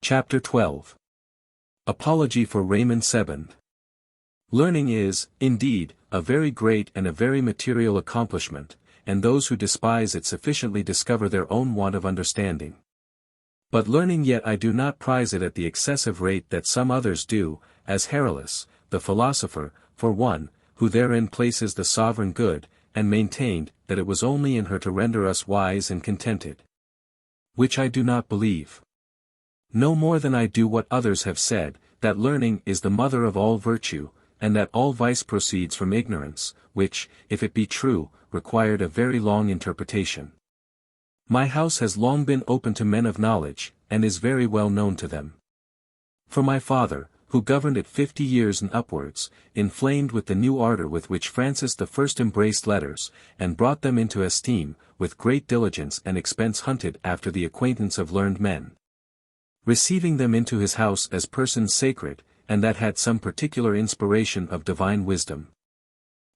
Chapter 12. Apology for Raimond Sebond. Learning is, indeed, a very great and a very material accomplishment, and those who despise it sufficiently discover their own want of understanding. But learning yet I do not prize it at the excessive rate that some others do, as Heraclitus, the philosopher, for one, who therein places the sovereign good, and maintained, that it was only in her to render us wise and contented. Which I do not believe. No more than I do what others have said, that learning is the mother of all virtue, and that all vice proceeds from ignorance, which, if it be true, required a very long interpretation. My house has long been open to men of knowledge, and is very well known to them. For my father, who governed it 50 years and upwards, inflamed with the new ardour with which Francis I embraced letters, and brought them into esteem, with great diligence and expense hunted after the acquaintance of learned men, receiving them into his house as persons sacred, and that had some particular inspiration of divine wisdom,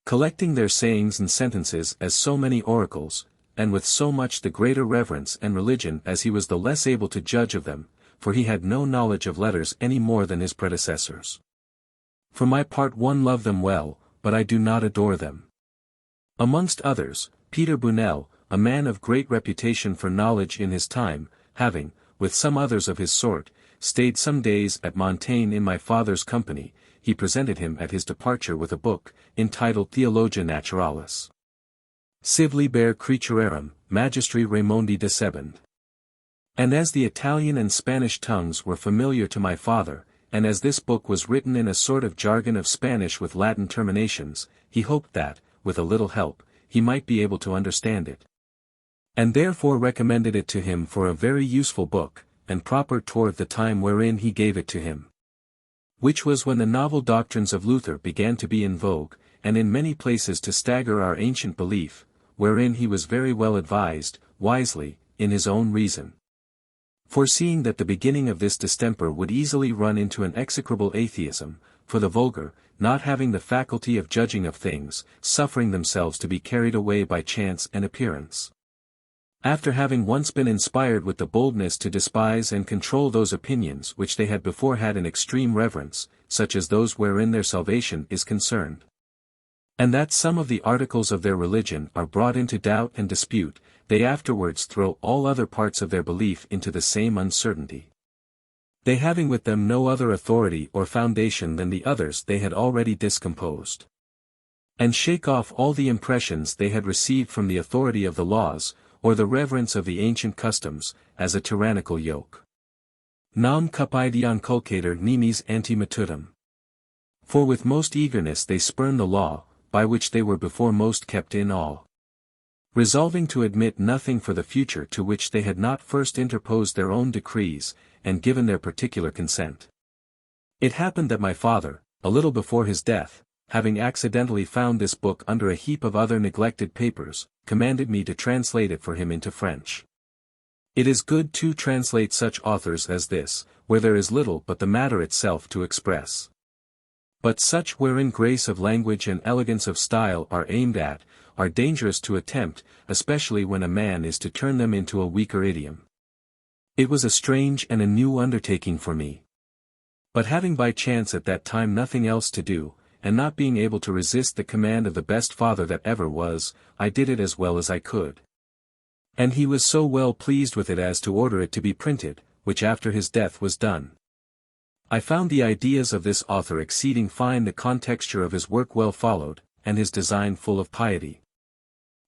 collecting their sayings and sentences as so many oracles, and with so much the greater reverence and religion as he was the less able to judge of them, for he had no knowledge of letters any more than his predecessors. For my part one love them well, but I do not adore them. Amongst others, Peter Bunel, a man of great reputation for knowledge in his time, having, with some others of his sort, stayed some days at Montaigne in my father's company, he presented him at his departure with a book, entitled Theologia Naturalis. Sive liber creaturarum, magistri Raimondi de Sebond. And as the Italian and Spanish tongues were familiar to my father, and as this book was written in a sort of jargon of Spanish with Latin terminations, he hoped that, with a little help, he might be able to understand it. And therefore recommended it to him for a very useful book, and proper toward the time wherein he gave it to him. Which was when the novel doctrines of Luther began to be in vogue, and in many places to stagger our ancient belief, wherein he was very well advised, wisely, in his own reason. Foreseeing that the beginning of this distemper would easily run into an execrable atheism, for the vulgar, not having the faculty of judging of things, suffering themselves to be carried away by chance and appearance. After having once been inspired with the boldness to despise and control those opinions which they had before had in extreme reverence, such as those wherein their salvation is concerned, and that some of the articles of their religion are brought into doubt and dispute, they afterwards throw all other parts of their belief into the same uncertainty. They having with them no other authority or foundation than the others they had already discomposed, and shake off all the impressions they had received from the authority of the laws, or the reverence of the ancient customs, as a tyrannical yoke. Nam capidion culcator nimis antimetutum. For with most eagerness they spurn the law, by which they were before most kept in awe, resolving to admit nothing for the future to which they had not first interposed their own decrees, and given their particular consent. It happened that my father, a little before his death, having accidentally found this book under a heap of other neglected papers, commanded me to translate it for him into French. It is good to translate such authors as this, where there is little but the matter itself to express. But such wherein grace of language and elegance of style are aimed at, are dangerous to attempt, especially when a man is to turn them into a weaker idiom. It was a strange and a new undertaking for me. But having by chance at that time nothing else to do, and not being able to resist the command of the best father that ever was, I did it as well as I could. And he was so well pleased with it as to order it to be printed, which after his death was done. I found the ideas of this author exceeding fine, the contexture of his work well followed, and his design full of piety.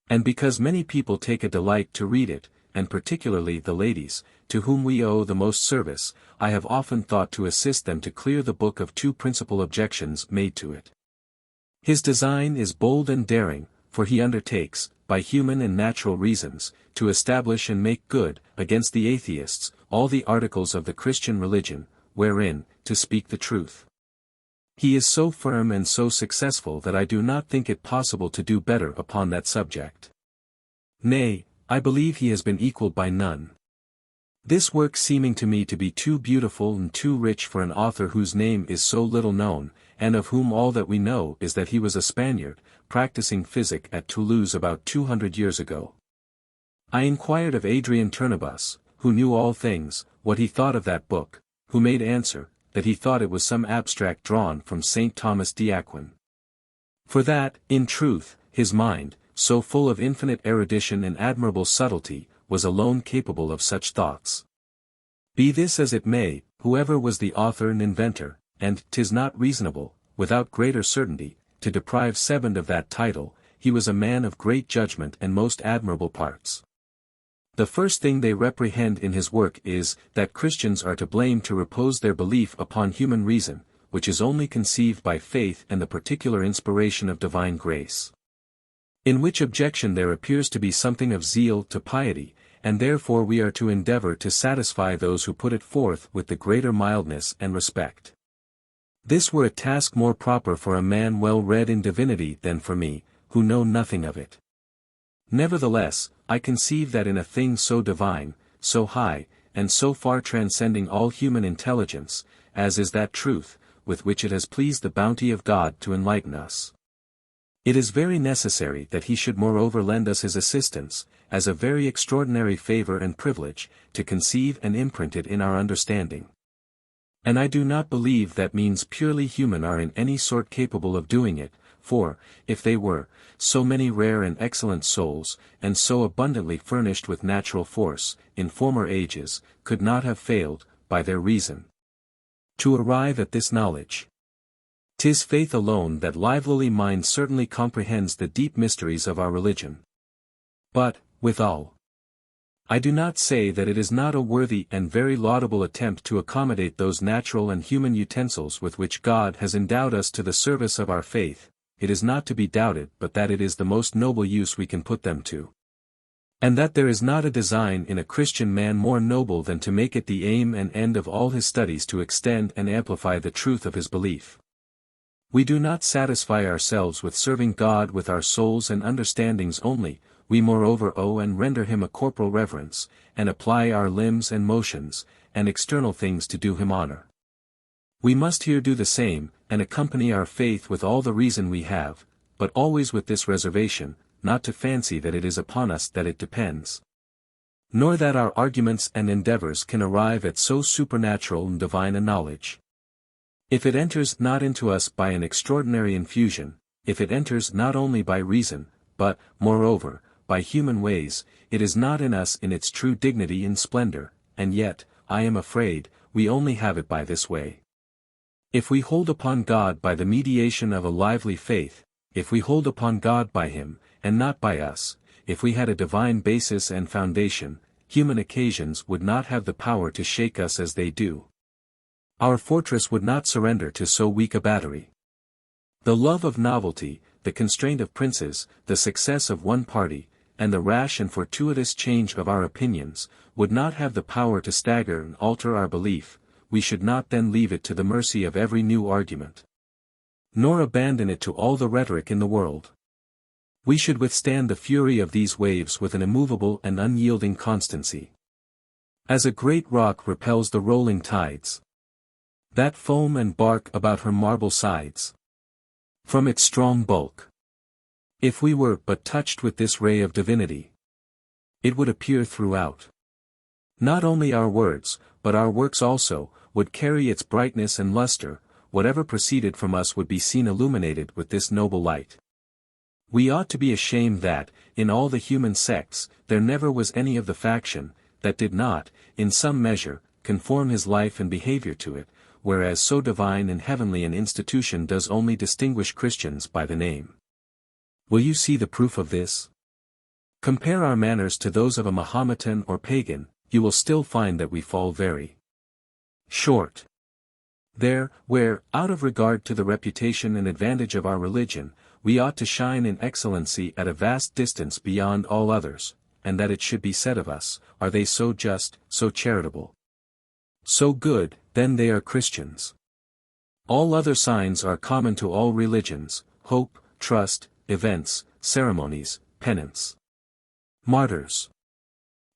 And because many people take a delight to read it, and particularly the ladies, to whom we owe the most service, I have often thought to assist them to clear the book of two principal objections made to it. His design is bold and daring, for he undertakes, by human and natural reasons, to establish and make good, against the atheists, all the articles of the Christian religion, wherein, to speak the truth, he is so firm and so successful that I do not think it possible to do better upon that subject. Nay, I believe he has been equaled by none. This work seeming to me to be too beautiful and too rich for an author whose name is so little known, and of whom all that we know is that he was a Spaniard, practicing physic at Toulouse about 200 years ago. I inquired of Adrian Turnebus, who knew all things, what he thought of that book, who made answer, that he thought it was some abstract drawn from St. Thomas d'Aquin. For that, in truth, his mind, so full of infinite erudition and admirable subtlety, was alone capable of such thoughts. Be this as it may, whoever was the author and inventor, and 'tis not reasonable, without greater certainty, to deprive Sebond of that title, he was a man of great judgment and most admirable parts. The first thing they reprehend in his work is, that Christians are to blame to repose their belief upon human reason, which is only conceived by faith and the particular inspiration of divine grace. In which objection there appears to be something of zeal to piety, and therefore we are to endeavor to satisfy those who put it forth with the greater mildness and respect. This were a task more proper for a man well read in divinity than for me, who know nothing of it. Nevertheless, I conceive that in a thing so divine, so high, and so far transcending all human intelligence, as is that truth, with which it has pleased the bounty of God to enlighten us, it is very necessary that he should moreover lend us his assistance, as a very extraordinary favor and privilege, to conceive and imprint it in our understanding. And I do not believe that means purely human are in any sort capable of doing it, for, if they were, so many rare and excellent souls, and so abundantly furnished with natural force, in former ages, could not have failed, by their reason, to arrive at this knowledge. 'Tis faith alone that livelily mind certainly comprehends the deep mysteries of our religion. But, withal, I do not say that it is not a worthy and very laudable attempt to accommodate those natural and human utensils with which God has endowed us to the service of our faith. It is not to be doubted but that it is the most noble use we can put them to. And that there is not a design in a Christian man more noble than to make it the aim and end of all his studies to extend and amplify the truth of his belief. We do not satisfy ourselves with serving God with our souls and understandings only, we moreover owe and render him a corporal reverence, and apply our limbs and motions, and external things to do him honor. We must here do the same, and accompany our faith with all the reason we have, but always with this reservation, not to fancy that it is upon us that it depends, nor that our arguments and endeavors can arrive at so supernatural and divine a knowledge. If it enters not into us by an extraordinary infusion, if it enters not only by reason, but, moreover, by human ways, it is not in us in its true dignity and splendor, and yet, I am afraid, we only have it by this way. If we hold upon God by the mediation of a lively faith, if we hold upon God by him, and not by us, if we had a divine basis and foundation, human occasions would not have the power to shake us as they do. Our fortress would not surrender to so weak a battery. The love of novelty, the constraint of princes, the success of one party, and the rash and fortuitous change of our opinions, would not have the power to stagger and alter our belief. We should not then leave it to the mercy of every new argument, nor abandon it to all the rhetoric in the world. We should withstand the fury of these waves with an immovable and unyielding constancy. As a great rock repels the rolling tides, that foam and bark about her marble sides, from its strong bulk. If we were but touched with this ray of divinity, it would appear throughout. Not only our words, but our works also, would carry its brightness and luster, whatever proceeded from us would be seen illuminated with this noble light. We ought to be ashamed that, in all the human sects, there never was any of the faction, that did not, in some measure, conform his life and behavior to it, whereas so divine and heavenly an institution does only distinguish Christians by the name. Will you see the proof of this? Compare our manners to those of a Mahometan or pagan, you will still find that we fall very short. There, where, out of regard to the reputation and advantage of our religion, we ought to shine in excellency at a vast distance beyond all others, and that it should be said of us, are they so just, so charitable, so good, then they are Christians. All other signs are common to all religions: hope, trust, events, ceremonies, penance, martyrs.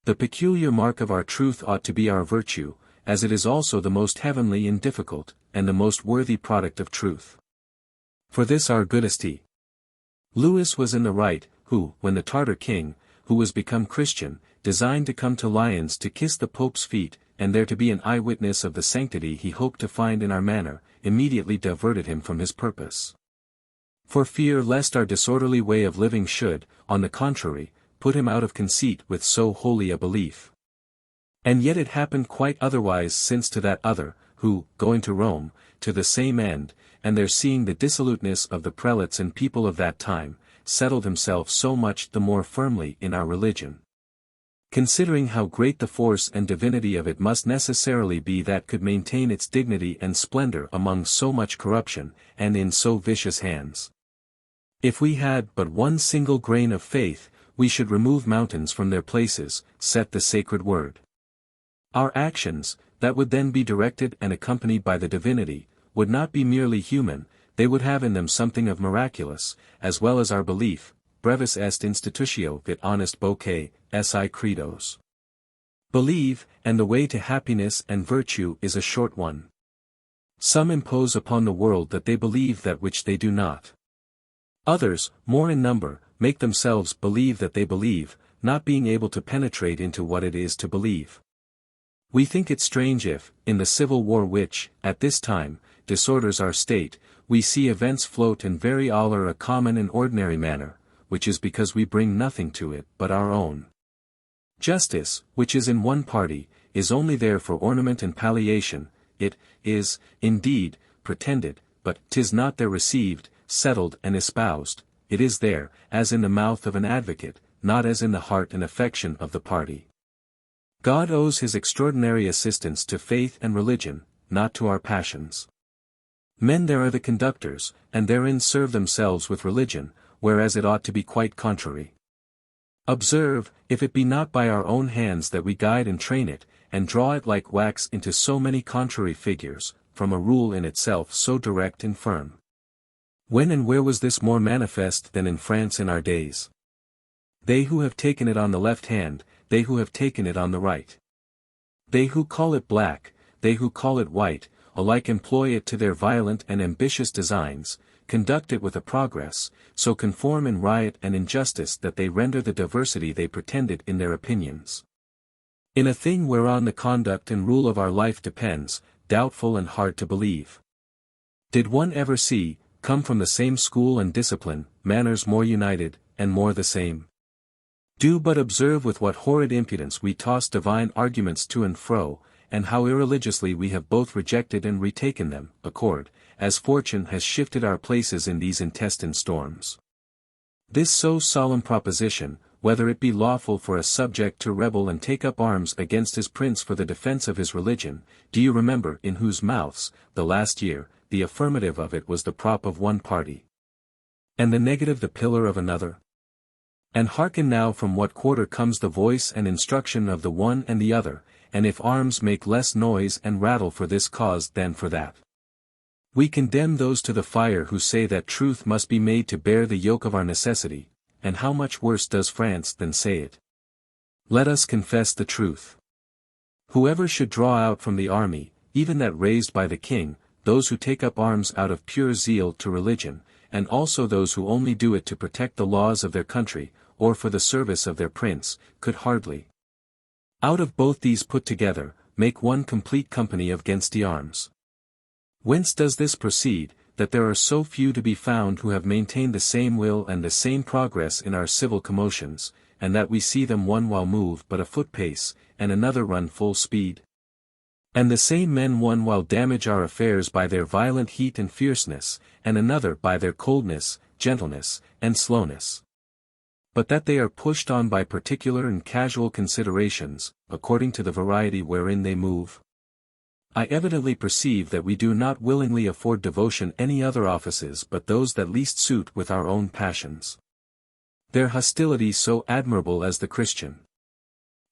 The peculiar mark of our truth ought to be our virtue, as it is also the most heavenly and difficult, and the most worthy product of truth. For this our good esteem. Louis was in the right, who, when the Tartar king, who was become Christian, designed to come to Lyons to kiss the Pope's feet, and there to be an eyewitness of the sanctity he hoped to find in our manner, immediately diverted him from his purpose. For fear lest our disorderly way of living should, on the contrary, put him out of conceit with so holy a belief. And yet it happened quite otherwise, since to that other, who, going to Rome, to the same end, and there seeing the dissoluteness of the prelates and people of that time, settled himself so much the more firmly in our religion. Considering how great the force and divinity of it must necessarily be that could maintain its dignity and splendor among so much corruption, and in so vicious hands. If we had but one single grain of faith, we should remove mountains from their places, set the sacred word. Our actions, that would then be directed and accompanied by the divinity, would not be merely human, they would have in them something of miraculous, as well as our belief, brevis est institutio vit honest voce, si credos. Believe, and the way to happiness and virtue is a short one. Some impose upon the world that they believe that which they do not. Others, more in number, make themselves believe that they believe, not being able to penetrate into what it is to believe. We think it strange if, in the civil war which, at this time, disorders our state, we see events float in very all a common and ordinary manner, which is because we bring nothing to it but our own. Justice, which is in one party, is only there for ornament and palliation, it is, indeed, pretended, but 'tis not there received, settled and espoused, it is there, as in the mouth of an advocate, not as in the heart and affection of the party. God owes his extraordinary assistance to faith and religion, not to our passions. Men there are the conductors, and therein serve themselves with religion, whereas it ought to be quite contrary. Observe, if it be not by our own hands that we guide and train it, and draw it like wax into so many contrary figures, from a rule in itself so direct and firm. When and where was this more manifest than in France in our days? They who have taken it on the left hand, they who have taken it on the right. They who call it black, they who call it white, alike employ it to their violent and ambitious designs, conduct it with a progress, so conform in riot and injustice that they render the diversity they pretended in their opinions. In a thing whereon the conduct and rule of our life depends, doubtful and hard to believe. Did one ever see, come from the same school and discipline, manners more united, and more the same? Do but observe with what horrid impudence we toss divine arguments to and fro, and how irreligiously we have both rejected and retaken them, accord, as fortune has shifted our places in these intestine storms. This so solemn proposition, whether it be lawful for a subject to rebel and take up arms against his prince for the defense of his religion, do you remember in whose mouths, the last year, the affirmative of it was the prop of one party, and the negative the pillar of another? And hearken now from what quarter comes the voice and instruction of the one and the other, and if arms make less noise and rattle for this cause than for that. We condemn those to the fire who say that truth must be made to bear the yoke of our necessity, and how much worse does France than say it? Let us confess the truth. Whoever should draw out from the army, even that raised by the king, those who take up arms out of pure zeal to religion, and also those who only do it to protect the laws of their country, or for the service of their prince, could hardly, out of both these put together, make one complete company against the arms. Whence does this proceed, that there are so few to be found who have maintained the same will and the same progress in our civil commotions, and that we see them one while move but a foot pace, and another run full speed? And the same men one while damage our affairs by their violent heat and fierceness, and another by their coldness, gentleness, and slowness. But that they are pushed on by particular and casual considerations, according to the variety wherein they move. I evidently perceive that we do not willingly afford devotion any other offices but those that least suit with our own passions. Their hostility so admirable as the Christian.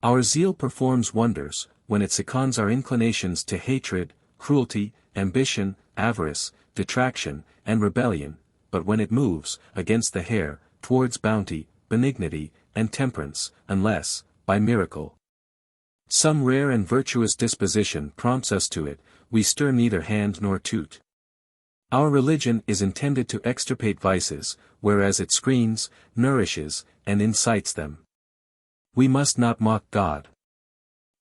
Our zeal performs wonders, when it seconds our inclinations to hatred, cruelty, ambition, avarice, detraction, and rebellion, but when it moves, against the hair, towards bounty, benignity, and temperance, unless, by miracle, some rare and virtuous disposition prompts us to it, we stir neither hand nor toot. Our religion is intended to extirpate vices, whereas it screens, nourishes, and incites them. We must not mock God.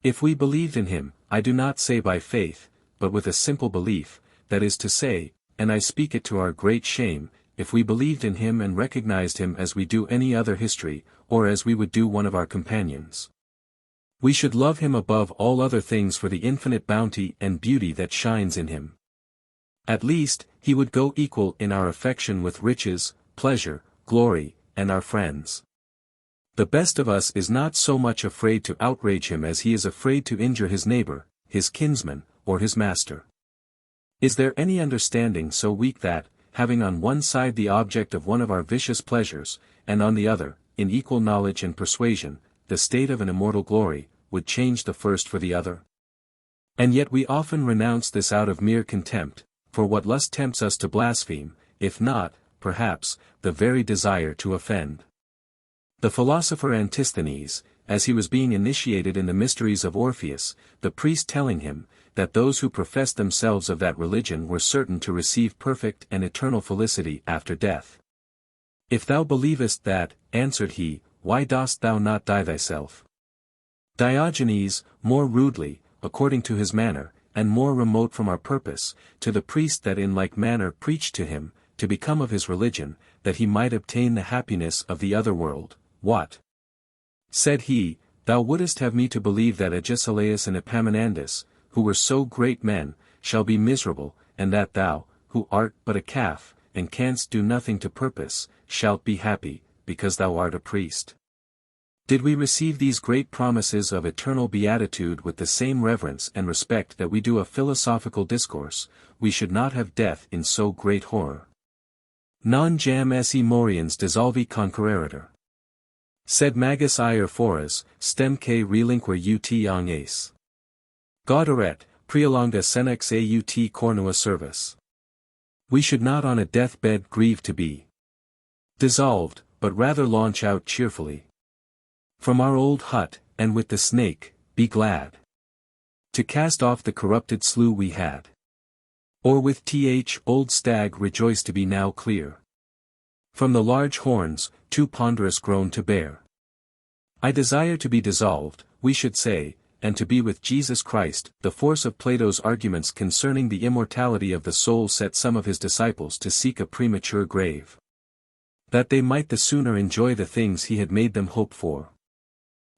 If we believed in him, I do not say by faith, but with a simple belief, that is to say, and I speak it to our great shame, if we believed in him and recognized him as we do any other history, or as we would do one of our companions. We should love him above all other things for the infinite bounty and beauty that shines in him. At least, he would go equal in our affection with riches, pleasure, glory, and our friends. The best of us is not so much afraid to outrage him as he is afraid to injure his neighbor, his kinsman, or his master. Is there any understanding so weak that, having on one side the object of one of our vicious pleasures, and on the other, in equal knowledge and persuasion, the state of an immortal glory, would change the first for the other? And yet we often renounce this out of mere contempt, for what lust tempts us to blaspheme, if not, perhaps, the very desire to offend. The philosopher Antisthenes, as he was being initiated in the mysteries of Orpheus, the priest telling him, that those who professed themselves of that religion were certain to receive perfect and eternal felicity after death. If thou believest that, answered he, why dost thou not die thyself? Diogenes, more rudely, according to his manner, and more remote from our purpose, to the priest that in like manner preached to him, to become of his religion, that he might obtain the happiness of the other world. What? Said he, thou wouldest have me to believe that Agesilaus and Epaminondas, who were so great men, shall be miserable, and that thou, who art but a calf, and canst do nothing to purpose, shalt be happy, because thou art a priest. Did we receive these great promises of eternal beatitude with the same reverence and respect that we do a philosophical discourse, we should not have death in so great horror. Non jam esse moriens dissolvi conquereritur. Sed magis ire foras, stem que relinquer ut ang ace. Gaudaret, preolonga senex aut cornua servis. We should not on a deathbed grieve to be dissolved, but rather launch out cheerfully from our old hut, and with the snake, be glad to cast off the corrupted slough we had. Or with old stag rejoice to be now clear from the large horns, too ponderous grown to bear. I desire to be dissolved, we should say, and to be with Jesus Christ. The force of Plato's arguments concerning the immortality of the soul set some of his disciples to seek a premature grave, that they might the sooner enjoy the things he had made them hope for.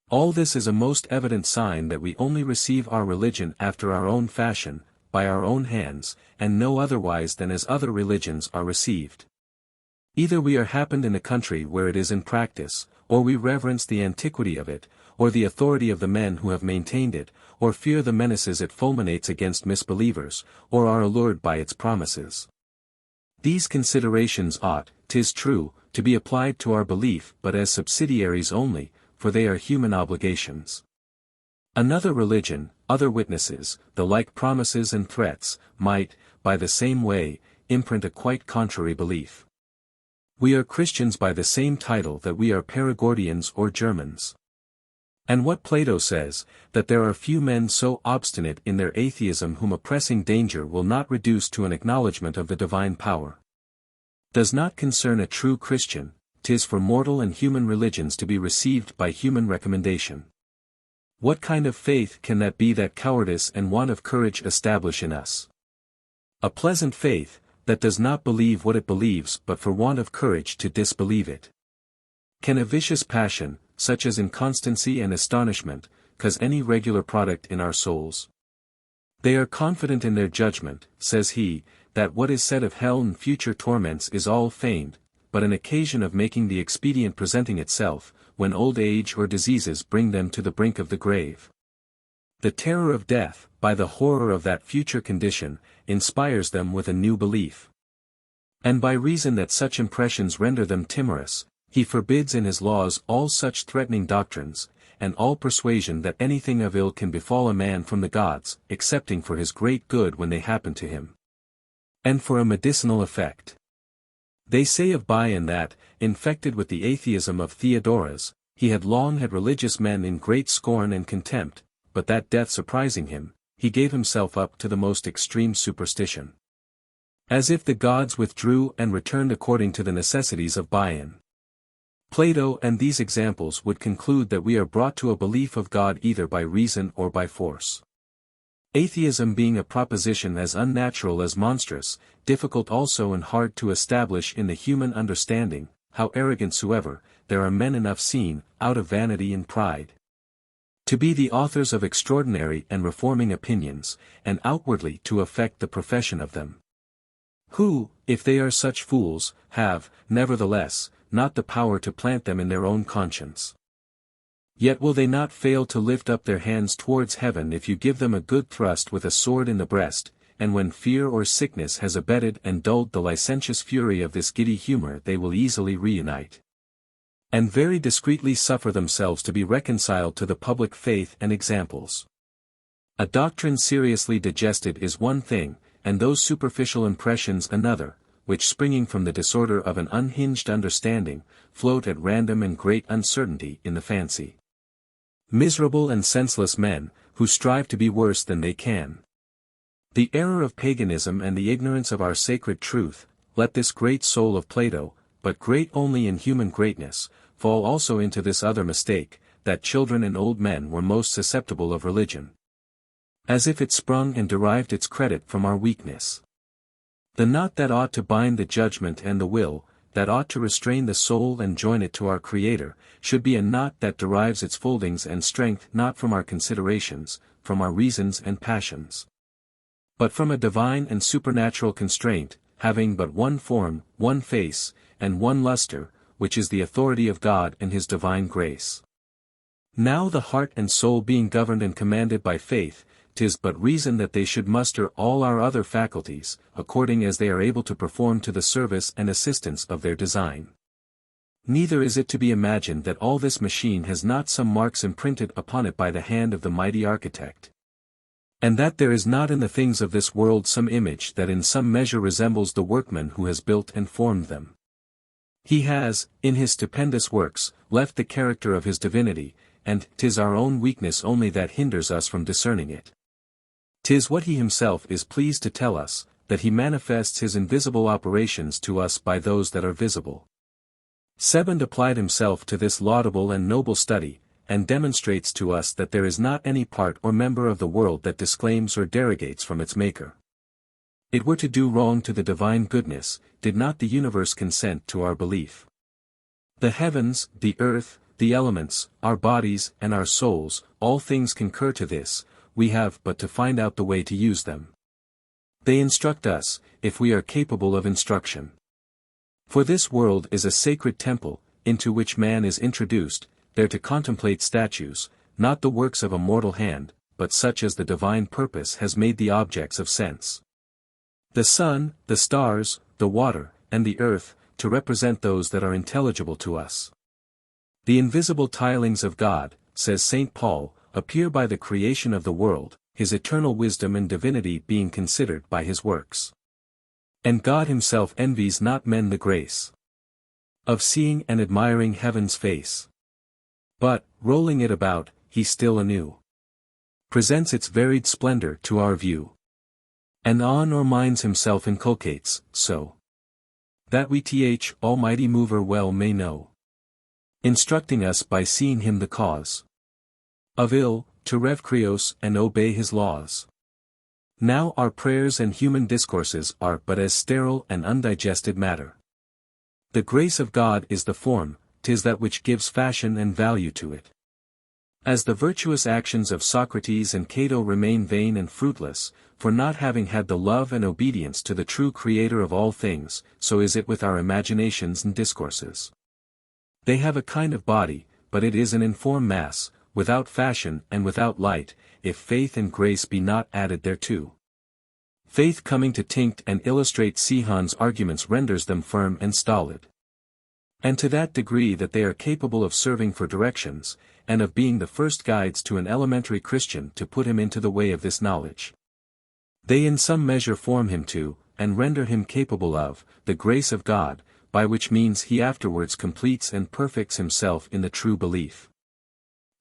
All this is a most evident sign that we only receive our religion after our own fashion, by our own hands, and no otherwise than as other religions are received. Either we are happened in a country where it is in practice, or we reverence the antiquity of it, or the authority of the men who have maintained it, or fear the menaces it fulminates against misbelievers, or are allured by its promises. These considerations ought, 'tis true, to be applied to our belief but as subsidiaries only, for they are human obligations. Another religion, other witnesses, the like promises and threats, might, by the same way, imprint a quite contrary belief. We are Christians by the same title that we are Perigordians or Germans. And what Plato says, that there are few men so obstinate in their atheism whom a pressing danger will not reduce to an acknowledgment of the divine power, does not concern a true Christian. 'Tis for mortal and human religions to be received by human recommendation. What kind of faith can that be that cowardice and want of courage establish in us? A pleasant faith, that does not believe what it believes but for want of courage to disbelieve it. Can a vicious passion, such as inconstancy and astonishment, cause any regular product in our souls? They are confident in their judgment, says he, that what is said of hell and future torments is all feigned, but an occasion of making the expedient presenting itself, when old age or diseases bring them to the brink of the grave. The terror of death, by the horror of that future condition, inspires them with a new belief. And by reason that such impressions render them timorous, he forbids in his laws all such threatening doctrines, and all persuasion that anything of ill can befall a man from the gods, excepting for his great good when they happen to him, and for a medicinal effect. They say of Bion that, infected with the atheism of Theodoras, he had long had religious men in great scorn and contempt, but that death surprising him, he gave himself up to the most extreme superstition. As if the gods withdrew and returned according to the necessities of Bion. Plato and these examples would conclude that we are brought to a belief of God either by reason or by force. Atheism being a proposition as unnatural as monstrous, difficult also and hard to establish in the human understanding, how arrogant soever, there are men enough seen, out of vanity and pride, to be the authors of extraordinary and reforming opinions, and outwardly to affect the profession of them. Who, if they are such fools, have, nevertheless, not the power to plant them in their own conscience. Yet will they not fail to lift up their hands towards heaven if you give them a good thrust with a sword in the breast, and when fear or sickness has abated and dulled the licentious fury of this giddy humor they will easily reunite, and very discreetly suffer themselves to be reconciled to the public faith and examples. A doctrine seriously digested is one thing, and those superficial impressions another, which springing from the disorder of an unhinged understanding, float at random in great uncertainty in the fancy. Miserable and senseless men, who strive to be worse than they can. The error of paganism and the ignorance of our sacred truth, let this great soul of Plato, but great only in human greatness, fall also into this other mistake, that children and old men were most susceptible of religion. As if it sprung and derived its credit from our weakness. The knot that ought to bind the judgment and the will, that ought to restrain the soul and join it to our Creator, should be a knot that derives its foldings and strength not from our considerations, from our reasons and passions, but from a divine and supernatural constraint, having but one form, one face, and one luster, which is the authority of God and His divine grace. Now the heart and soul being governed and commanded by faith, 'tis but reason that they should muster all our other faculties, according as they are able to perform to the service and assistance of their design. Neither is it to be imagined that all this machine has not some marks imprinted upon it by the hand of the mighty architect, and that there is not in the things of this world some image that in some measure resembles the workman who has built and formed them. He has, in his stupendous works, left the character of his divinity, and 'tis our own weakness only that hinders us from discerning it. 'Tis what he himself is pleased to tell us, that he manifests his invisible operations to us by those that are visible. Sebond applied himself to this laudable and noble study, and demonstrates to us that there is not any part or member of the world that disclaims or derogates from its Maker. It were to do wrong to the divine goodness, did not the universe consent to our belief. The heavens, the earth, the elements, our bodies and our souls, all things concur to this, we have but to find out the way to use them. They instruct us, if we are capable of instruction. For this world is a sacred temple, into which man is introduced, there to contemplate statues, not the works of a mortal hand, but such as the divine purpose has made the objects of sense. The sun, the stars, the water, and the earth, to represent those that are intelligible to us. The invisible tilings of God, says St. Paul, appear by the creation of the world, his eternal wisdom and divinity being considered by his works. And God himself envies not men the grace of seeing and admiring heaven's face, but, rolling it about, he still anew presents its varied splendor to our view. And on our minds himself inculcates, so that we Almighty Mover well may know, instructing us by seeing him the cause of ill, to rev Creos and obey his laws. Now our prayers and human discourses are but as sterile and undigested matter. The grace of God is the form, 'tis that which gives fashion and value to it. As the virtuous actions of Socrates and Cato remain vain and fruitless, for not having had the love and obedience to the true Creator of all things, so is it with our imaginations and discourses. They have a kind of body, but it is an informe mass, without fashion and without light, if faith and grace be not added thereto. Faith coming to tinct and illustrate Sebond's arguments renders them firm and stolid. And to that degree that they are capable of serving for directions, and of being the first guides to an elementary Christian to put him into the way of this knowledge. They in some measure form him to, and render him capable of, the grace of God, by which means he afterwards completes and perfects himself in the true belief.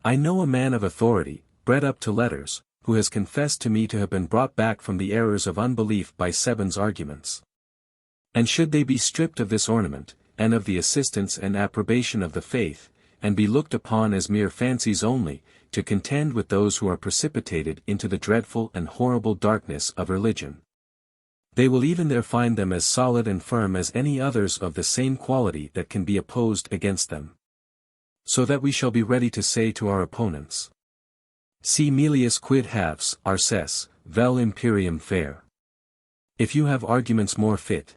I know a man of authority, bred up to letters, who has confessed to me to have been brought back from the errors of unbelief by Sebond's arguments. And should they be stripped of this ornament, and of the assistance and approbation of the faith, and be looked upon as mere fancies only, to contend with those who are precipitated into the dreadful and horrible darkness of religion. They will even there find them as solid and firm as any others of the same quality that can be opposed against them. So that we shall be ready to say to our opponents, Si melius quid haves, arces, vel imperium fair. If you have arguments more fit,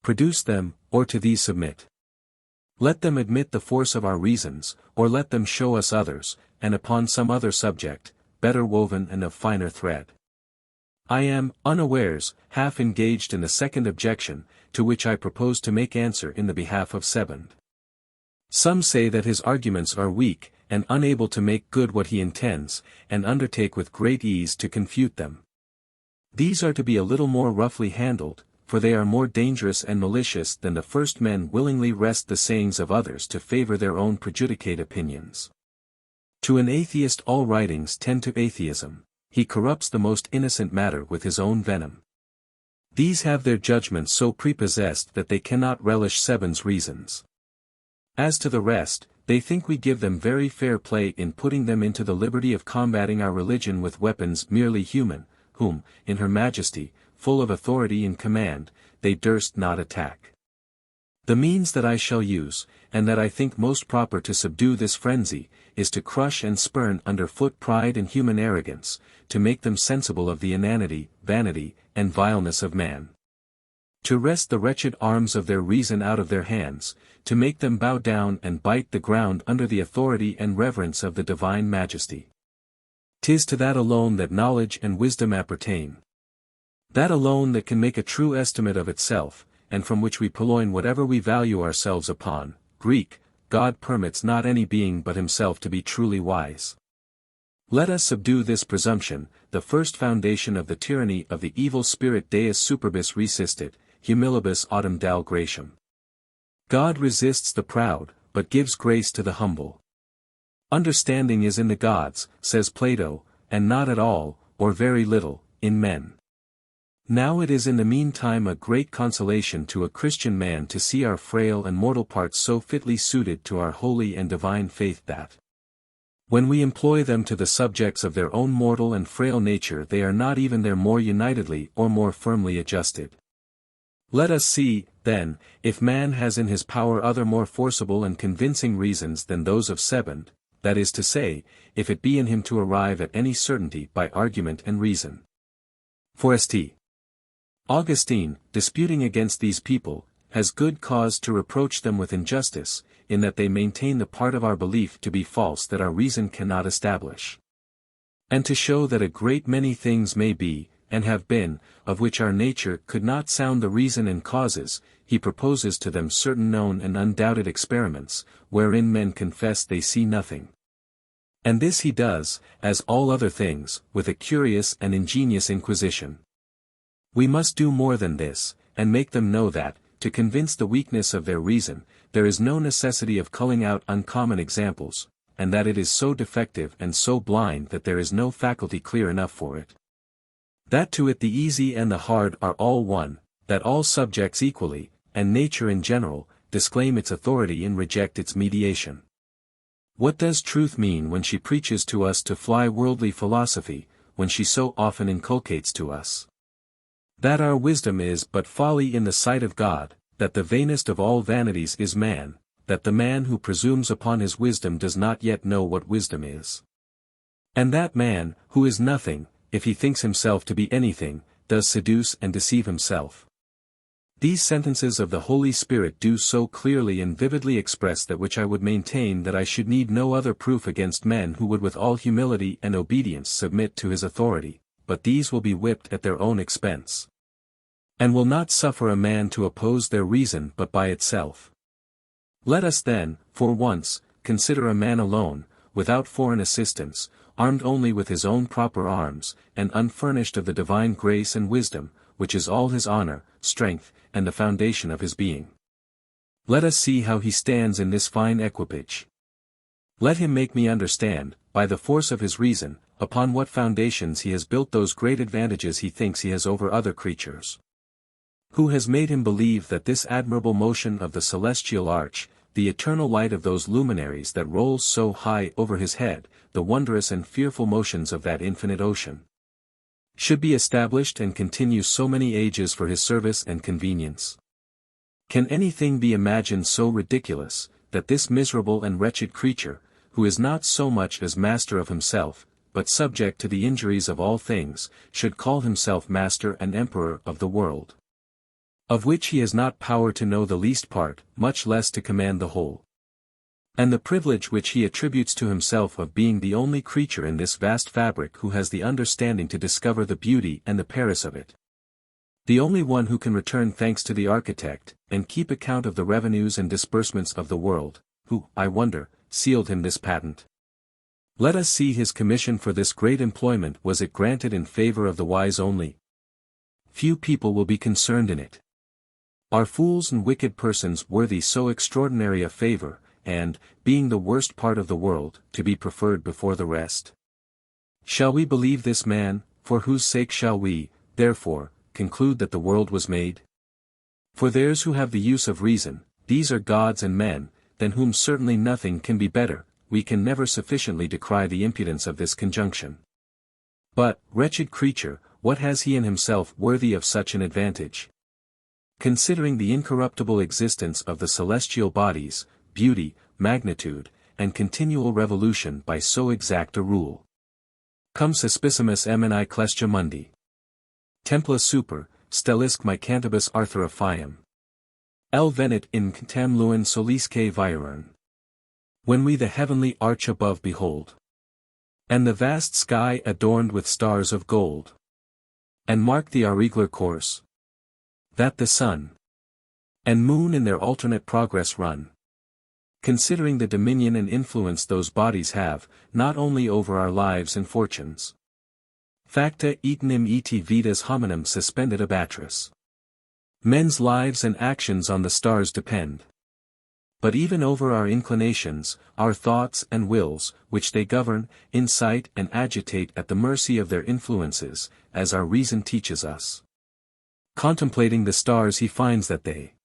produce them, or to these submit. Let them admit the force of our reasons, or let them show us others, and upon some other subject, better woven and of finer thread. I am, unawares, half engaged in the second objection, to which I propose to make answer in the behalf of Sebond. Some say that his arguments are weak, and unable to make good what he intends, and undertake with great ease to confute them. These are to be a little more roughly handled, for they are more dangerous and malicious than the first men willingly wrest the sayings of others to favor their own prejudicate opinions. To an atheist all writings tend to atheism. He corrupts the most innocent matter with his own venom. These have their judgments so prepossessed that they cannot relish Sebond's reasons. As to the rest, they think we give them very fair play in putting them into the liberty of combating our religion with weapons merely human, whom, in her majesty, full of authority and command, they durst not attack. The means that I shall use, and that I think most proper to subdue this frenzy, is to crush and spurn under foot pride and human arrogance, to make them sensible of the inanity, vanity, and vileness of man. To wrest the wretched arms of their reason out of their hands, to make them bow down and bite the ground under the authority and reverence of the divine majesty. 'Tis to that alone that knowledge and wisdom appertain. That alone that can make a true estimate of itself, and from which we purloin whatever we value ourselves upon. Greek, God permits not any being but himself to be truly wise. Let us subdue this presumption, the first foundation of the tyranny of the evil spirit. Deus superbis resistit, humilibus autem dal gratiam. God resists the proud, but gives grace to the humble. Understanding is in the gods, says Plato, and not at all, or very little, in men. Now it is in the meantime a great consolation to a Christian man to see our frail and mortal parts so fitly suited to our holy and divine faith that, when we employ them to the subjects of their own mortal and frail nature, they are not even there more unitedly or more firmly adjusted. Let us see, then, if man has in his power other more forcible and convincing reasons than those of Sebond, that is to say, if it be in him to arrive at any certainty by argument and reason. For St. Augustine, disputing against these people, has good cause to reproach them with injustice, in that they maintain the part of our belief to be false that our reason cannot establish. And to show that a great many things may be, and have been, of which our nature could not sound the reason and causes, he proposes to them certain known and undoubted experiments, wherein men confess they see nothing. And this he does, as all other things, with a curious and ingenious inquisition. We must do more than this, and make them know that, to convince the weakness of their reason, there is no necessity of culling out uncommon examples, and that it is so defective and so blind that there is no faculty clear enough for it. That to it the easy and the hard are all one, that all subjects equally, and nature in general, disclaim its authority and reject its mediation. What does truth mean when she preaches to us to fly worldly philosophy, when she so often inculcates to us that our wisdom is but folly in the sight of God, that the vainest of all vanities is man, that the man who presumes upon his wisdom does not yet know what wisdom is. And that man, who is nothing, if he thinks himself to be anything, does seduce and deceive himself. These sentences of the Holy Spirit do so clearly and vividly express that which I would maintain that I should need no other proof against men who would with all humility and obedience submit to his authority, but these will be whipped at their own expense, and will not suffer a man to oppose their reason but by itself. Let us then, for once, consider a man alone, without foreign assistance, armed only with his own proper arms, and unfurnished of the divine grace and wisdom, which is all his honor, strength, and the foundation of his being. Let us see how he stands in this fine equipage. Let him make me understand, by the force of his reason, upon what foundations he has built those great advantages he thinks he has over other creatures. Who has made him believe that this admirable motion of the celestial arch, the eternal light of those luminaries that rolls so high over his head, the wondrous and fearful motions of that infinite ocean, should be established and continue so many ages for his service and convenience? Can anything be imagined so ridiculous, that this miserable and wretched creature, who is not so much as master of himself, but subject to the injuries of all things, should call himself master and emperor of the world, of which he has not power to know the least part, much less to command the whole? And the privilege which he attributes to himself of being the only creature in this vast fabric who has the understanding to discover the beauty and the Paris of it. The only one who can return thanks to the architect, and keep account of the revenues and disbursements of the world, who, I wonder, sealed him this patent. Let us see his commission for this great employment. Was it granted in favor of the wise only? Few people will be concerned in it. Are fools and wicked persons worthy so extraordinary a favor, and, being the worst part of the world, to be preferred before the rest? Shall we believe this man, for whose sake shall we, therefore, conclude that the world was made? For theirs who have the use of reason, these are gods and men, than whom certainly nothing can be better. We can never sufficiently decry the impudence of this conjunction. But, wretched creature, what has he in himself worthy of such an advantage? Considering the incorruptible existence of the celestial bodies, beauty, magnitude, and continual revolution by so exact a rule. Cum suspicissimus eminei clestia mundi. Templa super, stellisque micantibus arthurifiem. El venit in contem luin solisque virern. When we the heavenly arch above behold, and the vast sky adorned with stars of gold, and mark the irregular course, that the sun and moon in their alternate progress run, considering the dominion and influence those bodies have, not only over our lives and fortunes. Facta etenim et vitas hominum suspended abatris. Men's lives and actions on the stars depend. But even over our inclinations, our thoughts and wills, which they govern, incite and agitate at the mercy of their influences, as our reason teaches us. Contemplating the stars he finds that they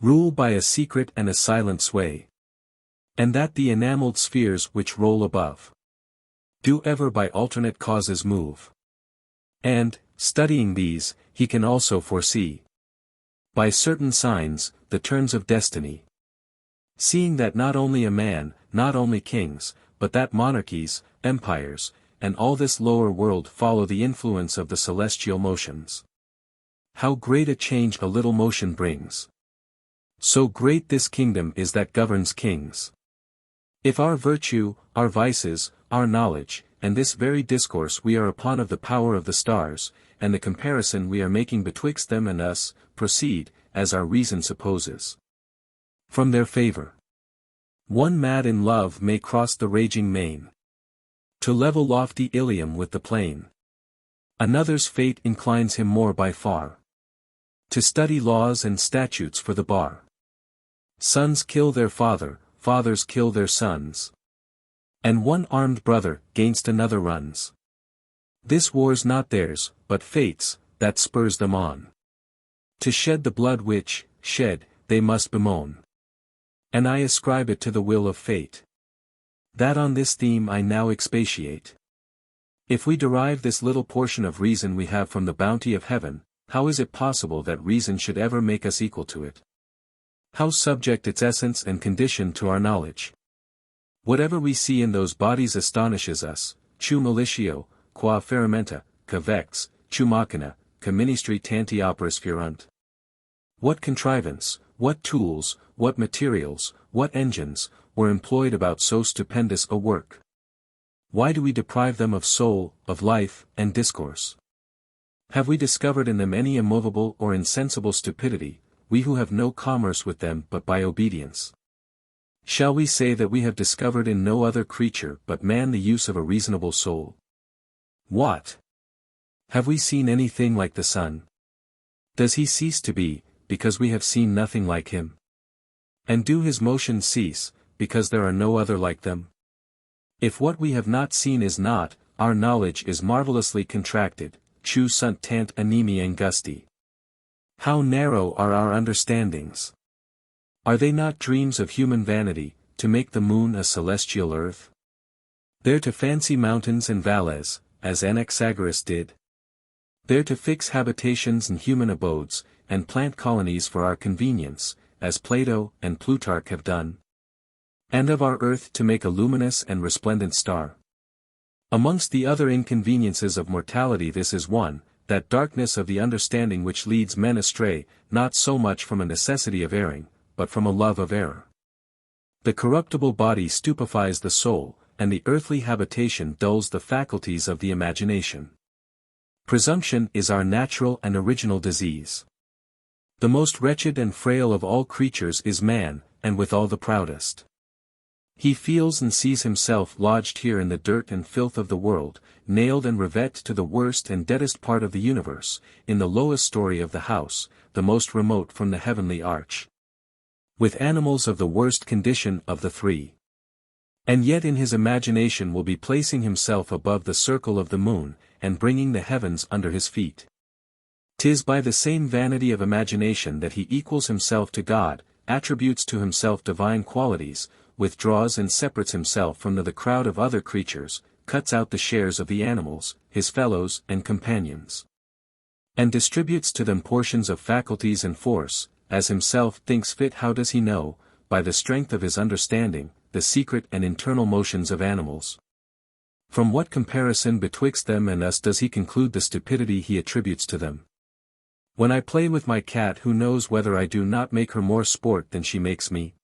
rule by a secret and a silent sway, and that the enamelled spheres which roll above do ever by alternate causes move. And, studying these, he can also foresee, by certain signs, the turns of destiny. Seeing that not only a man, not only kings, but that monarchies, empires, and all this lower world follow the influence of the celestial motions. How great a change a little motion brings! So great this kingdom is that governs kings. If our virtue, our vices, our knowledge, and this very discourse we are upon of the power of the stars, and the comparison we are making betwixt them and us, proceed, as our reason supposes, from their favor. One mad in love may cross the raging main, to level lofty Ilium with the plain. Another's fate inclines him more by far, to study laws and statutes for the bar. Sons kill their father, fathers kill their sons, and one armed brother gainst another runs. This war's not theirs, but fate's, that spurs them on, to shed the blood which, shed, they must bemoan. And I ascribe it to the will of fate, that on this theme I now expatiate. If we derive this little portion of reason we have from the bounty of heaven, how is it possible that reason should ever make us equal to it? How subject its essence and condition to our knowledge? Whatever we see in those bodies astonishes us, chu militio, qua ferramenta, ca vex, chu machina, ca ministri tanti operas fuerunt. What contrivance, what tools, what materials, what engines, were employed about so stupendous a work? Why do we deprive them of soul, of life, and discourse? Have we discovered in them any immovable or insensible stupidity, we who have no commerce with them but by obedience? Shall we say that we have discovered in no other creature but man the use of a reasonable soul? What? Have we seen anything like the sun? Does he cease to be, because we have seen nothing like him? And do his motions cease, because there are no other like them? If what we have not seen is not, our knowledge is marvelously contracted, chu sunt tant animi angusti. How narrow are our understandings! Are they not dreams of human vanity, to make the moon a celestial earth? There to fancy mountains and valleys, as Anaxagoras did? There to fix habitations and human abodes, and plant colonies for our convenience, as Plato and Plutarch have done? And of our earth to make a luminous and resplendent star? Amongst the other inconveniences of mortality this is one, that darkness of the understanding which leads men astray, not so much from a necessity of erring, but from a love of error. The corruptible body stupefies the soul, and the earthly habitation dulls the faculties of the imagination. Presumption is our natural and original disease. The most wretched and frail of all creatures is man, and withal the proudest. He feels and sees himself lodged here in the dirt and filth of the world, nailed and revet to the worst and deadest part of the universe, in the lowest story of the house, the most remote from the heavenly arch. With animals of the worst condition of the three. And yet in his imagination will be placing himself above the circle of the moon, and bringing the heavens under his feet. 'Tis by the same vanity of imagination that he equals himself to God, attributes to himself divine qualities, withdraws and separates himself from the crowd of other creatures, cuts out the shares of the animals, his fellows and companions, and distributes to them portions of faculties and force, as himself thinks fit. How does he know, by the strength of his understanding, the secret and internal motions of animals? From what comparison betwixt them and us does he conclude the stupidity he attributes to them? When I play with my cat, who knows whether I do not make her more sport than she makes me?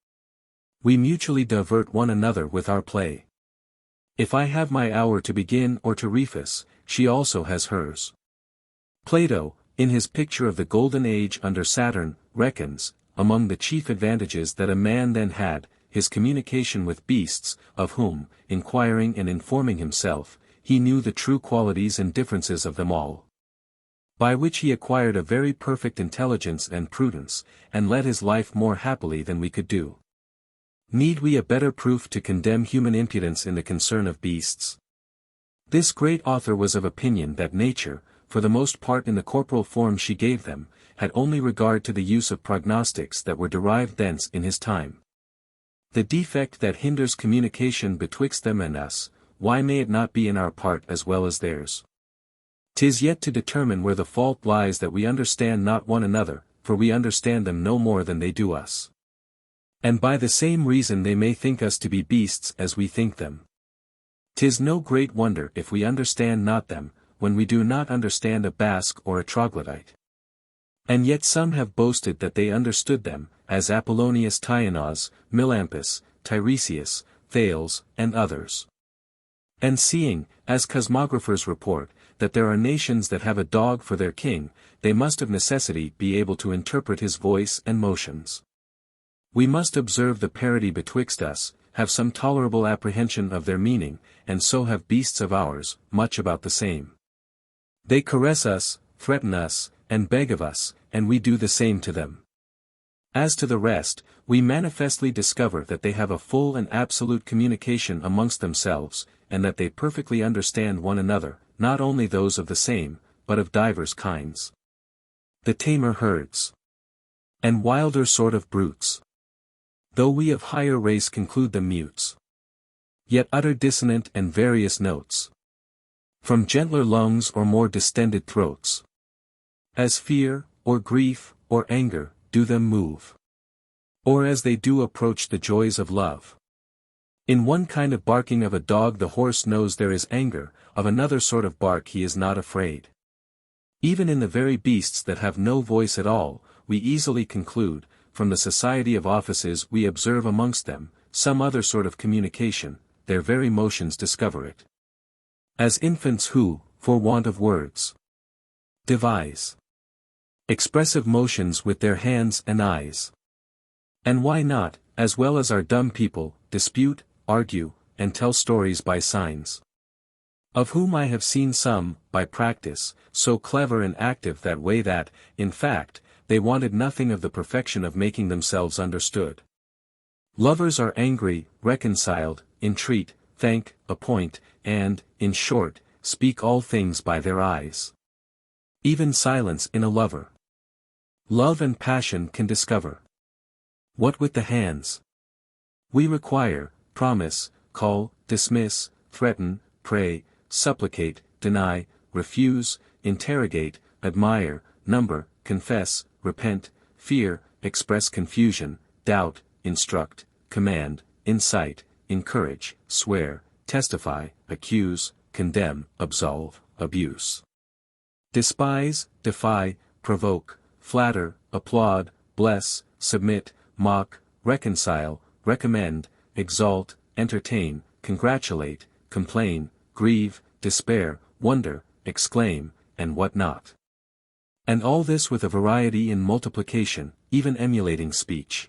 We mutually divert one another with our play. If I have my hour to begin or to reface, she also has hers. Plato, in his picture of the golden age under Saturn, reckons, among the chief advantages that a man then had, his communication with beasts, of whom, inquiring and informing himself, he knew the true qualities and differences of them all. By which he acquired a very perfect intelligence and prudence, and led his life more happily than we could do. Need we a better proof to condemn human impudence in the concern of beasts? This great author was of opinion that nature, for the most part in the corporal form she gave them, had only regard to the use of prognostics that were derived thence in his time. The defect that hinders communication betwixt them and us, why may it not be in our part as well as theirs? 'Tis yet to determine where the fault lies that we understand not one another, for we understand them no more than they do us. And by the same reason they may think us to be beasts as we think them. 'Tis no great wonder if we understand not them, when we do not understand a Basque or a troglodyte. And yet some have boasted that they understood them, as Apollonius Tyanos, Melampus, Tiresias, Thales, and others. And seeing, as cosmographers report, that there are nations that have a dog for their king, they must of necessity be able to interpret his voice and motions. We must observe the parity betwixt us, have some tolerable apprehension of their meaning, and so have beasts of ours, much about the same. They caress us, threaten us, and beg of us, and we do the same to them. As to the rest, we manifestly discover that they have a full and absolute communication amongst themselves, and that they perfectly understand one another, not only those of the same, but of divers kinds. The tamer herds. And wilder sort of brutes. Though we of higher race conclude them mutes. Yet utter dissonant and various notes. From gentler lungs or more distended throats. As fear, or grief, or anger, do them move. Or as they do approach the joys of love. In one kind of barking of a dog the horse knows there is anger, of another sort of bark he is not afraid. Even in the very beasts that have no voice at all, we easily conclude, from the society of offices we observe amongst them, some other sort of communication, their very motions discover it. As infants who, for want of words, devise expressive motions with their hands and eyes. And why not, as well as our dumb people, dispute, argue, and tell stories by signs? Of whom I have seen some, by practice, so clever and active that way that, in fact, they wanted nothing of the perfection of making themselves understood. Lovers are angry, reconciled, entreat, thank, appoint, and, in short, speak all things by their eyes. Even silence in a lover. Love and passion can discover. What with the hands? We require, promise, call, dismiss, threaten, pray, supplicate, deny, refuse, interrogate, admire, number, confess, repent, fear, express confusion, doubt, instruct, command, incite, encourage, swear, testify, accuse, condemn, absolve, abuse. Despise, defy, provoke, flatter, applaud, bless, submit, mock, reconcile, recommend, exalt, entertain, congratulate, complain, grieve, despair, wonder, exclaim, and what not. And all this with a variety in multiplication, even emulating speech.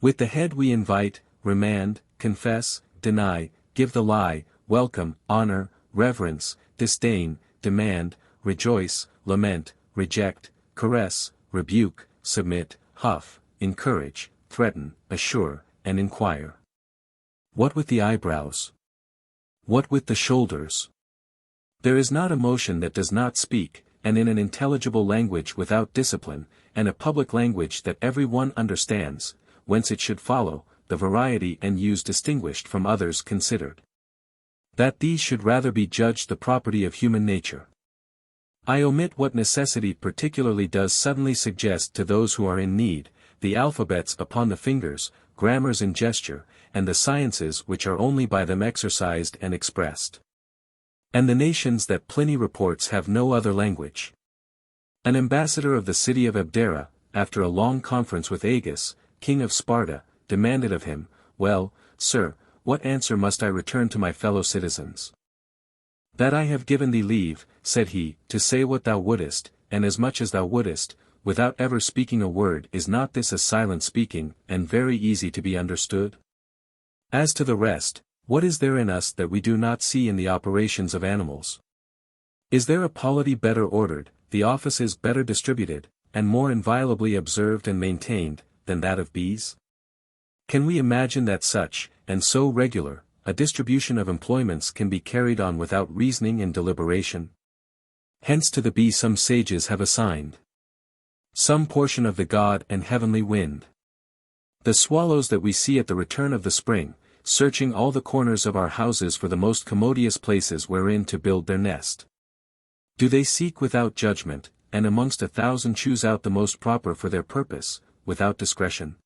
With the head we invite, remand, confess, deny, give the lie, welcome, honor, reverence, disdain, demand, rejoice, lament, reject, caress, rebuke, submit, huff, encourage, threaten, assure, and inquire. What with the eyebrows? What with the shoulders? There is not a motion that does not speak, and in an intelligible language without discipline, and a public language that every one understands, whence it should follow, the variety and use distinguished from others considered. That these should rather be judged the property of human nature. I omit what necessity particularly does suddenly suggest to those who are in need, the alphabets upon the fingers, grammars in gesture, and the sciences which are only by them exercised and expressed. And the nations that Pliny reports have no other language. An ambassador of the city of Abdera, after a long conference with Agis, king of Sparta, demanded of him, "Well, sir, what answer must I return to my fellow citizens?" "That I have given thee leave," said he, "to say what thou wouldest, and as much as thou wouldest, without ever speaking a word. Is not this a silent speaking, and very easy to be understood? As to the rest, what is there in us that we do not see in the operations of animals? Is there a polity better ordered, the offices better distributed, and more inviolably observed and maintained, than that of bees? Can we imagine that such, and so regular, a distribution of employments can be carried on without reasoning and deliberation? Hence to the bee some sages have assigned some portion of the god and heavenly wind. The swallows that we see at the return of the spring, searching all the corners of our houses for the most commodious places wherein to build their nest. Do they seek without judgment, and amongst 1,000 choose out the most proper for their purpose, without discretion?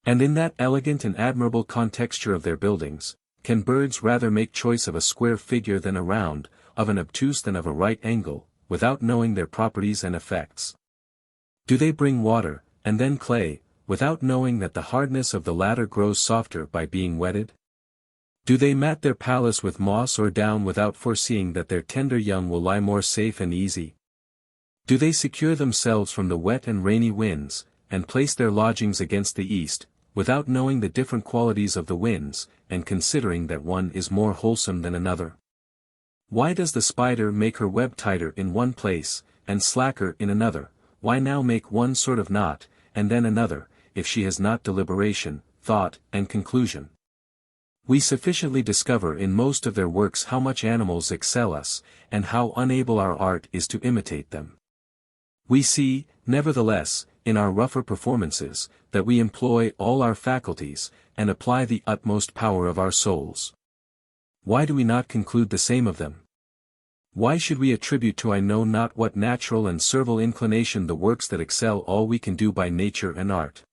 And in that elegant and admirable contexture of their buildings, can birds rather make choice of a square figure than a round, of an obtuse than of a right angle, without knowing their properties and effects? Do they bring water, and then clay, without knowing that the hardness of the latter grows softer by being wetted? Do they mat their palace with moss or down without foreseeing that their tender young will lie more safe and easy? Do they secure themselves from the wet and rainy winds, and place their lodgings against the east, without knowing the different qualities of the winds, and considering that one is more wholesome than another? Why does the spider make her web tighter in one place, and slacker in another? Why now make one sort of knot, and then another, if she has not deliberation, thought, and conclusion? We sufficiently discover in most of their works how much animals excel us, and how unable our art is to imitate them. We see, nevertheless, in our rougher performances, that we employ all our faculties, and apply the utmost power of our souls. Why do we not conclude the same of them? Why should we attribute to I know not what natural and servile inclination the works that excel all we can do by nature and art?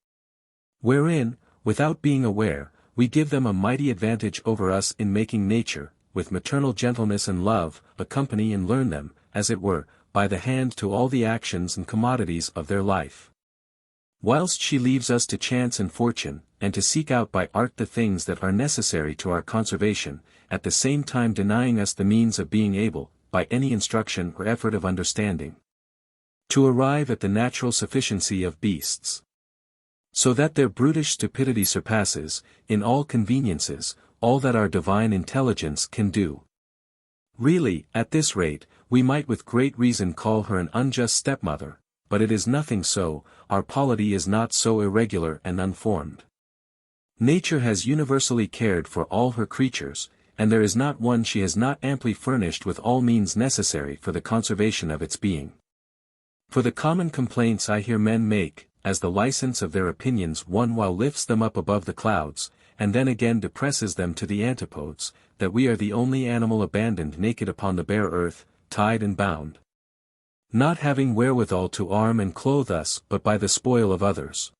Wherein, without being aware, we give them a mighty advantage over us in making nature, with maternal gentleness and love, accompany and learn them, as it were, by the hand to all the actions and commodities of their life. Whilst she leaves us to chance and fortune, and to seek out by art the things that are necessary to our conservation, at the same time denying us the means of being able, by any instruction or effort of understanding, to arrive at the natural sufficiency of beasts. So that their brutish stupidity surpasses, in all conveniences, all that our divine intelligence can do. Really, at this rate, we might with great reason call her an unjust stepmother, but it is nothing so, our polity is not so irregular and unformed. Nature has universally cared for all her creatures, and there is not one she has not amply furnished with all means necessary for the conservation of its being. For the common complaints I hear men make, as the license of their opinions one while lifts them up above the clouds, and then again depresses them to the antipodes, that we are the only animal abandoned naked upon the bare earth, tied and bound, not having wherewithal to arm and clothe us but by the spoil of others.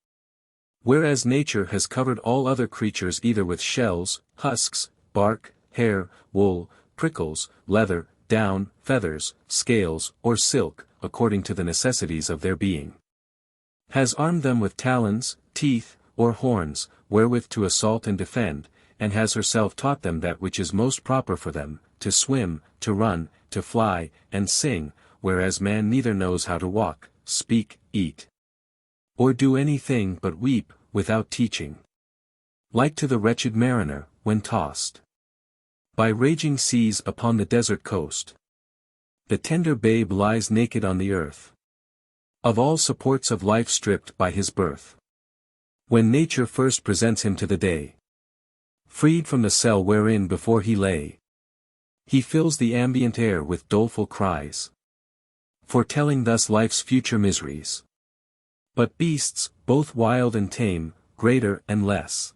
Whereas nature has covered all other creatures either with shells, husks, bark, hair, wool, prickles, leather, down, feathers, scales, or silk, according to the necessities of their being. Has armed them with talons, teeth, or horns, wherewith to assault and defend, and has herself taught them that which is most proper for them, to swim, to run, to fly, and sing, whereas man neither knows how to walk, speak, eat, or do anything but weep, without teaching. Like to the wretched mariner, when tossed by raging seas upon the desert coast, the tender babe lies naked on the earth, of all supports of life stripped by his birth. When nature first presents him to the day, freed from the cell wherein before he lay, he fills the ambient air with doleful cries, foretelling thus life's future miseries. But beasts, both wild and tame, greater and less,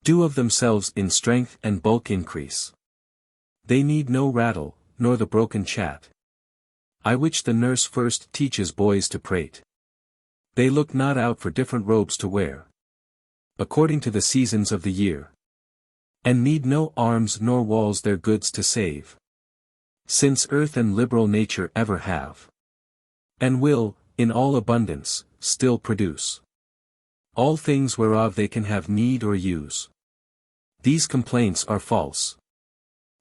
do of themselves in strength and bulk increase. They need no rattle, nor the broken chat, I which the nurse first teaches boys to prate. They look not out for different robes to wear, according to the seasons of the year, and need no arms nor walls their goods to save, since earth and liberal nature ever have, and will, in all abundance, still produce all things whereof they can have need or use. These complaints are false.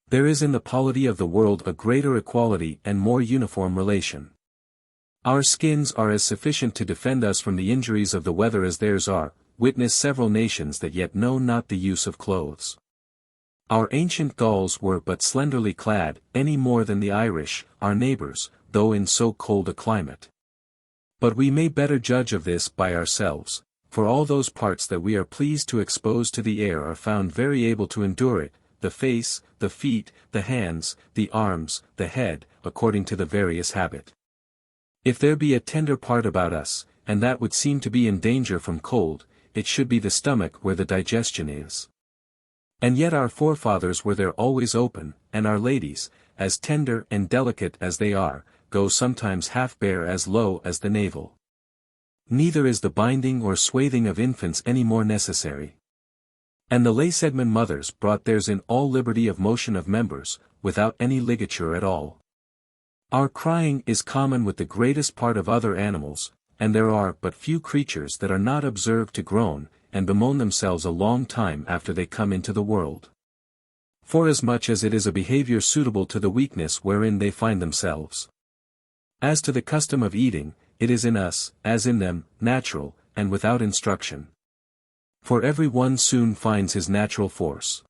There is in the polity of the world a greater equality and more uniform relation. Our skins are as sufficient to defend us from the injuries of the weather as theirs are, witness several nations that yet know not the use of clothes. Our ancient Gauls were but slenderly clad, any more than the Irish, our neighbors, though in so cold a climate. But we may better judge of this by ourselves, for all those parts that we are pleased to expose to the air are found very able to endure it, the face, the feet, the hands, the arms, the head, according to the various habit. If there be a tender part about us, and that would seem to be in danger from cold, it should be the stomach where the digestion is. And yet our forefathers were there always open, and our ladies, as tender and delicate as they are, go sometimes half bare as low as the navel. Neither is the binding or swathing of infants any more necessary. And the Lacedaemon mothers brought theirs in all liberty of motion of members, without any ligature at all. Our crying is common with the greatest part of other animals, and there are but few creatures that are not observed to groan, and bemoan themselves a long time after they come into the world. Forasmuch as it is a behavior suitable to the weakness wherein they find themselves. As to the custom of eating, it is in us, as in them, natural, and without instruction. For every one soon finds his natural force,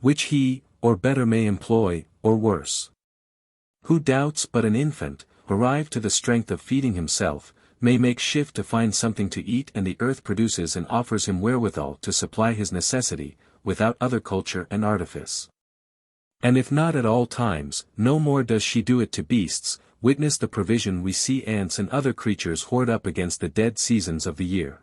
which he, or better may employ, or worse. Who doubts but an infant, arrived to the strength of feeding himself, may make shift to find something to eat, and the earth produces and offers him wherewithal to supply his necessity, without other culture and artifice. And if not at all times, no more does she do it to beasts, witness the provision we see ants and other creatures hoard up against the dead seasons of the year.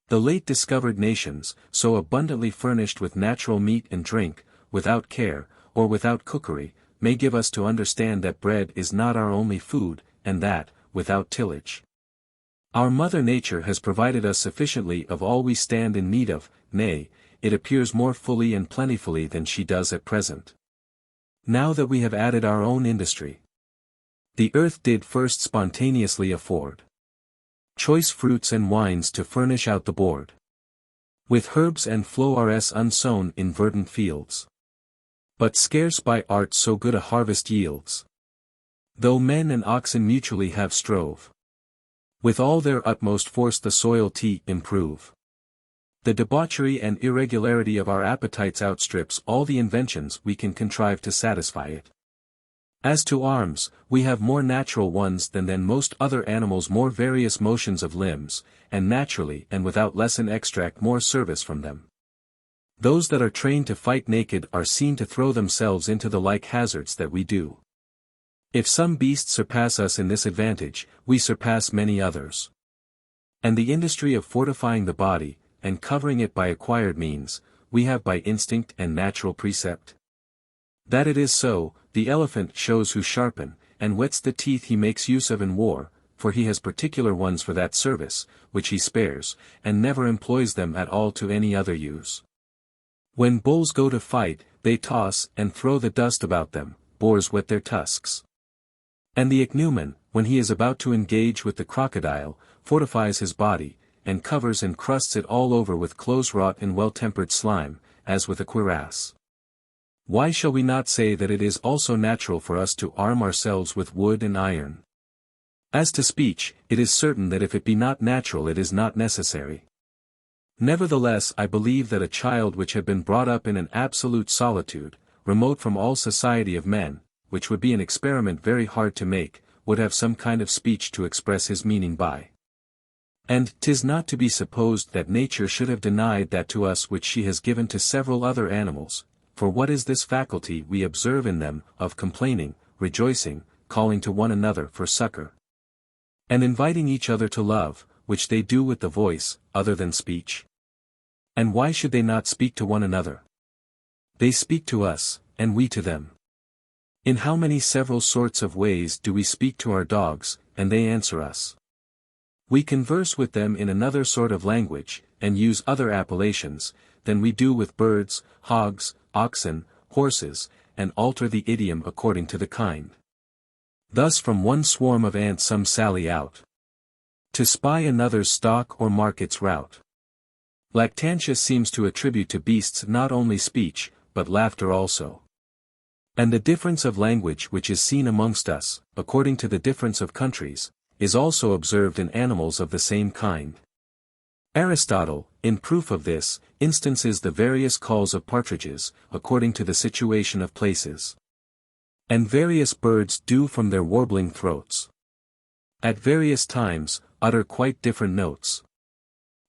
The late discovered nations, so abundantly furnished with natural meat and drink, without care, or without cookery, may give us to understand that bread is not our only food, and that, without tillage, our Mother Nature has provided us sufficiently of all we stand in need of, nay, it appears more fully and plentifully than she does at present. Now that we have added our own industry, the earth did first spontaneously afford choice fruits and wines to furnish out the board, with herbs and flowers unsown in verdant fields. But scarce by art so good a harvest yields, though men and oxen mutually have strove, with all their utmost force the soil to improve. The debauchery and irregularity of our appetites outstrips all the inventions we can contrive to satisfy it. As to arms, we have more natural ones than most other animals, more various motions of limbs, and naturally and without lesson extract more service from them. Those that are trained to fight naked are seen to throw themselves into the like hazards that we do. If some beasts surpass us in this advantage, we surpass many others. And the industry of fortifying the body, and covering it by acquired means, we have by instinct and natural precept. That it is so, the elephant shows who sharpen, and whets the teeth he makes use of in war, for he has particular ones for that service, which he spares, and never employs them at all to any other use. When bulls go to fight, they toss and throw the dust about them, boars whet their tusks. And the ichneumon, when he is about to engage with the crocodile, fortifies his body, and covers and crusts it all over with close wrought and well-tempered slime, as with a cuirass. Why shall we not say that it is also natural for us to arm ourselves with wood and iron? As to speech, it is certain that if it be not natural it is not necessary. Nevertheless I believe that a child which had been brought up in an absolute solitude, remote from all society of men, which would be an experiment very hard to make, would have some kind of speech to express his meaning by. And 'tis not to be supposed that nature should have denied that to us which she has given to several other animals, for what is this faculty we observe in them, of complaining, rejoicing, calling to one another for succor, and inviting each other to love, which they do with the voice, other than speech? And why should they not speak to one another? They speak to us, and we to them. In how many several sorts of ways do we speak to our dogs, and they answer us? We converse with them in another sort of language, and use other appellations, than we do with birds, hogs, oxen, horses, and alter the idiom according to the kind. Thus from one swarm of ants some sally out, to spy another's stock or market's rout. Lactantius seems to attribute to beasts not only speech, but laughter also. And the difference of language which is seen amongst us, according to the difference of countries, is also observed in animals of the same kind. Aristotle, in proof of this, instances the various calls of partridges, according to the situation of places. And various birds do from their warbling throats, at various times, utter quite different notes.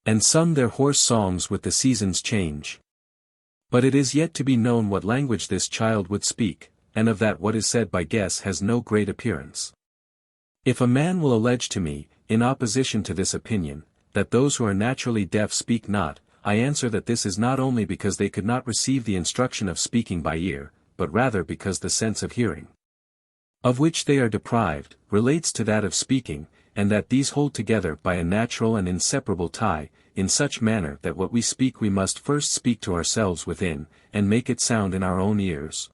And some their hoarse songs with the seasons change. But it is yet to be known what language this child would speak, and of that what is said by guess has no great appearance. If a man will allege to me, in opposition to this opinion, that those who are naturally deaf speak not, I answer that this is not only because they could not receive the instruction of speaking by ear, but rather because the sense of hearing, of which they are deprived, relates to that of speaking, and that these hold together by a natural and inseparable tie, in such manner that what we speak we must first speak to ourselves within, and make it sound in our own ears,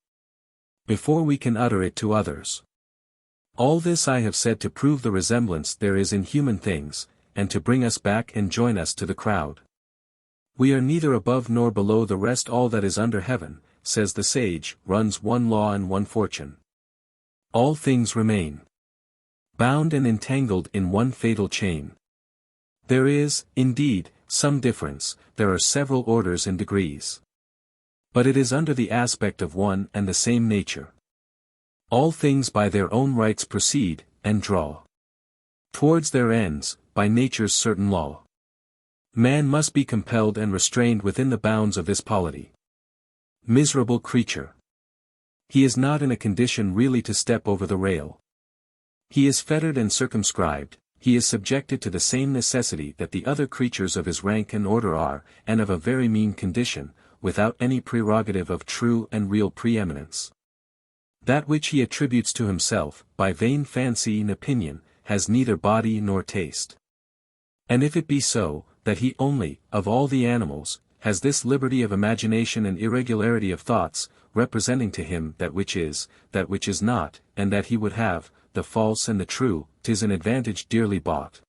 before we can utter it to others. All this I have said to prove the resemblance there is in human things, and to bring us back and join us to the crowd. We are neither above nor below the rest. All that is under heaven, says the sage, runs one law and one fortune. All things remain bound and entangled in one fatal chain. There is, indeed, some difference, there are several orders and degrees. But it is under the aspect of one and the same nature. All things by their own rights proceed, and draw towards their ends, by nature's certain law. Man must be compelled and restrained within the bounds of this polity. Miserable creature! He is not in a condition really to step over the rail. He is fettered and circumscribed, he is subjected to the same necessity that the other creatures of his rank and order are, and of a very mean condition, without any prerogative of true and real preeminence. That which he attributes to himself, by vain fancy and opinion, has neither body nor taste. And if it be so, that he only, of all the animals, has this liberty of imagination and irregularity of thoughts, representing to him that which is not, and that he would have, the false and the true, 'tis an advantage dearly bought,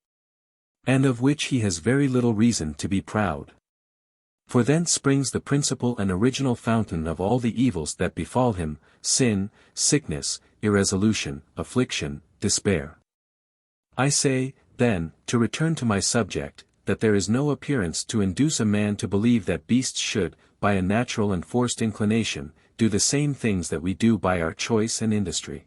and of which he has very little reason to be proud. For thence springs the principal and original fountain of all the evils that befall him, sin, sickness, irresolution, affliction, despair. I say, then, to return to my subject, that there is no appearance to induce a man to believe that beasts should, by a natural and forced inclination, do the same things that we do by our choice and industry.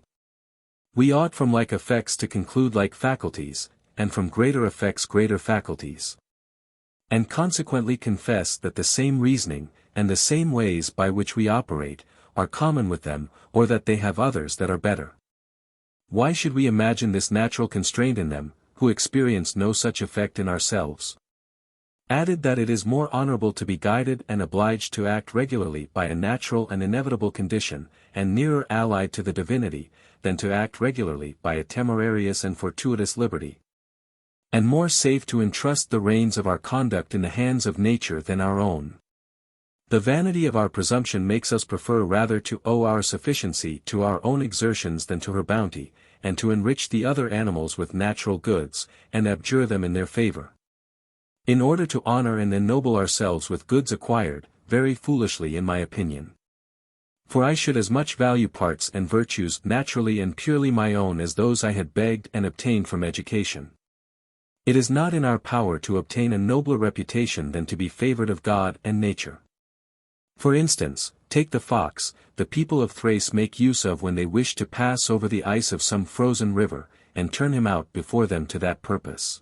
We ought from like effects to conclude like faculties, and from greater effects greater faculties. And consequently confess that the same reasoning, and the same ways by which we operate, are common with them, or that they have others that are better. Why should we imagine this natural constraint in them, who experience no such effect in ourselves? Added that it is more honorable to be guided and obliged to act regularly by a natural and inevitable condition, and nearer allied to the divinity, than to act regularly by a temerarious and fortuitous liberty. And more safe to entrust the reins of our conduct in the hands of nature than our own. The vanity of our presumption makes us prefer rather to owe our sufficiency to our own exertions than to her bounty, and to enrich the other animals with natural goods, and abjure them in their favor. In order to honor and ennoble ourselves with goods acquired, very foolishly in my opinion. For I should as much value parts and virtues naturally and purely my own as those I had begged and obtained from education. It is not in our power to obtain a nobler reputation than to be favored of God and nature. For instance, take the fox, the people of Thrace make use of when they wish to pass over the ice of some frozen river, and turn him out before them to that purpose.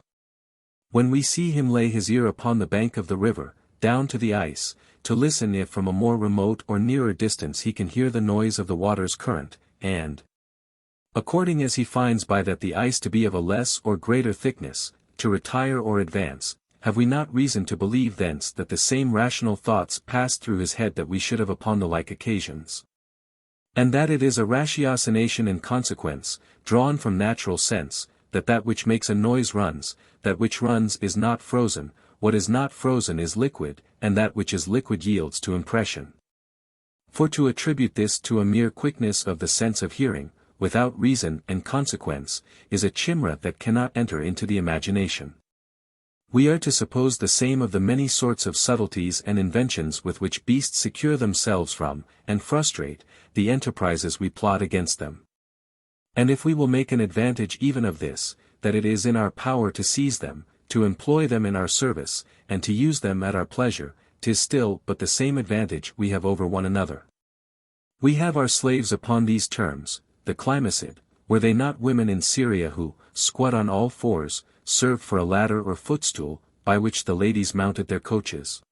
When we see him lay his ear upon the bank of the river, down to the ice, to listen if from a more remote or nearer distance he can hear the noise of the water's current, and, according as he finds by that the ice to be of a less or greater thickness, to retire or advance, have we not reason to believe thence that the same rational thoughts passed through his head that we should have upon the like occasions? And that it is a ratiocination in consequence, drawn from natural sense, that which makes a noise runs, that which runs is not frozen, what is not frozen is liquid, and that which is liquid yields to impression. For to attribute this to a mere quickness of the sense of hearing, without reason and consequence, is a chimera that cannot enter into the imagination. We are to suppose the same of the many sorts of subtleties and inventions with which beasts secure themselves from, and frustrate, the enterprises we plot against them. And if we will make an advantage even of this, that it is in our power to seize them, to employ them in our service, and to use them at our pleasure, 'tis still but the same advantage we have over one another. We have our slaves upon these terms, the Climacid, were they not women in Syria who, squat on all fours, served for a ladder or footstool, by which the ladies mounted their coaches?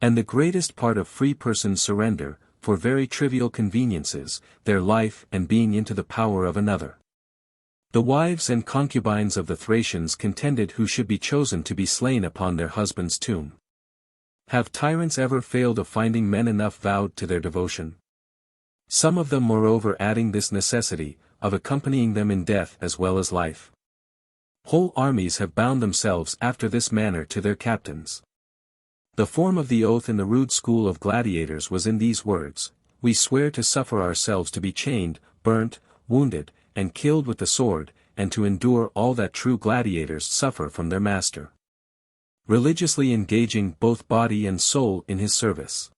And the greatest part of free persons surrender, for very trivial conveniences, their life and being into the power of another. The wives and concubines of the Thracians contended who should be chosen to be slain upon their husband's tomb. Have tyrants ever failed of finding men enough vowed to their devotion? Some of them moreover adding this necessity, of accompanying them in death as well as life. Whole armies have bound themselves after this manner to their captains. The form of the oath in the rude school of gladiators was in these words: we swear to suffer ourselves to be chained, burnt, wounded, and killed with the sword, and to endure all that true gladiators suffer from their master. Religiously engaging both body and soul in his service.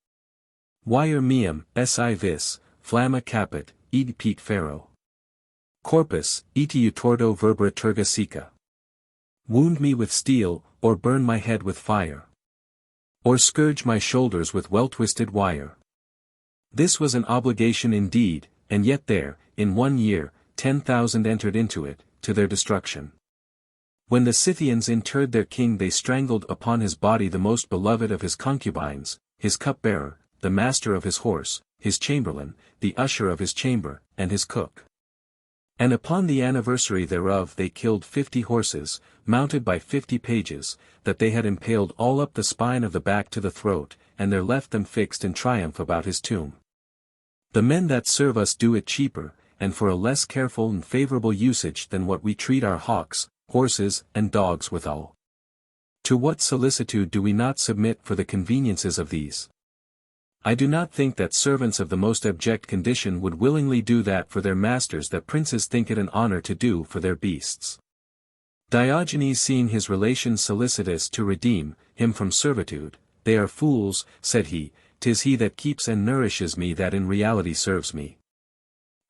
Vire meum, si vis, flamma capit, id pete ferro. Corpus, iti utordo verbra turga sica. Wound me with steel, or burn my head with fire. Or scourge my shoulders with well-twisted wire. This was an obligation indeed, and yet there, in 1 year, 10,000 entered into it, to their destruction. When the Scythians interred their king they strangled upon his body the most beloved of his concubines, his cupbearer, the master of his horse, his chamberlain, the usher of his chamber, and his cook. And upon the anniversary thereof they killed 50 horses, mounted by 50 pages, that they had impaled all up the spine of the back to the throat, and there left them fixed in triumph about his tomb. The men that serve us do it cheaper, and for a less careful and favorable usage than what we treat our hawks, horses, and dogs withal. To what solicitude do we not submit for the conveniences of these? I do not think that servants of the most abject condition would willingly do that for their masters that princes think it an honor to do for their beasts. Diogenes seeing his relations solicitous to redeem him from servitude, they are fools, said he, 'tis he that keeps and nourishes me that in reality serves me.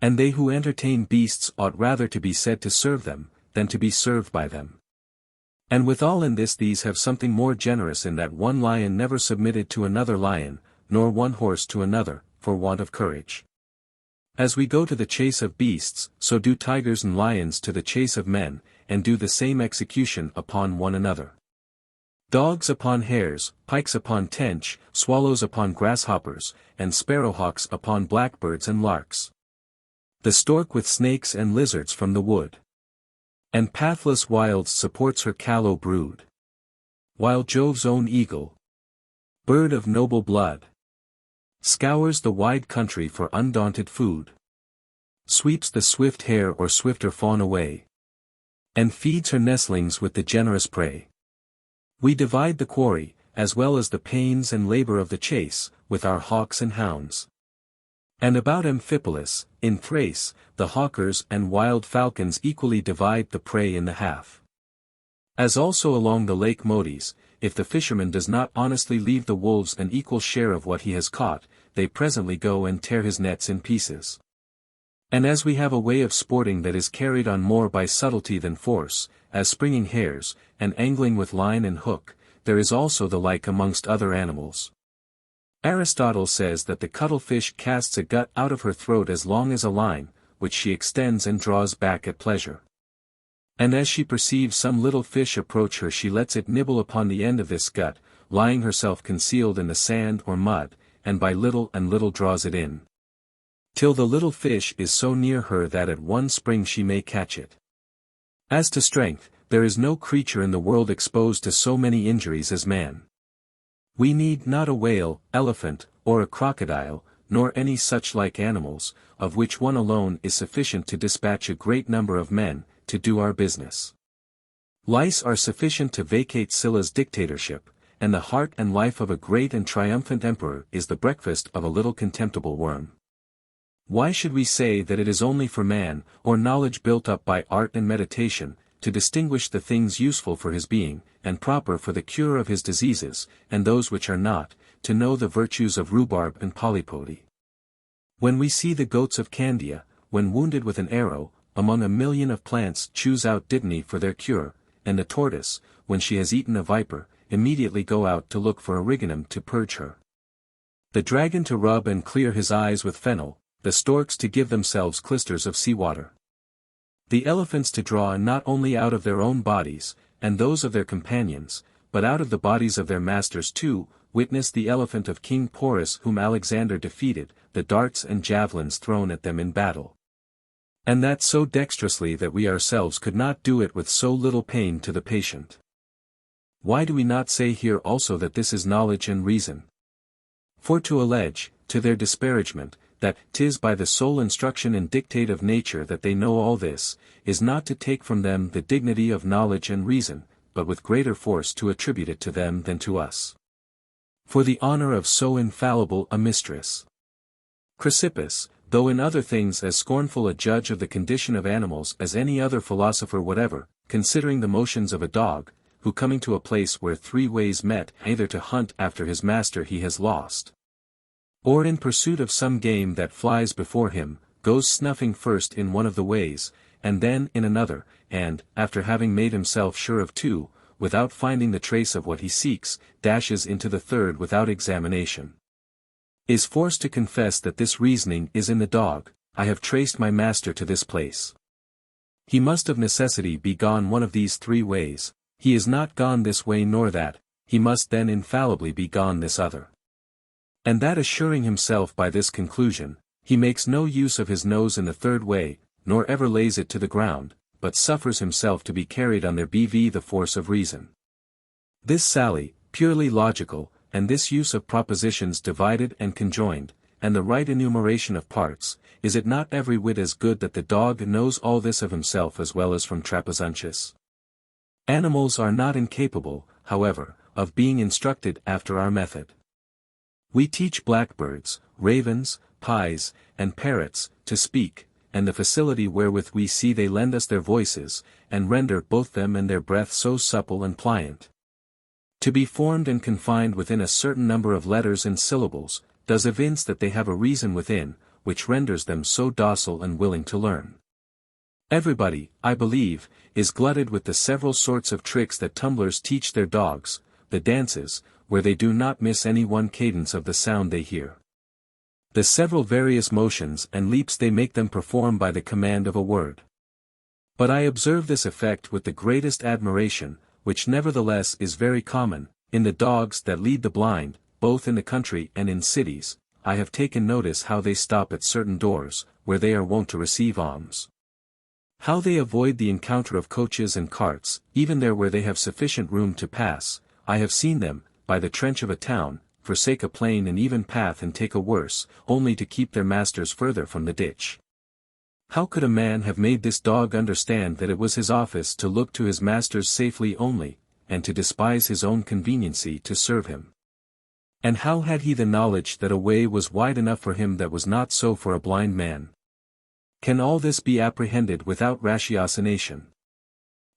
And they who entertain beasts ought rather to be said to serve them, than to be served by them. And withal in this these have something more generous in that one lion never submitted to another lion, nor one horse to another, for want of courage. As we go to the chase of beasts, so do tigers and lions to the chase of men, and do the same execution upon one another. Dogs upon hares, pikes upon tench, swallows upon grasshoppers, and sparrowhawks upon blackbirds and larks. The stork with snakes and lizards from the wood. And pathless wilds supports her callow brood. While Jove's own eagle, bird of noble blood, scours the wide country for undaunted food, sweeps the swift hare or swifter fawn away, and feeds her nestlings with the generous prey. We divide the quarry, as well as the pains and labor of the chase, with our hawks and hounds. And about Amphipolis, in Thrace, the hawkers and wild falcons equally divide the prey in the half. As also along the lake Modes, if the fisherman does not honestly leave the wolves an equal share of what he has caught, they presently go and tear his nets in pieces. And as we have a way of sporting that is carried on more by subtlety than force, as springing hares, and angling with line and hook, there is also the like amongst other animals. Aristotle says that the cuttlefish casts a gut out of her throat as long as a line, which she extends and draws back at pleasure. And as she perceives some little fish approach her, she lets it nibble upon the end of this gut, lying herself concealed in the sand or mud, and by little and little draws it in, till the little fish is so near her that at one spring she may catch it. As to strength, there is no creature in the world exposed to so many injuries as man. We need not a whale, elephant, or a crocodile, nor any such like animals, of which one alone is sufficient to dispatch a great number of men, to do our business. Lice are sufficient to vacate Sylla's dictatorship, and the heart and life of a great and triumphant emperor is the breakfast of a little contemptible worm. Why should we say that it is only for man, or knowledge built up by art and meditation, to distinguish the things useful for his being, and proper for the cure of his diseases, and those which are not, to know the virtues of rhubarb and polypody? When we see the goats of Candia, when wounded with an arrow, among a million of plants choose out dittany for their cure, and the tortoise, when she has eaten a viper, immediately go out to look for origanum to purge her. The dragon to rub and clear his eyes with fennel, the storks to give themselves clysters of seawater. The elephants to draw not only out of their own bodies, and those of their companions, but out of the bodies of their masters too, witness the elephant of King Porus whom Alexander defeated, the darts and javelins thrown at them in battle. And that so dexterously that we ourselves could not do it with so little pain to the patient. Why do we not say here also that this is knowledge and reason? For to allege, to their disparagement, that 'tis by the sole instruction and dictate of nature that they know all this, is not to take from them the dignity of knowledge and reason, but with greater force to attribute it to them than to us. For the honor of so infallible a mistress. Chrysippus, though in other things as scornful a judge of the condition of animals as any other philosopher whatever, considering the motions of a dog, who coming to a place where three ways met, either to hunt after his master he has lost, or in pursuit of some game that flies before him, goes snuffing first in one of the ways, and then in another, and, after having made himself sure of two, without finding the trace of what he seeks, dashes into the third without examination, is forced to confess that this reasoning is in the dog, I have traced my master to this place. He must of necessity be gone one of these three ways, he is not gone this way nor that, he must then infallibly be gone this other. And that assuring himself by this conclusion, he makes no use of his nose in the third way, nor ever lays it to the ground, but suffers himself to be carried on their bv the force of reason. This sally, purely logical, and this use of propositions divided and conjoined, and the right enumeration of parts, is it not every whit as good that the dog knows all this of himself as well as from Trapezunttius? Animals are not incapable, however, of being instructed after our method. We teach blackbirds, ravens, pies, and parrots, to speak, and the facility wherewith we see they lend us their voices, and render both them and their breath so supple and pliant, to be formed and confined within a certain number of letters and syllables, does evince that they have a reason within, which renders them so docile and willing to learn. Everybody, I believe, is glutted with the several sorts of tricks that tumblers teach their dogs, the dances, where they do not miss any one cadence of the sound they hear, the several various motions and leaps they make them perform by the command of a word. But I observe this effect with the greatest admiration, which nevertheless is very common, in the dogs that lead the blind, both in the country and in cities. I have taken notice how they stop at certain doors, where they are wont to receive alms. How they avoid the encounter of coaches and carts, even there where they have sufficient room to pass, I have seen them, by the trench of a town, forsake a plain and even path and take a worse, only to keep their masters further from the ditch. How could a man have made this dog understand that it was his office to look to his master's safely only, and to despise his own conveniency to serve him? And how had he the knowledge that a way was wide enough for him that was not so for a blind man? Can all this be apprehended without ratiocination?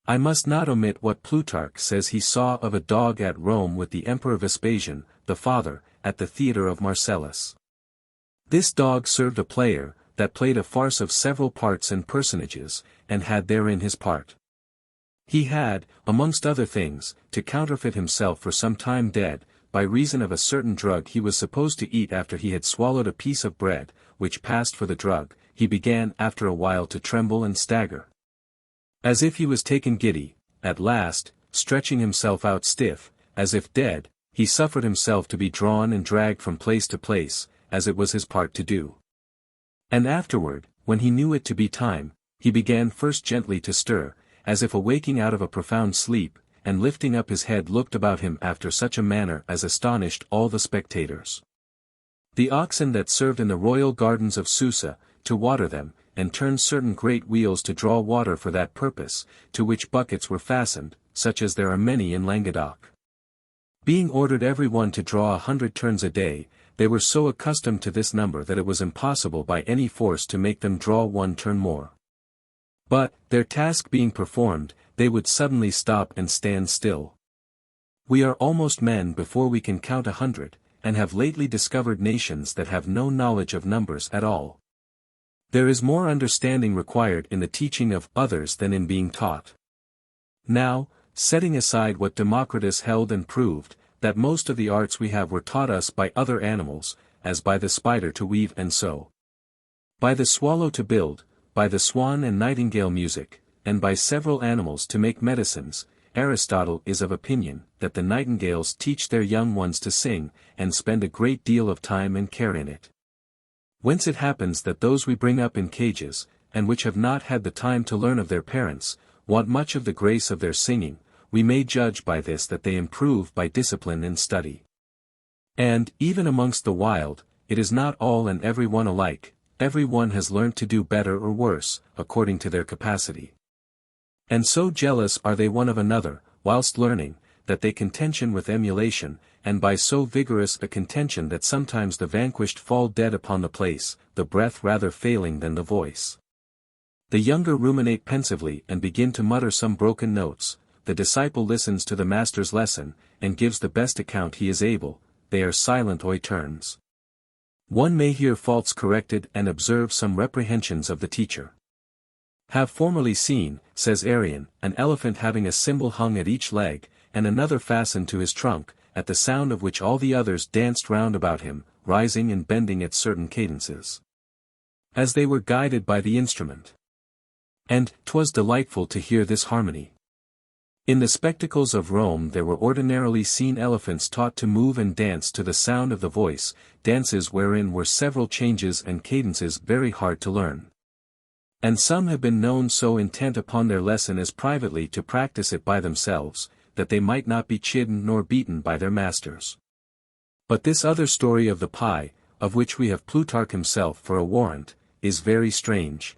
I must not omit what Plutarch says he saw of a dog at Rome with the Emperor Vespasian, the father, at the theatre of Marcellus. This dog served a player, that played a farce of several parts and personages, and had therein his part. He had, amongst other things, to counterfeit himself for some time dead, by reason of a certain drug he was supposed to eat after he had swallowed a piece of bread, which passed for the drug. He began after a while to tremble and stagger, as if he was taken giddy. At last, stretching himself out stiff, as if dead, he suffered himself to be drawn and dragged from place to place, as it was his part to do. And afterward, when he knew it to be time, he began first gently to stir, as if awaking out of a profound sleep, and lifting up his head looked about him after such a manner as astonished all the spectators. The oxen that served in the royal gardens of Susa, to water them, and turned certain great wheels to draw water for that purpose, to which buckets were fastened, such as there are many in Languedoc. Being ordered every one to draw 100 turns a day, they were so accustomed to this number that it was impossible by any force to make them draw 1 turn more. But, their task being performed, they would suddenly stop and stand still. We are almost men before we can count 100, and have lately discovered nations that have no knowledge of numbers at all. There is more understanding required in the teaching of others than in being taught. Now, setting aside what Democritus held and proved, that most of the arts we have were taught us by other animals, as by the spider to weave and sew, by the swallow to build, by the swan and nightingale music, and by several animals to make medicines, Aristotle is of opinion that the nightingales teach their young ones to sing, and spend a great deal of time and care in it. Whence it happens that those we bring up in cages, and which have not had the time to learn of their parents, want much of the grace of their singing. We may judge by this that they improve by discipline and study. And, even amongst the wild, it is not all and every one alike. Every one has learnt to do better or worse, according to their capacity. And so jealous are they one of another, whilst learning, that they contention with emulation, and by so vigorous a contention that sometimes the vanquished fall dead upon the place, the breath rather failing than the voice. The younger ruminate pensively and begin to mutter some broken notes. The disciple listens to the master's lesson, and gives the best account he is able. They are silent turns. One may hear faults corrected and observe some reprehensions of the teacher. Have formerly seen, says Arrian, an elephant having a cymbal hung at each leg, and another fastened to his trunk, at the sound of which all the others danced round about him, rising and bending at certain cadences, as they were guided by the instrument. And 'twas delightful to hear this harmony. In the spectacles of Rome there were ordinarily seen elephants taught to move and dance to the sound of the voice, dances wherein were several changes and cadences very hard to learn. And some have been known so intent upon their lesson as privately to practice it by themselves, that they might not be chidden nor beaten by their masters. But this other story of the pie, of which we have Plutarch himself for a warrant, is very strange.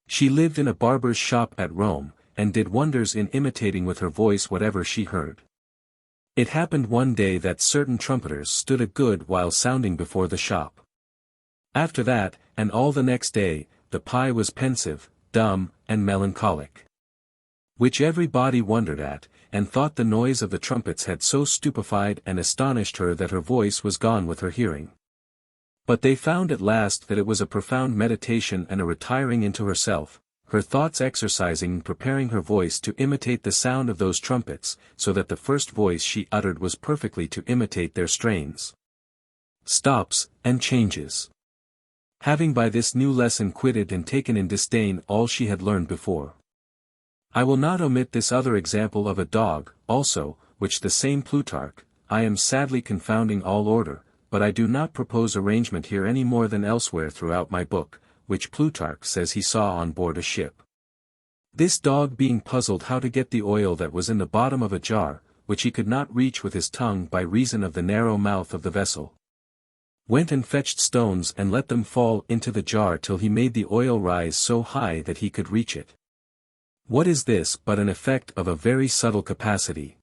She lived in a barber's shop at Rome, and did wonders in imitating with her voice whatever she heard. It happened one day that certain trumpeters stood a good while sounding before the shop. After that, and all the next day, the pie was pensive, dumb, and melancholic. Which every body wondered at, and thought the noise of the trumpets had so stupefied and astonished her that her voice was gone with her hearing. But they found at last that it was a profound meditation and a retiring into herself, her thoughts exercising and preparing her voice to imitate the sound of those trumpets, so that the first voice she uttered was perfectly to imitate their strains, stops, and changes. Having by this new lesson quitted and taken in disdain all she had learned before. I will not omit this other example of a dog, also, which the same Plutarch. I am sadly confounding all order, but I do not propose arrangement here any more than elsewhere throughout my book, which Plutarch says he saw on board a ship. This dog being puzzled how to get the oil that was in the bottom of a jar, which he could not reach with his tongue by reason of the narrow mouth of the vessel, went and fetched stones and let them fall into the jar till he made the oil rise so high that he could reach it. What is this but an effect of a very subtle capacity?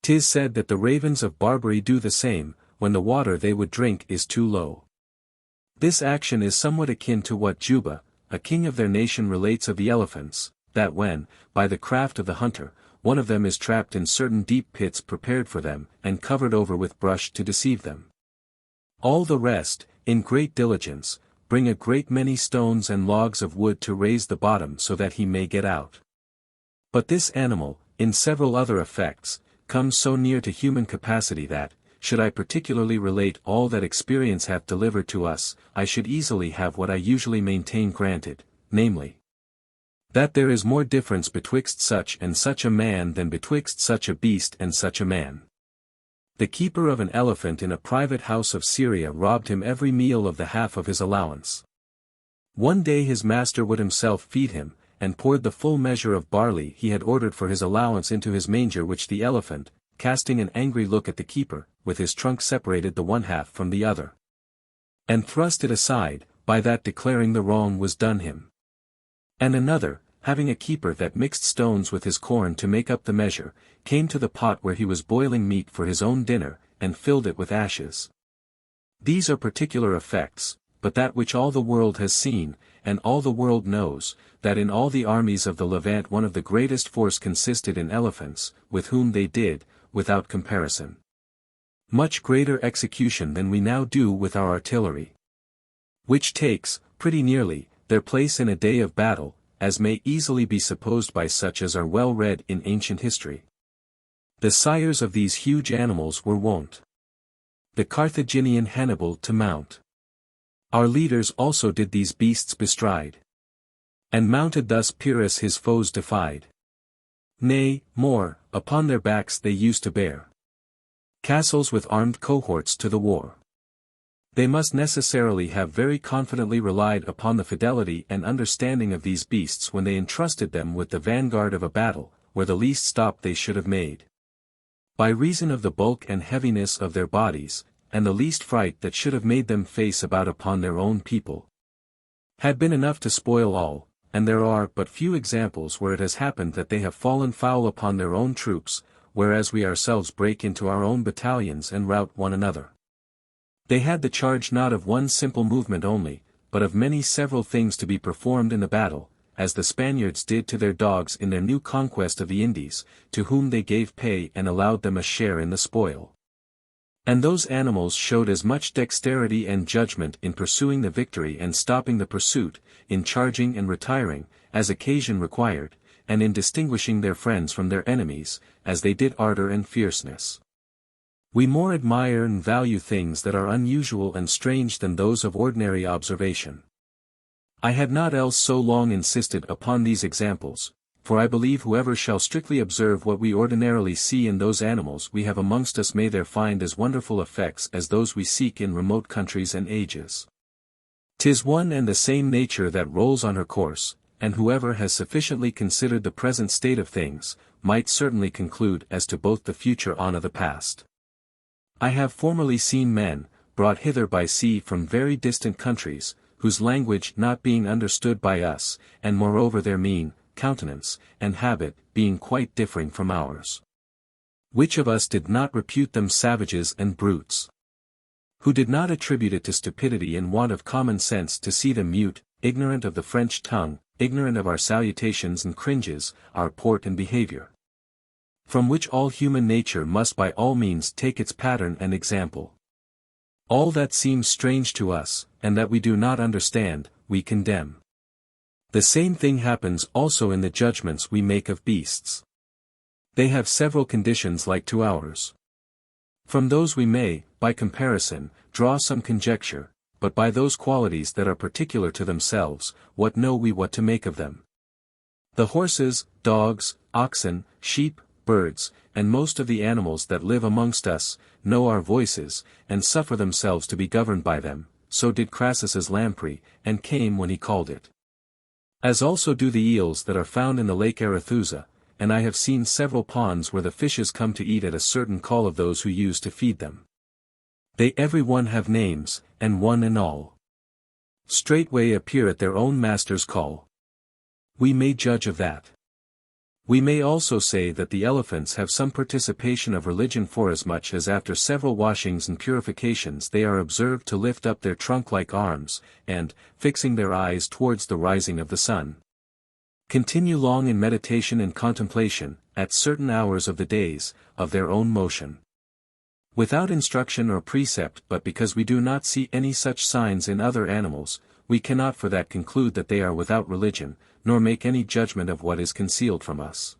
'Tis said that the ravens of Barbary do the same, when the water they would drink is too low. This action is somewhat akin to what Juba, a king of their nation, relates of the elephants, that when, by the craft of the hunter, one of them is trapped in certain deep pits prepared for them, and covered over with brush to deceive them, all the rest, in great diligence, bring a great many stones and logs of wood to raise the bottom so that he may get out. But this animal, in several other effects, comes so near to human capacity that, should I particularly relate all that experience hath delivered to us, I should easily have what I usually maintain granted, namely, that there is more difference betwixt such and such a man than betwixt such a beast and such a man. The keeper of an elephant in a private house of Syria robbed him every meal of the half of his allowance. One day his master would himself feed him, and poured the full measure of barley he had ordered for his allowance into his manger, which the elephant, casting an angry look at the keeper, with his trunk separated the one half from the other, and thrust it aside, by that declaring the wrong was done him. And another, having a keeper that mixed stones with his corn to make up the measure, came to the pot where he was boiling meat for his own dinner, and filled it with ashes. These are particular effects, but that which all the world has seen, and all the world knows, that in all the armies of the Levant one of the greatest force consisted in elephants, with whom they did, without comparison, much greater execution than we now do with our artillery, which takes, pretty nearly, their place in a day of battle, as may easily be supposed by such as are well read in ancient history. The sires of these huge animals were wont, the Carthaginian Hannibal to mount. Our leaders also did these beasts bestride, and mounted thus Pyrrhus his foes defied. Nay, more, upon their backs they used to bear castles with armed cohorts to the war. They must necessarily have very confidently relied upon the fidelity and understanding of these beasts when they entrusted them with the vanguard of a battle, where the least stop they should have made, by reason of the bulk and heaviness of their bodies, and the least fright that should have made them face about upon their own people, had been enough to spoil all, and there are but few examples where it has happened that they have fallen foul upon their own troops, whereas we ourselves break into our own battalions and rout one another. They had the charge not of one simple movement only, but of many several things to be performed in the battle, as the Spaniards did to their dogs in their new conquest of the Indies, to whom they gave pay and allowed them a share in the spoil. And those animals showed as much dexterity and judgment in pursuing the victory and stopping the pursuit, in charging and retiring, as occasion required, and in distinguishing their friends from their enemies, as they did ardor and fierceness. We more admire and value things that are unusual and strange than those of ordinary observation. I had not else so long insisted upon these examples, for I believe whoever shall strictly observe what we ordinarily see in those animals we have amongst us may there find as wonderful effects as those we seek in remote countries and ages. 'Tis one and the same nature that rolls on her course, and whoever has sufficiently considered the present state of things, might certainly conclude as to both the future on of the past. I have formerly seen men, brought hither by sea from very distant countries, whose language not being understood by us, and moreover their mien, countenance, and habit, being quite differing from ours. Which of us did not repute them savages and brutes? Who did not attribute it to stupidity and want of common sense to see them mute, ignorant of the French tongue, ignorant of our salutations and cringes, our port and behavior? From which all human nature must by all means take its pattern and example. All that seems strange to us, and that we do not understand, we condemn. The same thing happens also in the judgments we make of beasts. They have several conditions like to ours. From those we may, by comparison, draw some conjecture, but by those qualities that are particular to themselves, what know we what to make of them? The horses, dogs, oxen, sheep, birds, and most of the animals that live amongst us, know our voices, and suffer themselves to be governed by them, so did Crassus's lamprey, and came when he called it. As also do the eels that are found in the lake Arethusa, and I have seen several ponds where the fishes come to eat at a certain call of those who use to feed them. They every one have names, and one and all straightway appear at their own master's call. We may judge of that. We may also say that the elephants have some participation of religion, forasmuch as after several washings and purifications they are observed to lift up their trunk-like arms, and, fixing their eyes towards the rising of the sun, continue long in meditation and contemplation, at certain hours of the days, of their own motion. Without instruction or precept, but because we do not see any such signs in other animals, we cannot for that conclude that they are without religion, nor make any judgment of what is concealed from us.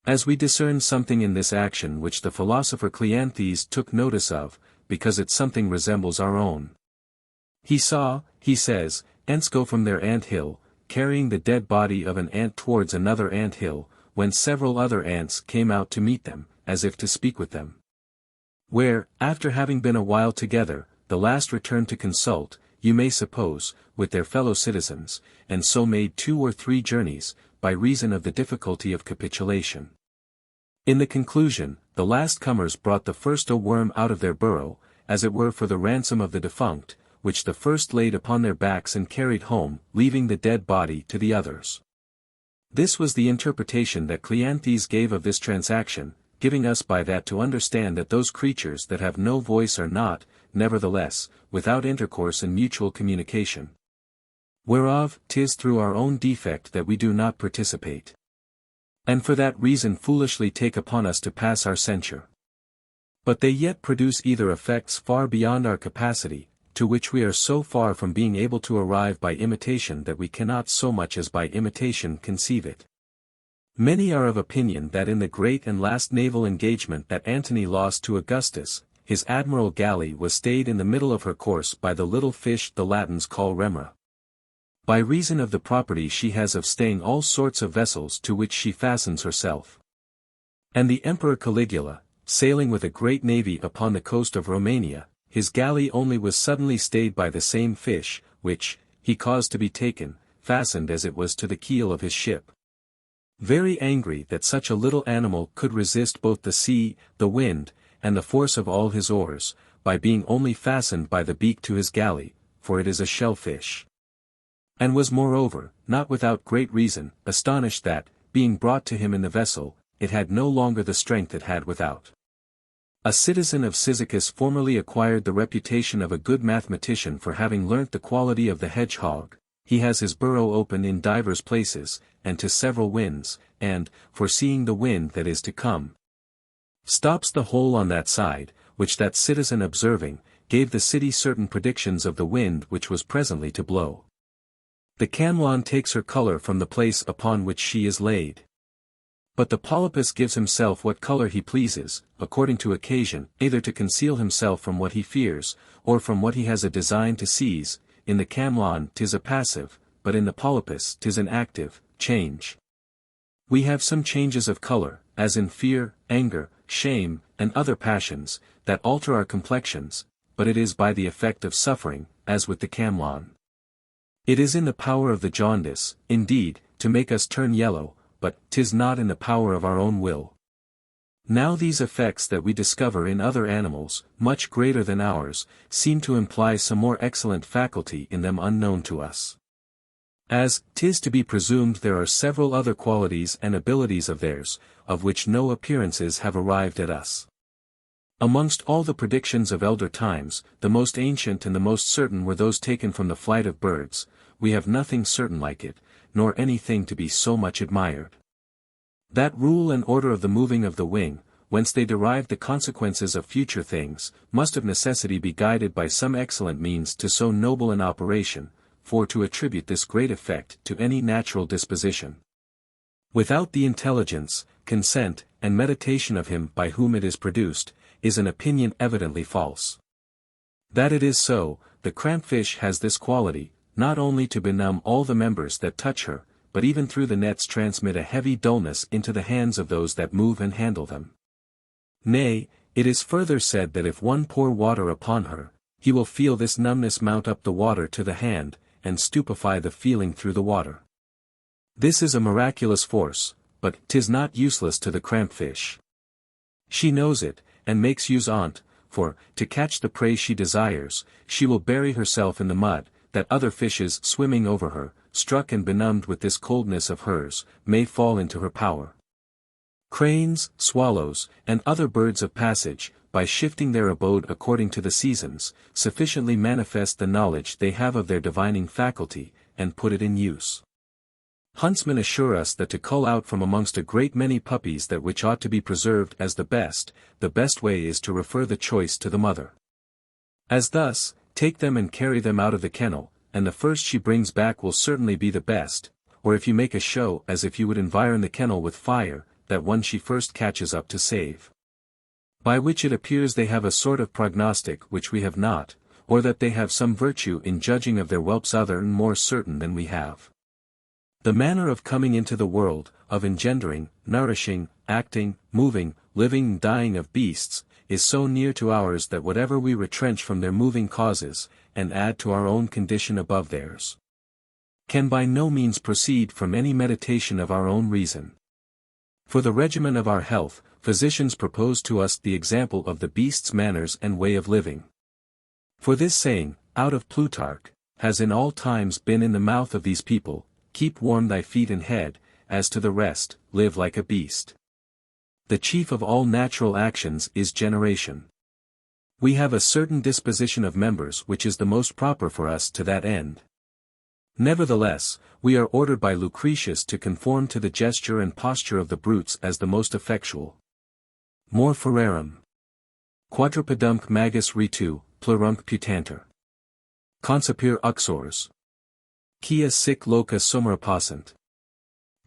As we discern something in this action which the philosopher Cleanthes took notice of, because it something resembles our own. He saw, he says, ants go from their ant-hill, carrying the dead body of an ant towards another ant-hill, when several other ants came out to meet them, as if to speak with them. Where, after having been a while together, the last returned to consult, you may suppose, with their fellow citizens, and so made 2 or 3 journeys, by reason of the difficulty of capitulation. In the conclusion, the last comers brought the first a worm out of their burrow, as it were for the ransom of the defunct, which the first laid upon their backs and carried home, leaving the dead body to the others. This was the interpretation that Cleanthes gave of this transaction, giving us by that to understand that those creatures that have no voice are not, nevertheless, without intercourse and mutual communication. Whereof 'tis through our own defect that we do not participate. And for that reason foolishly take upon us to pass our censure. But they yet produce either effects far beyond our capacity, to which we are so far from being able to arrive by imitation that we cannot so much as by imitation conceive it. Many are of opinion that in the great and last naval engagement that Antony lost to Augustus, his admiral galley was stayed in the middle of her course by the little fish the Latins call remora, by reason of the property she has of staying all sorts of vessels to which she fastens herself. And the Emperor Caligula, sailing with a great navy upon the coast of Romania, his galley only was suddenly stayed by the same fish, which, he caused to be taken, fastened as it was to the keel of his ship. Very angry that such a little animal could resist both the sea, the wind, and the force of all his oars, by being only fastened by the beak to his galley, for it is a shellfish. And was moreover, not without great reason, astonished that, being brought to him in the vessel, it had no longer the strength it had without. A citizen of Cyzicus formerly acquired the reputation of a good mathematician for having learnt the quality of the hedgehog. He has his burrow open in divers places, and to several winds, and, foreseeing the wind that is to come, stops the hole on that side, which that citizen observing, gave the city certain predictions of the wind which was presently to blow. The camlon takes her colour from the place upon which she is laid. But the polypus gives himself what colour he pleases, according to occasion, either to conceal himself from what he fears, or from what he has a design to seize. In the camlon 'tis a passive, but in the polypus 'tis an active, change. We have some changes of colour, as in fear, anger, shame, and other passions, that alter our complexions, but it is by the effect of suffering, as with the camlon. It is in the power of the jaundice, indeed, to make us turn yellow, but 'tis not in the power of our own will. Now these effects that we discover in other animals, much greater than ours, seem to imply some more excellent faculty in them unknown to us. As 'tis to be presumed there are several other qualities and abilities of theirs, of which no appearances have arrived at us. Amongst all the predictions of elder times, the most ancient and the most certain were those taken from the flight of birds. We have nothing certain like it, nor anything to be so much admired. That rule and order of the moving of the wing, whence they derived the consequences of future things, must of necessity be guided by some excellent means to so noble an operation, for to attribute this great effect to any natural disposition, without the intelligence, consent, and meditation of him by whom it is produced, is an opinion evidently false. That it is so, the crampfish has this quality, not only to benumb all the members that touch her, but even through the nets transmit a heavy dullness into the hands of those that move and handle them. Nay, it is further said that if one pour water upon her, he will feel this numbness mount up the water to the hand, and stupefy the feeling through the water. This is a miraculous force, but 'tis not useless to the crampfish. She knows it, and makes use on't, for, to catch the prey she desires, she will bury herself in the mud, that other fishes swimming over her, struck and benumbed with this coldness of hers, may fall into her power. Cranes, swallows, and other birds of passage, by shifting their abode according to the seasons, sufficiently manifest the knowledge they have of their divining faculty, and put it in use. Huntsmen assure us that to cull out from amongst a great many puppies that which ought to be preserved as the best way is to refer the choice to the mother. As thus, take them and carry them out of the kennel, and the first she brings back will certainly be the best, or if you make a show as if you would environ the kennel with fire, that one she first catches up to save. By which it appears they have a sort of prognostic which we have not, or that they have some virtue in judging of their whelps other and more certain than we have. The manner of coming into the world, of engendering, nourishing, acting, moving, living and dying of beasts, is so near to ours that whatever we retrench from their moving causes, and add to our own condition above theirs, can by no means proceed from any meditation of our own reason. For the regimen of our health, physicians propose to us the example of the beast's manners and way of living. For this saying, out of Plutarch, has in all times been in the mouth of these people, keep warm thy feet and head, as to the rest, live like a beast. The chief of all natural actions is generation. We have a certain disposition of members which is the most proper for us to that end. Nevertheless, we are ordered by Lucretius to conform to the gesture and posture of the brutes as the most effectual. More ferrerum. Quadrupedumque magis ritu, plurumque putanter. Concipere uxors. Quia sic loca sumera passant.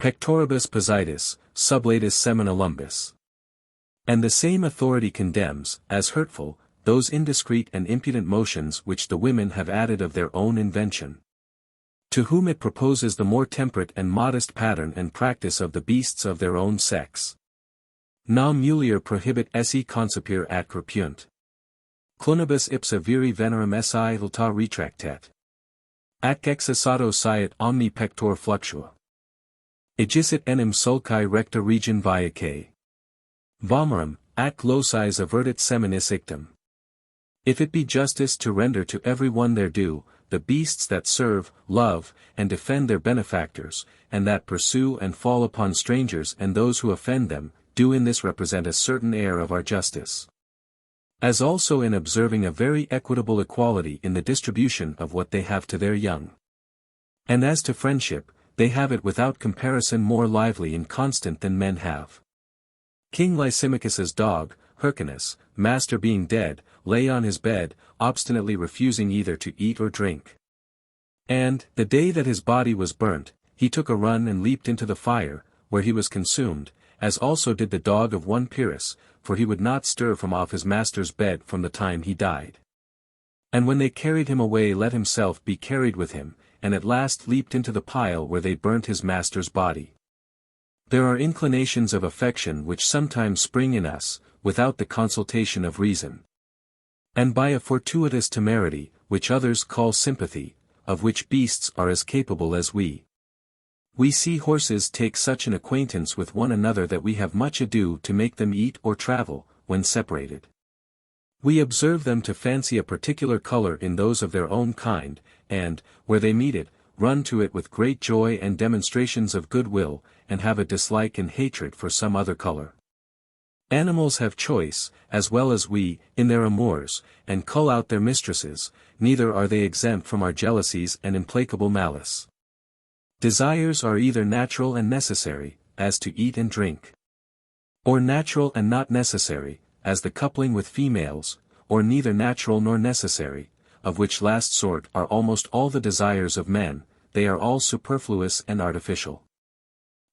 Pectoribus positis, sublatus semina lumbis. And the same authority condemns, as hurtful, those indiscreet and impudent motions which the women have added of their own invention. To whom it proposes the more temperate and modest pattern and practice of the beasts of their own sex. Nam mulier prohibit esse concipere at crepunt. Clunibus ipsa viri venerum esse ilta retractet. At gexasato siet omni pector fluctua. Egisit enim sulci recta region viaque. Vomerum, at locis avertit seminis ictum. If it be justice to render to every one their due, the beasts that serve, love, and defend their benefactors, and that pursue and fall upon strangers and those who offend them, do in this represent a certain air of our justice. As also in observing a very equitable equality in the distribution of what they have to their young. And as to friendship, they have it without comparison more lively and constant than men have. King Lysimachus's dog, Hyrcanus, master being dead, lay on his bed, obstinately refusing either to eat or drink. And, the day that his body was burnt, he took a run and leaped into the fire, where he was consumed, as also did the dog of one Pyrrhus, for he would not stir from off his master's bed from the time he died. And when they carried him away let himself be carried with him, and at last leaped into the pile where they burnt his master's body. There are inclinations of affection which sometimes spring in us, without the consultation of reason. And by a fortuitous temerity, which others call sympathy, of which beasts are as capable as we. We see horses take such an acquaintance with one another that we have much ado to make them eat or travel, when separated. We observe them to fancy a particular color in those of their own kind, and, where they meet it, run to it with great joy and demonstrations of goodwill, and have a dislike and hatred for some other color. Animals have choice, as well as we, in their amours, and cull out their mistresses, neither are they exempt from our jealousies and implacable malice. Desires are either natural and necessary, as to eat and drink. Or natural and not necessary, as the coupling with females, or neither natural nor necessary, of which last sort are almost all the desires of men, they are all superfluous and artificial.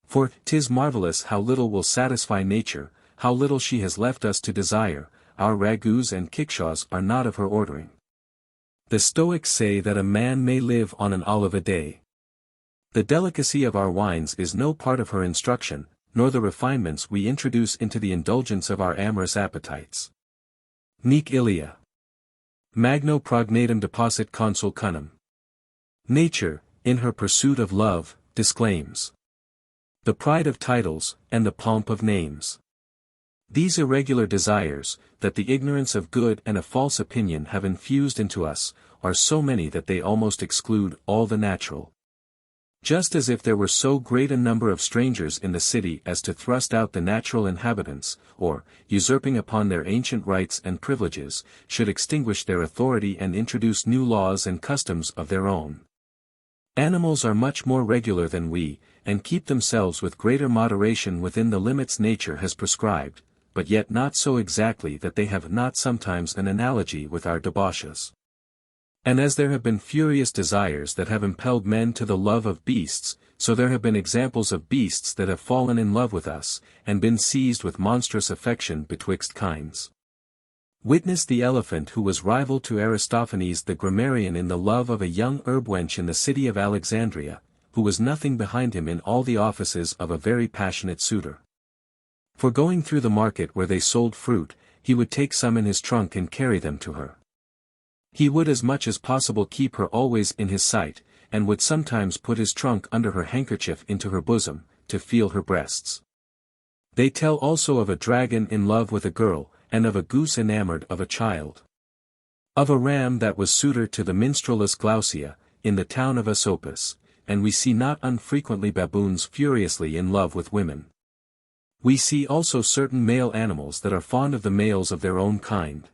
For 'tis marvellous how little will satisfy nature, how little she has left us to desire, our ragouts and kickshaws are not of her ordering. The Stoics say that a man may live on an olive a day. The delicacy of our wines is no part of her instruction, nor the refinements we introduce into the indulgence of our amorous appetites. Nec ilia. Magno prognatum deposit consul cunam. Nature, in her pursuit of love, disclaims the pride of titles, and the pomp of names. These irregular desires, that the ignorance of good and a false opinion have infused into us, are so many that they almost exclude all the natural. Just as if there were so great a number of strangers in the city as to thrust out the natural inhabitants, or, usurping upon their ancient rights and privileges, should extinguish their authority and introduce new laws and customs of their own. Animals are much more regular than we, and keep themselves with greater moderation within the limits nature has prescribed, but yet not so exactly that they have not sometimes an analogy with our debauches. And as there have been furious desires that have impelled men to the love of beasts, so there have been examples of beasts that have fallen in love with us, and been seized with monstrous affection betwixt kinds. Witness the elephant who was rival to Aristophanes the grammarian in the love of a young herb-wench in the city of Alexandria, who was nothing behind him in all the offices of a very passionate suitor. For going through the market where they sold fruit, he would take some in his trunk and carry them to her. He would as much as possible keep her always in his sight, and would sometimes put his trunk under her handkerchief into her bosom, to feel her breasts. They tell also of a dragon in love with a girl, and of a goose enamored of a child. Of a ram that was suitor to the minstreless Glaucia, in the town of Asopus, and we see not unfrequently baboons furiously in love with women. We see also certain male animals that are fond of the males of their own kind.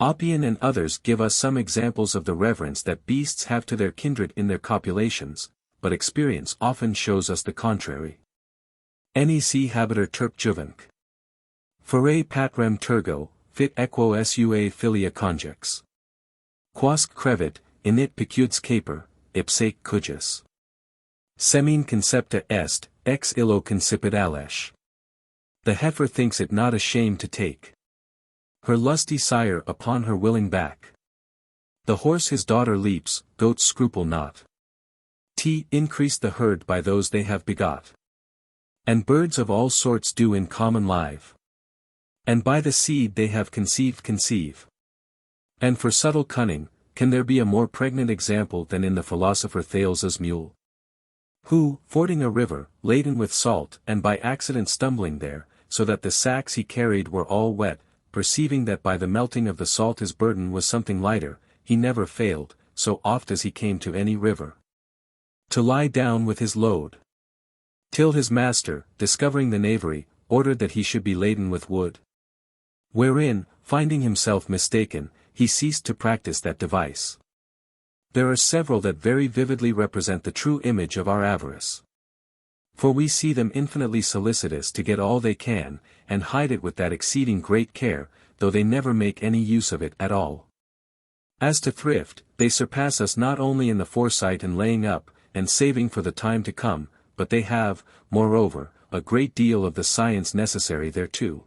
Oppian and others give us some examples of the reverence that beasts have to their kindred in their copulations, but experience often shows us the contrary. Nec habiter turp juvenc. Fere patrem tergo, fit equo sua filia conjex. Quasque crevit, init picudes caper, ipsaque cujus. Semin concepta est, ex illo concipit alesh. The heifer thinks it not a shame to take her lusty sire upon her willing back. The horse his daughter leaps, goats scruple not. Increase the herd by those they have begot. And birds of all sorts do in common live. And by the seed they have conceived conceive. And for subtle cunning, can there be a more pregnant example than in the philosopher Thales's mule? Who, fording a river, laden with salt, and by accident stumbling there, so that the sacks he carried were all wet, perceiving that by the melting of the salt his burden was something lighter, he never failed, so oft as he came to any river, to lie down with his load. Till his master, discovering the knavery, ordered that he should be laden with wood. Wherein, finding himself mistaken, he ceased to practice that device. There are several that very vividly represent the true image of our avarice. For we see them infinitely solicitous to get all they can, and hide it with that exceeding great care, though they never make any use of it at all. As to thrift, they surpass us not only in the foresight and laying up, and saving for the time to come, but they have, moreover, a great deal of the science necessary thereto.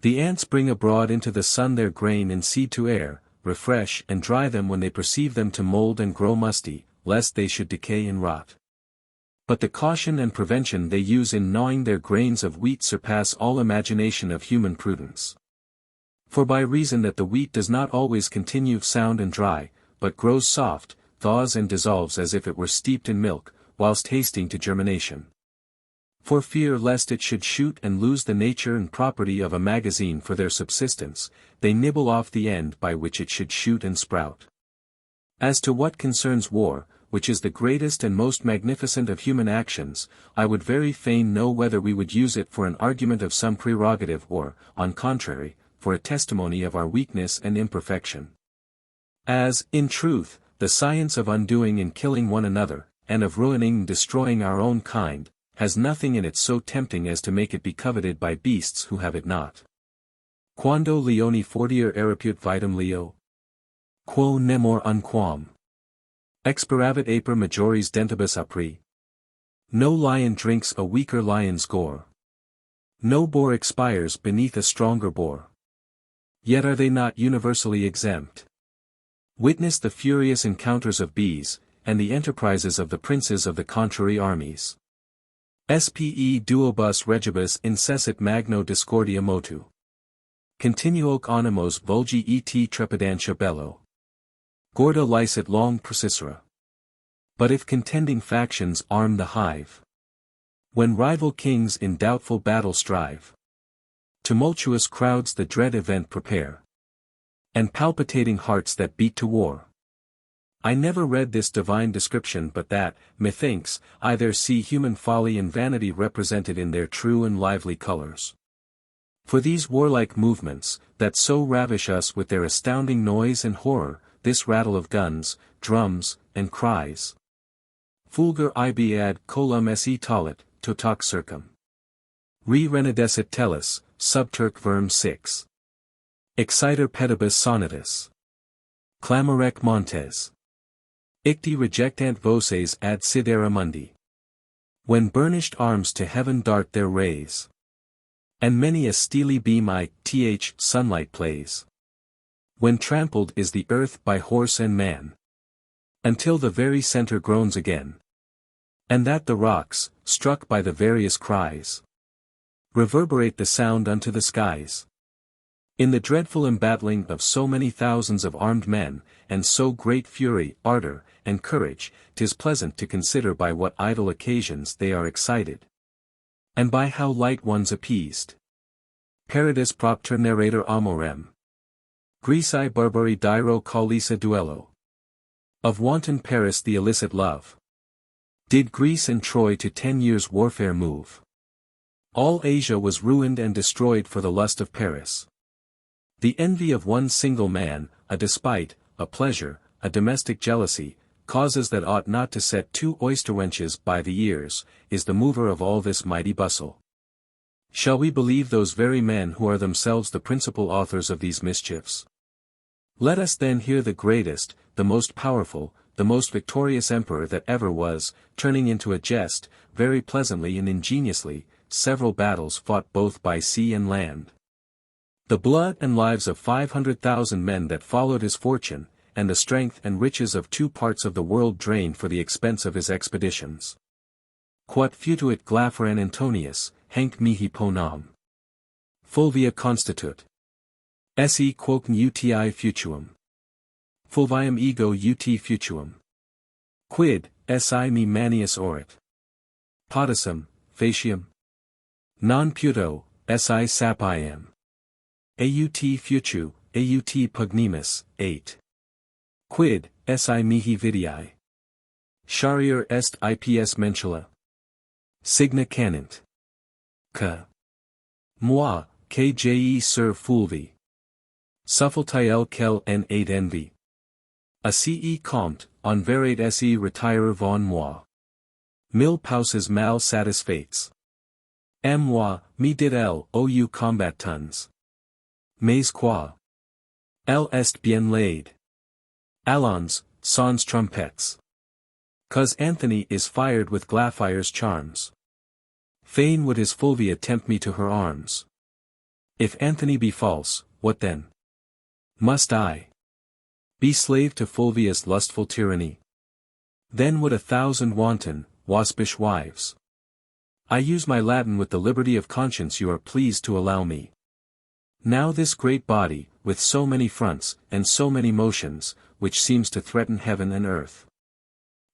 The ants bring abroad into the sun their grain and seed to air, refresh and dry them when they perceive them to mold and grow musty, lest they should decay and rot. But the caution and prevention they use in gnawing their grains of wheat surpass all imagination of human prudence. For by reason that the wheat does not always continue sound and dry, but grows soft, thaws and dissolves as if it were steeped in milk, whilst hasting to germination. For fear lest it should shoot and lose the nature and property of a magazine for their subsistence, they nibble off the end by which it should shoot and sprout. As to what concerns war, which is the greatest and most magnificent of human actions, I would very fain know whether we would use it for an argument of some prerogative or, on contrary, for a testimony of our weakness and imperfection. As, in truth, the science of undoing and killing one another, and of ruining and destroying our own kind, has nothing in it so tempting as to make it be coveted by beasts who have it not. Quando leoni fortior ereput vitam leo? Quo nemor unquam? Expiravit aper majores dentibus apri. No lion drinks a weaker lion's gore. No boar expires beneath a stronger boar. Yet are they not universally exempt? Witness the furious encounters of bees, and the enterprises of the princes of the contrary armies. Spe duobus regibus incessit magno discordia motu. continuoque animos vulgi et trepidantia bello. Gorda licet long procissora. But if contending factions arm the hive, when rival kings in doubtful battle strive, tumultuous crowds the dread event prepare, and palpitating hearts that beat to war. I never read this divine description but that, methinks, I there see human folly and vanity represented in their true and lively colors. For these warlike movements, that so ravish us with their astounding noise and horror, this rattle of guns, drums, and cries. Fulgur ibi ad colum esse talit, totac circum. Re renedescit tellus, subturc verm 6. Exciter pedibus sonitus. Clamorec montes. Icti rejectant voces ad sidera mundi. When burnished arms to heaven dart their rays, and many a steely beam sunlight plays. When trampled is the earth by horse and man, until the very center groans again, and that the rocks, struck by the various cries, reverberate the sound unto the skies. In the dreadful embattling of so many thousands of armed men, and so great fury, ardor, and courage, 'tis pleasant to consider by what idle occasions they are excited, and by how light ones appeased. Paradis propter narrator amorem. Greci barbari diro caulisa duello. Of wanton Paris the illicit love, did Greece and Troy to 10 years' warfare move. All Asia was ruined and destroyed for the lust of Paris. The envy of one single man, a despite, a pleasure, a domestic jealousy, causes that ought not to set 2 oyster wenches by the ears, is the mover of all this mighty bustle. Shall we believe those very men who are themselves the principal authors of these mischiefs? Let us then hear the greatest, the most powerful, the most victorious emperor that ever was, turning into a jest, very pleasantly and ingeniously, several battles fought both by sea and land. The blood and lives of 500,000 men that followed his fortune, and the strength and riches of 2 parts of the world drained for the expense of his expeditions. Quod futuit Glaphoran Antonius, hanc mihi ponam. Fulvia constitut. Esse quoquam uti futuum. Fulvium ego uti futuum. Quid, esse me manius orit. Potassum, facium. Non puto, esse sapiam. Aut futu, aut pugnimus, 8. Quid, esse mihi vidii. Charier est ips mentula. Signa canint. Que. Moi, que je sur fulvi. Suffultiel quel en aid envy. A ce comte, on verade se retire von moi. Mille pauses mal satisfaits. Moi, me did ou combattuns. Mais quoi? Est bien laid. Allons, sans trumpets. Cause Anthony is fired with Glaphire's charms. Fain would his Fulvia tempt me to her arms. If Anthony be false, what then? Must I be slave to Fulvia's lustful tyranny? Then would 1,000 wanton, waspish wives. I use my Latin with the liberty of conscience you are pleased to allow me. Now this great body, with so many fronts, and so many motions, which seems to threaten heaven and earth.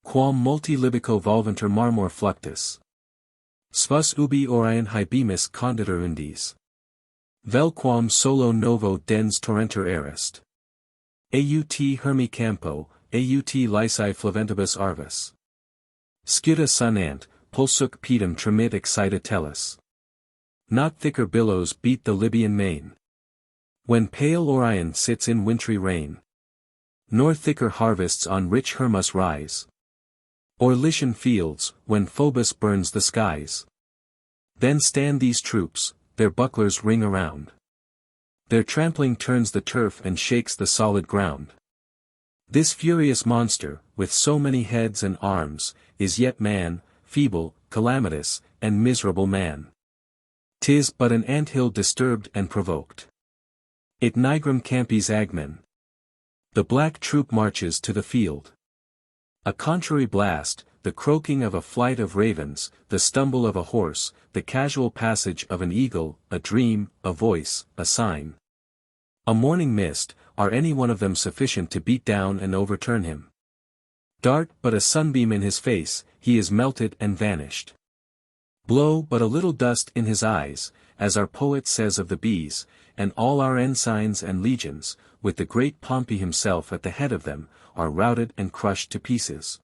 Quam multi libico volventer marmor fluctus. Svus ubi Orion hybemus conditor undis. Vel quam solo novo dens torrenter erest. Aut hermi campo, aut lysae flaventibus arvis. Scuta sunant, pulsuc pedum tremit excita tellus. Not thicker billows beat the Libyan main, when pale Orion sits in wintry rain. Nor thicker harvests on rich Hermus rise, or Lycian fields, when Phobos burns the skies. Then stand these troops, their bucklers ring around. Their trampling turns the turf and shakes the solid ground. This furious monster, with so many heads and arms, is yet man, feeble, calamitous, and miserable man. 'Tis but an anthill disturbed and provoked. It nigrum campis agmen. The black troop marches to the field. A contrary blast, the croaking of a flight of ravens, the stumble of a horse, the casual passage of an eagle, a dream, a voice, a sign, A morning mist, are any one of them sufficient to beat down and overturn him? Dart but a sunbeam in his face, he is melted and vanished. Blow but a little dust in his eyes, as our poet says of the bees, and all our ensigns and legions, with the great Pompey himself at the head of them, are routed and crushed to pieces.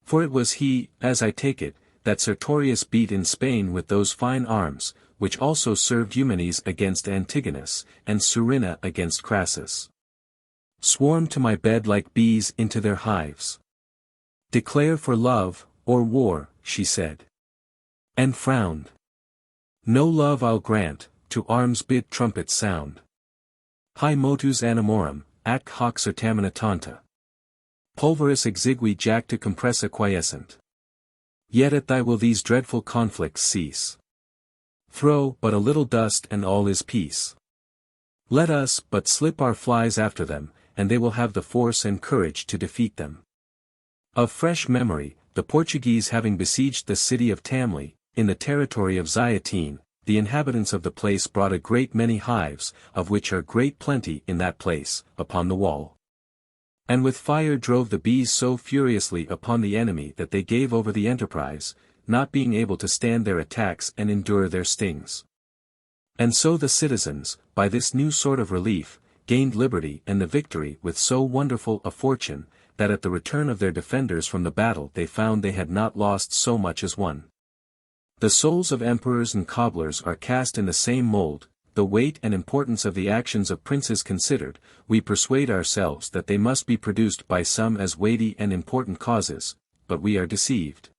For it was he, as I take it, that Sertorius beat in Spain with those fine arms, which also served Eumenes against Antigonus, and Spurina against Crassus. Swarm to my bed like bees into their hives. Declare for love, or war, she said. And frowned. No love I'll grant, to arms bid trumpets sound. Hi motus animorum, ac hoc certamina tanta. Pulveris exigui jacta compressa quiescent. Yet at thy will these dreadful conflicts cease. Throw but a little dust and all is peace. Let us but slip our flies after them, and they will have the force and courage to defeat them. Of fresh memory, the Portuguese having besieged the city of Tamli, in the territory of Attain, the inhabitants of the place brought a great many hives, of which are great plenty in that place, upon the wall. And with fire drove the bees so furiously upon the enemy that they gave over the enterprise, not being able to stand their attacks and endure their stings. And so the citizens, by this new sort of relief, gained liberty and the victory with so wonderful a fortune, that at the return of their defenders from the battle they found they had not lost so much as won. The souls of emperors and cobblers are cast in the same mold. The weight and importance of the actions of princes considered, we persuade ourselves that they must be produced by some as weighty and important causes, but we are deceived.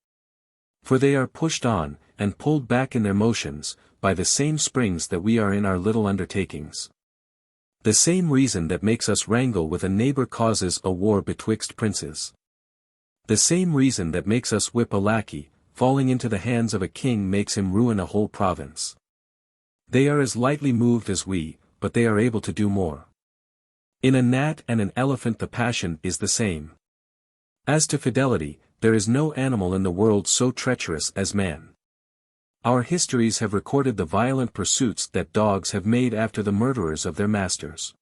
For they are pushed on, and pulled back in their motions, by the same springs that we are in our little undertakings. The same reason that makes us wrangle with a neighbor causes a war betwixt princes. The same reason that makes us whip a lackey, falling into the hands of a king makes him ruin a whole province. They are as lightly moved as we, but they are able to do more. In a gnat and an elephant the passion is the same. As to fidelity, there is no animal in the world so treacherous as man. Our histories have recorded the violent pursuits that dogs have made after the murderers of their masters.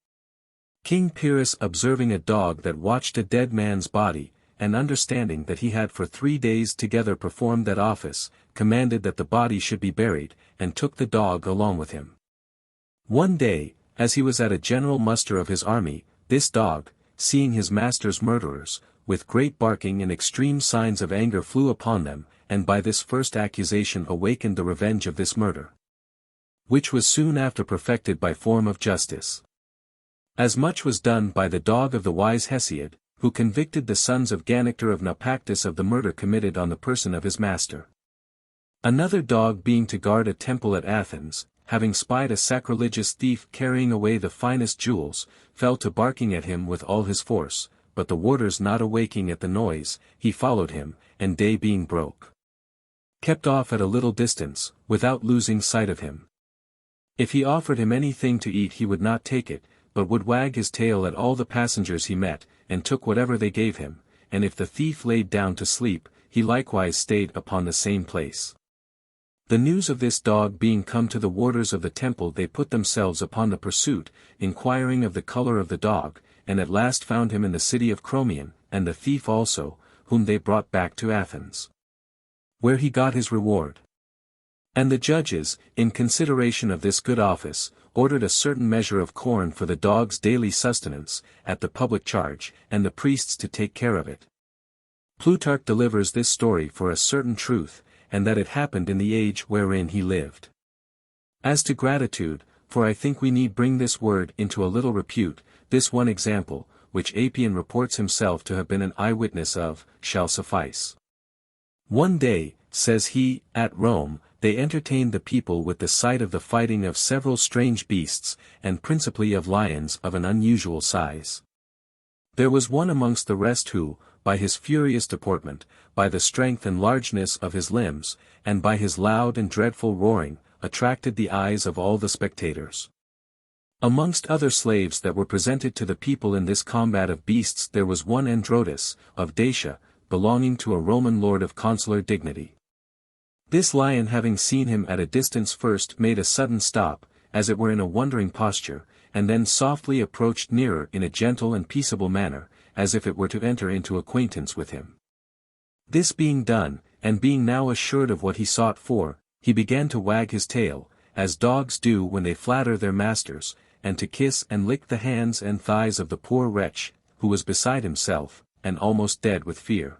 King Pyrrhus observing a dog that watched a dead man's body, and understanding that he had for 3 days together performed that office, commanded that the body should be buried, and took the dog along with him. One day, as he was at a general muster of his army, this dog, seeing his master's murderers, with great barking and extreme signs of anger flew upon them, and by this first accusation awakened the revenge of this murder, which was soon after perfected by form of justice. As much was done by the dog of the wise Hesiod, who convicted the sons of Gannictor of Naupactus of the murder committed on the person of his master. Another dog being to guard a temple at Athens, having spied a sacrilegious thief carrying away the finest jewels, fell to barking at him with all his force, but the warders not awaking at the noise, he followed him, and day being broke, kept off at a little distance, without losing sight of him. If he offered him anything to eat he would not take it, but would wag his tail at all the passengers he met, and took whatever they gave him, and if the thief laid down to sleep, he likewise stayed upon the same place. The news of this dog being come to the warders of the temple, they put themselves upon the pursuit, inquiring of the color of the dog, and at last found him in the city of Cromion, and the thief also, whom they brought back to Athens, where he got his reward. And the judges, in consideration of this good office, ordered a certain measure of corn for the dog's daily sustenance, at the public charge, and the priests to take care of it. Plutarch delivers this story for a certain truth, and that it happened in the age wherein he lived. As to gratitude, for I think we need bring this word into a little repute, this one example, which Appian reports himself to have been an eyewitness of, shall suffice. One day, says he, at Rome, they entertained the people with the sight of the fighting of several strange beasts, and principally of lions of an unusual size. There was one amongst the rest who, by his furious deportment, by the strength and largeness of his limbs, and by his loud and dreadful roaring, attracted the eyes of all the spectators. Amongst other slaves that were presented to the people in this combat of beasts there was one Androtus, of Dacia, belonging to a Roman lord of consular dignity. This lion having seen him at a distance first made a sudden stop, as it were in a wondering posture, and then softly approached nearer in a gentle and peaceable manner, as if it were to enter into acquaintance with him. This being done, and being now assured of what he sought for, he began to wag his tail, as dogs do when they flatter their masters, and to kiss and lick the hands and thighs of the poor wretch, who was beside himself, and almost dead with fear.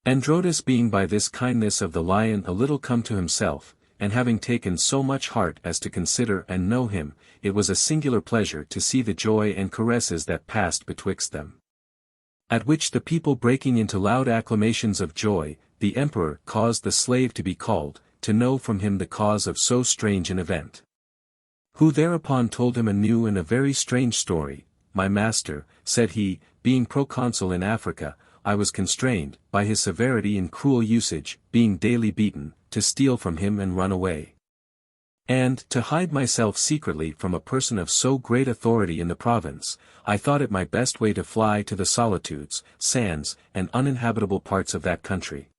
Androdas being by this kindness of the lion a little come to himself, and having taken so much heart as to consider and know him, it was a singular pleasure to see the joy and caresses that passed betwixt them. At which the people breaking into loud acclamations of joy, the emperor caused the slave to be called, to know from him the cause of so strange an event. Who thereupon told him a new and a very strange story. My master, said he, being proconsul in Africa, I was constrained, by his severity and cruel usage, being daily beaten, to steal from him and run away. And, to hide myself secretly from a person of so great authority in the province, I thought it my best way to fly to the solitudes, sands, and uninhabitable parts of that country.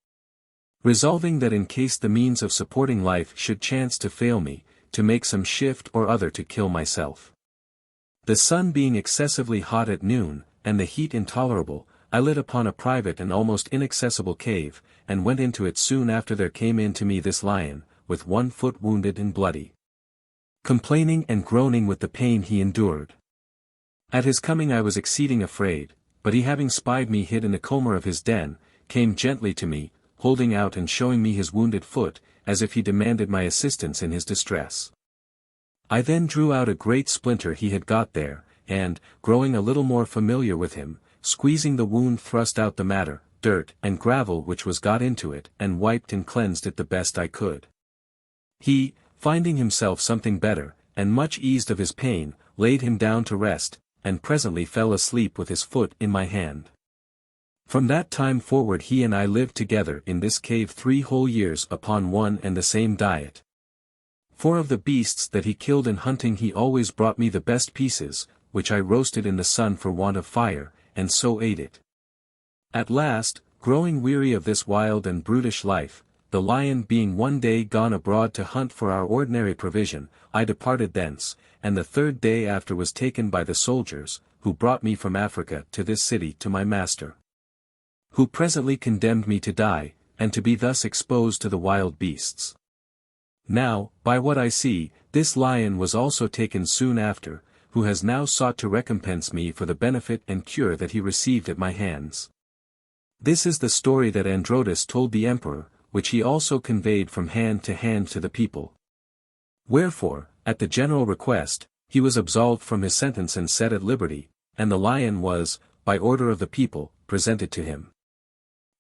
Resolving that in case the means of supporting life should chance to fail me, to make some shift or other to kill myself. The sun being excessively hot at noon, and the heat intolerable, I lit upon a private and almost inaccessible cave, and went into it soon after. There came in to me this lion, with 1 foot wounded and bloody, complaining and groaning with the pain he endured. At his coming I was exceeding afraid, but he having spied me hid in the corner of his den, came gently to me, holding out and showing me his wounded foot, as if he demanded my assistance in his distress. I then drew out a great splinter he had got there, and, growing a little more familiar with him, squeezing the wound thrust out the matter, dirt, and gravel which was got into it, and wiped and cleansed it the best I could. He, finding himself something better, and much eased of his pain, laid him down to rest, and presently fell asleep with his foot in my hand. From that time forward he and I lived together in this cave 3 whole years upon one and the same diet. For of the beasts that he killed in hunting he always brought me the best pieces, which I roasted in the sun for want of fire, and so ate it. At last, growing weary of this wild and brutish life, the lion being one day gone abroad to hunt for our ordinary provision, I departed thence, and the 3rd day after was taken by the soldiers, who brought me from Africa to this city to my master, who presently condemned me to die, and to be thus exposed to the wild beasts. Now, by what I see, this lion was also taken soon after, who has now sought to recompense me for the benefit and cure that he received at my hands. This is the story that Androdas told the emperor, which he also conveyed from hand to the people. Wherefore, at the general request, he was absolved from his sentence and set at liberty, and the lion was, by order of the people, presented to him.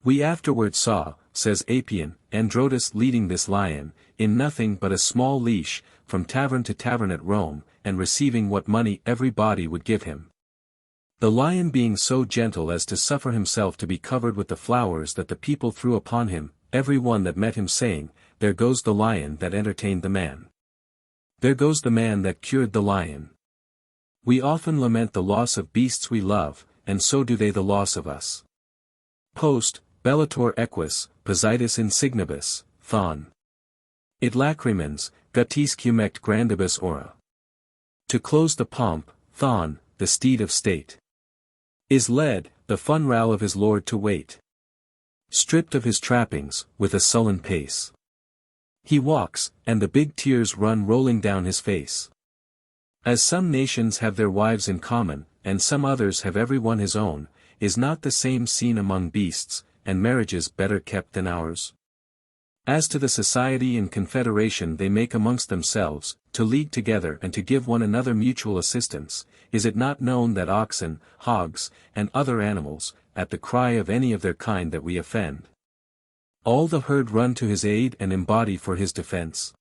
We afterward saw, says Appian, Androdas leading this lion, in nothing but a small leash, from tavern to tavern at Rome, and receiving what money every body would give him. The lion being so gentle as to suffer himself to be covered with the flowers that the people threw upon him, every one that met him saying, There goes the lion that entertained the man. There goes the man that cured the lion. We often lament the loss of beasts we love, and so do they the loss of us. Post, bellator equus, positus insignibus, thon. It lacrimens, guttis cumect grandibus ora. To close the pomp, thon, the steed of state, is led, the funral of his lord to wait. Stripped of his trappings, with a sullen pace, he walks, and the big tears run rolling down his face. As some nations have their wives in common, and some others have every one his own, is not the same seen among beasts, and marriages better kept than ours? As to the society and confederation they make amongst themselves, to league together and to give one another mutual assistance, is it not known that oxen, hogs, and other animals, at the cry of any of their kind that we offend, all the herd run to his aid and embody for his defense?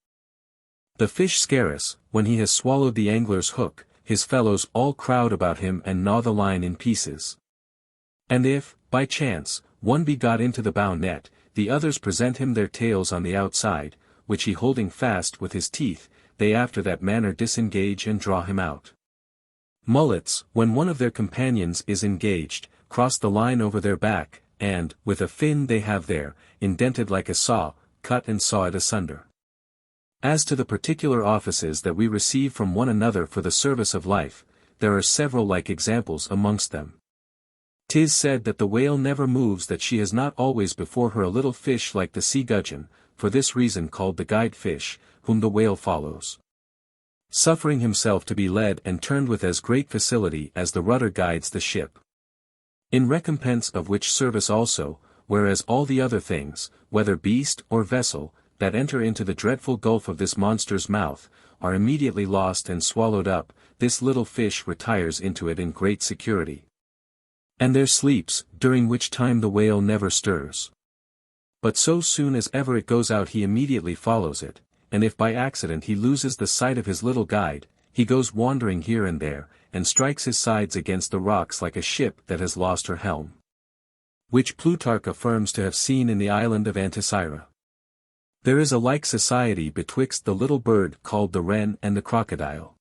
The fish scarce, when he has swallowed the angler's hook, his fellows all crowd about him and gnaw the line in pieces. And if, by chance, one be got into the bow net, the others present him their tails on the outside, which he holding fast with his teeth, they after that manner disengage and draw him out. Mullets, when one of their companions is engaged, cross the line over their back, and, with a fin they have there, indented like a saw, cut and saw it asunder. As to the particular offices that we receive from one another for the service of life, there are several like examples amongst them. 'Tis said that the whale never moves that she has not always before her a little fish like the sea gudgeon, for this reason called the guide fish, whom the whale follows, suffering himself to be led and turned with as great facility as the rudder guides the ship. In recompense of which service also, whereas all the other things, whether beast or vessel, that enter into the dreadful gulf of this monster's mouth, are immediately lost and swallowed up, this little fish retires into it in great security. And there sleeps, during which time the whale never stirs. But so soon as ever it goes out he immediately follows it, and if by accident he loses the sight of his little guide, he goes wandering here and there, and strikes his sides against the rocks like a ship that has lost her helm. Which Plutarch affirms to have seen in the island of Anticyra. There is a like society betwixt the little bird called the wren and the crocodile.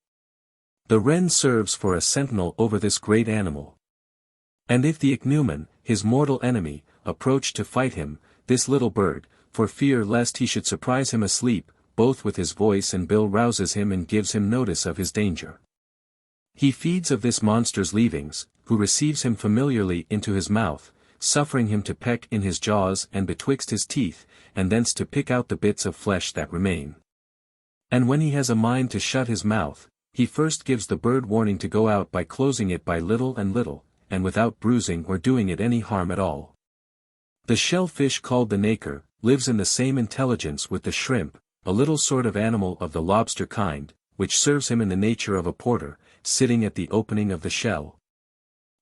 The wren serves for a sentinel over this great animal. And if the ichneumon, his mortal enemy, approach to fight him, this little bird, for fear lest he should surprise him asleep, both with his voice and bill rouses him and gives him notice of his danger. He feeds of this monster's leavings, who receives him familiarly into his mouth, suffering him to peck in his jaws and betwixt his teeth, and thence to pick out the bits of flesh that remain. And when he has a mind to shut his mouth, he first gives the bird warning to go out by closing it by little and little, and without bruising or doing it any harm at all. The shellfish called the nacre, lives in the same intelligence with the shrimp, a little sort of animal of the lobster kind, which serves him in the nature of a porter, sitting at the opening of the shell,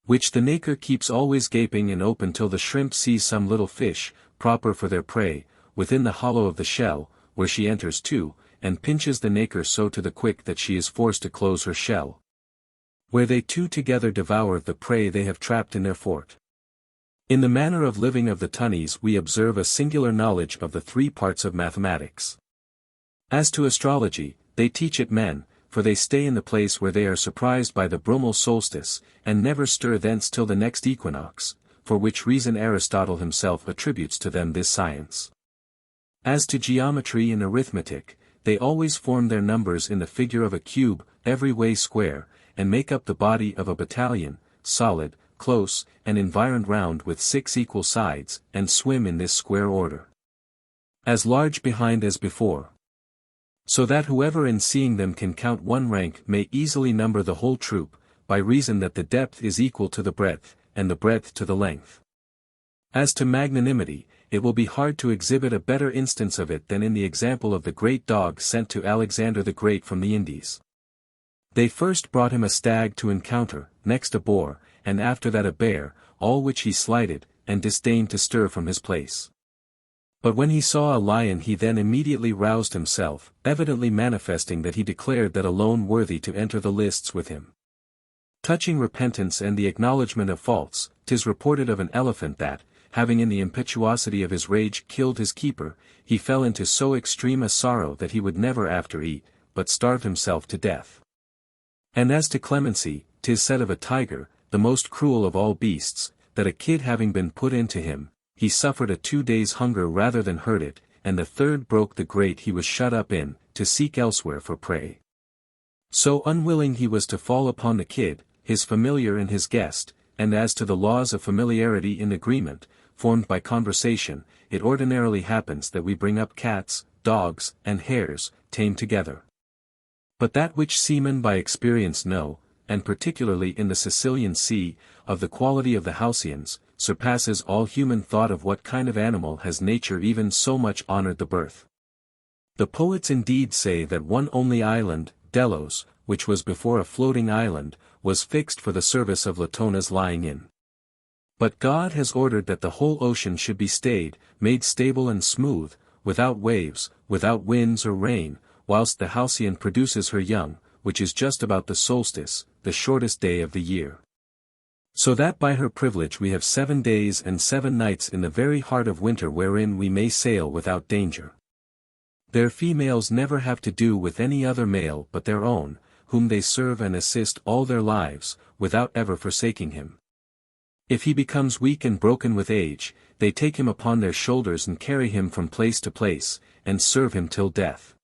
which the nacre keeps always gaping and open till the shrimp sees some little fish, proper for their prey, within the hollow of the shell, where she enters too, and pinches the nacre so to the quick that she is forced to close her shell, where they two together devour the prey they have trapped in their fort. In the manner of living of the tunnies we observe a singular knowledge of the 3 parts of mathematics. As to astrology, they teach it men, for they stay in the place where they are surprised by the brumal solstice, and never stir thence till the next equinox, for which reason Aristotle himself attributes to them this science. As to geometry and arithmetic, they always form their numbers in the figure of a cube, every way square, and make up the body of a battalion, solid, close, and environed round with 6 equal sides, and swim in this square order, as large behind as before. So that whoever in seeing them can count one rank may easily number the whole troop, by reason that the depth is equal to the breadth, and the breadth to the length. As to magnanimity, it will be hard to exhibit a better instance of it than in the example of the great dog sent to Alexander the Great from the Indies. They first brought him a stag to encounter, next a boar, and after that a bear, all which he slighted, and disdained to stir from his place. But when he saw a lion he then immediately roused himself, evidently manifesting that he declared that alone worthy to enter the lists with him. Touching repentance and the acknowledgment of faults, 'tis reported of an elephant that, having in the impetuosity of his rage killed his keeper, he fell into so extreme a sorrow that he would never after eat, but starved himself to death. And as to clemency, 'tis said of a tiger, the most cruel of all beasts, that a kid having been put into him, he suffered a 2 days' hunger rather than hurt it, and the third broke the grate he was shut up in, to seek elsewhere for prey. So unwilling he was to fall upon the kid, his familiar and his guest, and as to the laws of familiarity in agreement, formed by conversation, it ordinarily happens that we bring up cats, dogs, and hares, tamed together. But that which seamen by experience know, and particularly in the Sicilian sea, of the quality of the Halcyons, surpasses all human thought of what kind of animal has nature even so much honored the birth. The poets indeed say that one only island, Delos, which was before a floating island, was fixed for the service of Latona's lying in. But God has ordered that the whole ocean should be stayed, made stable and smooth, without waves, without winds or rain, whilst the Halcyon produces her young, which is just about the solstice, the shortest day of the year. So that by her privilege we have 7 days and 7 nights in the very heart of winter wherein we may sail without danger. Their females never have to do with any other male but their own, whom they serve and assist all their lives, without ever forsaking him. If he becomes weak and broken with age, they take him upon their shoulders and carry him from place to place, and serve him till death.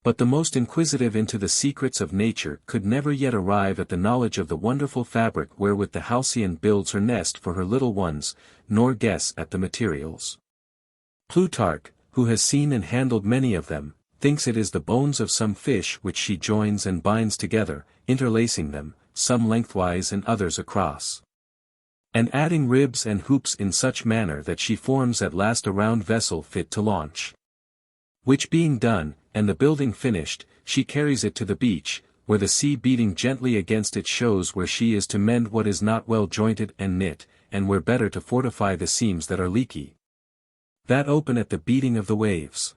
But the most inquisitive into the secrets of nature could never yet arrive at the knowledge of the wonderful fabric wherewith the halcyon builds her nest for her little ones, nor guess at the materials. Plutarch, who has seen and handled many of them, thinks it is the bones of some fish which she joins and binds together, interlacing them, some lengthwise and others across, and adding ribs and hoops in such manner that she forms at last a round vessel fit to launch. Which being done, and the building finished, she carries it to the beach, where the sea beating gently against it shows where she is to mend what is not well jointed and knit, and where better to fortify the seams that are leaky, that open at the beating of the waves.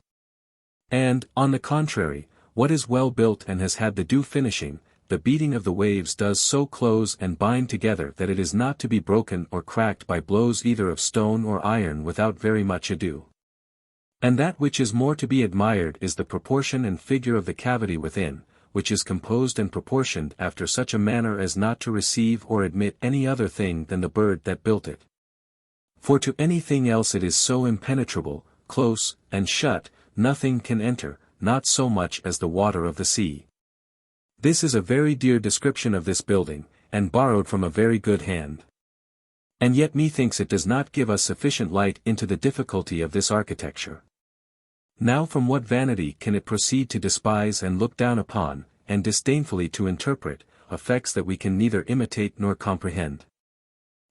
And, on the contrary, what is well built and has had the due finishing, the beating of the waves does so close and bind together that it is not to be broken or cracked by blows either of stone or iron without very much ado. And that which is more to be admired is the proportion and figure of the cavity within, which is composed and proportioned after such a manner as not to receive or admit any other thing than the bird that built it. For to anything else it is so impenetrable, close, and shut, nothing can enter, not so much as the water of the sea. This is a very dear description of this building, and borrowed from a very good hand. And yet methinks it does not give us sufficient light into the difficulty of this architecture. Now from what vanity can it proceed to despise and look down upon, and disdainfully to interpret, effects that we can neither imitate nor comprehend?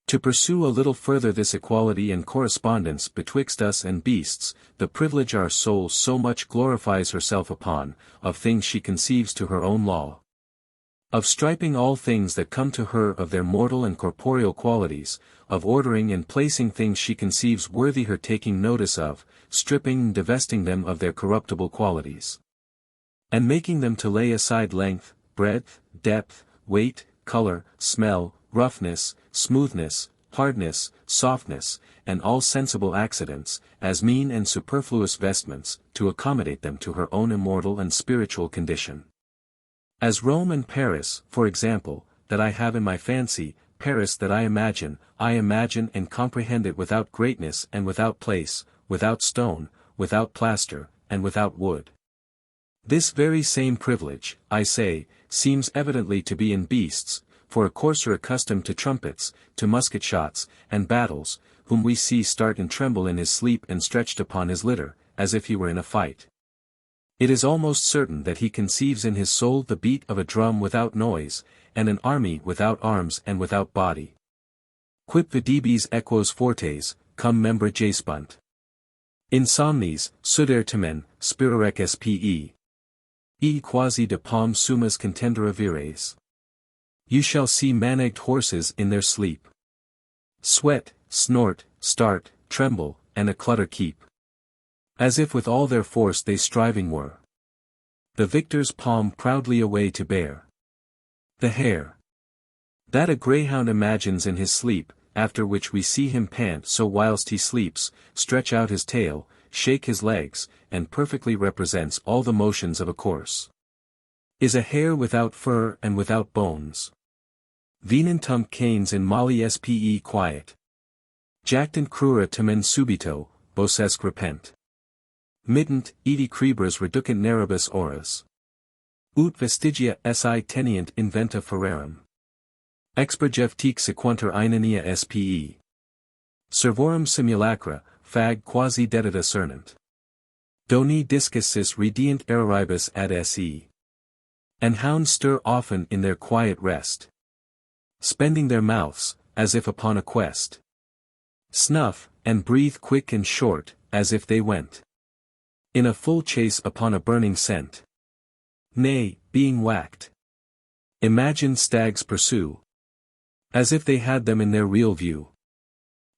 To pursue a little further this equality and correspondence betwixt us and beasts, the privilege our soul so much glorifies herself upon, of things she conceives to her own law, of striping all things that come to her of their mortal and corporeal qualities, of ordering and placing things she conceives worthy her taking notice of, stripping and divesting them of their corruptible qualities, and making them to lay aside length, breadth, depth, weight, color, smell, roughness, smoothness, hardness, softness, and all sensible accidents, as mean and superfluous vestments, to accommodate them to her own immortal and spiritual condition. As Rome and Paris, for example, that I have in my fancy, Paris that I imagine and comprehend it without greatness and without place, without stone, without plaster, and without wood. This very same privilege, I say, seems evidently to be in beasts, for a courser accustomed to trumpets, to musket shots, and battles, whom we see start and tremble in his sleep and stretched upon his litter, as if he were in a fight. It is almost certain that he conceives in his soul the beat of a drum without noise, and an army without arms and without body. Quip videbis equos fortes, cum membra jacebunt. Insomnes, sudertamen, spirarec spe. E quasi de palm sumas contendere vires. You shall see man-egged horses in their sleep sweat, snort, start, tremble, and a clutter keep, as if with all their force they striving were the victor's palm proudly away to bear. The hare that a greyhound imagines in his sleep, after which we see him pant so whilst he sleeps, stretch out his tail, shake his legs, and perfectly represents all the motions of a course, is a hare without fur and without bones. Venentum canes in mali spe quiet. Jactant crura tamen subito, bosesc repent. Mittent, edi cribras reducent naribus auras. Ut vestigia si tenient inventa ferrerum. Expergevtique sequuntur inania spe. Servorum simulacra, fag quasi dedita cernant. Doni discussis redient eroribus ad se. And hounds stir often in their quiet rest, spending their mouths, as if upon a quest. Snuff, and breathe quick and short, as if they went in a full chase upon a burning scent. Nay, being whacked, imagine stags pursue, as if they had them in their real view.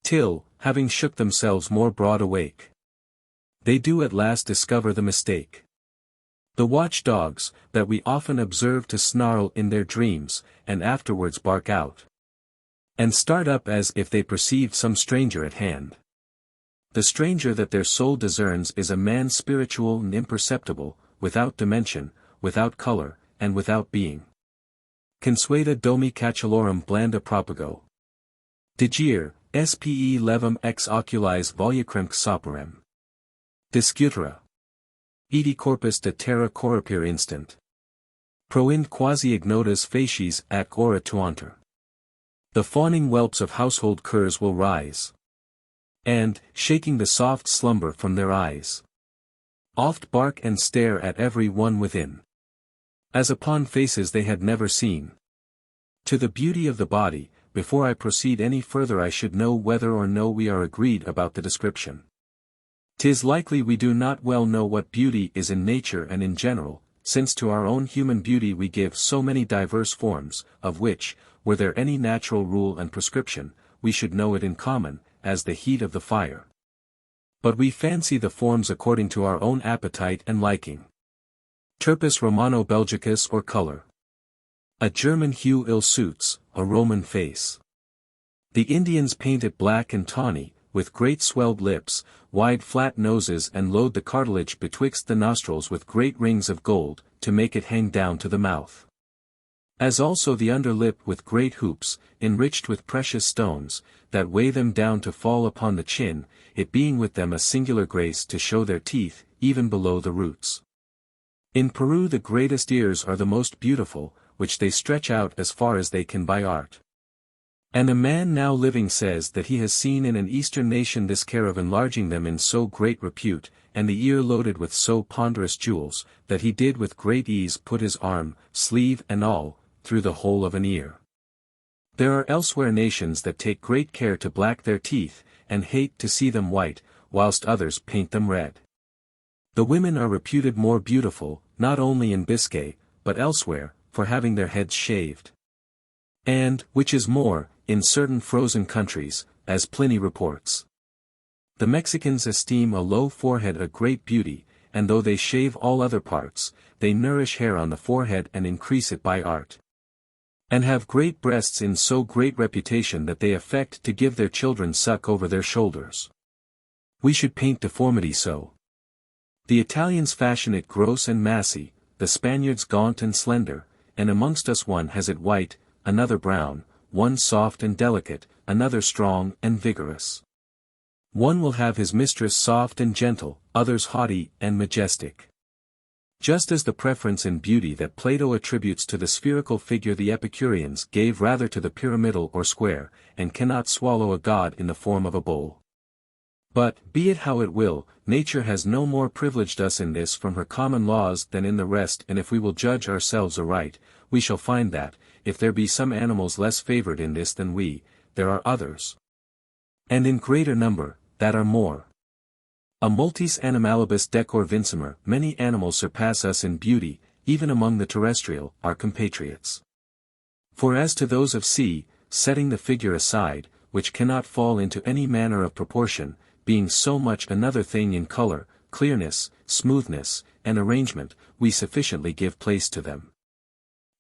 Till, having shook themselves more broad awake, they do at last discover the mistake. The watch-dogs, that we often observe to snarl in their dreams, and afterwards bark out, and start up as if they perceived some stranger at hand. The stranger that their soul discerns is a man spiritual and imperceptible, without dimension, without color, and without being. Consueta domi catulorum blanda propago. Digere, spe levum ex oculis volucremque soperem. Discutera. Edi corpus de terra corrupere instant. Proind quasi ignotas facies ac ora tuanter. The fawning whelps of household curs will rise. And, shaking the soft slumber from their eyes, oft bark and stare at every one within, as upon faces they had never seen. To the beauty of the body, before I proceed any further I should know whether or no we are agreed about the description. 'Tis likely we do not well know what beauty is in nature and in general, since to our own human beauty we give so many diverse forms, of which, were there any natural rule and prescription, we should know it in common, as the heat of the fire. But we fancy the forms according to our own appetite and liking. Turpus Romano-Belgicus or color. A German hue ill suits, a Roman face. The Indians paint it black and tawny, with great swelled lips, wide flat noses and load the cartilage betwixt the nostrils with great rings of gold, to make it hang down to the mouth. As also the under lip with great hoops, enriched with precious stones, that weigh them down to fall upon the chin, it being with them a singular grace to show their teeth, even below the roots. In Peru the greatest ears are the most beautiful, which they stretch out as far as they can by art. And a man now living says that he has seen in an eastern nation this care of enlarging them in so great repute, and the ear loaded with so ponderous jewels, that he did with great ease put his arm, sleeve and all, through the whole of an ear. There are elsewhere nations that take great care to black their teeth, and hate to see them white, whilst others paint them red. The women are reputed more beautiful, not only in Biscay, but elsewhere, for having their heads shaved. And, which is more, in certain frozen countries, as Pliny reports. The Mexicans esteem a low forehead a great beauty, and though they shave all other parts, they nourish hair on the forehead and increase it by art. And have great breasts in so great reputation that they affect to give their children suck over their shoulders. We should paint deformity so. The Italians fashion it gross and massy, the Spaniards gaunt and slender, and amongst us one has it white, another brown, one soft and delicate, another strong and vigorous. One will have his mistress soft and gentle, others haughty and majestic. Just as the preference in beauty that Plato attributes to the spherical figure the Epicureans gave rather to the pyramidal or square, and cannot swallow a god in the form of a bull. But, be it how it will, nature has no more privileged us in this from her common laws than in the rest, and if we will judge ourselves aright, we shall find that, if there be some animals less favored in this than we, there are others. And in greater number, that are more. A multis animalibus decor vincimer, many animals surpass us in beauty, even among the terrestrial, our compatriots. For as to those of sea, setting the figure aside, which cannot fall into any manner of proportion, being so much another thing in color, clearness, smoothness, and arrangement, we sufficiently give place to them.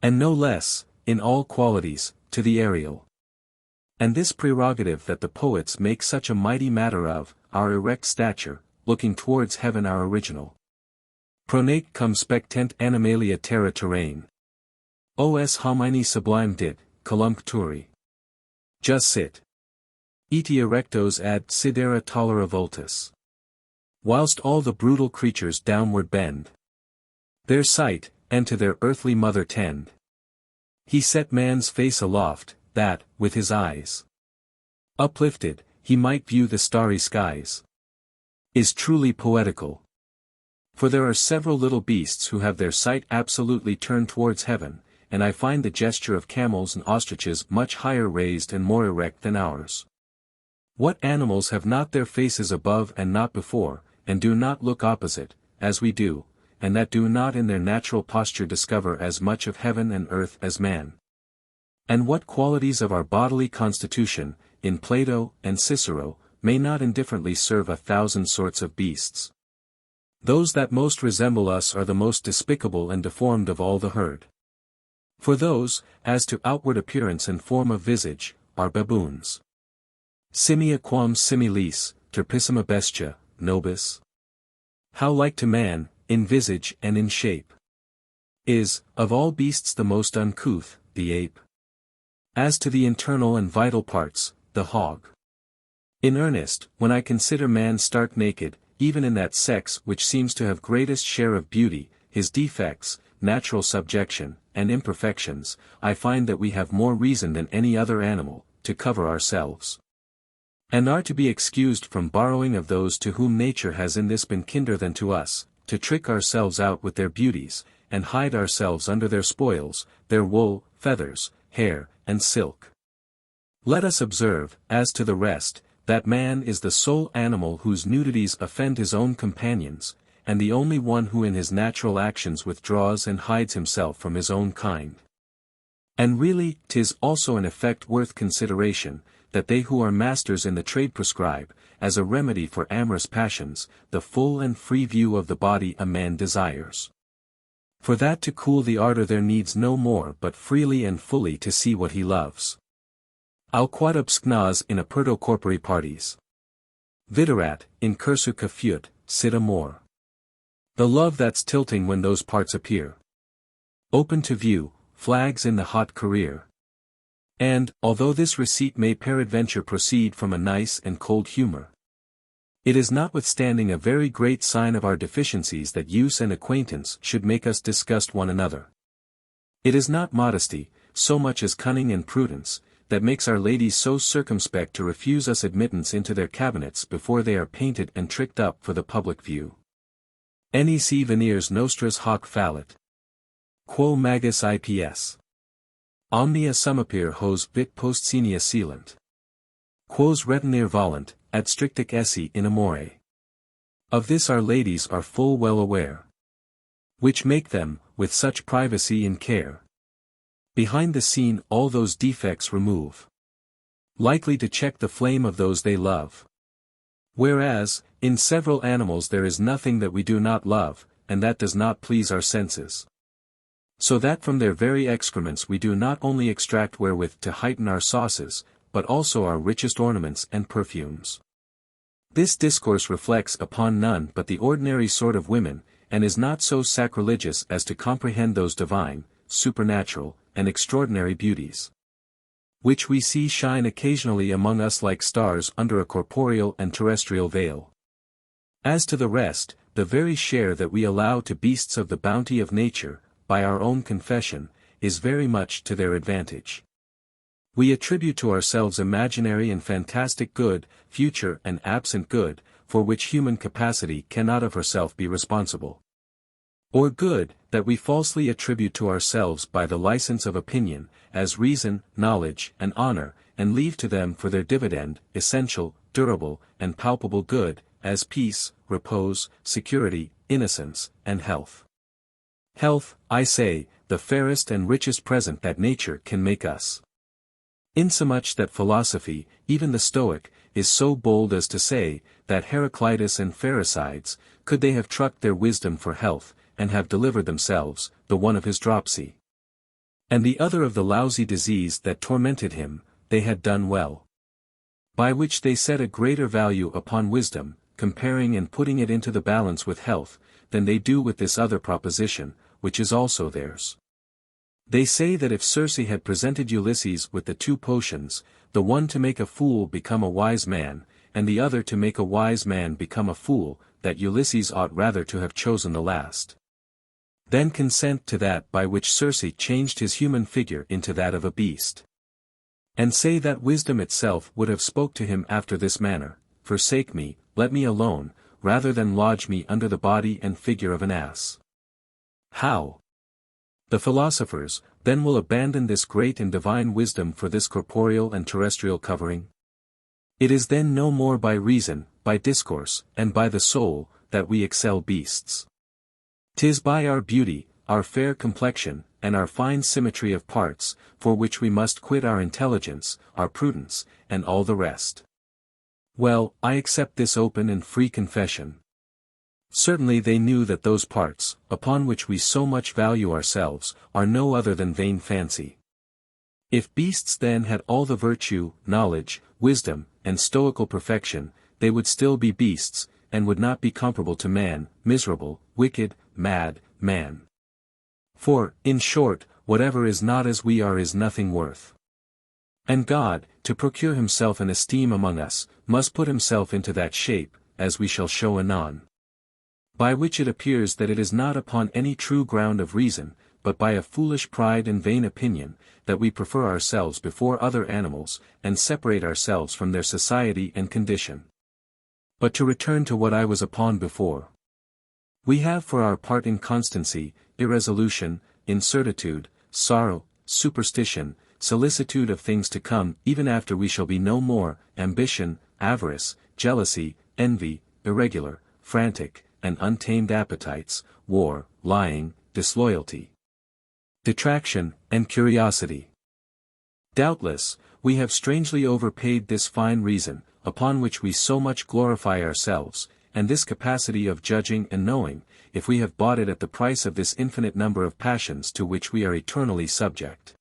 And no less, in all qualities, to the aerial. And this prerogative that the poets make such a mighty matter of, our erect stature, looking towards heaven our original. Pronate cum spectent animalia terra terrain. Os homini sublime dit, columcturi. Just sit. Eti erectos ad sidera tolera voltus. Whilst all the brutal creatures downward bend their sight, and to their earthly mother tend. He set man's face aloft, that, with his eyes uplifted, he might view the starry skies. Is truly poetical. For there are several little beasts who have their sight absolutely turned towards heaven, and I find the gesture of camels and ostriches much higher raised and more erect than ours. What animals have not their faces above and not before, and do not look opposite, as we do, and that do not in their natural posture discover as much of heaven and earth as man? And what qualities of our bodily constitution, in Plato and Cicero, may not indifferently serve 1,000 sorts of beasts? Those that most resemble us are the most despicable and deformed of all the herd. For those, as to outward appearance and form of visage, are baboons. Simia quam similis, turpissima bestia, nobis. How like to man, in visage and in shape. Is, of all beasts the most uncouth, the ape. As to the internal and vital parts, the hog. In earnest, when I consider man stark naked, even in that sex which seems to have greatest share of beauty, his defects, natural subjection, and imperfections, I find that we have more reason than any other animal, to cover ourselves. And are to be excused from borrowing of those to whom nature has in this been kinder than to us, to trick ourselves out with their beauties, and hide ourselves under their spoils, their wool, feathers, hair, and silk. Let us observe, as to the rest, that man is the sole animal whose nudities offend his own companions, and the only one who in his natural actions withdraws and hides himself from his own kind. And really, 'tis also an effect worth consideration, that they who are masters in the trade prescribe, as a remedy for amorous passions, the full and free view of the body a man desires. For that to cool the ardor there needs no more but freely and fully to see what he loves. Al quod obscnas in aperto corpori parties. Viderat, in cursu cafut, sit amor. The love that's tilting when those parts appear. Open to view, flags in the hot career. And, although this receipt may peradventure proceed from a nice and cold humor, it is notwithstanding a very great sign of our deficiencies that use and acquaintance should make us disgust one another. It is not modesty, so much as cunning and prudence, that makes our ladies so circumspect to refuse us admittance into their cabinets before they are painted and tricked up for the public view. Nec veneres nostras hoc fallit. Quo magis ips. Omnia sumapir hos vit post senia sealant. Quos retenere volunt, ad strictic esse in amore. Of this our ladies are full well aware. Which make them, with such privacy and care, behind the scene all those defects remove, likely to check the flame of those they love. Whereas, in several animals there is nothing that we do not love, and that does not please our senses. So that from their very excrements we do not only extract wherewith to heighten our sauces, but also our richest ornaments and perfumes. This discourse reflects upon none but the ordinary sort of women, and is not so sacrilegious as to comprehend those divine, supernatural, and extraordinary beauties, which we see shine occasionally among us like stars under a corporeal and terrestrial veil. As to the rest, the very share that we allow to beasts of the bounty of nature, by our own confession, is very much to their advantage. We attribute to ourselves imaginary and fantastic good, future and absent good, for which human capacity cannot of herself be responsible. Or good, that we falsely attribute to ourselves by the license of opinion, as reason, knowledge, and honor, and leave to them for their dividend, essential, durable, and palpable good, as peace, repose, security, innocence, and health. Health, I say, the fairest and richest present that nature can make us. Insomuch that philosophy, even the Stoic, is so bold as to say, that Heraclitus and Pherecydes, could they have trucked their wisdom for health, and have delivered themselves, the one of his dropsy, and the other of the lousy disease that tormented him, they had done well. By which they set a greater value upon wisdom, comparing and putting it into the balance with health, than they do with this other proposition, which is also theirs. They say that if Circe had presented Ulysses with the two potions, the one to make a fool become a wise man, and the other to make a wise man become a fool, that Ulysses ought rather to have chosen the last. Then consent to that by which Circe changed his human figure into that of a beast. And say that wisdom itself would have spoke to him after this manner, forsake me, let me alone, rather than lodge me under the body and figure of an ass. How? The philosophers, then will abandon this great and divine wisdom for this corporeal and terrestrial covering? It is then no more by reason, by discourse, and by the soul, that we excel beasts. 'Tis by our beauty, our fair complexion, and our fine symmetry of parts, for which we must quit our intelligence, our prudence, and all the rest. Well, I accept this open and free confession. Certainly they knew that those parts, upon which we so much value ourselves, are no other than vain fancy. If beasts then had all the virtue, knowledge, wisdom, and stoical perfection, they would still be beasts, and would not be comparable to man, miserable, wicked, mad, man. For, in short, whatever is not as we are is nothing worth. And God, to procure himself an esteem among us, must put himself into that shape, as we shall show anon. By which it appears that it is not upon any true ground of reason, but by a foolish pride and vain opinion, that we prefer ourselves before other animals, and separate ourselves from their society and condition. But to return to what I was upon before. We have for our part inconstancy, irresolution, incertitude, sorrow, superstition, solicitude of things to come even after we shall be no more, ambition, avarice, jealousy, envy, irregular, frantic, and untamed appetites, war, lying, disloyalty, detraction, and curiosity. Doubtless, we have strangely overpaid this fine reason, upon which we so much glorify ourselves, and this capacity of judging and knowing, if we have bought it at the price of this infinite number of passions to which we are eternally subject.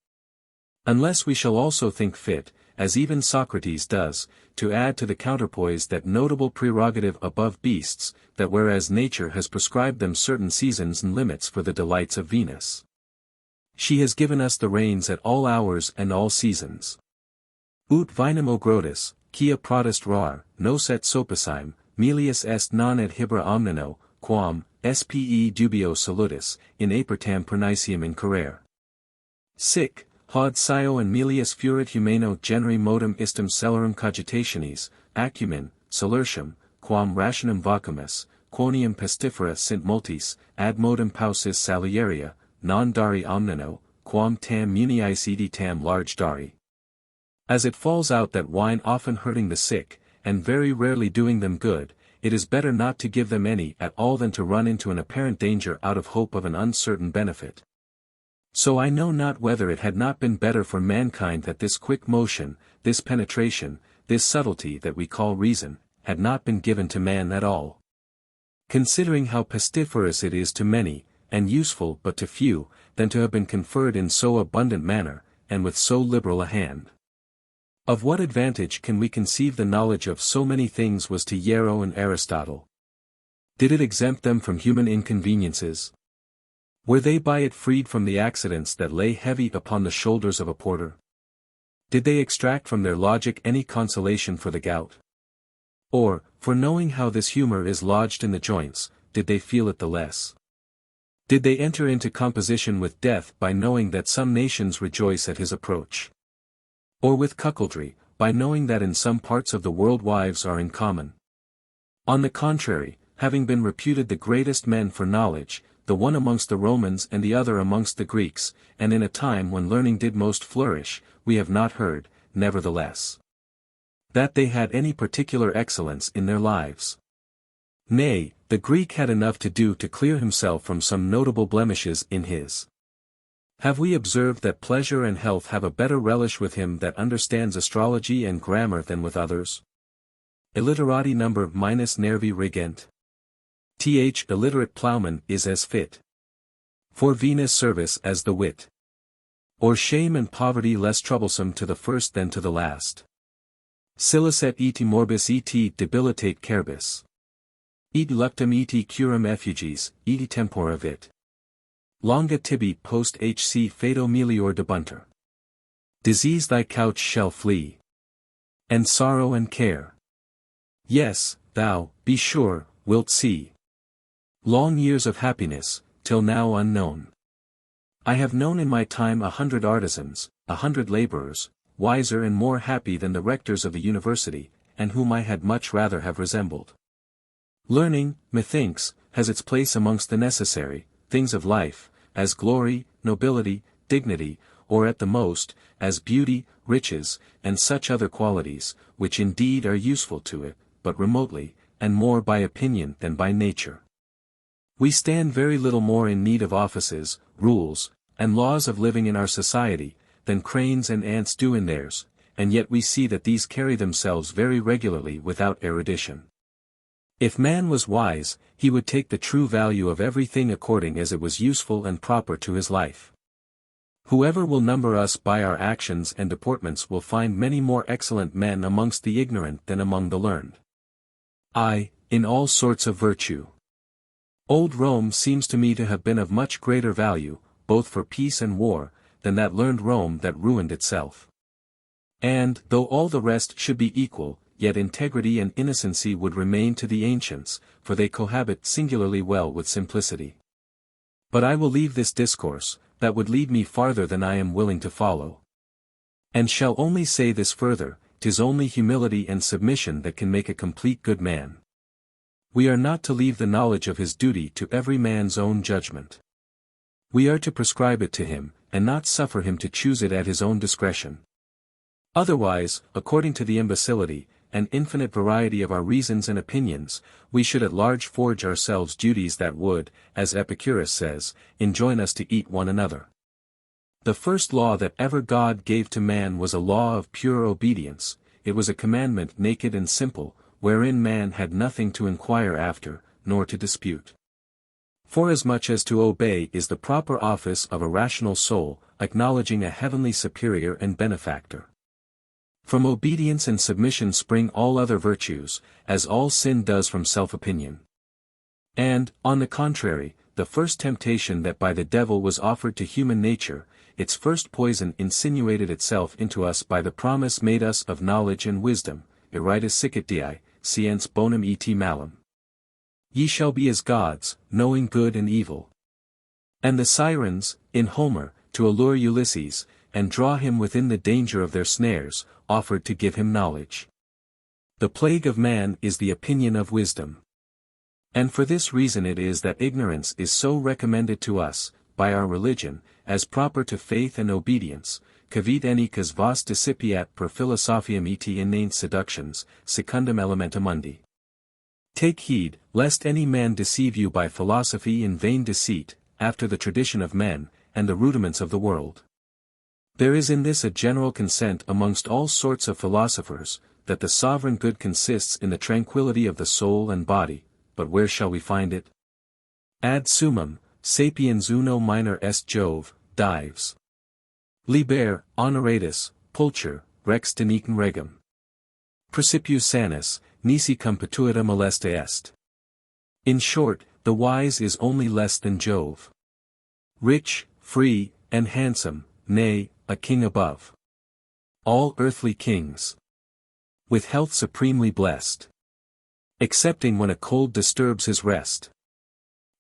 Unless we shall also think fit, as even Socrates does, to add to the counterpoise that notable prerogative above beasts, that whereas nature has prescribed them certain seasons and limits for the delights of Venus, she has given us the reins at all hours and all seasons. Ut vinum ogrotis, quia prodest rar, nos et sopissime, melius est non et hibra omnino, quam, spe dubio salutis, in apertam pernicium incarere. Sic, haud scio and melius furit humano generi modum istum cellarum cogitationis, acumen, salertium, quam rationem vacumus, quonium pestifera sint multis, ad modum pausis salieria, non dari omnino, quam tam muniis edi tam large dari. As it falls out that wine often hurting the sick, and very rarely doing them good, it is better not to give them any at all than to run into an apparent danger out of hope of an uncertain benefit. So I know not whether it had not been better for mankind that this quick motion, this penetration, this subtlety that we call reason, had not been given to man at all. Considering how pestiferous it is to many, and useful but to few, than to have been conferred in so abundant manner, and with so liberal a hand. Of what advantage can we conceive the knowledge of so many things was to Hiero and Aristotle? Did it exempt them from human inconveniences? Were they by it freed from the accidents that lay heavy upon the shoulders of a porter? Did they extract from their logic any consolation for the gout? Or, for knowing how this humor is lodged in the joints, did they feel it the less? Did they enter into composition with death by knowing that some nations rejoice at his approach? Or with cuckoldry, by knowing that in some parts of the world wives are in common? On the contrary, having been reputed the greatest men for knowledge, the one amongst the Romans and the other amongst the Greeks, and in a time when learning did most flourish, we have not heard, nevertheless, that they had any particular excellence in their lives. Nay, the Greek had enough to do to clear himself from some notable blemishes in his. Have we observed that pleasure and health have a better relish with him that understands astrology and grammar than with others? Illiterati number minus nervi regent. Illiterate plowman is as fit for Venus' service as the wit. Or shame and poverty less troublesome to the first than to the last. Silicet eti morbis eti debilitate cerbis. Et luctum eti curam effuges, eti tempora vit. Longa tibi post hc fato melior debunter. Disease thy couch shall flee. And sorrow and care. Yes, thou, be sure, wilt see long years of happiness, till now unknown. I have known in my time 100 artisans, 100 laborers, wiser and more happy than the rectors of the university, and whom I had much rather have resembled. Learning, methinks, has its place amongst the necessary things of life, as glory, nobility, dignity, or at the most, as beauty, riches, and such other qualities, which indeed are useful to it, but remotely, and more by opinion than by nature. We stand very little more in need of offices, rules, and laws of living in our society, than cranes and ants do in theirs, and yet we see that these carry themselves very regularly without erudition. If man was wise, he would take the true value of everything according as it was useful and proper to his life. Whoever will number us by our actions and deportments will find many more excellent men amongst the ignorant than among the learned. Aye, in all sorts of virtue. Old Rome seems to me to have been of much greater value, both for peace and war, than that learned Rome that ruined itself. And, though all the rest should be equal, yet integrity and innocency would remain to the ancients, for they cohabit singularly well with simplicity. But I will leave this discourse, that would lead me farther than I am willing to follow. And shall only say this further, 'tis only humility and submission that can make a complete good man. We are not to leave the knowledge of his duty to every man's own judgment. We are to prescribe it to him, and not suffer him to choose it at his own discretion. Otherwise, according to the imbecility, and infinite variety of our reasons and opinions, we should at large forge ourselves duties that would, as Epicurus says, enjoin us to eat one another. The first law that ever God gave to man was a law of pure obedience. It was a commandment naked and simple, wherein man had nothing to inquire after, nor to dispute. Forasmuch as to obey is the proper office of a rational soul, acknowledging a heavenly superior and benefactor. From obedience and submission spring all other virtues, as all sin does from self-opinion. And, on the contrary, the first temptation that by the devil was offered to human nature, its first poison insinuated itself into us by the promise made us of knowledge and wisdom, Iritus sicit Dei, sciens bonum et malum. Ye shall be as gods, knowing good and evil. And the sirens, in Homer, to allure Ulysses, and draw him within the danger of their snares, offered to give him knowledge. The plague of man is the opinion of wisdom. And for this reason it is that ignorance is so recommended to us, by our religion, as proper to faith and obedience, cavit enicas vos discipiat per philosophiam et inane seductions, secundum elementa mundi. Take heed, lest any man deceive you by philosophy in vain deceit, after the tradition of men, and the rudiments of the world. There is in this a general consent amongst all sorts of philosophers, that the sovereign good consists in the tranquillity of the soul and body, but where shall we find it? Ad summum, sapiens uno minor est Jove, Dives. Liber, honoratus, pulcher, rex denican regum. Principius sanus, nisi cum pituita molesta est. In short, the wise is only less than Jove. Rich, free, and handsome, nay, a king above all earthly kings. With health supremely blessed. Excepting when a cold disturbs his rest.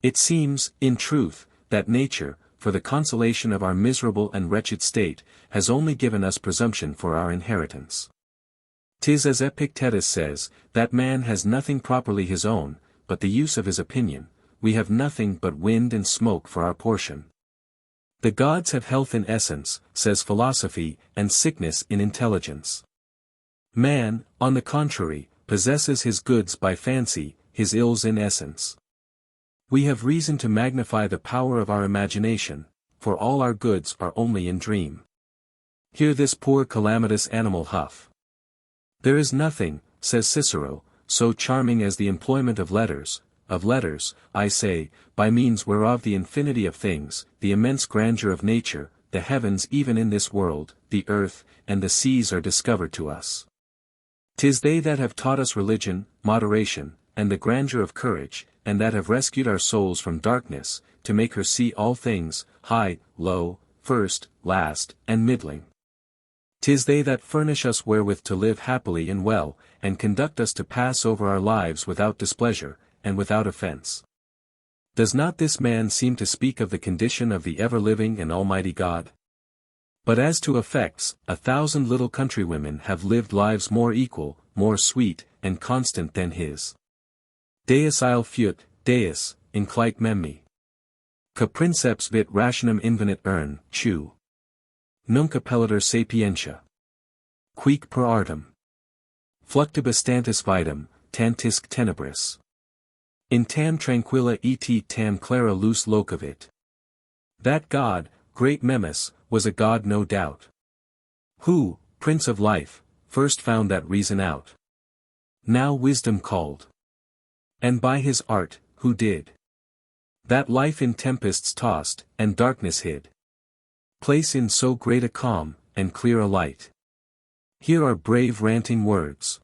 It seems, in truth, that nature, for the consolation of our miserable and wretched state, has only given us presumption for our inheritance. 'Tis as Epictetus says, that man has nothing properly his own, but the use of his opinion, we have nothing but wind and smoke for our portion. The gods have health in essence, says philosophy, and sickness in intelligence. Man, on the contrary, possesses his goods by fancy, his ills in essence. We have reason to magnify the power of our imagination, for all our goods are only in dream. Hear this poor calamitous animal huff. There is nothing, says Cicero, so charming as the employment of letters, I say, by means whereof the infinity of things, the immense grandeur of nature, the heavens even in this world, the earth, and the seas are discovered to us. 'Tis they that have taught us religion, moderation, and the grandeur of courage, and that have rescued our souls from darkness, to make her see all things, high, low, first, last, and middling. 'Tis they that furnish us wherewith to live happily and well, and conduct us to pass over our lives without displeasure, and without offense. Does not this man seem to speak of the condition of the ever-living and almighty God? But as to effects, 1,000 little countrywomen have lived lives more equal, more sweet, and constant than his. Deus il fut, Deus, inclite memmi. Ca princeps vit rationem invenit urn, chu. Nunc appellator sapientia. Quic per artem. Fluctibus tantis vitam, tantisque tenebris. In tam tranquilla et tam clara lus locavit. That God, great Memus, was a God no doubt. Who, Prince of Life, first found that reason out. Now wisdom called. And by his art, who did that life in tempests tossed, and darkness hid. Place in so great a calm, and clear a light. Here are brave ranting words.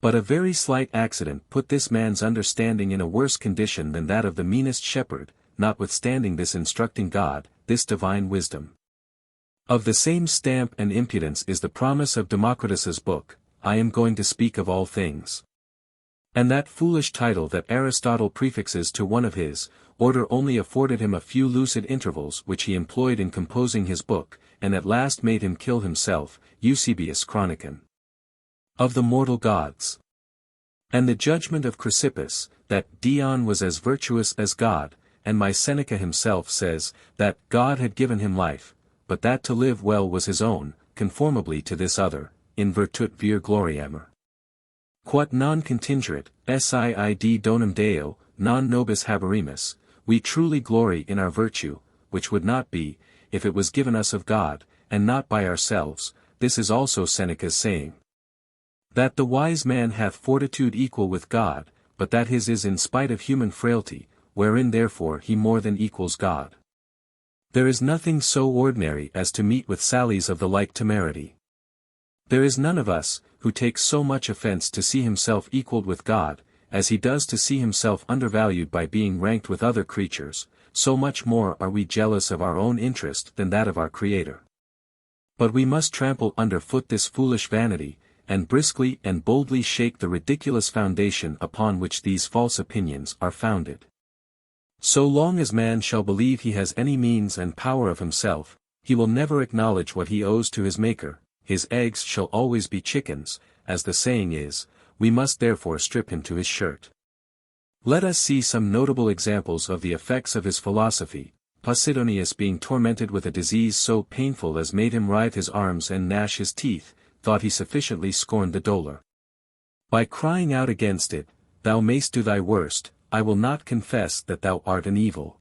But a very slight accident put this man's understanding in a worse condition than that of the meanest shepherd, notwithstanding this instructing God, this divine wisdom. Of the same stamp and impudence is the promise of Democritus's book, I am going to speak of all things. And that foolish title that Aristotle prefixes to one of his, order only afforded him a few lucid intervals which he employed in composing his book, and at last made him kill himself, Eusebius Chronicon. Of the mortal gods. And the judgment of Chrysippus, that Dion was as virtuous as God, and my Seneca himself says, that God had given him life, but that to live well was his own, conformably to this other, in virtut vir gloriamur. Quod non contingerit, siid donum Deo, non nobis haberemus, we truly glory in our virtue, which would not be, if it was given us of God, and not by ourselves. This is also Seneca's saying. That the wise man hath fortitude equal with God, but that his is in spite of human frailty, wherein therefore he more than equals God. There is nothing so ordinary as to meet with sallies of the like temerity. There is none of us, who takes so much offence to see himself equalled with God, as he does to see himself undervalued by being ranked with other creatures, so much more are we jealous of our own interest than that of our Creator. But we must trample under foot this foolish vanity, and briskly and boldly shake the ridiculous foundation upon which these false opinions are founded. So long as man shall believe he has any means and power of himself, he will never acknowledge what he owes to his Maker. His eggs shall always be chickens, as the saying is. We must therefore strip him to his shirt. Let us see some notable examples of the effects of his philosophy. Posidonius, being tormented with a disease so painful as made him writhe his arms and gnash his teeth, thought he sufficiently scorned the dolour. By crying out against it, thou mayst do thy worst, I will not confess that thou art an evil.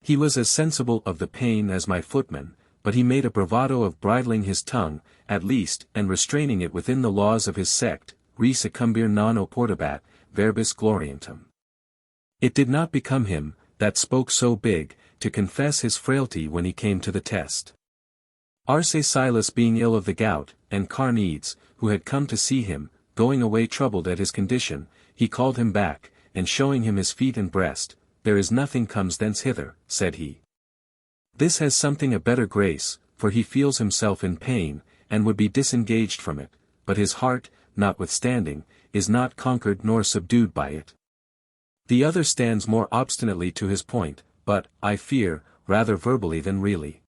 He was as sensible of the pain as my footman, but he made a bravado of bridling his tongue, at least, and restraining it within the laws of his sect, re succumbere non oportabat, verbis gloriantem. It did not become him, that spoke so big, to confess his frailty when he came to the test. Arcesilas, being ill of the gout, and Carneades, who had come to see him, going away troubled at his condition, he called him back, and showing him his feet and breast, there is nothing comes thence hither, said he. This has something a better grace, for he feels himself in pain, and would be disengaged from it, but his heart, notwithstanding, is not conquered nor subdued by it. The other stands more obstinately to his point, but, I fear, rather verbally than really.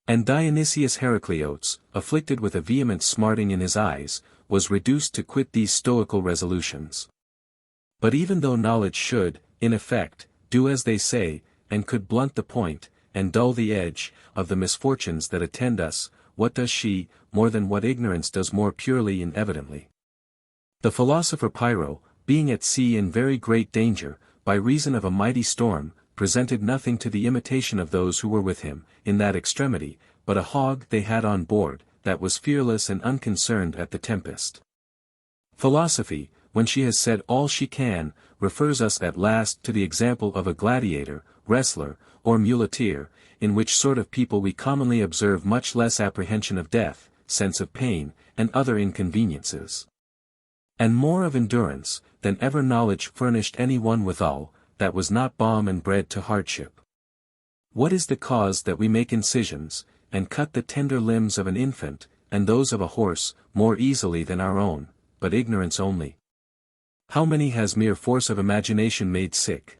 And Dionysius Heraclitus, afflicted with a vehement smarting in his eyes, was reduced to quit these stoical resolutions. But even though knowledge should, in effect, do as they say, and could blunt the point, and dull the edge, of the misfortunes that attend us, what does she, more than what ignorance does more purely and evidently? The philosopher Pyrrho, being at sea in very great danger, by reason of a mighty storm, presented nothing to the imitation of those who were with him, in that extremity, but a hog they had on board, that was fearless and unconcerned at the tempest. Philosophy, when she has said all she can, refers us at last to the example of a gladiator, wrestler, or muleteer, in which sort of people we commonly observe much less apprehension of death, sense of pain, and other inconveniences, and more of endurance, than ever knowledge furnished any one withal, that was not balm and bread to hardship. What is the cause that we make incisions, and cut the tender limbs of an infant, and those of a horse, more easily than our own, but ignorance only? How many has mere force of imagination made sick?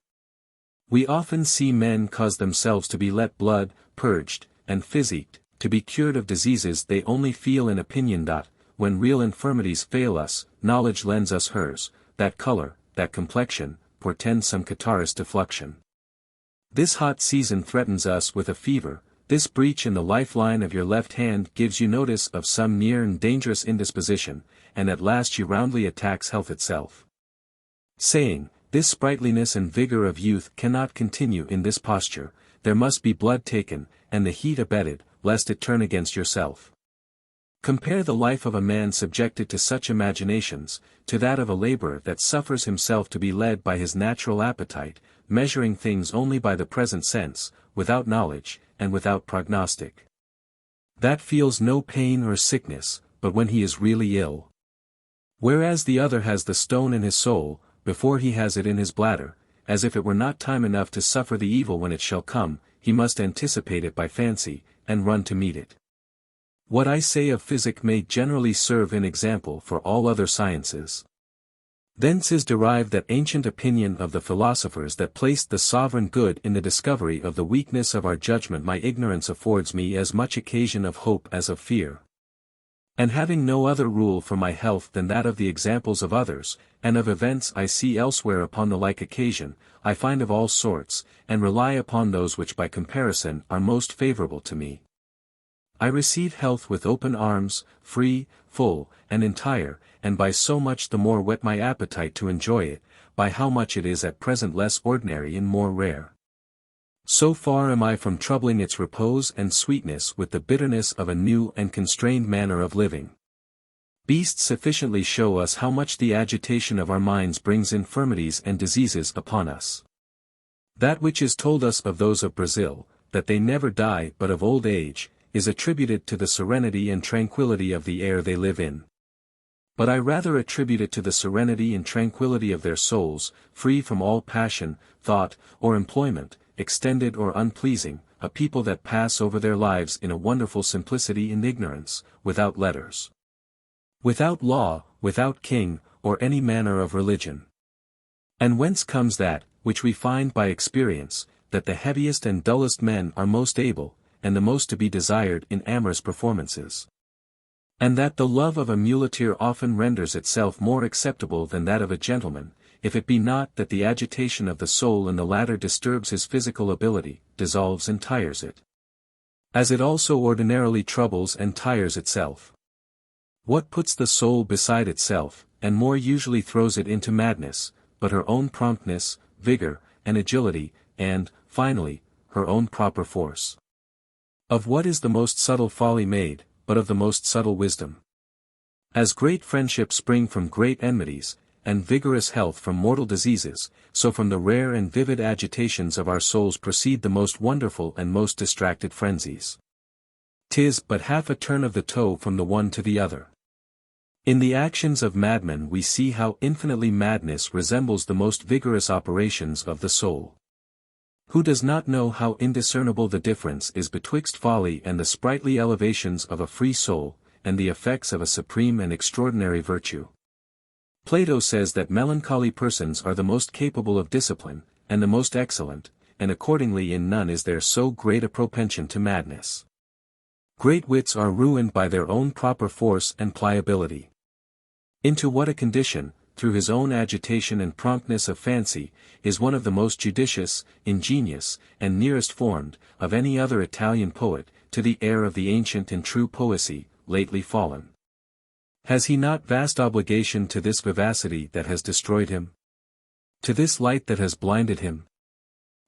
We often see men cause themselves to be let blood, purged, and physicked, to be cured of diseases they only feel in opinion. When real infirmities fail us, knowledge lends us hers, that color, that complexion, portends some catarrhous defluxion. This hot season threatens us with a fever, this breach in the lifeline of your left hand gives you notice of some near and dangerous indisposition, and at last you roundly attacks health itself. Saying, this sprightliness and vigor of youth cannot continue in this posture, there must be blood taken, and the heat abated, lest it turn against yourself. Compare the life of a man subjected to such imaginations, to that of a laborer that suffers himself to be led by his natural appetite, measuring things only by the present sense, without knowledge, and without prognostic. That feels no pain or sickness, but when he is really ill. Whereas the other has the stone in his soul, before he has it in his bladder, as if it were not time enough to suffer the evil when it shall come, he must anticipate it by fancy, and run to meet it. What I say of physic may generally serve in example for all other sciences. Thence is derived that ancient opinion of the philosophers that placed the sovereign good in the discovery of the weakness of our judgment. My ignorance affords me as much occasion of hope as of fear. And having no other rule for my health than that of the examples of others, and of events I see elsewhere upon the like occasion, I find of all sorts, and rely upon those which by comparison are most favourable to me. I receive health with open arms, free, full, and entire, and by so much the more whet my appetite to enjoy it, by how much it is at present less ordinary and more rare. So far am I from troubling its repose and sweetness with the bitterness of a new and constrained manner of living. Beasts sufficiently show us how much the agitation of our minds brings infirmities and diseases upon us. That which is told us of those of Brazil, that they never die but of old age, is attributed to the serenity and tranquillity of the air they live in. But I rather attribute it to the serenity and tranquillity of their souls, free from all passion, thought, or employment, extended or unpleasing, a people that pass over their lives in a wonderful simplicity and ignorance, without letters, without law, without king, or any manner of religion. And whence comes that, which we find by experience, that the heaviest and dullest men are most able, and the most to be desired in amorous performances. And that the love of a muleteer often renders itself more acceptable than that of a gentleman, if it be not that the agitation of the soul in the latter disturbs his physical ability, dissolves and tires it, as it also ordinarily troubles and tires itself. What puts the soul beside itself, and more usually throws it into madness, but her own promptness, vigor, and agility, and, finally, her own proper force? Of what is the most subtle folly made, but of the most subtle wisdom? As great friendships spring from great enmities, and vigorous health from mortal diseases, so from the rare and vivid agitations of our souls proceed the most wonderful and most distracted frenzies. 'Tis but half a turn of the toe from the one to the other. In the actions of madmen we see how infinitely madness resembles the most vigorous operations of the soul. Who does not know how indiscernible the difference is betwixt folly and the sprightly elevations of a free soul, and the effects of a supreme and extraordinary virtue? Plato says that melancholy persons are the most capable of discipline, and the most excellent, and accordingly in none is there so great a propension to madness. Great wits are ruined by their own proper force and pliability. Into what a condition, through his own agitation and promptness of fancy, is one of the most judicious, ingenious, and nearest formed, of any other Italian poet, to the air of the ancient and true poesy, lately fallen. Has he not vast obligation to this vivacity that has destroyed him? To this light that has blinded him?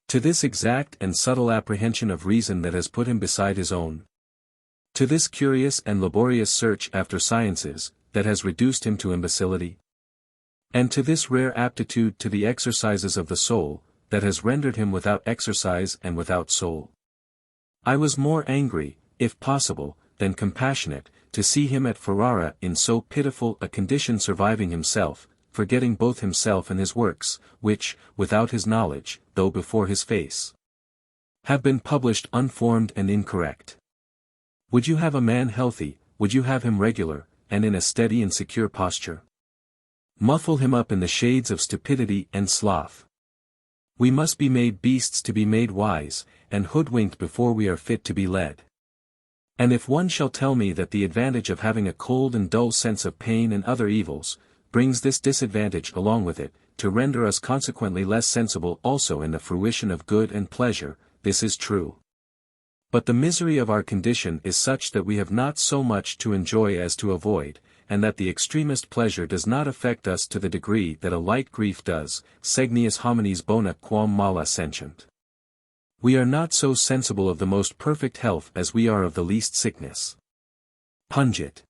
To this exact and subtle apprehension of reason that has put him beside his own? To this curious and laborious search after sciences, that has reduced him to imbecility? And to this rare aptitude to the exercises of the soul, that has rendered him without exercise and without soul? I was more angry, if possible, than compassionate, to see him at Ferrara in so pitiful a condition, surviving himself, forgetting both himself and his works, which, without his knowledge, though before his face, have been published unformed and incorrect. Would you have a man healthy, would you have him regular, and in a steady and secure posture? Muffle him up in the shades of stupidity and sloth. We must be made beasts to be made wise, and hoodwinked before we are fit to be led. And if one shall tell me that the advantage of having a cold and dull sense of pain and other evils, brings this disadvantage along with it, to render us consequently less sensible also in the fruition of good and pleasure, this is true. But the misery of our condition is such that we have not so much to enjoy as to avoid, and that the extremest pleasure does not affect us to the degree that a light grief does, segnius homines bona quam mala sentient. We are not so sensible of the most perfect health as we are of the least sickness. Pungit.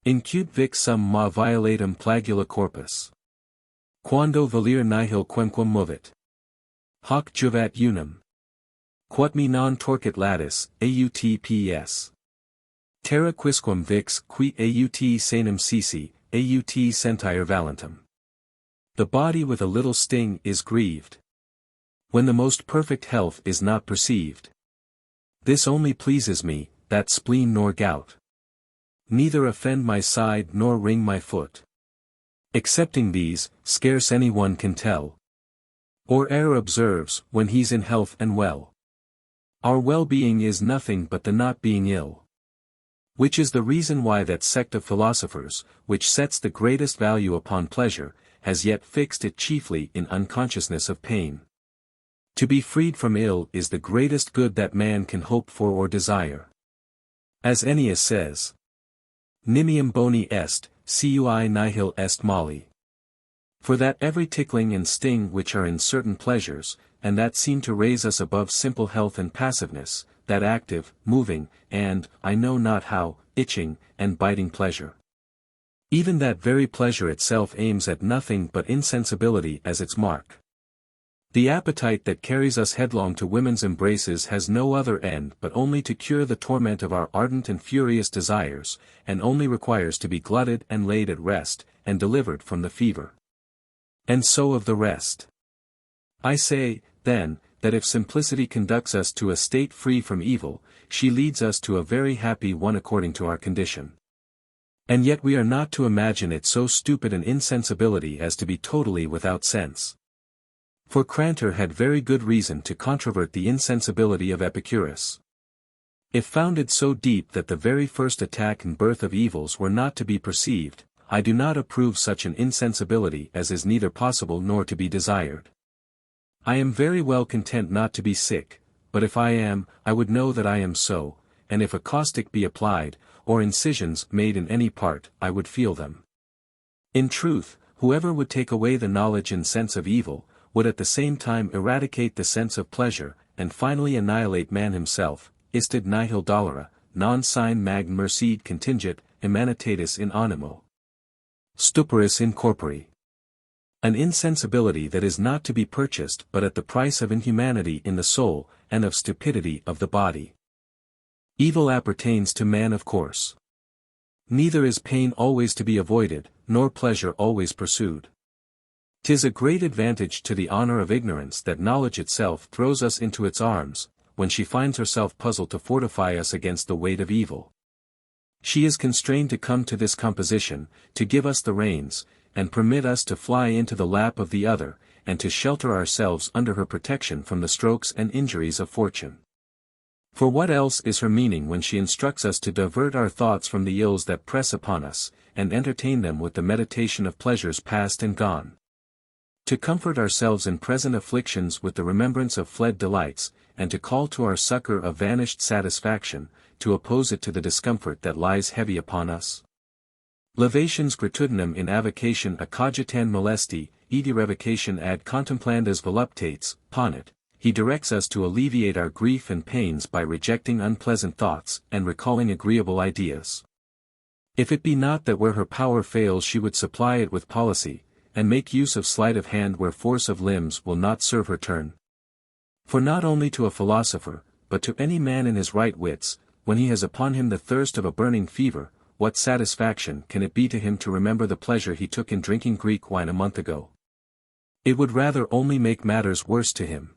Incut vic sum ma violatum plagula corpus. Quando valir nihil quemquam movit. Hoc juvat unum. Quod me non torquit latis, autps. Terra quisquam vix qui aut sanum sisi, aut sentire valentum. The body with a little sting is grieved, when the most perfect health is not perceived. This only pleases me, that spleen nor gout. neither offend my side nor wring my foot. Excepting these, scarce any one can tell. Or e'er observes, when he's in health and well. Our well-being is nothing but the not being ill. Which is the reason why that sect of philosophers, which sets the greatest value upon pleasure, has yet fixed it chiefly in unconsciousness of pain. To be freed from ill is the greatest good that man can hope for or desire. As Ennius says, Nimium boni est, cui nihil est mali. For that every tickling and sting which are in certain pleasures, and that seem to raise us above simple health and passiveness, that active, moving, and, I know not how, itching, and biting pleasure. Even that very pleasure itself aims at nothing but insensibility as its mark. The appetite that carries us headlong to women's embraces has no other end but only to cure the torment of our ardent and furious desires, and only requires to be glutted and laid at rest, and delivered from the fever. And so of the rest. I say, then, that if simplicity conducts us to a state free from evil, she leads us to a very happy one according to our condition. And yet we are not to imagine it so stupid an insensibility as to be totally without sense. For Grandeur had very good reason to controvert the insensibility of Epicurus. If founded so deep that the very first attack and birth of evils were not to be perceived, I do not approve such an insensibility as is neither possible nor to be desired. I am very well content not to be sick, but if I am, I would know that I am so, and if a caustic be applied, or incisions made in any part, I would feel them. In truth, whoever would take away the knowledge and sense of evil, would at the same time eradicate the sense of pleasure, and finally annihilate man himself, isted nihil dolora, non sine magn mercede contingit, immanitatis in animo. Stuporis in corpore. An insensibility that is not to be purchased but at the price of inhumanity in the soul, and of stupidity of the body. Evil appertains to man of course. Neither is pain always to be avoided, nor pleasure always pursued. 'Tis a great advantage to the honor of ignorance that knowledge itself throws us into its arms, when she finds herself puzzled to fortify us against the weight of evil. She is constrained to come to this composition, to give us the reins, and permit us to fly into the lap of the other, and to shelter ourselves under her protection from the strokes and injuries of fortune. For what else is her meaning when she instructs us to divert our thoughts from the ills that press upon us, and entertain them with the meditation of pleasures past and gone? To comfort ourselves in present afflictions with the remembrance of fled delights, and to call to our succor a vanished satisfaction, to oppose it to the discomfort that lies heavy upon us? Levations gratitudinem in avocation a cogitan molesti, edi revocation ad contemplandas voluptates, ponit. He directs us to alleviate our grief and pains by rejecting unpleasant thoughts, and recalling agreeable ideas. If it be not that where her power fails she would supply it with policy, and make use of sleight of hand where force of limbs will not serve her turn. For not only to a philosopher, but to any man in his right wits, when he has upon him the thirst of a burning fever, what satisfaction can it be to him to remember the pleasure he took in drinking Greek wine a month ago? It would rather only make matters worse to him.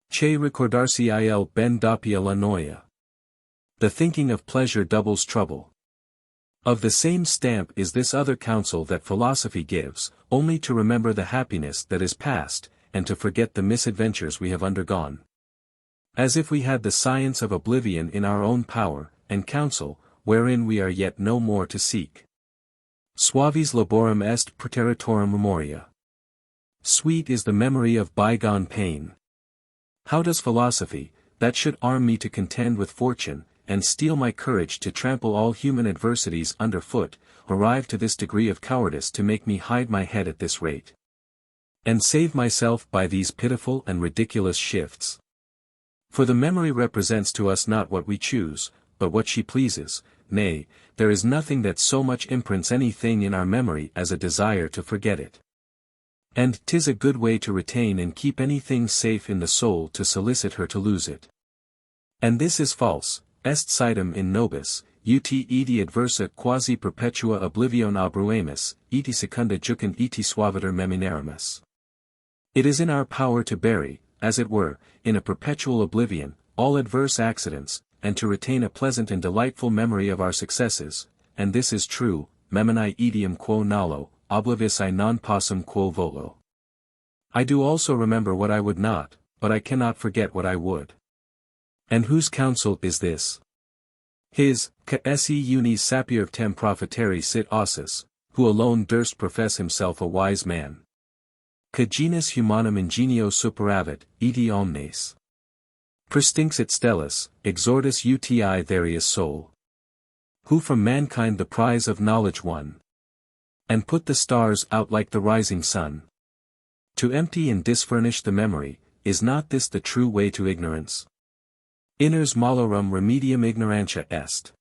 Che ricordarsi il ben doppia la noia. The thinking of pleasure doubles trouble. Of the same stamp is this other counsel that philosophy gives, only to remember the happiness that is past, and to forget the misadventures we have undergone. As if we had the science of oblivion in our own power, and counsel, wherein we are yet no more to seek. Suavis laborem est praeteritorum memoria. Sweet is the memory of bygone pain. How does philosophy, that should arm me to contend with fortune, and steel my courage to trample all human adversities under foot, arrive to this degree of cowardice to make me hide my head at this rate? And save myself by these pitiful and ridiculous shifts? For the memory represents to us not what we choose, but what she pleases. Nay, there is nothing that so much imprints anything in our memory as a desire to forget it. And 'tis a good way to retain and keep anything safe in the soul to solicit her to lose it. And this is false, est sitem in nobis, ut edi adversa quasi perpetua oblivion abruemus, eti secunda jucant eti suaviter meminerimus. It is in our power to bury, as it were, in a perpetual oblivion, all adverse accidents, and to retain a pleasant and delightful memory of our successes, and this is true, memini etiam quo nolo, oblivis I non possum quo volo. I do also remember what I would not, but I cannot forget what I would. And whose counsel is this? His, ca esse unis sapier tem propheteri sit ossus, who alone durst profess himself a wise man. Ca genus humanum ingenio superavit, eti omnes. Perstinxit stellus, exortus uti various soul. Who from mankind the prize of knowledge won. And put the stars out like the rising sun. To empty and disfurnish the memory, is not this the true way to ignorance? Inners malorum remedium ignorantia est.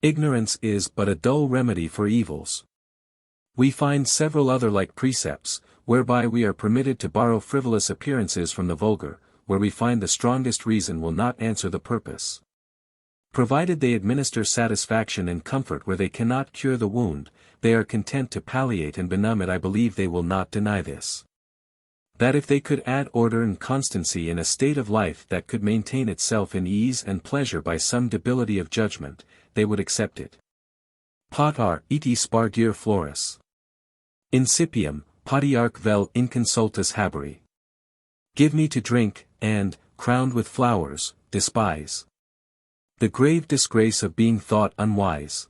Ignorance is but a dull remedy for evils. We find several other like precepts, whereby we are permitted to borrow frivolous appearances from the vulgar, where we find the strongest reason will not answer the purpose. Provided they administer satisfaction and comfort where they cannot cure the wound, they are content to palliate and benumb it. I believe they will not deny this. That if they could add order and constancy in a state of life that could maintain itself in ease and pleasure by some debility of judgment, they would accept it. Potar iti spargere floris. Incipium, potiarch vel inconsultus haberi. Give me to drink, and, crowned with flowers, despise the grave disgrace of being thought unwise.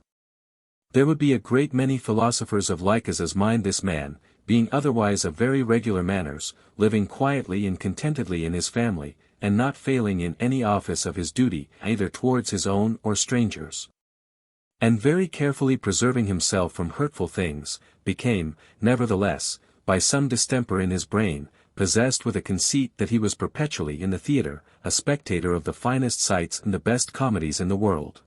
There would be a great many philosophers of Lycas's mind this man, being otherwise of very regular manners, living quietly and contentedly in his family, and not failing in any office of his duty either towards his own or strangers. And very carefully preserving himself from hurtful things, became, nevertheless, by some distemper in his brain, possessed with a conceit that he was perpetually in the theatre, a spectator of the finest sights and the best comedies in the world.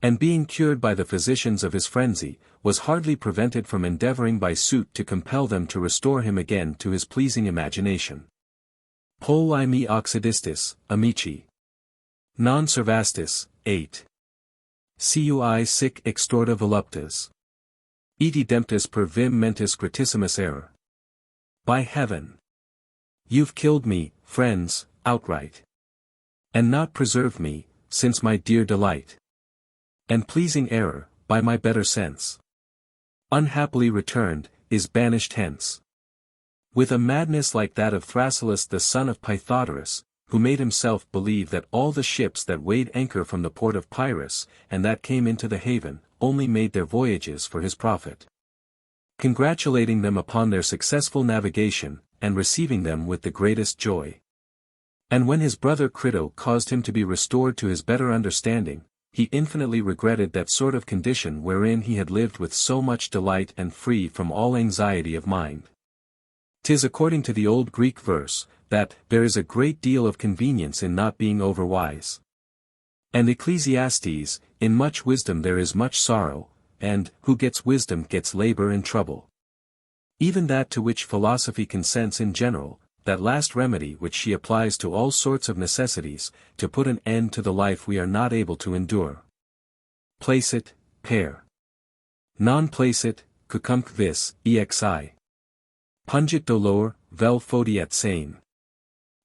And being cured by the physicians of his frenzy, was hardly prevented from endeavoring by suit to compel them to restore him again to his pleasing imagination. Poli me occidistis, amici. Non servastis, 8. Cui sic extorta voluptas. Eti demptus per vim mentis gratissimus error. By heaven! You've killed me, friends, outright. And not preserved me, since my dear delight. And pleasing error, by my better sense. Unhappily returned, is banished hence. With a madness like that of Thrasyllus the son of Pythodorus, who made himself believe that all the ships that weighed anchor from the port of Pyrrhus, and that came into the haven, only made their voyages for his profit. Congratulating them upon their successful navigation, and receiving them with the greatest joy. And when his brother Crito caused him to be restored to his better understanding, he infinitely regretted that sort of condition wherein he had lived with so much delight and free from all anxiety of mind. 'Tis according to the old Greek verse, that there is a great deal of convenience in not being overwise. And Ecclesiastes, in much wisdom there is much sorrow, and who gets wisdom gets labor and trouble. Even that to which philosophy consents in general, that last remedy which she applies to all sorts of necessities, to put an end to the life we are not able to endure. Placet, per. Non placet, cucumque vis, exi. Pungit dolor, vel fodiat sane.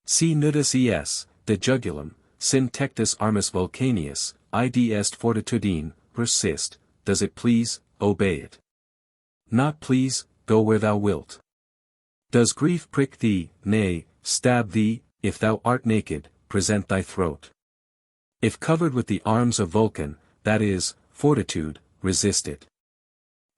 Si nudus es, de jugulum, sin tectus armis vulcanius, id est fortitudine, persist, does it please, obey it. Not please, go where thou wilt. Does grief prick thee, nay, stab thee, if thou art naked, present thy throat. If covered with the arms of Vulcan, that is, fortitude, resist it.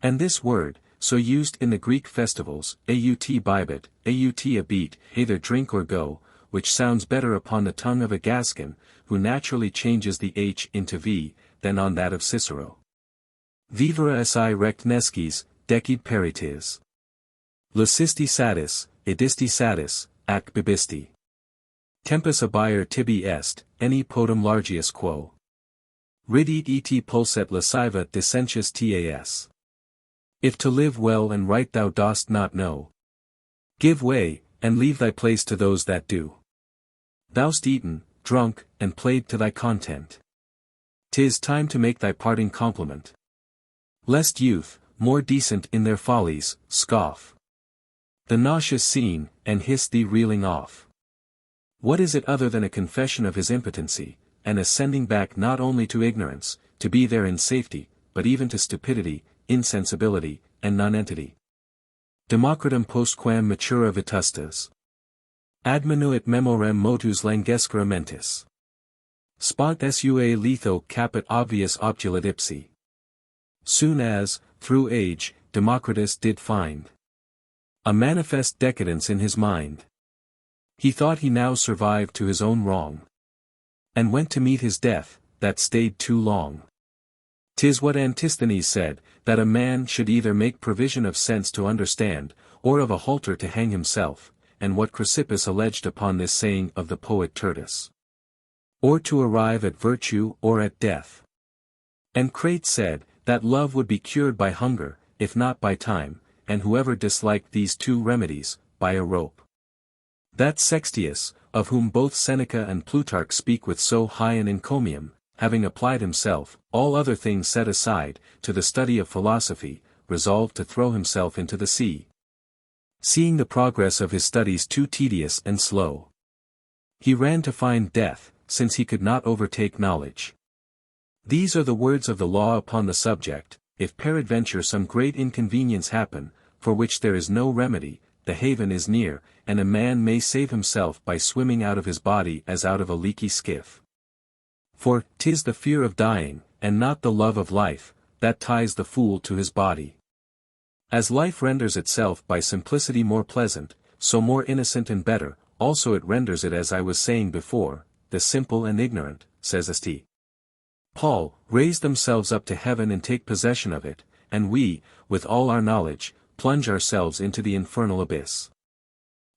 And this word, so used in the Greek festivals, aut bibit, aut abit, either drink or go, which sounds better upon the tongue of a Gascon, who naturally changes the h into v, than on that of Cicero. Vivere si rect nescis, decid peritis. Lucisti satis, edisti satis, ac bibisti. Tempus abier tibi est, any potum largius quo. Ridit et pulset lasciva dissentius tas. If to live well and right thou dost not know, give way, and leave thy place to those that do. Thou'st eaten, drunk, and played to thy content. 'Tis time to make thy parting compliment. Lest youth, more decent in their follies, scoff. The nauseous scene, and hiss thee reeling off. What is it other than a confession of his impotency, and a sending back not only to ignorance, to be there in safety, but even to stupidity, insensibility, and nonentity. Democritum postquam matura vetustas. Admenuit memorem motus langescera mentis. Spont sua letho caput obvius optulat ipsi. Soon as, through age, Democritus did find a manifest decadence in his mind. He thought he now survived to his own wrong, and went to meet his death, that stayed too long. 'Tis what Antisthenes said, that a man should either make provision of sense to understand, or of a halter to hang himself, and what Chrysippus alleged upon this saying of the poet Tertus. Or to arrive at virtue or at death. And Crates said, that love would be cured by hunger, if not by time, and whoever disliked these two remedies, by a rope. That Sextius, of whom both Seneca and Plutarch speak with so high an encomium, having applied himself, all other things set aside, to the study of philosophy, resolved to throw himself into the sea. Seeing the progress of his studies too tedious and slow, he ran to find death, since he could not overtake knowledge. These are the words of the law upon the subject: if peradventure some great inconvenience happen, for which there is no remedy, the haven is near, and a man may save himself by swimming out of his body as out of a leaky skiff. For 'tis the fear of dying, and not the love of life, that ties the fool to his body. As life renders itself by simplicity more pleasant, so more innocent and better, also it renders it, as I was saying before, the simple and ignorant, says St. Paul, raise themselves up to heaven and take possession of it, and we, with all our knowledge, plunge ourselves into the infernal abyss.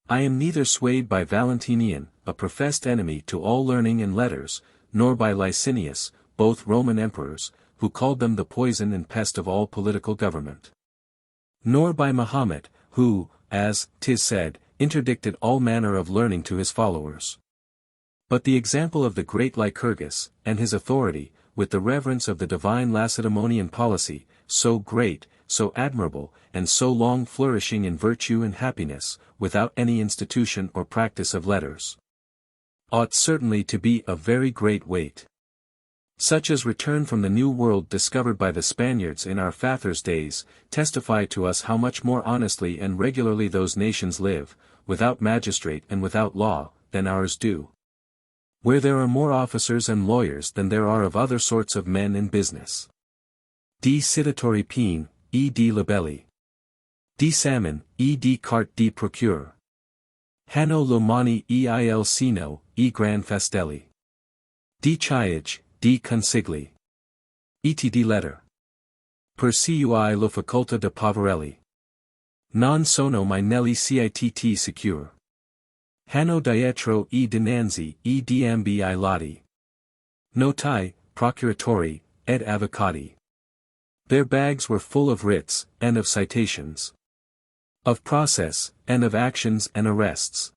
I am neither swayed by Valentinian, a professed enemy to all learning and letters, nor by Licinius, both Roman emperors, who called them the poison and pest of all political government. Nor by Mahomet, who, as 'tis said, interdicted all manner of learning to his followers. But the example of the great Lycurgus, and his authority, with the reverence of the divine Lacedaemonian policy, so great, so admirable, and so long flourishing in virtue and happiness, without any institution or practice of letters, ought certainly to be of very great weight. Such as return from the New World discovered by the Spaniards in our fathers' days, testify to us how much more honestly and regularly those nations live, without magistrate and without law, than ours do. Where there are more officers and lawyers than there are of other sorts of men in business. D. Citatori pene, e. D. libelli. D. salmon, e. D. carte d procure. Hanno lomani e il sino, e gran fastelli. D. chiage, D. consigli. Et D. letter. Per cui lo facolta de poverelli. Non sono mai nelli citt secure. Hanno dietro e dinanzi e dambi I lati. Notai, procuratori, ed avvocati. Their bags were full of writs, and of citations. Of process, and of actions and arrests.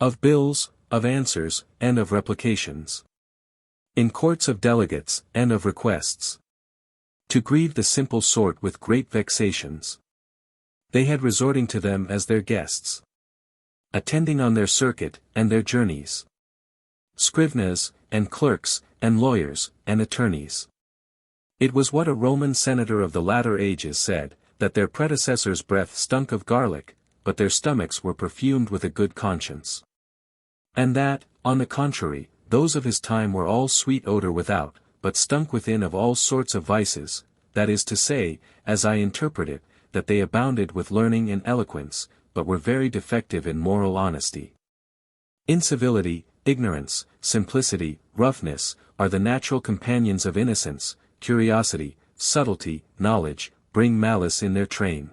Of bills, of answers, and of replications. In courts of delegates, and of requests. To grieve the simple sort with great vexations. They had resorting to them as their guests. Attending on their circuit, and their journeys. Scrivenas, and clerks, and lawyers, and attorneys. It was what a Roman senator of the latter ages said, that their predecessors' breath stunk of garlic, but their stomachs were perfumed with a good conscience. And that, on the contrary, those of his time were all sweet odor without, but stunk within of all sorts of vices, that is to say, as I interpret it, that they abounded with learning and eloquence, but were very defective in moral honesty. Incivility, ignorance, simplicity, roughness, are the natural companions of innocence. Curiosity, subtlety, knowledge, bring malice in their train.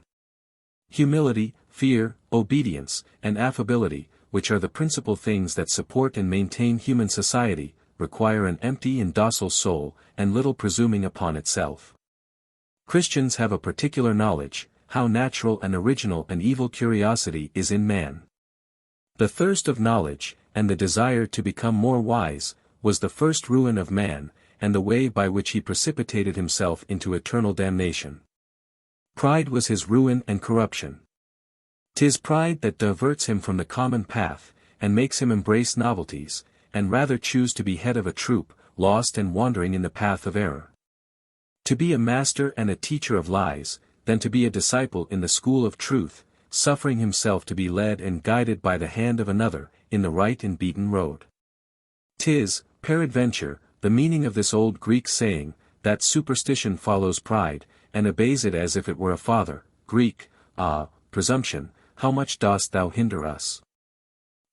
Humility, fear, obedience, and affability, which are the principal things that support and maintain human society, require an empty and docile soul, and little presuming upon itself. Christians have a particular knowledge, how natural and original an evil curiosity is in man. The thirst of knowledge, and the desire to become more wise, was the first ruin of man, and the way by which he precipitated himself into eternal damnation. Pride was his ruin and corruption. 'Tis pride that diverts him from the common path, and makes him embrace novelties, and rather choose to be head of a troop, lost and wandering in the path of error. To be a master and a teacher of lies, than to be a disciple in the school of truth, suffering himself to be led and guided by the hand of another, in the right and beaten road. 'Tis, peradventure, the meaning of this old Greek saying, that superstition follows pride, and obeys it as if it were a father. Greek, Presumption, how much dost thou hinder us?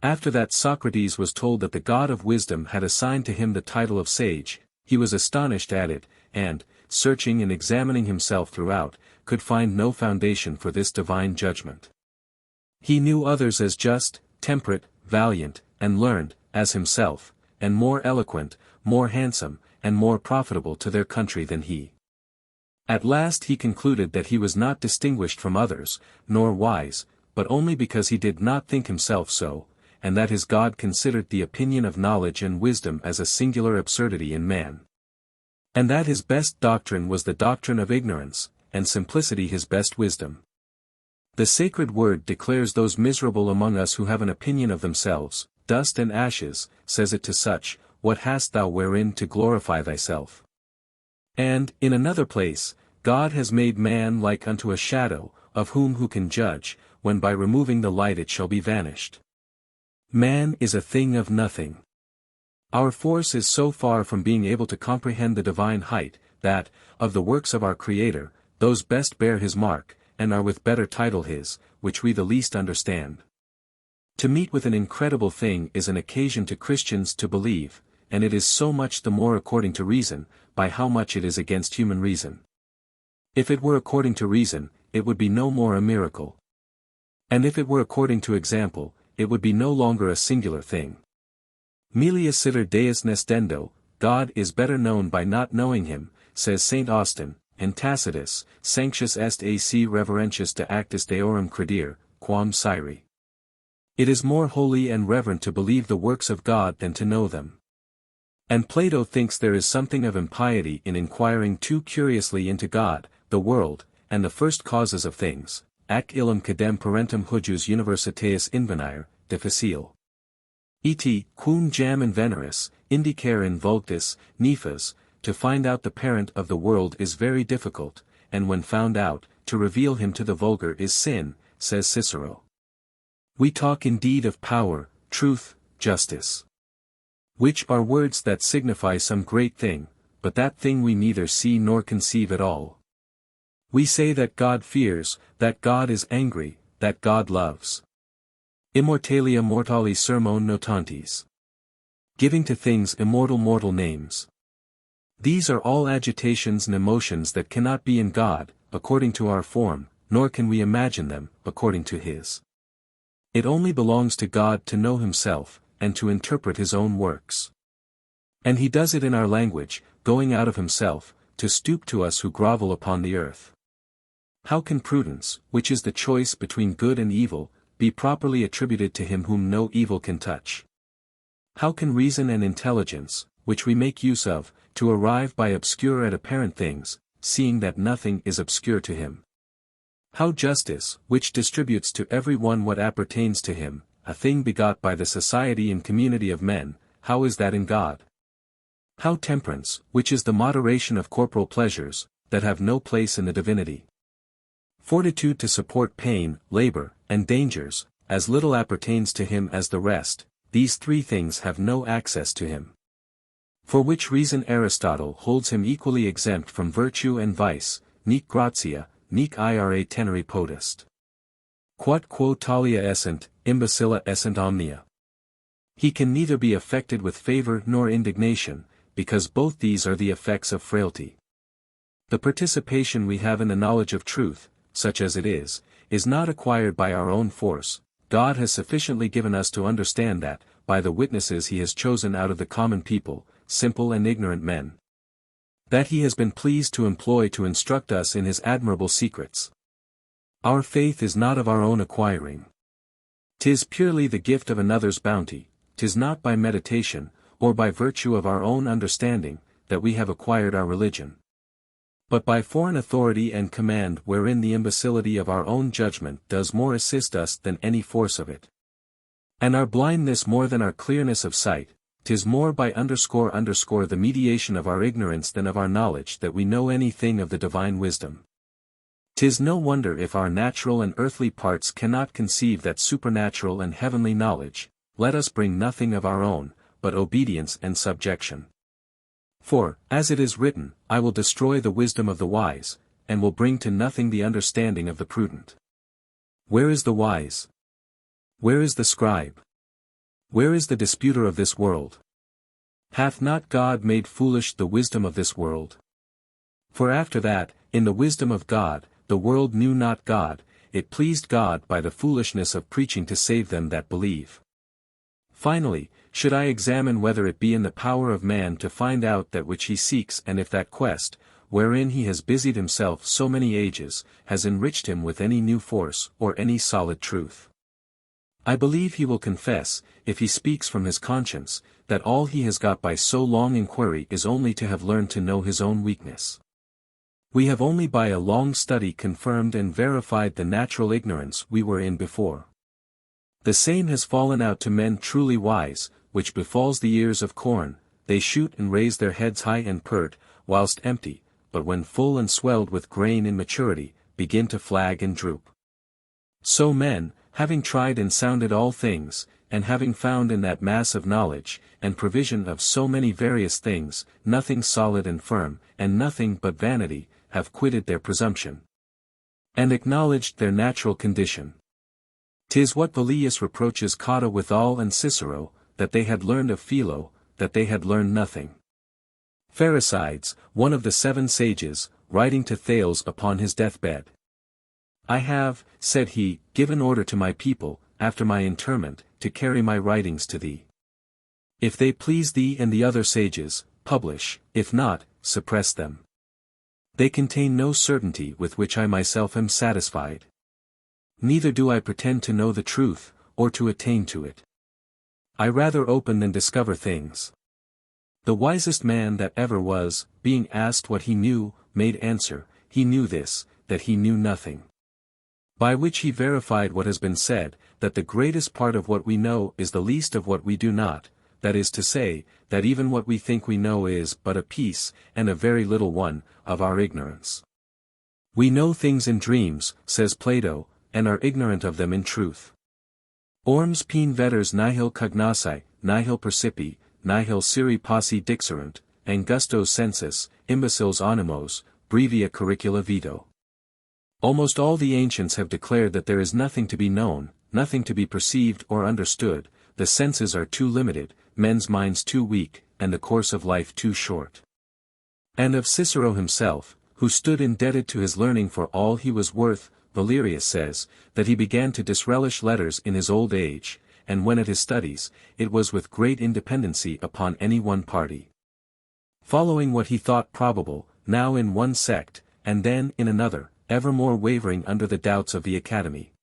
After that Socrates was told that the God of wisdom had assigned to him the title of sage, he was astonished at it, and, searching and examining himself throughout, could find no foundation for this divine judgment. He knew others as just, temperate, valiant, and learned, as himself, and more eloquent, more handsome, and more profitable to their country than he. At last he concluded that he was not distinguished from others, nor wise, but only because he did not think himself so, and that his God considered the opinion of knowledge and wisdom as a singular absurdity in man. And that his best doctrine was the doctrine of ignorance, and simplicity his best wisdom. The sacred word declares those miserable among us who have an opinion of themselves, dust and ashes, says it to such, what hast thou wherein to glorify thyself? And, in another place, God has made man like unto a shadow, of who can judge, when by removing the light it shall be vanished. Man is a thing of nothing. Our force is so far from being able to comprehend the divine height, that, of the works of our Creator, those best bear his mark, and are with better title his, which we the least understand. To meet with an incredible thing is an occasion to Christians to believe, and it is so much the more according to reason, by how much it is against human reason. If it were according to reason, it would be no more a miracle. And if it were according to example, it would be no longer a singular thing. Melia citer Deus nestendo, God is better known by not knowing him, says St. Austin, and Tacitus, sanctus est ac reverentius de actus deorum credere, quam scire. It is more holy and reverent to believe the works of God than to know them. And Plato thinks there is something of impiety in inquiring too curiously into God, the world, and the first causes of things, ac illum cadem parentum hujus universitatis invenire, difficile. Et, quum jam inveneris, indicare in vulgus, nefas, to find out the parent of the world is very difficult, and when found out, to reveal him to the vulgar is sin, says Cicero. We talk indeed of power, truth, justice, which are words that signify some great thing, but that thing we neither see nor conceive at all. We say that God fears, that God is angry, that God loves. Immortalia mortali sermon notantes. Giving to things immortal mortal names. These are all agitations and emotions that cannot be in God, according to our form, nor can we imagine them, according to his. It only belongs to God to know himself, and to interpret his own works. And he does it in our language, going out of himself, to stoop to us who grovel upon the earth. How can prudence, which is the choice between good and evil, be properly attributed to him whom no evil can touch? How can reason and intelligence, which we make use of, to arrive by obscure at apparent things, seeing that nothing is obscure to him? How justice, which distributes to every one what appertains to him, a thing begot by the society and community of men, how is that in God? How temperance, which is the moderation of corporal pleasures, that have no place in the divinity? Fortitude to support pain, labor, and dangers, as little appertains to him as the rest, these three things have no access to him. For which reason Aristotle holds him equally exempt from virtue and vice, nec gratia, nec ira teneri potest. Quod quo talia essent, imbecilla essent omnia. He can neither be affected with favor nor indignation, because both these are the effects of frailty. The participation we have in the knowledge of truth, such as it is not acquired by our own force. God has sufficiently given us to understand that, by the witnesses he has chosen out of the common people, simple and ignorant men, that he has been pleased to employ to instruct us in his admirable secrets. Our faith is not of our own acquiring. 'Tis purely the gift of another's bounty, 'tis not by meditation, or by virtue of our own understanding, that we have acquired our religion, but by foreign authority and command, wherein the imbecility of our own judgment does more assist us than any force of it. And our blindness more than our clearness of sight, 'Tis more by the mediation of our ignorance than of our knowledge that we know anything of the divine wisdom. 'Tis no wonder if our natural and earthly parts cannot conceive that supernatural and heavenly knowledge. Let us bring nothing of our own, but obedience and subjection. For, as it is written, I will destroy the wisdom of the wise, and will bring to nothing the understanding of the prudent. Where is the wise? Where is the scribe? Where is the disputer of this world? Hath not God made foolish the wisdom of this world? For after that, in the wisdom of God, the world knew not God, it pleased God by the foolishness of preaching to save them that believe. Finally, should I examine whether it be in the power of man to find out that which he seeks, and if that quest, wherein he has busied himself so many ages, has enriched him with any new force or any solid truth. I believe he will confess, if he speaks from his conscience, that all he has got by so long inquiry is only to have learned to know his own weakness. We have only by a long study confirmed and verified the natural ignorance we were in before. The same has fallen out to men truly wise, which befalls the ears of corn, they shoot and raise their heads high and pert, whilst empty, but when full and swelled with grain in maturity, begin to flag and droop. So men, having tried and sounded all things, and having found in that mass of knowledge, and provision of so many various things, nothing solid and firm, and nothing but vanity, have quitted their presumption, and acknowledged their natural condition. 'Tis what Julius reproaches Cotta withal and Cicero, that they had learned of Philo, that they had learned nothing. Pherecydes, one of the 7 sages, writing to Thales upon his deathbed. I have, said he, given order to my people, after my interment, to carry my writings to thee. If they please thee and the other sages, publish, if not, suppress them. They contain no certainty with which I myself am satisfied. Neither do I pretend to know the truth, or to attain to it. I rather open than discover things. The wisest man that ever was, being asked what he knew, made answer, he knew this, that he knew nothing. By which he verified what has been said, that the greatest part of what we know is the least of what we do not, that is to say, that even what we think we know is but a piece, and a very little one, of our ignorance. We know things in dreams, says Plato, and are ignorant of them in truth. Orms pene vetters nihil cognosci, nihil percipi, nihil siri posse dixerunt, angustos sensus, imbeciles animos, brevia curricula vito. Almost all the ancients have declared that there is nothing to be known, nothing to be perceived or understood, the senses are too limited, men's minds too weak, and the course of life too short. And of Cicero himself, who stood indebted to his learning for all he was worth, Valerius says, that he began to disrelish letters in his old age, and when at his studies, it was with great independency upon any one party. Following what he thought probable, now in one sect, and then in another, ever more wavering under the doubts of the academy.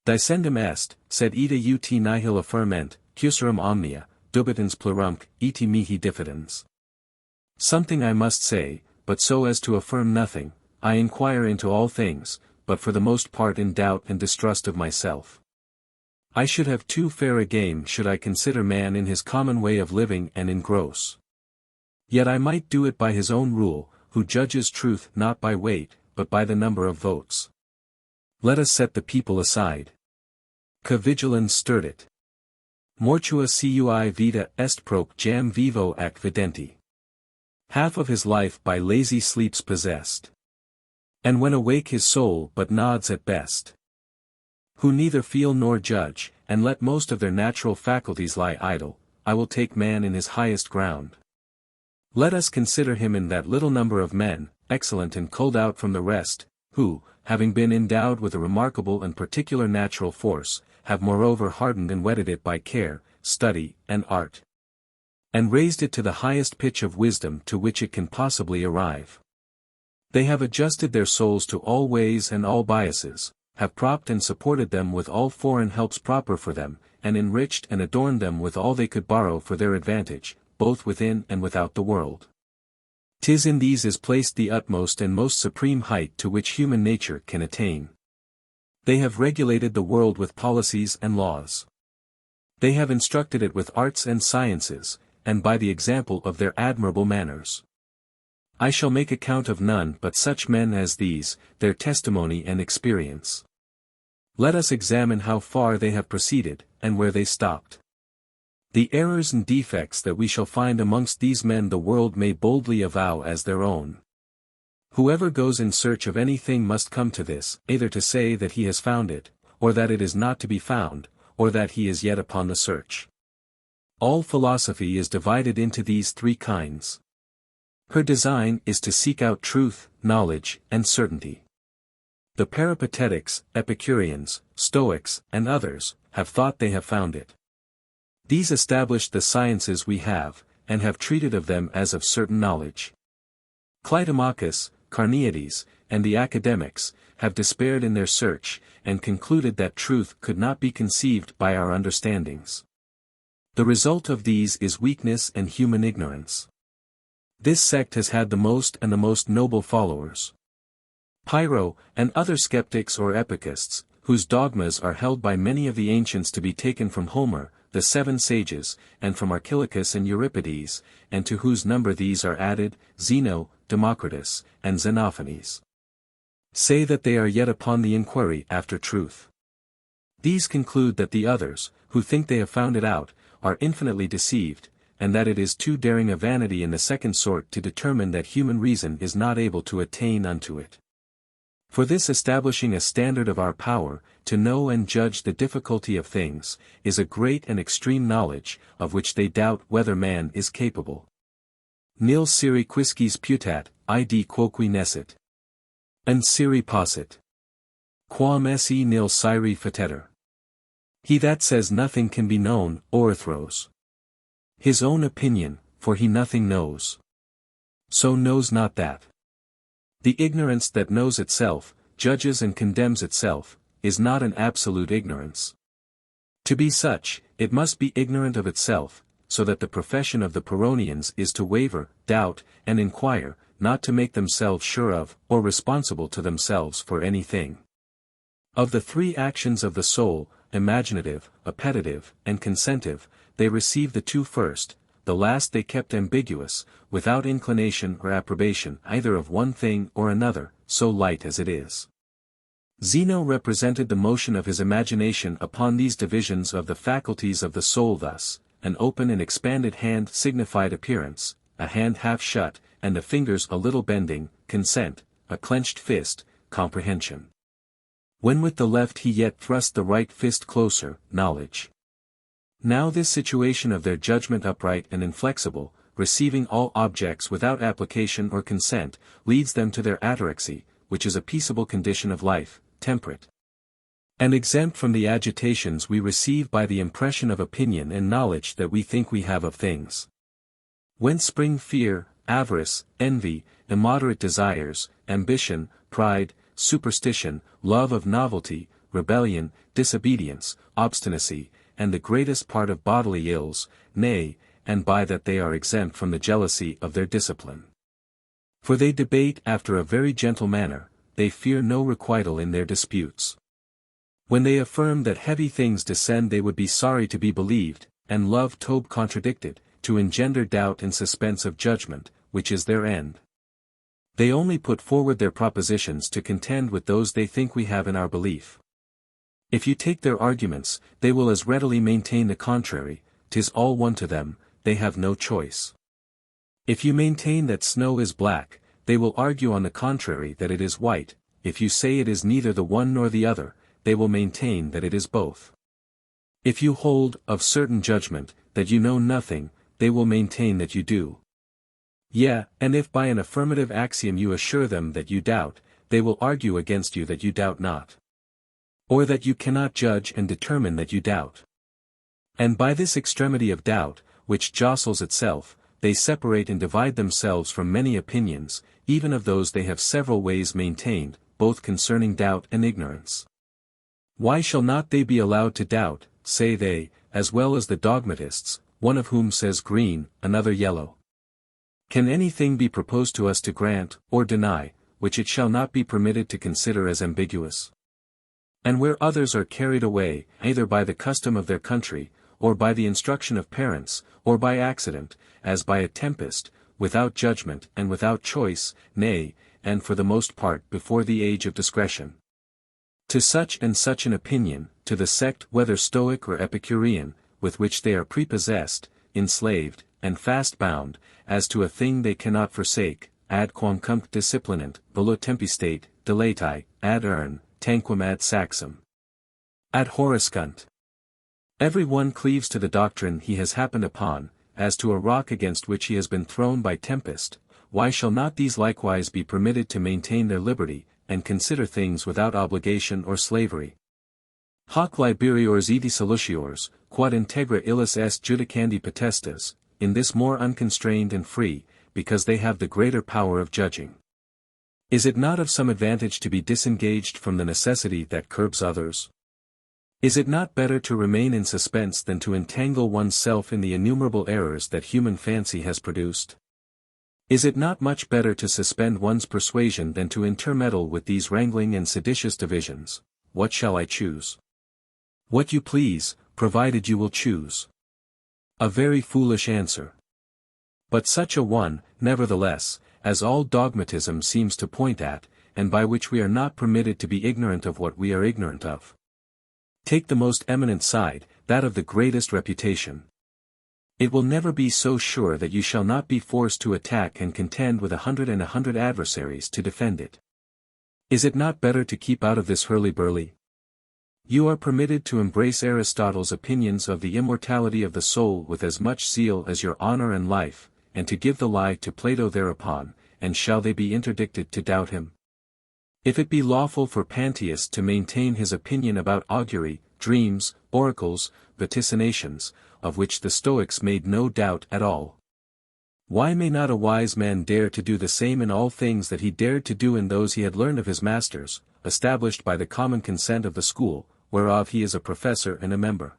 Dicendum est, sed ita ut nihil affirment, cusarum omnia, dubitans plurumque, iti mihi diffidens. Something I must say, but so as to affirm nothing, I inquire into all things, but for the most part in doubt and distrust of myself. I should have too fair a game should I consider man in his common way of living and engross. Yet I might do it by his own rule, who judges truth not by weight, but by the number of votes. Let us set the people aside. Que vigilans sturdit. Mortua cui vita est proc jam vivo ac videnti. Half of his life by lazy sleeps possessed. And when awake his soul but nods at best. Who neither feel nor judge, and let most of their natural faculties lie idle, I will take man in his highest ground. Let us consider him in that little number of men, excellent and culled out from the rest, who, having been endowed with a remarkable and particular natural force, have moreover hardened and whetted it by care, study, and art. And raised it to the highest pitch of wisdom to which it can possibly arrive. They have adjusted their souls to all ways and all biases, have propped and supported them with all foreign helps proper for them, and enriched and adorned them with all they could borrow for their advantage, both within and without the world. 'Tis in these is placed the utmost and most supreme height to which human nature can attain. They have regulated the world with policies and laws. They have instructed it with arts and sciences, and by the example of their admirable manners. I shall make account of none but such men as these, their testimony and experience. Let us examine how far they have proceeded, and where they stopped. The errors and defects that we shall find amongst these men the world may boldly avow as their own. Whoever goes in search of anything must come to this, either to say that he has found it, or that it is not to be found, or that he is yet upon the search. All philosophy is divided into these three kinds. Her design is to seek out truth, knowledge, and certainty. The Peripatetics, Epicureans, Stoics, and others, have thought they have found it. These established the sciences we have, and have treated of them as of certain knowledge. Clitomachus, Carneades, and the academics, have despaired in their search, and concluded that truth could not be conceived by our understandings. The result of these is weakness and human ignorance. This sect has had the most noble followers. Pyrrho, and other skeptics or epikists, whose dogmas are held by many of the ancients to be taken from Homer, the seven sages, and from Archilochus and Euripides, and to whose number these are added, Zeno, Democritus, and Xenophanes, say that they are yet upon the inquiry after truth. These conclude that the others, who think they have found it out, are infinitely deceived, and that it is too daring a vanity in the second sort to determine that human reason is not able to attain unto it. For this establishing a standard of our power, to know and judge the difficulty of things, is a great and extreme knowledge, of which they doubt whether man is capable. Nil siri quisquis putat, id quoque nescit. And siri possit. Quam esse nil siri fateter. He that says nothing can be known, overthrows his own opinion, for he nothing knows. So knows not that. The ignorance that knows itself, judges and condemns itself, is not an absolute ignorance. To be such, it must be ignorant of itself, so that the profession of the Pyrrhonians is to waver, doubt, and inquire, not to make themselves sure of, or responsible to themselves for anything. Of the three actions of the soul, imaginative, appetitive, and consentive, they receive the two first, the last they kept ambiguous, without inclination or approbation either of one thing or another, so light as it is. Zeno represented the motion of his imagination upon these divisions of the faculties of the soul thus: an open and expanded hand signified appearance, a hand half shut, and the fingers a little bending, consent, a clenched fist, comprehension. When with the left he yet thrust the right fist closer, knowledge. Now this situation of their judgment upright and inflexible, receiving all objects without application or consent, leads them to their ataraxy, which is a peaceable condition of life, temperate, and exempt from the agitations we receive by the impression of opinion and knowledge that we think we have of things. Whence spring fear, avarice, envy, immoderate desires, ambition, pride, superstition, love of novelty, rebellion, disobedience, obstinacy, and the greatest part of bodily ills, nay, and by that they are exempt from the jealousy of their discipline. For they debate after a very gentle manner, they fear no requital in their disputes. When they affirm that heavy things descend they would be sorry to be believed, and love Tobe contradicted, to engender doubt and suspense of judgment, which is their end. They only put forward their propositions to contend with those they think we have in our belief. If you take their arguments, they will as readily maintain the contrary, 'tis all one to them, they have no choice. If you maintain that snow is black, they will argue on the contrary that it is white. If you say it is neither the one nor the other, they will maintain that it is both. If you hold, of certain judgment, that you know nothing, they will maintain that you do. Yea, and if by an affirmative axiom you assure them that you doubt, they will argue against you that you doubt not. Or that you cannot judge and determine that you doubt. And by this extremity of doubt, which jostles itself, they separate and divide themselves from many opinions, even of those they have several ways maintained, both concerning doubt and ignorance. Why shall not they be allowed to doubt, say they, as well as the dogmatists, one of whom says green, another yellow? Can anything be proposed to us to grant, or deny, which it shall not be permitted to consider as ambiguous? And where others are carried away, either by the custom of their country, or by the instruction of parents, or by accident, as by a tempest, without judgment and without choice, nay, and for the most part before the age of discretion. To such and such an opinion, to the sect whether Stoic or Epicurean, with which they are prepossessed, enslaved, and fast bound, as to a thing they cannot forsake, ad quamcum disciplinant, volo tempistate, dilatae, ad urn, tanquam ad saxum. Ad horrescunt. Every one cleaves to the doctrine he has happened upon, as to a rock against which he has been thrown by tempest. Why shall not these likewise be permitted to maintain their liberty, and consider things without obligation or slavery? Hoc liberiores eti solutiores, quod integra illis est judicandi potestas, in this more unconstrained and free, because they have the greater power of judging. Is it not of some advantage to be disengaged from the necessity that curbs others? Is it not better to remain in suspense than to entangle one's self in the innumerable errors that human fancy has produced? Is it not much better to suspend one's persuasion than to intermeddle with these wrangling and seditious divisions? What shall I choose? What you please, provided you will choose. A very foolish answer. But such a one, nevertheless, as all dogmatism seems to point at, and by which we are not permitted to be ignorant of what we are ignorant of. Take the most eminent side, that of the greatest reputation. It will never be so sure that you shall not be forced to attack and contend with 100 adversaries to defend it. Is it not better to keep out of this hurly-burly? You are permitted to embrace Aristotle's opinions of the immortality of the soul with as much zeal as your honor and life, and to give the lie to Plato thereupon, and shall they be interdicted to doubt him? If it be lawful for Pantheist to maintain his opinion about augury, dreams, oracles, vaticinations, of which the Stoics made no doubt at all, why may not a wise man dare to do the same in all things that he dared to do in those he had learned of his masters, established by the common consent of the school, whereof he is a professor and a member?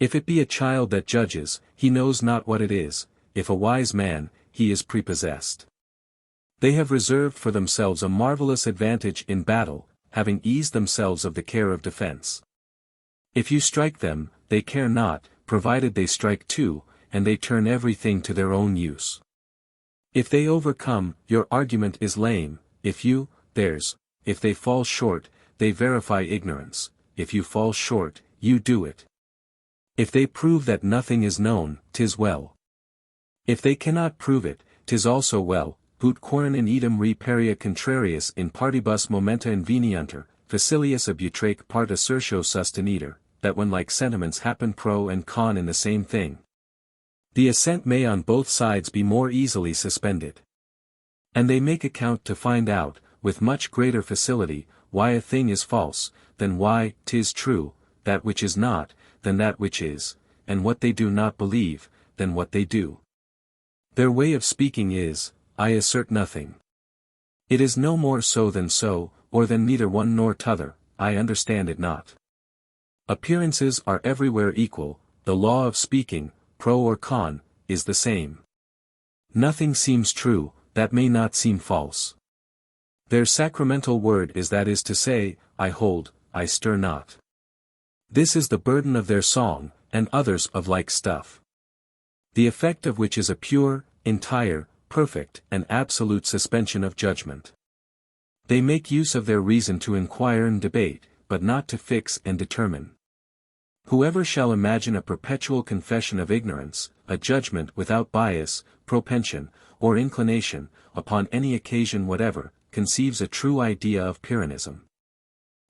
If it be a child that judges, he knows not what it is; if a wise man, he is prepossessed. They have reserved for themselves a marvelous advantage in battle, having eased themselves of the care of defense. If you strike them, they care not, provided they strike too, and they turn everything to their own use. If they overcome, your argument is lame; if you, theirs; if they fall short, they verify ignorance; if you fall short, you do it. If they prove that nothing is known, 'tis well. If they cannot prove it, 'tis also well. Ut quorum in idem re peria contrarius in partibus momenta inveniunter, facilius abutrake part assertio susteniter, that when like sentiments happen pro and con in the same thing, the assent may on both sides be more easily suspended. And they make account to find out, with much greater facility, why a thing is false, than why 'tis true, that which is not, than that which is, and what they do not believe, than what they do. Their way of speaking is, I assert nothing. It is no more so than so, or than neither one nor t'other, I understand it not. Appearances are everywhere equal, the law of speaking, pro or con, is the same. Nothing seems true, that may not seem false. Their sacramental word is, that is to say, I hold, I stir not. This is the burden of their song, and others of like stuff. The effect of which is a pure, entire, perfect, and absolute suspension of judgment. They make use of their reason to inquire and debate, but not to fix and determine. Whoever shall imagine a perpetual confession of ignorance, a judgment without bias, propension, or inclination, upon any occasion whatever, conceives a true idea of Pyrrhonism.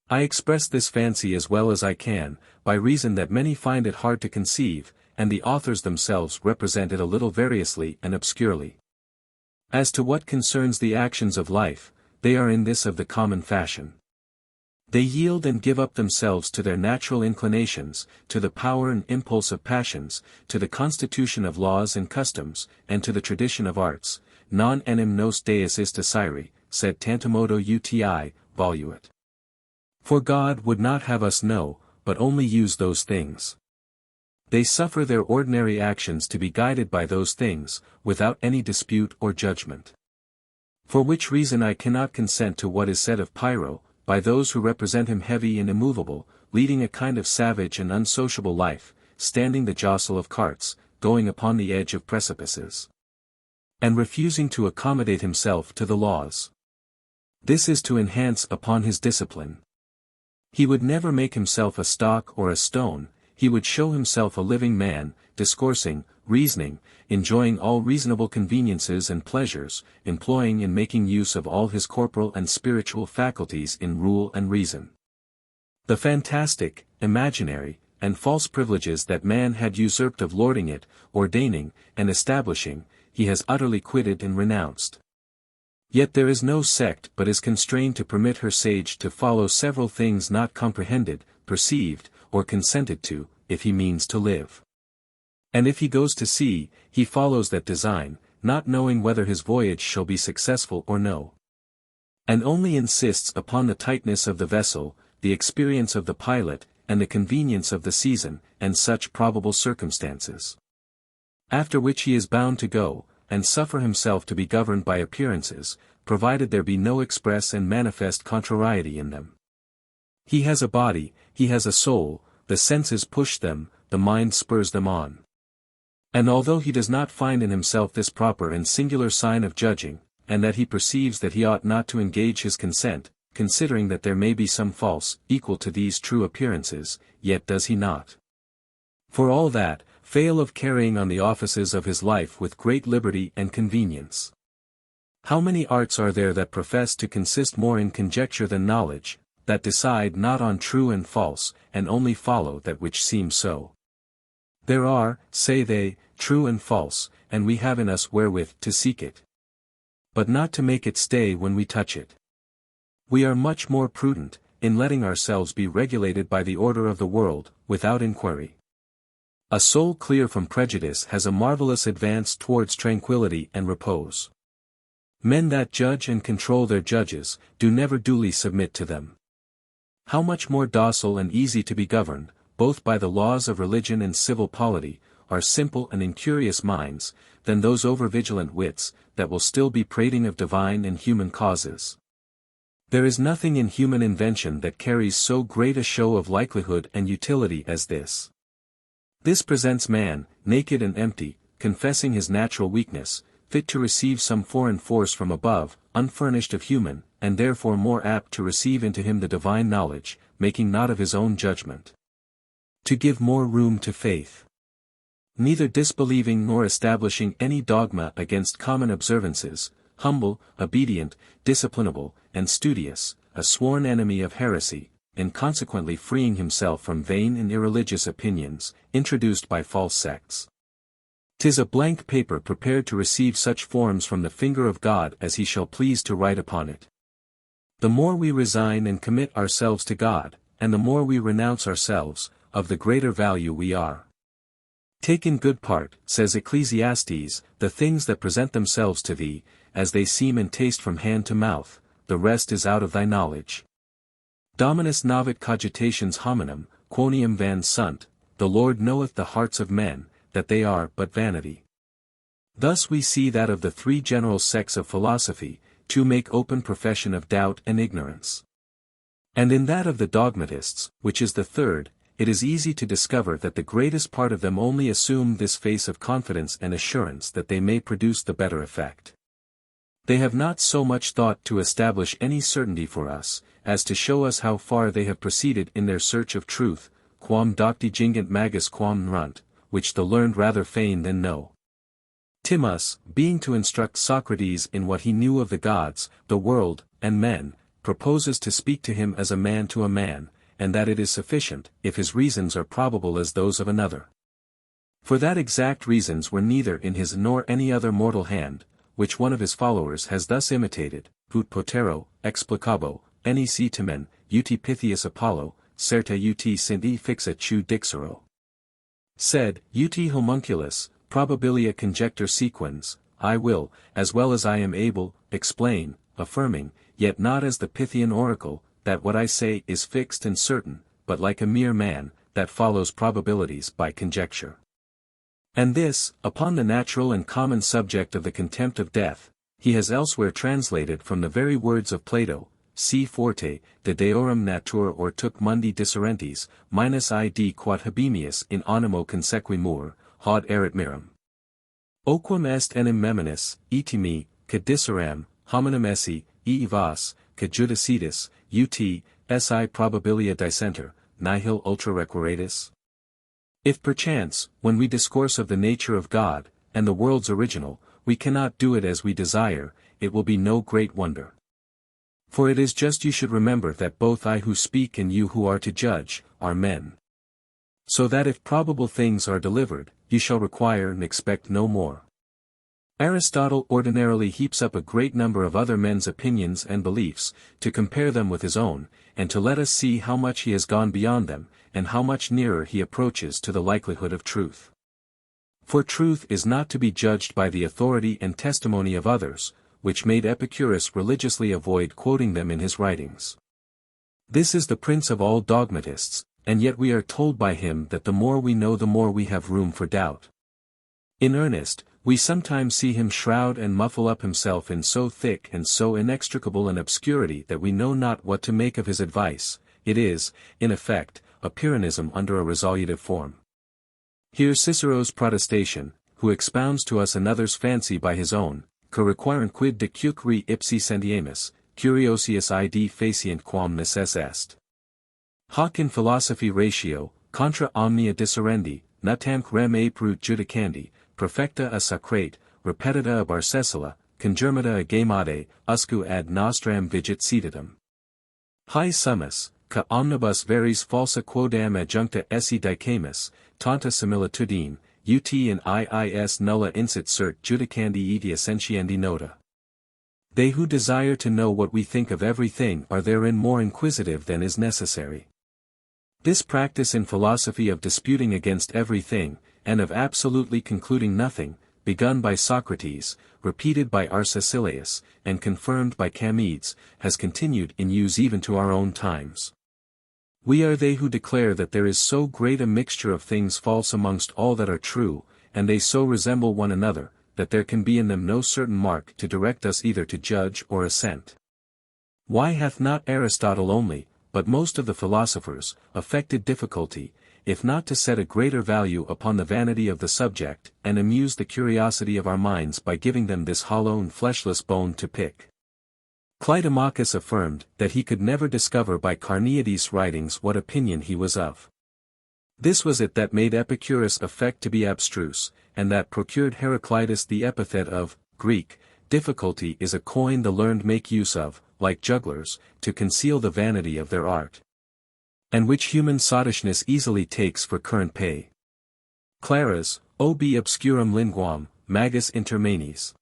I express this fancy as well as I can, by reason that many find it hard to conceive, and the authors themselves represent it a little variously and obscurely. As to what concerns the actions of life, they are in this of the common fashion. They yield and give up themselves to their natural inclinations, to the power and impulse of passions, to the constitution of laws and customs, and to the tradition of arts. Non enim nos Deus ist ascire, sed tantomodo uti, voluit. For God would not have us know, but only use those things. They suffer their ordinary actions to be guided by those things, without any dispute or judgment. For which reason I cannot consent to what is said of Pyrrho, by those who represent him heavy and immovable, leading a kind of savage and unsociable life, standing the jostle of carts, going upon the edge of precipices, and refusing to accommodate himself to the laws. This is to enhance upon his discipline. He would never make himself a stock or a stone, he would show himself a living man, discoursing, reasoning, enjoying all reasonable conveniences and pleasures, employing and making use of all his corporal and spiritual faculties in rule and reason. The fantastic, imaginary, and false privileges that man had usurped of lording it, ordaining, and establishing, he has utterly quitted and renounced. Yet there is no sect but is constrained to permit her sage to follow several things not comprehended, perceived, or consented to, if he means to live. And if he goes to sea, he follows that design, not knowing whether his voyage shall be successful or no. And only insists upon the tightness of the vessel, the experience of the pilot, and the convenience of the season, and such probable circumstances. After which he is bound to go, and suffer himself to be governed by appearances, provided there be no express and manifest contrariety in them. He has a body, he has a soul, the senses push them, the mind spurs them on. And although he does not find in himself this proper and singular sign of judging, and that he perceives that he ought not to engage his consent, considering that there may be some false, equal to these true appearances, yet does he not, for all that, fail of carrying on the offices of his life with great liberty and convenience. How many arts are there that profess to consist more in conjecture than knowledge, that decide not on true and false, and only follow that which seems so? There are, say they, true and false, and we have in us wherewith to seek it, but not to make it stay when we touch it. We are much more prudent, in letting ourselves be regulated by the order of the world, without inquiry. A soul clear from prejudice has a marvelous advance towards tranquility and repose. Men that judge and control their judges, do never duly submit to them. How much more docile and easy to be governed, both by the laws of religion and civil polity, are simple and incurious minds, than those over-vigilant wits, that will still be prating of divine and human causes. There is nothing in human invention that carries so great a show of likelihood and utility as this. This presents man, naked and empty, confessing his natural weakness, fit to receive some foreign force from above, unfurnished of human, and therefore more apt to receive into him the divine knowledge, making not of his own judgment. To give more room to faith. Neither disbelieving nor establishing any dogma against common observances, humble, obedient, disciplinable, and studious, a sworn enemy of heresy, and consequently freeing himself from vain and irreligious opinions, introduced by false sects. 'Tis a blank paper prepared to receive such forms from the finger of God as he shall please to write upon it. The more we resign and commit ourselves to God, and the more we renounce ourselves, of the greater value we are. Take in good part, says Ecclesiastes, the things that present themselves to thee, as they seem and taste from hand to mouth, the rest is out of thy knowledge. Dominus navit cogitations hominum, quoniam van sunt, the Lord knoweth the hearts of men, that they are but vanity. Thus we see that of the three general sects of philosophy, two make open profession of doubt and ignorance. And in that of the dogmatists, which is the third, it is easy to discover that the greatest part of them only assume this face of confidence and assurance that they may produce the better effect. They have not so much thought to establish any certainty for us, as to show us how far they have proceeded in their search of truth, quam docti gingant magus quam nunt, which the learned rather feign than know. Timmus, being to instruct Socrates in what he knew of the gods, the world, and men, proposes to speak to him as a man to a man, and that it is sufficient, if his reasons are probable as those of another. For that exact reasons were neither in his nor any other mortal hand, which one of his followers has thus imitated, ut potero, explicabo, nec tamen, ut Pythius Apollo, certa ut sint e fixa chu dixero. Said, ut homunculus, probabilia conjector sequens, I will, as well as I am able, explain, affirming, yet not as the Pythian oracle, that what I say is fixed and certain, but like a mere man, that follows probabilities by conjecture. And this, upon the natural and common subject of the contempt of death, he has elsewhere translated from the very words of Plato, si forte, de deorum natura or tuc mundi disserentes, minus id quod habemius in animo consequimur, haud erit mirum. Oquam est enim meminis, etimi, que disseram, hominem esse, vas, que judicidis, ut, si probabilia dissenter, nihil ultra requiratus? If perchance, when we discourse of the nature of God, and the world's original, we cannot do it as we desire, it will be no great wonder. For it is just you should remember that both I who speak and you who are to judge, are men. So that if probable things are delivered, you shall require and expect no more. Aristotle ordinarily heaps up a great number of other men's opinions and beliefs, to compare them with his own, and to let us see how much he has gone beyond them, and how much nearer he approaches to the likelihood of truth. For truth is not to be judged by the authority and testimony of others, which made Epicurus religiously avoid quoting them in his writings. This is the prince of all dogmatists, and yet we are told by him that the more we know the more we have room for doubt. In earnest, we sometimes see him shroud and muffle up himself in so thick and so inextricable an obscurity that we know not what to make of his advice. It is, in effect, a Pyrrhonism under a resolutive form. Hear Cicero's protestation, who expounds to us another's fancy by his own, que requirent quid de cucri ipsi sentiemus, curiosius id facient quam necess est. Hoc in philosophy ratio, contra omnia disserendi, nutamque rem aperut judicandi, perfecta a Socrate, repetita a Barcessila, congermata a Gaimade, usque ad nostram vigit ceditum. Hi summus, ca omnibus veris falsa quodam adjuncta esse dicamus, tanta similitudine, ut in iis nulla incit cert judicandi et essentiendi nota. They who desire to know what we think of everything are therein more inquisitive than is necessary. This practice in philosophy of disputing against everything, and of absolutely concluding nothing, begun by Socrates, repeated by Arcesilaus, and confirmed by Camides, has continued in use even to our own times. We are they who declare that there is so great a mixture of things false amongst all that are true, and they so resemble one another, that there can be in them no certain mark to direct us either to judge or assent. Why hath not Aristotle only, but most of the philosophers, affected difficulty, if not to set a greater value upon the vanity of the subject, and amuse the curiosity of our minds by giving them this hollow and fleshless bone to pick? Clitomachus affirmed that he could never discover by Carneades' writings what opinion he was of. This was it that made Epicurus affect to be abstruse, and that procured Heraclitus the epithet of Greek. Difficulty is a coin the learned make use of, like jugglers, to conceal the vanity of their art, and which human sottishness easily takes for current pay. Claras, obi obscurum linguam, magis inter manes.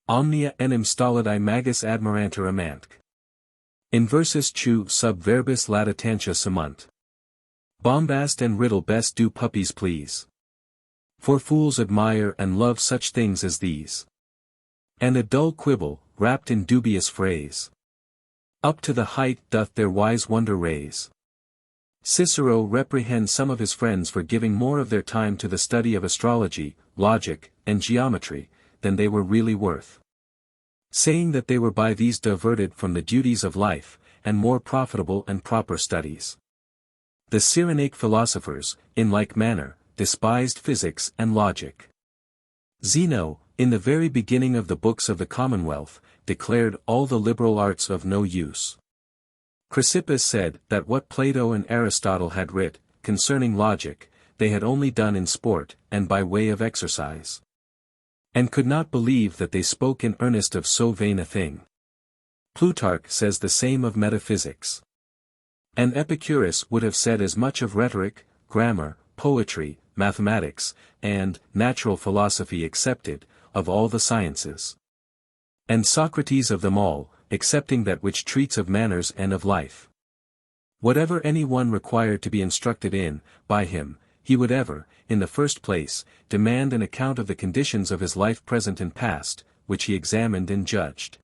Omnia enim stolidi magis admirantur amantque. Inversus chu sub verbis latitantia semunt. Bombast and riddle best do puppies please. For fools admire and love such things as these. And a dull quibble, wrapped in dubious phrase, up to the height doth their wise wonder raise. Cicero reprehends some of his friends for giving more of their time to the study of astrology, logic, and geometry, than they were really worth, saying that they were by these diverted from the duties of life, and more profitable and proper studies. The Cyrenaic philosophers, in like manner, despised physics and logic. Zeno, in the very beginning of the books of the Commonwealth, declared all the liberal arts of no use. Chrysippus said that what Plato and Aristotle had writ, concerning logic, they had only done in sport, and by way of exercise, and could not believe that they spoke in earnest of so vain a thing. Plutarch says the same of metaphysics. And Epicurus would have said as much of rhetoric, grammar, poetry, mathematics, and natural philosophy excepted, of all the sciences. And Socrates of them all, excepting that which treats of manners and of life. Whatever any one required to be instructed in, by him, he would ever, in the first place, demand an account of the conditions of his life present and past, which he examined and judged.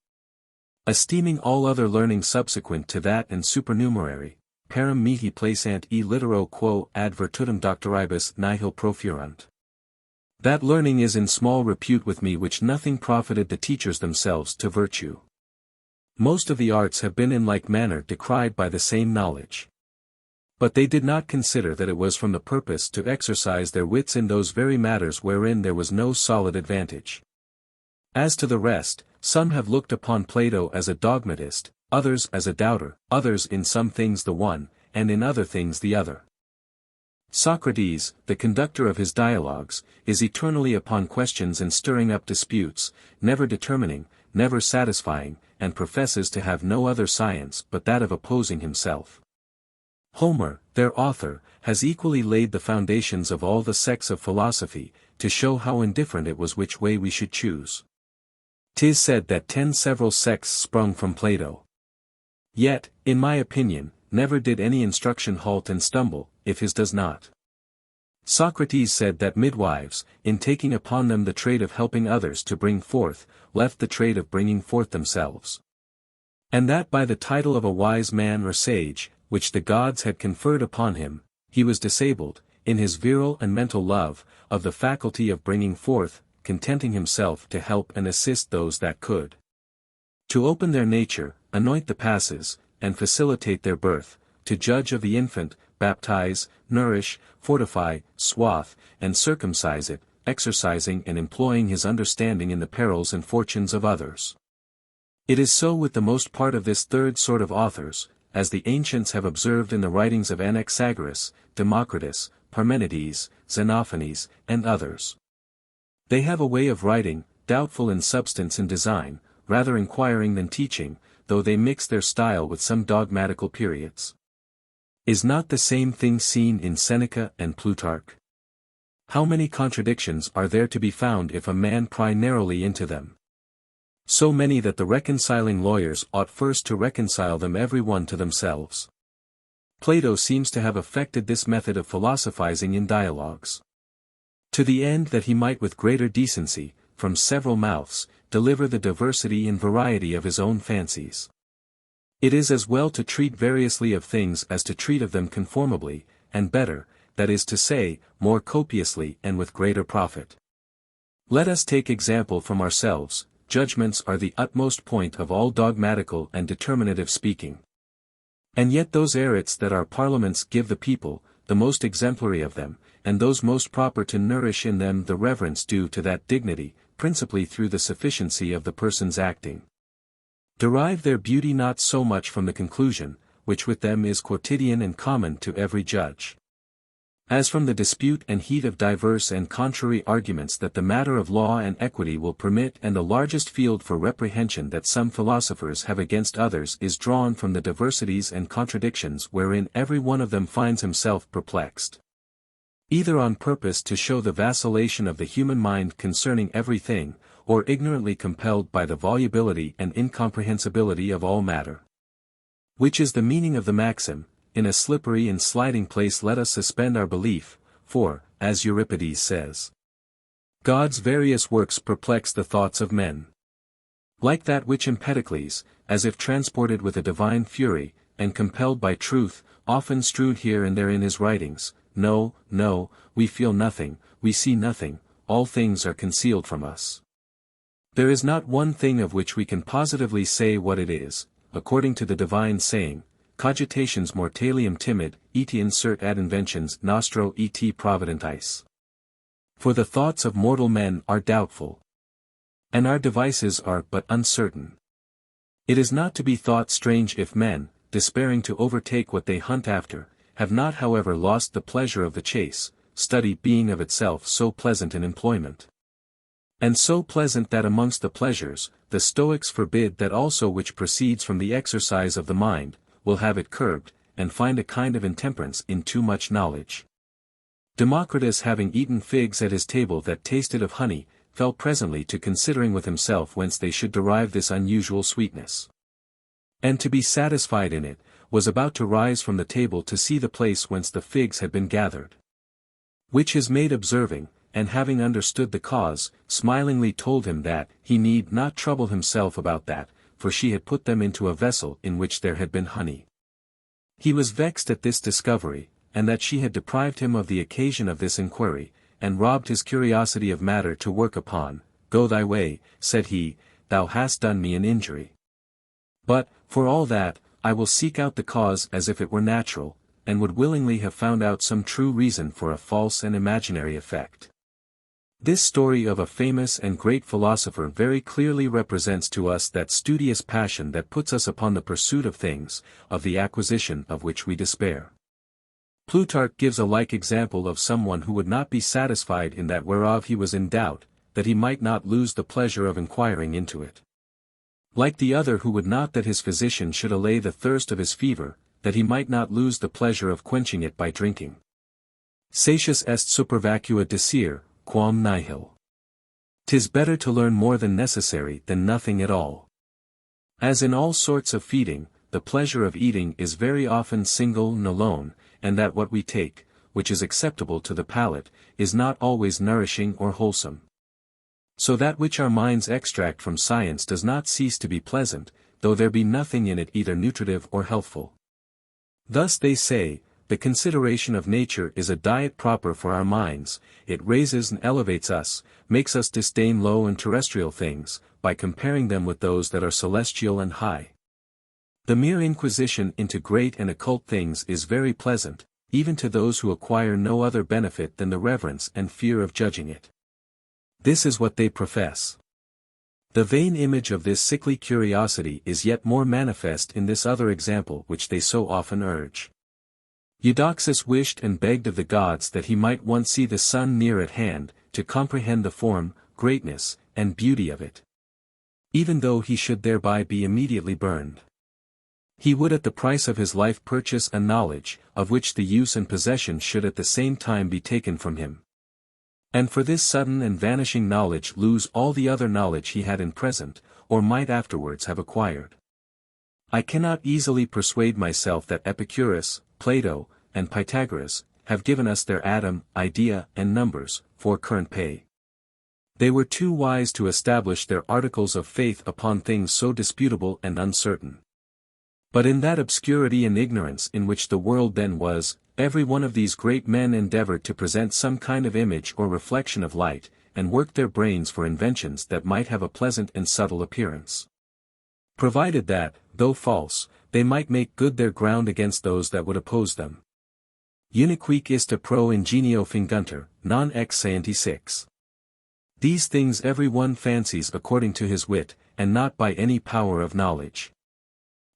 Esteeming all other learning subsequent to that and supernumerary, parum mihi placant e litero quo ad virtutum doctoribus nihil profurunt. That learning is in small repute with me which nothing profited the teachers themselves to virtue. Most of the arts have been in like manner decried by the same knowledge. But they did not consider that it was from the purpose to exercise their wits in those very matters wherein there was no solid advantage. As to the rest, some have looked upon Plato as a dogmatist, others as a doubter, others in some things the one, and in other things the other. Socrates, the conductor of his dialogues, is eternally upon questions and stirring up disputes, never determining, never satisfying, and professes to have no other science but that of opposing himself. Homer, their author, has equally laid the foundations of all the sects of philosophy, to show how indifferent it was which way we should choose. 'Tis said that 10 several sects sprung from Plato. Yet, in my opinion, never did any instruction halt and stumble, if his does not. Socrates said that midwives, in taking upon them the trade of helping others to bring forth, left the trade of bringing forth themselves. And that by the title of a wise man or sage, which the gods had conferred upon him, he was disabled, in his virile and mental love, of the faculty of bringing forth, contenting himself to help and assist those that could. To open their nature, anoint the passes, and facilitate their birth, to judge of the infant, baptize, nourish, fortify, swathe, and circumcise it, exercising and employing his understanding in the perils and fortunes of others. It is so with the most part of this third sort of authors, as the ancients have observed in the writings of Anaxagoras, Democritus, Parmenides, Xenophanes, and others. They have a way of writing, doubtful in substance and design, rather inquiring than teaching, though they mix their style with some dogmatical periods. Is not the same thing seen in Seneca and Plutarch? How many contradictions are there to be found if a man pry narrowly into them? So many that the reconciling lawyers ought first to reconcile them every one to themselves. Plato seems to have affected this method of philosophizing in dialogues, to the end that he might with greater decency, from several mouths, deliver the diversity and variety of his own fancies. It is as well to treat variously of things as to treat of them conformably, and better, that is to say, more copiously and with greater profit. Let us take example from ourselves. Judgments are the utmost point of all dogmatical and determinative speaking. And yet those errors that our parliaments give the people, the most exemplary of them, and those most proper to nourish in them the reverence due to that dignity, principally through the sufficiency of the persons acting, derive their beauty not so much from the conclusion, which with them is quotidian and common to every judge, as from the dispute and heat of diverse and contrary arguments that the matter of law and equity will permit, and the largest field for reprehension that some philosophers have against others is drawn from the diversities and contradictions wherein every one of them finds himself perplexed, either on purpose to show the vacillation of the human mind concerning everything, or ignorantly compelled by the volubility and incomprehensibility of all matter. Which is the meaning of the maxim, in a slippery and sliding place let us suspend our belief, for, as Euripides says, God's various works perplex the thoughts of men. Like that which Empedocles, as if transported with a divine fury, and compelled by truth, often strewed here and there in his writings, No, no, we feel nothing, we see nothing, all things are concealed from us. There is not one thing of which we can positively say what it is, according to the divine saying, Cogitations mortalium timid, et insert ad inventions nostro et providentis. For the thoughts of mortal men are doubtful, and our devices are but uncertain. It is not to be thought strange if men, despairing to overtake what they hunt after, have not however lost the pleasure of the chase, study being of itself so pleasant an employment. And so pleasant that amongst the pleasures, the Stoics forbid that also which proceeds from the exercise of the mind, will have it curbed, and find a kind of intemperance in too much knowledge. Democritus having eaten figs at his table that tasted of honey, fell presently to considering with himself whence they should derive this unusual sweetness. And to be satisfied in it, was about to rise from the table to see the place whence the figs had been gathered. Which his maid observing, and having understood the cause, smilingly told him that he need not trouble himself about that, for she had put them into a vessel in which there had been honey. He was vexed at this discovery, and that she had deprived him of the occasion of this inquiry, and robbed his curiosity of matter to work upon. Go thy way, said he, thou hast done me an injury. But, for all that, I will seek out the cause as if it were natural, and would willingly have found out some true reason for a false and imaginary effect. This story of a famous and great philosopher very clearly represents to us that studious passion that puts us upon the pursuit of things, of the acquisition of which we despair. Plutarch gives a like example of someone who would not be satisfied in that whereof he was in doubt, that he might not lose the pleasure of inquiring into it. Like the other who would not that his physician should allay the thirst of his fever, that he might not lose the pleasure of quenching it by drinking. Satius est super vacua desire, quam nihil. 'Tis better to learn more than necessary than nothing at all. As in all sorts of feeding, the pleasure of eating is very often single and alone, and that what we take, which is acceptable to the palate, is not always nourishing or wholesome. So that which our minds extract from science does not cease to be pleasant, though there be nothing in it either nutritive or healthful. Thus they say, the consideration of nature is a diet proper for our minds, it raises and elevates us, makes us disdain low and terrestrial things, by comparing them with those that are celestial and high. The mere inquisition into great and occult things is very pleasant, even to those who acquire no other benefit than the reverence and fear of judging it. This is what they profess. The vain image of this sickly curiosity is yet more manifest in this other example which they so often urge. Eudoxus wished and begged of the gods that he might once see the sun near at hand, to comprehend the form, greatness, and beauty of it. Even though he should thereby be immediately burned. He would at the price of his life purchase a knowledge, of which the use and possession should at the same time be taken from him. And for this sudden and vanishing knowledge lose all the other knowledge he had in present, or might afterwards have acquired. I cannot easily persuade myself that Epicurus, Plato, and Pythagoras, have given us their atom, idea, and numbers, for current pay. They were too wise to establish their articles of faith upon things so disputable and uncertain. But in that obscurity and ignorance in which the world then was, every one of these great men endeavored to present some kind of image or reflection of light, and worked their brains for inventions that might have a pleasant and subtle appearance. Provided that, though false, they might make good their ground against those that would oppose them. Uniquique ista pro ingenio finguntur, non ex scientis. These things every one fancies according to his wit, and not by any power of knowledge.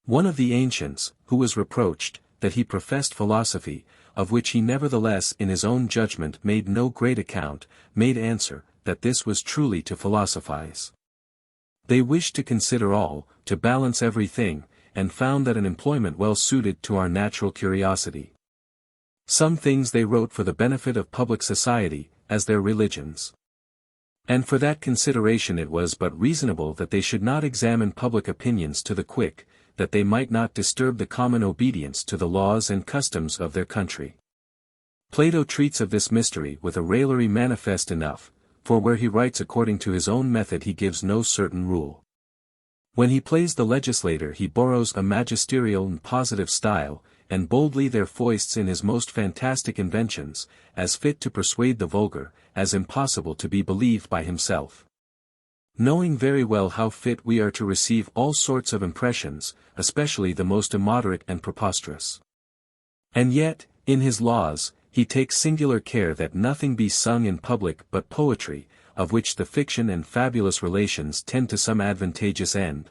One of the ancients, who was reproached, that he professed philosophy, of which he nevertheless in his own judgment made no great account, made answer, that this was truly to philosophize. They wished to consider all, to balance everything, and found that an employment well suited to our natural curiosity. Some things they wrote for the benefit of public society, as their religions. And for that consideration it was but reasonable that they should not examine public opinions to the quick, that they might not disturb the common obedience to the laws and customs of their country. Plato treats of this mystery with a raillery manifest enough, for where he writes according to his own method he gives no certain rule. When he plays the legislator he borrows a magisterial and positive style, and boldly there foists in his most fantastic inventions, as fit to persuade the vulgar, as impossible to be believed by himself. Knowing very well how fit we are to receive all sorts of impressions, especially the most immoderate and preposterous. And yet, in his laws, he takes singular care that nothing be sung in public but poetry, of which the fiction and fabulous relations tend to some advantageous end.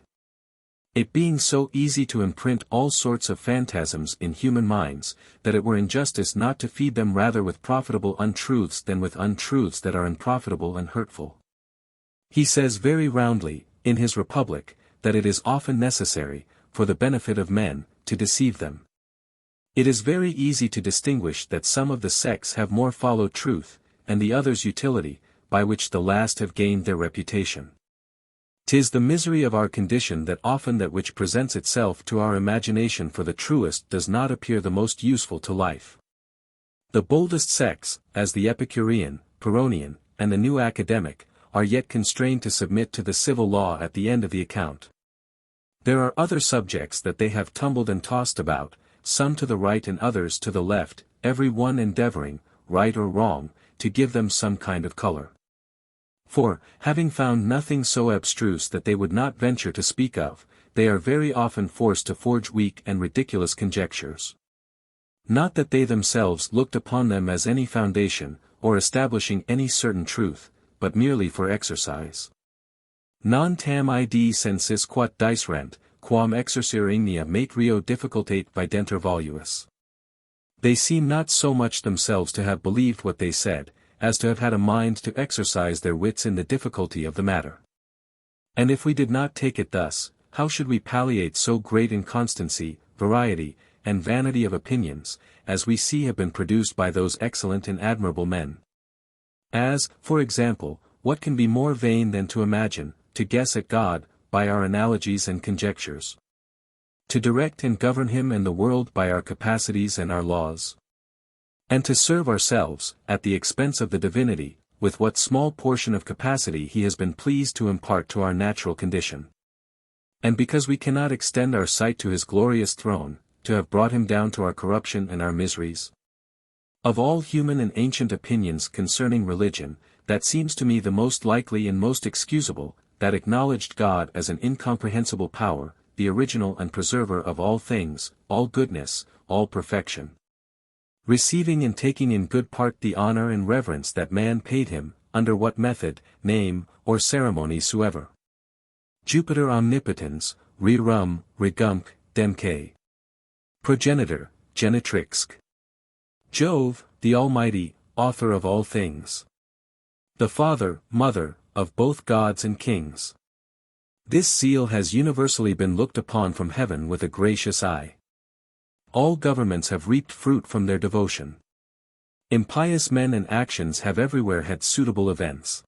It being so easy to imprint all sorts of phantasms in human minds, that it were injustice not to feed them rather with profitable untruths than with untruths that are unprofitable and hurtful. He says very roundly, in his Republic, that it is often necessary, for the benefit of men, to deceive them. It is very easy to distinguish that some of the sects have more followed truth, and the others utility, by which the last have gained their reputation. 'Tis the misery of our condition that often that which presents itself to our imagination for the truest does not appear the most useful to life. The boldest sects, as the Epicurean, Pyrrhonian, and the new academic, are yet constrained to submit to the civil law at the end of the account. There are other subjects that they have tumbled and tossed about, some to the right and others to the left, every one endeavoring, right or wrong, to give them some kind of color. For, having found nothing so abstruse that they would not venture to speak of, they are very often forced to forge weak and ridiculous conjectures. Not that they themselves looked upon them as any foundation, or establishing any certain truth, but merely for exercise. Non tam id sensis quat dicerent, quam exercere ignia matrio difficultate videnter voluus. They seem not so much themselves to have believed what they said, as to have had a mind to exercise their wits in the difficulty of the matter. And if we did not take it thus, how should we palliate so great inconstancy, variety, and vanity of opinions, as we see have been produced by those excellent and admirable men? As, for example, what can be more vain than to imagine, to guess at God, by our analogies and conjectures? To direct and govern him and the world by our capacities and our laws? And to serve ourselves, at the expense of the divinity, with what small portion of capacity he has been pleased to impart to our natural condition? And because we cannot extend our sight to his glorious throne, to have brought him down to our corruption and our miseries? Of all human and ancient opinions concerning religion, that seems to me the most likely and most excusable, that acknowledged God as an incomprehensible power, the original and preserver of all things, all goodness, all perfection. Receiving and taking in good part the honor and reverence that man paid him, under what method, name, or ceremony soever. Jupiter omnipotens, rerum, regumc, demque. Progenitor, genitrixc. Jove, the Almighty, author of all things. The Father, Mother, of both gods and kings. This seal has universally been looked upon from heaven with a gracious eye. All governments have reaped fruit from their devotion. Impious men and actions have everywhere had suitable events.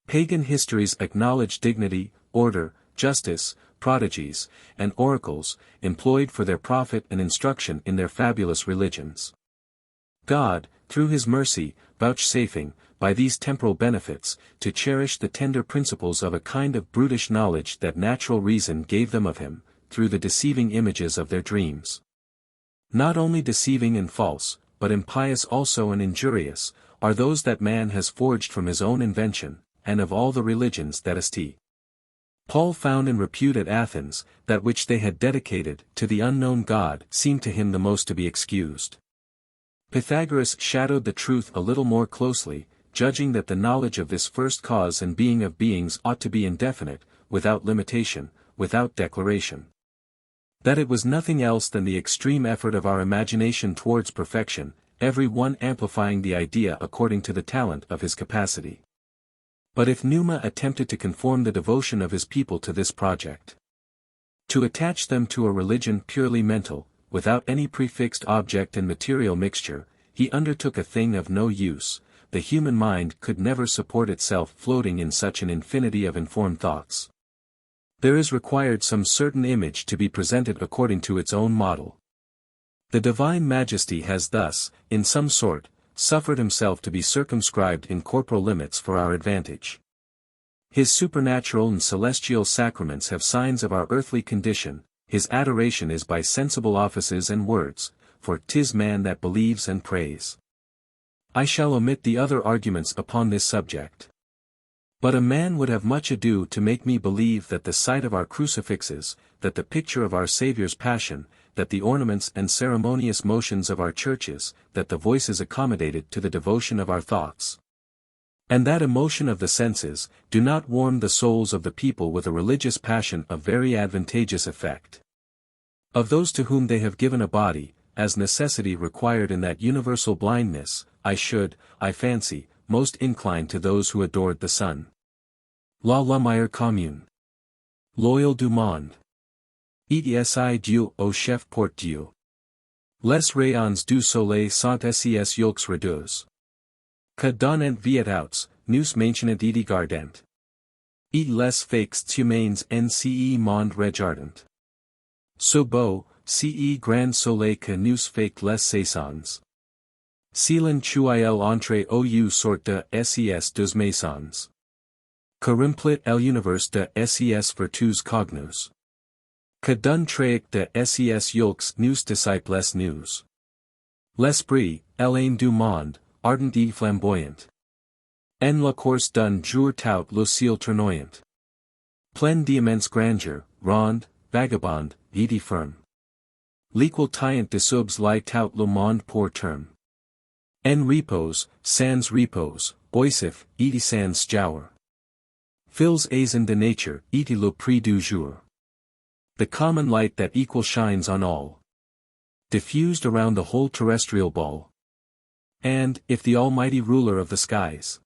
Pagan histories acknowledge dignity, order, justice, prodigies, and oracles, employed for their profit and instruction in their fabulous religions. God, through his mercy, vouchsafing, by these temporal benefits, to cherish the tender principles of a kind of brutish knowledge that natural reason gave them of him, through the deceiving images of their dreams. Not only deceiving and false, but impious also and injurious, are those that man has forged from his own invention, and of all the religions that est. Paul found in repute at Athens, that which they had dedicated to the unknown God seemed to him the most to be excused. Pythagoras shadowed the truth a little more closely, judging that the knowledge of this first cause and being of beings ought to be indefinite, without limitation, without declaration. That it was nothing else than the extreme effort of our imagination towards perfection, every one amplifying the idea according to the talent of his capacity. But if Numa attempted to conform the devotion of his people to this project, to attach them to a religion purely mental, without any prefixed object and material mixture, he undertook a thing of no use. The human mind could never support itself floating in such an infinity of informed thoughts. There is required some certain image to be presented according to its own model. The divine majesty has thus, in some sort, suffered himself to be circumscribed in corporal limits for our advantage. His supernatural and celestial sacraments have signs of our earthly condition, his adoration is by sensible offices and words, for 'tis man that believes and prays. I shall omit the other arguments upon this subject. But a man would have much ado to make me believe that the sight of our crucifixes, that the picture of our Saviour's passion, that the ornaments and ceremonious motions of our churches, that the voices accommodated to the devotion of our thoughts, and that emotion of the senses, do not warm the souls of the people with a religious passion of very advantageous effect. Of those to whom they have given a body, as necessity required in that universal blindness, I should, I fancy, most incline to those who adored the sun. La meilleure commune. Loyal du monde. Et si Dieu au chef porte Dieu. Les rayons du soleil sont ses yeux redus. Que donnent viet outs, nous maintenent et gardent. Et les fakes humains nce monde regardant. So beau, ce grand soleil que nous fake les saisons. Céline chuil entre ou sorte de ses deux maisons. Que remplit l'univers de ses vertus cognos. Que d'un trait de ses yeux nous disciples nous. L'esprit, l'ain du monde, ardent et flamboyant. En la course d'un jour tout le ciel tournoyant. Plein d'immense grandeur, ronde, vagabond, vidi firm. L'équal tient de subs lie tout le monde pour terme. En repose, sans repose, oisif, iti sans jour. Fils aisen de nature, iti le prix du jour. The common light that equal shines on all. Diffused around the whole terrestrial ball. And, if the almighty ruler of the skies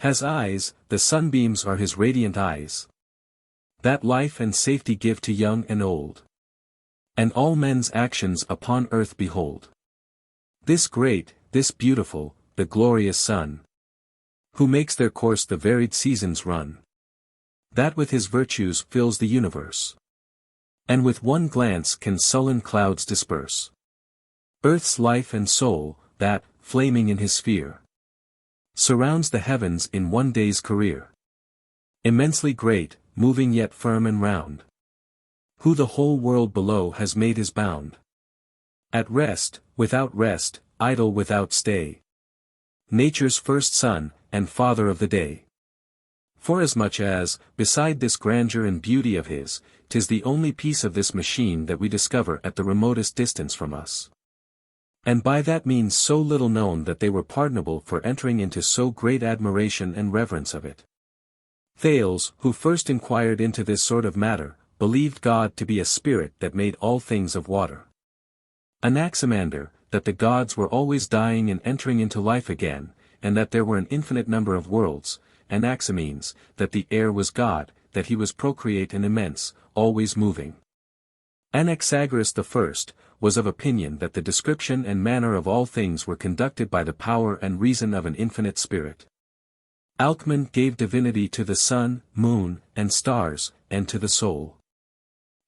has eyes, the sunbeams are his radiant eyes, that life and safety give to young and old, and all men's actions upon earth behold. This great, this beautiful, the glorious sun, who makes their course the varied seasons run, that with his virtues fills the universe, and with one glance can sullen clouds disperse. Earth's life and soul, that, flaming in his sphere, surrounds the heavens in one day's career. Immensely great, moving yet firm and round, who the whole world below has made his bound. At rest, idle without stay. Nature's first son, and father of the day. Forasmuch as, beside this grandeur and beauty of his, 'tis the only piece of this machine that we discover at the remotest distance from us. And by that means so little known that they were pardonable for entering into so great admiration and reverence of it. Thales, who first inquired into this sort of matter, believed God to be a spirit that made all things of water. Anaximander, that the gods were always dying and entering into life again, and that there were an infinite number of worlds. Anaximenes, that the air was God, that he was procreate and immense, always moving. Anaxagoras I was of opinion that the description and manner of all things were conducted by the power and reason of an infinite spirit. Alcman gave divinity to the sun, moon, and stars, and to the soul.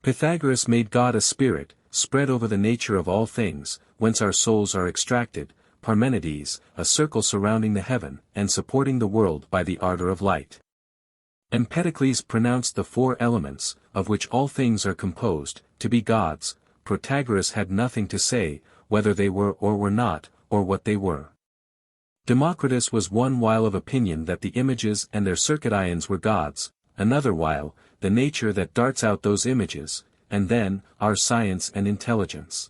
Pythagoras made God a spirit, spread over the nature of all things, whence our souls are extracted. Parmenides, a circle surrounding the heaven, and supporting the world by the ardor of light. Empedocles pronounced the four elements, of which all things are composed, to be gods. Protagoras had nothing to say, whether they were or were not, or what they were. Democritus was one while of opinion that the images and their circuitions were gods, another while, the nature that darts out those images, and then, our science and intelligence.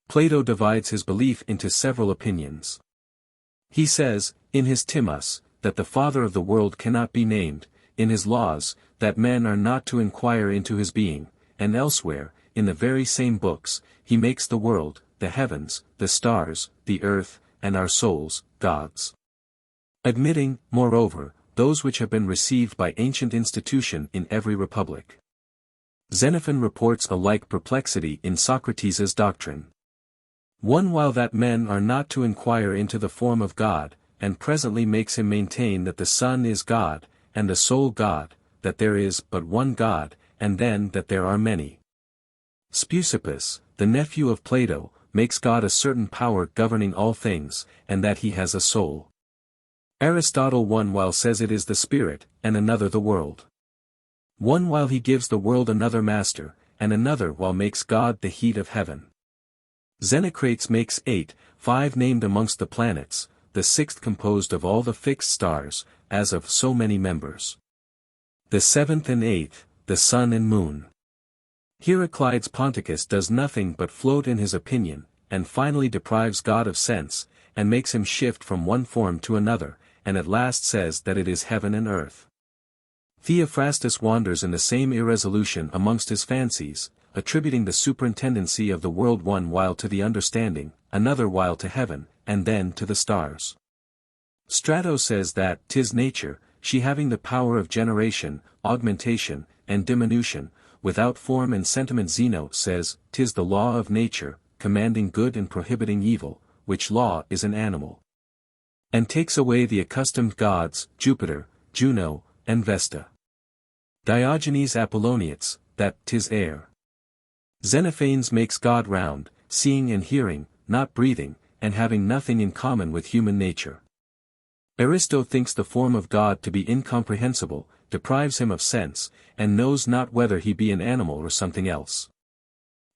Plato divides his belief into several opinions. He says, in his Timus, that the Father of the world cannot be named, in his Laws, that men are not to inquire into his being, and elsewhere, in the very same books, he makes the world, the heavens, the stars, the earth, and our souls, gods. Admitting, moreover, those which have been received by ancient institution in every republic. Xenophon reports a like perplexity in Socrates' doctrine. One while that men are not to inquire into the form of God, and presently makes him maintain that the Son is God, and the soul God, that there is but one God, and then that there are many. Speusippus, the nephew of Plato, makes God a certain power governing all things, and that he has a soul. Aristotle one while says it is the spirit, and another the world. One while he gives the world another master, and another while makes God the heat of heaven. Xenocrates makes 5 named amongst the planets, the 6th composed of all the fixed stars, as of so many members. The 7th and 8th, the sun and moon. Heraclides Ponticus does nothing but float in his opinion, and finally deprives God of sense, and makes him shift from one form to another, and at last says that it is heaven and earth. Theophrastus wanders in the same irresolution amongst his fancies, attributing the superintendency of the world one while to the understanding, another while to heaven, and then to the stars. Strato says that 'tis nature, she having the power of generation, augmentation, and diminution, without form and sentiment. Zeno says, 'tis the law of nature, commanding good and prohibiting evil, which law is an animal. And takes away the accustomed gods, Jupiter, Juno, and Vesta. Diogenes Apollonius, that 'tis air. Xenophanes makes God round, seeing and hearing, not breathing, and having nothing in common with human nature. Aristo thinks the form of God to be incomprehensible, deprives him of sense, and knows not whether he be an animal or something else.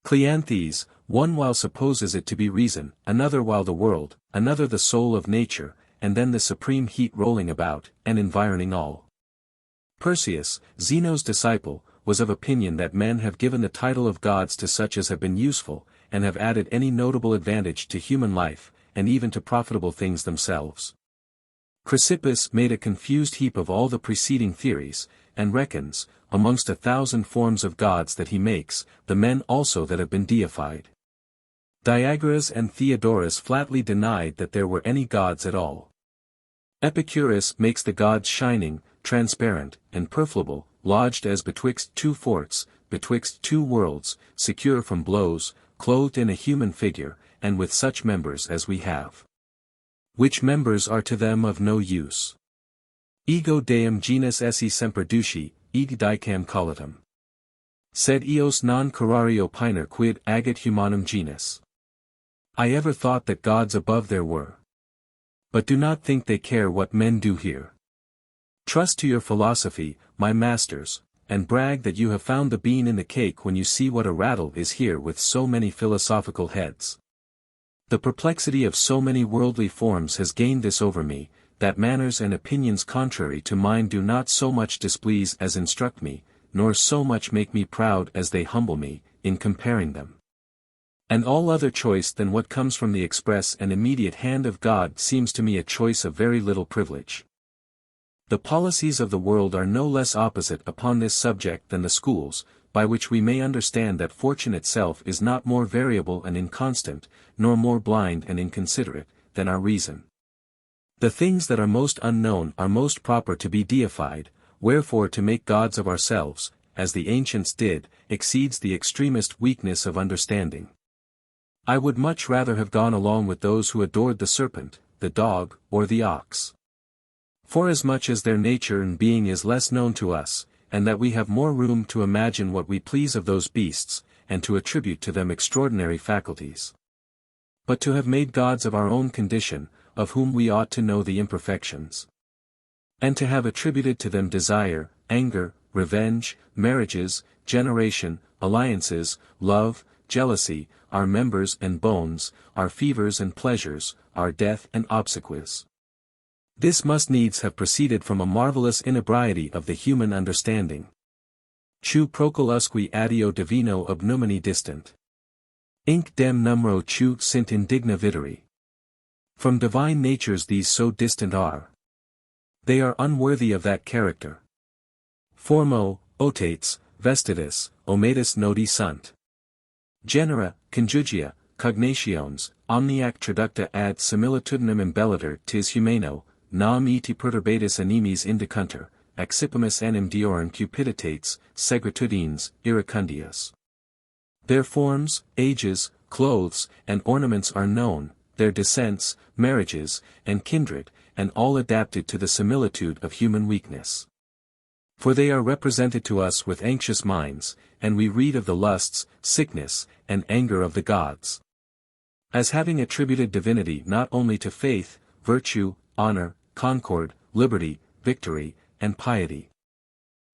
Cleanthes, one while supposes it to be reason, another while the world, another the soul of nature, and then the supreme heat rolling about, and environing all. Perseus, Zeno's disciple, was of opinion that men have given the title of gods to such as have been useful, and have added any notable advantage to human life, and even to profitable things themselves. Chrysippus made a confused heap of all the preceding theories, and reckons, amongst 1,000 forms of gods that he makes, the men also that have been deified. Diagoras and Theodorus flatly denied that there were any gods at all. Epicurus makes the gods shining, transparent, and perfable, lodged as betwixt two forts, betwixt two worlds, secure from blows, clothed in a human figure, and with such members as we have. Which members are to them of no use. Ego deum genus esse semper duci, id dicam collatum. Sed eos non curario piner quid agit humanum genus. I ever thought that gods above there were. But do not think they care what men do here. Trust to your philosophy, my masters, and brag that you have found the bean in the cake when you see what a rattle is here with so many philosophical heads. The perplexity of so many worldly forms has gained this over me, that manners and opinions contrary to mine do not so much displease as instruct me, nor so much make me proud as they humble me, in comparing them. And all other choice than what comes from the express and immediate hand of God seems to me a choice of very little privilege. The policies of the world are no less opposite upon this subject than the schools, by which we may understand that fortune itself is not more variable and inconstant, nor more blind and inconsiderate, than our reason. The things that are most unknown are most proper to be deified, wherefore to make gods of ourselves, as the ancients did, exceeds the extremest weakness of understanding. I would much rather have gone along with those who adored the serpent, the dog, or the ox. Forasmuch as their nature and being is less known to us, and that we have more room to imagine what we please of those beasts, and to attribute to them extraordinary faculties. But to have made gods of our own condition, of whom we ought to know the imperfections. And to have attributed to them desire, anger, revenge, marriages, generation, alliances, love, jealousy, our members and bones, our fevers and pleasures, our death and obsequies. This must needs have proceeded from a marvellous inebriety of the human understanding. Chu proculusque adeo divino obnumeni distant. Inc dem numero chu sint indigna videri. From divine natures these so distant are. They are unworthy of that character. Formo, otates, vestidus, ometis nodi sunt. Genera, conjugia, cognationes, omniac traducta ad similitudinem embelliter tis humano, nam eti perturbatus animis indicuntur, accipimus anim diorum cupiditates, segretudines, iracundius. Their forms, ages, clothes, and ornaments are known, their descents, marriages, and kindred, and all adapted to the similitude of human weakness. For they are represented to us with anxious minds, and we read of the lusts, sickness, and anger of the gods. As having attributed divinity not only to faith, virtue, honor, concord, liberty, victory, and piety,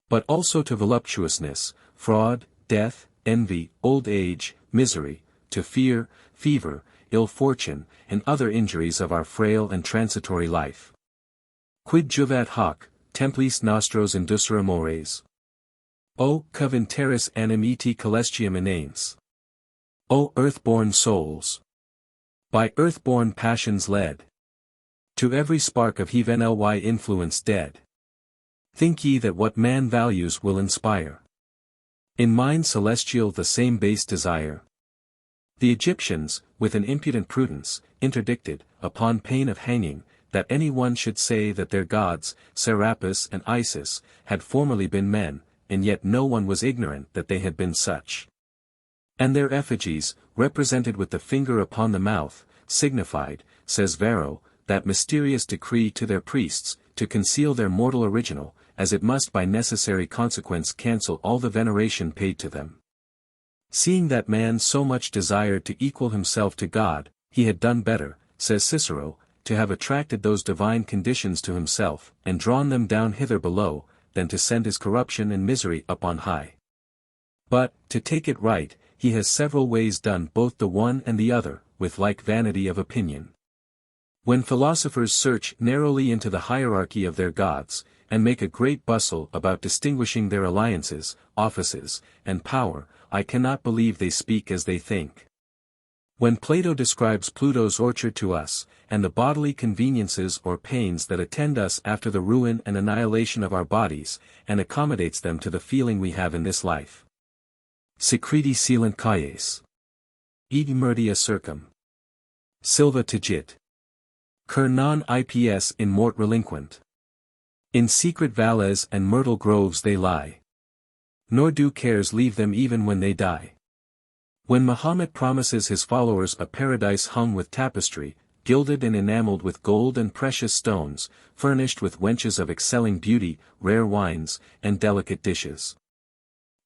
but also to voluptuousness, fraud, death, envy, old age, misery, to fear, fever, ill fortune, and other injuries of our frail and transitory life. Quid juvat hoc, templis nostros indusera mores? O coventeris animiti celestium inanes. O earth-born souls! By earth-born passions led, to every spark of heaven ly influence dead. Think ye that what man values will inspire in mind celestial the same base desire? The Egyptians, with an impudent prudence, interdicted, upon pain of hanging, that any one should say that their gods, Serapis and Isis, had formerly been men, and yet no one was ignorant that they had been such. And their effigies, represented with the finger upon the mouth, signified, says Varro, that mysterious decree to their priests, to conceal their mortal original, as it must by necessary consequence cancel all the veneration paid to them. Seeing that man so much desired to equal himself to God, he had done better, says Cicero, to have attracted those divine conditions to himself, and drawn them down hither below, than to send his corruption and misery up on high. But, to take it right, he has several ways done both the one and the other, with like vanity of opinion. When philosophers search narrowly into the hierarchy of their gods, and make a great bustle about distinguishing their alliances, offices, and power, I cannot believe they speak as they think. When Plato describes Pluto's orchard to us, and the bodily conveniences or pains that attend us after the ruin and annihilation of our bodies, and accommodates them to the feeling we have in this life. Secreti silent caes. Id merdia circum. Silva tigit. Cur non ips in mort relinquent. In secret valleys and myrtle groves they lie. Nor do cares leave them even when they die. When Mahomet promises his followers a paradise hung with tapestry, gilded and enameled with gold and precious stones, furnished with wenches of excelling beauty, rare wines, and delicate dishes.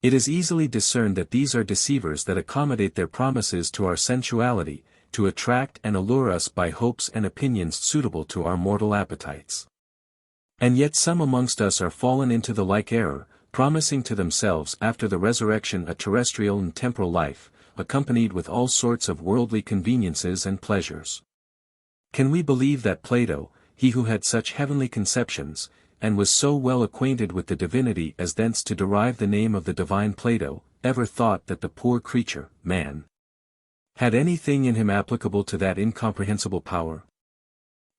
It is easily discerned that these are deceivers that accommodate their promises to our sensuality, to attract and allure us by hopes and opinions suitable to our mortal appetites. And yet some amongst us are fallen into the like error, promising to themselves after the resurrection a terrestrial and temporal life, accompanied with all sorts of worldly conveniences and pleasures. Can we believe that Plato, he who had such heavenly conceptions, and was so well acquainted with the divinity as thence to derive the name of the divine Plato, ever thought that the poor creature, man, had anything in him applicable to that incomprehensible power?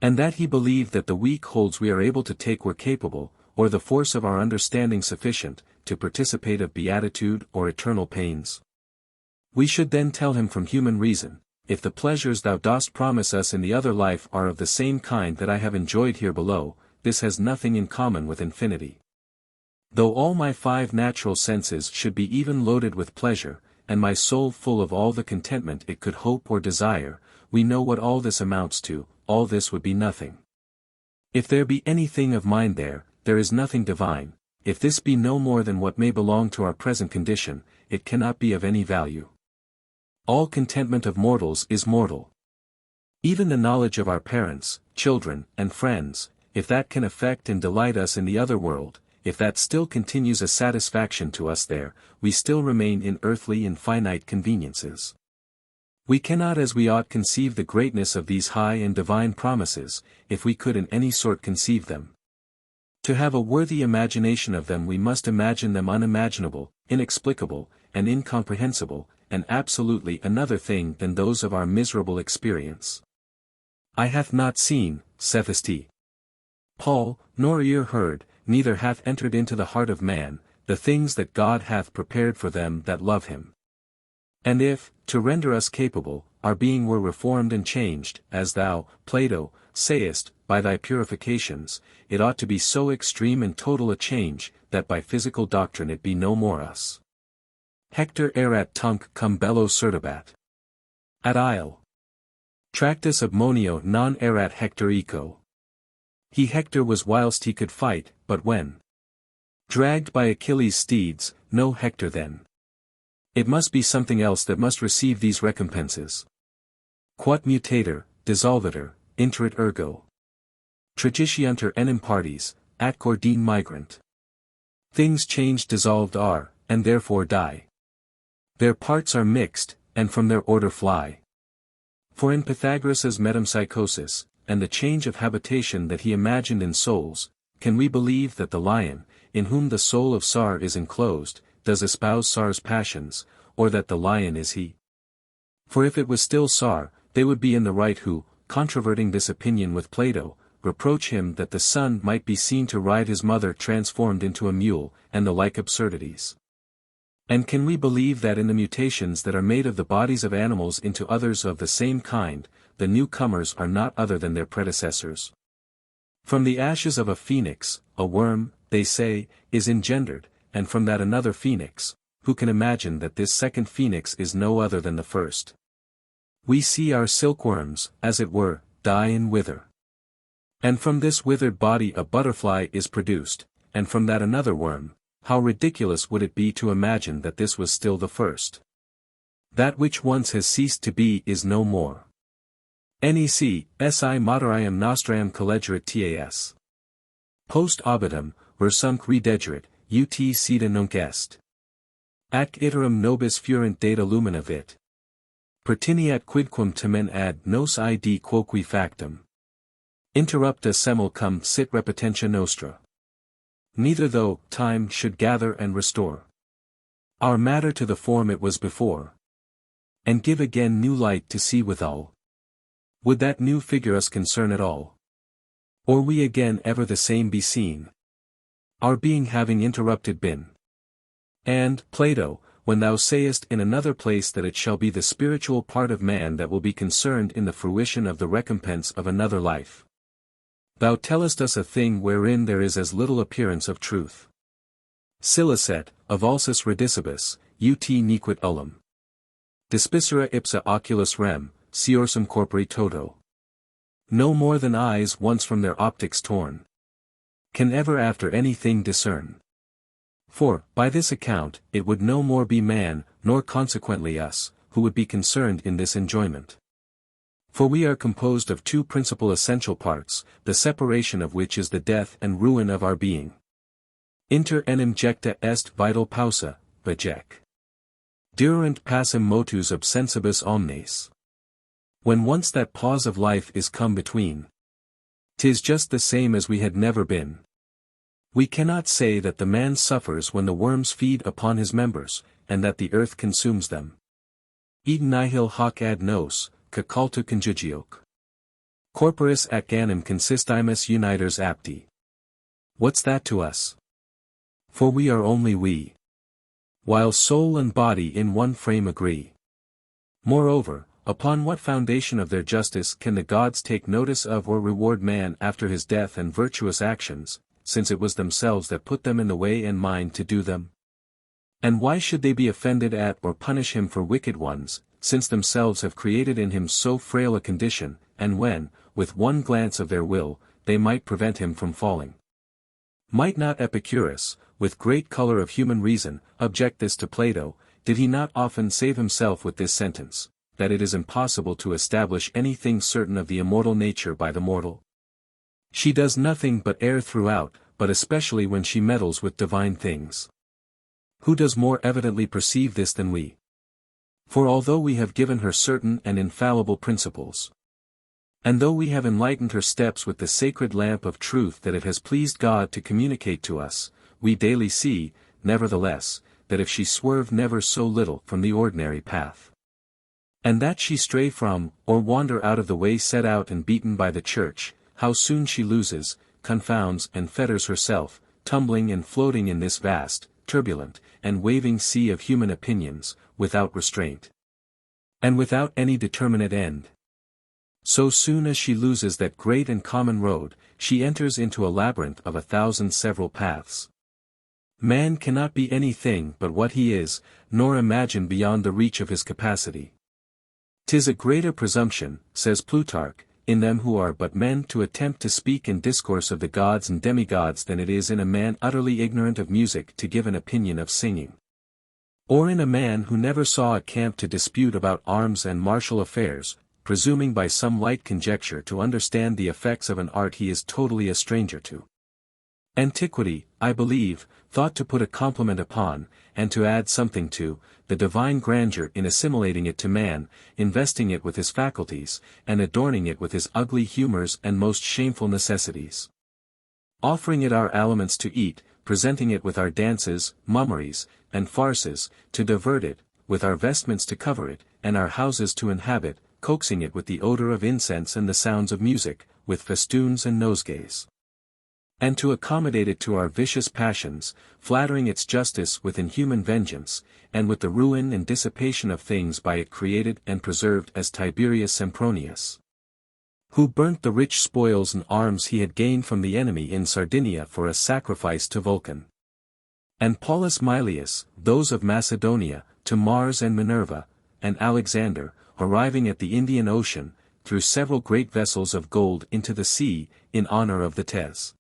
And that he believed that the weak holds we are able to take were capable, or the force of our understanding sufficient, to participate of beatitude or eternal pains? We should then tell him from human reason, if the pleasures thou dost promise us in the other life are of the same kind that I have enjoyed here below, this has nothing in common with infinity. Though all my 5 natural senses should be even loaded with pleasure, and my soul full of all the contentment it could hope or desire, we know what all this amounts to, all this would be nothing. If there be anything of mine there is nothing divine. If this be no more than what may belong to our present condition, it cannot be of any value. All contentment of mortals is mortal. Even the knowledge of our parents, children, and friends, if that can affect and delight us in the other world, if that still continues a satisfaction to us there, we still remain in earthly and finite conveniences. We cannot as we ought conceive the greatness of these high and divine promises, if we could in any sort conceive them. To have a worthy imagination of them we must imagine them unimaginable, inexplicable, and incomprehensible, and absolutely another thing than those of our miserable experience. Eye hath not seen, saithest he. Paul, nor ear heard, neither hath entered into the heart of man, the things that God hath prepared for them that love him. And if, to render us capable, our being were reformed and changed, as thou, Plato, sayest, by thy purifications, it ought to be so extreme and total a change, that by physical doctrine it be no more us. Hector erat tunc cum bello certabat. Ad isle. Tractus obmonio non erat Hector eco. He Hector was whilst he could fight, but when dragged by Achilles' steeds, no Hector then. It must be something else that must receive these recompenses. Quot mutator, dissolvitor, interit ergo. Tragitiunter enim partes, at cordine migrant. Things changed dissolved are, and therefore die. Their parts are mixed, and from their order fly. For in Pythagoras's metempsychosis, and the change of habitation that he imagined in souls, can we believe that the lion, in whom the soul of Sar is enclosed, does espouse Sar's passions, or that the lion is he? For if it was still Sar, they would be in the right who, controverting this opinion with Plato, reproach him that the son might be seen to ride his mother transformed into a mule, and the like absurdities. And can we believe that in the mutations that are made of the bodies of animals into others of the same kind, the newcomers are not other than their predecessors? From the ashes of a phoenix, a worm, they say, is engendered, and from that another phoenix. Who can imagine that this second phoenix is no other than the first? We see our silkworms, as it were, die and wither. And from this withered body a butterfly is produced, and from that another worm. How ridiculous would it be to imagine that this was still the first? That which once has ceased to be is no more. Nec, si materiam nostraam collegerit tas. Post obitum, versumque redegerit, ut sida nunc est. Ac iterum nobis furent data lumina vit. Pertiniat quidquam tamen ad nos id quoque factum. Interrupta semel cum sit repetentio nostra. neither though time should gather and restore our matter to the form it was before, and give again new light to see withal. Would that new figure us concern at all? Or we again ever the same be seen? Our being having interrupted been. And, Plato, when thou sayest in another place that it shall be the spiritual part of man that will be concerned in the fruition of the recompense of another life, thou tellest us a thing wherein there is as little appearance of truth. Silicet, avulsus redicibus, ut nequit ullum. Despicere ipsa oculus rem, seorsum corpori toto. No more than eyes once from their optics torn can ever after anything discern. For, by this account, it would no more be man, nor consequently us, who would be concerned in this enjoyment. For we are composed of two principal essential parts, the separation of which is the death and ruin of our being. Inter enim jecta est vital pausa, vejec. Durant passum motus absensibus omnes. When once that pause of life is come between, 'tis just the same as we had never been. We cannot say that the man suffers when the worms feed upon his members, and that the earth consumes them. Id nihil hoc ad nos, cacultu conjugioque. Corporis ac anim consistimus uniters apti. What's that to us? For we are only we, while soul and body in one frame agree. Moreover, upon what foundation of their justice can the gods take notice of or reward man after his death and virtuous actions, since it was themselves that put them in the way and mind to do them? And why should they be offended at or punish him for wicked ones, since themselves have created in him so frail a condition, and when, with one glance of their will, they might prevent him from falling? Might not Epicurus, with great color of human reason, object this to Plato? Did he not often save himself with this sentence, that it is impossible to establish anything certain of the immortal nature by the mortal? She does nothing but err throughout, but especially when she meddles with divine things. Who does more evidently perceive this than we? For although we have given her certain and infallible principles, and though we have enlightened her steps with the sacred lamp of truth that it has pleased God to communicate to us, we daily see, nevertheless, that if she swerve never so little from the ordinary path, and that she stray from, or wander out of the way set out and beaten by the church, how soon she loses, confounds and fetters herself, tumbling and floating in this vast, turbulent, and waving sea of human opinions, without restraint, and without any determinate end. So soon as she loses that great and common road, she enters into a labyrinth of 1,000 several paths. Man cannot be anything but what he is, nor imagine beyond the reach of his capacity. 'Tis a greater presumption, says Plutarch, in them who are but men to attempt to speak and discourse of the gods and demigods than it is in a man utterly ignorant of music to give an opinion of singing, or in a man who never saw a camp to dispute about arms and martial affairs, presuming by some light conjecture to understand the effects of an art he is totally a stranger to. Antiquity, I believe, thought to put a complement upon, and to add something to, the divine grandeur in assimilating it to man, investing it with his faculties, and adorning it with his ugly humors and most shameful necessities. Offering it our aliments to eat, presenting it with our dances, mummeries, and farces, to divert it, with our vestments to cover it, and our houses to inhabit, coaxing it with the odor of incense and the sounds of music, with festoons and nosegays, and to accommodate it to our vicious passions, flattering its justice with inhuman vengeance, and with the ruin and dissipation of things by it created and preserved, as Tiberius Sempronius, who burnt the rich spoils and arms he had gained from the enemy in Sardinia for a sacrifice to Vulcan, and Paulus Maelius, those of Macedonia, to Mars and Minerva, and Alexander, arriving at the Indian Ocean, threw several great vessels of gold into the sea, in honor of the Tez,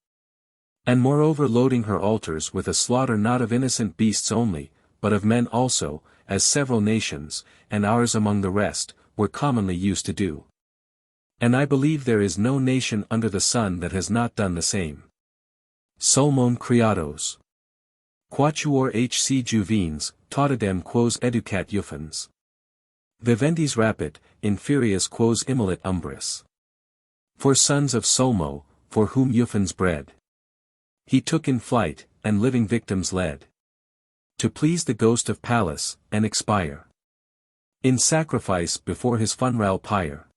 and moreover loading her altars with a slaughter not of innocent beasts only, but of men also, as several nations, and ours among the rest, were commonly used to do. And I believe there is no nation under the sun that has not done the same. Sulmon creados. Quatuor hc juvens, tautidem quos educat iuffens. Vivendis rapit, inferius quos immolet umbris. For sons of Sulmo, for whom Iuffens bred. He took in flight, and living victims led. To please the ghost of Pallas, and expire in sacrifice before his funeral pyre.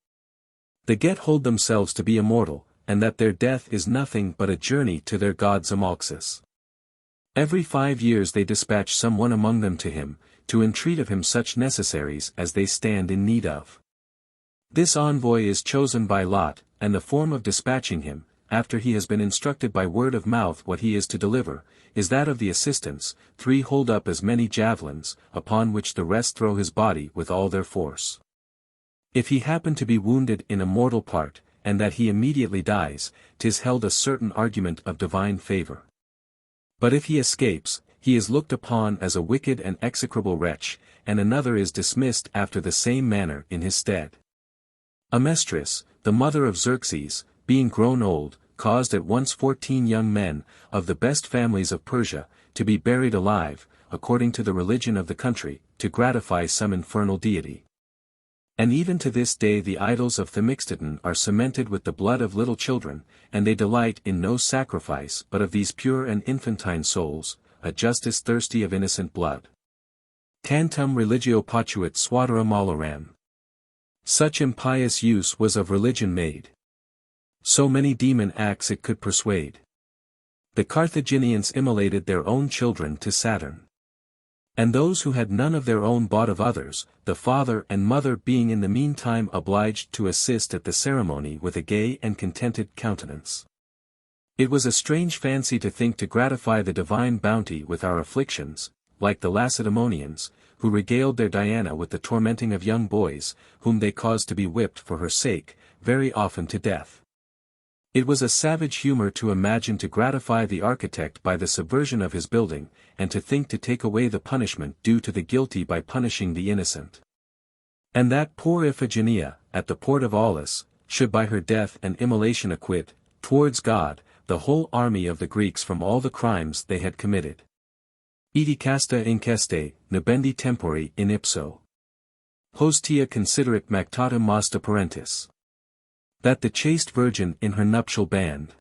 They get hold themselves to be immortal, and that their death is nothing but a journey to their gods Amalxus. Every 5 years they dispatch some one among them to him, to entreat of him such necessaries as they stand in need of. This envoy is chosen by lot, and the form of dispatching him, after he has been instructed by word of mouth what he is to deliver, is that of the assistants. 3 hold up as many javelins, upon which the rest throw his body with all their force. If he happen to be wounded in a mortal part, and that he immediately dies, 'tis held a certain argument of divine favor. But if he escapes, he is looked upon as a wicked and execrable wretch, and another is dismissed after the same manner in his stead. Amestris, the mother of Xerxes, being grown old, caused at once 14 young men, of the best families of Persia, to be buried alive, according to the religion of the country, to gratify some infernal deity. And even to this day the idols of Themistocles are cemented with the blood of little children, and they delight in no sacrifice but of these pure and infantine souls, a justice thirsty of innocent blood. Tantum religio potuit suadera maloram. Such impious use was of religion made. So many demon acts it could persuade. The Carthaginians immolated their own children to Saturn. And those who had none of their own bought of others, the father and mother being in the meantime obliged to assist at the ceremony with a gay and contented countenance. It was a strange fancy to think to gratify the divine bounty with our afflictions, like the Lacedaemonians, who regaled their Diana with the tormenting of young boys, whom they caused to be whipped for her sake, very often to death. It was a savage humor to imagine to gratify the architect by the subversion of his building, and to think to take away the punishment due to the guilty by punishing the innocent. And that poor Iphigenia, at the port of Aulis, should by her death and immolation acquit, towards God, the whole army of the Greeks from all the crimes they had committed. Iti casta inceste, nubendi tempori in ipso. Hostia considerit mactatum masta parentis. That the chaste virgin in her nuptial band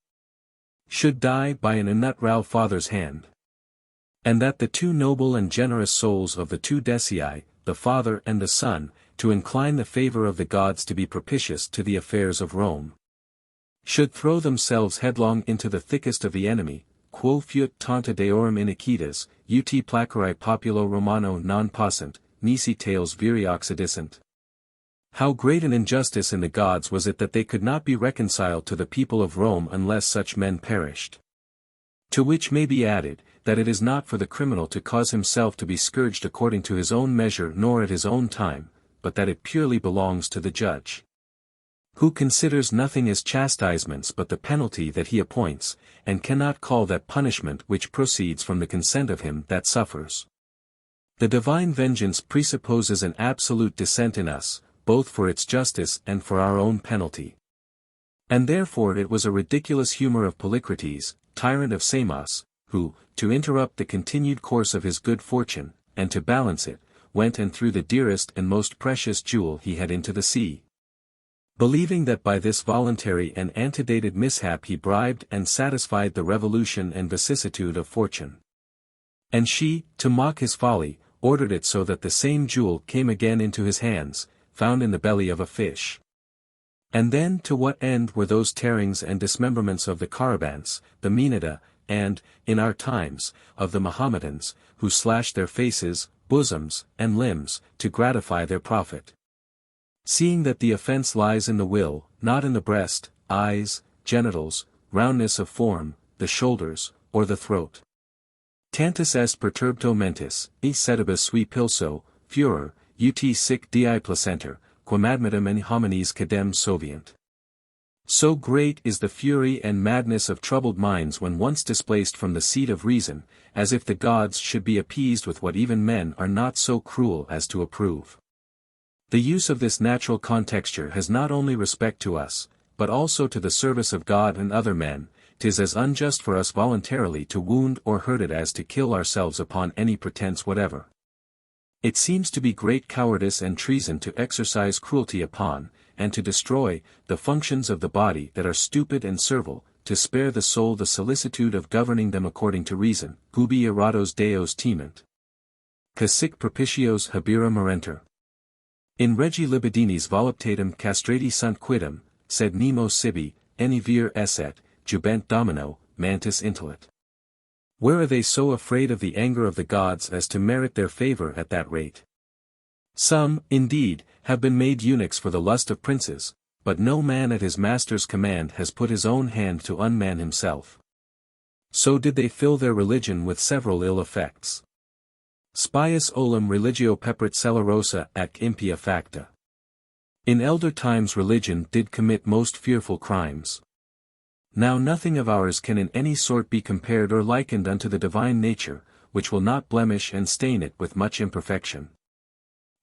should die by an unnatural father's hand. And that the 2 noble and generous souls of the 2 Decii, the father and the son, to incline the favor of the gods to be propitious to the affairs of Rome, should throw themselves headlong into the thickest of the enemy, quo fuit tanta deorum iniquitas, ut placere populo Romano non passant, nisi tales viri occidissant. How great an injustice in the gods was it that they could not be reconciled to the people of Rome unless such men perished. To which may be added, that it is not for the criminal to cause himself to be scourged according to his own measure nor at his own time, but that it purely belongs to the judge, who considers nothing as chastisements but the penalty that he appoints, and cannot call that punishment which proceeds from the consent of him that suffers. The divine vengeance presupposes an absolute descent in us, both for its justice and for our own penalty. And therefore it was a ridiculous humor of Polycrates, tyrant of Samos, who, to interrupt the continued course of his good fortune, and to balance it, went and threw the dearest and most precious jewel he had into the sea. Believing that by this voluntary and antedated mishap he bribed and satisfied the revolution and vicissitude of fortune. And she, to mock his folly, ordered it so that the same jewel came again into his hands, found in the belly of a fish. And then to what end were those tearings and dismemberments of the Carabants, the Menida, and, in our times, of the Mohammedans, who slashed their faces, bosoms, and limbs, to gratify their profit? Seeing that the offense lies in the will, not in the breast, eyes, genitals, roundness of form, the shoulders, or the throat. Tantus est perturbto mentis, e sedibus sui pilso, furor, ut sic di placenter, quam admittum in homines cadem sovient. So great is the fury and madness of troubled minds when once displaced from the seat of reason, as if the gods should be appeased with what even men are not so cruel as to approve. The use of this natural contexture has not only respect to us, but also to the service of God and other men. 'Tis as unjust for us voluntarily to wound or hurt it as to kill ourselves upon any pretence whatever. It seems to be great cowardice and treason to exercise cruelty upon, and to destroy, the functions of the body that are stupid and servile, to spare the soul the solicitude of governing them according to reason, ubi irados deos timent. Casic propitios habira morenter. In regi libidinis voluptatem castrati sunt quidem, sed nemo sibi, any vir esset, jubent domino, mantis intellit. Where are they so afraid of the anger of the gods as to merit their favor at that rate? Some, indeed, have been made eunuchs for the lust of princes, but no man at his master's command has put his own hand to unman himself. So did they fill their religion with several ill effects. Spius olim religio peprit celerosa ac impia facta. In elder times religion did commit most fearful crimes. Now nothing of ours can in any sort be compared or likened unto the divine nature, which will not blemish and stain it with much imperfection.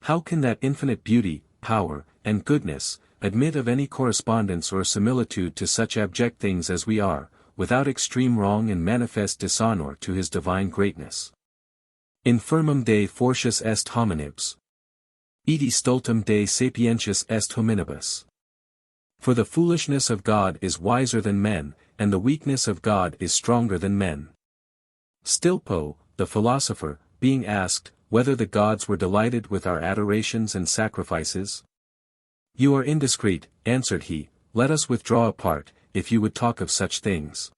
How can that infinite beauty, power, and goodness, admit of any correspondence or similitude to such abject things as we are, without extreme wrong and manifest dishonor to his divine greatness? Infirmum de fortius est hominibus. Edi stultum de sapientius est hominibus. For the foolishness of God is wiser than men, and the weakness of God is stronger than men. Stilpo, the philosopher, being asked, whether the gods were delighted with our adorations and sacrifices? You are indiscreet, answered he, let us withdraw apart, if you would talk of such things.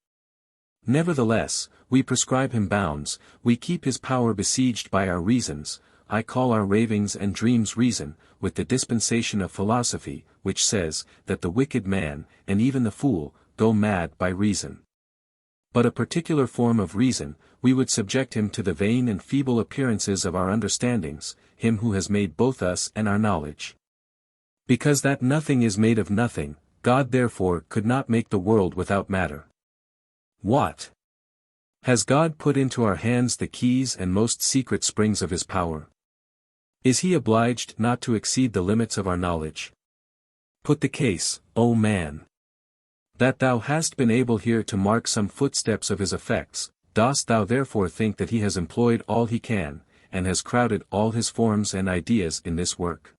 Nevertheless, we prescribe him bounds, we keep his power besieged by our reasons, I call our ravings and dreams reason, with the dispensation of philosophy, which says, that the wicked man, and even the fool, go mad by reason. But a particular form of reason, we would subject him to the vain and feeble appearances of our understandings, him who has made both us and our knowledge. Because that nothing is made of nothing, God therefore could not make the world without matter. What? Has God put into our hands the keys and most secret springs of his power? Is he obliged not to exceed the limits of our knowledge? Put the case, O man. That thou hast been able here to mark some footsteps of his effects, dost thou therefore think that he has employed all he can, and has crowded all his forms and ideas in this work?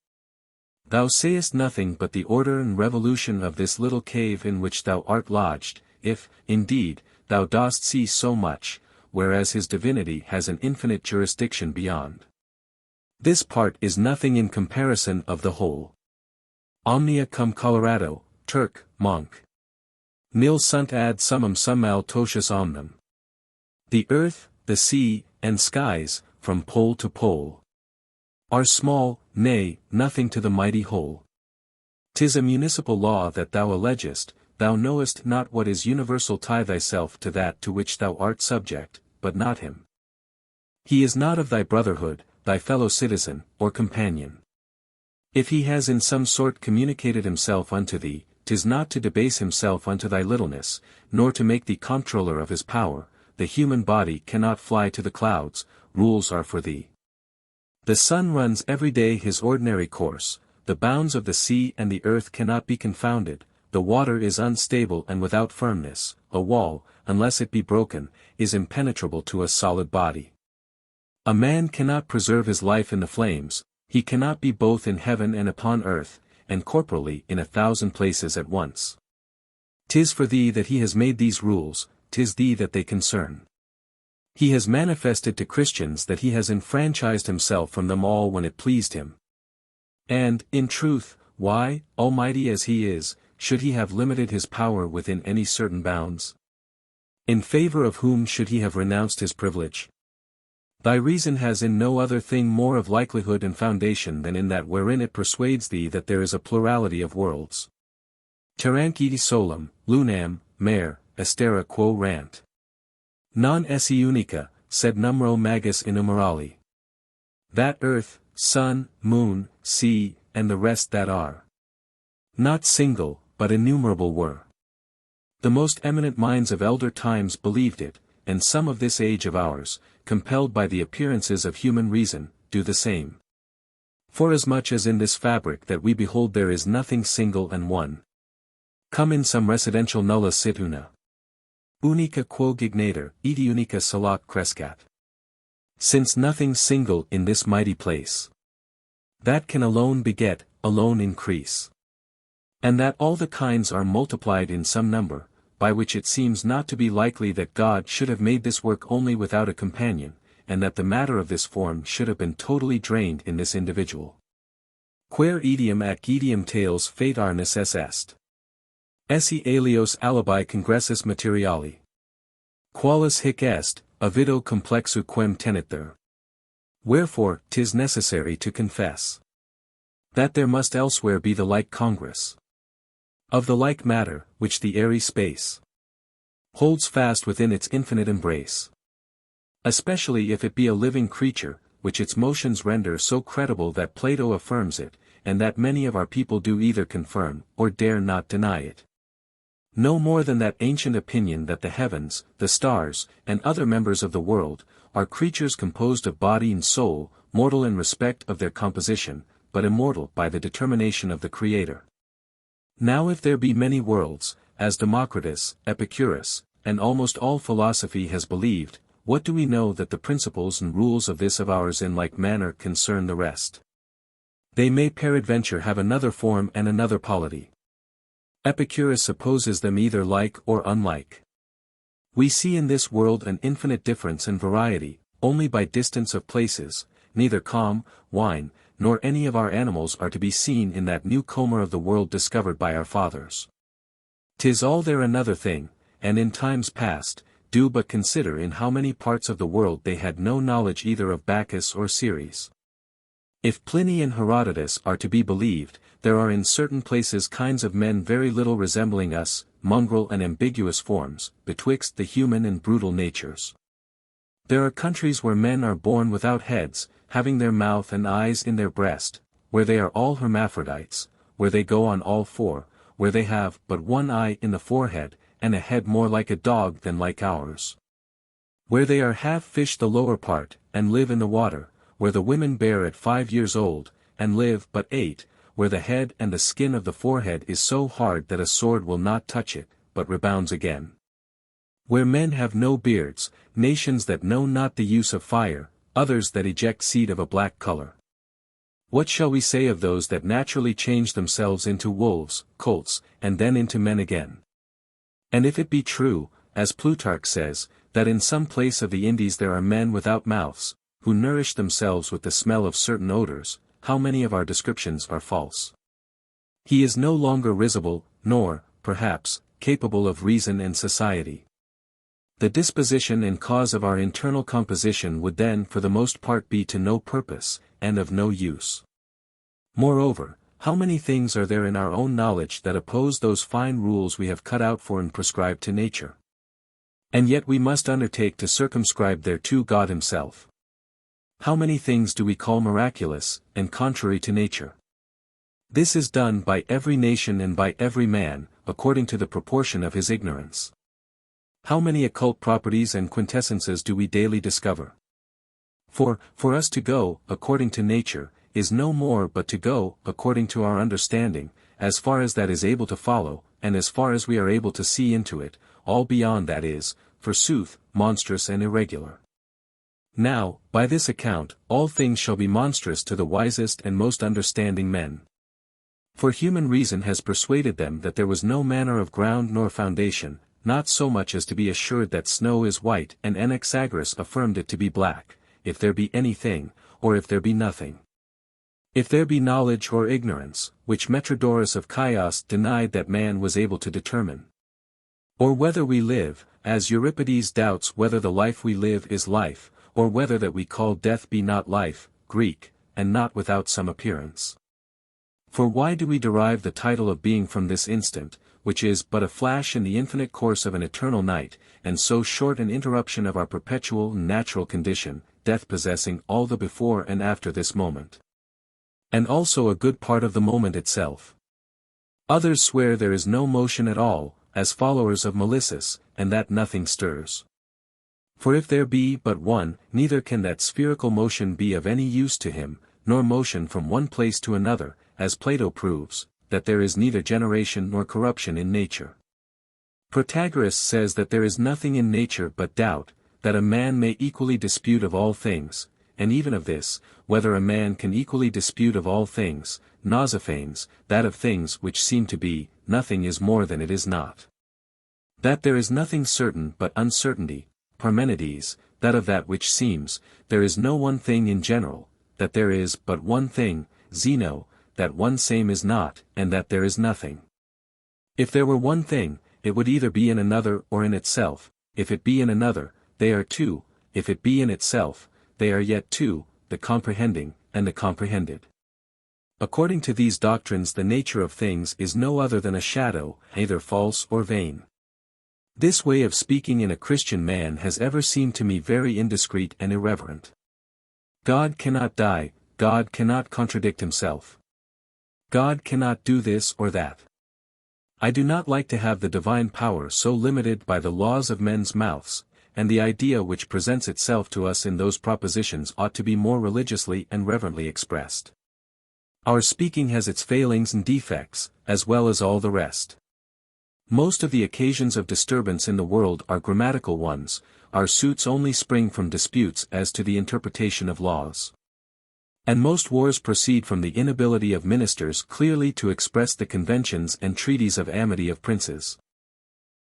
Thou sayest nothing but the order and revolution of this little cave in which thou art lodged, if, indeed, thou dost see so much, whereas his divinity has an infinite jurisdiction beyond. This part is nothing in comparison of the whole. Omnia cum Colorado, Turk, monk. Nil sunt ad summum summal totius omnem. The earth, the sea, and skies, from pole to pole, are small, nay, nothing to the mighty whole. 'Tis a municipal law that thou allegest, thou knowest not what is universal. Tie thyself to that to which thou art subject, but not him. He is not of thy brotherhood, thy fellow citizen, or companion. If he has in some sort communicated himself unto thee, 'tis not to debase himself unto thy littleness, nor to make thee comptroller of his power. The human body cannot fly to the clouds, rules are for thee. The sun runs every day his ordinary course, the bounds of the sea and the earth cannot be confounded, the water is unstable and without firmness, a wall, unless it be broken, is impenetrable to a solid body. A man cannot preserve his life in the flames, he cannot be both in heaven and upon earth, and corporally in 1,000 places at once. 'Tis for thee that he has made these rules, 'tis thee that they concern. He has manifested to Christians that he has enfranchised himself from them all when it pleased him. And, in truth, why, almighty as he is, should he have limited his power within any certain bounds? In favor of whom should he have renounced his privilege? Thy reason has in no other thing more of likelihood and foundation than in that wherein it persuades thee that there is a plurality of worlds. Terrancidi solum, lunam, mare, estera quo rant. Non esse unica, sed numero magis innumerali. That earth, sun, moon, sea, and the rest that are not single, but innumerable were. The most eminent minds of elder times believed it, and some of this age of ours, compelled by the appearances of human reason, do the same. Forasmuch as in this fabric that we behold there is nothing single and one. Cum in sum residential nulla sit una. Unica quo gignator, edi unica salat crescat. Since nothing single in this mighty place. That can alone beget, alone increase. And that all the kinds are multiplied in some number, by which it seems not to be likely that God should have made this work only without a companion, and that the matter of this form should have been totally drained in this individual. Quer etiam ac etiam tales fatar necess est. Esse alios alibi congressus materiali. Qualis hic est, avido complexu quem tenet there. Wherefore, 'tis necessary to confess that there must elsewhere be the like congress of the like matter, which the airy space holds fast within its infinite embrace. Especially if it be a living creature, which its motions render so credible that Plato affirms it, and that many of our people do either confirm, or dare not deny it. No more than that ancient opinion that the heavens, the stars, and other members of the world, are creatures composed of body and soul, mortal in respect of their composition, but immortal by the determination of the Creator. Now if there be many worlds, as Democritus, Epicurus, and almost all philosophy has believed, what do we know that the principles and rules of this of ours in like manner concern the rest? They may peradventure have another form and another polity. Epicurus supposes them either like or unlike. We see in this world an infinite difference and variety, only by distance of places, neither calm, wine, nor any of our animals are to be seen in that new comber of the world discovered by our fathers. 'Tis all there another thing, and in times past, do but consider in how many parts of the world they had no knowledge either of Bacchus or Ceres. If Pliny and Herodotus are to be believed, there are in certain places kinds of men very little resembling us, mongrel and ambiguous forms, betwixt the human and brutal natures. There are countries where men are born without heads, having their mouth and eyes in their breast, where they are all hermaphrodites, where they go on all four, where they have but one eye in the forehead, and a head more like a dog than like ours. Where they are half fish the lower part, and live in the water, where the women bear at 5 years old, and live but 8, where the head and the skin of the forehead is so hard that a sword will not touch it, but rebounds again. Where men have no beards, nations that know not the use of fire, others that eject seed of a black color. What shall we say of those that naturally change themselves into wolves, colts, and then into men again? And if it be true, as Plutarch says, that in some place of the Indies there are men without mouths, who nourish themselves with the smell of certain odors, how many of our descriptions are false? He is no longer risible, nor, perhaps, capable of reason and society. The disposition and cause of our internal composition would then for the most part be to no purpose, and of no use. Moreover, how many things are there in our own knowledge that oppose those fine rules we have cut out for and prescribed to nature? And yet we must undertake to circumscribe thereto God himself. How many things do we call miraculous, and contrary to nature? This is done by every nation and by every man, according to the proportion of his ignorance. How many occult properties and quintessences do we daily discover? For us to go, according to nature, is no more but to go, according to our understanding, as far as that is able to follow, and as far as we are able to see into it, all beyond that is, forsooth, monstrous and irregular. Now, by this account, all things shall be monstrous to the wisest and most understanding men. For human reason has persuaded them that there was no manner of ground nor foundation, not so much as to be assured that snow is white, and Anaxagoras affirmed it to be black, if there be anything, or if there be nothing. If there be knowledge or ignorance, which Metrodorus of Chios denied that man was able to determine. Or whether we live, as Euripides doubts whether the life we live is life, or whether that we call death be not life, Greek, and not without some appearance. For why do we derive the title of being from this instant, which is but a flash in the infinite course of an eternal night, and so short an interruption of our perpetual and natural condition, death possessing all the before and after this moment? And also a good part of the moment itself. Others swear there is no motion at all, as followers of Melissus, and that nothing stirs. For if there be but one, neither can that spherical motion be of any use to him, nor motion from one place to another, as Plato proves, that there is neither generation nor corruption in nature. Protagoras says that there is nothing in nature but doubt, that a man may equally dispute of all things, and even of this, whether a man can equally dispute of all things, Nausiphanes, that of things which seem to be, nothing is more than it is not. That there is nothing certain but uncertainty, Parmenides, that of that which seems, there is no one thing in general, that there is but one thing, Zeno, that one same is not, and that there is nothing. If there were one thing, it would either be in another or in itself, if it be in another, they are two, if it be in itself, they are yet two, the comprehending, and the comprehended. According to these doctrines the nature of things is no other than a shadow, either false or vain. This way of speaking in a Christian man has ever seemed to me very indiscreet and irreverent. God cannot die, God cannot contradict himself. God cannot do this or that. I do not like to have the divine power so limited by the laws of men's mouths, and the idea which presents itself to us in those propositions ought to be more religiously and reverently expressed. Our speaking has its failings and defects, as well as all the rest. Most of the occasions of disturbance in the world are grammatical ones, our suits only spring from disputes as to the interpretation of laws. And most wars proceed from the inability of ministers clearly to express the conventions and treaties of amity of princes.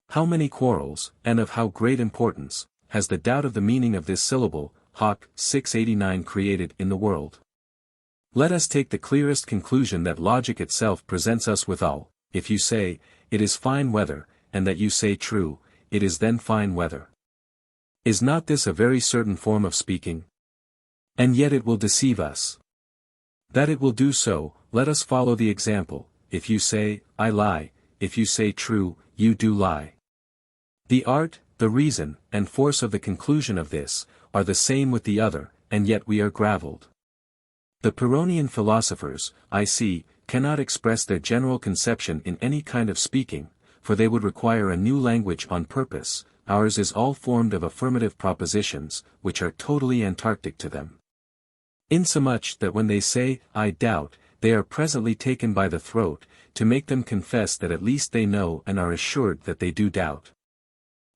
How many quarrels, and of how great importance, has the doubt of the meaning of this syllable, hoc 689 created in the world? Let us take the clearest conclusion that logic itself presents us withal. If you say, it is fine weather, and that you say true, it is then fine weather. Is not this a very certain form of speaking? And yet it will deceive us. That it will do so, let us follow the example. If you say, I lie, if you say true, you do lie. The art, the reason, and force of the conclusion of this, are the same with the other, and yet we are gravelled. The Pyrrhonian philosophers, I see, cannot express their general conception in any kind of speaking, for they would require a new language on purpose. Ours is all formed of affirmative propositions, which are totally antarctic to them. Insomuch that when they say, I doubt, they are presently taken by the throat, to make them confess that at least they know and are assured that they do doubt.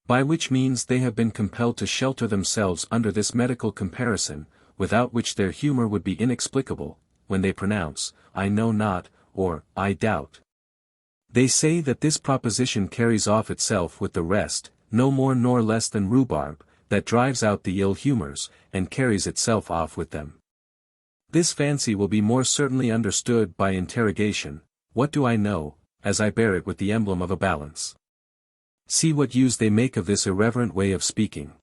By which means they have been compelled to shelter themselves under this medical comparison, without which their humor would be inexplicable, when they pronounce, I know not, or, I doubt. They say that this proposition carries off itself with the rest, no more nor less than rhubarb, that drives out the ill humors, and carries itself off with them. This fancy will be more certainly understood by interrogation, what do I know, as I bear it with the emblem of a balance. See what use they make of this irreverent way of speaking.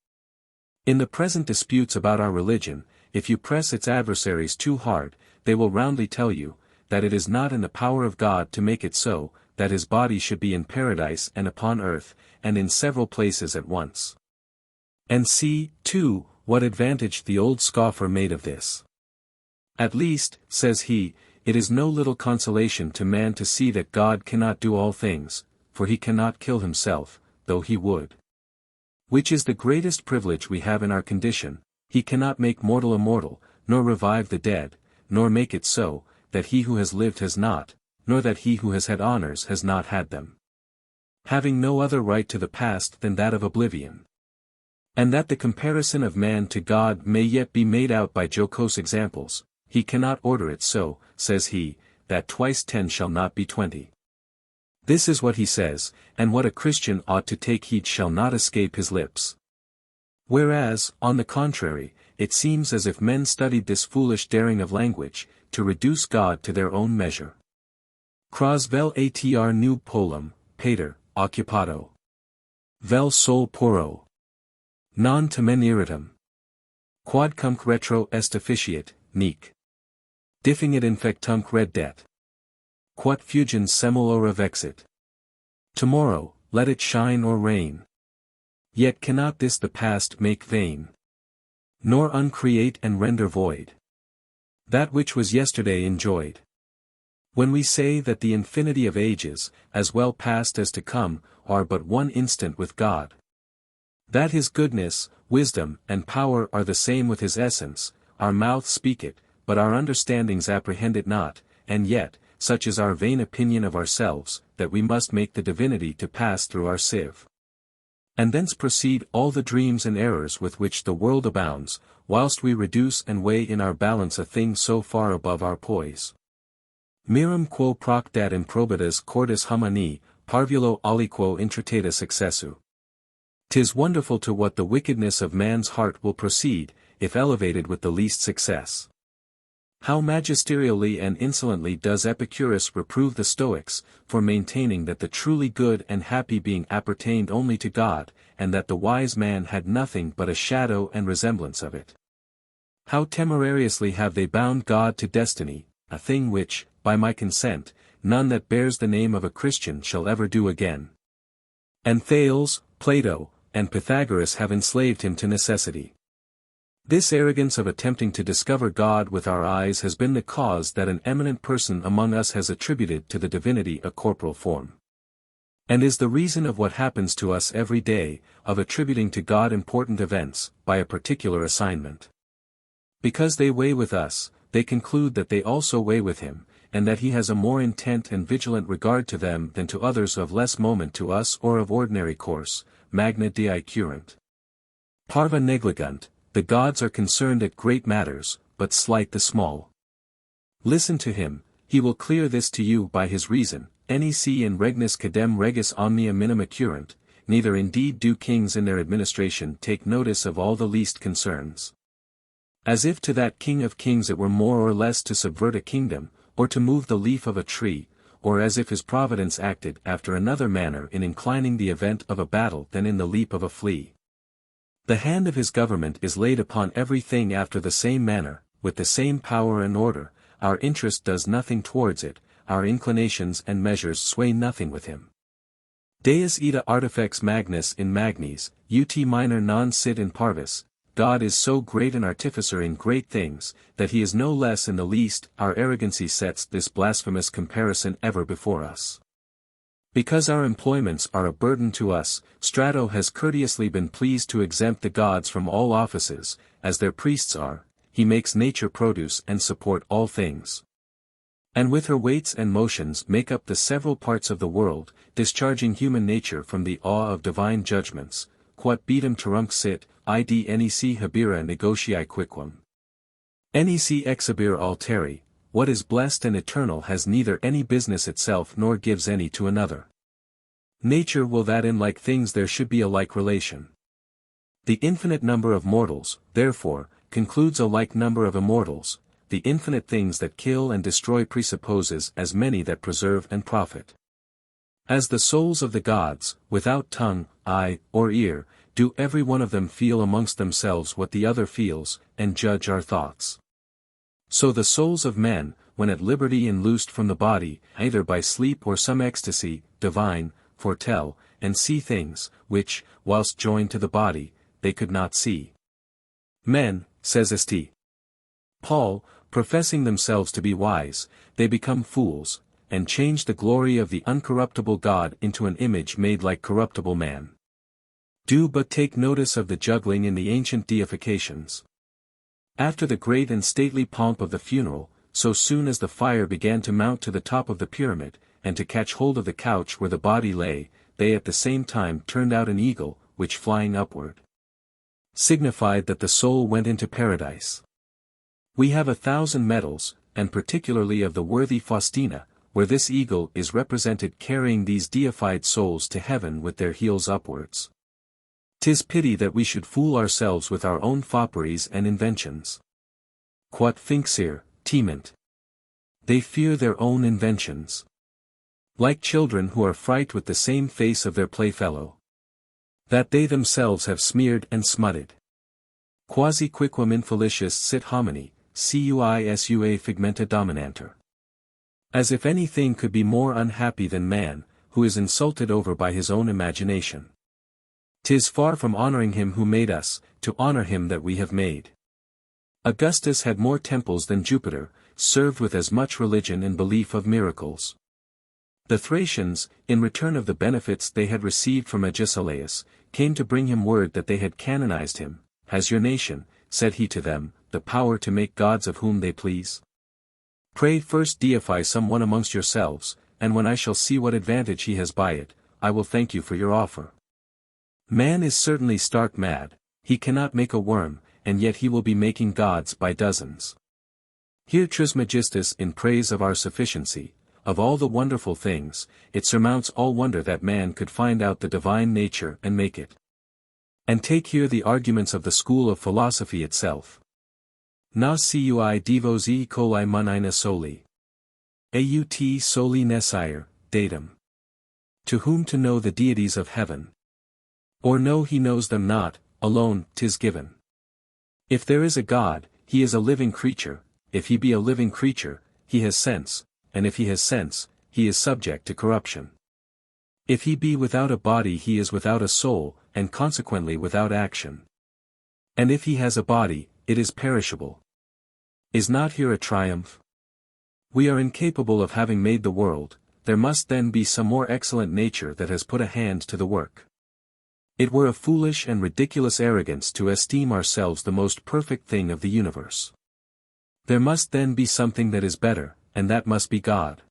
In the present disputes about our religion, if you press its adversaries too hard, they will roundly tell you, that it is not in the power of God to make it so, that his body should be in paradise and upon earth, and in several places at once. And see, too, what advantage the old scoffer made of this. At least, says he, it is no little consolation to man to see that God cannot do all things, for he cannot kill himself, though he would. Which is the greatest privilege we have in our condition, he cannot make mortal immortal, nor revive the dead, nor make it so, that he who has lived has not, nor that he who has had honors has not had them. Having no other right to the past than that of oblivion. And that the comparison of man to God may yet be made out by jocose examples, he cannot order it so, says he, that twice 10 shall not be 20. This is what he says, and what a Christian ought to take heed shall not escape his lips. Whereas, on the contrary, it seems as if men studied this foolish daring of language, to reduce God to their own measure. Cras vel atr nu polum, pater, occupado. Vel sol poro. Non tamen iritum. Quodcumque retro est officiat, nec. Diffingit infectumque reddet. Quod fugens semel ora vexit. Tomorrow, let it shine or rain. Yet cannot this the past make vain. Nor uncreate and render void that which was yesterday enjoyed. When we say that the infinity of ages, as well past as to come, are but one instant with God. That his goodness, wisdom, and power are the same with his essence, our mouths speak it, but our understandings apprehend it not, and yet, such is our vain opinion of ourselves, that we must make the divinity to pass through our sieve. And thence proceed all the dreams and errors with which the world abounds, whilst we reduce and weigh in our balance a thing so far above our poise. Mirum quo proc dat improbitas cordis humani, parvulo aliquo intratata successu. 'Tis wonderful to what the wickedness of man's heart will proceed, if elevated with the least success. How magisterially and insolently does Epicurus reprove the Stoics, for maintaining that the truly good and happy being appertained only to God, and that the wise man had nothing but a shadow and resemblance of it. How temerariously have they bound God to destiny, a thing which, by my consent, none that bears the name of a Christian shall ever do again. And Thales, Plato, and Pythagoras have enslaved him to necessity. This arrogance of attempting to discover God with our eyes has been the cause that an eminent person among us has attributed to the divinity a corporal form. And is the reason of what happens to us every day, of attributing to God important events, by a particular assignment. Because they weigh with us, they conclude that they also weigh with him, and that he has a more intent and vigilant regard to them than to others of less moment to us or of ordinary course, magna Dei current. Parva negligunt. The gods are concerned at great matters, but slight the small. Listen to him, he will clear this to you by his reason. Nec in regnis cadem regis omnia minima current, neither indeed do kings in their administration take notice of all the least concerns. As if to that King of kings it were more or less to subvert a kingdom, or to move the leaf of a tree, or as if his providence acted after another manner in inclining the event of a battle than in the leap of a flea. The hand of his government is laid upon every thing after the same manner, with the same power and order, our interest does nothing towards it, our inclinations and measures sway nothing with him. Deus ita artifex magnus in magnis, ut minor non sit in parvis, God is so great an artificer in great things, that he is no less in the least. Our arrogancy sets this blasphemous comparison ever before us. Because our employments are a burden to us, Strato has courteously been pleased to exempt the gods from all offices, as their priests are, he makes nature produce and support all things. And with her weights and motions make up the several parts of the world, discharging human nature from the awe of divine judgments, quod beatum terunc sit, id nec habira negotii quicquam. Nec exhibere alteri. What is blessed and eternal has neither any business itself nor gives any to another. Nature will that in like things there should be a like relation. The infinite number of mortals, therefore, concludes a like number of immortals, the infinite things that kill and destroy presupposes as many that preserve and profit. As the souls of the gods, without tongue, eye, or ear, do every one of them feel amongst themselves what the other feels, and judge our thoughts. So the souls of men, when at liberty and loosed from the body, either by sleep or some ecstasy, divine, foretell, and see things, which, whilst joined to the body, they could not see. Men, says St. Paul, professing themselves to be wise, they become fools, and change the glory of the uncorruptible God into an image made like corruptible man. Do but take notice of the juggling in the ancient deifications. After the great and stately pomp of the funeral, so soon as the fire began to mount to the top of the pyramid, and to catch hold of the couch where the body lay, they at the same time turned out an eagle, which flying upward signified that the soul went into paradise. We have 1,000 medals, and particularly of the worthy Faustina, where this eagle is represented carrying these deified souls to heaven with their heels upwards. 'Tis pity that we should fool ourselves with our own fopperies and inventions. Quod finxir, timent. They fear their own inventions. Like children who are fright with the same face of their playfellow. That they themselves have smeared and smutted. Quasi quicquam infelicius sit homini, cuisua figmenta dominantur. As if anything could be more unhappy than man, who is insulted over by his own imagination. 'Tis far from honoring him who made us, to honor him that we have made. Augustus had more temples than Jupiter, served with as much religion and belief of miracles. The Thracians, in return of the benefits they had received from Agesilaus, came to bring him word that they had canonized him. Has your nation, said he to them, the power to make gods of whom they please? Pray first deify some one amongst yourselves, and when I shall see what advantage he has by it, I will thank you for your offer. Man is certainly stark mad, he cannot make a worm, and yet he will be making gods by dozens. Here Trismegistus in praise of our sufficiency, of all the wonderful things, it surmounts all wonder that man could find out the divine nature and make it. And take here the arguments of the school of philosophy itself. Nas cui divosi coli munina soli. Aut soli nesire, datum. To whom to know the deities of heaven? Or know he knows them not, alone, 'tis given. If there is a God, he is a living creature, if he be a living creature, he has sense, and if he has sense, he is subject to corruption. If he be without a body he is without a soul, and consequently without action. And if he has a body, it is perishable. Is not here a triumph? We are incapable of having made the world, there must then be some more excellent nature that has put a hand to the work. It were a foolish and ridiculous arrogance to esteem ourselves the most perfect thing of the universe. There must then be something that is better, and that must be God.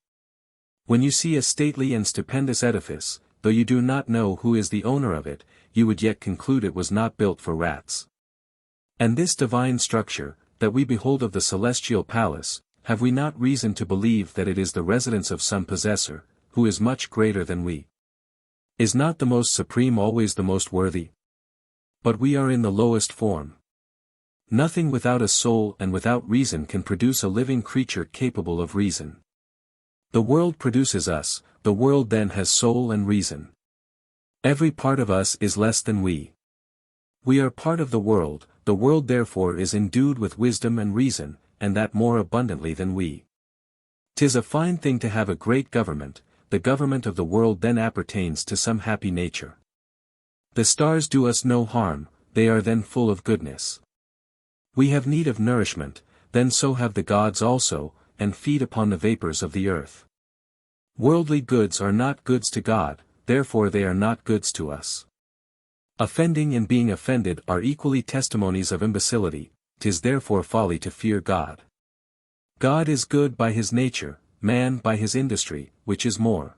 When you see a stately and stupendous edifice, though you do not know who is the owner of it, you would yet conclude it was not built for rats. And this divine structure, that we behold of the celestial palace, have we not reason to believe that it is the residence of some possessor, who is much greater than we? Is not the most supreme always the most worthy? But we are in the lowest form. Nothing without a soul and without reason can produce a living creature capable of reason. The world produces us, the world then has soul and reason. Every part of us is less than we. We are part of the world therefore is endued with wisdom and reason, and that more abundantly than we. 'Tis a fine thing to have a great government, the government of the world then appertains to some happy nature. The stars do us no harm, they are then full of goodness. We have need of nourishment, then so have the gods also, and feed upon the vapors of the earth. Worldly goods are not goods to God, therefore they are not goods to us. Offending and being offended are equally testimonies of imbecility, 'tis therefore folly to fear God. God is good by his nature, man by his industry, which is more.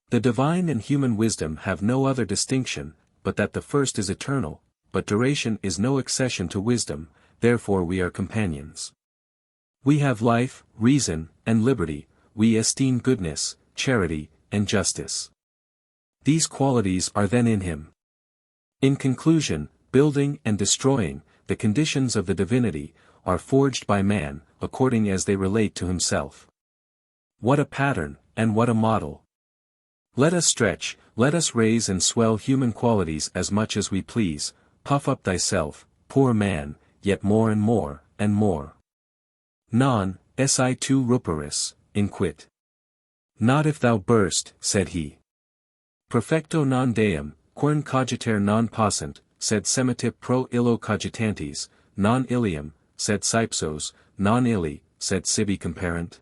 The divine and human wisdom have no other distinction, but that the first is eternal, but duration is no accession to wisdom, therefore we are companions. We have life, reason, and liberty, we esteem goodness, charity, and justice. These qualities are then in him. In conclusion, building and destroying, the conditions of the divinity, are forged by man, according as they relate to himself. What a pattern, and what a model! Let us stretch, let us raise and swell human qualities as much as we please, puff up thyself, poor man, yet more and more, and more. Non, si tu ruperis, inquit. Not if thou burst, said he. Perfecto non deum, quern cogiter non possent, sed semitip pro illo cogitantes, non ilium, sed Cypsos, non illi, sed sibi comparent.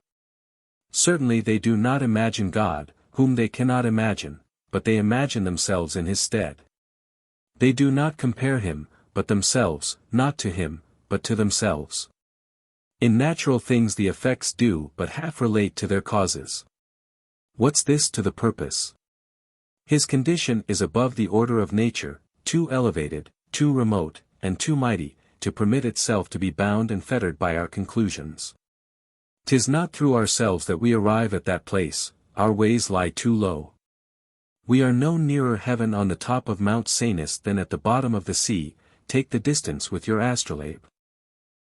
Certainly they do not imagine God, whom they cannot imagine, but they imagine themselves in his stead. They do not compare him, but themselves, not to him, but to themselves. In natural things the effects do but half relate to their causes. What's this to the purpose? His condition is above the order of nature, too elevated, too remote, and too mighty, to permit itself to be bound and fettered by our conclusions. 'Tis not through ourselves that we arrive at that place, our ways lie too low. We are no nearer heaven on the top of Mount Sanus than at the bottom of the sea, take the distance with your astrolabe.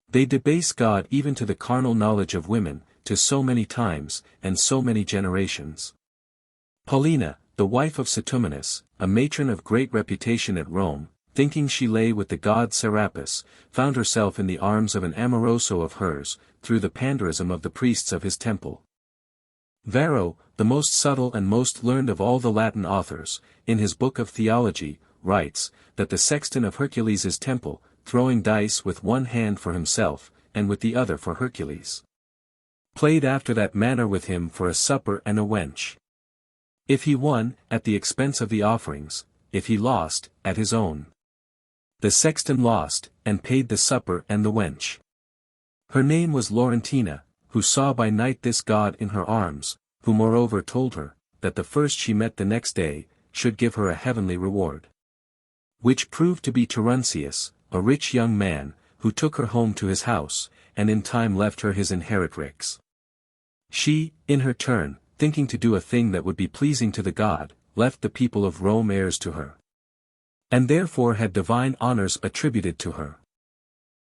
They debase God even to the carnal knowledge of women, to so many times, and so many generations. Paulina, the wife of Cetuminus, a matron of great reputation at Rome, thinking she lay with the god Serapis, found herself in the arms of an amoroso of hers, through the panderism of the priests of his temple. Varro, the most subtle and most learned of all the Latin authors, in his book of theology, writes, that the sexton of Hercules' temple, throwing dice with one hand for himself, and with the other for Hercules, played after that manner with him for a supper and a wench. If he won, at the expense of the offerings, if he lost, at his own. The sexton lost, and paid the supper and the wench. Her name was Laurentina, who saw by night this god in her arms, who moreover told her, that the first she met the next day, should give her a heavenly reward. Which proved to be Terentius, a rich young man, who took her home to his house, and in time left her his inheritrix. She, in her turn, thinking to do a thing that would be pleasing to the god, left the people of Rome heirs to her. And therefore had divine honors attributed to her.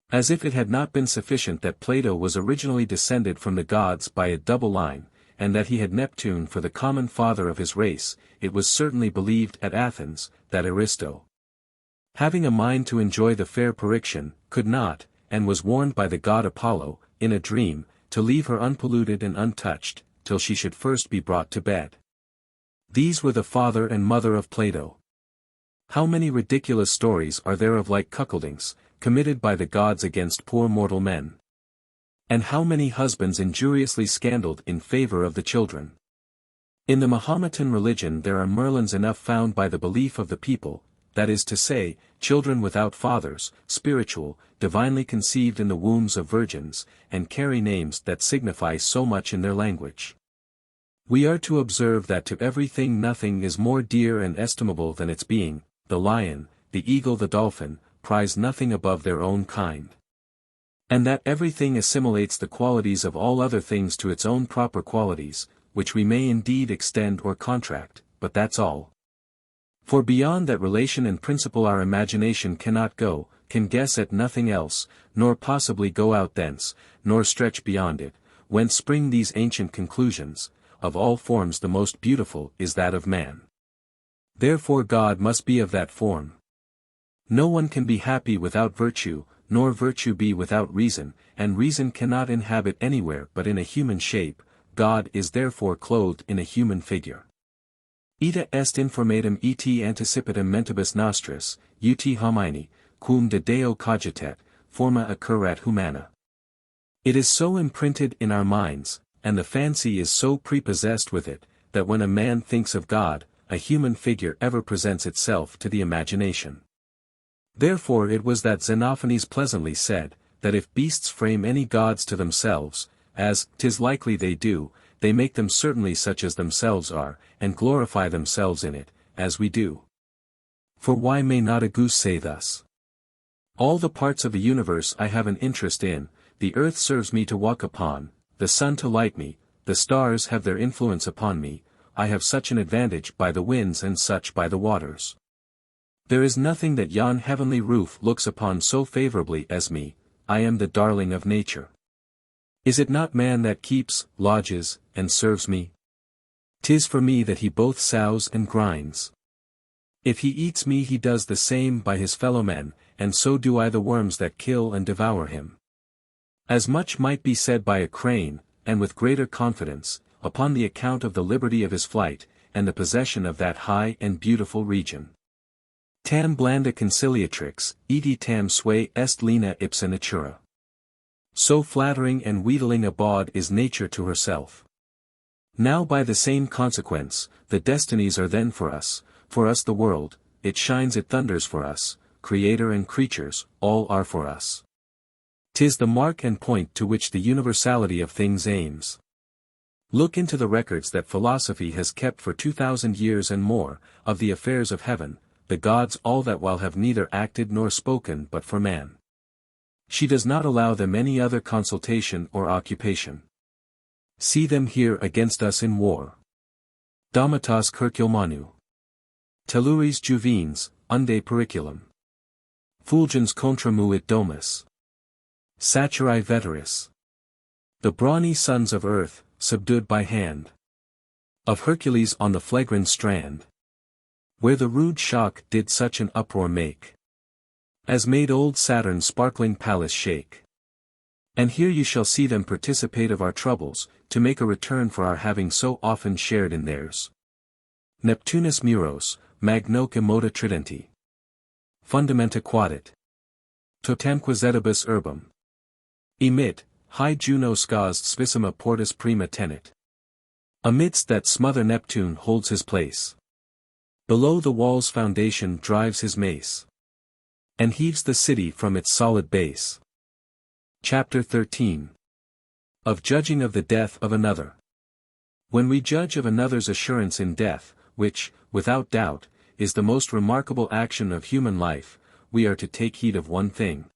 As if it had not been sufficient that Plato was originally descended from the gods by a double line, and that he had Neptune for the common father of his race, it was certainly believed at Athens, that Aristo, having a mind to enjoy the fair Pyrrhiction, could not, and was warned by the god Apollo, in a dream, to leave her unpolluted and untouched, till she should first be brought to bed. These were the father and mother of Plato. How many ridiculous stories are there of like cuckoldings, committed by the gods against poor mortal men? And how many husbands injuriously scandaled in favor of the children? In the Mahometan religion there are Merlins enough found by the belief of the people, that is to say, children without fathers, spiritual, divinely conceived in the wombs of virgins, and carry names that signify so much in their language. We are to observe that to everything nothing is more dear and estimable than its being. The lion, the eagle, the dolphin, prize nothing above their own kind. And that everything assimilates the qualities of all other things to its own proper qualities, which we may indeed extend or contract, but that's all. For beyond that relation and principle our imagination cannot go, can guess at nothing else, nor possibly go out thence, nor stretch beyond it, whence spring these ancient conclusions: of all forms the most beautiful is that of man. Therefore God must be of that form. No one can be happy without virtue, nor virtue be without reason, and reason cannot inhabit anywhere but in a human shape. God is therefore clothed in a human figure. Ita est informatum et anticipatum mentibus nostris, ut homini, cum de Deo cogitet, forma occurrat humana. It is so imprinted in our minds, and the fancy is so prepossessed with it, that when a man thinks of God, a human figure ever presents itself to the imagination. Therefore it was that Xenophanes pleasantly said, that if beasts frame any gods to themselves, as 'tis likely they do, they make them certainly such as themselves are, and glorify themselves in it, as we do. For why may not a goose say thus? All the parts of the universe I have an interest in, the earth serves me to walk upon, the sun to light me, the stars have their influence upon me, I have such an advantage by the winds and such by the waters. There is nothing that yon heavenly roof looks upon so favorably as me, I am the darling of nature. Is it not man that keeps, lodges, and serves me? 'Tis for me that he both sows and grinds. If he eats me he does the same by his fellow men, and so do I the worms that kill and devour him. As much might be said by a crane, and with greater confidence, upon the account of the liberty of his flight, and the possession of that high and beautiful region. Tam blanda conciliatrix, eti tam sui est lena ipsa natura. So flattering and wheedling a bawd is nature to herself. Now by the same consequence, the destinies are then for us the world, it shines it thunders for us, creator and creatures, all are for us. 'Tis the mark and point to which the universality of things aims. Look into the records that philosophy has kept for 2000 years and more, of the affairs of heaven, the gods all that while have neither acted nor spoken but for man. She does not allow them any other consultation or occupation. See them here against us in war. Domitas circulmanu. Telluris juvens, unde periculum. Fulgens contra muit domus. Saturae veteris. The brawny sons of earth, subdued by hand of Hercules on the flagrant strand, where the rude shock did such an uproar make, as made old Saturn's sparkling palace shake. And here you shall see them participate of our troubles, to make a return for our having so often shared in theirs. Neptunus Muros, magnoque moda tridenti. Fundamenta quadit. Totamque zetibus urbum. Emit, high Juno scased spicima portus prima tenet. Amidst that smother Neptune holds his place. Below the wall's foundation drives his mace, and heaves the city from its solid base. Chapter 13. Of judging of the death of another. When we judge of another's assurance in death, which, without doubt, is the most remarkable action of human life, we are to take heed of one thing.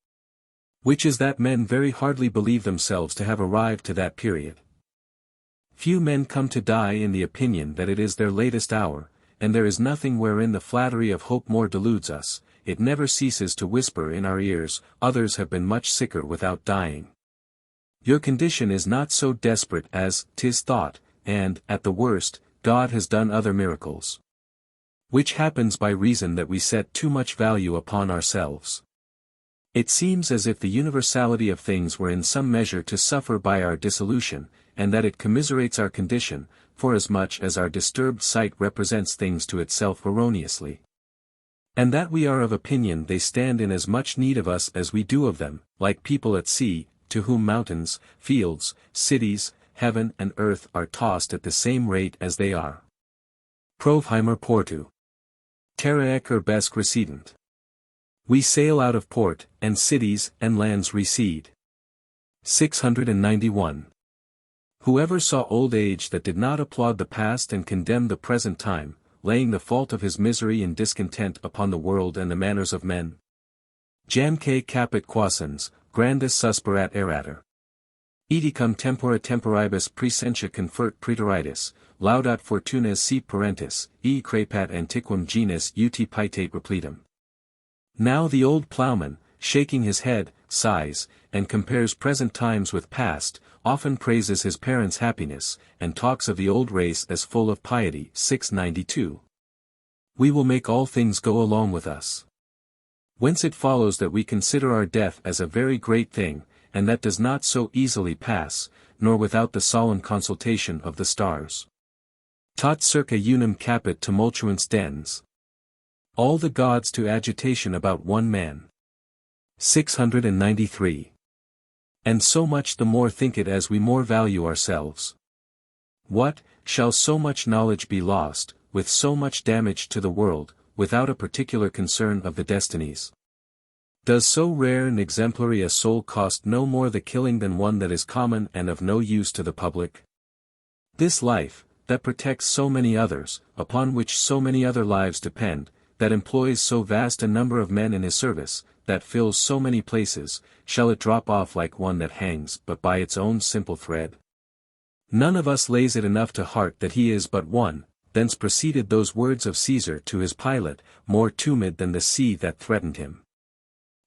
Which is that men very hardly believe themselves to have arrived to that period. Few men come to die in the opinion that it is their latest hour, and there is nothing wherein the flattery of hope more deludes us. It never ceases to whisper in our ears, others have been much sicker without dying. Your condition is not so desperate as 'tis thought, and, at the worst, God has done other miracles. Which happens by reason that we set too much value upon ourselves. It seems as if the universality of things were in some measure to suffer by our dissolution, and that it commiserates our condition, forasmuch as our disturbed sight represents things to itself erroneously. And that we are of opinion they stand in as much need of us as we do of them, like people at sea, to whom mountains, fields, cities, heaven and earth are tossed at the same rate as they are. Provheimer portu. Terra ec urbesque recedent. We sail out of port, and cities and lands recede. 691. Whoever saw old age that did not applaud the past and condemn the present time, laying the fault of his misery and discontent upon the world and the manners of men? Jamque capit quasens, grandis susperat erator. Edicum tempora temporibus praesentia confert praetoritis, laudat fortunas si parentis, e crepat antiquum genus uti paetate repletum. Now the old ploughman, shaking his head, sighs, and compares present times with past, often praises his parents' happiness, and talks of the old race as full of piety. 692. We will make all things go along with us. Whence it follows that we consider our death as a very great thing, and that does not so easily pass, nor without the solemn consultation of the stars. Tot circa unum capit tumultuans dens. All the gods to agitation about one man. 693. And so much the more think it as we more value ourselves. What, shall so much knowledge be lost, with so much damage to the world, without a particular concern of the destinies? Does so rare and exemplary a soul cost no more the killing than one that is common and of no use to the public? This life, that protects so many others, upon which so many other lives depend, that employs so vast a number of men in his service, that fills so many places, shall it drop off like one that hangs but by its own simple thread? None of us lays it enough to heart that he is but one. Thence proceeded those words of Caesar to his pilot, more tumid than the sea that threatened him.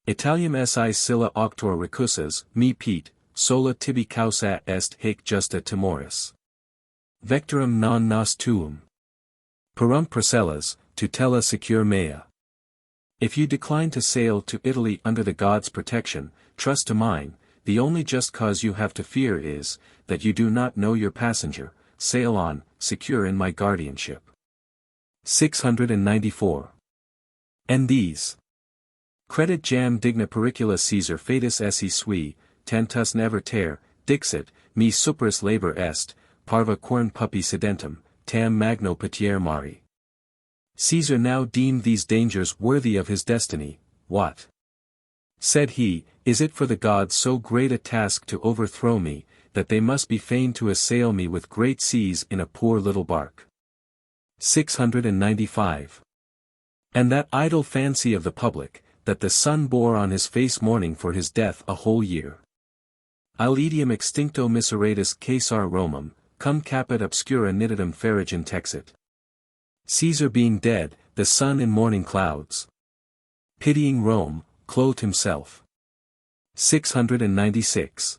Italium esse scylla auctor recusas, me pete, sola tibi causa est haec justa timoris. Vectorum non nos tuum. Perum procellas, tutela secure mea. If you decline to sail to Italy under the God's protection, trust to mine. The only just cause you have to fear is, that you do not know your passenger. Sail on, secure in my guardianship. 694. And these. Credit jam digna pericula Caesar fatus esse sui, tantus never ter, dixit, me superis labor est, parva quern pupi sedentum, tam magno petier mari. Caesar now deemed these dangers worthy of his destiny. What? Said he, is it for the gods so great a task to overthrow me, that they must be fain to assail me with great seas in a poor little bark? 695. And that idle fancy of the public, that the sun bore on his face mourning for his death a whole year. Aelidium extincto miseratus Caesar Romum, cum capit obscura nitidum ferigem texit. Caesar being dead, the sun in morning clouds. Pitying Rome, clothed himself. 696.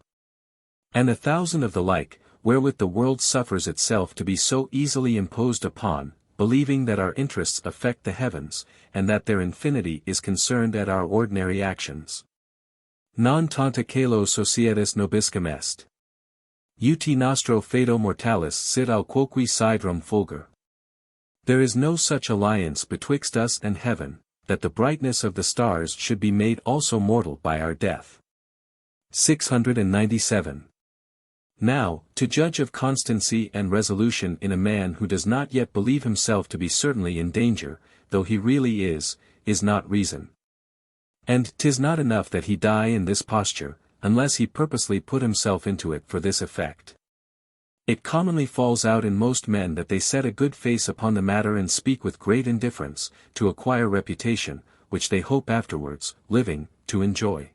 And 1,000 of the like, wherewith the world suffers itself to be so easily imposed upon, believing that our interests affect the heavens, and that their infinity is concerned at our ordinary actions. Non tanta calo societas nobiscum est. Uti nostro fado mortalis sit al quoque sidrum fulgur. There is no such alliance betwixt us and heaven, that the brightness of the stars should be made also mortal by our death. 697. Now, to judge of constancy and resolution in a man who does not yet believe himself to be certainly in danger, though he really is not reason. And 'tis not enough that he die in this posture, unless he purposely put himself into it for this effect. It commonly falls out in most men that they set a good face upon the matter and speak with great indifference, to acquire reputation, which they hope afterwards, living, to enjoy.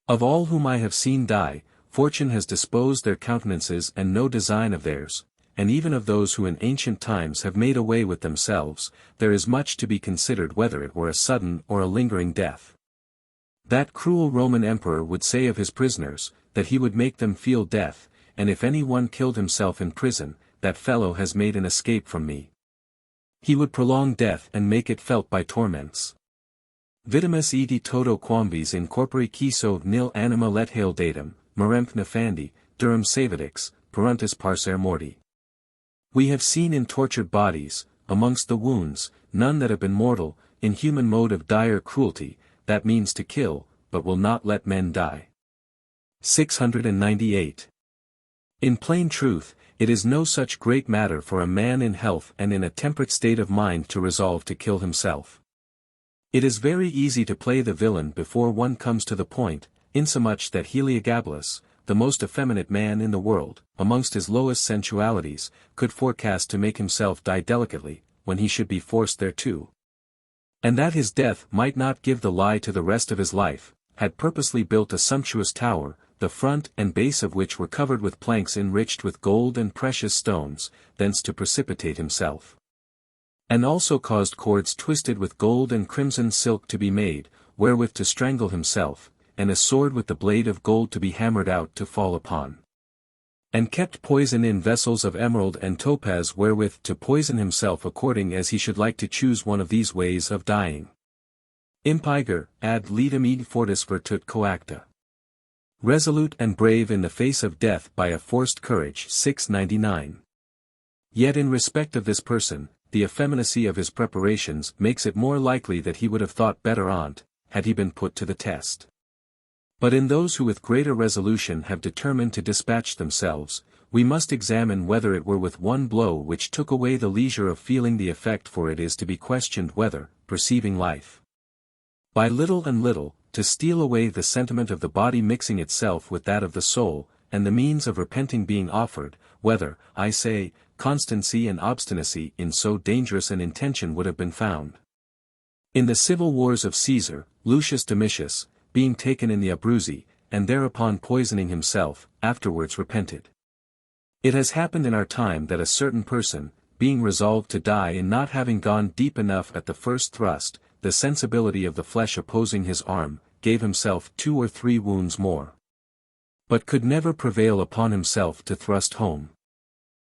Of all whom I have seen die, fortune has disposed their countenances and no design of theirs, and even of those who in ancient times have made away with themselves, there is much to be considered whether it were a sudden or a lingering death. That cruel Roman emperor would say of his prisoners, that he would make them feel death, and if any one killed himself in prison, that fellow has made an escape from me. He would prolong death and make it felt by torments. Vitamus eti toto quamvis in corpore quiso nil anima lethail datum, meremph nefandi, durum saevadix, peruntus parser morti. We have seen in tortured bodies, amongst the wounds, none that have been mortal, in human mode of dire cruelty, that means to kill, but will not let men die. 698. In plain truth, it is no such great matter for a man in health and in a temperate state of mind to resolve to kill himself. It is very easy to play the villain before one comes to the point, insomuch that Heliogabalus, the most effeminate man in the world, amongst his lowest sensualities, could forecast to make himself die delicately, when he should be forced thereto. And that his death might not give the lie to the rest of his life, had purposely built a sumptuous tower, the front and base of which were covered with planks enriched with gold and precious stones, thence to precipitate himself. And also caused cords twisted with gold and crimson silk to be made, wherewith to strangle himself, and a sword with the blade of gold to be hammered out to fall upon. And kept poison in vessels of emerald and topaz wherewith to poison himself according as he should like to choose one of these ways of dying. Impiger, ad litem id fortis virtut coacta. Resolute and brave in the face of death by a forced courage. 699. Yet in respect of this person, the effeminacy of his preparations makes it more likely that he would have thought better on't, had he been put to the test. But in those who with greater resolution have determined to dispatch themselves, we must examine whether it were with one blow which took away the leisure of feeling the effect, for it is to be questioned whether, perceiving life by little and little, to steal away the sentiment of the body mixing itself with that of the soul, and the means of repenting being offered, whether, I say, constancy and obstinacy in so dangerous an intention would have been found. In the civil wars of Caesar, Lucius Domitius, being taken in the Abruzzi, and thereupon poisoning himself, afterwards repented. It has happened in our time that a certain person, being resolved to die in not having gone deep enough at the first thrust, the sensibility of the flesh opposing his arm, gave himself 2 or 3 wounds more, but could never prevail upon himself to thrust home.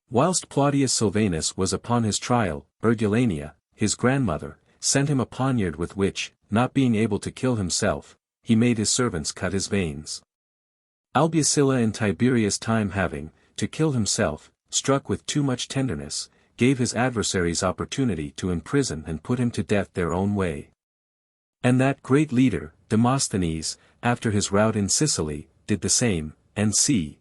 Whilst Claudius Silvanus was upon his trial, Urgulania, his grandmother, sent him a poniard with which, not being able to kill himself, he made his servants cut his veins. Albucilla in Tiberius' time having, to kill himself, struck with too much tenderness, gave his adversaries opportunity to imprison and put him to death their own way. And that great leader, Demosthenes, after his rout in Sicily, did the same, and c.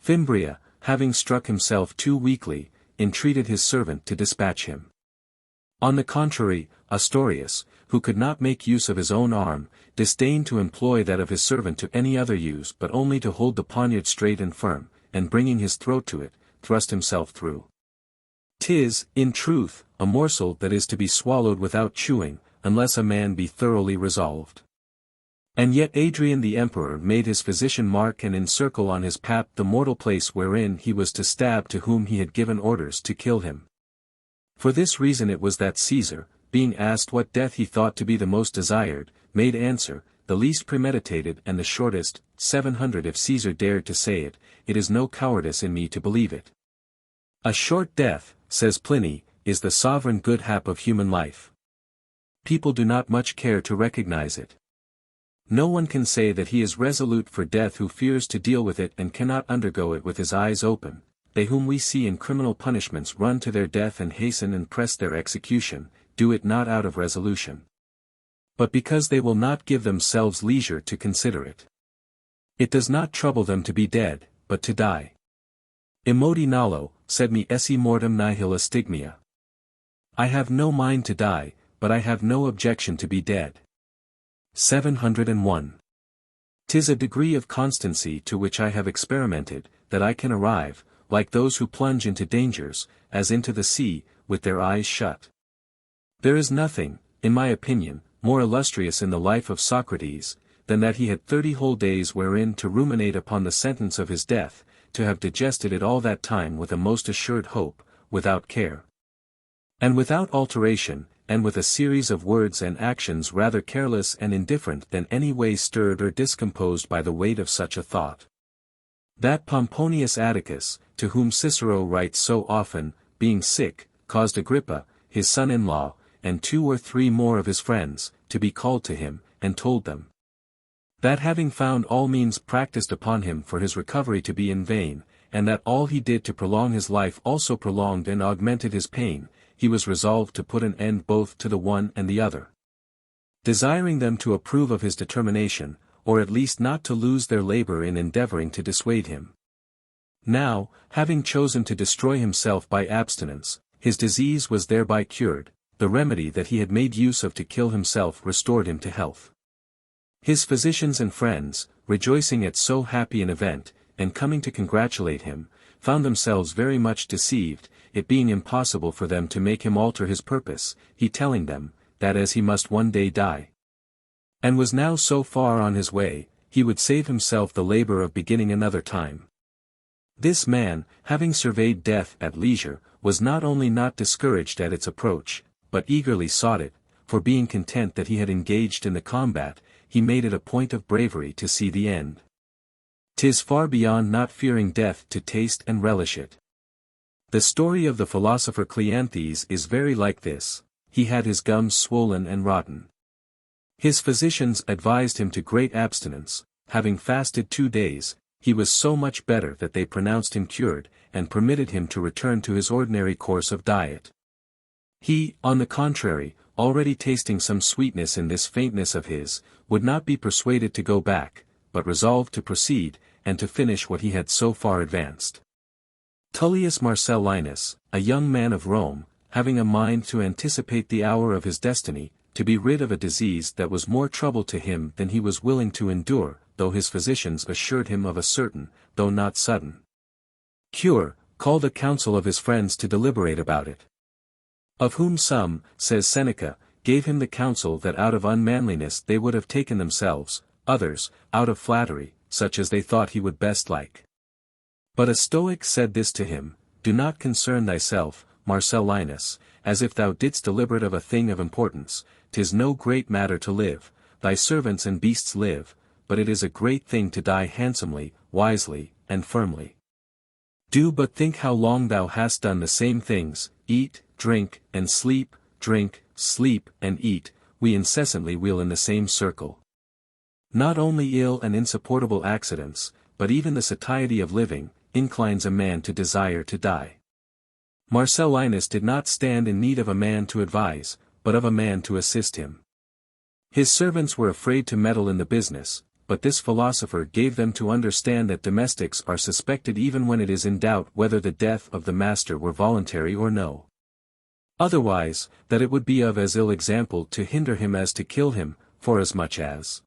Fimbria, having struck himself too weakly, entreated his servant to dispatch him. On the contrary, Astorius, who could not make use of his own arm, disdained to employ that of his servant to any other use but only to hold the poniard straight and firm, and bringing his throat to it, thrust himself through. 'Tis, in truth, a morsel that is to be swallowed without chewing, unless a man be thoroughly resolved. And yet Adrian the emperor made his physician mark and encircle on his pap the mortal place wherein he was to stab to whom he had given orders to kill him. For this reason it was that Caesar, being asked what death he thought to be the most desired, made answer, the least premeditated and the shortest, 700. If Caesar dared to say it, it is no cowardice in me to believe it. A short death, says Pliny, is the sovereign good hap of human life. People do not much care to recognize it. No one can say that he is resolute for death who fears to deal with it and cannot undergo it with his eyes open. They whom we see in criminal punishments run to their death and hasten and press their execution, do it not out of resolution, but because they will not give themselves leisure to consider it. It does not trouble them to be dead, but to die. Immodi nolo, sed me esse mortem nihil astigmia. I have no mind to die, but I have no objection to be dead. 701. 'Tis a degree of constancy to which I have experimented, that I can arrive, like those who plunge into dangers, as into the sea, with their eyes shut. There is nothing, in my opinion, more illustrious in the life of Socrates, than that he had 30 whole days wherein to ruminate upon the sentence of his death, to have digested it all that time with a most assured hope, without care, and without alteration, and with a series of words and actions rather careless and indifferent than any way stirred or discomposed by the weight of such a thought. That Pomponius Atticus, to whom Cicero writes so often, being sick, caused Agrippa, his son-in-law, and 2 or 3 more of his friends, to be called to him, and told them that having found all means practiced upon him for his recovery to be in vain, and that all he did to prolong his life also prolonged and augmented his pain, he was resolved to put an end both to the one and the other. Desiring them to approve of his determination, or at least not to lose their labor in endeavoring to dissuade him. Now, having chosen to destroy himself by abstinence, his disease was thereby cured, the remedy that he had made use of to kill himself restored him to health. His physicians and friends, rejoicing at so happy an event, and coming to congratulate him, found themselves very much deceived, it being impossible for them to make him alter his purpose, he telling them, that as he must one day die, and was now so far on his way, he would save himself the labor of beginning another time. This man, having surveyed death at leisure, was not only not discouraged at its approach, but eagerly sought it, for being content that he had engaged in the combat, he made it a point of bravery to see the end. 'Tis far beyond not fearing death to taste and relish it. The story of the philosopher Cleanthes is very like this. He had his gums swollen and rotten. His physicians advised him to great abstinence. Having fasted 2 days, he was so much better that they pronounced him cured, and permitted him to return to his ordinary course of diet. He, on the contrary, already tasting some sweetness in this faintness of his, would not be persuaded to go back, but resolved to proceed, and to finish what he had so far advanced. Tullius Marcellinus, a young man of Rome, having a mind to anticipate the hour of his destiny, to be rid of a disease that was more trouble to him than he was willing to endure, though his physicians assured him of a certain, though not sudden, cure, called a council of his friends to deliberate about it. Of whom some, says Seneca, gave him the counsel that out of unmanliness they would have taken themselves, others, out of flattery, such as they thought he would best like. But a Stoic said this to him, Do not concern thyself, Marcellinus, as if thou didst deliberate of a thing of importance. 'Tis no great matter to live, thy servants and beasts live, but it is a great thing to die handsomely, wisely, and firmly. Do but think how long thou hast done the same things, eat, drink, and sleep, drink, sleep, and eat, we incessantly wheel in the same circle. Not only ill and insupportable accidents, but even the satiety of living, inclines a man to desire to die. Marcellinus did not stand in need of a man to advise, but of a man to assist him. His servants were afraid to meddle in the business, but this philosopher gave them to understand that domestics are suspected even when it is in doubt whether the death of the master were voluntary or no. Otherwise, that it would be of as ill example to hinder him as to kill him, forasmuch as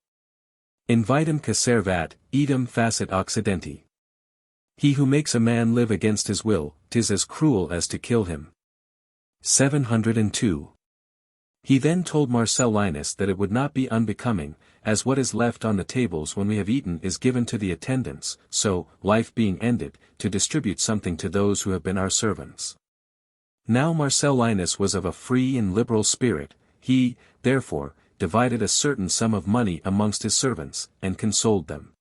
invitam caservat, idem facit occidenti. He who makes a man live against his will, 'tis as cruel as to kill him. 702. He then told Marcellinus that it would not be unbecoming, as what is left on the tables when we have eaten is given to the attendants, so, life being ended, to distribute something to those who have been our servants. Now Marcellinus was of a free and liberal spirit, he, therefore, divided a certain sum of money amongst his servants, and consoled them.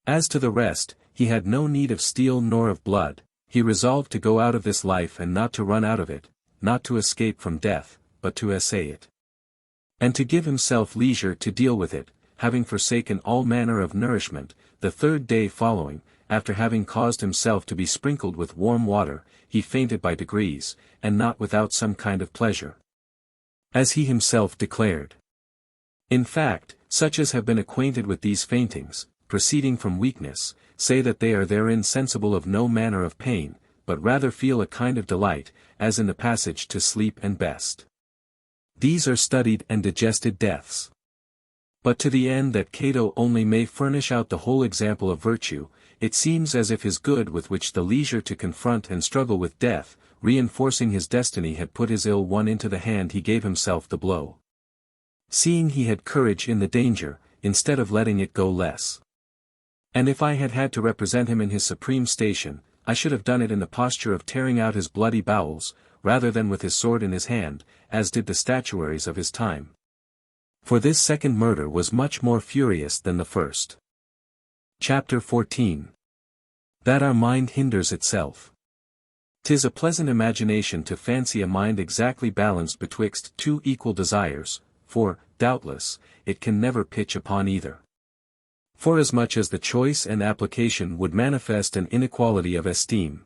As to the rest, he had no need of steel nor of blood, he resolved to go out of this life and not to run out of it, not to escape from death, but to essay it. And to give himself leisure to deal with it, having forsaken all manner of nourishment, the 3rd day following, after having caused himself to be sprinkled with warm water, he fainted by degrees, and not without some kind of pleasure, as he himself declared. In fact, such as have been acquainted with these faintings, proceeding from weakness, say that they are therein sensible of no manner of pain, but rather feel a kind of delight, as in the passage to sleep and best. These are studied and digested deaths. But to the end that Cato only may furnish out the whole example of virtue, it seems as if his good with which the leisure to confront and struggle with death, reinforcing his destiny had put his ill one into the hand he gave himself the blow. Seeing he had courage in the danger, instead of letting it go less. And if I had had to represent him in his supreme station, I should have done it in the posture of tearing out his bloody bowels, rather than with his sword in his hand, as did the statuaries of his time. For this second murder was much more furious than the first. Chapter 14. That our mind hinders itself. 'Tis a pleasant imagination to fancy a mind exactly balanced betwixt two equal desires, for, doubtless, it can never pitch upon either. Forasmuch as the choice and application would manifest an inequality of esteem.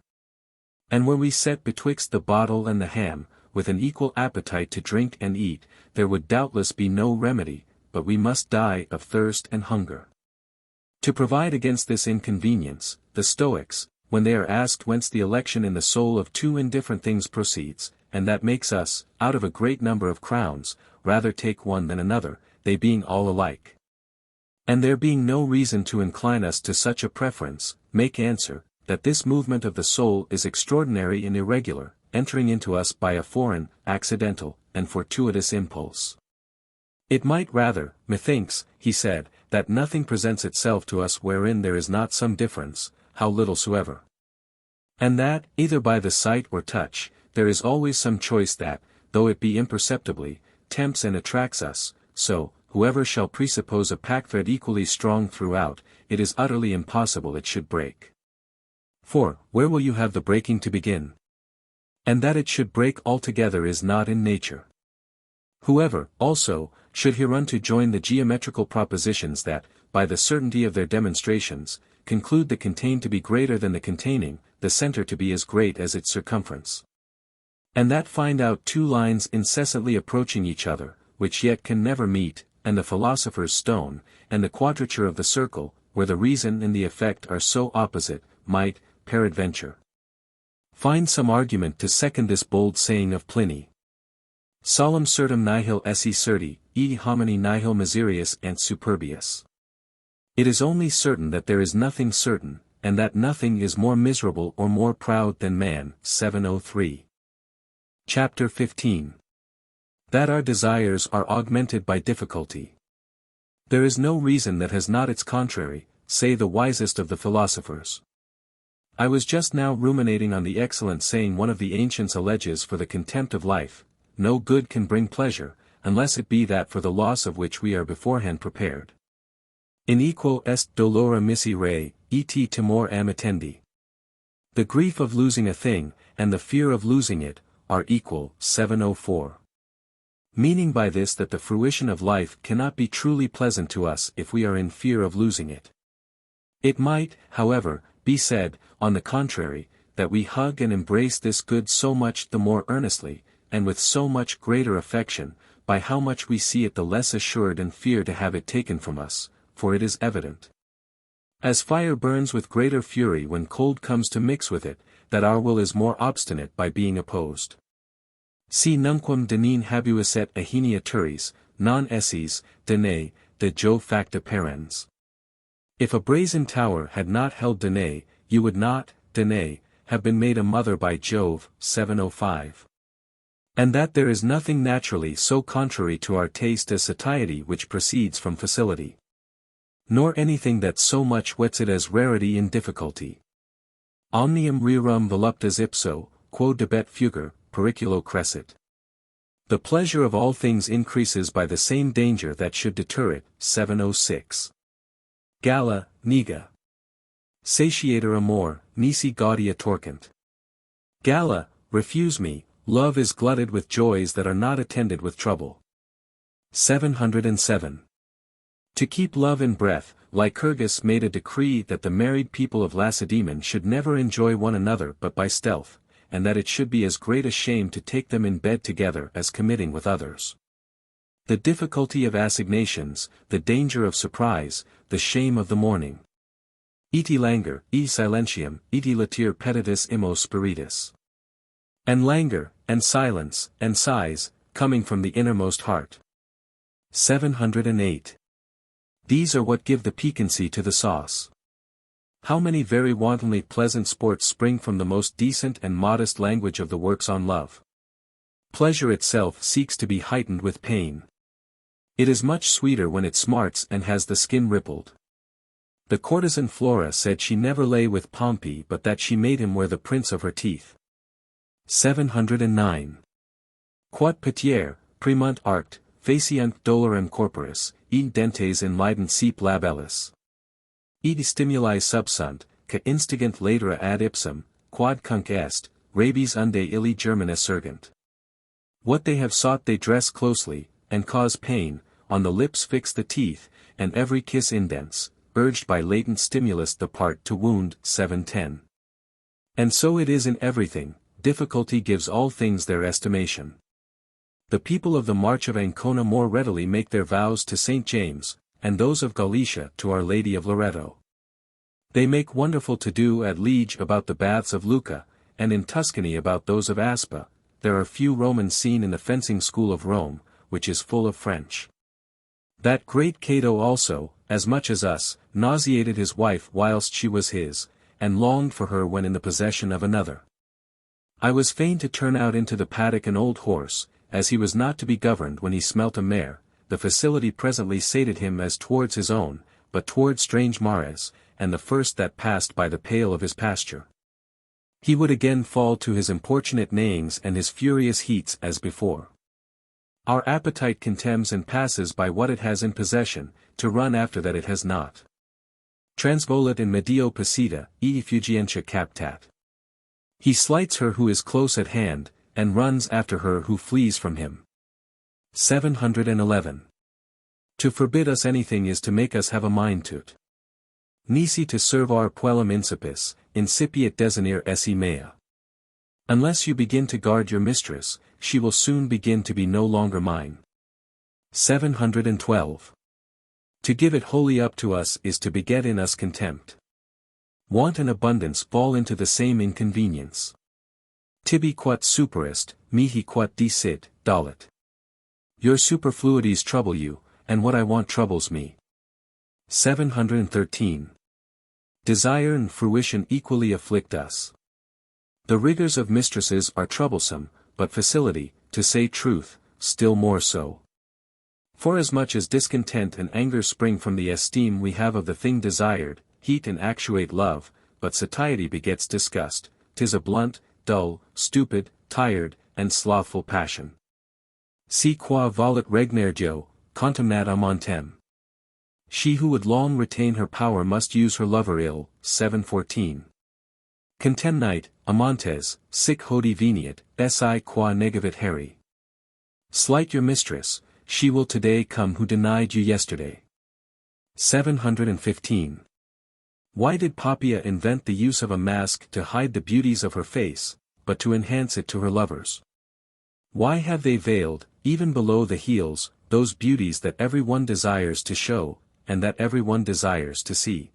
And were we set betwixt the bottle and the ham, with an equal appetite to drink and eat, there would doubtless be no remedy, but we must die of thirst and hunger. To provide against this inconvenience, the Stoics, when they are asked whence the election in the soul of two indifferent things proceeds, and that makes us, out of a great number of crowns, rather take one than another, they being all alike. And there being no reason to incline us to such a preference, make answer, that this movement of the soul is extraordinary and irregular, entering into us by a foreign, accidental, and fortuitous impulse. It might rather, methinks, he said, that nothing presents itself to us wherein there is not some difference, how little soever. And that, either by the sight or touch, there is always some choice that, though it be imperceptibly, tempts and attracts us, so, whoever shall presuppose a packthread equally strong throughout, it is utterly impossible it should break. For, where will you have the breaking to begin? And that it should break altogether is not in nature. Whoever, also, should hereunto join the geometrical propositions that, by the certainty of their demonstrations, conclude the contained to be greater than the containing, the centre to be as great as its circumference. And that find out two lines incessantly approaching each other, which yet can never meet, and the philosopher's stone, and the quadrature of the circle, where the reason and the effect are so opposite, might, peradventure, find some argument to second this bold saying of Pliny. Solum certum nihil esse certi, e homini nihil miserius ant superbius. It is only certain that there is nothing certain, and that nothing is more miserable or more proud than man. 703. Chapter 15. That our desires are augmented by difficulty. There is no reason that has not its contrary, say the wisest of the philosophers. I was just now ruminating on the excellent saying one of the ancients alleges for the contempt of life, no good can bring pleasure, unless it be that for the loss of which we are beforehand prepared. Iniquo est dolora missi re, et timor amitendi. The grief of losing a thing, and the fear of losing it, are equal. 704. Meaning by this that the fruition of life cannot be truly pleasant to us if we are in fear of losing it. It might, however, be said, on the contrary, that we hug and embrace this good so much the more earnestly, and with so much greater affection, by how much we see it the less assured and fear to have it taken from us, for it is evident. As fire burns with greater fury when cold comes to mix with it, that our will is more obstinate by being opposed. Si nunquam denin habuis et ahenia turis, non esses, Danae, de Jove facta parens. If a brazen tower had not held Danae, you would not, Danae, have been made a mother by Jove. 705. And that there is nothing naturally so contrary to our taste as satiety which proceeds from facility. Nor anything that so much whets it as rarity in difficulty. Omnium rerum voluptas ipso, quo debet fugor, periculo crescit. The pleasure of all things increases by the same danger that should deter it. 706. Galla, niga. Satiator amor, nisi gaudia torquent. Galla, refuse me, love is glutted with joys that are not attended with trouble. 707. To keep love in breath, Lycurgus made a decree that the married people of Lacedaemon should never enjoy one another but by stealth, and that it should be as great a shame to take them in bed together as committing with others. The difficulty of assignations, the danger of surprise, the shame of the morning. Iti languor, e silentium, iti latir petitus immo spiritus. And languor, and silence, and sighs, coming from the innermost heart. 708. These are what give the piquancy to the sauce. How many very wantonly pleasant sports spring from the most decent and modest language of the works on love. Pleasure itself seeks to be heightened with pain. It is much sweeter when it smarts and has the skin rippled. The courtesan Flora said she never lay with Pompey but that she made him wear the prints of her teeth. 709. Quod petier, premunt arct, faciunt dolorem corporis, et dentes in lident sep labellis. Et stimuli subsunt, ca instigant latera ad ipsum, quod cunc est, rabies unde illi germina surgent. What they have sought they dress closely, and cause pain, on the lips fix the teeth, and every kiss indents, urged by latent stimulus the part to wound. 710. And so it is in everything, difficulty gives all things their estimation. The people of the March of Ancona more readily make their vows to St. James, and those of Galicia to Our Lady of Loreto. They make wonderful to-do at Liege about the baths of Lucca, and in Tuscany about those of Aspa. There are few Romans seen in the fencing school of Rome, which is full of French. That great Cato also, as much as us, nauseated his wife whilst she was his, and longed for her when in the possession of another. I was fain to turn out into the paddock an old horse, as he was not to be governed when he smelt a mare. The facility presently sated him as towards his own, but towards strange mares, and the first that passed by the pale of his pasture. He would again fall to his importunate neighings and his furious heats as before. Our appetite contemns and passes by what it has in possession, to run after that it has not. Transvolat in medio passita, e effugientia captat. He slights her who is close at hand, and runs after her who flees from him. 711. To forbid us anything is to make us have a mind to't. Nisi to servar puellum incipis, incipiet desinere esse mea. Unless you begin to guard your mistress, she will soon begin to be no longer mine. 712. To give it wholly up to us is to beget in us contempt. Want and abundance fall into the same inconvenience. Tibi quat superest, mihi quat decit, dolet. Your superfluities trouble you, and what I want troubles me. 713. Desire and fruition equally afflict us. The rigors of mistresses are troublesome, but facility, to say truth, still more so. Forasmuch as discontent and anger spring from the esteem we have of the thing desired, heat and actuate love, but satiety begets disgust. 'Tis a blunt, dull, stupid, tired, and slothful passion. Si qua volet regnergio, contumnat amantem. She who would long retain her power must use her lover ill. 714. Contemnite, amantes, sic hodi veniet, si qua negavit heri. Slight your mistress, she will today come who denied you yesterday. 715. Why did Poppia invent the use of a mask to hide the beauties of her face, but to enhance it to her lovers? Why have they veiled, even below the heels, those beauties that every one desires to show, and that every one desires to see?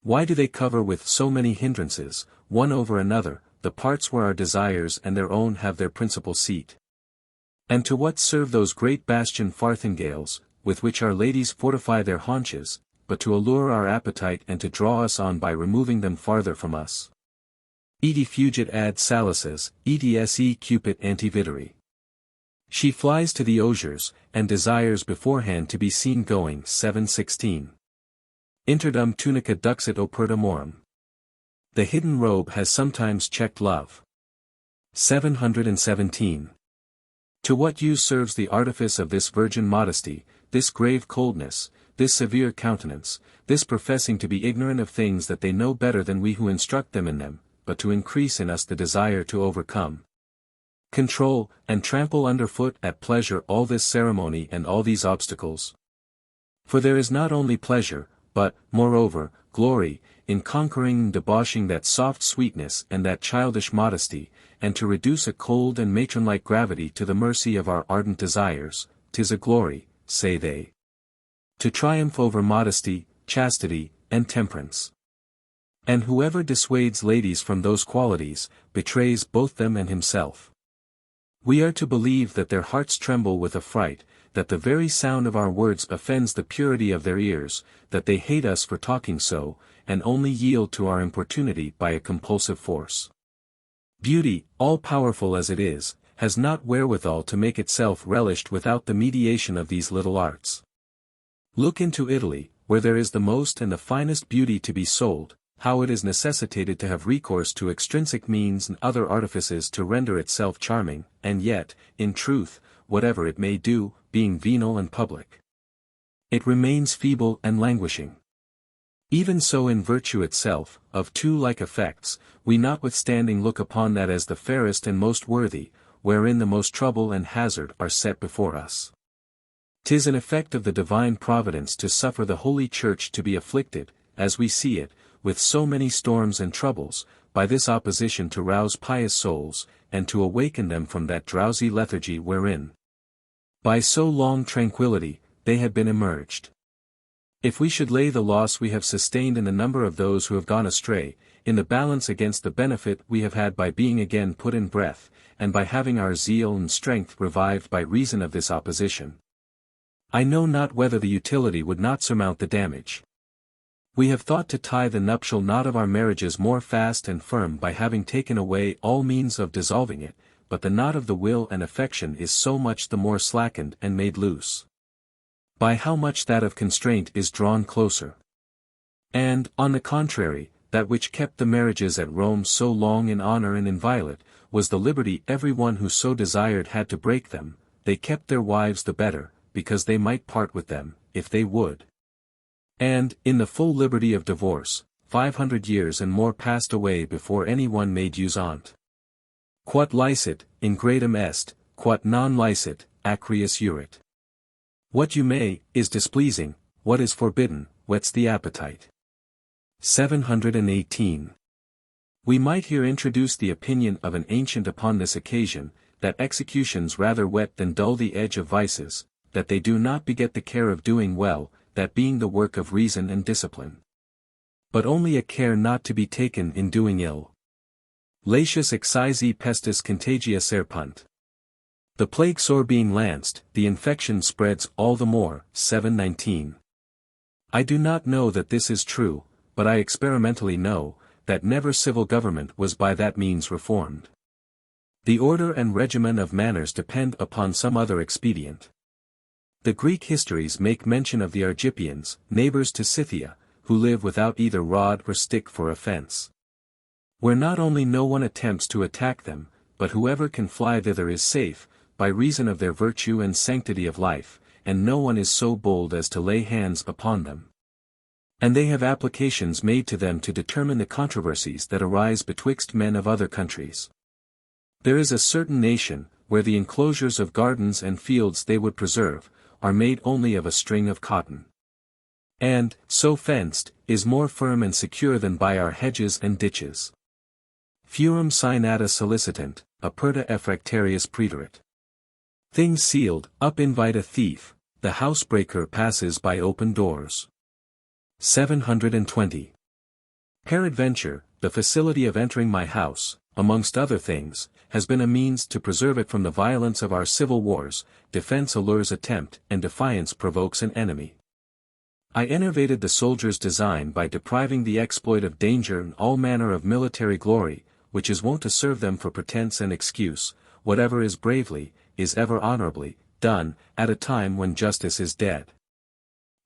Why do they cover with so many hindrances, one over another, the parts where our desires and their own have their principal seat? And to what serve those great bastion farthingales, with which our ladies fortify their haunches, but to allure our appetite and to draw us on by removing them farther from us? Edi fugit ad salices, edi cupit antiviteri. She flies to the osiers, and desires beforehand to be seen going. 716. Interdum tunica duxit operta morum. The hidden robe has sometimes checked love. 717. To what use serves the artifice of this virgin modesty, this grave coldness, this severe countenance, this professing to be ignorant of things that they know better than we who instruct them in them, but to increase in us the desire to overcome, control, and trample underfoot at pleasure all this ceremony and all these obstacles? For there is not only pleasure, but, moreover, glory, in conquering and debauching that soft sweetness and that childish modesty, and to reduce a cold and matron-like gravity to the mercy of our ardent desires. 'Tis a glory, say they, to triumph over modesty, chastity, and temperance. And whoever dissuades ladies from those qualities, betrays both them and himself. We are to believe that their hearts tremble with affright, that the very sound of our words offends the purity of their ears, that they hate us for talking so, and only yield to our importunity by a compulsive force. Beauty, all-powerful as it is, has not wherewithal to make itself relished without the mediation of these little arts. Look into Italy, where there is the most and the finest beauty to be sold, how it is necessitated to have recourse to extrinsic means and other artifices to render itself charming, and yet, in truth, whatever it may do, being venal and public, it remains feeble and languishing. Even so in virtue itself, of two like effects, we notwithstanding look upon that as the fairest and most worthy, wherein the most trouble and hazard are set before us. 'Tis an effect of the divine providence to suffer the Holy Church to be afflicted, as we see it, with so many storms and troubles, by this opposition to rouse pious souls, and to awaken them from that drowsy lethargy wherein, by so long tranquillity, they had been immerged. If we should lay the loss we have sustained in the number of those who have gone astray, in the balance against the benefit we have had by being again put in breath, and by having our zeal and strength revived by reason of this opposition, I know not whether the utility would not surmount the damage. We have thought to tie the nuptial knot of our marriages more fast and firm by having taken away all means of dissolving it, but the knot of the will and affection is so much the more slackened and made loose, by how much that of constraint is drawn closer. And, on the contrary, that which kept the marriages at Rome so long in honor and inviolate, was the liberty every one who so desired had to break them. They kept their wives the better, because they might part with them, if they would. And, in the full liberty of divorce, 500 years and more passed away before any one made use on't. Quod licet, ingradum est, quod non licet, acrius urit. What you may, is displeasing, what is forbidden, whets the appetite. 718. We might here introduce the opinion of an ancient upon this occasion, that executions rather whet than dull the edge of vices, that they do not beget the care of doing well, that being the work of reason and discipline, but only a care not to be taken in doing ill. Latius excisi pestis contagia serpunt. The plague sore being lanced, the infection spreads all the more. 719. I do not know that this is true, but I experimentally know, that never civil government was by that means reformed. The order and regimen of manners depend upon some other expedient. The Greek histories make mention of the Argipians, neighbors to Scythia, who live without either rod or stick for offense, where not only no one attempts to attack them, but whoever can fly thither is safe, by reason of their virtue and sanctity of life, and no one is so bold as to lay hands upon them. And they have applications made to them to determine the controversies that arise betwixt men of other countries. There is a certain nation, where the enclosures of gardens and fields they would preserve, are made only of a string of cotton, and, so fenced, is more firm and secure than by our hedges and ditches. Furum sinata solicitant, aperta effractarius praederit. Things sealed, up invite a thief, the housebreaker passes by open doors. 720. Peradventure, the facility of entering my house, amongst other things, has been a means to preserve it from the violence of our civil wars. Defense allures attempt, and defiance provokes an enemy. I enervated the soldier's design by depriving the exploit of danger and all manner of military glory, which is wont to serve them for pretense and excuse. Whatever is bravely, is ever honorably, done, at a time when justice is dead.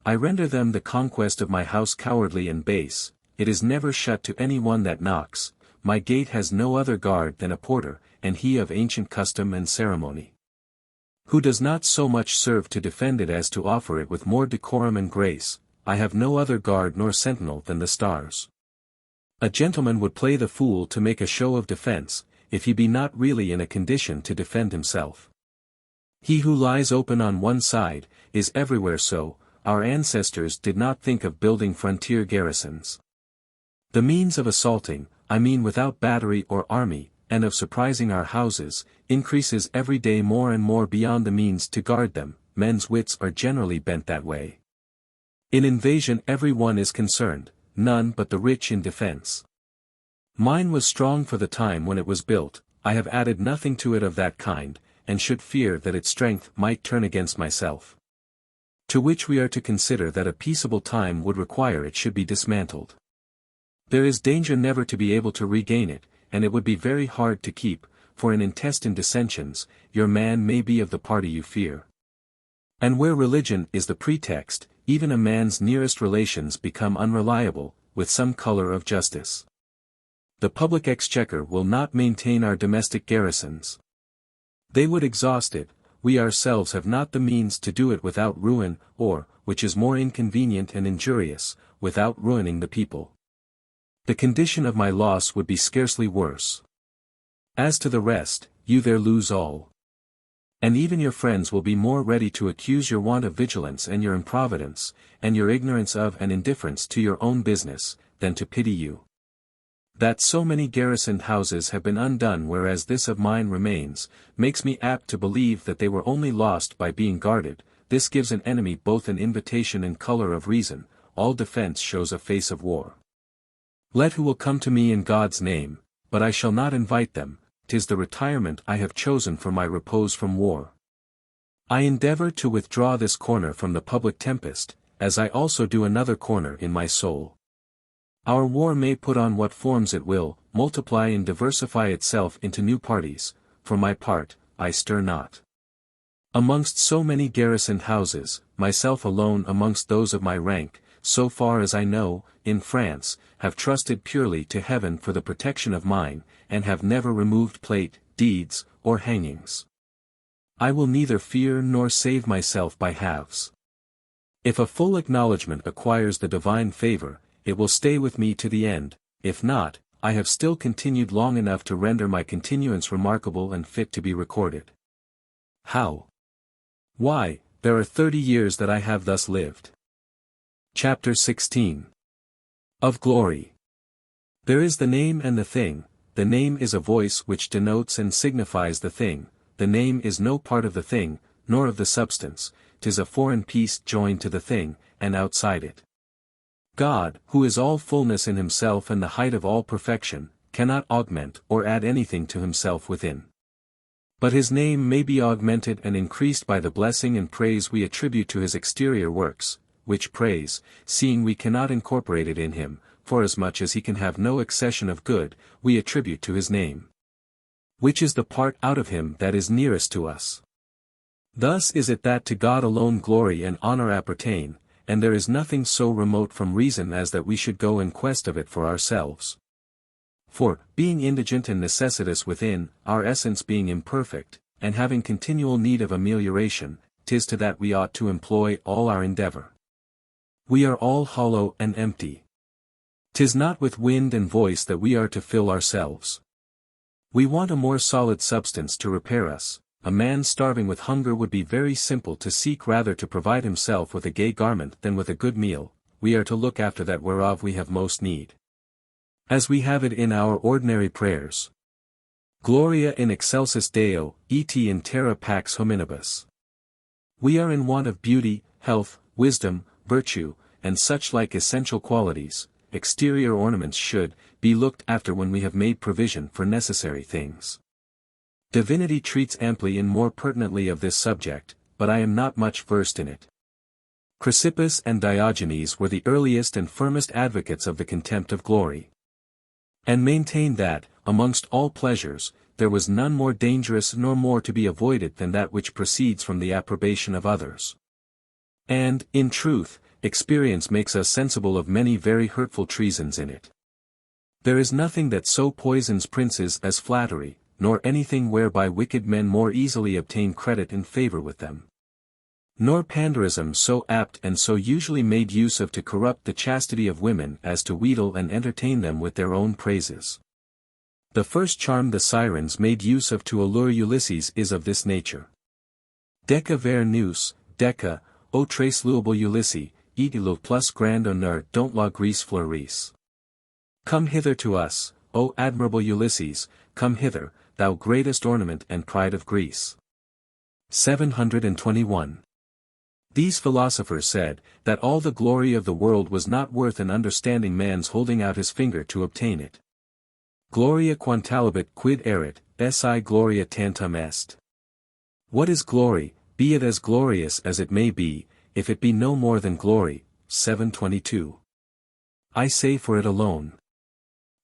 I render them the conquest of my house cowardly and base. It is never shut to any one that knocks. My gate has no other guard than a porter, and he of ancient custom and ceremony, who does not so much serve to defend it as to offer it with more decorum and grace. I have no other guard nor sentinel than the stars. A gentleman would play the fool to make a show of defense, if he be not really in a condition to defend himself. He who lies open on one side, is everywhere so. Our ancestors did not think of building frontier garrisons. The means of assaulting, I mean without battery or army, and of surprising our houses, increases every day more and more beyond the means to guard them. Men's wits are generally bent that way. In invasion every one is concerned, none but the rich in defense. Mine was strong for the time when it was built. I have added nothing to it of that kind, and should fear that its strength might turn against myself. To which we are to consider that a peaceable time would require it should be dismantled. There is danger never to be able to regain it, and it would be very hard to keep, for in intestine dissensions, your man may be of the party you fear. And where religion is the pretext, even a man's nearest relations become unreliable, with some color of justice. The public exchequer will not maintain our domestic garrisons. They would exhaust it, we ourselves have not the means to do it without ruin, or, which is more inconvenient and injurious, without ruining the people. The condition of my loss would be scarcely worse. As to the rest, you there lose all. And even your friends will be more ready to accuse your want of vigilance and your improvidence, and your ignorance of and indifference to your own business, than to pity you. That so many garrisoned houses have been undone whereas this of mine remains, makes me apt to believe that they were only lost by being guarded. This gives an enemy both an invitation and color of reason, all defense shows a face of war. Let who will come to me in God's name, but I shall not invite them, 'tis the retirement I have chosen for my repose from war. I endeavor to withdraw this corner from the public tempest, as I also do another corner in my soul. Our war may put on what forms it will, multiply and diversify itself into new parties, for my part, I stir not. Amongst so many garrisoned houses, myself alone amongst those of my rank, so far as I know, in France, have trusted purely to heaven for the protection of mine, and have never removed plate, deeds, or hangings. I will neither fear nor save myself by halves. If a full acknowledgment acquires the divine favor, it will stay with me to the end, if not, I have still continued long enough to render my continuance remarkable and fit to be recorded. How? Why, there are 30 years that I have thus lived. Chapter 16. Of Glory. There is the name and the thing, the name is a voice which denotes and signifies the thing, the name is no part of the thing, nor of the substance, 'tis a foreign piece joined to the thing, and outside it. God, who is all fullness in himself and the height of all perfection, cannot augment or add anything to himself within. But his name may be augmented and increased by the blessing and praise we attribute to his exterior works, which praise, seeing we cannot incorporate it in him, forasmuch as he can have no accession of good, we attribute to his name. Which is the part out of him that is nearest to us. Thus is it that to God alone glory and honor appertain, and there is nothing so remote from reason as that we should go in quest of it for ourselves. For, being indigent and necessitous within, our essence being imperfect, and having continual need of amelioration, 'tis to that we ought to employ all our endeavor. We are all hollow and empty. 'Tis not with wind and voice that we are to fill ourselves. We want a more solid substance to repair us. A man starving with hunger would be very simple to seek rather to provide himself with a gay garment than with a good meal. We are to look after that whereof we have most need. As we have it in our ordinary prayers. Gloria in excelsis Deo, et in terra pax hominibus. We are in want of beauty, health, wisdom, virtue, and such like essential qualities. Exterior ornaments should be looked after when we have made provision for necessary things. Divinity treats amply and more pertinently of this subject, but I am not much versed in it. Chrysippus and Diogenes were the earliest and firmest advocates of the contempt of glory. And maintained that, amongst all pleasures, there was none more dangerous nor more to be avoided than that which proceeds from the approbation of others. And, in truth, experience makes us sensible of many very hurtful treasons in it. There is nothing that so poisons princes as flattery, nor anything whereby wicked men more easily obtain credit and favor with them. Nor panderism so apt and so usually made use of to corrupt the chastity of women as to wheedle and entertain them with their own praises. The first charm the sirens made use of to allure Ulysses is of this nature. Deca ver nous, deca, o tres louable Ulysses, idilo plus grand honneur dont la gris fleuris. Come hither to us, O admirable Ulysses, come hither, thou greatest ornament and pride of Greece. 721. These philosophers said, that all the glory of the world was not worth an understanding man's holding out his finger to obtain it. Gloria quantalabit quid erit, si gloria tantum est. What is glory, be it as glorious as it may be, if it be no more than glory? 722. I say for it alone.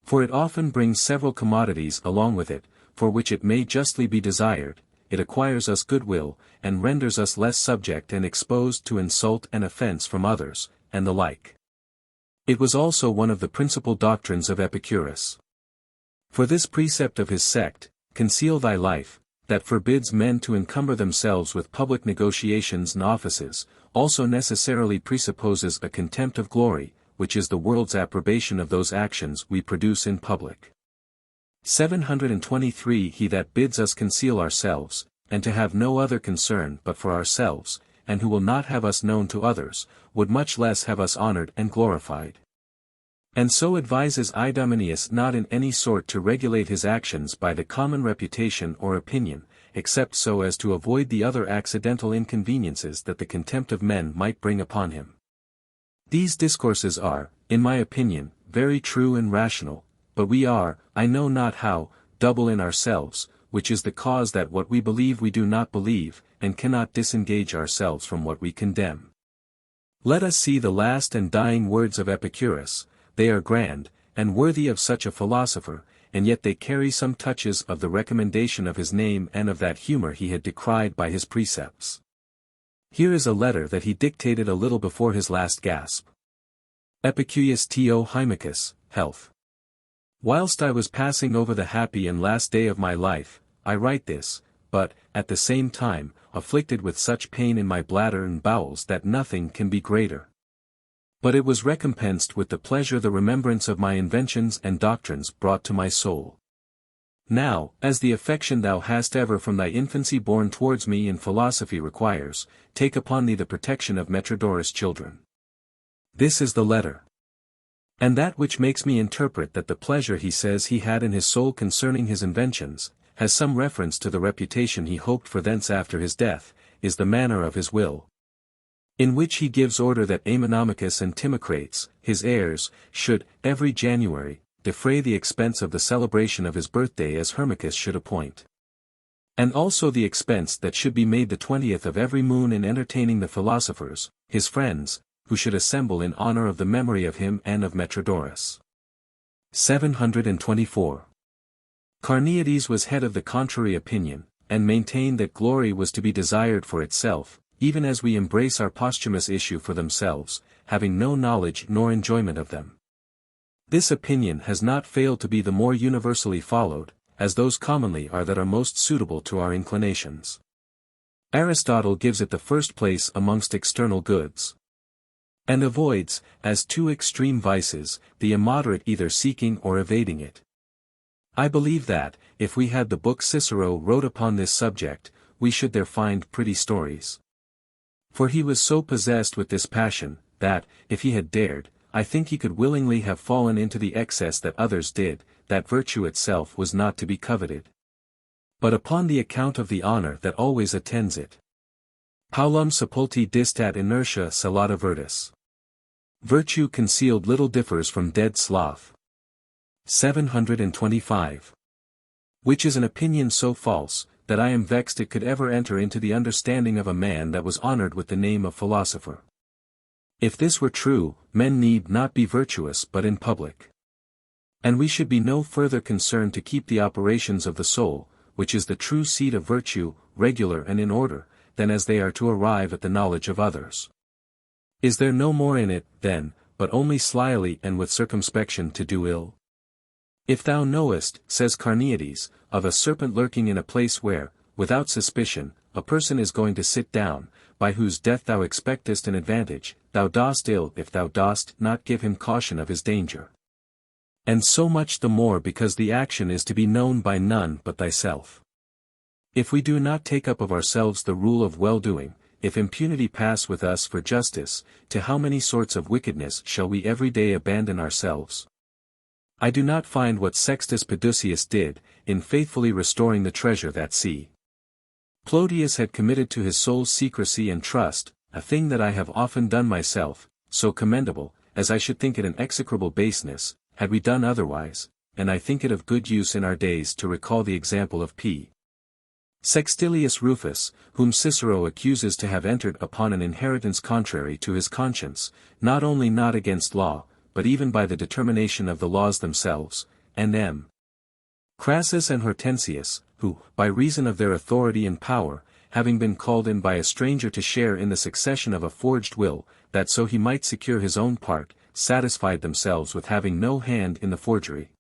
For it often brings several commodities along with it, for which it may justly be desired, it acquires us goodwill, and renders us less subject and exposed to insult and offense from others, and the like. It was also one of the principal doctrines of Epicurus. For this precept of his sect, conceal thy life, that forbids men to encumber themselves with public negotiations and offices, also necessarily presupposes a contempt of glory, which is the world's approbation of those actions we produce in public. 723 He that bids us conceal ourselves, and to have no other concern but for ourselves, and who will not have us known to others, would much less have us honored and glorified. And so advises Idomeneus not in any sort to regulate his actions by the common reputation or opinion, except so as to avoid the other accidental inconveniences that the contempt of men might bring upon him. These discourses are, in my opinion, very true and rational, but we are, I know not how, double in ourselves, which is the cause that what we believe we do not believe, and cannot disengage ourselves from what we condemn. Let us see the last and dying words of Epicurus. They are grand, and worthy of such a philosopher, and yet they carry some touches of the recommendation of his name and of that humor he had decried by his precepts. Here is a letter that he dictated a little before his last gasp. Epicurus to Hymachus, health. Whilst I was passing over the happy and last day of my life, I write this, but, at the same time, afflicted with such pain in my bladder and bowels that nothing can be greater. But it was recompensed with the pleasure the remembrance of my inventions and doctrines brought to my soul. Now, as the affection thou hast ever from thy infancy borne towards me in philosophy requires, take upon thee the protection of Metrodorus' children. This is the letter. And that which makes me interpret that the pleasure he says he had in his soul concerning his inventions, has some reference to the reputation he hoped for thence after his death, is the manner of his will. In which he gives order that Ammonomachus and Timocrates, his heirs, should, every January, defray the expense of the celebration of his birthday as Hermachus should appoint. And also the expense that should be made the 20th of every moon in entertaining the philosophers, his friends, who should assemble in honor of the memory of him and of Metrodorus. 724. Carneades was head of the contrary opinion, and maintained that glory was to be desired for itself, even as we embrace our posthumous issue for themselves, having no knowledge nor enjoyment of them. This opinion has not failed to be the more universally followed, as those commonly are that are most suitable to our inclinations. Aristotle gives it the first place amongst external goods, and avoids, as two extreme vices, the immoderate either seeking or evading it. I believe that, if we had the book Cicero wrote upon this subject, we should there find pretty stories. For he was so possessed with this passion, that, if he had dared, I think he could willingly have fallen into the excess that others did, that virtue itself was not to be coveted, but upon the account of the honor that always attends it. Paulum sepulti distat inertia salata virtus. Virtue concealed little differs from dead sloth. 725. Which is an opinion so false, that I am vexed it could ever enter into the understanding of a man that was honored with the name of philosopher. If this were true, men need not be virtuous but in public. And we should be no further concerned to keep the operations of the soul, which is the true seat of virtue, regular and in order, than as they are to arrive at the knowledge of others. Is there no more in it, then, but only slyly and with circumspection to do ill? If thou knowest, says Carneades, of a serpent lurking in a place where, without suspicion, a person is going to sit down, by whose death thou expectest an advantage, thou dost ill if thou dost not give him caution of his danger. And so much the more because the action is to be known by none but thyself. If we do not take up of ourselves the rule of well-doing, if impunity pass with us for justice, to how many sorts of wickedness shall we every day abandon ourselves? I do not find what Sextus Pedusius did, in faithfully restoring the treasure that C. Clodius had committed to his soul's secrecy and trust, a thing that I have often done myself, so commendable, as I should think it an execrable baseness, had we done otherwise, and I think it of good use in our days to recall the example of P. Sextilius Rufus, whom Cicero accuses to have entered upon an inheritance contrary to his conscience, not only not against law, but even by the determination of the laws themselves, and M. Crassus and Hortensius, who, by reason of their authority and power, having been called in by a stranger to share in the succession of a forged will, that so he might secure his own part, satisfied themselves with having no hand in the forgery,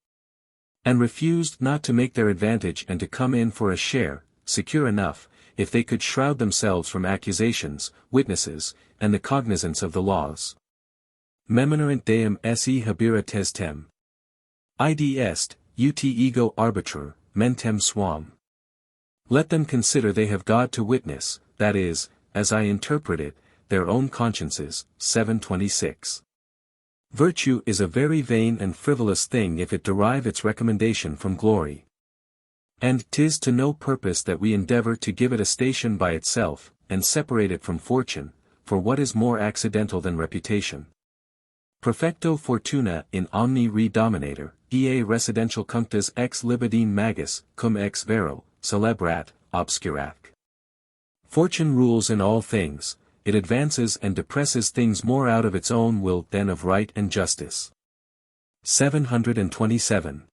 and refused not to make their advantage and to come in for a share, secure enough, if they could shroud themselves from accusations, witnesses, and the cognizance of the laws. Memonerant deum se habera testem. Id est, ut ego arbiter, mentem suam. Let them consider they have God to witness, that is, as I interpret it, their own consciences. 726. Virtue is a very vain and frivolous thing if it derive its recommendation from glory. And 'tis to no purpose that we endeavor to give it a station by itself, and separate it from fortune, for what is more accidental than reputation? Perfecto fortuna in omni re dominator, ea residential cunctus ex libidine magis, cum ex vero, celebrat, obscurat. Fortune rules in all things, it advances and depresses things more out of its own will than of right and justice. 727.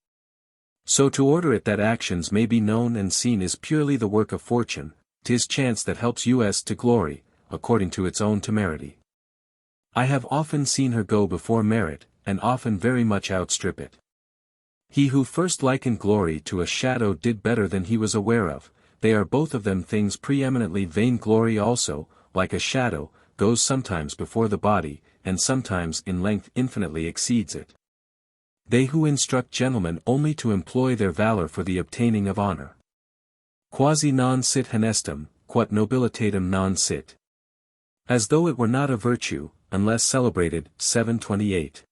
So to order it that actions may be known and seen is purely the work of fortune, 'tis chance that helps us to glory, according to its own temerity. I have often seen her go before merit, and often very much outstrip it. He who first likened glory to a shadow did better than he was aware of. They are both of them things preeminently vain. Glory also, like a shadow, goes sometimes before the body, and sometimes in length infinitely exceeds it. They who instruct gentlemen only to employ their valor for the obtaining of honor. Quasi non sit honestum, quod nobilitatem non sit. As though it were not a virtue, unless celebrated. 728.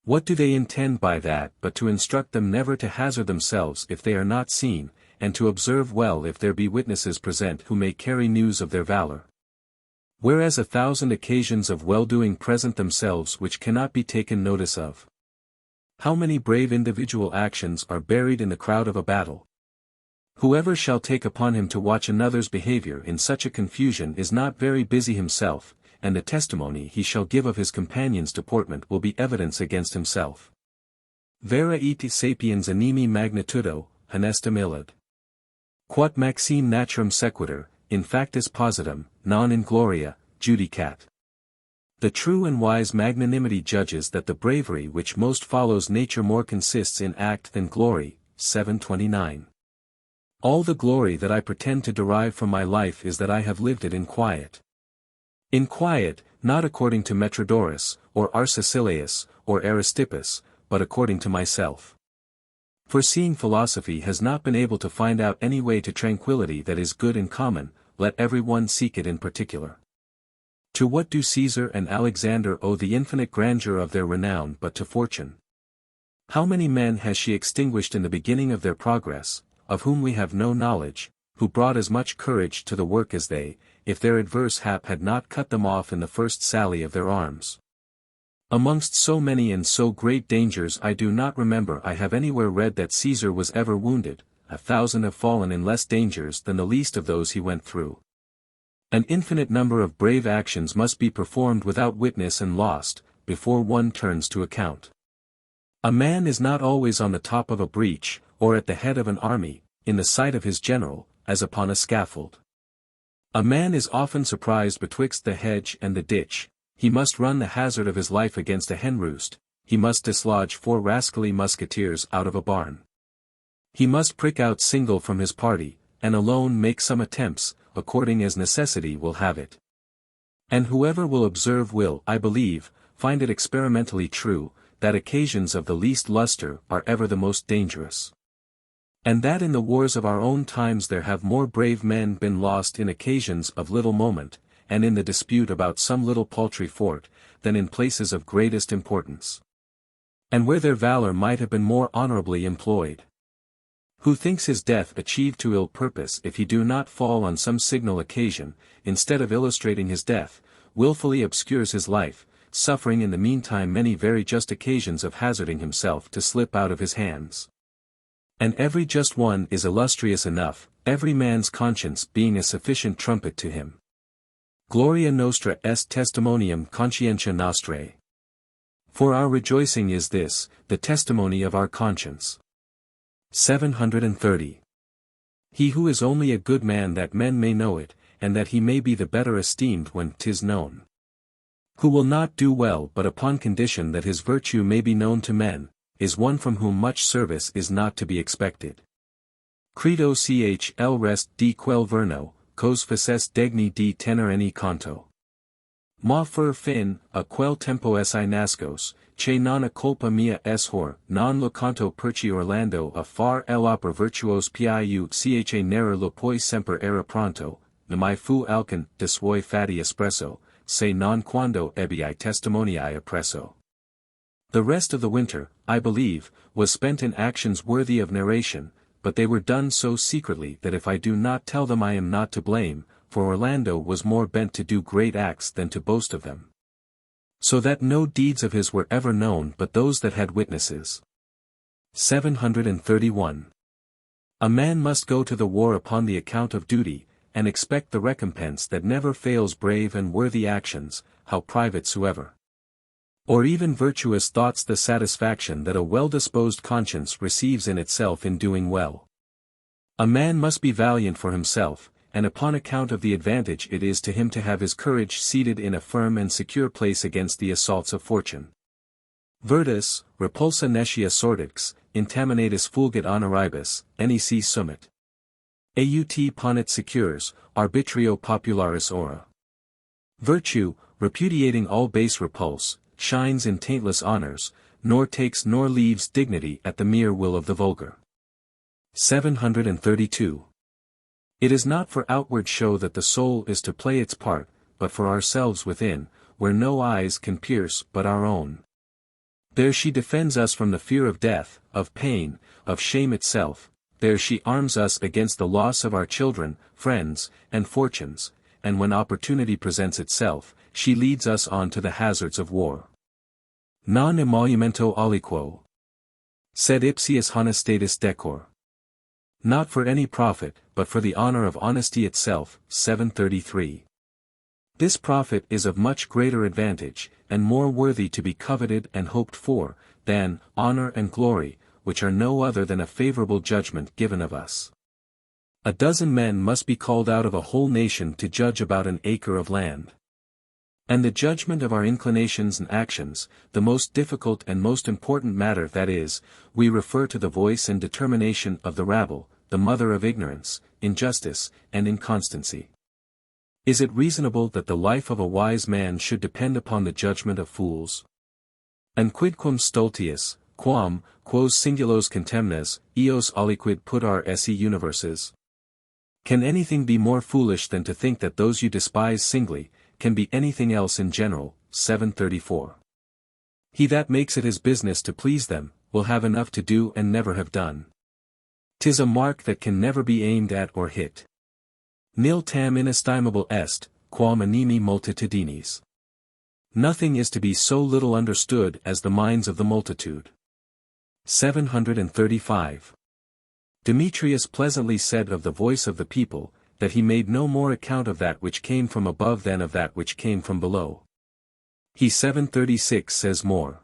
What do they intend by that but to instruct them never to hazard themselves if they are not seen, and to observe well if there be witnesses present who may carry news of their valor? Whereas 1,000 occasions of well-doing present themselves which cannot be taken notice of. How many brave individual actions are buried in the crowd of a battle? Whoever shall take upon him to watch another's behavior in such a confusion is not very busy himself, and the testimony he shall give of his companion's deportment will be evidence against himself. Vera ite sapiens animi magnitudo, honestum illud. Quod maxime naturam sequitur, in factis positum, non in gloria, judicat. The true and wise magnanimity judges that the bravery which most follows nature more consists in act than glory. 729. All the glory that I pretend to derive from my life is that I have lived it in quiet. In quiet, not according to Metrodorus, or Arcesilaus, or Aristippus, but according to myself. For seeing philosophy has not been able to find out any way to tranquility that is good in common, let every one seek it in particular. To what do Caesar and Alexander owe the infinite grandeur of their renown but to fortune? How many men has she extinguished in the beginning of their progress, of whom we have no knowledge, who brought as much courage to the work as they, if their adverse hap had not cut them off in the first sally of their arms? Amongst so many and so great dangers I do not remember I have anywhere read that Caesar was ever wounded. 1,000 have fallen in less dangers than the least of those he went through. An infinite number of brave actions must be performed without witness and lost, before one turns to account. A man is not always on the top of a breach, or at the head of an army, in the sight of his general, as upon a scaffold. A man is often surprised betwixt the hedge and the ditch. He must run the hazard of his life against a hen roost, he must dislodge 4 rascally musketeers out of a barn. He must prick out single from his party, and alone make some attempts, according as necessity will have it. And whoever will observe will, I believe, find it experimentally true, that occasions of the least luster are ever the most dangerous. And that in the wars of our own times there have more brave men been lost in occasions of little moment, and in the dispute about some little paltry fort, than in places of greatest importance. And where their valor might have been more honorably employed. Who thinks his death achieved to ill purpose if he do not fall on some signal occasion, instead of illustrating his death, wilfully obscures his life, suffering in the meantime many very just occasions of hazarding himself to slip out of his hands. And every just one is illustrious enough, every man's conscience being a sufficient trumpet to him. Gloria nostra est testimonium conscientia nostrae. For our rejoicing is this, the testimony of our conscience. 730. He who is only a good man that men may know it, and that he may be the better esteemed when 'tis known. Who will not do well but upon condition that his virtue may be known to men, is one from whom much service is not to be expected. Credo chl rest di quel verno, cos faces degni di tenere conto. Ma fur fin, a quel tempo essi nascos, che non a culpa mia es hor, non lo canto perci Orlando a far l'opera virtuos piu cha nera lo poi semper era pronto, ne mai fu alcan de suoi fatti espresso, se non quando ebbi testimonii oppresso. The rest of the winter, I believe, was spent in actions worthy of narration, but they were done so secretly that if I do not tell them I am not to blame, for Orlando was more bent to do great acts than to boast of them. So that no deeds of his were ever known but those that had witnesses. 731. A man must go to the war upon the account of duty, and expect the recompense that never fails brave and worthy actions, how private soever. Or even virtuous thoughts, the satisfaction that a well-disposed conscience receives in itself in doing well. A man must be valiant for himself, and upon account of the advantage it is to him to have his courage seated in a firm and secure place against the assaults of fortune. Virtus, repulsa necia sordix, intaminatis fulgit honoribus, nec sumit. Aut ponit secures, arbitrio popularis ora. Virtue, repudiating all base repulse, shines in taintless honors, nor takes nor leaves dignity at the mere will of the vulgar. 732. It is not for outward show that the soul is to play its part, but for ourselves within, where no eyes can pierce but our own. There she defends us from the fear of death, of pain, of shame itself, there she arms us against the loss of our children, friends, and fortunes, and when opportunity presents itself, she leads us on to the hazards of war. Non emolumento aliquo. Sed ipsius honestatis decor. Not for any profit, but for the honor of honesty itself. 733. This profit is of much greater advantage, and more worthy to be coveted and hoped for, than honor and glory, which are no other than a favorable judgment given of us. A dozen men must be called out of a whole nation to judge about an acre of land. And the judgment of our inclinations and actions, the most difficult and most important matter that is, we refer to the voice and determination of the rabble, the mother of ignorance, injustice, and inconstancy. Is it reasonable that the life of a wise man should depend upon the judgment of fools? And quidquam stultius, quam, quos singulos contemnes, eos aliquid putar esse universes? Can anything be more foolish than to think that those you despise singly, can be anything else in general? 734. He that makes it his business to please them, will have enough to do and never have done. 'Tis a mark that can never be aimed at or hit. Nil tam inestimable est, quam animi multitudinis. Nothing is to be so little understood as the minds of the multitude. 735. Demetrius pleasantly said of the voice of the people, that he made no more account of that which came from above than of that which came from below. He 736 says more.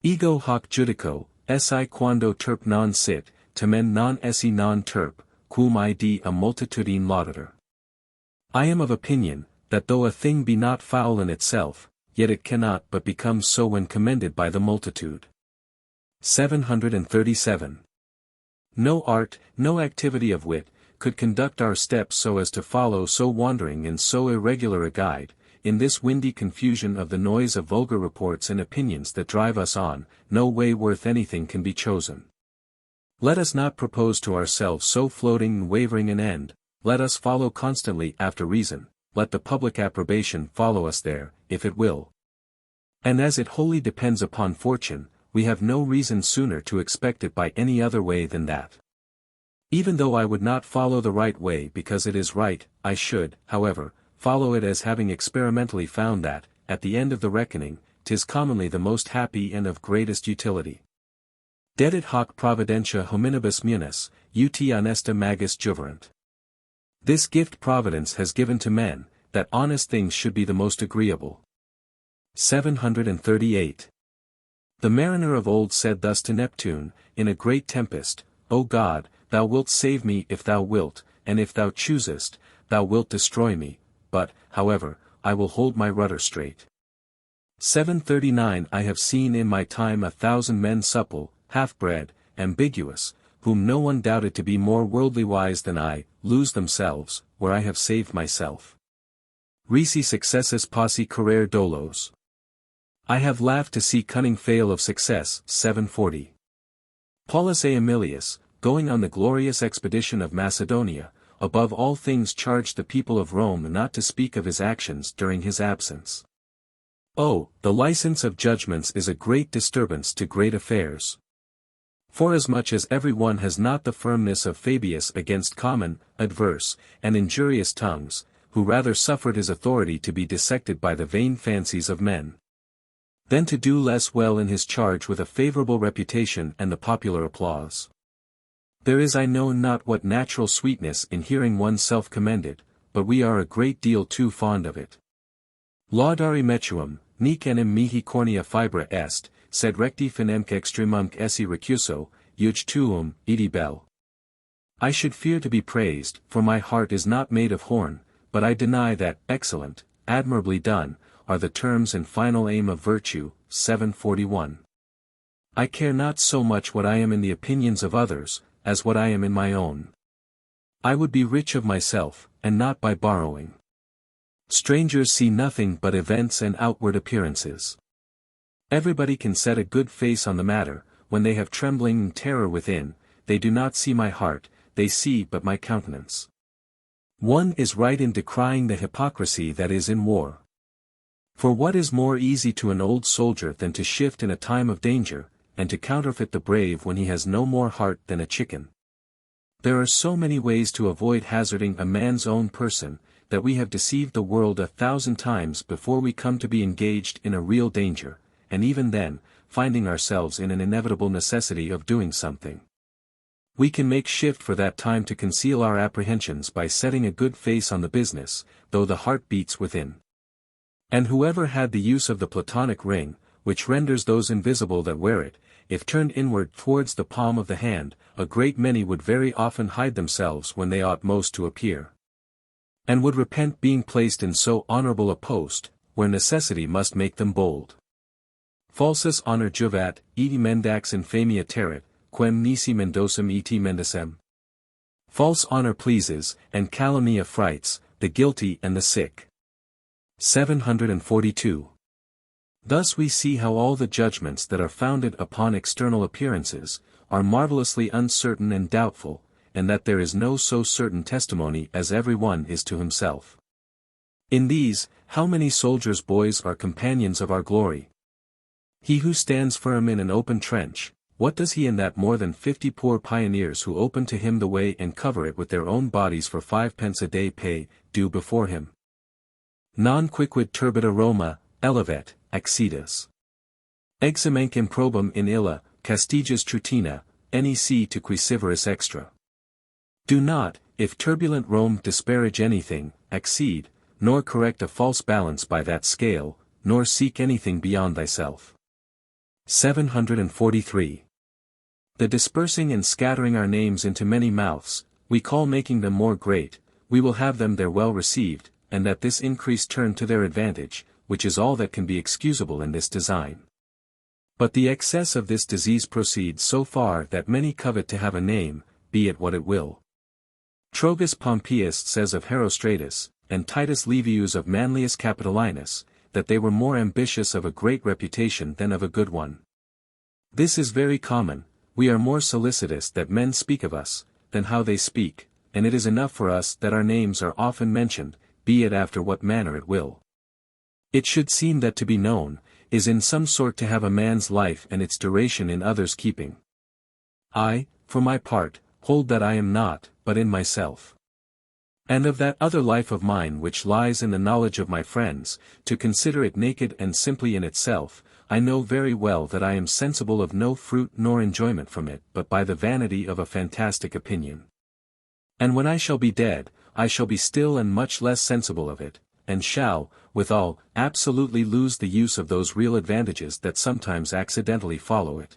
Ego hoc judico, esse quando terp non sit, tamen non esse non terp, cum id a multitudine laudator. I am of opinion, that though a thing be not foul in itself, yet it cannot but become so when commended by the multitude. 737. No art, no activity of wit, could conduct our steps so as to follow so wandering and so irregular a guide, in this windy confusion of the noise of vulgar reports and opinions that drive us on, no way worth anything can be chosen. Let us not propose to ourselves so floating and wavering an end, let us follow constantly after reason, let the public approbation follow us there, if it will. And as it wholly depends upon fortune, we have no reason sooner to expect it by any other way than that. Even though I would not follow the right way because it is right, I should, however, follow it as having experimentally found that, at the end of the reckoning, 'tis commonly the most happy and of greatest utility. Dedit hoc providentia hominibus munis, ut honesta magis juverant. This gift Providence has given to men, that honest things should be the most agreeable. 738. The mariner of old said thus to Neptune, in a great tempest, O God, thou wilt save me if thou wilt, and if thou choosest, thou wilt destroy me, but, however, I will hold my rudder straight. 739 I have seen in my time 1,000 men supple, half-bred, ambiguous, whom no one doubted to be more worldly wise than I, lose themselves, where I have saved myself. Risi successus posse carere dolos. I have laughed to see cunning fail of success. 740. Paulus Aemilius, going on the glorious expedition of Macedonia, above all things charged the people of Rome not to speak of his actions during his absence. Oh, the license of judgments is a great disturbance to great affairs. Forasmuch as every one has not the firmness of Fabius against common, adverse, and injurious tongues, who rather suffered his authority to be dissected by the vain fancies of men, than to do less well in his charge with a favorable reputation and the popular applause. There is I know not what natural sweetness in hearing oneself commended, but we are a great deal too fond of it. Laudari metuum, nec enim mihi cornea fibra est, sed recti finemque extremumque esse recuso, iuge tuum, edi bell. I should fear to be praised, for my heart is not made of horn, but I deny that, excellent, admirably done, are the terms and final aim of virtue. 741. I care not so much what I am in the opinions of others, as what I am in my own. I would be rich of myself, and not by borrowing. Strangers see nothing but events and outward appearances. Everybody can set a good face on the matter, when they have trembling and terror within, they do not see my heart, they see but my countenance. One is right in decrying the hypocrisy that is in war. For what is more easy to an old soldier than to shift in a time of danger, and to counterfeit the brave when he has no more heart than a chicken? There are so many ways to avoid hazarding a man's own person, that we have deceived the world 1,000 times before we come to be engaged in a real danger, and even then, finding ourselves in an inevitable necessity of doing something, we can make shift for that time to conceal our apprehensions by setting a good face on the business, though the heart beats within. And whoever had the use of the Platonic ring, which renders those invisible that wear it, if turned inward towards the palm of the hand, a great many would very often hide themselves when they ought most to appear, and would repent being placed in so honorable a post, where necessity must make them bold. Falsus honor juvat, eti mendax infamia territ, quem nisi mendosum eti mendicem. False honor pleases, and calumny affrights, the guilty and the sick. 742. Thus we see how all the judgments that are founded upon external appearances, are marvelously uncertain and doubtful, and that there is no so certain testimony as every one is to himself. In these, how many soldiers' boys are companions of our glory? He who stands firm in an open trench, what does he and that more than 50 poor pioneers who open to him the way and cover it with their own bodies for 5 pence a day pay, do before him? Non quicquid turbida Roma, elevet, accedas. Examenc improbum in illa, castigas trutina, nec to quisiveris extra. Do not, if turbulent Rome disparage anything, accede, nor correct a false balance by that scale, nor seek anything beyond thyself. 743. The dispersing and scattering our names into many mouths, we call making them more great, we will have them there well received, and that this increase turn to their advantage, which is all that can be excusable in this design. But the excess of this disease proceeds so far that many covet to have a name, be it what it will. Trogus Pompeius says of Herostratus, and Titus Livius of Manlius Capitolinus, that they were more ambitious of a great reputation than of a good one. This is very common, we are more solicitous that men speak of us, than how they speak, and it is enough for us that our names are often mentioned, be it after what manner it will. It should seem that to be known, is in some sort to have a man's life and its duration in others' keeping. I, for my part, hold that I am not, but in myself. And of that other life of mine which lies in the knowledge of my friends, to consider it naked and simply in itself, I know very well that I am sensible of no fruit nor enjoyment from it but by the vanity of a fantastic opinion. And when I shall be dead, I shall be still and much less sensible of it, and shall, withal, absolutely lose the use of those real advantages that sometimes accidentally follow it.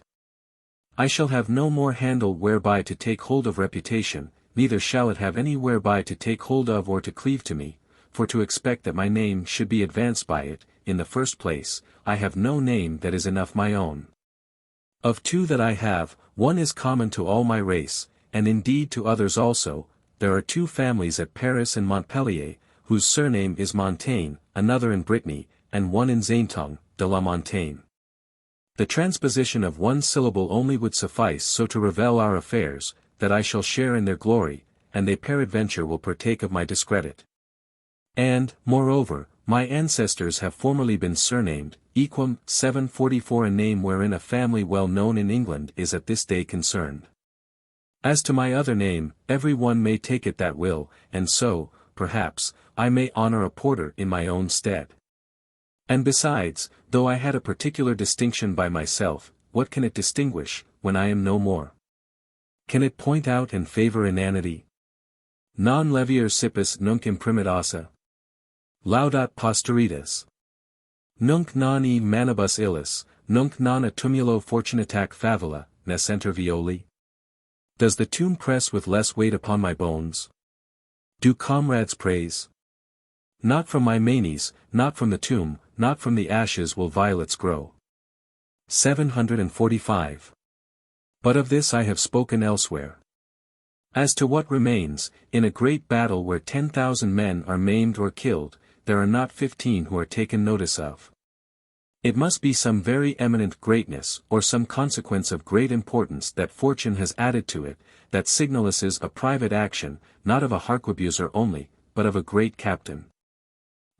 I shall have no more handle whereby to take hold of reputation, neither shall it have any whereby to take hold of or to cleave to me, for to expect that my name should be advanced by it, in the first place, I have no name that is enough my own. Of two that I have, one is common to all my race, and indeed to others also. There are two families at Paris and Montpellier, whose surname is Montaigne, another in Brittany, and one in Zaintongue, de la Montagne. The transposition of one syllable only would suffice so to reveal our affairs, that I shall share in their glory, and they peradventure will partake of my discredit. And, moreover, my ancestors have formerly been surnamed, equum 744, a name wherein a family well known in England is at this day concerned. As to my other name, every one may take it that will, and so, perhaps, I may honor a porter in my own stead. And besides, though I had a particular distinction by myself, what can it distinguish, when I am no more? Can it point out and favor inanity? Non levier sippus nunc imprimit ossa. Laudat posteritas. Nunc non e manibus illis, nunc non a tumulo fortunatac favilla, nascenter violi. Does the tomb press with less weight upon my bones? Do comrades praise? Not from my manes, not from the tomb, not from the ashes will violets grow. 745. But of this I have spoken elsewhere. As to what remains, in a great battle where 10,000 men are maimed or killed, there are not 15 who are taken notice of. It must be some very eminent greatness or some consequence of great importance that fortune has added to it, that signalizes a private action, not of a harquebuser only, but of a great captain.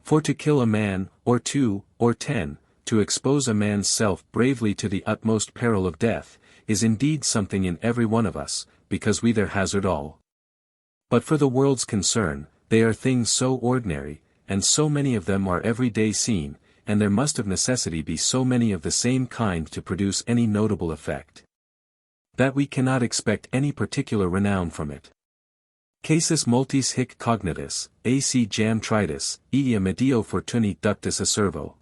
For to kill a man, or 2, or 10, to expose a man's self bravely to the utmost peril of death, is indeed something in every one of us, because we their hazard all. But for the world's concern, they are things so ordinary, and so many of them are every day seen, and there must of necessity be so many of the same kind to produce any notable effect, that we cannot expect any particular renown from it. Casus multis hic cognitus, ac jam tritus, ea medio fortuni ductus acervo.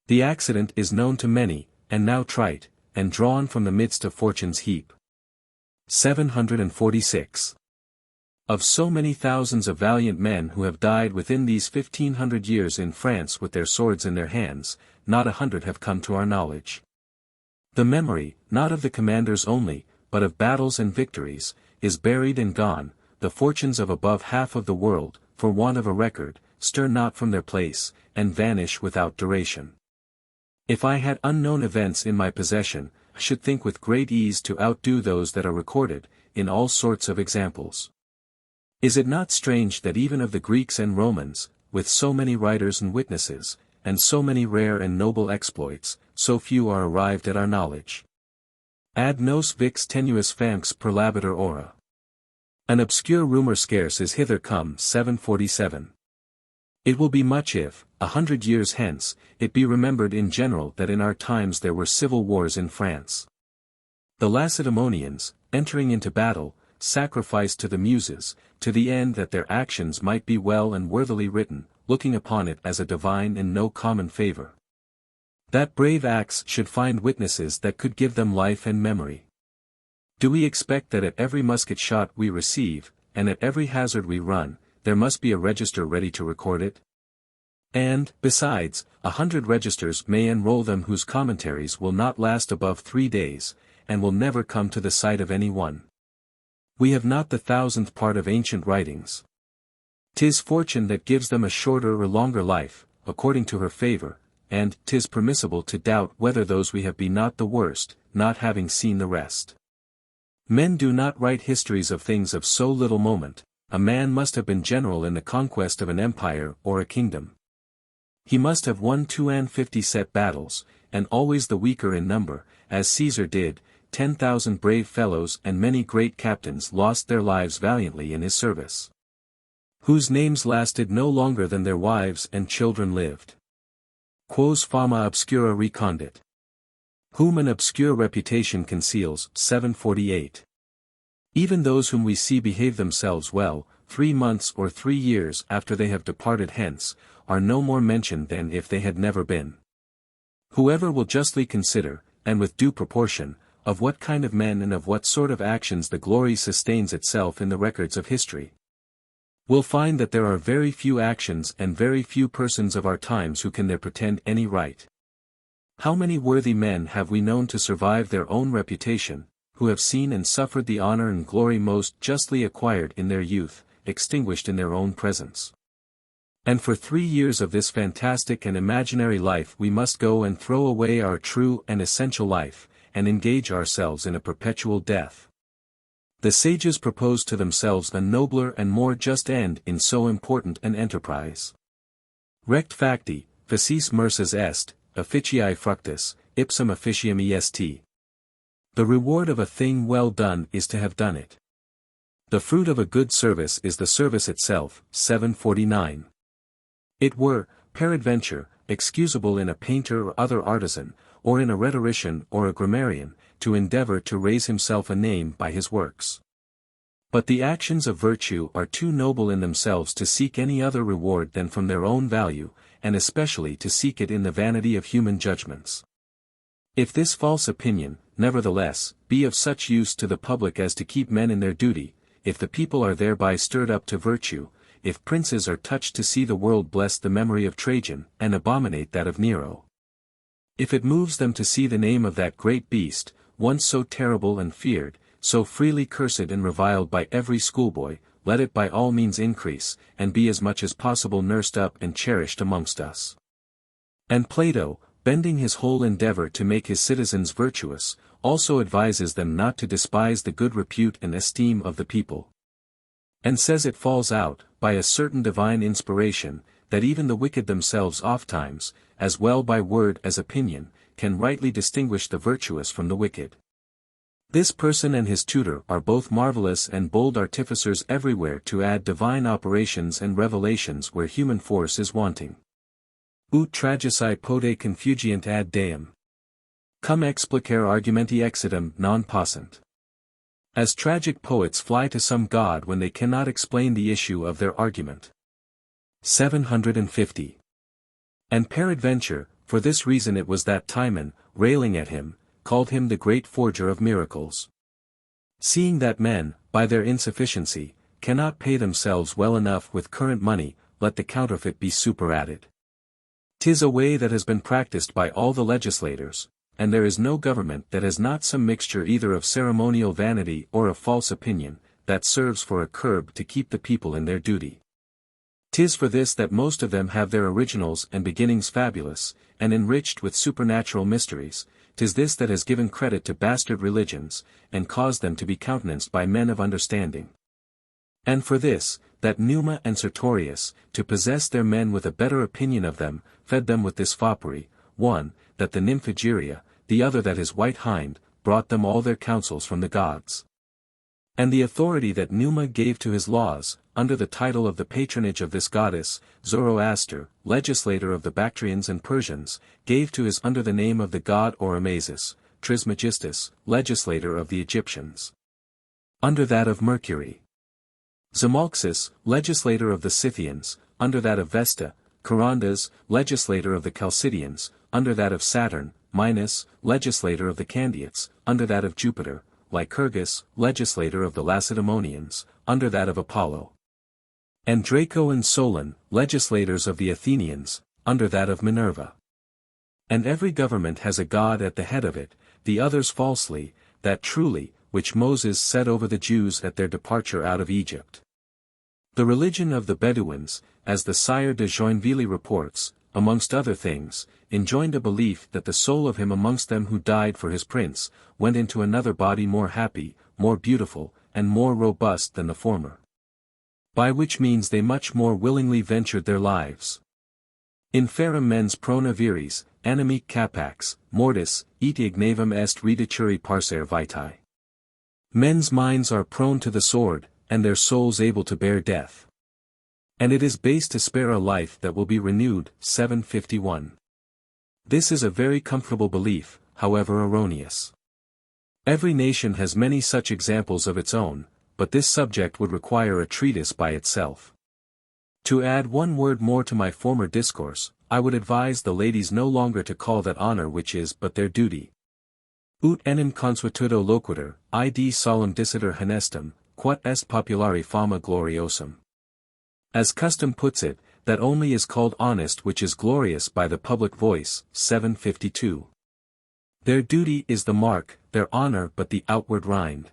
The accident is known to many, and now trite, and drawn from the midst of fortune's heap. 746. Of so many thousands of valiant men who have died within these 1500 years in France with their swords in their hands, not 100 have come to our knowledge. The memory, not of the commanders only, but of battles and victories, is buried and gone. The fortunes of above half of the world, for want of a record, stir not from their place, and vanish without duration. If I had unknown events in my possession, I should think with great ease to outdo those that are recorded, in all sorts of examples. Is it not strange that even of the Greeks and Romans, with so many writers and witnesses, and so many rare and noble exploits, so few are arrived at our knowledge? Ad nos vix tenuis famx perlabitur ora. An obscure rumor scarce is hither come. 747. It will be much if, 100 years hence, it be remembered in general that in our times there were civil wars in France. The Lacedaemonians, entering into battle, sacrificed to the Muses, to the end that their actions might be well and worthily written, looking upon it as a divine and no common favor. That brave acts should find witnesses that could give them life and memory. Do we expect that at every musket shot we receive, and at every hazard we run, there must be a register ready to record it? And, besides, 100 registers may enroll them whose commentaries will not last above 3 days, and will never come to the sight of any one. We have not the 1,000th part of ancient writings. 'Tis fortune that gives them a shorter or longer life, according to her favor, and 'tis permissible to doubt whether those we have be not the worst, not having seen the rest. Men do not write histories of things of so little moment. A man must have been general in the conquest of an empire or a kingdom. He must have won 250 set battles, and always the weaker in number, as Caesar did. 10,000 brave fellows and many great captains lost their lives valiantly in his service, whose names lasted no longer than their wives and children lived. Quos fama obscura recondit. Whom an obscure reputation conceals. 748. Even those whom we see behave themselves well, 3 months or 3 years after they have departed hence, are no more mentioned than if they had never been. Whoever will justly consider, and with due proportion, of what kind of men and of what sort of actions the glory sustains itself in the records of history, we'll find that there are very few actions and very few persons of our times who can there pretend any right. How many worthy men have we known to survive their own reputation, who have seen and suffered the honor and glory most justly acquired in their youth, extinguished in their own presence? And for 3 years of this fantastic and imaginary life we must go and throw away our true and essential life, and engage ourselves in a perpetual death. The sages propose to themselves a nobler and more just end in so important an enterprise. Rect facti, facis merces est, officii fructus, ipsum officium est. The reward of a thing well done is to have done it. The fruit of a good service is the service itself. 749. It were, peradventure, excusable in a painter or other artisan, or in a rhetorician or a grammarian, to endeavor to raise himself a name by his works. But the actions of virtue are too noble in themselves to seek any other reward than from their own value, and especially to seek it in the vanity of human judgments. If this false opinion, nevertheless, be of such use to the public as to keep men in their duty, if the people are thereby stirred up to virtue, if princes are touched to see the world bless the memory of Trajan, and abominate that of Nero, if it moves them to see the name of that great beast, once so terrible and feared, so freely cursed and reviled by every schoolboy, let it by all means increase, and be as much as possible nursed up and cherished amongst us. And Plato, bending his whole endeavor to make his citizens virtuous, also advises them not to despise the good repute and esteem of the people. And says it falls out, by a certain divine inspiration, that even the wicked themselves ofttimes, as well by word as opinion, can rightly distinguish the virtuous from the wicked. This person and his tutor are both marvelous and bold artificers everywhere to add divine operations and revelations where human force is wanting. Ut tragici pote confugiant ad deum. Cum explicare argumenti exitum non possent. As tragic poets fly to some god when they cannot explain the issue of their argument. 750. And peradventure, for this reason it was that Timon, railing at him, called him the great forger of miracles. Seeing that men, by their insufficiency, cannot pay themselves well enough with current money, let the counterfeit be superadded. 'Tis a way that has been practiced by all the legislators, and there is no government that has not some mixture either of ceremonial vanity or of false opinion, that serves for a curb to keep the people in their duty. 'Tis for this that most of them have their originals and beginnings fabulous, and enriched with supernatural mysteries. 'Tis this that has given credit to bastard religions, and caused them to be countenanced by men of understanding. And for this, that Numa and Sertorius, to possess their men with a better opinion of them, fed them with this foppery, one, that the nymph Egeria, the other that his white hind, brought them all their counsels from the gods. And the authority that Numa gave to his laws, under the title of the patronage of this goddess, Zoroaster, legislator of the Bactrians and Persians, gave to his under the name of the god Oromazes, Trismegistus, legislator of the Egyptians. Under that of Mercury. Zamolxis, legislator of the Scythians, under that of Vesta, Charondas, legislator of the Chalcidians, under that of Saturn, Minos, legislator of the Candiots, under that of Jupiter, Lycurgus, legislator of the Lacedaemonians, under that of Apollo. And Draco and Solon, legislators of the Athenians, under that of Minerva. And every government has a god at the head of it, the others falsely, that truly, which Moses said over the Jews at their departure out of Egypt. The religion of the Bedouins, as the Sire de Joinville reports, amongst other things, enjoined a belief that the soul of him amongst them who died for his prince, went into another body more happy, more beautiful, and more robust than the former. By which means they much more willingly ventured their lives. Inferam mens prona viris, animique capax, mortis, et ignavum est redicuri parser vitae. Men's minds are prone to the sword, and their souls able to bear death. And it is base to spare a life that will be renewed. 751. This is a very comfortable belief, however erroneous. Every nation has many such examples of its own, but this subject would require a treatise by itself. To add one word more to my former discourse, I would advise the ladies no longer to call that honor which is but their duty. Ut enim consuetudo loquitur, id solum dicitur honestum, quod est populari fama gloriosum. As custom puts it, that only is called honest which is glorious by the public voice. 752. Their duty is the mark, their honor but the outward rind.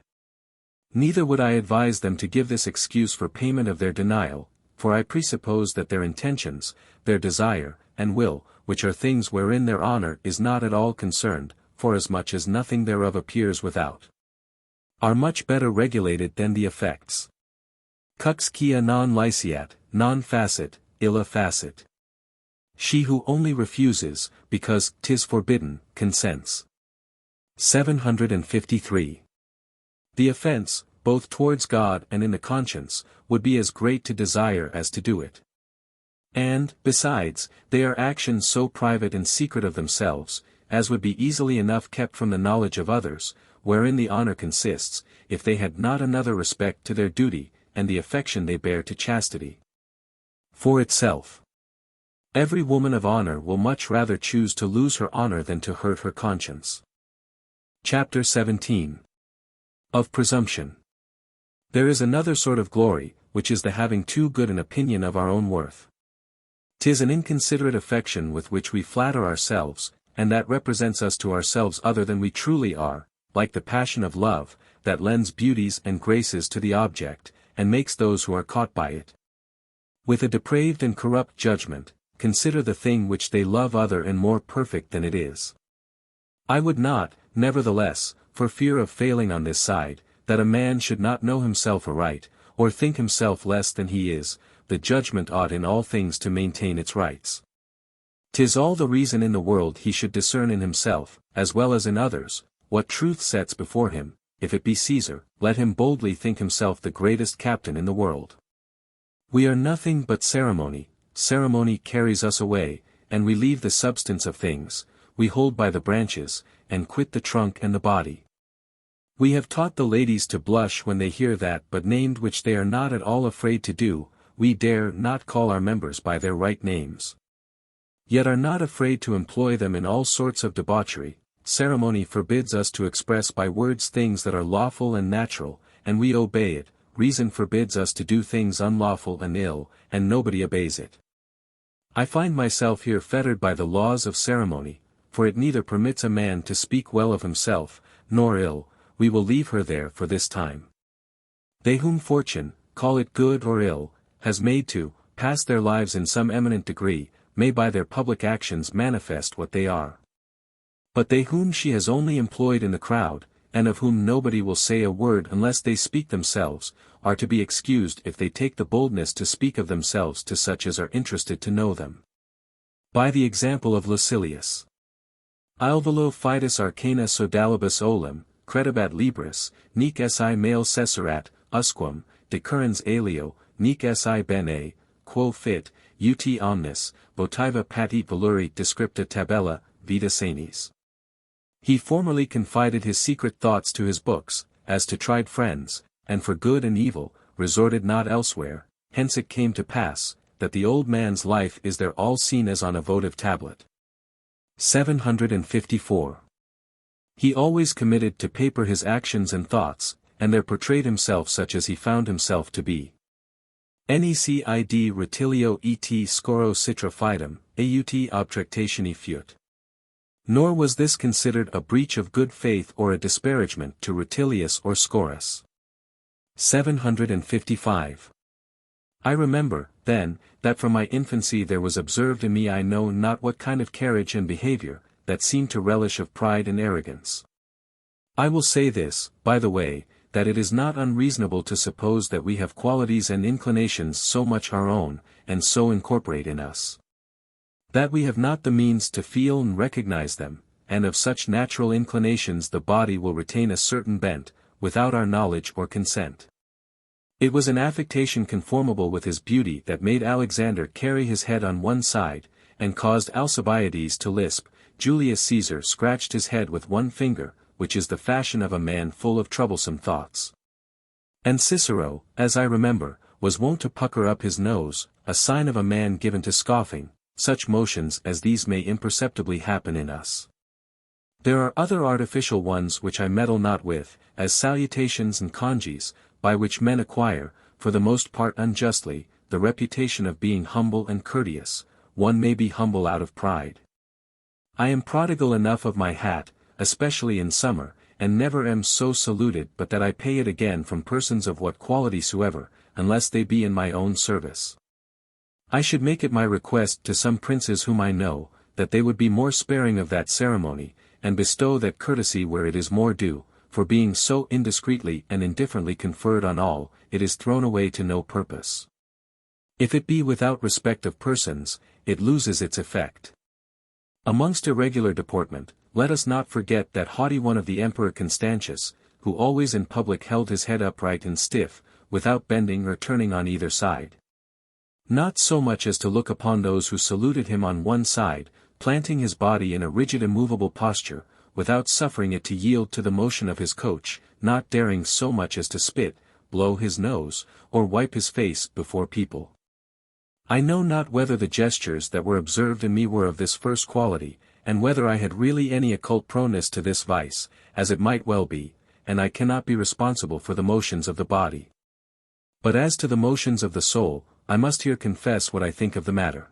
Neither would I advise them to give this excuse for payment of their denial, for I presuppose that their intentions, their desire, and will, which are things wherein their honor is not at all concerned, forasmuch as nothing thereof appears without, are much better regulated than the effects. Cux quia non liceat, non facit, illa facit. She who only refuses, because 'tis forbidden, consents. 753. The offense, both towards God and in the conscience, would be as great to desire as to do it. And, besides, they are actions so private and secret of themselves, as would be easily enough kept from the knowledge of others, wherein the honor consists, if they had not another respect to their duty, and the affection they bear to chastity. For itself, every woman of honor will much rather choose to lose her honor than to hurt her conscience. Chapter 17. Of Presumption. There is another sort of glory, which is the having too good an opinion of our own worth. 'Tis an inconsiderate affection with which we flatter ourselves, and that represents us to ourselves other than we truly are, like the passion of love, that lends beauties and graces to the object, and makes those who are caught by it. With a depraved and corrupt judgment, consider the thing which they love other and more perfect than it is. I would not, nevertheless, for fear of failing on this side, that a man should not know himself aright, or think himself less than he is. The judgment ought in all things to maintain its rights. 'Tis all the reason in the world he should discern in himself, as well as in others, what truth sets before him. If it be Caesar, let him boldly think himself the greatest captain in the world. We are nothing but ceremony, ceremony carries us away, and we leave the substance of things, we hold by the branches, and quit the trunk and the body. We have taught the ladies to blush when they hear that but named which they are not at all afraid to do. We dare not call our members by their right names. Yet are not afraid to employ them in all sorts of debauchery. Ceremony forbids us to express by words things that are lawful and natural, and we obey it. Reason forbids us to do things unlawful and ill, and nobody obeys it. I find myself here fettered by the laws of ceremony, for it neither permits a man to speak well of himself, nor ill. We will leave her there for this time. They whom fortune, call it good or ill, has made to pass their lives in some eminent degree, may by their public actions manifest what they are. But they whom she has only employed in the crowd, and of whom nobody will say a word unless they speak themselves, are to be excused if they take the boldness to speak of themselves to such as are interested to know them. By the example of Lucilius. Alvolo fidus arcana sodalibus olem, credibat libris, nec si male cesserat, usquam, decurrens alio, nec si bene, quo fit, ut omnis, votiva patit valuri descripta tabella, vita sanis. He formerly confided his secret thoughts to his books, as to tried friends, and for good and evil, resorted not elsewhere. Hence it came to pass, that the old man's life is there all seen as on a votive tablet. 754. He always committed to paper his actions and thoughts, and there portrayed himself such as he found himself to be. Necid retilio et scoro citra fidem, aut obtractationi fut. Nor was this considered a breach of good faith or a disparagement to Rutilius or Scaurus. 755. I remember, then, that from my infancy there was observed in me I know not what kind of carriage and behavior, that seemed to relish of pride and arrogance. I will say this, by the way, that it is not unreasonable to suppose that we have qualities and inclinations so much our own, and so incorporate in us, that we have not the means to feel and recognize them, and of such natural inclinations the body will retain a certain bent, without our knowledge or consent. It was an affectation conformable with his beauty that made Alexander carry his head on one side, and caused Alcibiades to lisp. Julius Caesar scratched his head with one finger, which is the fashion of a man full of troublesome thoughts. And Cicero, as I remember, was wont to pucker up his nose, a sign of a man given to scoffing. Such motions as these may imperceptibly happen in us. There are other artificial ones which I meddle not with, as salutations and congees, by which men acquire, for the most part unjustly, the reputation of being humble and courteous. One may be humble out of pride. I am prodigal enough of my hat, especially in summer, and never am so saluted but that I pay it again from persons of what quality soever, unless they be in my own service. I should make it my request to some princes whom I know, that they would be more sparing of that ceremony, and bestow that courtesy where it is more due, for being so indiscreetly and indifferently conferred on all, it is thrown away to no purpose. If it be without respect of persons, it loses its effect. Amongst irregular deportment, let us not forget that haughty one of the Emperor Constantius, who always in public held his head upright and stiff, without bending or turning on either side. Not so much as to look upon those who saluted him on one side, planting his body in a rigid immovable posture, without suffering it to yield to the motion of his coach, not daring so much as to spit, blow his nose, or wipe his face before people. I know not whether the gestures that were observed in me were of this first quality, and whether I had really any occult proneness to this vice, as it might well be, and I cannot be responsible for the motions of the body. But as to the motions of the soul, I must here confess what I think of the matter.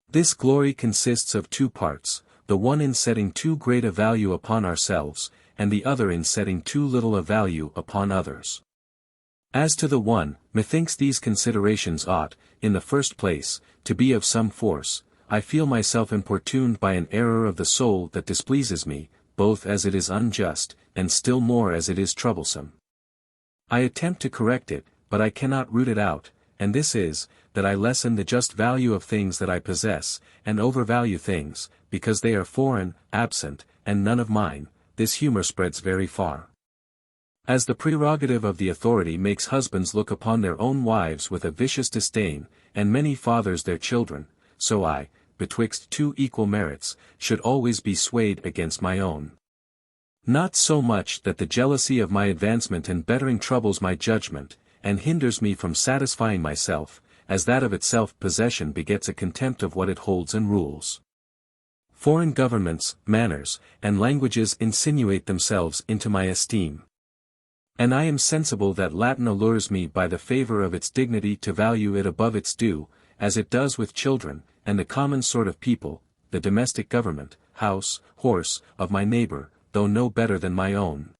This glory consists of two parts, the one in setting too great a value upon ourselves, and the other in setting too little a value upon others. As to the one, methinks these considerations ought, in the first place, to be of some force. I feel myself importuned by an error of the soul that displeases me, both as it is unjust, and still more as it is troublesome. I attempt to correct it, but I cannot root it out, and this is, that I lessen the just value of things that I possess, and overvalue things, because they are foreign, absent, and none of mine. This humor spreads very far. As the prerogative of the authority makes husbands look upon their own wives with a vicious disdain, and many fathers their children, so I, betwixt two equal merits, should always be swayed against my own. Not so much that the jealousy of my advancement and bettering troubles my judgment, and hinders me from satisfying myself, as that of itself possession begets a contempt of what it holds and rules. Foreign governments, manners, and languages insinuate themselves into my esteem. And I am sensible that Latin allures me by the favor of its dignity to value it above its due, as it does with children, and the common sort of people, the domestic government, house, horse, of my neighbor, though no better than my own.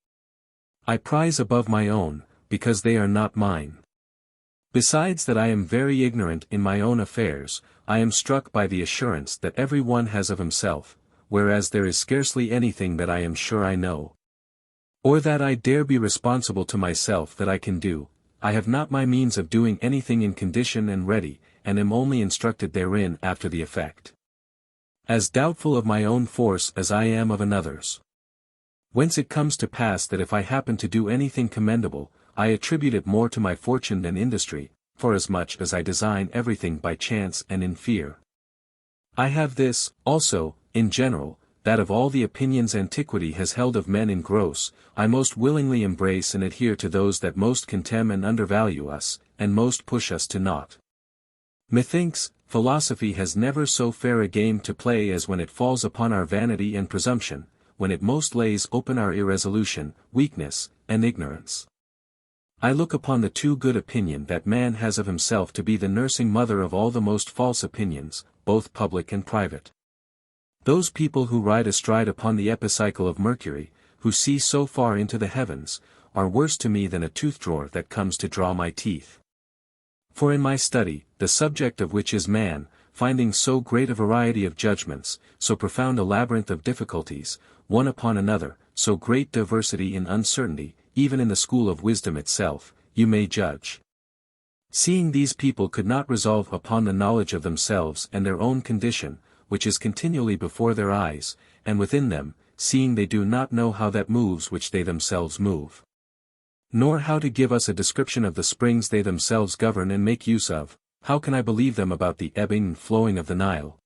I prize above my own, because they are not mine. Besides that I am very ignorant in my own affairs, I am struck by the assurance that every one has of himself, whereas there is scarcely anything that I am sure I know, or that I dare be responsible to myself that I can do. I have not my means of doing anything in condition and ready, and am only instructed therein after the effect. As doubtful of my own force as I am of another's. Whence it comes to pass that if I happen to do anything commendable, I attribute it more to my fortune than industry, forasmuch as I design everything by chance and in fear. I have this, also, in general, that of all the opinions antiquity has held of men in gross, I most willingly embrace and adhere to those that most contemn and undervalue us, and most push us to naught. Methinks, philosophy has never so fair a game to play as when it falls upon our vanity and presumption, when it most lays open our irresolution, weakness, and ignorance. I look upon the too good opinion that man has of himself to be the nursing mother of all the most false opinions, both public and private. Those people who ride astride upon the epicycle of Mercury, who see so far into the heavens, are worse to me than a tooth-drawer that comes to draw my teeth. For in my study, the subject of which is man, finding so great a variety of judgments, so profound a labyrinth of difficulties, one upon another, so great diversity in uncertainty, even in the school of wisdom itself, you may judge. Seeing these people could not resolve upon the knowledge of themselves and their own condition, which is continually before their eyes, and within them, seeing they do not know how that moves which they themselves move, nor how to give us a description of the springs they themselves govern and make use of, how can I believe them about the ebbing and flowing of the Nile?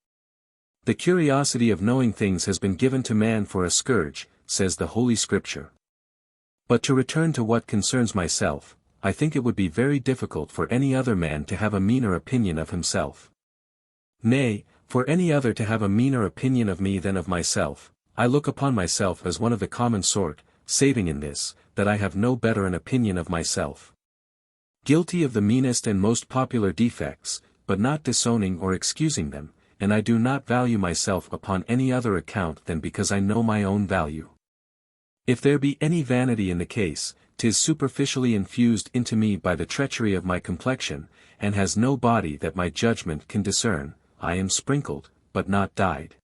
The curiosity of knowing things has been given to man for a scourge, says the Holy Scripture. But to return to what concerns myself, I think it would be very difficult for any other man to have a meaner opinion of himself. Nay, for any other to have a meaner opinion of me than of myself. I look upon myself as one of the common sort, saving in this, that I have no better an opinion of myself. Guilty of the meanest and most popular defects, but not disowning or excusing them, and I do not value myself upon any other account than because I know my own value. If there be any vanity in the case, 'tis superficially infused into me by the treachery of my complexion, and has no body that my judgment can discern. I am sprinkled, but not dyed.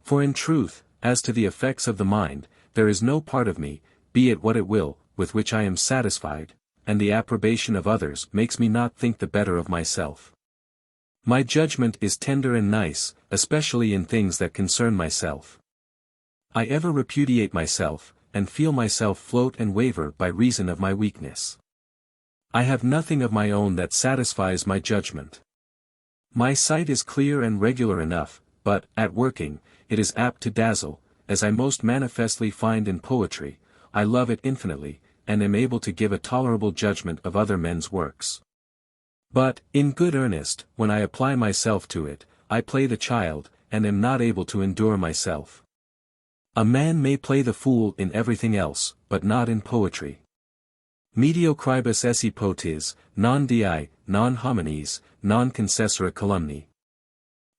For in truth, as to the effects of the mind, there is no part of me, be it what it will, with which I am satisfied, and the approbation of others makes me not think the better of myself. My judgment is tender and nice, especially in things that concern myself. I ever repudiate myself, and feel myself float and waver by reason of my weakness. I have nothing of my own that satisfies my judgment. My sight is clear and regular enough, but, at working, it is apt to dazzle, as I most manifestly find in poetry. I love it infinitely, and am able to give a tolerable judgment of other men's works. But, in good earnest, when I apply myself to it, I play the child, and am not able to endure myself. A man may play the fool in everything else, but not in poetry. Mediocribus esse potes, non dii, non homines, non concessora calumni.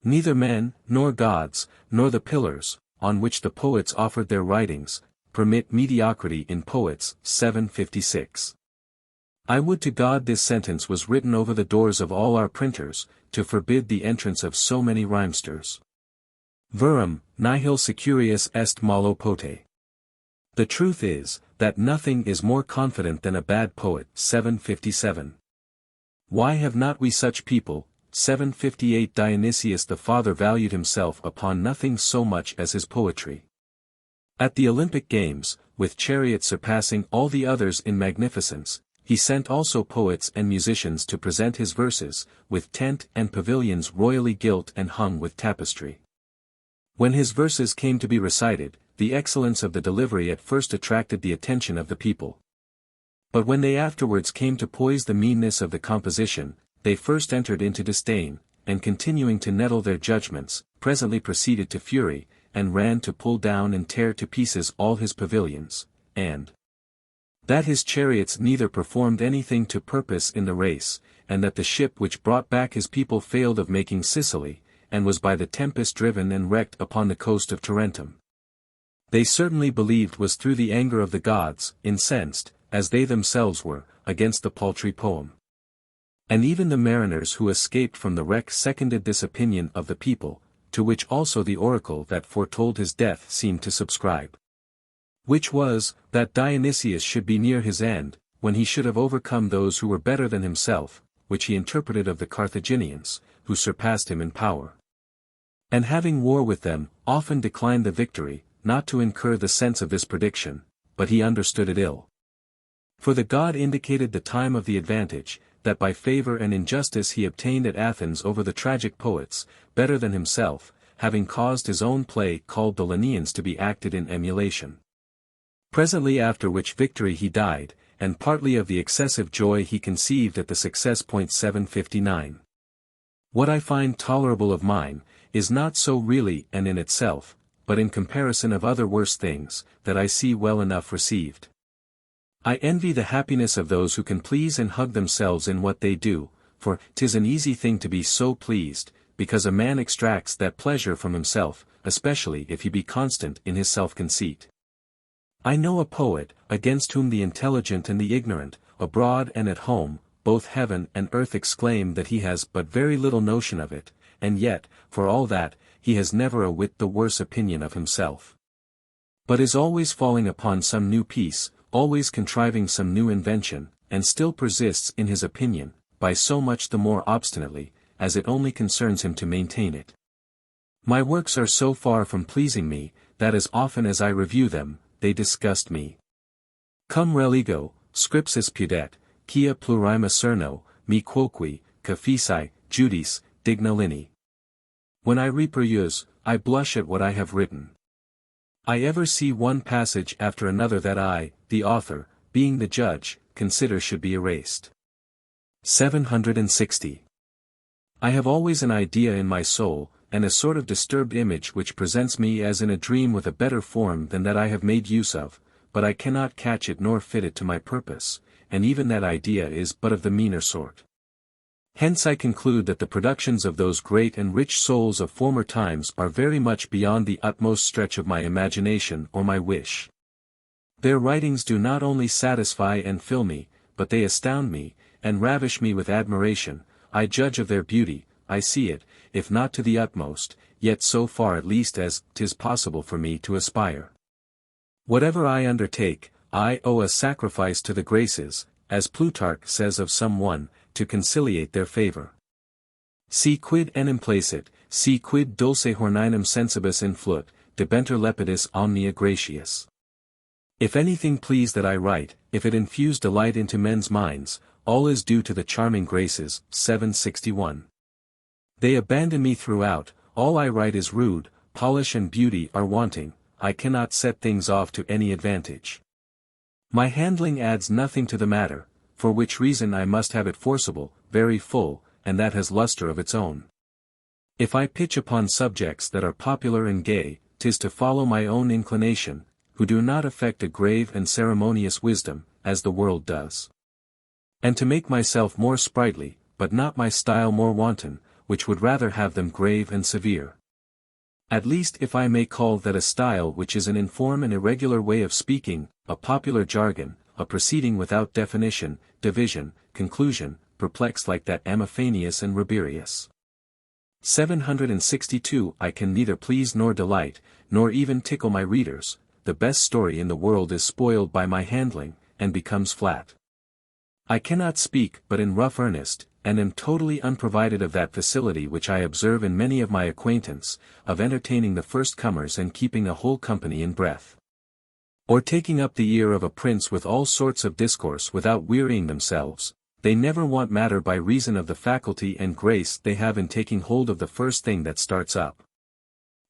Neither men, nor gods, nor the pillars, on which the poets offered their writings, permit mediocrity in poets. 756. I would to God this sentence was written over the doors of all our printers, to forbid the entrance of so many rhymesters. Verum, nihil securius est malo pote. The truth is, that nothing is more confident than a bad poet. 757. Why have not we such people? 758. Dionysius the father valued himself upon nothing so much as his poetry. At the Olympic Games, with chariots surpassing all the others in magnificence, he sent also poets and musicians to present his verses, with tent and pavilions royally gilt and hung with tapestry. When his verses came to be recited, the excellence of the delivery at first attracted the attention of the people. But when they afterwards came to poise the meanness of the composition, they first entered into disdain, and continuing to nettle their judgments, presently proceeded to fury, and ran to pull down and tear to pieces all his pavilions, and that his chariots neither performed anything to purpose in the race, and that the ship which brought back his people failed of making Sicily, and was by the tempest driven and wrecked upon the coast of Tarentum. They certainly believed was through the anger of the gods, incensed, as they themselves were, against the paltry poem. And even the mariners who escaped from the wreck seconded this opinion of the people, to which also the oracle that foretold his death seemed to subscribe. Which was, that Dionysius should be near his end, when he should have overcome those who were better than himself, which he interpreted of the Carthaginians, who surpassed him in power. And having war with them, often declined the victory, not to incur the sense of this prediction, but he understood it ill. For the god indicated the time of the advantage, that by favor and injustice he obtained at Athens over the tragic poets, better than himself, having caused his own play called the Lenaeans to be acted in emulation. Presently after which victory he died, and partly of the excessive joy he conceived at the success. 759. What I find tolerable of mine, is not so really and in itself, but in comparison of other worse things, that I see well enough received. I envy the happiness of those who can please and hug themselves in what they do, for 'tis an easy thing to be so pleased, because a man extracts that pleasure from himself, especially if he be constant in his self-conceit. I know a poet, against whom the intelligent and the ignorant, abroad and at home, both heaven and earth exclaim that he has but very little notion of it, and yet, for all that, he has never a whit the worse opinion of himself. But is always falling upon some new piece, always contriving some new invention, and still persists in his opinion, by so much the more obstinately, as it only concerns him to maintain it. My works are so far from pleasing me, that as often as I review them, they disgust me. Cum religo, scripsis pudet, quia plurima cerno, me quoque, cafici, judice, digna lini. When I reperuse, I blush at what I have written. I ever see one passage after another that I, the author, being the judge, consider should be erased. 760. I have always an idea in my soul, and a sort of disturbed image which presents me as in a dream with a better form than that I have made use of, but I cannot catch it nor fit it to my purpose, and even that idea is but of the meaner sort. Hence I conclude that the productions of those great and rich souls of former times are very much beyond the utmost stretch of my imagination or my wish. Their writings do not only satisfy and fill me, but they astound me, and ravish me with admiration. I judge of their beauty, I see it, if not to the utmost, yet so far at least as 'tis possible for me to aspire. Whatever I undertake, I owe a sacrifice to the graces, as Plutarch says of some one, to conciliate their favor. Si quid enim placet, si quid dulce horninum sensibus influt, debenter lepidus omnia gratius. If anything please that I write, if it infuse delight into men's minds, all is due to the charming graces. 761. They abandon me throughout, all I write is rude, polish and beauty are wanting, I cannot set things off to any advantage. My handling adds nothing to the matter, for which reason I must have it forcible, very full, and that has lustre of its own. If I pitch upon subjects that are popular and gay, 'tis to follow my own inclination, who do not affect a grave and ceremonious wisdom, as the world does. And to make myself more sprightly, but not my style more wanton, which would rather have them grave and severe. At least if I may call that a style which is an inform and irregular way of speaking, a popular jargon, a proceeding without definition, division, conclusion, perplexed like that Epiphanius and Rabirius. 762 I can neither please nor delight, nor even tickle my readers, the best story in the world is spoiled by my handling, and becomes flat. I cannot speak but in rough earnest, and am totally unprovided of that facility which I observe in many of my acquaintance, of entertaining the first comers and keeping a whole company in breath. Or taking up the ear of a prince with all sorts of discourse without wearying themselves, they never want matter by reason of the faculty and grace they have in taking hold of the first thing that starts up,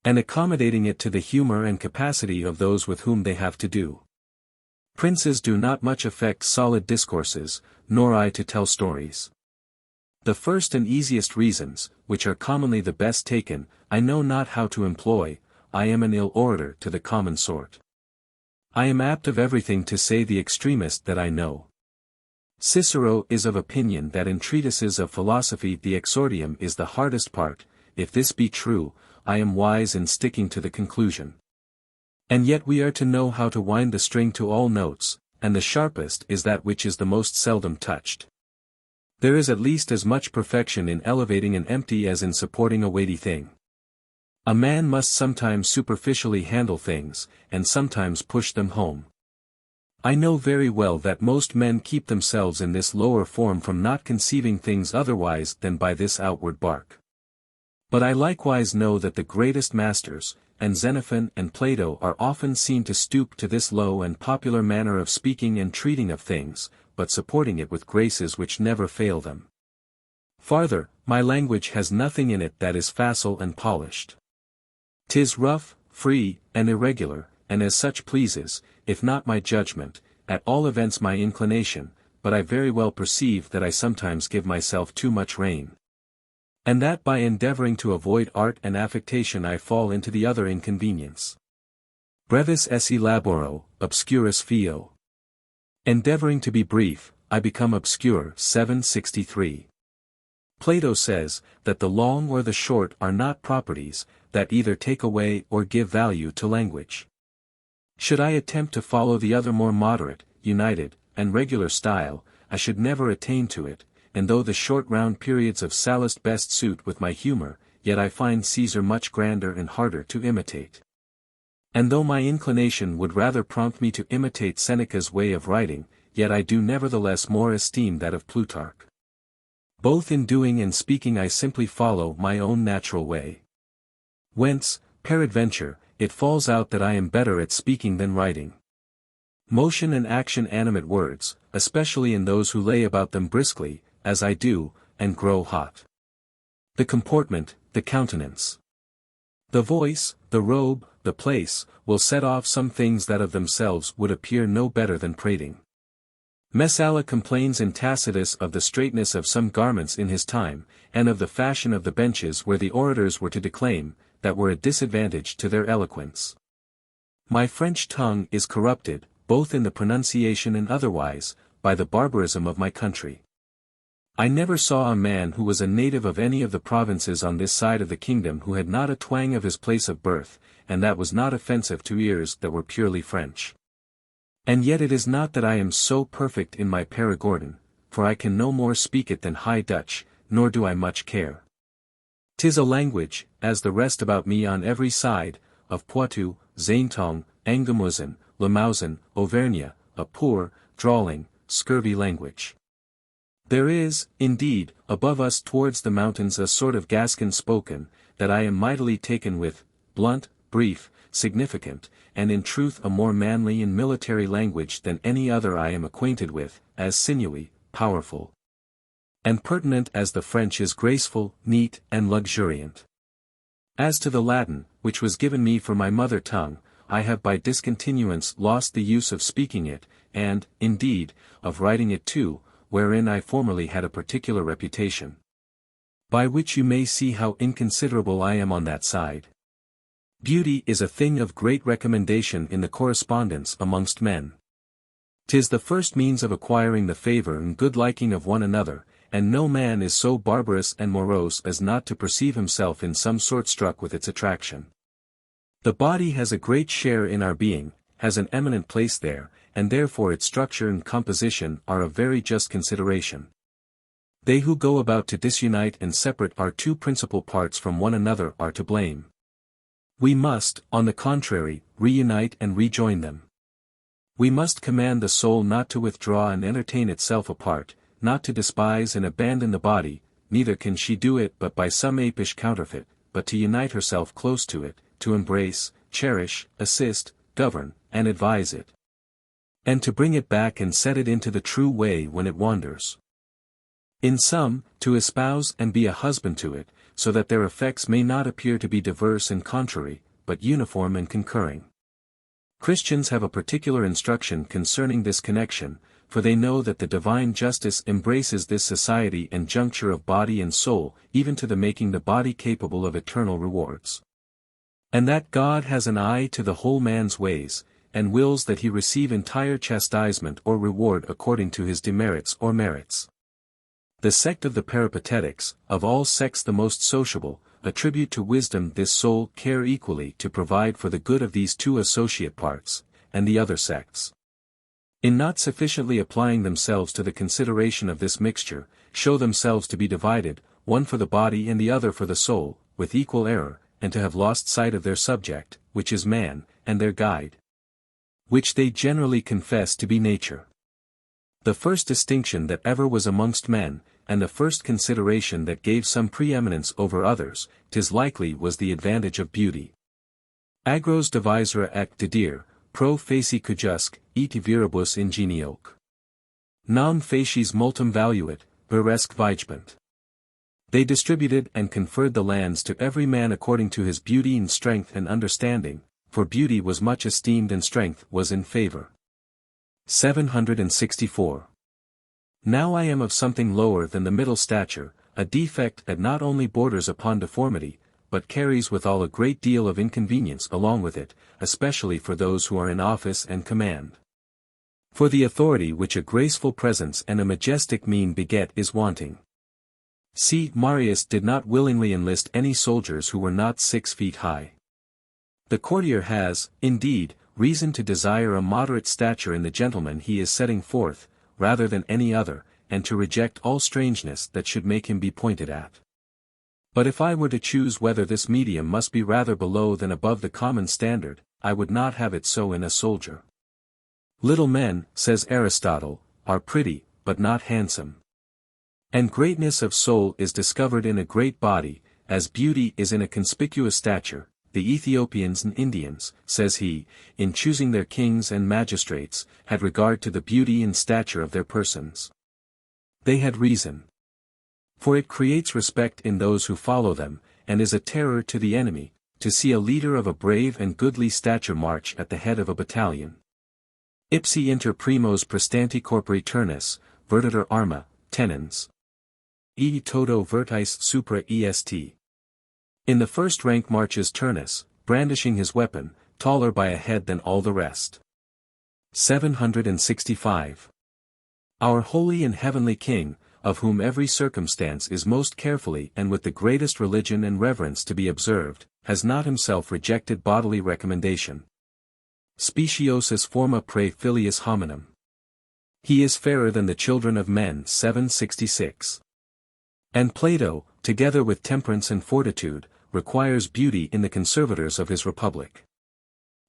and accommodating it to the humor and capacity of those with whom they have to do. Princes do not much affect solid discourses, nor I to tell stories. The first and easiest reasons, which are commonly the best taken, I know not how to employ, I am an ill orator to the common sort. I am apt of everything to say the extremest that I know. Cicero is of opinion that in treatises of philosophy the exordium is the hardest part. If this be true, I am wise in sticking to the conclusion. And yet we are to know how to wind the string to all notes, and the sharpest is that which is the most seldom touched. There is at least as much perfection in elevating an empty as in supporting a weighty thing. A man must sometimes superficially handle things, and sometimes push them home. I know very well that most men keep themselves in this lower form from not conceiving things otherwise than by this outward bark. But I likewise know that the greatest masters, and Xenophon and Plato are often seen to stoop to this low and popular manner of speaking and treating of things, but supporting it with graces which never fail them. Farther, my language has nothing in it that is facile and polished. 'Tis rough, free, and irregular, and as such pleases, if not my judgment, at all events my inclination, but I very well perceive that I sometimes give myself too much rein. And that by endeavoring to avoid art and affectation I fall into the other inconvenience. Brevis esse laboro, obscurus fio. Endeavoring to be brief, I become obscure. 763. Plato says, that the long or the short are not properties, that either take away or give value to language. Should I attempt to follow the other more moderate, united, and regular style, I should never attain to it, and though the short round periods of Sallust best suit with my humor, yet I find Caesar much grander and harder to imitate. And though my inclination would rather prompt me to imitate Seneca's way of writing, yet I do nevertheless more esteem that of Plutarch. Both in doing and speaking I simply follow my own natural way. Whence, peradventure, it falls out that I am better at speaking than writing. Motion and action animate words, especially in those who lay about them briskly, as I do, and grow hot. The comportment, the countenance, the voice, the robe, the place, will set off some things that of themselves would appear no better than prating. Messala complains in Tacitus of the straightness of some garments in his time, and of the fashion of the benches where the orators were to declaim, that were a disadvantage to their eloquence. My French tongue is corrupted, both in the pronunciation and otherwise, by the barbarism of my country. I never saw a man who was a native of any of the provinces on this side of the kingdom who had not a twang of his place of birth, and that was not offensive to ears that were purely French. And yet it is not that I am so perfect in my Perigordin, for I can no more speak it than High Dutch, nor do I much care. 'Tis a language, as the rest about me on every side, of Poitou, Zaintongue, Angoumoisin, Limousin, Auvergne, a poor, drawling, scurvy language. There is, indeed, above us towards the mountains a sort of Gascon spoken, that I am mightily taken with, blunt, brief, significant, and in truth a more manly and military language than any other I am acquainted with, as sinewy, powerful, and pertinent as the French is graceful, neat, and luxuriant. As to the Latin, which was given me for my mother tongue, I have by discontinuance lost the use of speaking it, and, indeed, of writing it too, wherein I formerly had a particular reputation. By which you may see how inconsiderable I am on that side. Beauty is a thing of great recommendation in the correspondence amongst men. 'Tis the first means of acquiring the favor and good liking of one another, and no man is so barbarous and morose as not to perceive himself in some sort struck with its attraction. The body has a great share in our being, has an eminent place there, and therefore its structure and composition are a very just consideration. They who go about to disunite and separate our two principal parts from one another are to blame. We must, on the contrary, reunite and rejoin them. We must command the soul not to withdraw and entertain itself apart, not to despise and abandon the body, neither can she do it but by some apish counterfeit, but to unite herself close to it, to embrace, cherish, assist, govern, and advise it. And to bring it back and set it into the true way when it wanders. In sum, to espouse and be a husband to it, so that their effects may not appear to be diverse and contrary, but uniform and concurring. Christians have a particular instruction concerning this connection, for they know that the divine justice embraces this society and juncture of body and soul, even to the making the body capable of eternal rewards. And that God has an eye to the whole man's ways, and wills that he receive entire chastisement or reward according to his demerits or merits. The sect of the Peripatetics, of all sects the most sociable, attribute to wisdom this sole care equally to provide for the good of these two associate parts, and the other sects, in not sufficiently applying themselves to the consideration of this mixture, show themselves to be divided, one for the body and the other for the soul, with equal error, and to have lost sight of their subject, which is man, and their guide, which they generally confess to be nature. The first distinction that ever was amongst men, and the first consideration that gave some preeminence over others, 'tis likely was the advantage of beauty. Agros divisora ec didere, pro facie cujusque, et viribus ingenioque. Non facies multum valuit, viresque vigebant. They distributed and conferred the lands to every man according to his beauty and strength and understanding, for beauty was much esteemed and strength was in favor. 764. Now I am of something lower than the middle stature, a defect that not only borders upon deformity, but carries withal a great deal of inconvenience along with it, especially for those who are in office and command. For the authority which a graceful presence and a majestic mien beget is wanting. See, Marius did not willingly enlist any soldiers who were not 6 feet high. The courtier has, indeed, reason to desire a moderate stature in the gentleman he is setting forth, rather than any other, and to reject all strangeness that should make him be pointed at. But if I were to choose whether this medium must be rather below than above the common standard, I would not have it so in a soldier. Little men, says Aristotle, are pretty, but not handsome. And greatness of soul is discovered in a great body, as beauty is in a conspicuous stature. The Ethiopians and Indians, says he, in choosing their kings and magistrates, had regard to the beauty and stature of their persons. They had reason. For it creates respect in those who follow them, and is a terror to the enemy, to see a leader of a brave and goodly stature march at the head of a battalion. Ipsi inter primos prestanti corpori turnus, vertitur arma, tenens. E toto vertis supra est. In the first rank marches Turnus, brandishing his weapon, taller by a head than all the rest. 765. Our holy and heavenly King, of whom every circumstance is most carefully and with the greatest religion and reverence to be observed, has not himself rejected bodily recommendation. Speciosus forma prae filius hominum. He is fairer than the children of men. 766. And Plato, together with temperance and fortitude, requires beauty in the conservators of his republic.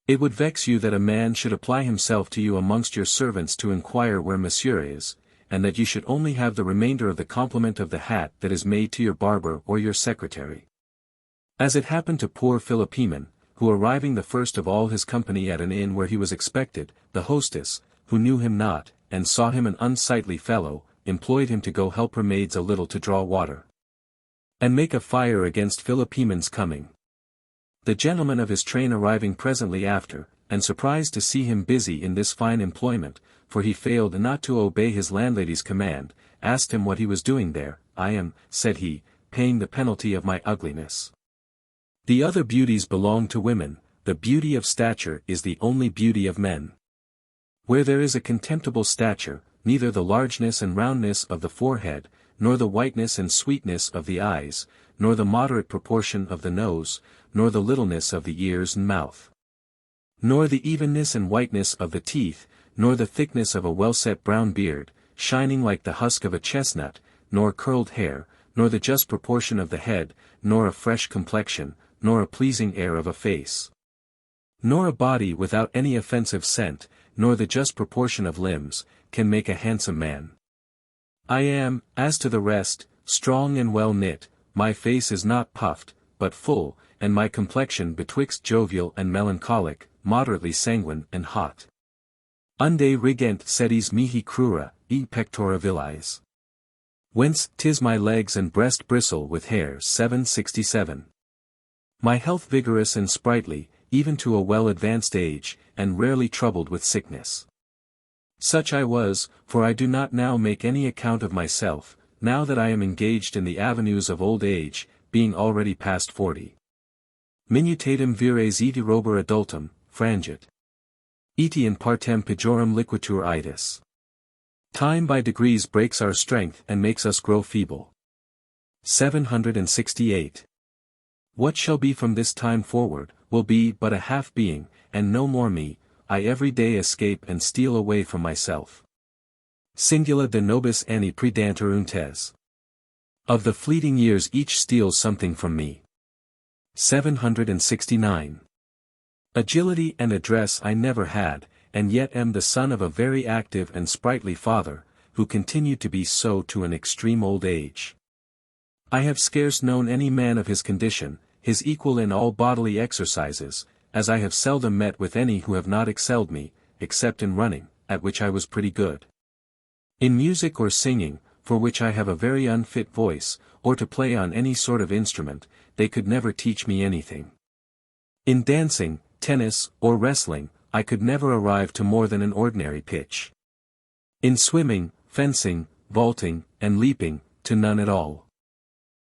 It would vex you that a man should apply himself to you amongst your servants to inquire where monsieur is, and that you should only have the remainder of the compliment of the hat that is made to your barber or your secretary. As it happened to poor Philopoemen, who arriving the first of all his company at an inn where he was expected, the hostess, who knew him not, and saw him an unsightly fellow, employed him to go help her maids a little to draw water, and make a fire against Philopoemen's coming. The gentleman of his train arriving presently after, and surprised to see him busy in this fine employment, for he failed not to obey his landlady's command, asked him what he was doing there. I am, said he, paying the penalty of my ugliness. The other beauties belong to women, the beauty of stature is the only beauty of men. Where there is a contemptible stature, neither the largeness and roundness of the forehead, nor the whiteness and sweetness of the eyes, nor the moderate proportion of the nose, nor the littleness of the ears and mouth, nor the evenness and whiteness of the teeth, nor the thickness of a well-set brown beard, shining like the husk of a chestnut, nor curled hair, nor the just proportion of the head, nor a fresh complexion, nor a pleasing air of a face, nor a body without any offensive scent, nor the just proportion of limbs, can make a handsome man. I am, as to the rest, strong and well knit, my face is not puffed, but full, and my complexion betwixt jovial and melancholic, moderately sanguine and hot. Unde rigent sedis mihi crura, e pectora vilis. Whence 'tis my legs and breast bristle with hair. 767. My health vigorous and sprightly, even to a well-advanced age, and rarely troubled with sickness. Such I was, for I do not now make any account of myself, now that I am engaged in the avenues of old age, being already past 40. Minutatum vires eti rober adultum, frangit. Eti in partem pejorum liquitur itis. Time by degrees breaks our strength and makes us grow feeble. 768. What shall be from this time forward, will be but a half-being, and no more me, I every day escape and steal away from myself. Singula de nobis anni predantur untes. Of the fleeting years each steals something from me. 769. Agility and address I never had, and yet am the son of a very active and sprightly father, who continued to be so to an extreme old age. I have scarce known any man of his condition, his equal in all bodily exercises, as I have seldom met with any who have not excelled me, except in running, at which I was pretty good. In music or singing, for which I have a very unfit voice, or to play on any sort of instrument, they could never teach me anything. In dancing, tennis, or wrestling, I could never arrive to more than an ordinary pitch. In swimming, fencing, vaulting, and leaping, to none at all.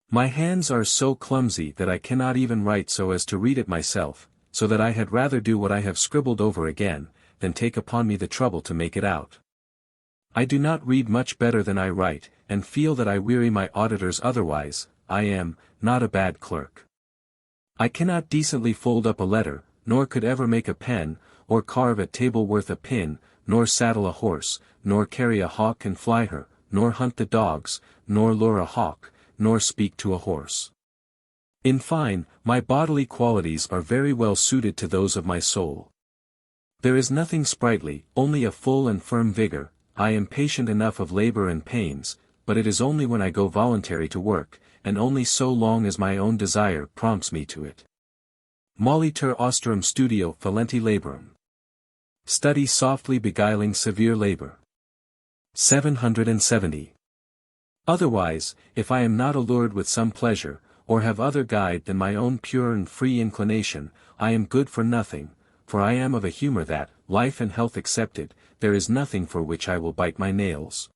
My hands are so clumsy that I cannot even write so as to read it myself, so that I had rather do what I have scribbled over again, than take upon me the trouble to make it out. I do not read much better than I write, and feel that I weary my auditors otherwise. I am, not a bad clerk. I cannot decently fold up a letter, nor could ever make a pen, or carve at table worth a pin, nor saddle a horse, nor carry a hawk and fly her, nor hunt the dogs, nor lure a hawk, nor speak to a horse. In fine, my bodily qualities are very well suited to those of my soul. There is nothing sprightly, only a full and firm vigor. I am patient enough of labor and pains, but it is only when I go voluntary to work, and only so long as my own desire prompts me to it. Mollitur austerum studio valenti laborum. Study softly beguiling severe labor. 770. Otherwise, if I am not allured with some pleasure, or have other guide than my own pure and free inclination, I am good for nothing, for I am of a humor that, life and health excepted, there is nothing for which I will bite my nails.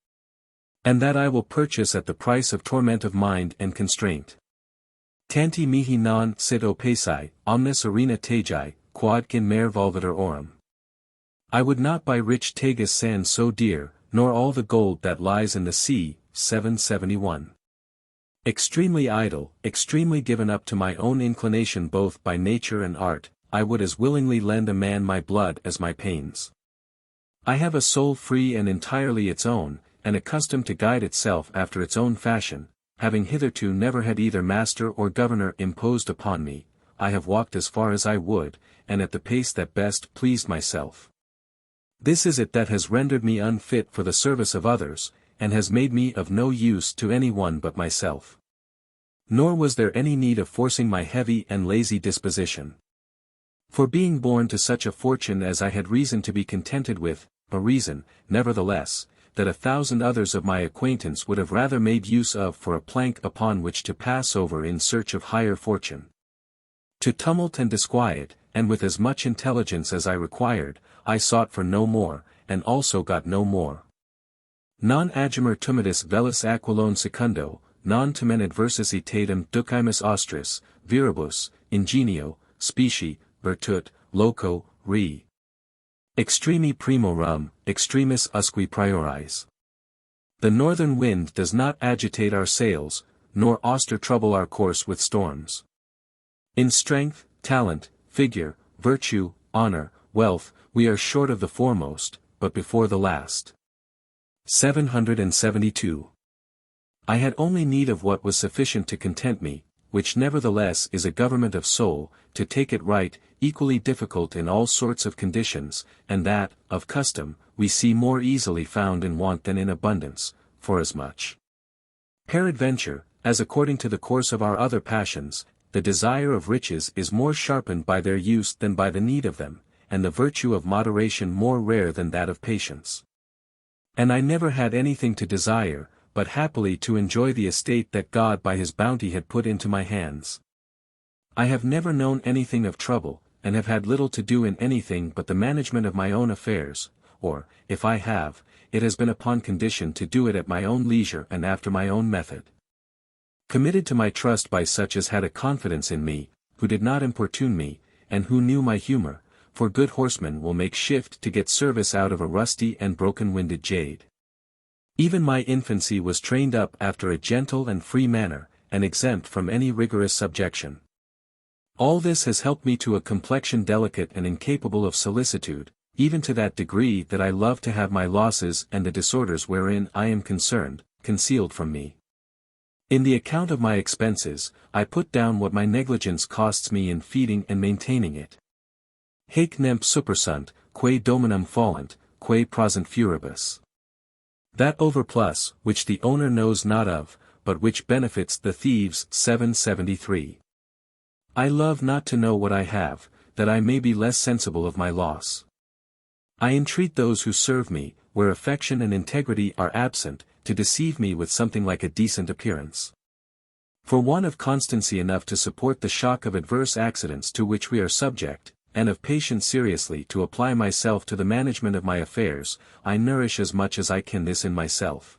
And that I will purchase at the price of torment of mind and constraint. Tanti mihi non sit opesi, omnis arena tagi, quodcin mare volvator orum. I would not buy rich Tagus sand so dear, nor all the gold that lies in the sea. 771. Extremely idle, extremely given up to my own inclination both by nature and art, I would as willingly lend a man my blood as my pains. I have a soul free and entirely its own, and accustomed to guide itself after its own fashion, having hitherto never had either master or governor imposed upon me, I have walked as far as I would, and at the pace that best pleased myself. This is it that has rendered me unfit for the service of others, and has made me of no use to any one but myself. Nor was there any need of forcing my heavy and lazy disposition. For being born to such a fortune as I had reason to be contented with, a reason, nevertheless, that 1,000 others of my acquaintance would have rather made use of for a plank upon which to pass over in search of higher fortune. To tumult and disquiet, and with as much intelligence as I required, I sought for no more, and also got no more. Non agimer tumidus velis aquilone secundo, non tamen adversus itatum ducimus ostris, viribus, ingenio, specie, virtut, loco, re. Extremi primorum, extremis usque prioris. The northern wind does not agitate our sails, nor auster trouble our course with storms. In strength, talent, figure, virtue, honor, wealth, we are short of the foremost, but before the last. 772. I had only need of what was sufficient to content me, which nevertheless is a government of soul, to take it right, equally difficult in all sorts of conditions, and that, of custom, we see more easily found in want than in abundance, forasmuch. Peradventure, as according to the course of our other passions, the desire of riches is more sharpened by their use than by the need of them, and the virtue of moderation more rare than that of patience. And I never had anything to desire, but happily to enjoy the estate that God by his bounty had put into my hands. I have never known anything of trouble, and have had little to do in anything but the management of my own affairs, or, if I have, it has been upon condition to do it at my own leisure and after my own method. Committed to my trust by such as had a confidence in me, who did not importune me, and who knew my humor, for good horsemen will make shift to get service out of a rusty and broken-winded jade. Even my infancy was trained up after a gentle and free manner, and exempt from any rigorous subjection. All this has helped me to a complexion delicate and incapable of solicitude, even to that degree that I love to have my losses and the disorders wherein I am concerned, concealed from me. In the account of my expenses, I put down what my negligence costs me in feeding and maintaining it. Haec nemp supersunt, quae dominum fallent, quae prosent furibus. That overplus, which the owner knows not of, but which benefits the thieves. 773. I love not to know what I have, that I may be less sensible of my loss. I entreat those who serve me, where affection and integrity are absent, to deceive me with something like a decent appearance. For one of constancy enough to support the shock of adverse accidents to which we are subject, and of patience seriously to apply myself to the management of my affairs, I nourish as much as I can this in myself.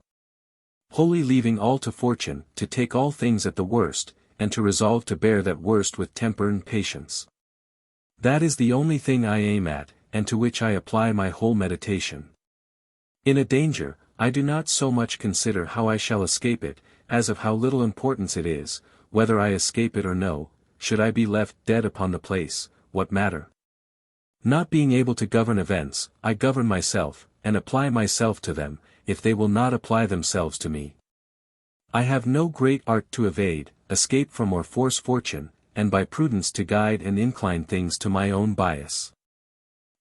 Wholly leaving all to fortune, to take all things at the worst, and to resolve to bear that worst with temper and patience. That is the only thing I aim at, and to which I apply my whole meditation. In a danger, I do not so much consider how I shall escape it, as of how little importance it is, whether I escape it or no. Should I be left dead upon the place, what matter? Not being able to govern events, I govern myself, and apply myself to them, if they will not apply themselves to me. I have no great art to evade, escape from or force fortune, and by prudence to guide and incline things to my own bias.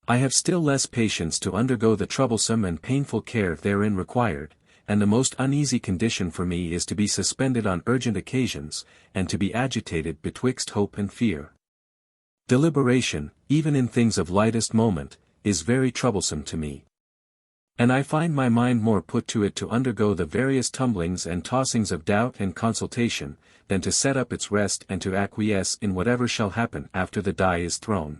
I have still less patience to undergo the troublesome and painful care therein required, and the most uneasy condition for me is to be suspended on urgent occasions, and to be agitated betwixt hope and fear. Deliberation, even in things of lightest moment, is very troublesome to me. And I find my mind more put to it to undergo the various tumblings and tossings of doubt and consultation, than to set up its rest and to acquiesce in whatever shall happen after the die is thrown.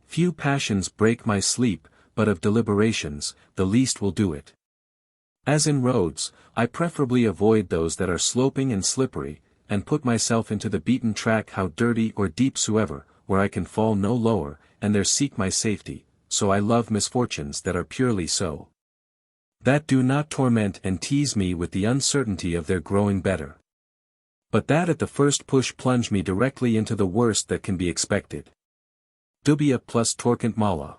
Few passions break my sleep, but of deliberations, the least will do it. As in roads, I preferably avoid those that are sloping and slippery, and put myself into the beaten track how dirty or deep soever, where I can fall no lower, and there seek my safety, so I love misfortunes that are purely so. That do not torment and tease me with the uncertainty of their growing better. But that at the first push plunge me directly into the worst that can be expected. Dubia plus torquant mala.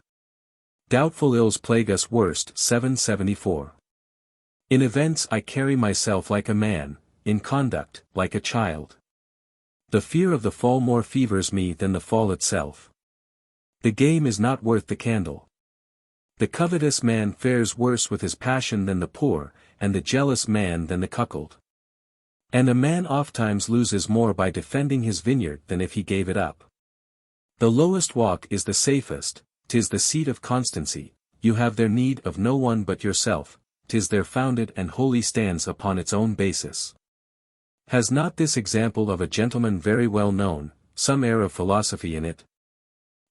Doubtful ills plague us worst. 774. In events I carry myself like a man, in conduct, like a child. The fear of the fall more fevers me than the fall itself. The game is not worth the candle. The covetous man fares worse with his passion than the poor, and the jealous man than the cuckold. And a man ofttimes loses more by defending his vineyard than if he gave it up. The lowest walk is the safest, 'tis the seat of constancy, you have their need of no one but yourself, 'tis there founded and wholly stands upon its own basis. Has not this example of a gentleman very well known, some air of philosophy in it?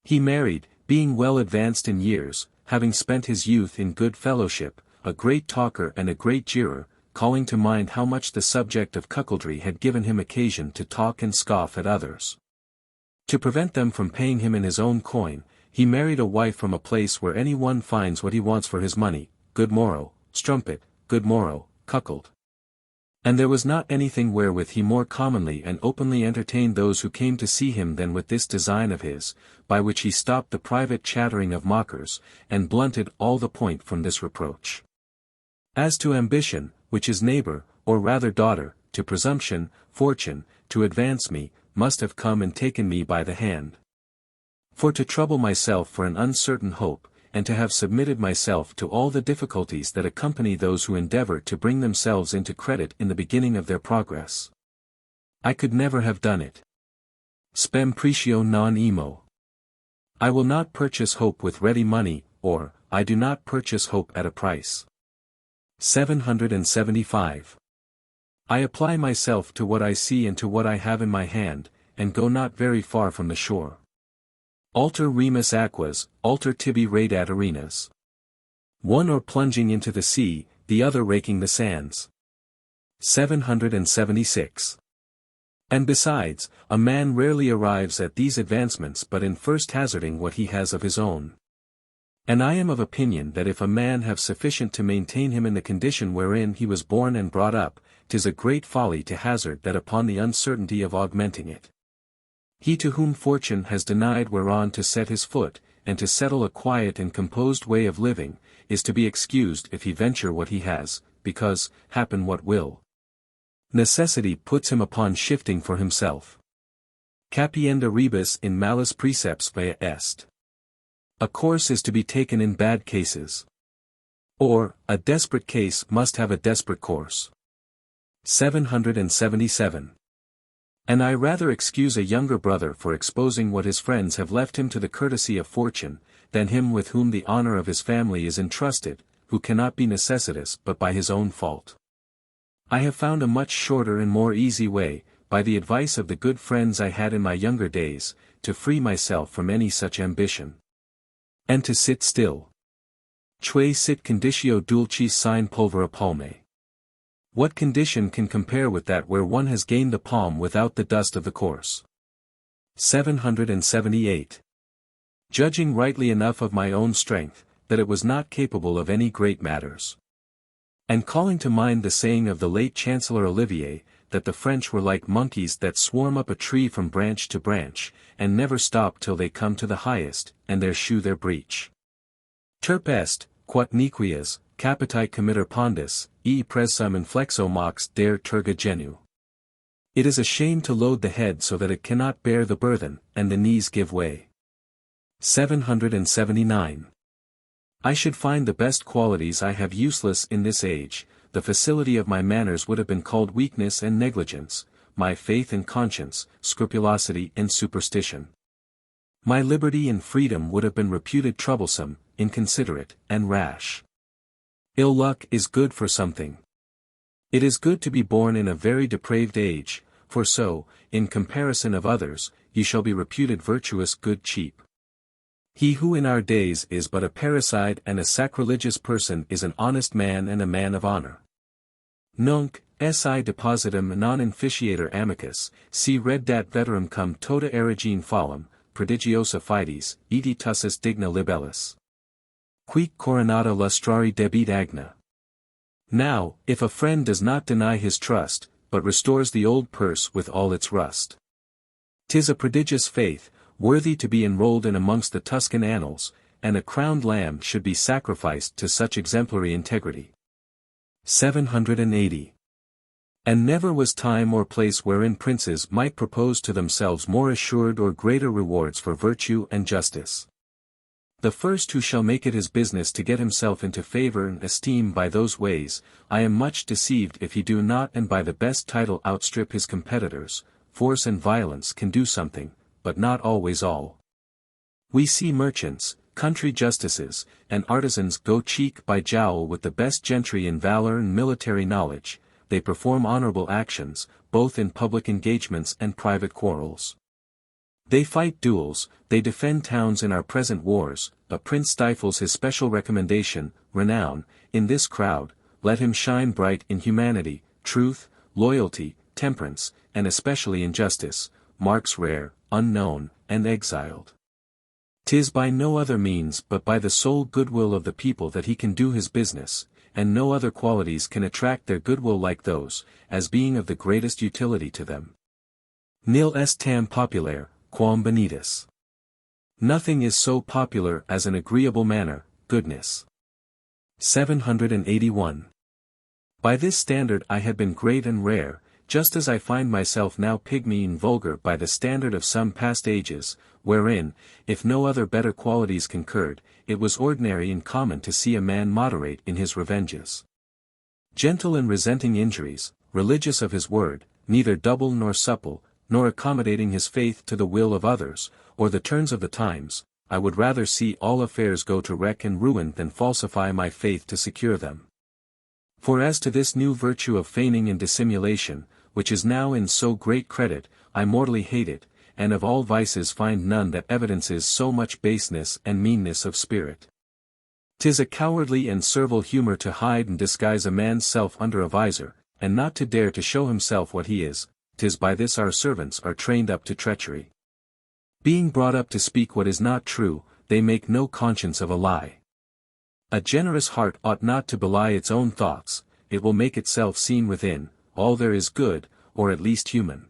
He married, being well advanced in years, having spent his youth in good fellowship, a great talker and a great jeerer, calling to mind how much the subject of cuckoldry had given him occasion to talk and scoff at others. To prevent them from paying him in his own coin, he married a wife from a place where any one finds what he wants for his money, good morrow, strumpet, good morrow, cuckold. And there was not anything wherewith he more commonly and openly entertained those who came to see him than with this design of his, by which he stopped the private chattering of mockers, and blunted all the point from this reproach. As to ambition, which is neighbor, or rather daughter, to presumption, fortune, to advance me, must have come and taken me by the hand. For to trouble myself for an uncertain hope, and to have submitted myself to all the difficulties that accompany those who endeavor to bring themselves into credit in the beginning of their progress. I could never have done it. Spem pretio non imo. I will not purchase hope with ready money, or, I do not purchase hope at a price. 775. I apply myself to what I see and to what I have in my hand, and go not very far from the shore. Alter remus aquas, alter tibi redat arenas. One or plunging into the sea, the other raking the sands. 776. And besides, a man rarely arrives at these advancements but in first hazarding what he has of his own. And I am of opinion that if a man have sufficient to maintain him in the condition wherein he was born and brought up, 'tis a great folly to hazard that upon the uncertainty of augmenting it. He to whom fortune has denied whereon to set his foot, and to settle a quiet and composed way of living, is to be excused if he venture what he has, because, happen what will. Necessity puts him upon shifting for himself. Capienda rebus in malis precepts vea est. A course is to be taken in bad cases. Or, a desperate case must have a desperate course. 777. And I rather excuse a younger brother for exposing what his friends have left him to the courtesy of fortune, than him with whom the honor of his family is entrusted, who cannot be necessitous but by his own fault. I have found a much shorter and more easy way, by the advice of the good friends I had in my younger days, to free myself from any such ambition. And to sit still. Tue sit conditio dulcis sine pulvera palme. What condition can compare with that where one has gained the palm without the dust of the course? 778. Judging rightly enough of my own strength, that it was not capable of any great matters. And calling to mind the saying of the late Chancellor Olivier, that the French were like monkeys that swarm up a tree from branch to branch, and never stop till they come to the highest, and there shew their breach. Terp est, quat nequias, capitae committer pondus, e presum inflexo mox der terga genu. It is a shame to load the head so that it cannot bear the burthen, and the knees give way. 779. I should find the best qualities I have useless in this age, the facility of my manners would have been called weakness and negligence, my faith and conscience, scrupulosity and superstition. My liberty and freedom would have been reputed troublesome, inconsiderate, and rash. Ill luck is good for something. It is good to be born in a very depraved age, for so, in comparison of others, you shall be reputed virtuous good cheap. He who in our days is but a parricide and a sacrilegious person is an honest man and a man of honor. Nunc, si depositum non inficiator amicus, si reddat veterum cum tota erigine fallum, prodigiosa fides, eti tussus digna libellus. Quic coronata lustrari debit agna. Now, if a friend does not deny his trust, but restores the old purse with all its rust. 'Tis a prodigious faith, worthy to be enrolled in amongst the Tuscan annals, and a crowned lamb should be sacrificed to such exemplary integrity. 780. And never was time or place wherein princes might propose to themselves more assured or greater rewards for virtue and justice. The first who shall make it his business to get himself into favor and esteem by those ways, I am much deceived if he do not and by the best title outstrip his competitors. Force and violence can do something, but not always all. We see merchants, country justices, and artisans go cheek by jowl with the best gentry in valor and military knowledge. They perform honorable actions, both in public engagements and private quarrels. They fight duels, they defend towns in our present wars. A prince stifles his special recommendation, renown, in this crowd. Let him shine bright in humanity, truth, loyalty, temperance, and especially in justice, marks rare, unknown, and exiled. 'Tis by no other means but by the sole goodwill of the people that he can do his business, and no other qualities can attract their goodwill like those, as being of the greatest utility to them. Nil est tam populare, quam benitus. Nothing is so popular as an agreeable manner, goodness. 781. By this standard I had been great and rare, just as I find myself now pygmy and vulgar by the standard of some past ages, wherein, if no other better qualities concurred, it was ordinary and common to see a man moderate in his revenges. Gentle in resenting injuries, religious of his word, neither double nor supple, nor accommodating his faith to the will of others, or the turns of the times, I would rather see all affairs go to wreck and ruin than falsify my faith to secure them. For as to this new virtue of feigning and dissimulation, which is now in so great credit, I mortally hate it, and of all vices find none that evidences so much baseness and meanness of spirit. 'Tis a cowardly and servile humor to hide and disguise a man's self under a visor, and not to dare to show himself what he is. 'Tis by this our servants are trained up to treachery. Being brought up to speak what is not true, they make no conscience of a lie. A generous heart ought not to belie its own thoughts, it will make itself seen within, all there is good, or at least human.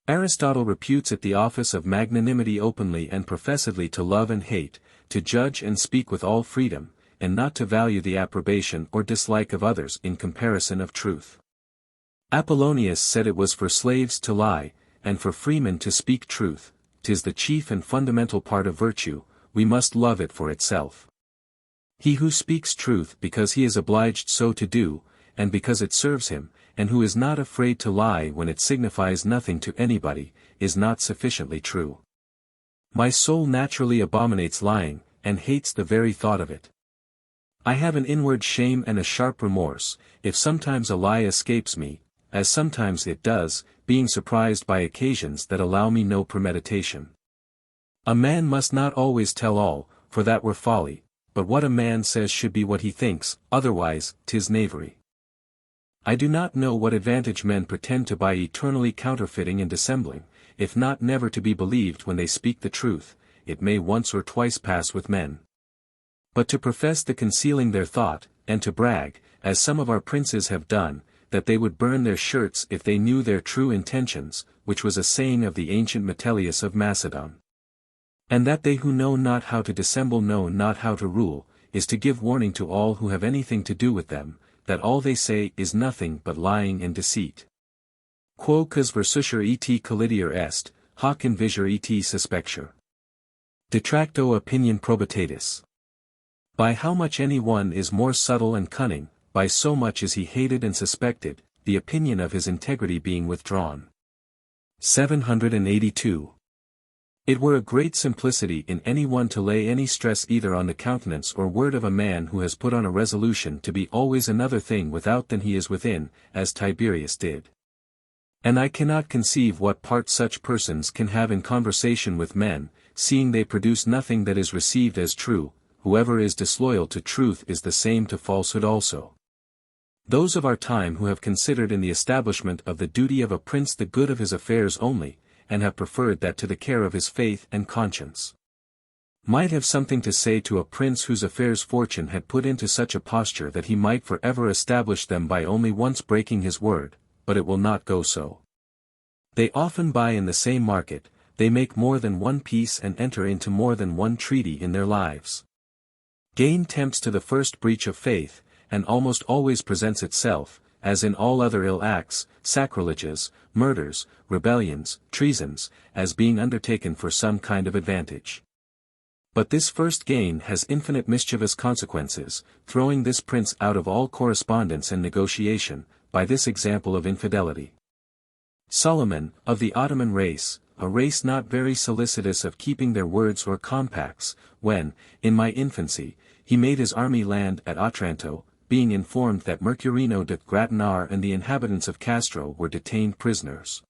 Aristotle reputes it the office of magnanimity openly and professedly to love and hate, to judge and speak with all freedom, and not to value the approbation or dislike of others in comparison of truth. Apollonius said it was for slaves to lie, and for freemen to speak truth. 'Tis the chief and fundamental part of virtue, we must love it for itself. He who speaks truth because he is obliged so to do, and because it serves him, and who is not afraid to lie when it signifies nothing to anybody, is not sufficiently true. My soul naturally abominates lying, and hates the very thought of it. I have an inward shame and a sharp remorse, if sometimes a lie escapes me, as sometimes it does, being surprised by occasions that allow me no premeditation. A man must not always tell all, for that were folly, but what a man says should be what he thinks, otherwise, 'tis knavery. I do not know what advantage men pretend to by eternally counterfeiting and dissembling, if not never to be believed when they speak the truth. It may once or twice pass with men. But to profess the concealing their thought, and to brag, as some of our princes have done, that they would burn their shirts if they knew their true intentions, which was a saying of the ancient Metellius of Macedon. And that they who know not how to dissemble know not how to rule, is to give warning to all who have anything to do with them, that all they say is nothing but lying and deceit. Quocus versusur et collidior est, hoc invisor et suspecture. Detracto opinion probitatis. By how much any one is more subtle and cunning, by so much is he hated and suspected, the opinion of his integrity being withdrawn. 782. It were a great simplicity in any one to lay any stress either on the countenance or word of a man who has put on a resolution to be always another thing without than he is within, as Tiberius did. And I cannot conceive what part such persons can have in conversation with men, seeing they produce nothing that is received as true, whoever is disloyal to truth is the same to falsehood also. Those of our time who have considered in the establishment of the duty of a prince the good of his affairs only, and have preferred that to the care of his faith and conscience, might have something to say to a prince whose affairs fortune had put into such a posture that he might for ever establish them by only once breaking his word, but it will not go so. They often buy in the same market, they make more than one peace and enter into more than one treaty in their lives. Gain tempts to the first breach of faith, and almost always presents itself, as in all other ill acts, sacrileges, murders, rebellions, treasons, as being undertaken for some kind of advantage. But this first gain has infinite mischievous consequences, throwing this prince out of all correspondence and negotiation, by this example of infidelity. Solomon, of the Ottoman race, a race not very solicitous of keeping their words or compacts, when, in my infancy, he made his army land at Otranto, being informed that Mercurino de Gratinar and the inhabitants of Castro were detained prisoners.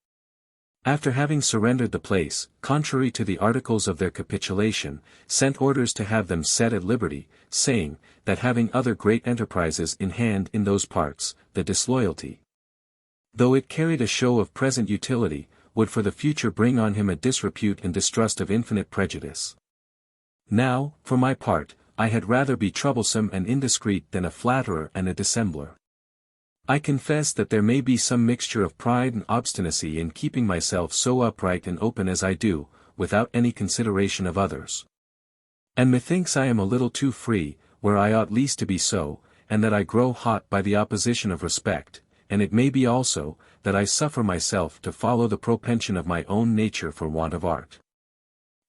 After having surrendered the place, contrary to the articles of their capitulation, sent orders to have them set at liberty, saying, that having other great enterprises in hand in those parts, the disloyalty, though it carried a show of present utility, would for the future bring on him a disrepute and distrust of infinite prejudice. Now, for my part, I had rather be troublesome and indiscreet than a flatterer and a dissembler. I confess that there may be some mixture of pride and obstinacy in keeping myself so upright and open as I do, without any consideration of others. And methinks I am a little too free, where I ought least to be so, and that I grow hot by the opposition of respect, and it may be also, that I suffer myself to follow the propension of my own nature for want of art.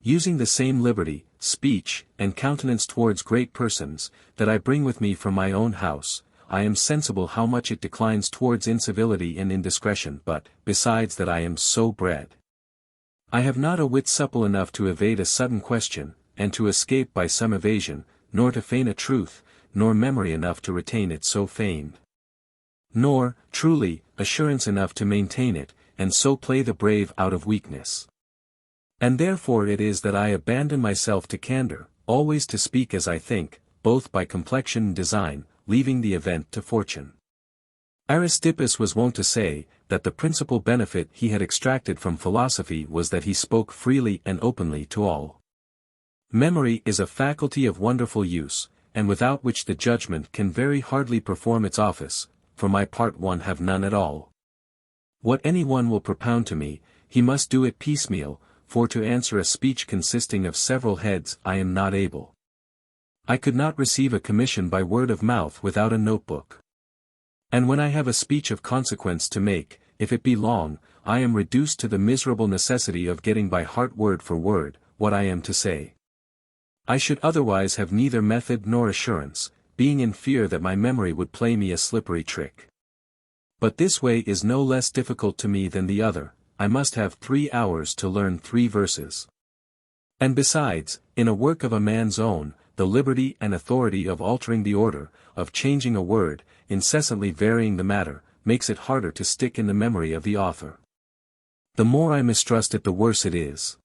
Using the same liberty, speech, and countenance towards great persons, that I bring with me from my own house, I am sensible how much it declines towards incivility and indiscretion, but, besides that I am so bred, I have not a wit supple enough to evade a sudden question, and to escape by some evasion, nor to feign a truth, nor memory enough to retain it so feigned, nor, truly, assurance enough to maintain it, and so play the brave out of weakness. And therefore it is that I abandon myself to candor, always to speak as I think, both by complexion and design, leaving the event to fortune. Aristippus was wont to say, that the principal benefit he had extracted from philosophy was that he spoke freely and openly to all. Memory is a faculty of wonderful use, and without which the judgment can very hardly perform its office. For my part one have none at all. What any one will propound to me, he must do it piecemeal, for to answer a speech consisting of several heads I am not able. I could not receive a commission by word of mouth without a notebook. And when I have a speech of consequence to make, if it be long, I am reduced to the miserable necessity of getting by heart word for word, what I am to say. I should otherwise have neither method nor assurance, being in fear that my memory would play me a slippery trick. But this way is no less difficult to me than the other, I must have 3 hours to learn 3 verses. And besides, in a work of a man's own, the liberty and authority of altering the order, of changing a word, incessantly varying the matter, makes it harder to stick in the memory of the author. The more I mistrust it the worse it is.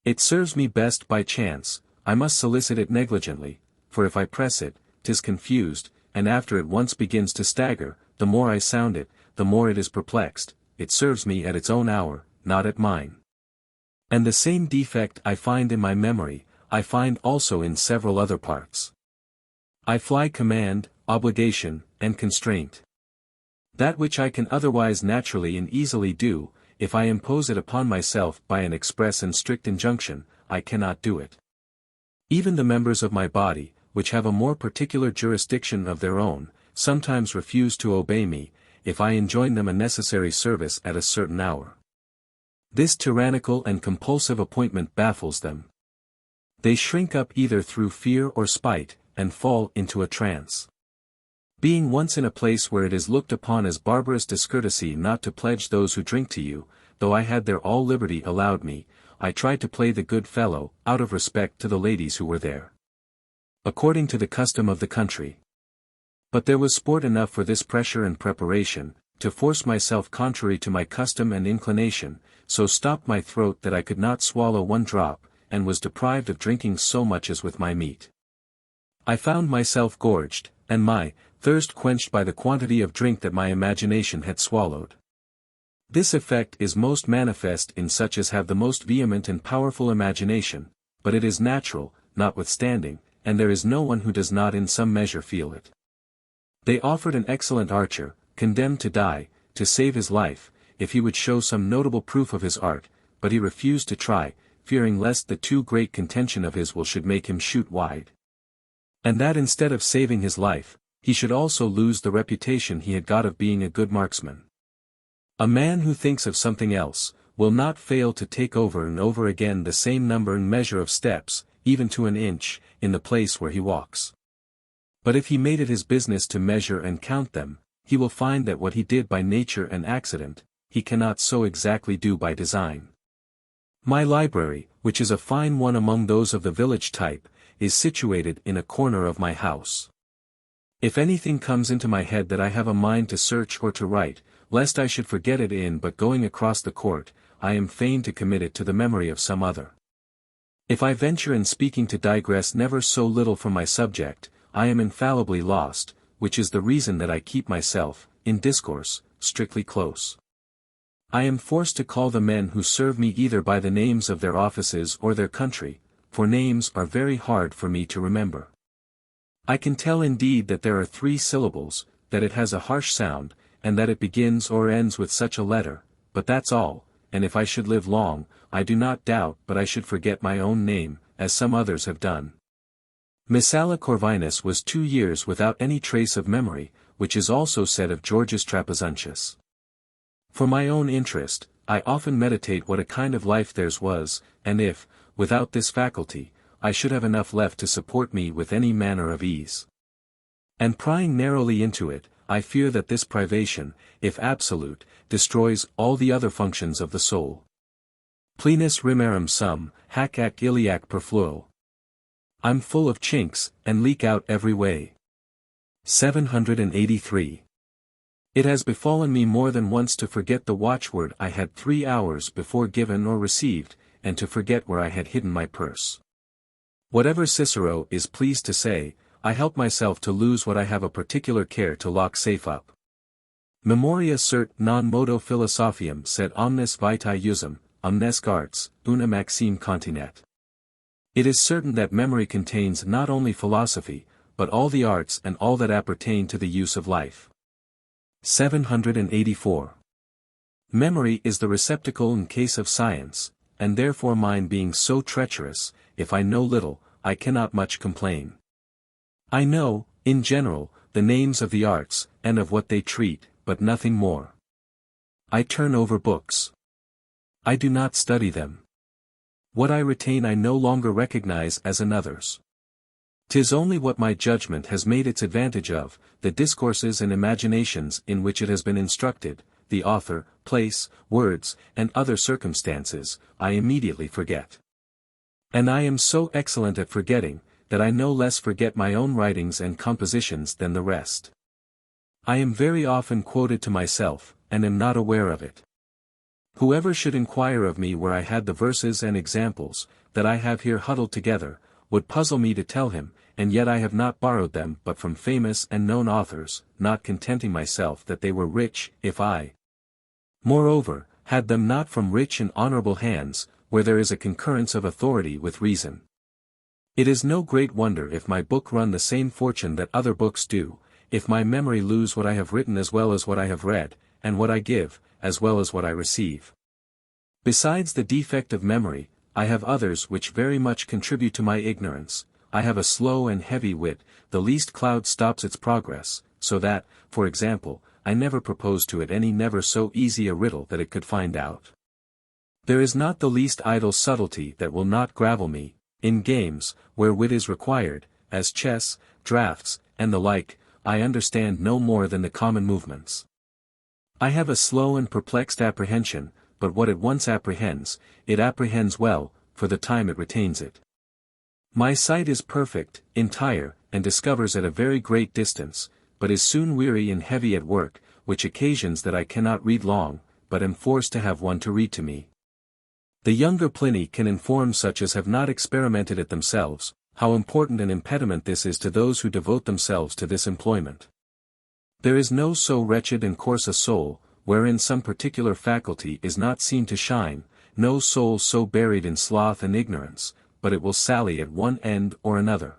It serves me best by chance, I must solicit it negligently, for if I press it, 'tis confused, and after it once begins to stagger, the more I sound it, the more it is perplexed, it serves me at its own hour, not at mine. And the same defect I find in my memory, I find also in several other parts. I fly command, obligation, and constraint. That which I can otherwise naturally and easily do, if I impose it upon myself by an express and strict injunction, I cannot do it. Even the members of my body, which have a more particular jurisdiction of their own, sometimes refuse to obey me, if I enjoin them a necessary service at a certain hour. This tyrannical and compulsive appointment baffles them. They shrink up either through fear or spite, and fall into a trance. Being once in a place where it is looked upon as barbarous discourtesy not to pledge those who drink to you, though I had there all liberty allowed me, I tried to play the good fellow, out of respect to the ladies who were there, according to the custom of the country. But there was sport enough for this pressure and preparation, to force myself contrary to my custom and inclination, so stopped my throat that I could not swallow one drop, and was deprived of drinking so much as with my meat. I found myself gorged, and my thirst quenched by the quantity of drink that my imagination had swallowed. This effect is most manifest in such as have the most vehement and powerful imagination, but it is natural, notwithstanding, and there is no one who does not in some measure feel it. They offered an excellent archer, condemned to die, to save his life, if he would show some notable proof of his art, but he refused to try, fearing lest the too great contention of his will should make him shoot wide. And that instead of saving his life, he should also lose the reputation he had got of being a good marksman. A man who thinks of something else, will not fail to take over and over again the same number and measure of steps, even to an inch, in the place where he walks. But if he made it his business to measure and count them, he will find that what he did by nature and accident, he cannot so exactly do by design. My library, which is a fine one among those of the village type, is situated in a corner of my house. If anything comes into my head that I have a mind to search or to write, lest I should forget it in but going across the court, I am fain to commit it to the memory of some other. If I venture in speaking to digress never so little from my subject, I am infallibly lost, which is the reason that I keep myself, in discourse, strictly close. I am forced to call the men who serve me either by the names of their offices or their country, for names are very hard for me to remember. I can tell indeed that there are 3 syllables, that it has a harsh sound, and that it begins or ends with such a letter, but that's all, and if I should live long, I do not doubt but I should forget my own name, as some others have done. Messala Corvinus was 2 years without any trace of memory, which is also said of Georgius Trapezunttius. For my own interest, I often meditate what a kind of life theirs was, and if, without this faculty, I should have enough left to support me with any manner of ease. And prying narrowly into it, I fear that this privation, if absolute, destroys all the other functions of the soul. Plenus rimerum sum, hac ac iliac perfluo. I'm full of chinks, and leak out every way. 783. It has befallen me more than once to forget the watchword I had 3 hours before given or received, and to forget where I had hidden my purse. Whatever Cicero is pleased to say, I help myself to lose what I have a particular care to lock safe up. Memoria cert non modo philosophiam sed omnes vitae usum, omnes arts, una maxime continet. It is certain that memory contains not only philosophy, but all the arts and all that appertain to the use of life. 784. Memory is the receptacle in case of science, and therefore mine being so treacherous, if I know little, I cannot much complain. I know, in general, the names of the arts, and of what they treat, but nothing more. I turn over books. I do not study them. What I retain I no longer recognize as another's. 'Tis only what my judgment has made its advantage of, the discourses and imaginations in which it has been instructed, the author, place, words, and other circumstances, I immediately forget. And I am so excellent at forgetting, that I no less forget my own writings and compositions than the rest. I am very often quoted to myself, and am not aware of it. Whoever should inquire of me where I had the verses and examples, that I have here huddled together, would puzzle me to tell him, and yet I have not borrowed them but from famous and known authors, not contenting myself that they were rich, if I, moreover, had them not from rich and honorable hands, where there is a concurrence of authority with reason. It is no great wonder if my book run the same fortune that other books do, if my memory lose what I have written as well as what I have read, and what I give, as well as what I receive. Besides the defect of memory, I have others which very much contribute to my ignorance. I have a slow and heavy wit, the least cloud stops its progress, so that, for example, I never propose to it any never so easy a riddle that it could find out. There is not the least idle subtlety that will not gravel me, in games, where wit is required, as chess, draughts, and the like, I understand no more than the common movements. I have a slow and perplexed apprehension, but what it once apprehends, it apprehends well, for the time it retains it. My sight is perfect, entire, and discovers at a very great distance, but is soon weary and heavy at work, which occasions that I cannot read long, but am forced to have one to read to me. The younger Pliny can inform such as have not experimented it themselves, how important an impediment this is to those who devote themselves to this employment. There is no so wretched and coarse a soul, wherein some particular faculty is not seen to shine, no soul so buried in sloth and ignorance, but it will sally at one end or another.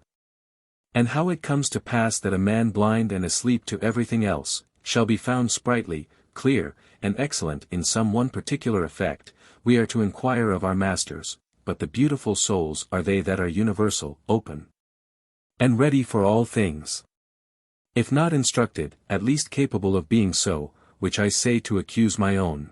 And how it comes to pass that a man blind and asleep to everything else, shall be found sprightly, clear, and excellent in some one particular effect, we are to inquire of our masters, but the beautiful souls are they that are universal, open, and ready for all things. If not instructed, at least capable of being so, which I say to accuse my own.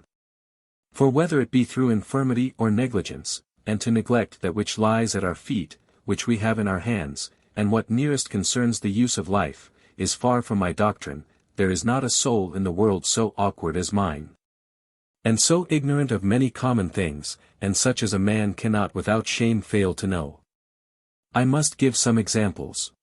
For whether it be through infirmity or negligence, and to neglect that which lies at our feet, which we have in our hands, and what nearest concerns the use of life, is far from my doctrine, there is not a soul in the world so awkward as mine. And so ignorant of many common things, and such as a man cannot without shame fail to know. I must give some examples.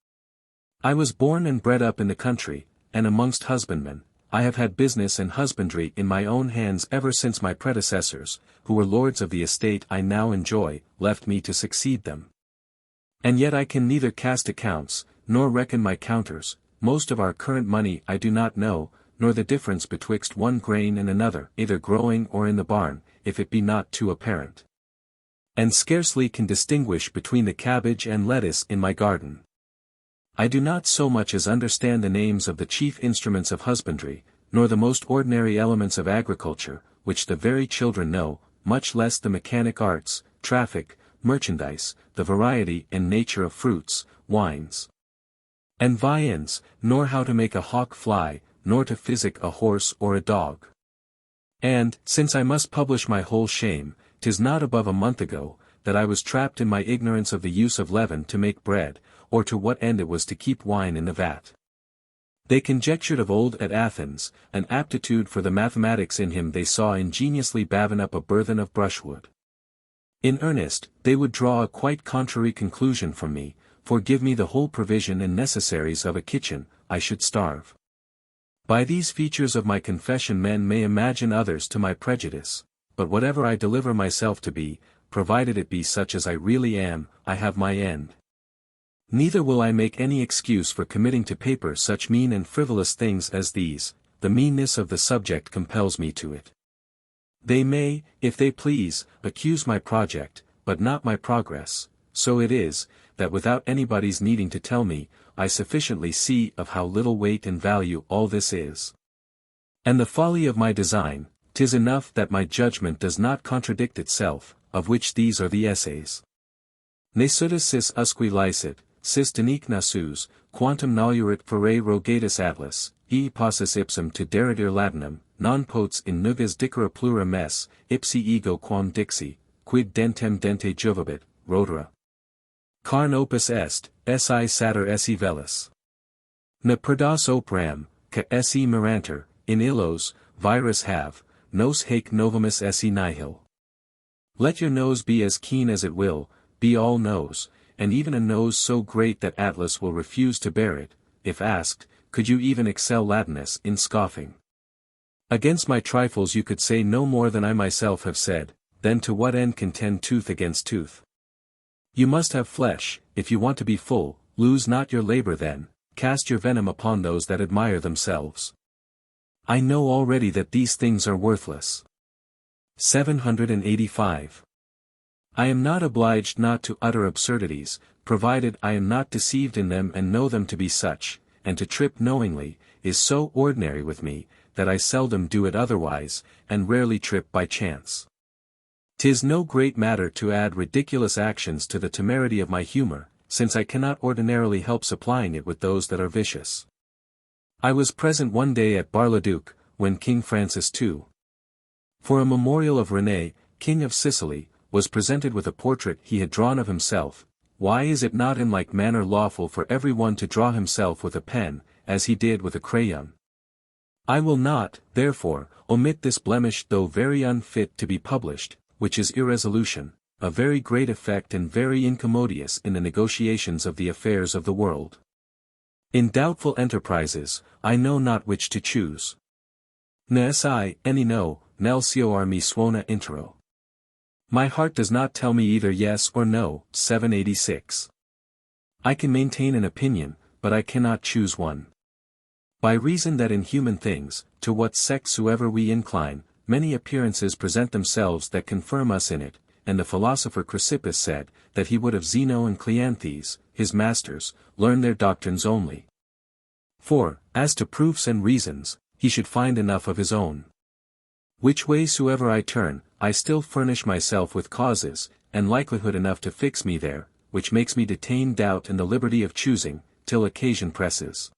I was born and bred up in the country, and amongst husbandmen. I have had business and husbandry in my own hands ever since my predecessors, who were lords of the estate I now enjoy, left me to succeed them. And yet I can neither cast accounts, nor reckon my counters, most of our current money I do not know, nor the difference betwixt one grain and another, either growing or in the barn, if it be not too apparent. And scarcely can distinguish between the cabbage and lettuce in my garden. I do not so much as understand the names of the chief instruments of husbandry, nor the most ordinary elements of agriculture, which the very children know, much less the mechanic arts, traffic, merchandise, the variety and nature of fruits, wines, and viands, nor how to make a hawk fly, nor to physic a horse or a dog. And, since I must publish my whole shame, 'tis not above a month ago, that I was trapped in my ignorance of the use of leaven to make bread, or to what end it was to keep wine in the vat. They conjectured of old at Athens, an aptitude for the mathematics in him they saw ingeniously bavin up a burthen of brushwood. In earnest, they would draw a quite contrary conclusion from me, for give me the whole provision and necessaries of a kitchen, I should starve. By these features of my confession men may imagine others to my prejudice, but whatever I deliver myself to be, provided it be such as I really am, I have my end. Neither will I make any excuse for committing to paper such mean and frivolous things as these, the meanness of the subject compels me to it. They may, if they please, accuse my project, but not my progress, so it is, that without anybody's needing to tell me, I sufficiently see of how little weight and value all this is. And the folly of my design, 'tis enough that my judgment does not contradict itself, of which these are the essays. Ne sudis sis usque licet, sis denique nasus, quantum nolurit fere rogatus atlas, possis ipsum to deridir latinum, non potes in nugas dicera plura mes, ipsi ego quam dixi, quid dentem dente juvabit, rotera. Carn opus est, si sater esse velis. Ne perdas opram, ca esse miranter, in illos, virus have, nos haec novimus esse nihil. Let your nose be as keen as it will, be all nose, and even a nose so great that Atlas will refuse to bear it, if asked, could you even excel Latinus in scoffing? Against my trifles you could say no more than I myself have said, then to what end contend tooth against tooth? You must have flesh, if you want to be full, lose not your labor then, cast your venom upon those that admire themselves. I know already that these things are worthless. 785. I am not obliged not to utter absurdities, provided I am not deceived in them and know them to be such, and to trip knowingly, is so ordinary with me, that I seldom do it otherwise, and rarely trip by chance. 'Tis no great matter to add ridiculous actions to the temerity of my humor, since I cannot ordinarily help supplying it with those that are vicious. I was present one day at Bar-le-Duc, when King Francis II, for a memorial of René, King of Sicily, was presented with a portrait he had drawn of himself. Why is it not in like manner lawful for every one to draw himself with a pen, as he did with a crayon? I will not, therefore, omit this blemish though very unfit to be published, which is irresolution, a very great effect and very incommodious in the negotiations of the affairs of the world. In doubtful enterprises, I know not which to choose. Ne si, any no, nel cior mi suona intero. My heart does not tell me either yes or no. 786. I can maintain an opinion, but I cannot choose one. By reason that in human things, to what sex soever we incline, many appearances present themselves that confirm us in it, and the philosopher Chrysippus said, that he would of Zeno and Cleanthes, his masters, learn their doctrines only. For, as to proofs and reasons, he should find enough of his own. Which way soever I turn, I still furnish myself with causes, and likelihood enough to fix me there, which makes me detain doubt and the liberty of choosing, till occasion presses.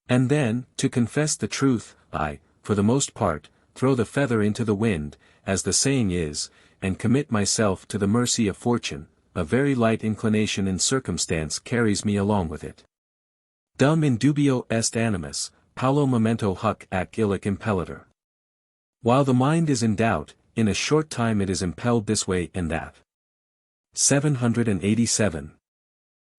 And then, to confess the truth, I, for the most part, throw the feather into the wind, as the saying is, and commit myself to the mercy of fortune. A very light inclination in circumstance carries me along with it. Dum in dubio est animus, paulo memento huc ac illic impellitor. While the mind is in doubt, in a short time it is impelled this way and that. 787.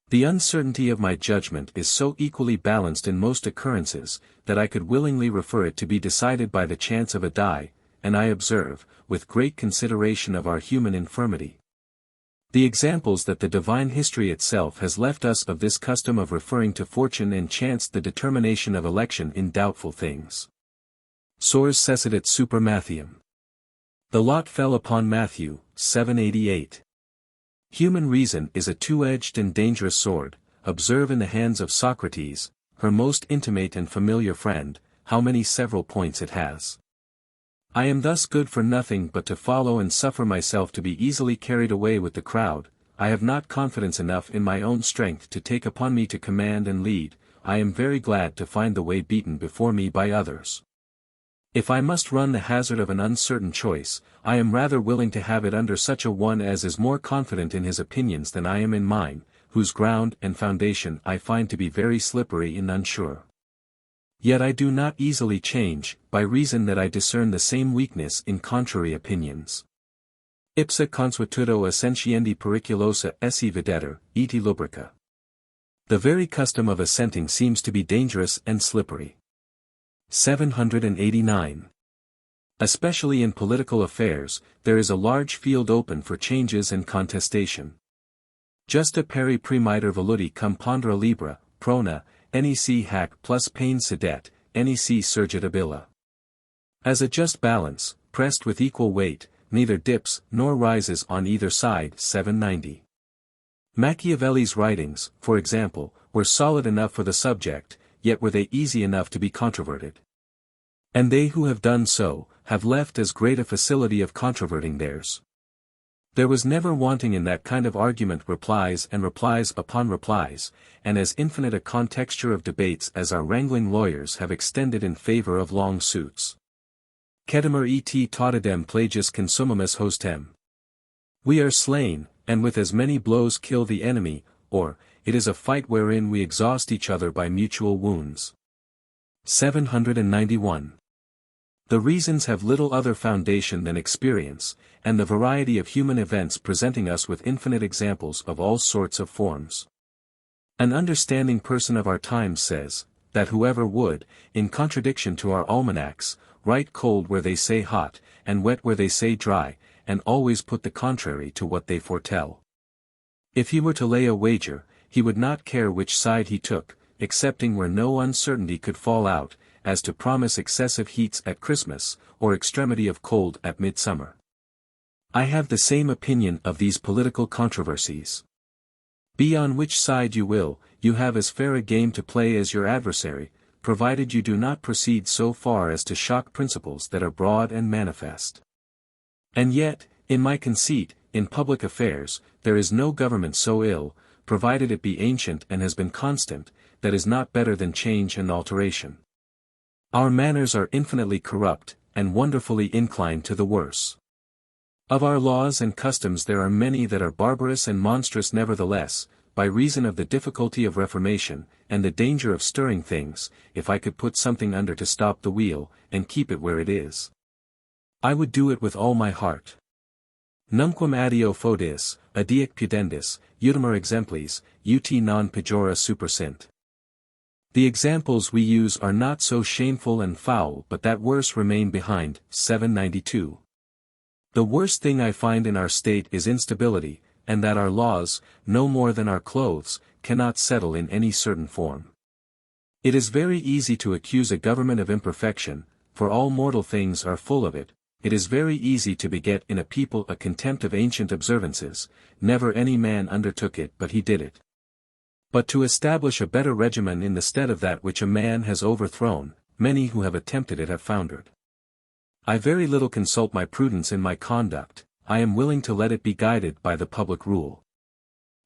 The uncertainty of my judgment is so equally balanced in most occurrences, that I could willingly refer it to be decided by the chance of a die, and I observe, with great consideration of our human infirmity, the examples that the divine history itself has left us of this custom of referring to fortune and chance the determination of election in doubtful things. Sors cessidit super Mattheum. The lot fell upon Matthew. 788. Human reason is a two-edged and dangerous sword. Observe in the hands of Socrates, her most intimate and familiar friend, how many several points it has. I am thus good for nothing but to follow and suffer myself to be easily carried away with the crowd. I have not confidence enough in my own strength to take upon me to command and lead. I am very glad to find the way beaten before me by others. If I must run the hazard of an uncertain choice, I am rather willing to have it under such a one as is more confident in his opinions than I am in mine, whose ground and foundation I find to be very slippery and unsure. Yet I do not easily change, by reason that I discern the same weakness in contrary opinions. Ipsa consuetudo assentiendi periculosa esse videtur, eti lubrica. The very custom of assenting seems to be dangerous and slippery. 789. Especially in political affairs, there is a large field open for changes and contestation. Justa peri premiter voluti cum pondera libra, prona, nec hac plus pain sedet, nec surgit abila. As a just balance, pressed with equal weight, neither dips nor rises on either side. 790. Machiavelli's writings, for example, were solid enough for the subject, yet were they easy enough to be controverted. And they who have done so, have left as great a facility of controverting theirs. There was never wanting in that kind of argument replies and replies upon replies, and as infinite a contexture of debates as our wrangling lawyers have extended in favor of long suits. Cedimer et tautidem plagius consumimus hostem. We are slain, and with as many blows kill the enemy, or, it is a fight wherein we exhaust each other by mutual wounds. 791. The reasons have little other foundation than experience, and the variety of human events presenting us with infinite examples of all sorts of forms. An understanding person of our times says, that whoever would, in contradiction to our almanacs, write cold where they say hot, and wet where they say dry, and always put the contrary to what they foretell. If he were to lay a wager, he would not care which side he took, excepting where no uncertainty could fall out, as to promise excessive heats at Christmas, or extremity of cold at midsummer. I have the same opinion of these political controversies. Be on which side you will, you have as fair a game to play as your adversary, provided you do not proceed so far as to shock principles that are broad and manifest. And yet, in my conceit, in public affairs, there is no government so ill, provided it be ancient and has been constant, that is not better than change and alteration. Our manners are infinitely corrupt, and wonderfully inclined to the worse. Of our laws and customs there are many that are barbarous and monstrous nevertheless, by reason of the difficulty of reformation, and the danger of stirring things. If I could put something under to stop the wheel, and keep it where it is, I would do it with all my heart. Numquam adeo fodis, adiac pudendis, utimur exemplis, ut non pejora supersint. The examples we use are not so shameful and foul but that worse remain behind. 792. The worst thing I find in our state is instability, and that our laws, no more than our clothes, cannot settle in any certain form. It is very easy to accuse a government of imperfection, for all mortal things are full of it. It is very easy to beget in a people a contempt of ancient observances, never any man undertook it but he did it. But to establish a better regimen in the stead of that which a man has overthrown, many who have attempted it have foundered. I very little consult my prudence in my conduct, I am willing to let it be guided by the public rule.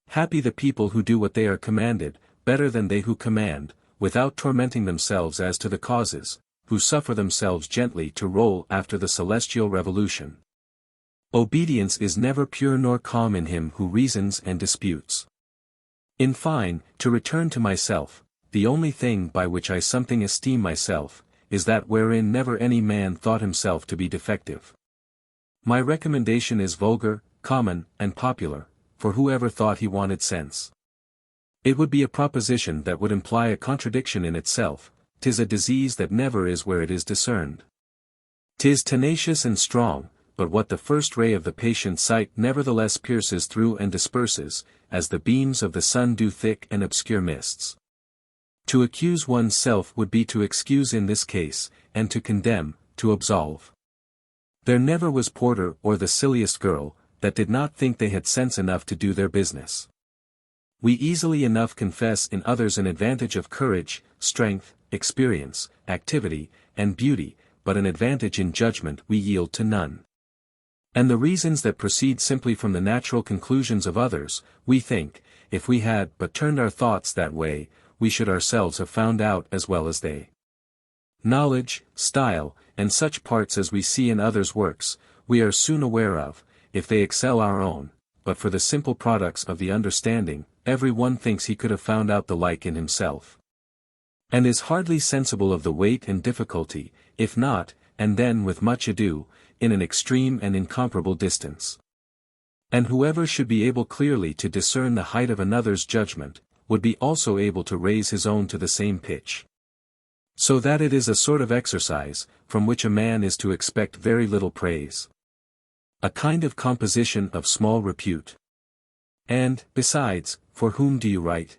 Happy the people who do what they are commanded, better than they who command, without tormenting themselves as to the causes, who suffer themselves gently to roll after the celestial revolution. Obedience is never pure nor calm in him who reasons and disputes. In fine, to return to myself, the only thing by which I something esteem myself, is that wherein never any man thought himself to be defective. My recommendation is vulgar, common, and popular, for whoever thought he wanted sense? It would be a proposition that would imply a contradiction in itself. 'Tis a disease that never is where it is discerned. 'Tis tenacious and strong, but what the first ray of the patient sight nevertheless pierces through and disperses, as the beams of the sun do thick and obscure mists. To accuse one's self would be to excuse in this case, and to condemn, to absolve. There never was porter or the silliest girl, that did not think they had sense enough to do their business. We easily enough confess in others an advantage of courage, strength, experience, activity, and beauty, but an advantage in judgment we yield to none. And the reasons that proceed simply from the natural conclusions of others, we think, if we had but turned our thoughts that way, we should ourselves have found out as well as they. Knowledge, style, and such parts as we see in others' works, we are soon aware of, if they excel our own, but for the simple products of the understanding, every one thinks he could have found out the like in himself. And is hardly sensible of the weight and difficulty, if not, and then with much ado, in an extreme and incomparable distance. And whoever should be able clearly to discern the height of another's judgment, would be also able to raise his own to the same pitch. So that it is a sort of exercise, from which a man is to expect very little praise. A kind of composition of small repute. And, besides, for whom do you write?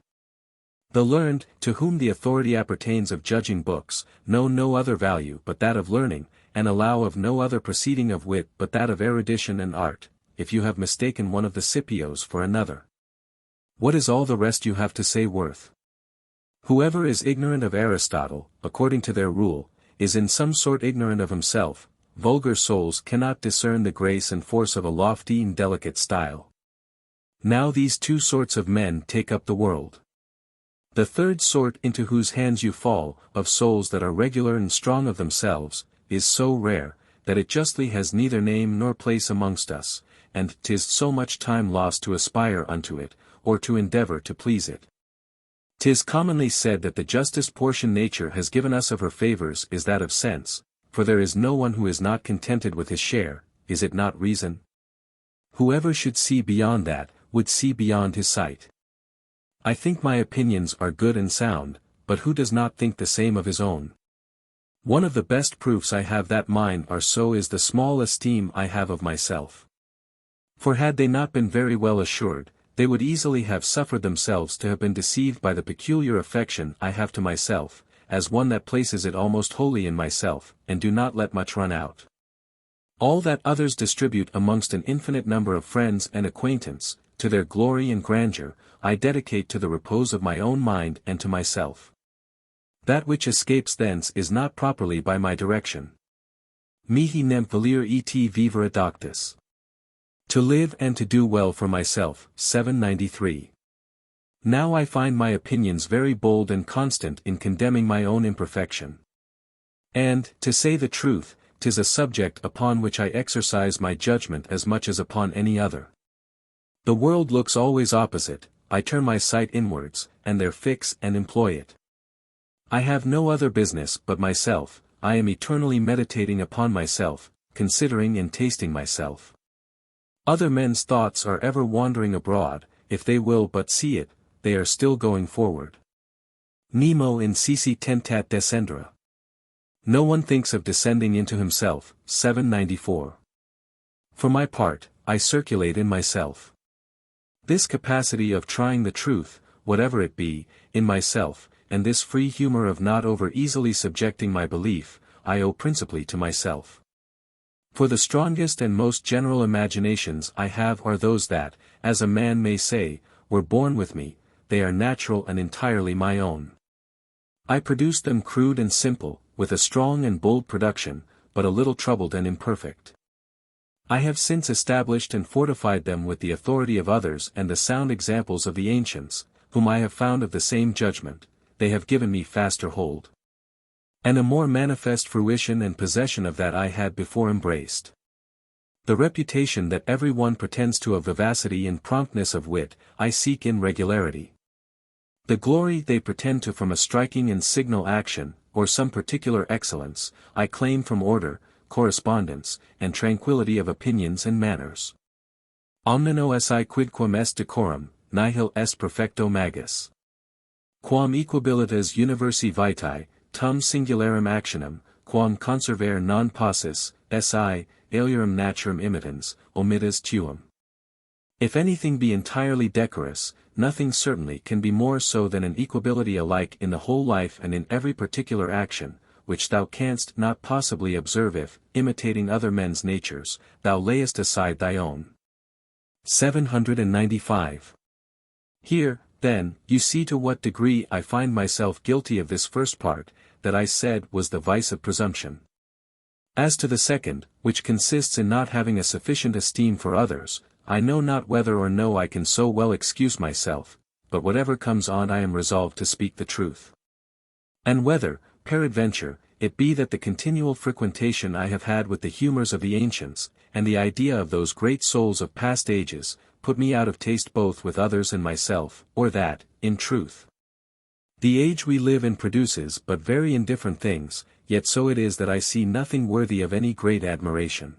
The learned, to whom the authority appertains of judging books, know no other value but that of learning, and allow of no other proceeding of wit but that of erudition and art, if you have mistaken one of the Scipios for another. What is all the rest you have to say worth? Whoever is ignorant of Aristotle, according to their rule, is in some sort ignorant of himself. Vulgar souls cannot discern the grace and force of a lofty and delicate style. Now these two sorts of men take up the world. The third sort into whose hands you fall, of souls that are regular and strong of themselves, is so rare, that it justly has neither name nor place amongst us, and 'tis so much time lost to aspire unto it, or to endeavor to please it. 'Tis commonly said that the justest portion nature has given us of her favors is that of sense, for there is no one who is not contented with his share, is it not reason? Whoever should see beyond that, would see beyond his sight. I think my opinions are good and sound, but who does not think the same of his own? One of the best proofs I have that mine are so is the small esteem I have of myself. For had they not been very well assured, they would easily have suffered themselves to have been deceived by the peculiar affection I have to myself, as one that places it almost wholly in myself, and do not let much run out. All that others distribute amongst an infinite number of friends and acquaintance, to their glory and grandeur, I dedicate to the repose of my own mind and to myself. That which escapes thence is not properly by my direction. Mihi nem valere et vivere doctus. To live and to do well for myself, 793. Now I find my opinions very bold and constant in condemning my own imperfection. And, to say the truth, 'tis a subject upon which I exercise my judgment as much as upon any other. The world looks always opposite, I turn my sight inwards, and there fix and employ it. I have no other business but myself, I am eternally meditating upon myself, considering and tasting myself. Other men's thoughts are ever wandering abroad, if they will but see it, they are still going forward. Nemo incisi tentat descendere. No one thinks of descending into himself, 794. For my part, I circulate in myself. This capacity of trying the truth, whatever it be, in myself, and this free humor of not over easily subjecting my belief, I owe principally to myself. For the strongest and most general imaginations I have are those that, as a man may say, were born with me, they are natural and entirely my own. I produced them crude and simple, with a strong and bold production, but a little troubled and imperfect. I have since established and fortified them with the authority of others and the sound examples of the ancients, whom I have found of the same judgment, they have given me faster hold. And a more manifest fruition and possession of that I had before embraced. The reputation that every one pretends to of vivacity and promptness of wit, I seek in regularity. The glory they pretend to from a striking and signal action, or some particular excellence, I claim from order, correspondence, and tranquillity of opinions and manners. Omnino esse quidquam est decorum, nihil est perfecto magis. Quam equabilitas universi vitae, tum singularum actionem, quam conservare non possis, si, alierum naturam imitans, omitas tuum. If anything be entirely decorous, nothing certainly can be more so than an equability alike in the whole life and in every particular action, which thou canst not possibly observe if, imitating other men's natures, thou layest aside thy own. 795. Here, then, you see to what degree I find myself guilty of this first part, that I said was the vice of presumption. As to the second, which consists in not having a sufficient esteem for others, I know not whether or no I can so well excuse myself, but whatever comes on I am resolved to speak the truth. And whether, peradventure, it be that the continual frequentation I have had with the humours of the ancients, and the idea of those great souls of past ages, put me out of taste both with others and myself, or that, in truth, the age we live in produces but very indifferent things, yet so it is that I see nothing worthy of any great admiration.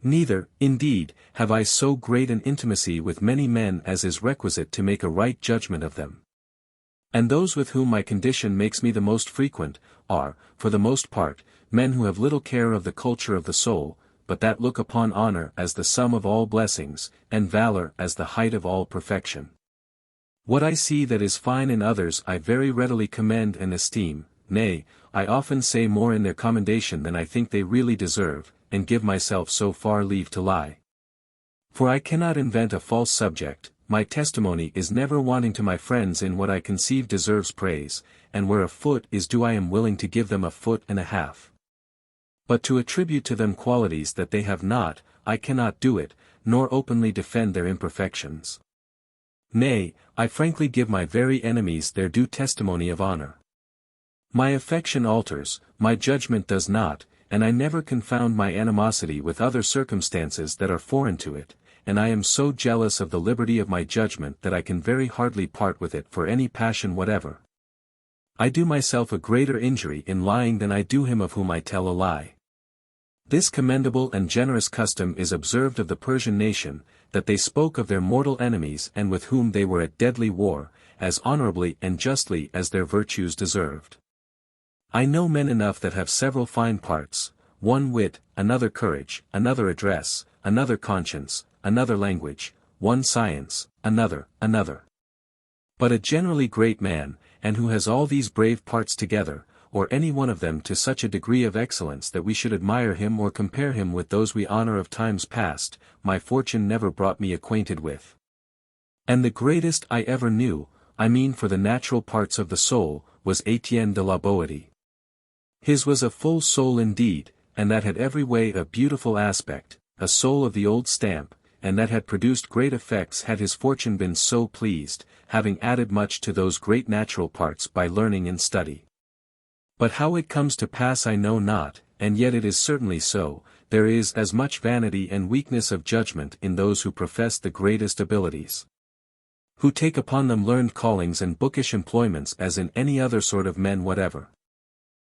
Neither, indeed, have I so great an intimacy with many men as is requisite to make a right judgment of them. And those with whom my condition makes me the most frequent, are, for the most part, men who have little care of the culture of the soul, but that look upon honor as the sum of all blessings, and valor as the height of all perfection. What I see that is fine in others I very readily commend and esteem, nay, I often say more in their commendation than I think they really deserve, and give myself so far leave to lie. For I cannot invent a false subject, my testimony is never wanting to my friends in what I conceive deserves praise, and where a foot is due I am willing to give them a foot and a half. But to attribute to them qualities that they have not, I cannot do it, nor openly defend their imperfections. Nay, I frankly give my very enemies their due testimony of honor. My affection alters, my judgment does not, and I never confound my animosity with other circumstances that are foreign to it, and I am so jealous of the liberty of my judgment that I can very hardly part with it for any passion whatever. I do myself a greater injury in lying than I do him of whom I tell a lie. This commendable and generous custom is observed of the Persian nation, that they spoke of their mortal enemies and with whom they were at deadly war, as honorably and justly as their virtues deserved. I know men enough that have several fine parts, one wit, another courage, another address, another conscience, another language, one science, another. But a generally great man, and who has all these brave parts together, or any one of them to such a degree of excellence that we should admire him or compare him with those we honor of times past, my fortune never brought me acquainted with. And the greatest I ever knew, I mean for the natural parts of the soul, was Etienne de la Boétie. His was a full soul indeed, and that had every way a beautiful aspect, a soul of the old stamp, and that had produced great effects had his fortune been so pleased, having added much to those great natural parts by learning and study. But how it comes to pass I know not, and yet it is certainly so, there is as much vanity and weakness of judgment in those who profess the greatest abilities, who take upon them learned callings and bookish employments as in any other sort of men whatever.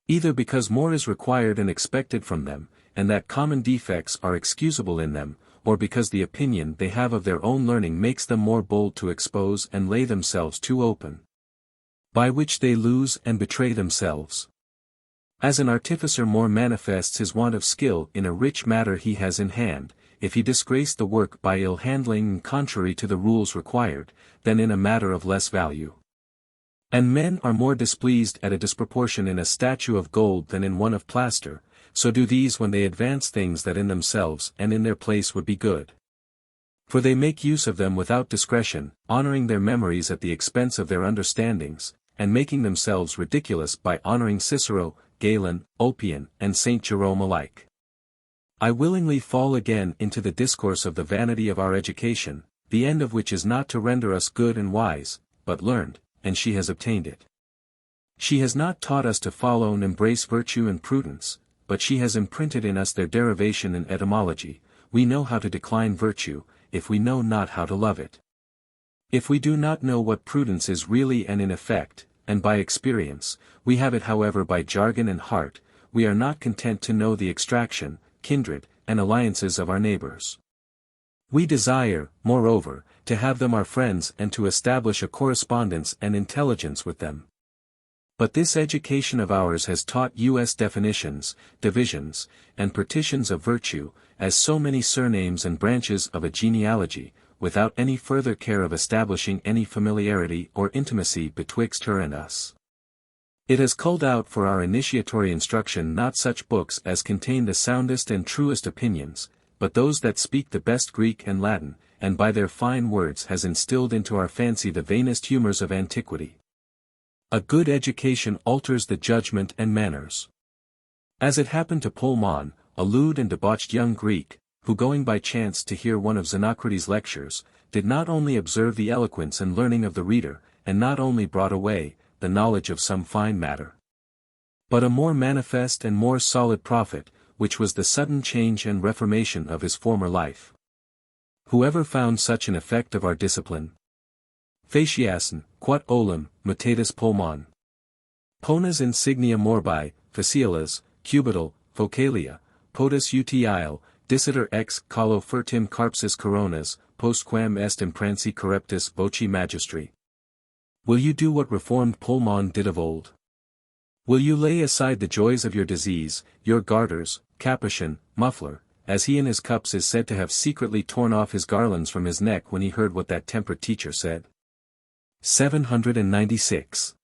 Either because more is required and expected from them, and that common defects are excusable in them, or because the opinion they have of their own learning makes them more bold to expose and lay themselves too open, by which they lose and betray themselves. As an artificer more manifests his want of skill in a rich matter he has in hand, if he disgraced the work by ill handling and contrary to the rules required, than in a matter of less value. And men are more displeased at a disproportion in a statue of gold than in one of plaster, so do these when they advance things that in themselves and in their place would be good. For they make use of them without discretion, honoring their memories at the expense of their understandings, and making themselves ridiculous by honoring Cicero, Galen, Ulpian, and Saint Jerome alike. I willingly fall again into the discourse of the vanity of our education, the end of which is not to render us good and wise, but learned, and she has obtained it. She has not taught us to follow and embrace virtue and prudence, but she has imprinted in us their derivation and etymology. We know how to decline virtue, if we know not how to love it. If we do not know what prudence is really and in effect, and by experience, we have it however by jargon and heart, we are not content to know the extraction, kindred, and alliances of our neighbors. We desire, moreover, to have them our friends and to establish a correspondence and intelligence with them. But this education of ours has taught us definitions, divisions, and partitions of virtue, as so many surnames and branches of a genealogy, without any further care of establishing any familiarity or intimacy betwixt her and us. It has culled out for our initiatory instruction not such books as contain the soundest and truest opinions, but those that speak the best Greek and Latin, and by their fine words has instilled into our fancy the vainest humors of antiquity. A good education alters the judgment and manners. As it happened to Polemon, a lewd and debauched young Greek, who going by chance to hear one of Xenocrates' lectures, did not only observe the eloquence and learning of the reader, and not only brought away the knowledge of some fine matter, but a more manifest and more solid profit, which was the sudden change and reformation of his former life. Whoever found such an effect of our discipline? Faciasin, quat olim, mutatus Polemon. Ponas insignia morbi, facialas, cubital, focalia, potus utiile, dissiter ex calo furtim carpsis coronas, postquam est impransi corruptus voci magistri. Will you do what reformed Polemon did of old? Will you lay aside the joys of your disease, your garters, capuchin, muffler, as he in his cups is said to have secretly torn off his garlands from his neck when he heard what that temperate teacher said? 796.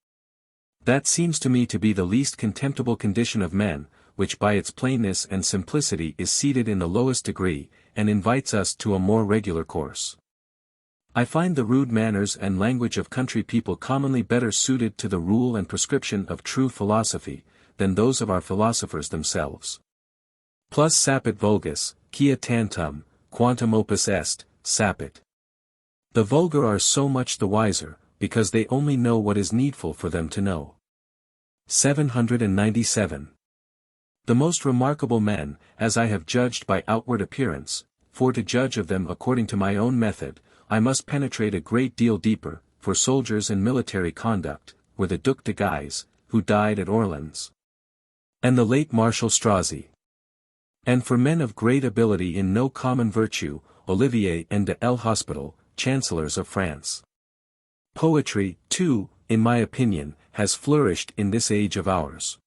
That seems to me to be the least contemptible condition of men, which by its plainness and simplicity is seated in the lowest degree, and invites us to a more regular course. I find the rude manners and language of country people commonly better suited to the rule and prescription of true philosophy, than those of our philosophers themselves. Plus sapit vulgus, quia tantum, quantum opus est, sapit. The vulgar are so much the wiser, because they only know what is needful for them to know. 797. The most remarkable men, as I have judged by outward appearance, for to judge of them according to my own method, I must penetrate a great deal deeper, for soldiers and military conduct, were the Duc de Guise, who died at Orleans, and the late Marshal Strozzi. And for men of great ability in no common virtue, Olivier and de l'Hospital, Chancellors of France. Poetry, too, in my opinion, has flourished in this age of ours.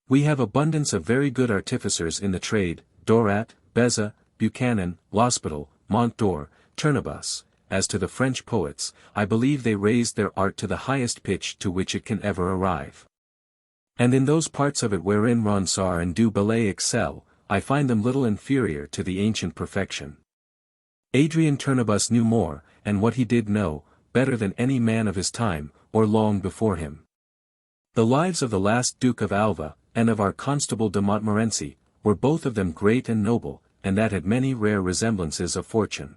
We have abundance of very good artificers in the trade, Dorat, Beza, Buchanan, L'Hospital, Montdor, Turnebus. As to the French poets, I believe they raised their art to the highest pitch to which it can ever arrive. And in those parts of it wherein Ronsard and Du Bellay excel, I find them little inferior to the ancient perfection. Adrien Turnebus knew more, and what he did know, better than any man of his time, or long before him. The lives of the last Duke of Alva, and of our Constable de Montmorency, were both of them great and noble, and that had many rare resemblances of fortune.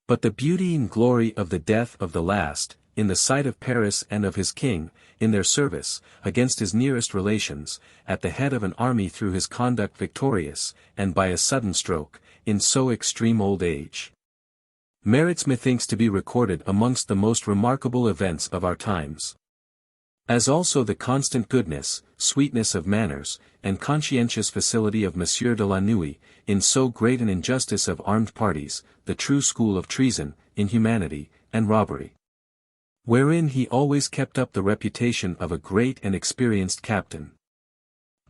But the beauty and glory of the death of the last, in the sight of Paris and of his king, in their service, against his nearest relations, at the head of an army through his conduct victorious, and by a sudden stroke, in so extreme old age, merits methinks to be recorded amongst the most remarkable events of our times. As also the constant goodness, sweetness of manners, and conscientious facility of Monsieur de la Nouille, in so great an injustice of armed parties, the true school of treason, inhumanity, and robbery, wherein he always kept up the reputation of a great and experienced captain.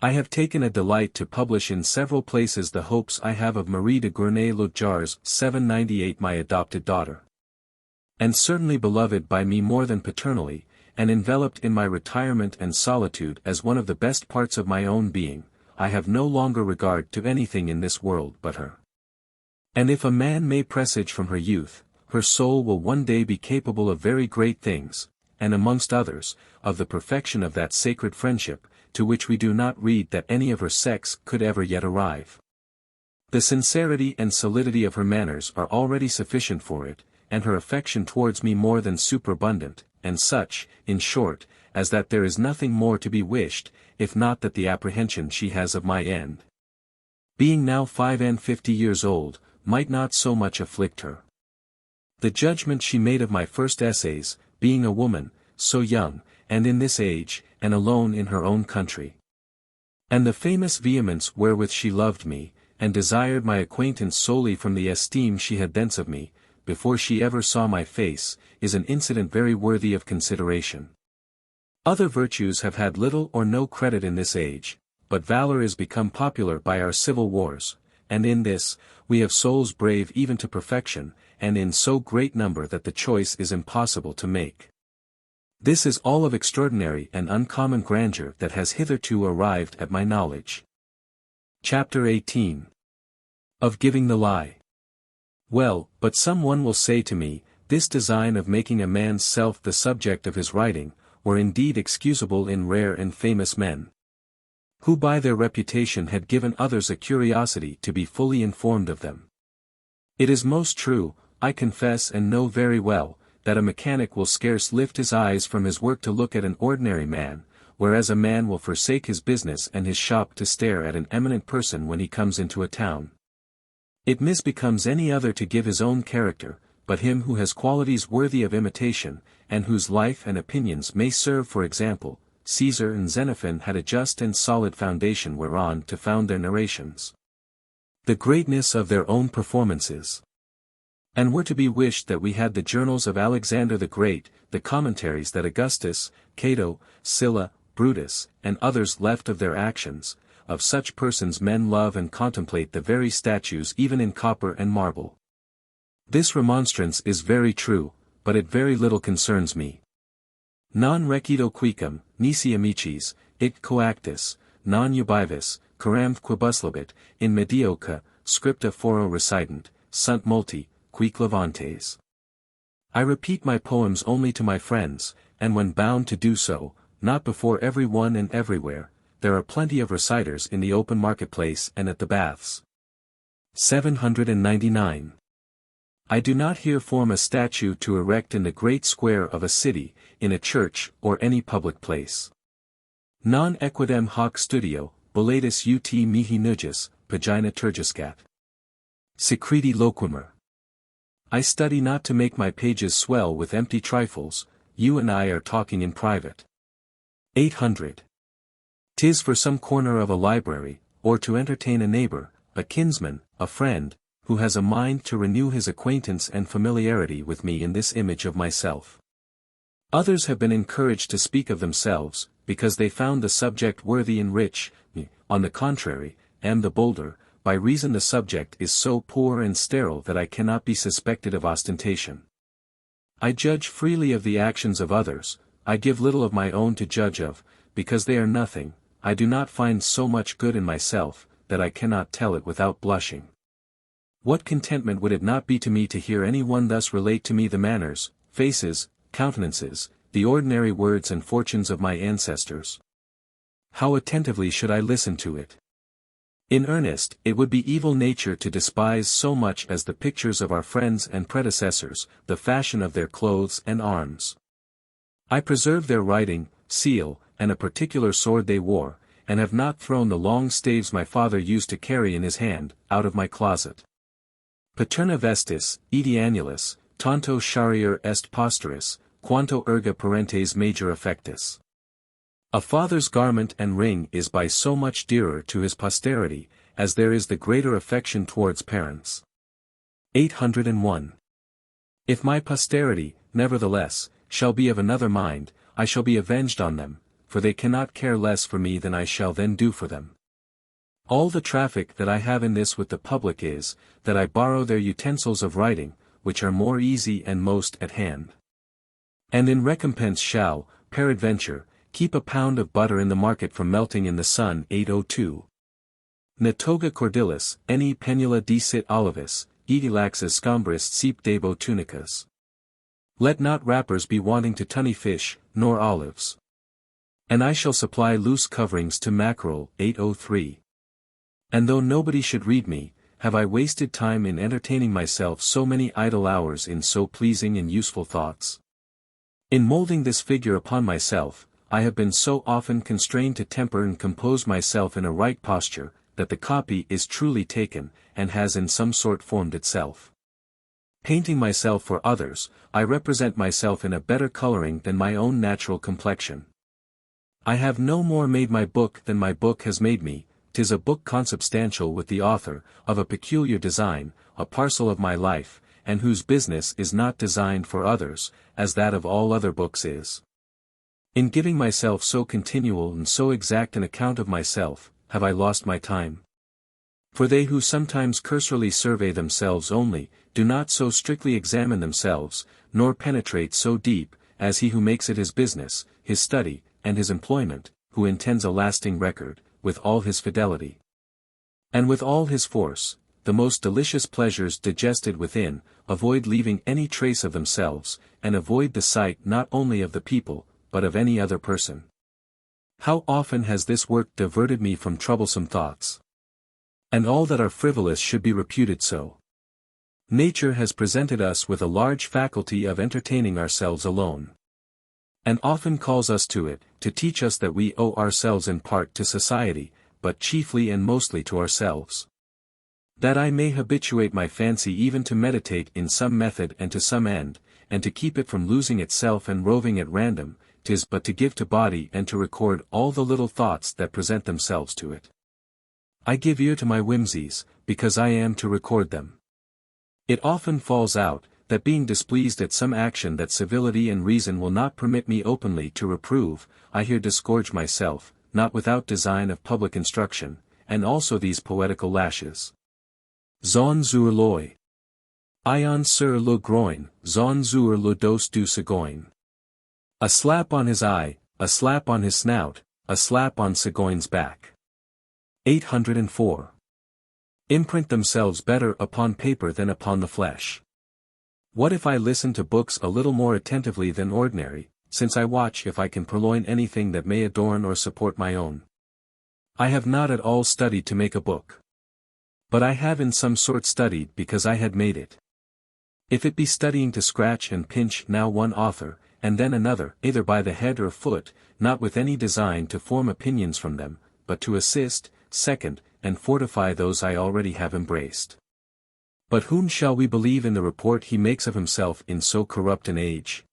I have taken a delight to publish in several places the hopes I have of Marie de Gournay-Logard's 798, my adopted daughter. And certainly beloved by me more than paternally, and enveloped in my retirement and solitude as one of the best parts of my own being, I have no longer regard to anything in this world but her. And if a man may presage from her youth, her soul will one day be capable of very great things, and amongst others, of the perfection of that sacred friendship, to which we do not read that any of her sex could ever yet arrive. The sincerity and solidity of her manners are already sufficient for it, and her affection towards me more than superabundant, and such, in short, as that there is nothing more to be wished, if not that the apprehension she has of my end, being now 55 years old, might not so much afflict her. The judgment she made of my first essays, being a woman, so young, and in this age, and alone in her own country. And the famous vehemence wherewith she loved me, and desired my acquaintance solely from the esteem she had thence of me, before she ever saw my face, is an incident very worthy of consideration. Other virtues have had little or no credit in this age, but valor is become popular by our civil wars, and in this, we have souls brave even to perfection, and in so great number that the choice is impossible to make. This is all of extraordinary and uncommon grandeur that has hitherto arrived at my knowledge. Chapter 18. Of giving the lie. Well, but some one will say to me, this design of making a man's self the subject of his writing, were indeed excusable in rare and famous men, who by their reputation had given others a curiosity to be fully informed of them. It is most true, I confess and know very well, that a mechanic will scarce lift his eyes from his work to look at an ordinary man, whereas a man will forsake his business and his shop to stare at an eminent person when he comes into a town. It misbecomes any other to give his own character, but him who has qualities worthy of imitation, and whose life and opinions may serve for example. Caesar and Xenophon had a just and solid foundation whereon to found their narrations. The greatness of their own performances. And were to be wished that we had the journals of Alexander the Great, the commentaries that Augustus, Cato, Sylla, Brutus, and others left of their actions. Of such persons men love and contemplate the very statues even in copper and marble. This remonstrance is very true, but it very little concerns me. Non recito quicum, nisi amicis, it coactus, non ubivis, caram quibus in medioca, scripta foro recident, sunt multi, quic levantes. I repeat my poems only to my friends, and when bound to do so, not before every one and everywhere. There are plenty of reciters in the open marketplace and at the baths. 799. I do not here form a statue to erect in the great square of a city, in a church or any public place. Non equidem hoc studio, boletus ut mihi nugis, pagina turgiscat. Secreti loquimer. I study not to make my pages swell with empty trifles, you and I are talking in private. 800. 'Tis for some corner of a library, or to entertain a neighbor, a kinsman, a friend, who has a mind to renew his acquaintance and familiarity with me in this image of myself. Others have been encouraged to speak of themselves, because they found the subject worthy and rich. On the contrary, am the bolder, by reason the subject is so poor and sterile that I cannot be suspected of ostentation. I judge freely of the actions of others, I give little of my own to judge of, because they are nothing. I do not find so much good in myself, that I cannot tell it without blushing. What contentment would it not be to me to hear any one thus relate to me the manners, faces, countenances, the ordinary words and fortunes of my ancestors? How attentively should I listen to it? In earnest, it would be evil nature to despise so much as the pictures of our friends and predecessors, the fashion of their clothes and arms. I preserve their writing, seal, and a particular sword they wore, and have not thrown the long staves my father used to carry in his hand, out of my closet. Paterna vestis, edi annulus, tanto charier est posteris, quanto erga parentes major affectus. A father's garment and ring is by so much dearer to his posterity, as there is the greater affection towards parents. 801. If my posterity, nevertheless, shall be of another mind, I shall be avenged on them, for they cannot care less for me than I shall then do for them. All the traffic that I have in this with the public is, that I borrow their utensils of writing, which are more easy and most at hand. And in recompense shall, peradventure, keep a pound of butter in the market from melting in the sun. 802. Ne toga cordilis, eni penula decit olivis, etilax escombris sep debo tunicas. Let not wrappers be wanting to tunny fish, nor olives. And I shall supply loose coverings to mackerel. 803. And though nobody should read me, have I wasted time in entertaining myself so many idle hours in so pleasing and useful thoughts? In moulding this figure upon myself, I have been so often constrained to temper and compose myself in a right posture, that the copy is truly taken, and has in some sort formed itself. Painting myself for others, I represent myself in a better coloring than my own natural complexion. I have no more made my book than my book has made me. 'Tis a book consubstantial with the author, of a peculiar design, a parcel of my life, and whose business is not designed for others, as that of all other books is. In giving myself so continual and so exact an account of myself, have I lost my time? For they who sometimes cursorily survey themselves only, do not so strictly examine themselves, nor penetrate so deep, as he who makes it his business, his study, and his employment, who intends a lasting record, with all his fidelity, and with all his force, the most delicious pleasures digested within, avoid leaving any trace of themselves, and avoid the sight not only of the people, but of any other person. How often has this work diverted me from troublesome thoughts? And all that are frivolous should be reputed so. Nature has presented us with a large faculty of entertaining ourselves alone, and often calls us to it, to teach us that we owe ourselves in part to society, but chiefly and mostly to ourselves. That I may habituate my fancy even to meditate in some method and to some end, and to keep it from losing itself and roving at random, 'tis but to give to body and to record all the little thoughts that present themselves to it. I give ear to my whimsies, because I am to record them. It often falls out, that being displeased at some action that civility and reason will not permit me openly to reprove, I here disgorge myself, not without design of public instruction, and also these poetical lashes. Zon zur l'oeil. Ion sur le groin, zon zur le dos du Segoin. A slap on his eye, a slap on his snout, a slap on Segoin's back. 804. Imprint themselves better upon paper than upon the flesh. What if I listen to books a little more attentively than ordinary, since I watch if I can purloin anything that may adorn or support my own? I have not at all studied to make a book. But I have in some sort studied because I had made it. If it be studying to scratch and pinch now one author, and then another, either by the head or foot, not with any design to form opinions from them, but to assist, second, and fortify those I already have embraced. But whom shall we believe in the report he makes of himself in so corrupt an age?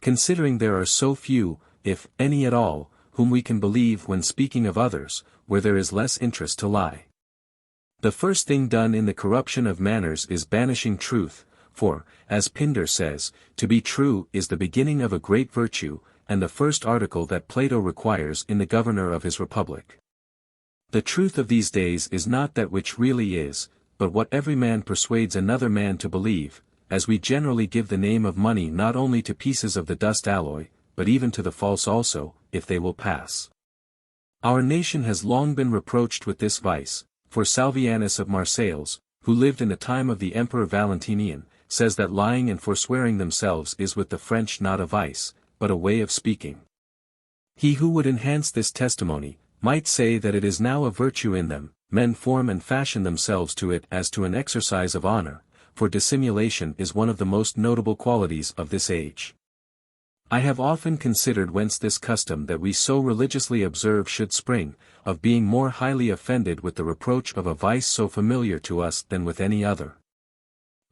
Considering there are so few, if any at all, whom we can believe when speaking of others, where there is less interest to lie. The first thing done in the corruption of manners is banishing truth, for, as Pindar says, to be true is the beginning of a great virtue, and the first article that Plato requires in the governor of his republic. The truth of these days is not that which really is, but what every man persuades another man to believe, as we generally give the name of money not only to pieces of the dust alloy, but even to the false also, if they will pass. Our nation has long been reproached with this vice, for Salvianus of Marseilles, who lived in the time of the Emperor Valentinian, says that lying and forswearing themselves is with the French not a vice, but a way of speaking. He who would enhance this testimony, might say that it is now a virtue in them, men form and fashion themselves to it as to an exercise of honor, for dissimulation is one of the most notable qualities of this age. I have often considered whence this custom that we so religiously observe should spring, of being more highly offended with the reproach of a vice so familiar to us than with any other.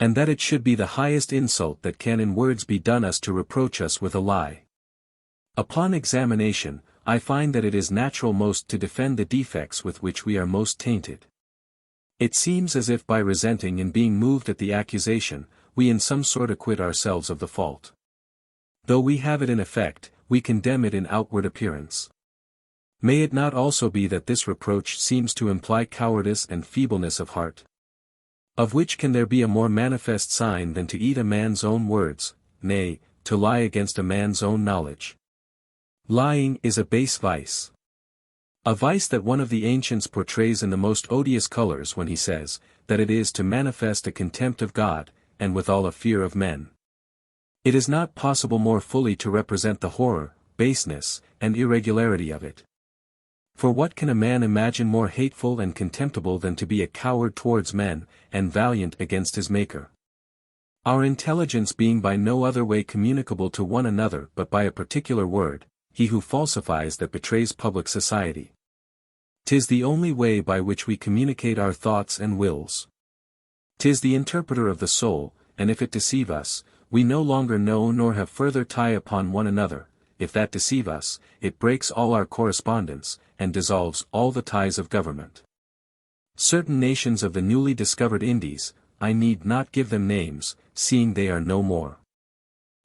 And that it should be the highest insult that can in words be done us to reproach us with a lie. Upon examination, I find that it is natural most to defend the defects with which we are most tainted. It seems as if by resenting and being moved at the accusation, we in some sort acquit ourselves of the fault. Though we have it in effect, we condemn it in outward appearance. May it not also be that this reproach seems to imply cowardice and feebleness of heart? Of which can there be a more manifest sign than to eat a man's own words, nay, to lie against a man's own knowledge? Lying is a base vice. A vice that one of the ancients portrays in the most odious colors when he says, that it is to manifest a contempt of God, and withal a fear of men. It is not possible more fully to represent the horror, baseness, and irregularity of it. For what can a man imagine more hateful and contemptible than to be a coward towards men, and valiant against his Maker? Our intelligence being by no other way communicable to one another but by a particular word, he who falsifies that betrays public society. 'Tis the only way by which we communicate our thoughts and wills. 'Tis the interpreter of the soul, and if it deceive us, we no longer know nor have further tie upon one another. If that deceive us, it breaks all our correspondence, and dissolves all the ties of government. Certain nations of the newly discovered Indies, I need not give them names, seeing they are no more.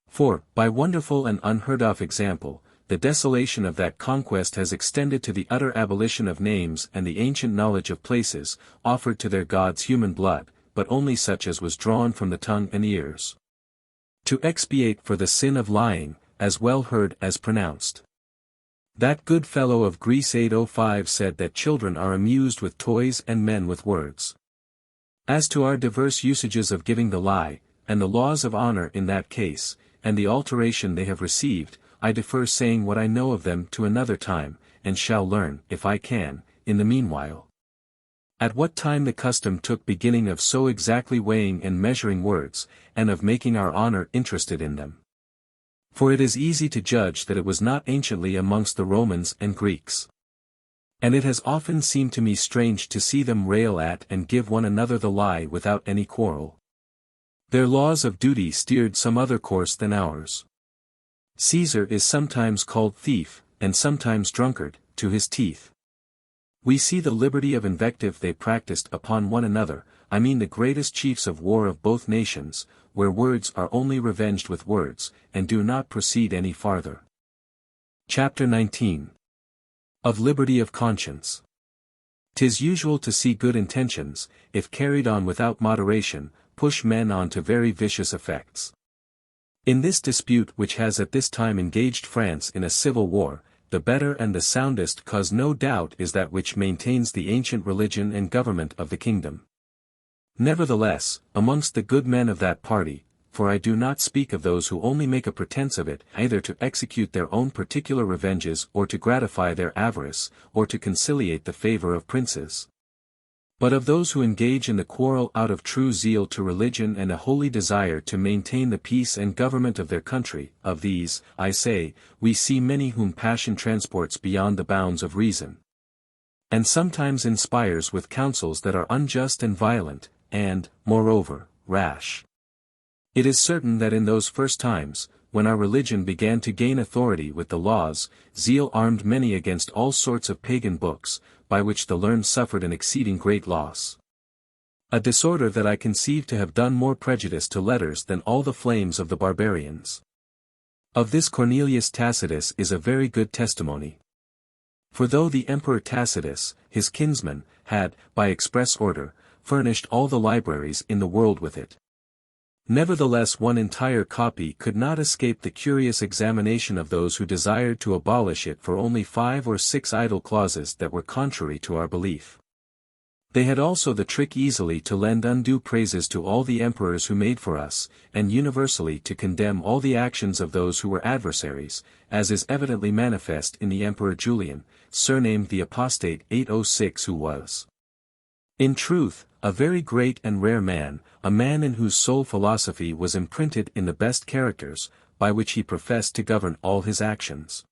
For, by wonderful and unheard-of example, the desolation of that conquest has extended to the utter abolition of names and the ancient knowledge of places, offered to their gods human blood, but only such as was drawn from the tongue and ears. To expiate for the sin of lying, as well heard as pronounced. That good fellow of Greece 805 said that children are amused with toys and men with words. As to our diverse usages of giving the lie, and the laws of honor in that case, and the alteration they have received, I defer saying what I know of them to another time, and shall learn, if I can, in the meanwhile. At what time the custom took beginning of so exactly weighing and measuring words, and of making our honor interested in them. For it is easy to judge that it was not anciently amongst the Romans and Greeks. And it has often seemed to me strange to see them rail at and give one another the lie without any quarrel. Their laws of duty steered some other course than ours. Caesar is sometimes called thief, and sometimes drunkard, to his teeth. We see the liberty of invective they practiced upon one another, I mean the greatest chiefs of war of both nations, where words are only revenged with words, and do not proceed any farther. Chapter 19. Of Liberty of Conscience. 'Tis usual to see good intentions, if carried on without moderation, push men on to very vicious effects. In this dispute which has at this time engaged France in a civil war, the better and the soundest cause no doubt is that which maintains the ancient religion and government of the kingdom. Nevertheless, amongst the good men of that party, for I do not speak of those who only make a pretense of it, either to execute their own particular revenges or to gratify their avarice, or to conciliate the favor of princes. But of those who engage in the quarrel out of true zeal to religion and a holy desire to maintain the peace and government of their country, of these, I say, we see many whom passion transports beyond the bounds of reason, and sometimes inspires with counsels that are unjust and violent, and, moreover, rash. It is certain that in those first times, when our religion began to gain authority with the laws, zeal armed many against all sorts of pagan books, by which the learned suffered an exceeding great loss. A disorder that I conceive to have done more prejudice to letters than all the flames of the barbarians. Of this Cornelius Tacitus is a very good testimony. For though the Emperor Tacitus, his kinsman, had, by express order, furnished all the libraries in the world with it, nevertheless one entire copy could not escape the curious examination of those who desired to abolish it for only 5 or 6 idle clauses that were contrary to our belief. They had also the trick easily to lend undue praises to all the emperors who made for us, and universally to condemn all the actions of those who were adversaries, as is evidently manifest in the Emperor Julian, surnamed the Apostate 806, who was, in truth, a very great and rare man, a man in whose soul philosophy was imprinted in the best characters, by which he professed to govern all his actions.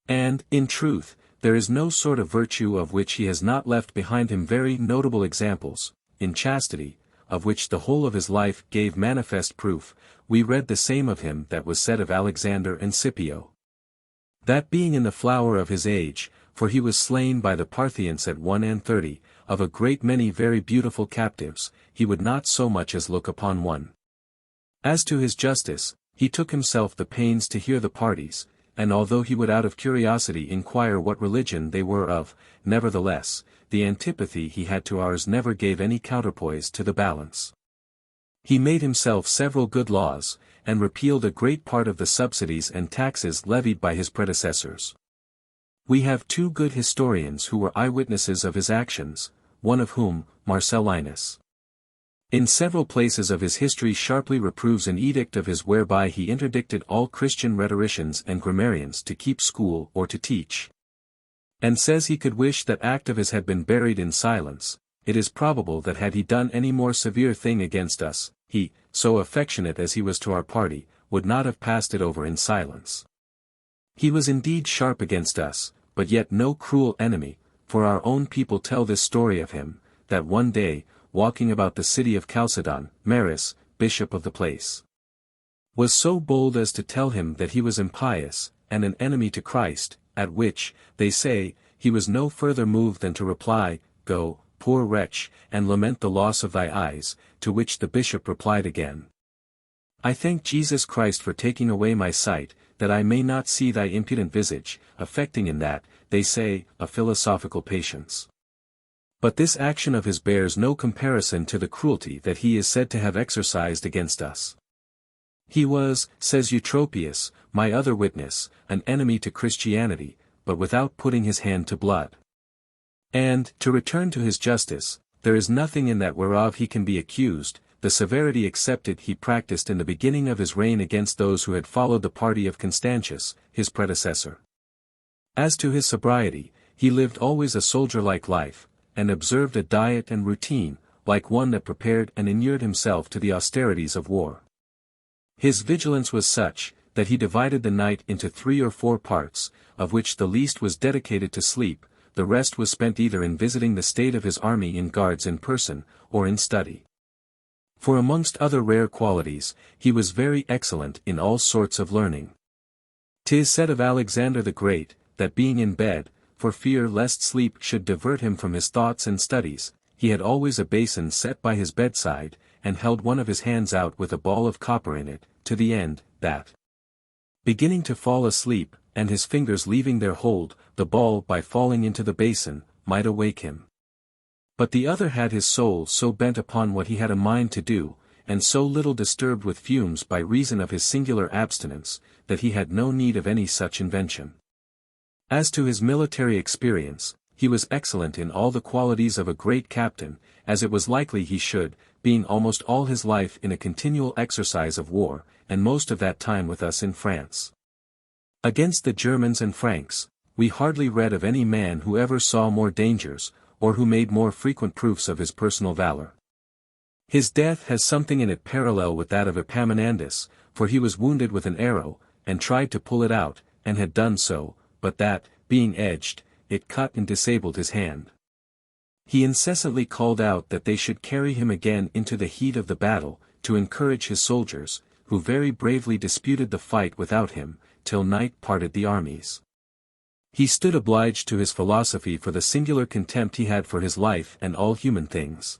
And, in truth, there is no sort of virtue of which he has not left behind him very notable examples. In chastity, of which the whole of his life gave manifest proof, we read the same of him that was said of Alexander and Scipio. That being in the flower of his age, for he was slain by the Parthians at 31, of a great many very beautiful captives, he would not so much as look upon one. As to his justice, he took himself the pains to hear the parties, and although he would out of curiosity inquire what religion they were of, nevertheless, the antipathy he had to ours never gave any counterpoise to the balance. He made himself several good laws, and repealed a great part of the subsidies and taxes levied by his predecessors. We have two good historians who were eyewitnesses of his actions, one of whom, Marcellinus, in several places of his history sharply reproves an edict of his whereby he interdicted all Christian rhetoricians and grammarians to keep school or to teach. And says he could wish that act of his had been buried in silence. It is probable that had he done any more severe thing against us, he, so affectionate as he was to our party, would not have passed it over in silence. He was indeed sharp against us, but yet no cruel enemy, for our own people tell this story of him, that one day, walking about the city of Chalcedon, Maris, bishop of the place, was so bold as to tell him that he was impious, and an enemy to Christ, at which, they say, he was no further moved than to reply, "Go, poor wretch, and lament the loss of thy eyes," to which the bishop replied again, "I thank Jesus Christ for taking away my sight, that I may not see thy impudent visage," affecting in that, they say, a philosophical patience. But this action of his bears no comparison to the cruelty that he is said to have exercised against us. He was, says Eutropius, my other witness, an enemy to Christianity, but without putting his hand to blood. And, to return to his justice, there is nothing in that whereof he can be accused, the severity excepted he practiced in the beginning of his reign against those who had followed the party of Constantius, his predecessor. As to his sobriety, he lived always a soldier-like life, and observed a diet and routine, like one that prepared and inured himself to the austerities of war. His vigilance was such, that he divided the night into 3 or 4 parts, of which the least was dedicated to sleep, the rest was spent either in visiting the state of his army in guards in person, or in study. For amongst other rare qualities, he was very excellent in all sorts of learning. 'Tis said of Alexander the Great, that being in bed, for fear lest sleep should divert him from his thoughts and studies, he had always a basin set by his bedside, and held one of his hands out with a ball of copper in it, to the end, that, beginning to fall asleep, and his fingers leaving their hold, the ball by falling into the basin, might awake him. But the other had his soul so bent upon what he had a mind to do, and so little disturbed with fumes by reason of his singular abstinence, that he had no need of any such invention. As to his military experience, he was excellent in all the qualities of a great captain, as it was likely he should, being almost all his life in a continual exercise of war, and most of that time with us in France. Against the Germans and Franks, we hardly read of any man who ever saw more dangers, or who made more frequent proofs of his personal valor. His death has something in it parallel with that of Epaminondas, for he was wounded with an arrow, and tried to pull it out, and had done so, but that, being edged, it cut and disabled his hand. He incessantly called out that they should carry him again into the heat of the battle, to encourage his soldiers, who very bravely disputed the fight without him, till night parted the armies. He stood obliged to his philosophy for the singular contempt he had for his life and all human things.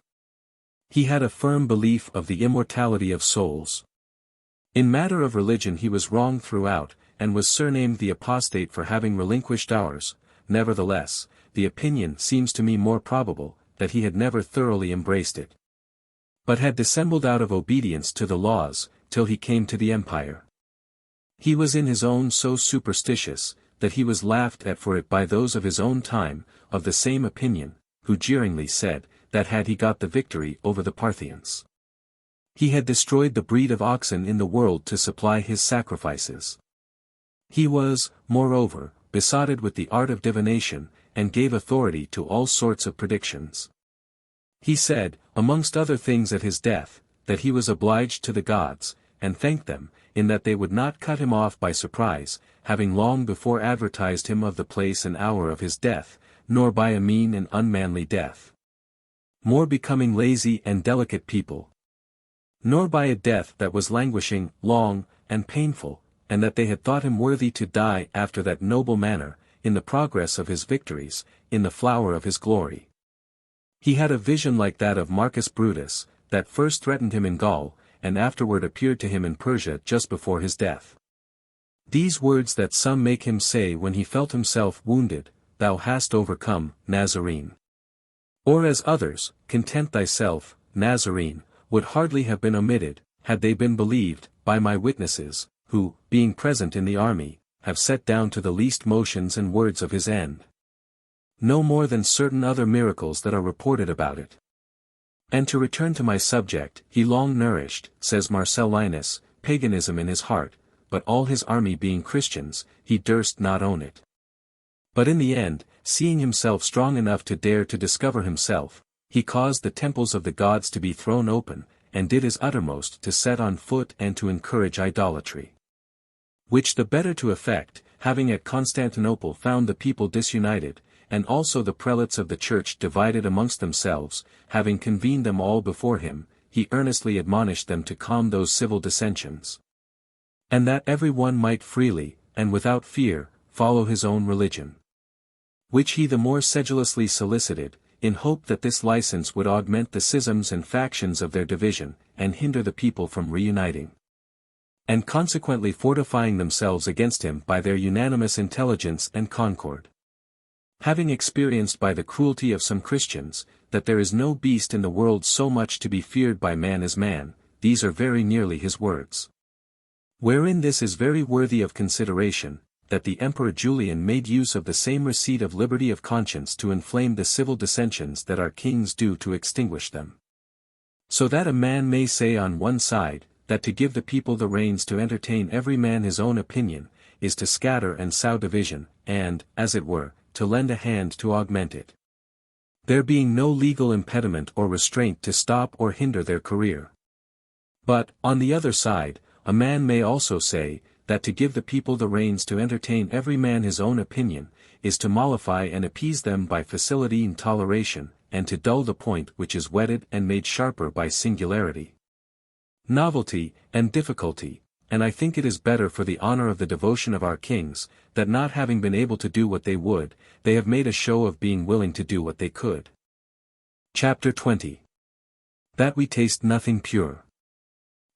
He had a firm belief of the immortality of souls. In matter of religion he was wrong throughout, and was surnamed the apostate for having relinquished ours. Nevertheless, the opinion seems to me more probable, that he had never thoroughly embraced it, but had dissembled out of obedience to the laws, till he came to the empire. He was in his own so superstitious, that he was laughed at for it by those of his own time, of the same opinion, who jeeringly said, that had he got the victory over the Parthians, he had destroyed the breed of oxen in the world to supply his sacrifices. He was, moreover, besotted with the art of divination, and gave authority to all sorts of predictions. He said, amongst other things at his death, that he was obliged to the gods, and thanked them, in that they would not cut him off by surprise, having long before advertised him of the place and hour of his death, nor by a mean and unmanly death, more becoming lazy and delicate people, nor by a death that was languishing, long, and painful, and that they had thought him worthy to die after that noble manner, in the progress of his victories, in the flower of his glory. He had a vision like that of Marcus Brutus, that first threatened him in Gaul, and afterward appeared to him in Persia just before his death. These words that some make him say when he felt himself wounded, Thou hast overcome, Nazarene. Or as others, Content thyself, Nazarene, would hardly have been omitted, had they been believed, by my witnesses, who, being present in the army, have set down to the least motions and words of his end. No more than certain other miracles that are reported about it. And to return to my subject, he long nourished, says Marcellinus, paganism in his heart, but all his army being Christians, he durst not own it. But in the end, seeing himself strong enough to dare to discover himself, he caused the temples of the gods to be thrown open, and did his uttermost to set on foot and to encourage idolatry. Which the better to effect, having at Constantinople found the people disunited, and also the prelates of the church divided amongst themselves, having convened them all before him, he earnestly admonished them to calm those civil dissensions. And that every one might freely, and without fear, follow his own religion. Which he the more sedulously solicited, in hope that this license would augment the schisms and factions of their division, and hinder the people from reuniting. And consequently fortifying themselves against him by their unanimous intelligence and concord. Having experienced by the cruelty of some Christians, that there is no beast in the world so much to be feared by man as man, these are very nearly his words. Wherein this is very worthy of consideration, that the Emperor Julian made use of the same receipt of liberty of conscience to inflame the civil dissensions that our kings do to extinguish them. So that a man may say on one side, that to give the people the reins to entertain every man his own opinion, is to scatter and sow division, and, as it were, to lend a hand to augment it. There being no legal impediment or restraint to stop or hinder their career. But, on the other side, a man may also say, that to give the people the reins to entertain every man his own opinion, is to mollify and appease them by facility and toleration, and to dull the point which is whetted and made sharper by singularity, novelty, and difficulty, and I think it is better for the honor of the devotion of our kings, that not having been able to do what they would, they have made a show of being willing to do what they could. Chapter 20. That we taste nothing pure.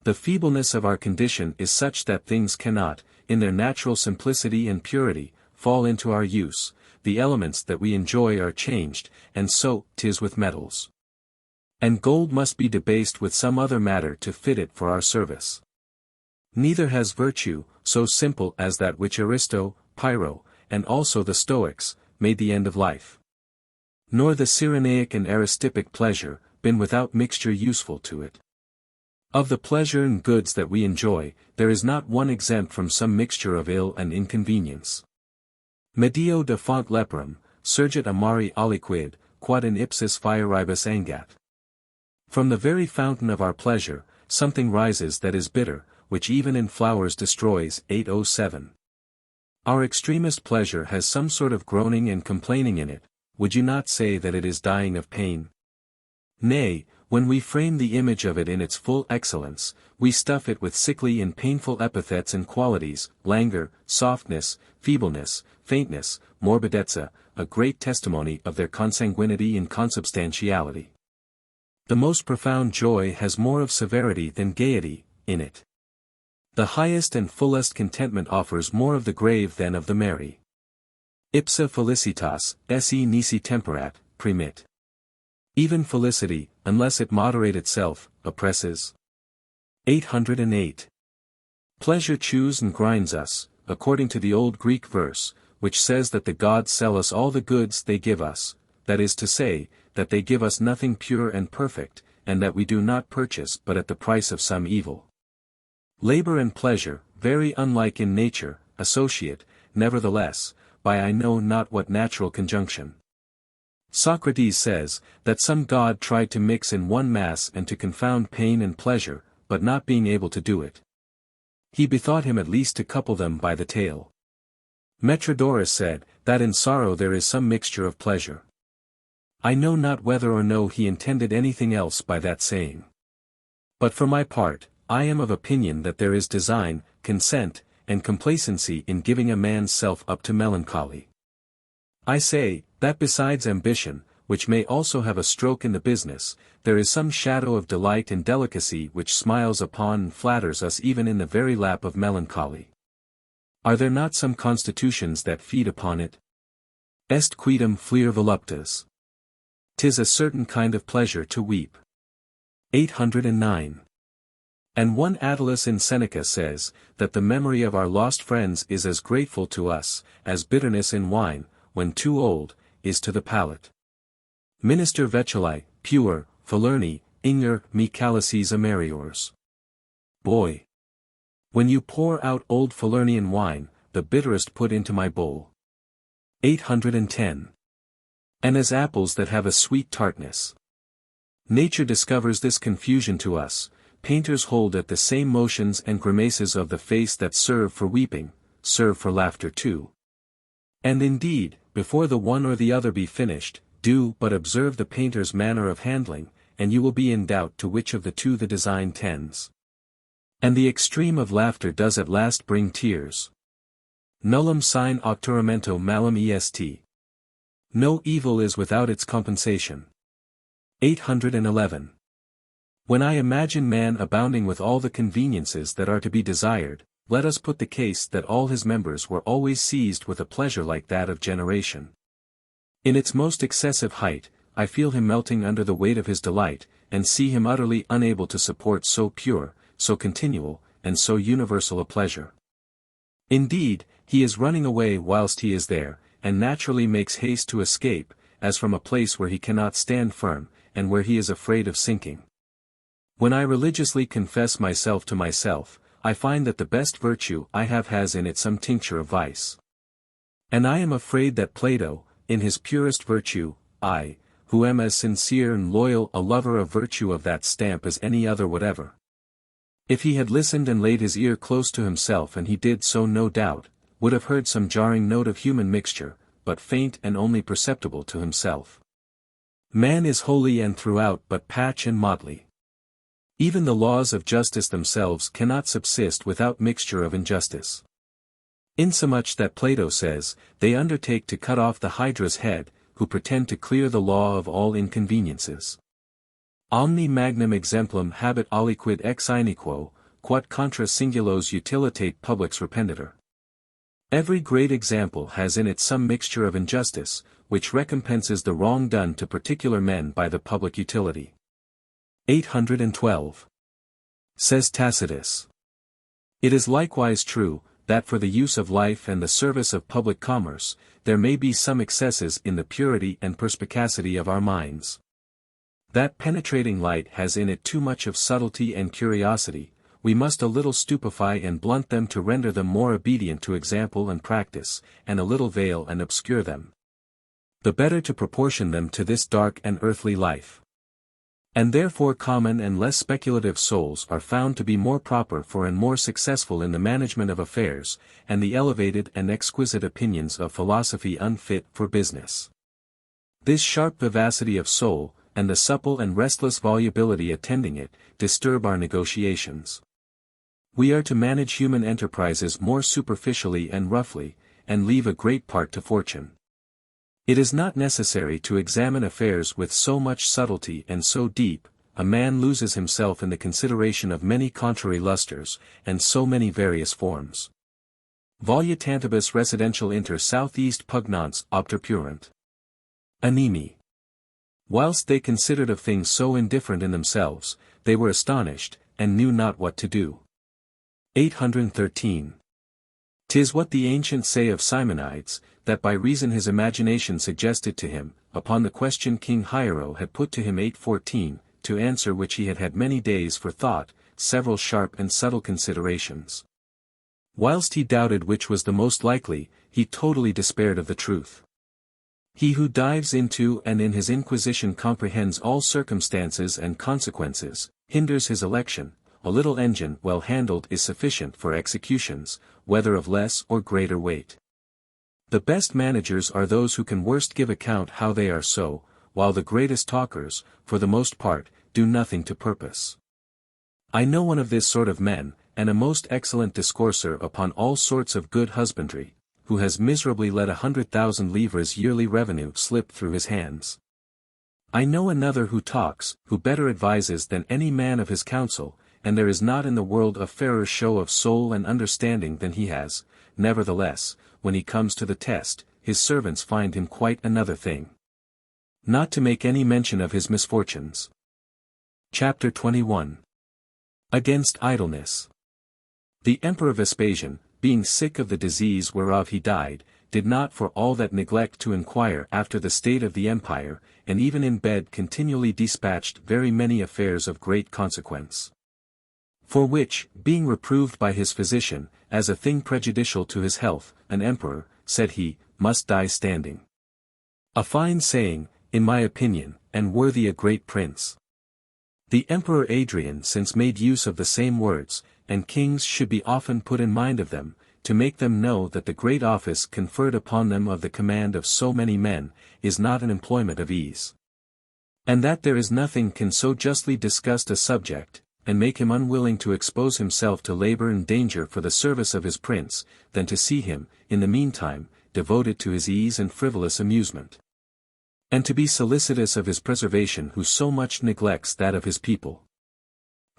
The feebleness of our condition is such that things cannot, in their natural simplicity and purity, fall into our use, the elements that we enjoy are changed, and so 'tis with metals. And gold must be debased with some other matter to fit it for our service. Neither has virtue, so simple as that which Aristo, Pyrrho, and also the Stoics, made the end of life. Nor the Cyrenaic and Aristipic pleasure, been without mixture useful to it. Of the pleasure and goods that we enjoy, there is not one exempt from some mixture of ill and inconvenience. Medio de font leperum, surgit amari aliquid, quod in ipsis fieribus angat. From the very fountain of our pleasure, something rises that is bitter, which even in flowers destroys. 807. Our extremest pleasure has some sort of groaning and complaining in it, would you not say that it is dying of pain? Nay, when we frame the image of it in its full excellence, we stuff it with sickly and painful epithets and qualities, languor, softness, feebleness, faintness, morbidezza, a great testimony of their consanguinity and consubstantiality. The most profound joy has more of severity than gaiety, in it. The highest and fullest contentment offers more of the grave than of the merry. Ipsa felicitas, esse nisi temperat, primit. Even felicity, unless it moderate itself, oppresses. 808. Pleasure chews and grinds us, according to the old Greek verse, which says that the gods sell us all the goods they give us, that is to say, that they give us nothing pure and perfect, and that we do not purchase but at the price of some evil. Labor and pleasure, very unlike in nature, associate, nevertheless, by I know not what natural conjunction. Socrates says, that some god tried to mix in one mass and to confound pain and pleasure, but not being able to do it, he bethought him at least to couple them by the tail. Metrodorus said, that in sorrow there is some mixture of pleasure. I know not whether or no he intended anything else by that saying. But for my part, I am of opinion that there is design, consent, and complacency in giving a man's self up to melancholy. I say, that besides ambition, which may also have a stroke in the business, there is some shadow of delight and delicacy which smiles upon and flatters us even in the very lap of melancholy. Are there not some constitutions that feed upon it? Est quidem flir voluptas. 'Tis a certain kind of pleasure to weep. 809. And one Attalus in Seneca says, that the memory of our lost friends is as grateful to us, as bitterness in wine, when too old, is to the palate. Minister Vecelli, pure, Falerni, Inger, me calices amariors. Boy. When you pour out old Falernian wine, the bitterest put into my bowl. 810. And as apples that have a sweet tartness. Nature discovers this confusion to us, painters hold at the same motions and grimaces of the face that serve for weeping, serve for laughter too. And indeed, before the one or the other be finished, do but observe the painter's manner of handling, and you will be in doubt to which of the two the design tends. And the extreme of laughter does at last bring tears. Nullum sine auctoramento malum est. No evil is without its compensation. 811. When I imagine man abounding with all the conveniences that are to be desired, let us put the case that all his members were always seized with a pleasure like that of generation. In its most excessive height, I feel him melting under the weight of his delight, and see him utterly unable to support so pure, so continual, and so universal a pleasure. Indeed, he is running away whilst he is there, and naturally makes haste to escape, as from a place where he cannot stand firm, and where he is afraid of sinking. When I religiously confess myself to myself, I find that the best virtue I have has in it some tincture of vice. And I am afraid that Plato, in his purest virtue, I, who am as sincere and loyal a lover of virtue of that stamp as any other whatever. If he had listened and laid his ear close to himself, and he did so no doubt, would have heard some jarring note of human mixture, but faint and only perceptible to himself. Man is wholly and throughout but patch and motley. Even the laws of justice themselves cannot subsist without mixture of injustice. Insomuch that Plato says, they undertake to cut off the Hydra's head, who pretend to clear the law of all inconveniences. Omni magnum exemplum habet aliquid ex iniquo, quod contra singulos utilitate publics rependitur. Every great example has in it some mixture of injustice, which recompenses the wrong done to particular men by the public utility. 812. Says Tacitus. It is likewise true, that for the use of life and the service of public commerce, there may be some excesses in the purity and perspicacity of our minds. That penetrating light has in it too much of subtlety and curiosity, we must a little stupefy and blunt them to render them more obedient to example and practice, and a little veil and obscure them. The better to proportion them to this dark and earthly life. And therefore common and less speculative souls are found to be more proper for and more successful in the management of affairs, and the elevated and exquisite opinions of philosophy unfit for business. This sharp vivacity of soul, and the supple and restless volubility attending it, disturb our negotiations. We are to manage human enterprises more superficially and roughly, and leave a great part to fortune. It is not necessary to examine affairs with so much subtlety and so deep, a man loses himself in the consideration of many contrary lustres, and so many various forms. Volutantibus residential inter southeast pugnans obturpurant. Animi. Whilst they considered of things so indifferent in themselves, they were astonished, and knew not what to do. 813. 'Tis what the ancients say of Simonides, that by reason his imagination suggested to him, upon the question King Hiero had put to him 814, to answer which he had had many days for thought, several sharp and subtle considerations. Whilst he doubted which was the most likely, he totally despaired of the truth. He who dives into and in his inquisition comprehends all circumstances and consequences, hinders his election. A little engine well handled is sufficient for executions, whether of less or greater weight. The best managers are those who can worst give account how they are so, while the greatest talkers, for the most part, do nothing to purpose. I know one of this sort of men, and a most excellent discourser upon all sorts of good husbandry, who has miserably let 100,000 livres yearly revenue slip through his hands. I know another who talks, who better advises than any man of his council, and there is not in the world a fairer show of soul and understanding than he has. Nevertheless, when he comes to the test, his servants find him quite another thing. Not to make any mention of his misfortunes. Chapter 21. Against idleness. The Emperor Vespasian, being sick of the disease whereof he died, did not for all that neglect to inquire after the state of the empire, and even in bed continually dispatched very many affairs of great consequence. For which, being reproved by his physician, as a thing prejudicial to his health, an emperor, said he, must die standing. A fine saying, in my opinion, and worthy a great prince. The Emperor Adrian since made use of the same words, and kings should be often put in mind of them, to make them know that the great office conferred upon them of the command of so many men, is not an employment of ease. And that there is nothing can so justly disgust a subject, and make him unwilling to expose himself to labor and danger for the service of his prince, than to see him, in the meantime, devoted to his ease and frivolous amusement. And to be solicitous of his preservation who so much neglects that of his people.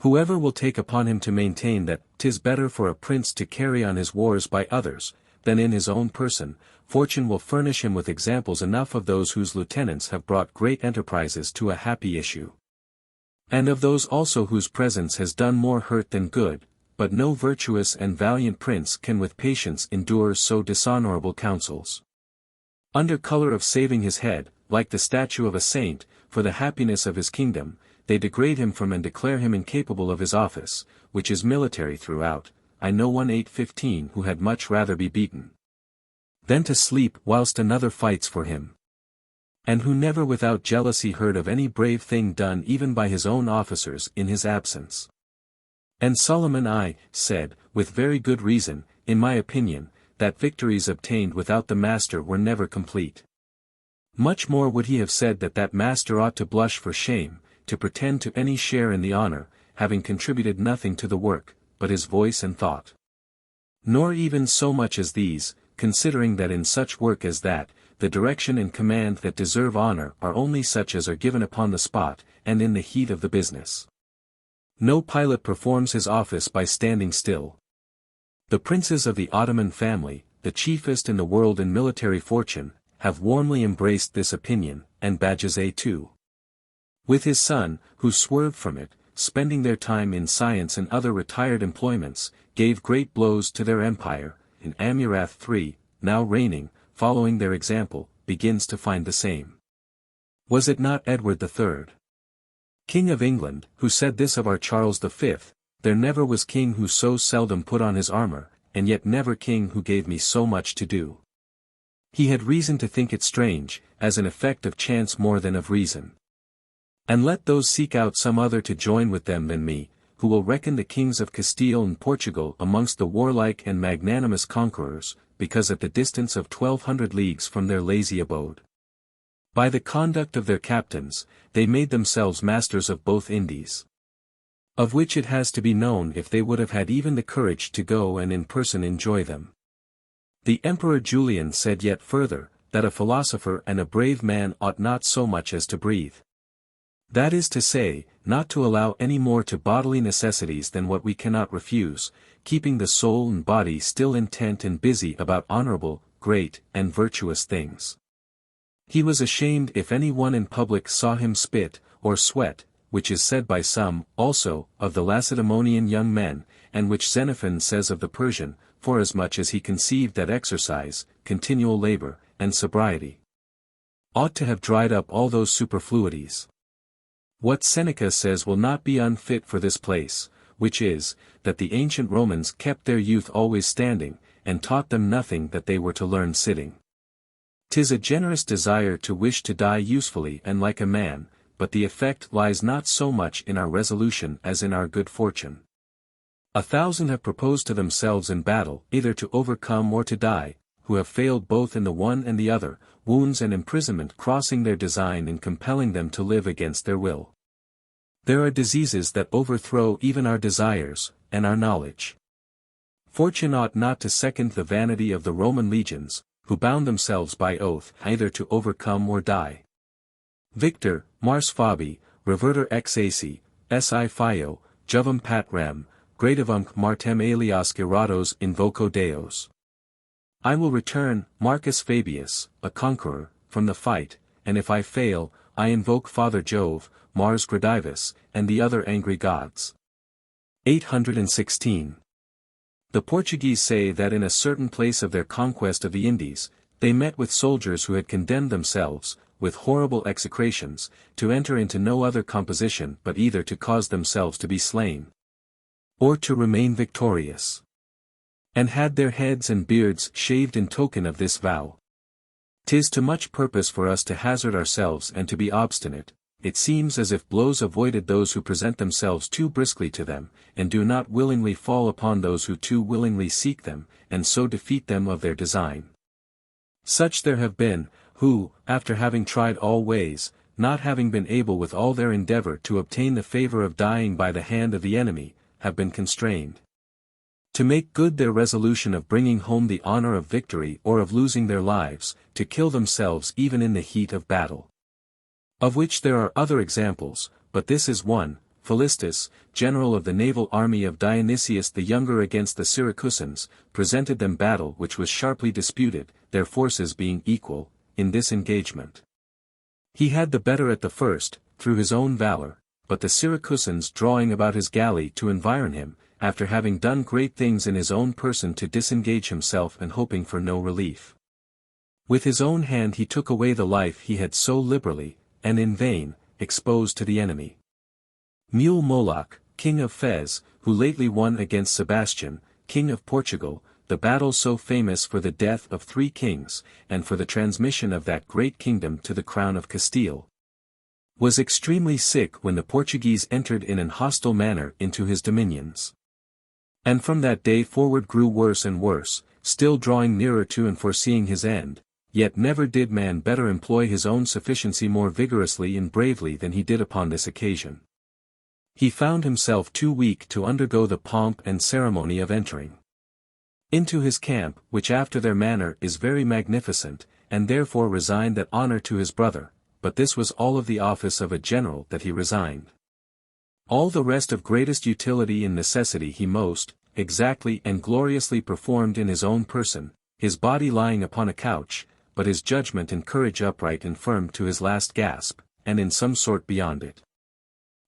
Whoever will take upon him to maintain that 'tis better for a prince to carry on his wars by others, than in his own person, fortune will furnish him with examples enough of those whose lieutenants have brought great enterprises to a happy issue. And of those also whose presence has done more hurt than good, but no virtuous and valiant prince can with patience endure so dishonorable counsels. Under color of saving his head, like the statue of a saint, for the happiness of his kingdom, they degrade him from and declare him incapable of his office, which is military throughout. I know one 815 who had much rather be beaten than to sleep whilst another fights for him. And who never without jealousy heard of any brave thing done even by his own officers in his absence. And Solomon I said, with very good reason, in my opinion, that victories obtained without the master were never complete. Much more would he have said that that master ought to blush for shame, to pretend to any share in the honor, having contributed nothing to the work, but his voice and thought. Nor even so much as these, considering that in such work as that, the direction and command that deserve honor are only such as are given upon the spot, and in the heat of the business. No pilot performs his office by standing still. The princes of the Ottoman family, the chiefest in the world in military fortune, have warmly embraced this opinion, and Bajazet too. With his son, who swerved from it, spending their time in science and other retired employments, gave great blows to their empire, and Amurath III, now reigning, following their example, begins to find the same. Was it not Edward III, King of England, who said this of our Charles V, there never was king who so seldom put on his armor, and yet never king who gave me so much to do. He had reason to think it strange, as an effect of chance more than of reason. And let those seek out some other to join with them than me, who will reckon the kings of Castile and Portugal amongst the warlike and magnanimous conquerors, because at the distance of 1200 leagues from their lazy abode. By the conduct of their captains, they made themselves masters of both Indies. Of which it has to be known if they would have had even the courage to go and in person enjoy them. The Emperor Julian said yet further, that a philosopher and a brave man ought not so much as to breathe. That is to say, not to allow any more to bodily necessities than what we cannot refuse, keeping the soul and body still intent and busy about honorable, great, and virtuous things. He was ashamed if any one in public saw him spit, or sweat, which is said by some, also, of the Lacedaemonian young men, and which Xenophon says of the Persian, forasmuch as he conceived that exercise, continual labor, and sobriety ought to have dried up all those superfluities. What Seneca says will not be unfit for this place, which is, that the ancient Romans kept their youth always standing, and taught them nothing that they were to learn sitting. 'Tis a generous desire to wish to die usefully and like a man, but the effect lies not so much in our resolution as in our good fortune. 1,000 have proposed to themselves in battle either to overcome or to die, who have failed both in the one and the other, wounds and imprisonment crossing their design and compelling them to live against their will. There are diseases that overthrow even our desires, and our knowledge. Fortune ought not to second the vanity of the Roman legions, who bound themselves by oath either to overcome or die. Victor, Mars Fabi, Reverter ex aci, si Fio, juvum patrem, gradivumque martem alias irados invoco deos. I will return, Marcus Fabius, a conqueror, from the fight, and if I fail, I invoke Father Jove, Mars Gradivus, and the other angry gods. 816. The Portuguese say that in a certain place of their conquest of the Indies, they met with soldiers who had condemned themselves, with horrible execrations, to enter into no other composition but either to cause themselves to be slain, or to remain victorious, and had their heads and beards shaved in token of this vow. 'Tis to much purpose for us to hazard ourselves and to be obstinate. It seems as if blows avoided those who present themselves too briskly to them, and do not willingly fall upon those who too willingly seek them, and so defeat them of their design. Such there have been, who, after having tried all ways, not having been able with all their endeavor to obtain the favor of dying by the hand of the enemy, have been constrained to make good their resolution of bringing home the honor of victory or of losing their lives, to kill themselves even in the heat of battle. Of which there are other examples, but this is one. Philistus, general of the naval army of Dionysius the Younger against the Syracusans, presented them battle which was sharply disputed, their forces being equal, in this engagement. He had the better at the first, through his own valor, but the Syracusans drawing about his galley to environ him, after having done great things in his own person to disengage himself and hoping for no relief. With his own hand he took away the life he had so liberally, and in vain, exposed to the enemy. Mule Moloch, king of Fez, who lately won against Sebastian, king of Portugal, the battle so famous for the death of 3 kings, and for the transmission of that great kingdom to the crown of Castile, was extremely sick when the Portuguese entered in an hostile manner into his dominions. And from that day forward grew worse and worse, still drawing nearer to and foreseeing his end. Yet never did man better employ his own sufficiency more vigorously and bravely than he did upon this occasion. He found himself too weak to undergo the pomp and ceremony of entering into his camp, which after their manner is very magnificent, and therefore resigned that honor to his brother, but this was all of the office of a general that he resigned. All the rest of greatest utility and necessity he most exactly and gloriously performed in his own person, his body lying upon a couch, but his judgment and courage upright and firm to his last gasp, and in some sort beyond it.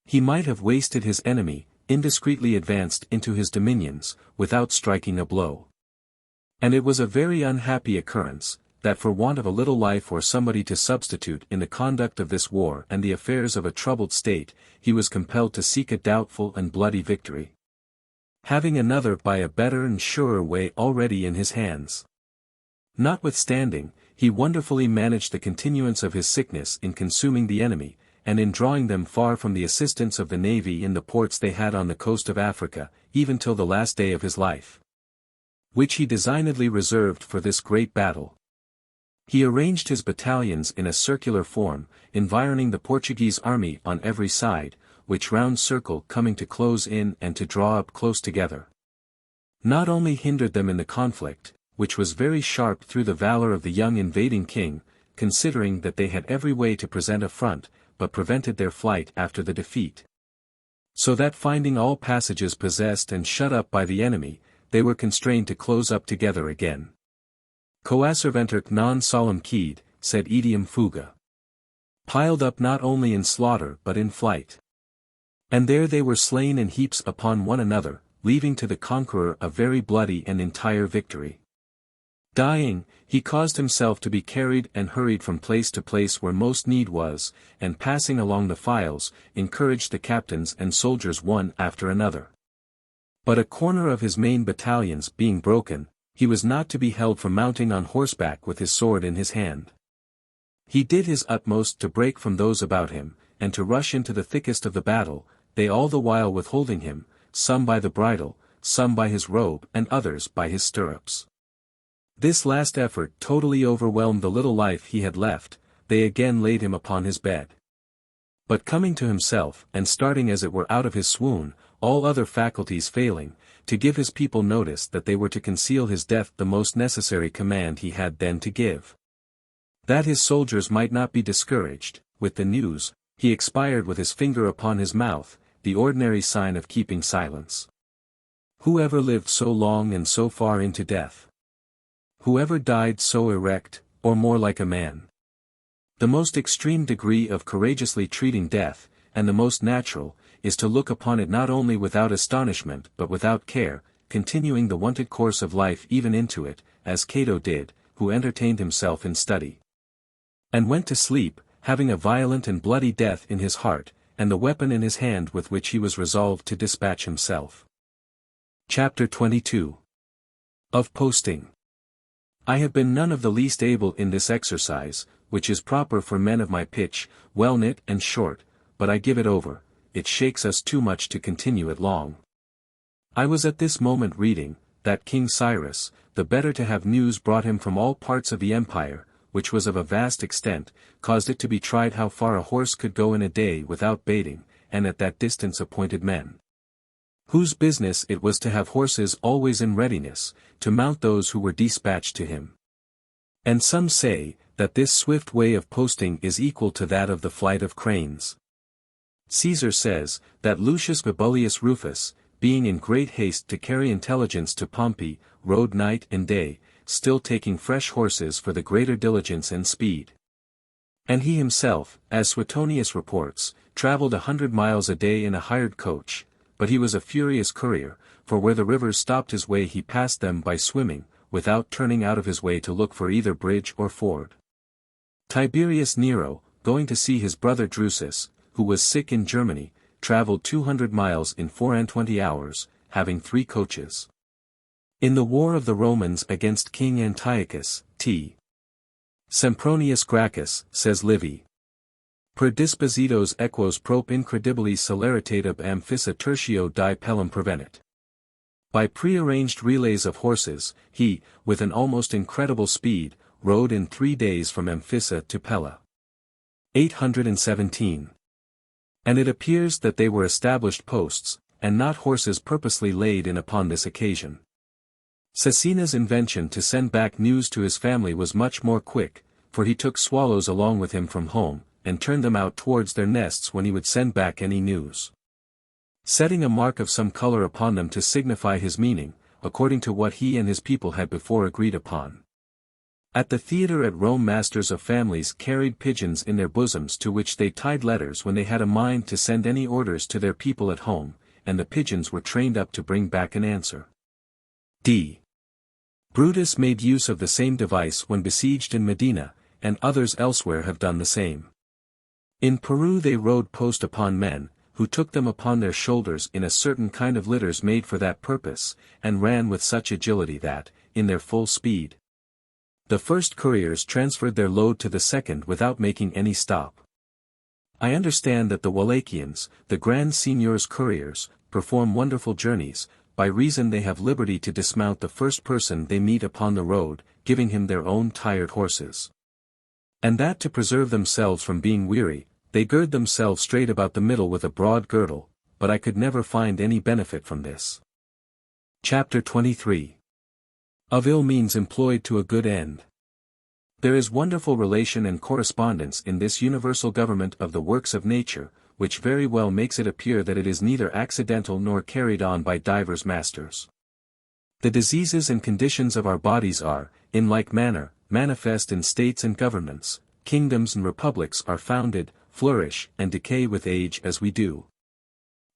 He might have wasted his enemy, indiscreetly advanced into his dominions, without striking a blow. And it was a very unhappy occurrence, that for want of a little life or somebody to substitute in the conduct of this war and the affairs of a troubled state, he was compelled to seek a doubtful and bloody victory, having another by a better and surer way already in his hands. Notwithstanding, he wonderfully managed the continuance of his sickness in consuming the enemy, and in drawing them far from the assistance of the navy in the ports they had on the coast of Africa, even till the last day of his life, which he designedly reserved for this great battle. He arranged his battalions in a circular form, environing the Portuguese army on every side, which round circle coming to close in and to draw up close together, not only hindered them in the conflict, which was very sharp through the valor of the young invading king, considering that they had every way to present a front, but prevented their flight after the defeat. So that finding all passages possessed and shut up by the enemy, they were constrained to close up together again. Coasserventerque non solum quid, sed etiam fuga. Piled up not only in slaughter but in flight. And there they were slain in heaps upon one another, leaving to the conqueror a very bloody and entire victory. Dying, he caused himself to be carried and hurried from place to place where most need was, and passing along the files, encouraged the captains and soldiers one after another. But a corner of his main battalions being broken, he was not to be held from mounting on horseback with his sword in his hand. He did his utmost to break from those about him, and to rush into the thickest of the battle, they all the while withholding him, some by the bridle, some by his robe and others by his stirrups. This last effort totally overwhelmed the little life he had left. They again laid him upon his bed. But coming to himself, and starting as it were out of his swoon, all other faculties failing, to give his people notice that they were to conceal his death, the most necessary command he had then to give, that his soldiers might not be discouraged, with the news, he expired with his finger upon his mouth, the ordinary sign of keeping silence. Who ever lived so long and so far into death? Who ever died so erect, or more like a man? The most extreme degree of courageously treating death, and the most natural, is to look upon it not only without astonishment but without care, continuing the wonted course of life even into it, as Cato did, who entertained himself in study. And went to sleep, having a violent and bloody death in his heart, and the weapon in his hand with which he was resolved to dispatch himself. Chapter 22. Of Posting. I have been none of the least able in this exercise, which is proper for men of my pitch, well knit and short, but I give it over, it shakes us too much to continue it long. I was at this moment reading, that King Cyrus, the better to have news brought him from all parts of the empire, which was of a vast extent, caused it to be tried how far a horse could go in a day without baiting, and at that distance appointed men, whose business it was to have horses always in readiness, to mount those who were dispatched to him. And some say, that this swift way of posting is equal to that of the flight of cranes. Caesar says, that Lucius Babulius Rufus, being in great haste to carry intelligence to Pompey, rode night and day, still taking fresh horses for the greater diligence and speed. And he himself, as Suetonius reports, travelled 100 miles a day in a hired coach, but he was a furious courier, for where the rivers stopped his way he passed them by swimming, without turning out of his way to look for either bridge or ford. Tiberius Nero, going to see his brother Drusus, who was sick in Germany, travelled 200 miles in 24 hours, having 3 coaches. In the war of the Romans against King Antiochus, T. Sempronius Gracchus, says Livy, per dispositos equos prop incredibili celeritate ab amphissa tertio die pellam prevenit. By prearranged relays of horses, he, with an almost incredible speed, rode in 3 days from Amphissa to Pella. 817. And it appears that they were established posts, and not horses purposely laid in upon this occasion. Caecina's invention to send back news to his family was much more quick, for he took swallows along with him from home, and turned them out towards their nests when he would send back any news, setting a mark of some color upon them to signify his meaning, according to what he and his people had before agreed upon. At the theatre at Rome masters of families carried pigeons in their bosoms to which they tied letters when they had a mind to send any orders to their people at home, and the pigeons were trained up to bring back an answer. D. Brutus made use of the same device when besieged in Medina, and others elsewhere have done the same. In Peru they rode post upon men, who took them upon their shoulders in a certain kind of litters made for that purpose, and ran with such agility that, in their full speed, the first couriers transferred their load to the second without making any stop. I understand that the Wallachians, the Grand Signior's couriers, perform wonderful journeys, by reason they have liberty to dismount the first person they meet upon the road, giving him their own tired horses. And that to preserve themselves from being weary, they gird themselves straight about the middle with a broad girdle, but I could never find any benefit from this. Chapter 23. Of ill means employed to a good end. There is wonderful relation and correspondence in this universal government of the works of nature, which very well makes it appear that it is neither accidental nor carried on by divers masters. The diseases and conditions of our bodies are, in like manner, manifest in states and governments, kingdoms and republics are founded, flourish, and decay with age as we do.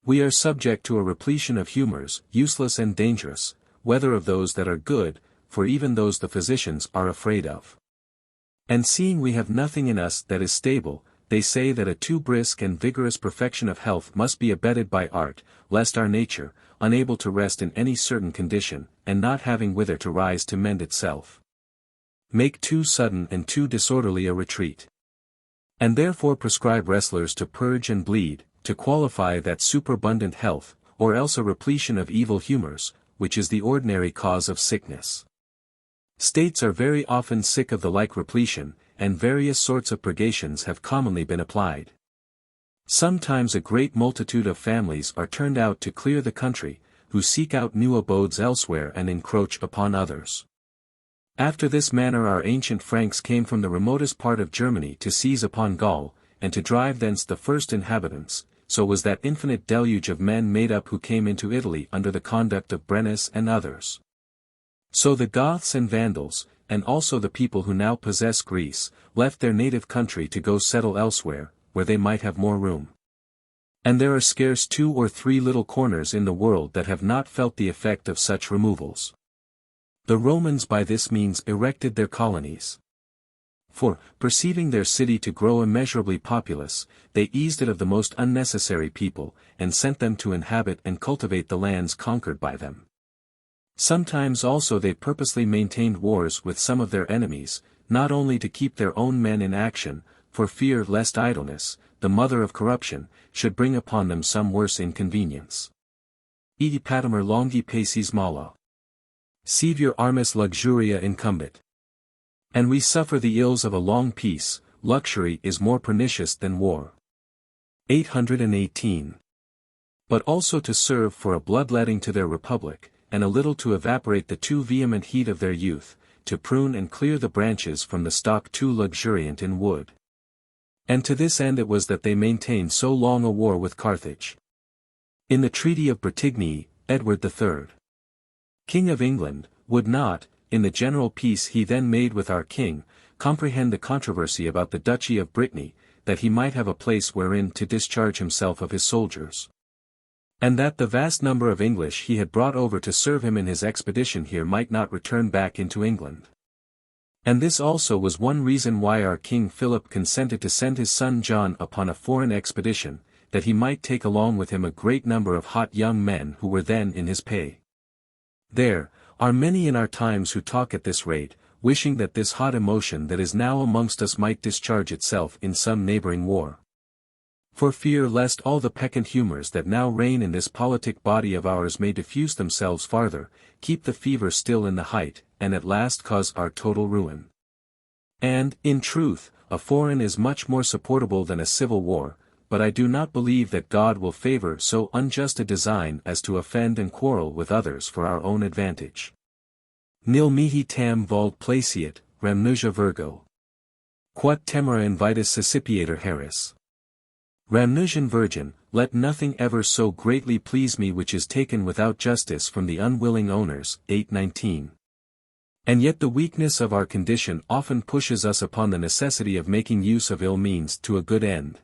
We are subject to a repletion of humors, useless and dangerous, whether of those that are good, for even those the physicians are afraid of. And seeing we have nothing in us that is stable, they say that a too brisk and vigorous perfection of health must be abetted by art, lest our nature, unable to rest in any certain condition, and not having whither to rise to mend itself, make too sudden and too disorderly a retreat. And therefore prescribe wrestlers to purge and bleed, to qualify that superabundant health, or else a repletion of evil humors, which is the ordinary cause of sickness. States are very often sick of the like repletion, and various sorts of purgations have commonly been applied. Sometimes a great multitude of families are turned out to clear the country, who seek out new abodes elsewhere and encroach upon others. After this manner our ancient Franks came from the remotest part of Germany to seize upon Gaul, and to drive thence the first inhabitants, so was that infinite deluge of men made up who came into Italy under the conduct of Brennus and others. So the Goths and Vandals, and also the people who now possess Greece, left their native country to go settle elsewhere, where they might have more room. And there are scarce 2 or 3 little corners in the world that have not felt the effect of such removals. The Romans by this means erected their colonies. For, perceiving their city to grow immeasurably populous, they eased it of the most unnecessary people, and sent them to inhabit and cultivate the lands conquered by them. Sometimes also they purposely maintained wars with some of their enemies, not only to keep their own men in action, for fear lest idleness, the mother of corruption, should bring upon them some worse inconvenience. Iti patimer longi paces mala. Severe armis luxuria incumbit. And we suffer the ills of a long peace, luxury is more pernicious than war. 818. But also to serve for a bloodletting to their republic, and a little to evaporate the too vehement heat of their youth, to prune and clear the branches from the stock too luxuriant in wood. And to this end it was that they maintained so long a war with Carthage. In the Treaty of Bretigny, Edward III, King of England, would not, in the general peace he then made with our king, comprehend the controversy about the Duchy of Brittany, that he might have a place wherein to discharge himself of his soldiers. And that the vast number of English he had brought over to serve him in his expedition here might not return back into England. And this also was one reason why our King Philip consented to send his son John upon a foreign expedition, that he might take along with him a great number of hot young men who were then in his pay. There are many in our times who talk at this rate, wishing that this hot emotion that is now amongst us might discharge itself in some neighboring war. For fear lest all the peccant humours that now reign in this politic body of ours may diffuse themselves farther, keep the fever still in the height, and at last cause our total ruin. And, in truth, a foreign is much more supportable than a civil war, but I do not believe that God will favour so unjust a design as to offend and quarrel with others for our own advantage. Nil mihi tam vald placiat, ramnuja virgo. Quat temera invitus suscipiator Harris. Ramnusian Virgin, let nothing ever so greatly please me which is taken without justice from the unwilling owners. 819. And yet the weakness of our condition often pushes us upon the necessity of making use of ill means to a good end.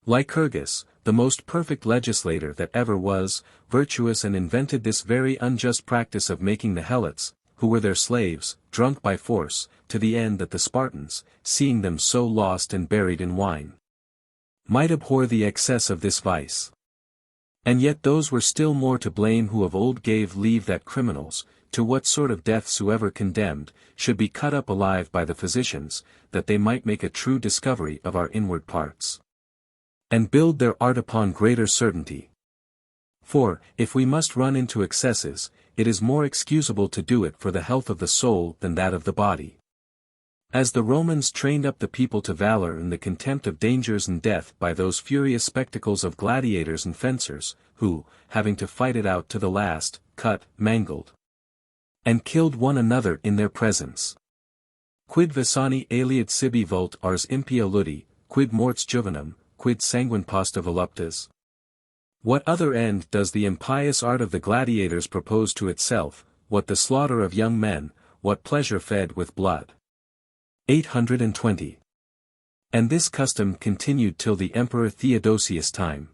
Lycurgus, the most perfect legislator that ever was, virtuous and invented this very unjust practice of making the Helots, who were their slaves, drunk by force, to the end that the Spartans, seeing them so lost and buried in wine, might abhor the excess of this vice. And yet those were still more to blame who of old gave leave that criminals, to what sort of death soever condemned, should be cut up alive by the physicians, that they might make a true discovery of our inward parts, and build their art upon greater certainty. For, if we must run into excesses, it is more excusable to do it for the health of the soul than that of the body. As the Romans trained up the people to valor and the contempt of dangers and death by those furious spectacles of gladiators and fencers, who, having to fight it out to the last, cut, mangled, and killed one another in their presence. Quid visani aliad sibi vult ars impia ludi, quid morts juvenum, quid sanguine posta voluptas? What other end does the impious art of the gladiators propose to itself, what the slaughter of young men, what pleasure fed with blood? 820. And this custom continued till the Emperor Theodosius' time.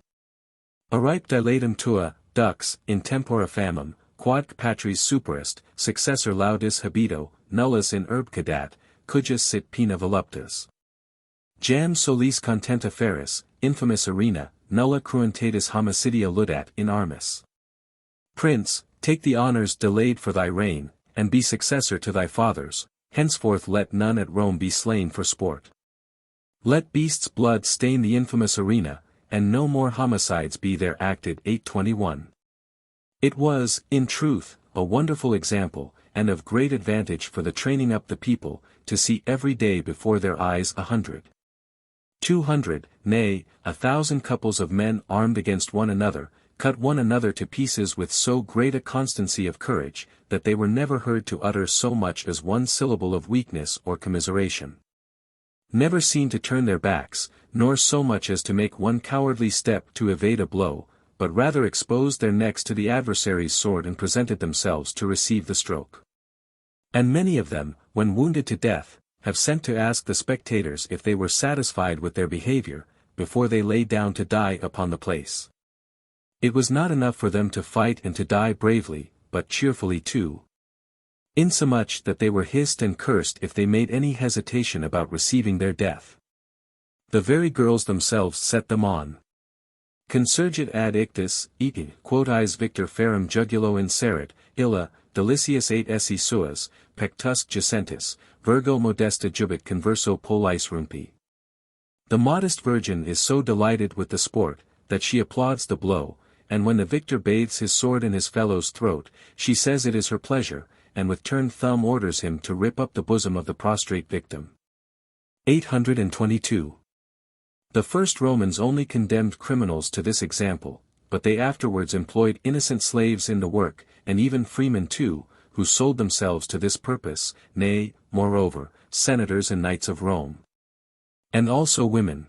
Aripe dilatum tua, dux, in tempora famum, quod patris superest, successor laudis habito, nullus in urb cadat, cujus sit pena voluptas. Jam solis contenta feris, infamis arena, nulla cruentatis homicidia ludat in armis. Prince, take the honours delayed for thy reign, and be successor to thy fathers. Henceforth let none at Rome be slain for sport. Let beasts' blood stain the infamous arena, and no more homicides be there acted. 821. It was, in truth, a wonderful example, and of great advantage for the training up the people, to see every day before their eyes 100, 200, nay, 1,000 couples of men armed against one another, cut one another to pieces with so great a constancy of courage, that they were never heard to utter so much as one syllable of weakness or commiseration. never seen to turn their backs, nor so much as to make one cowardly step to evade a blow, but rather exposed their necks to the adversary's sword and presented themselves to receive the stroke. And many of them, when wounded to death, have sent to ask the spectators if they were satisfied with their behavior, before they lay down to die upon the place. It was not enough for them to fight and to die bravely, but cheerfully too. Insomuch that they were hissed and cursed if they made any hesitation about receiving their death. The very girls themselves set them on. Consurgit ad ictus, iti, quoties victor ferrum jugulo inserit, illa, delicius et esse suas, pectusque jacentis, virgo modesta jubit converso polis rumpi. The modest virgin is so delighted with the sport, that she applauds the blow, and when the victor bathes his sword in his fellow's throat, she says it is her pleasure, and with turned thumb orders him to rip up the bosom of the prostrate victim. 822. The first Romans only condemned criminals to this example, but they afterwards employed innocent slaves in the work, and even freemen too, who sold themselves to this purpose, nay, moreover, senators and knights of Rome. And also women.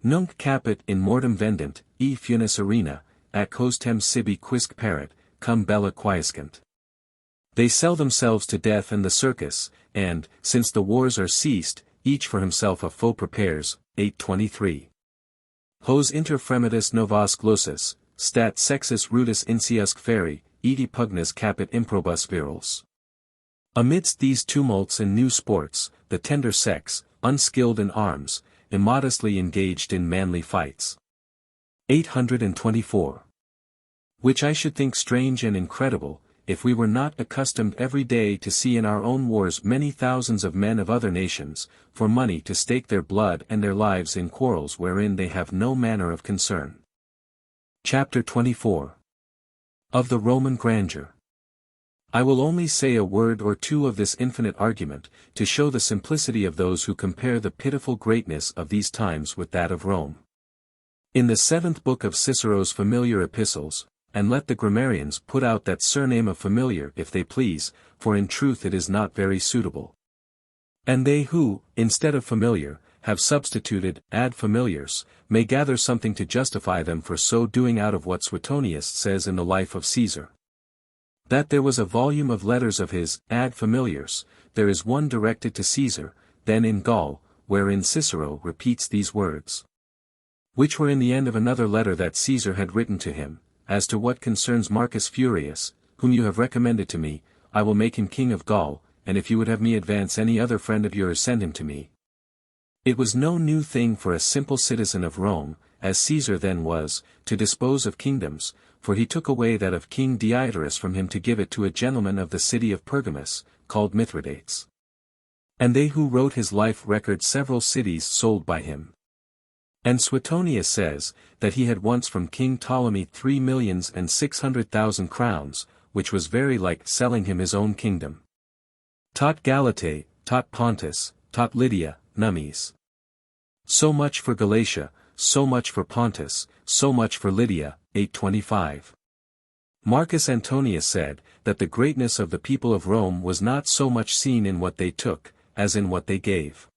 Nunc capit in mortem vendent, e funis arena, ac hostem sibi quisque paret, cum bella quiescent. They sell themselves to death and the circus, and, since the wars are ceased, each for himself a foe prepares. 823. Hos inter fremidus novas glossus, stat sexus rudis insiusque feri, iti pugnas capit improbus virils. Amidst these tumults and new sports, the tender sex, unskilled in arms, immodestly engaged in manly fights. 824. Which I should think strange and incredible, if we were not accustomed every day to see in our own wars many thousands of men of other nations, for money to stake their blood and their lives in quarrels wherein they have no manner of concern. Chapter 24. Of the Roman Grandeur. I will only say a word or two of this infinite argument, to show the simplicity of those who compare the pitiful greatness of these times with that of Rome. In the 7th book of Cicero's familiar epistles, and let the grammarians put out that surname of familiar if they please, for in truth it is not very suitable. And they who, instead of familiar, have substituted ad familiars, may gather something to justify them for so doing out of what Suetonius says in the Life of Caesar. That there was a volume of letters of his ad familiars, there is one directed to Caesar, then in Gaul, wherein Cicero repeats these words. Which were in the end of another letter that Caesar had written to him. As to what concerns Marcus Furius, whom you have recommended to me, I will make him king of Gaul, and if you would have me advance any other friend of yours send him to me. It was no new thing for a simple citizen of Rome, as Caesar then was, to dispose of kingdoms, for he took away that of King Diodorus from him to give it to a gentleman of the city of Pergamus, called Mithridates. And they who wrote his life record several cities sold by him. And Suetonius says, that he had once from King Ptolemy 3,600,000 crowns, which was very like selling him his own kingdom. Tot Galatae, tot Pontus, tot Lydia, nummies. So much for Galatia, so much for Pontus, so much for Lydia. 825. Marcus Antonius said, that the greatness of the people of Rome was not so much seen in what they took, as in what they gave.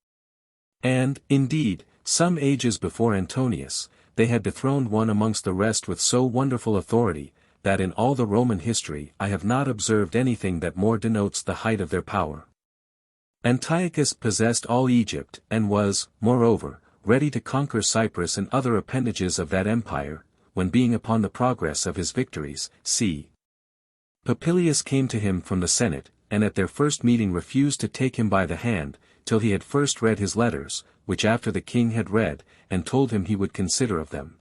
And, indeed, some ages before Antonius, they had dethroned one amongst the rest with so wonderful authority, that in all the Roman history I have not observed anything that more denotes the height of their power. Antiochus possessed all Egypt, and was, moreover, ready to conquer Cyprus and other appendages of that empire, when being upon the progress of his victories, c. Popilius came to him from the Senate, and at their first meeting refused to take him by the hand, till he had first read his letters, which after the king had read, and told him he would consider of them.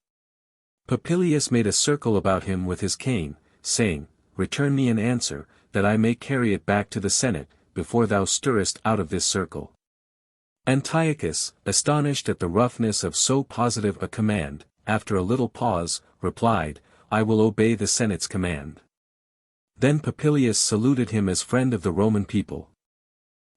Popilius made a circle about him with his cane, saying, Return me an answer, that I may carry it back to the Senate, before thou stirrest out of this circle. Antiochus, astonished at the roughness of so positive a command, after a little pause, replied, I will obey the Senate's command. Then Popilius saluted him as friend of the Roman people.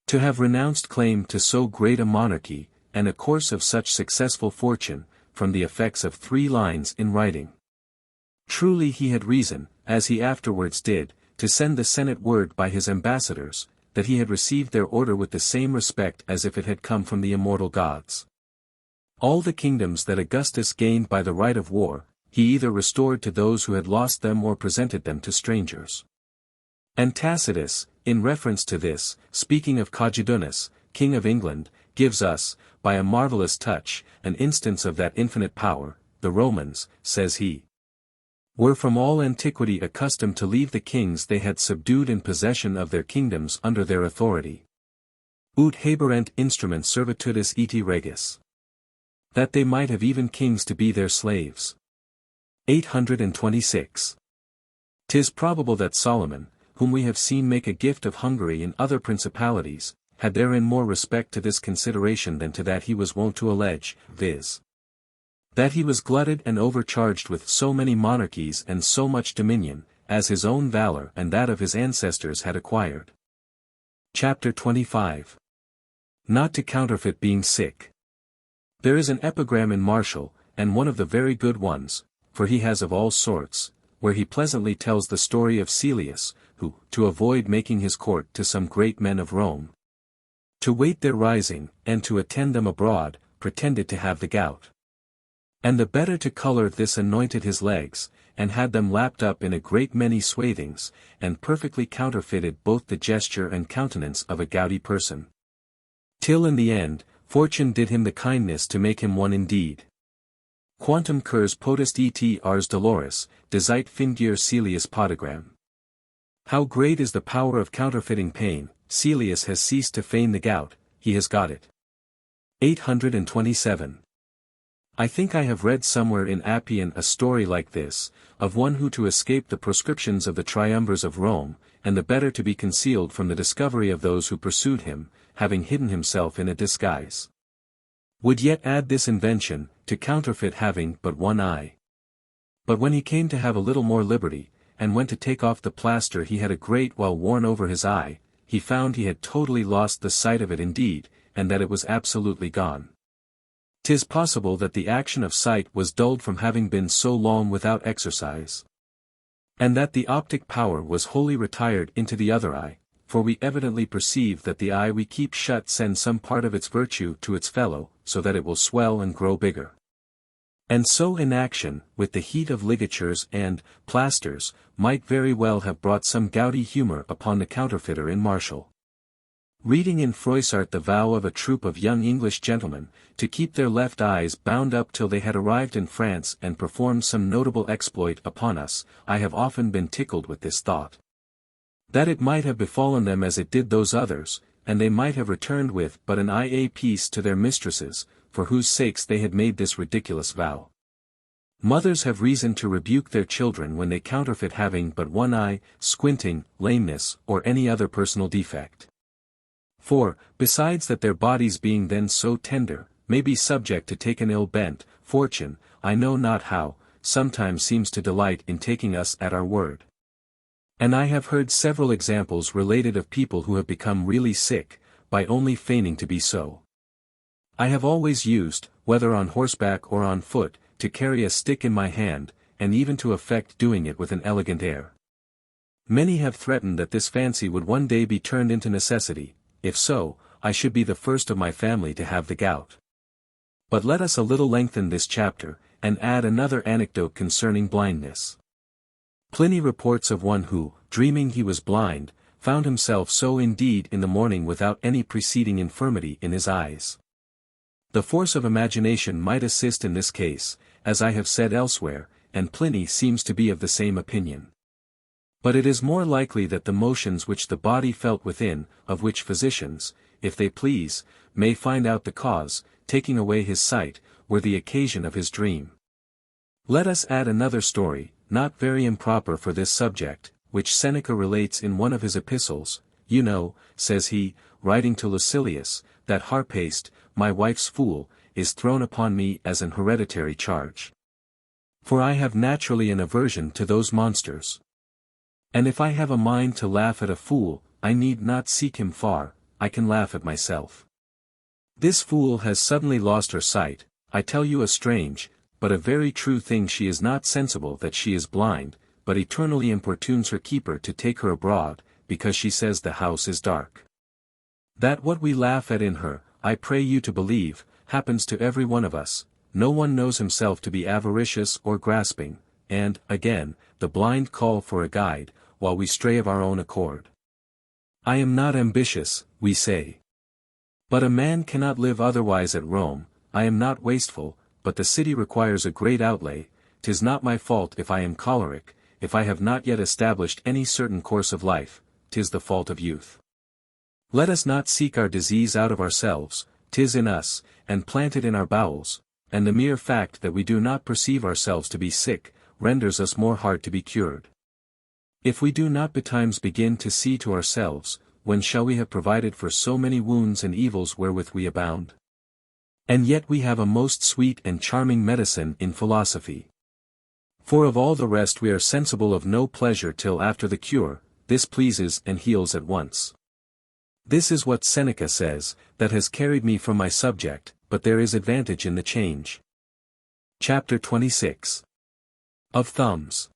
To have renounced claim to so great a monarchy, and a course of such successful fortune, from the effects of 3 lines in writing. Truly he had reason, as he afterwards did, to send the Senate word by his ambassadors, that he had received their order with the same respect as if it had come from the immortal gods. All the kingdoms that Augustus gained by the right of war, he either restored to those who had lost them or presented them to strangers. And Tacitus, in reference to this, speaking of Cowardice, king of England, gives us, by a marvelous touch, an instance of that infinite power. The Romans, says he, were from all antiquity accustomed to leave the kings they had subdued in possession of their kingdoms under their authority. Ut haberent instrument servitudis iti regis. That they might have even kings to be their slaves. 826. 'Tis probable that Solomon, whom we have seen make a gift of Hungary and other principalities, had therein more respect to this consideration than to that he was wont to allege, viz. That he was glutted and overcharged with so many monarchies and so much dominion, as his own valor and that of his ancestors had acquired. Chapter 25. Not to counterfeit being sick. There is an epigram in Martial, and one of the very good ones, for he has of all sorts, where he pleasantly tells the story of Celius, who, to avoid making his court to some great men of Rome, to wait their rising, and to attend them abroad, pretended to have the gout. And the better to colour this anointed his legs, and had them lapped up in a great many swathings, and perfectly counterfeited both the gesture and countenance of a gouty person. Till in the end, fortune did him the kindness to make him one indeed. Quantum curs potest et ars dolores, desit fingere Celius podagram. How great is the power of counterfeiting pain, Celius has ceased to feign the gout, he has got it. 827. I think I have read somewhere in Appian a story like this, of one who to escape the proscriptions of the triumvirs of Rome, and the better to be concealed from the discovery of those who pursued him, having hidden himself in a disguise, would yet add this invention, to counterfeit having but one eye. But when he came to have a little more liberty, and went to take off the plaster he had a great while worn over his eye, he found he had totally lost the sight of it indeed, and that it was absolutely gone. 'Tis possible that the action of sight was dulled from having been so long without exercise, and that the optic power was wholly retired into the other eye, for we evidently perceive that the eye we keep shut sends some part of its virtue to its fellow, so that it will swell and grow bigger. And so inaction, with the heat of ligatures and plasters, might very well have brought some gouty humour upon the counterfeiter in Martial. Reading in Froissart the vow of a troop of young English gentlemen, to keep their left eyes bound up till they had arrived in France and performed some notable exploit upon us, I have often been tickled with this thought. That it might have befallen them as it did those others, and they might have returned with but an eye a piece to their mistresses, for whose sakes they had made this ridiculous vow. Mothers have reason to rebuke their children when they counterfeit having but one eye, squinting, lameness, or any other personal defect. For, besides that their bodies being then so tender, may be subject to take an ill bent, fortune, I know not how, sometimes seems to delight in taking us at our word. And I have heard several examples related of people who have become really sick, by only feigning to be so. I have always used, whether on horseback or on foot, to carry a stick in my hand, and even to affect doing it with an elegant air. Many have threatened that this fancy would one day be turned into necessity. If so, I should be the first of my family to have the gout. But let us a little lengthen this chapter, and add another anecdote concerning blindness. Pliny reports of one who, dreaming he was blind, found himself so indeed in the morning without any preceding infirmity in his eyes. The force of imagination might assist in this case, as I have said elsewhere, and Pliny seems to be of the same opinion. But it is more likely that the motions which the body felt within, of which physicians, if they please, may find out the cause, taking away his sight, were the occasion of his dream. Let us add another story, not very improper for this subject, which Seneca relates in one of his epistles. You know, says he, writing to Lucilius, that harpaste, my wife's fool, is thrown upon me as an hereditary charge. For I have naturally an aversion to those monsters. And if I have a mind to laugh at a fool, I need not seek him far, I can laugh at myself. This fool has suddenly lost her sight. I tell you a strange, but a very true thing. She is not sensible that she is blind, but eternally importunes her keeper to take her abroad, because she says the house is dark. That what we laugh at in her, I pray you to believe, happens to every one of us. No one knows himself to be avaricious or grasping, and, again, the blind call for a guide, while we stray of our own accord. I am not ambitious, we say. But a man cannot live otherwise at Rome. I am not wasteful, but the city requires a great outlay. 'Tis not my fault if I am choleric, if I have not yet established any certain course of life. 'Tis the fault of youth. Let us not seek our disease out of ourselves. 'Tis in us, and planted in our bowels, and the mere fact that we do not perceive ourselves to be sick, renders us more hard to be cured. If we do not betimes begin to see to ourselves, when shall we have provided for so many wounds and evils wherewith we abound? And yet we have a most sweet and charming medicine in philosophy. For of all the rest we are sensible of no pleasure till after the cure. This pleases and heals at once. This is what Seneca says, that has carried me from my subject, but there is advantage in the change. Chapter 26. Of Thumbs.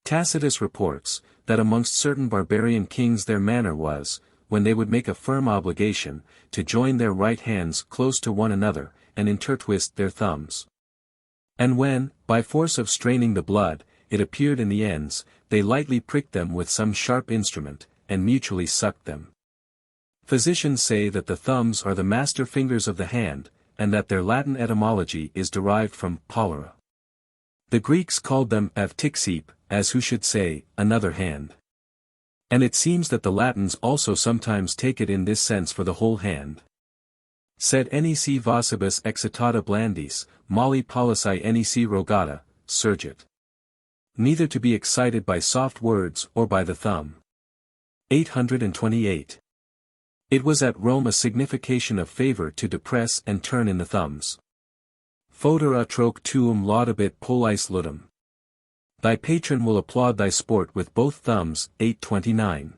Tacitus reports, that amongst certain barbarian kings their manner was, when they would make a firm obligation, to join their right hands close to one another, and intertwist their thumbs. And when, by force of straining the blood, it appeared in the ends, they lightly pricked them with some sharp instrument, and mutually sucked them. Physicians say that the thumbs are the master fingers of the hand, and that their Latin etymology is derived from polera. The Greeks called them avtixip, as who should say, another hand. And it seems that the Latins also sometimes take it in this sense for the whole hand. Sed nec vocibus excitata blandis, molli pollici nec rogata, surgit. Neither to be excited by soft words or by the thumb. 828. It was at Rome a signification of favor to depress and turn in the thumbs. Foder atroque tuum laudabit pollice ludum. Thy patron will applaud thy sport with both thumbs. 829.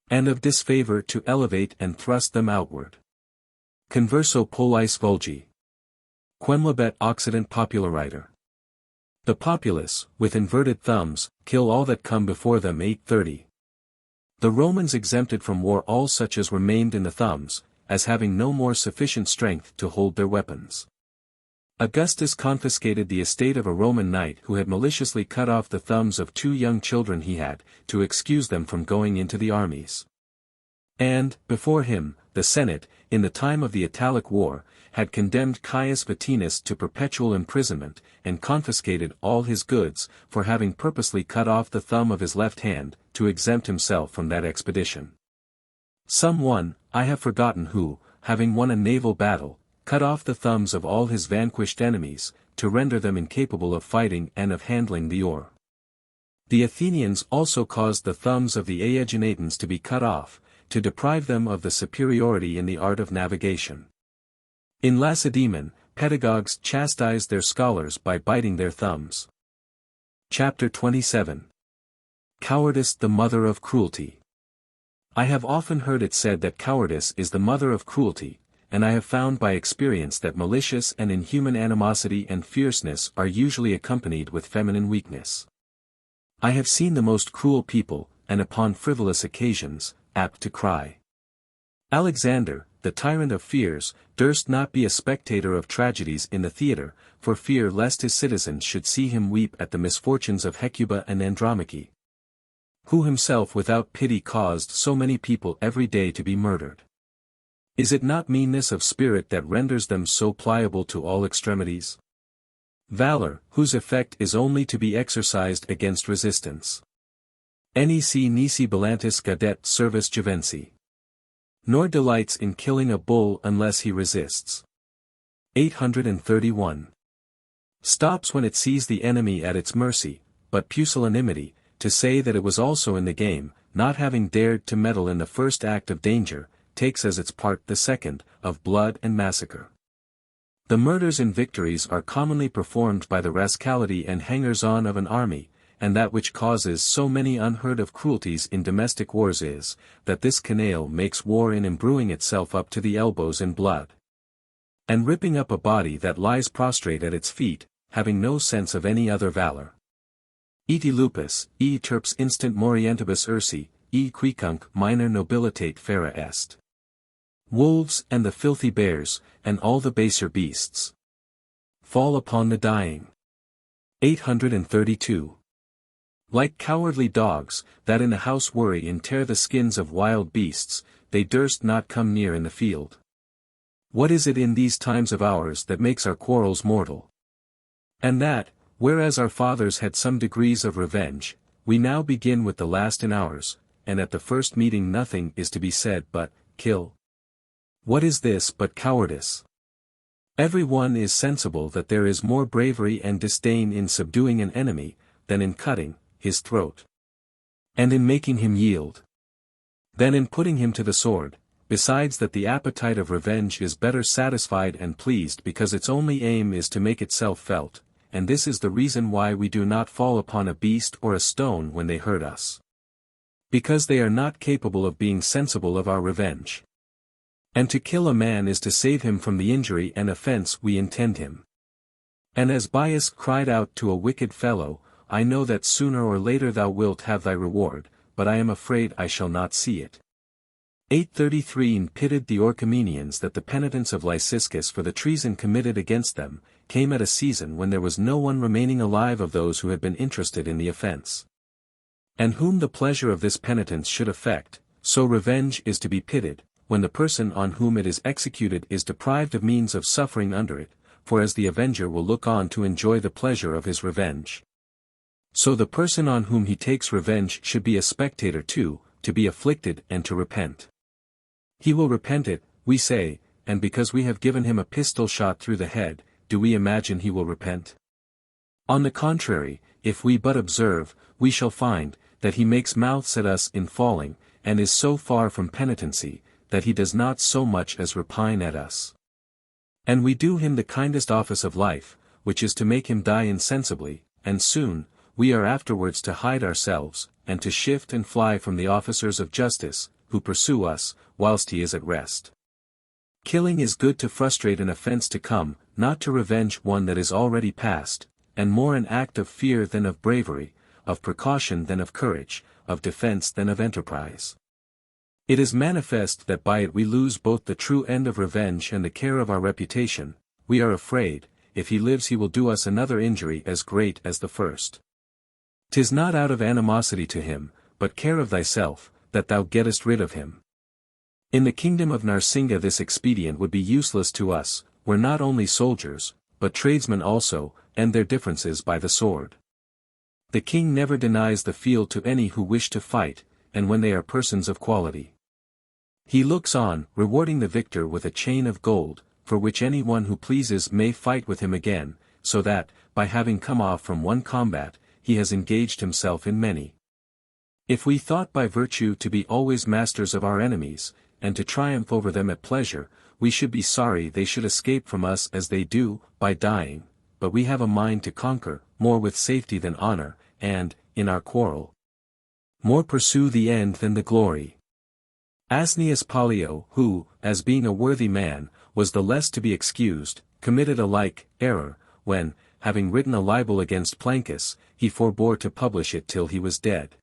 And of disfavor to elevate and thrust them outward. Converso pollice vulgi. Quemlabet occident populariter. The populace, with inverted thumbs, kill all that come before them. 830. The Romans exempted from war all such as were maimed in the thumbs, as having no more sufficient strength to hold their weapons. Augustus confiscated the estate of a Roman knight who had maliciously cut off the thumbs of 2 young children he had, to excuse them from going into the armies. And, before him, the Senate, in the time of the Italic War, had condemned Caius Vatinus to perpetual imprisonment, and confiscated all his goods, for having purposely cut off the thumb of his left hand, to exempt himself from that expedition. Some one, I have forgotten who, having won a naval battle, cut off the thumbs of all his vanquished enemies, to render them incapable of fighting and of handling the oar. The Athenians also caused the thumbs of the Aeginetans to be cut off, to deprive them of the superiority in the art of navigation. In Lacedaemon, pedagogues chastised their scholars by biting their thumbs. Chapter 27. Cowardice, the mother of cruelty. I have often heard it said that cowardice is the mother of cruelty, and I have found by experience that malicious and inhuman animosity and fierceness are usually accompanied with feminine weakness. I have seen the most cruel people, and upon frivolous occasions, apt to cry. Alexander, the tyrant of fears, durst not be a spectator of tragedies in the theatre, for fear lest his citizens should see him weep at the misfortunes of Hecuba and Andromache, who himself without pity caused so many people every day to be murdered. Is it not meanness of spirit that renders them so pliable to all extremities? Valor, whose effect is only to be exercised against resistance. Nec nisi belantis gadet servus juvenci. Nor delights in killing a bull unless he resists. 831. Stops when it sees the enemy at its mercy, but pusillanimity, to say that it was also in the game, not having dared to meddle in the first act of danger, takes as its part the second, of blood and massacre. The murders and victories are commonly performed by the rascality and hangers-on of an army, and that which causes so many unheard of cruelties in domestic wars is, that this canaille makes war in imbruing itself up to the elbows in blood, and ripping up a body that lies prostrate at its feet, having no sense of any other valor. Iti lupus, terps instant morientibus ursi, e quicunc minor nobilitate fera est. Wolves and the filthy bears, and all the baser beasts, fall upon the dying. 832. Like cowardly dogs, that in the house worry and tear the skins of wild beasts, they durst not come near in the field. What is it in these times of ours that makes our quarrels mortal? And that, whereas our fathers had some degrees of revenge, we now begin with the last in ours, and at the first meeting nothing is to be said but, kill. What is this but cowardice? Every one is sensible that there is more bravery and disdain in subduing an enemy, than in cutting his throat, and in making him yield, than in putting him to the sword, besides that the appetite of revenge is better satisfied and pleased because its only aim is to make itself felt, and this is the reason why we do not fall upon a beast or a stone when they hurt us. Because they are not capable of being sensible of our revenge. And to kill a man is to save him from the injury and offense we intend him. And as Bias cried out to a wicked fellow, I know that sooner or later thou wilt have thy reward, but I am afraid I shall not see it. 833 Pitted the Orchomenians that the penitence of Lyciscus for the treason committed against them, came at a season when there was no one remaining alive of those who had been interested in the offense. And whom the pleasure of this penitence should affect, so revenge is to be pitied, when the person on whom it is executed is deprived of means of suffering under it, for as the avenger will look on to enjoy the pleasure of his revenge. So the person on whom he takes revenge should be a spectator too, to be afflicted and to repent. He will repent it, we say, and because we have given him a pistol shot through the head, do we imagine he will repent? On the contrary, if we but observe, we shall find, that he makes mouths at us in falling, and is so far from penitency, that he does not so much as repine at us. And we do him the kindest office of life, which is to make him die insensibly, and soon, we are afterwards to hide ourselves, and to shift and fly from the officers of justice, who pursue us, whilst he is at rest. Killing is good to frustrate an offense to come, not to revenge one that is already past, and more an act of fear than of bravery, of precaution than of courage, of defense than of enterprise. It is manifest that by it we lose both the true end of revenge and the care of our reputation. We are afraid, if he lives he will do us another injury as great as the first. 'Tis not out of animosity to him, but care of thyself, that thou gettest rid of him. In the kingdom of Narsinga this expedient would be useless to us, where not only soldiers, but tradesmen also, end their differences by the sword. The king never denies the field to any who wish to fight, and when they are persons of quality. He looks on, rewarding the victor with a chain of gold, for which any one who pleases may fight with him again, so that, by having come off from one combat, he has engaged himself in many. If we thought by virtue to be always masters of our enemies, and to triumph over them at pleasure, we should be sorry they should escape from us as they do, by dying, but we have a mind to conquer, more with safety than honor, and, in our quarrel, more pursue the end than the glory. Asnius Pollio, who, as being a worthy man, was the less to be excused, committed a like error, when, having written a libel against Plancus, he forbore to publish it till he was dead.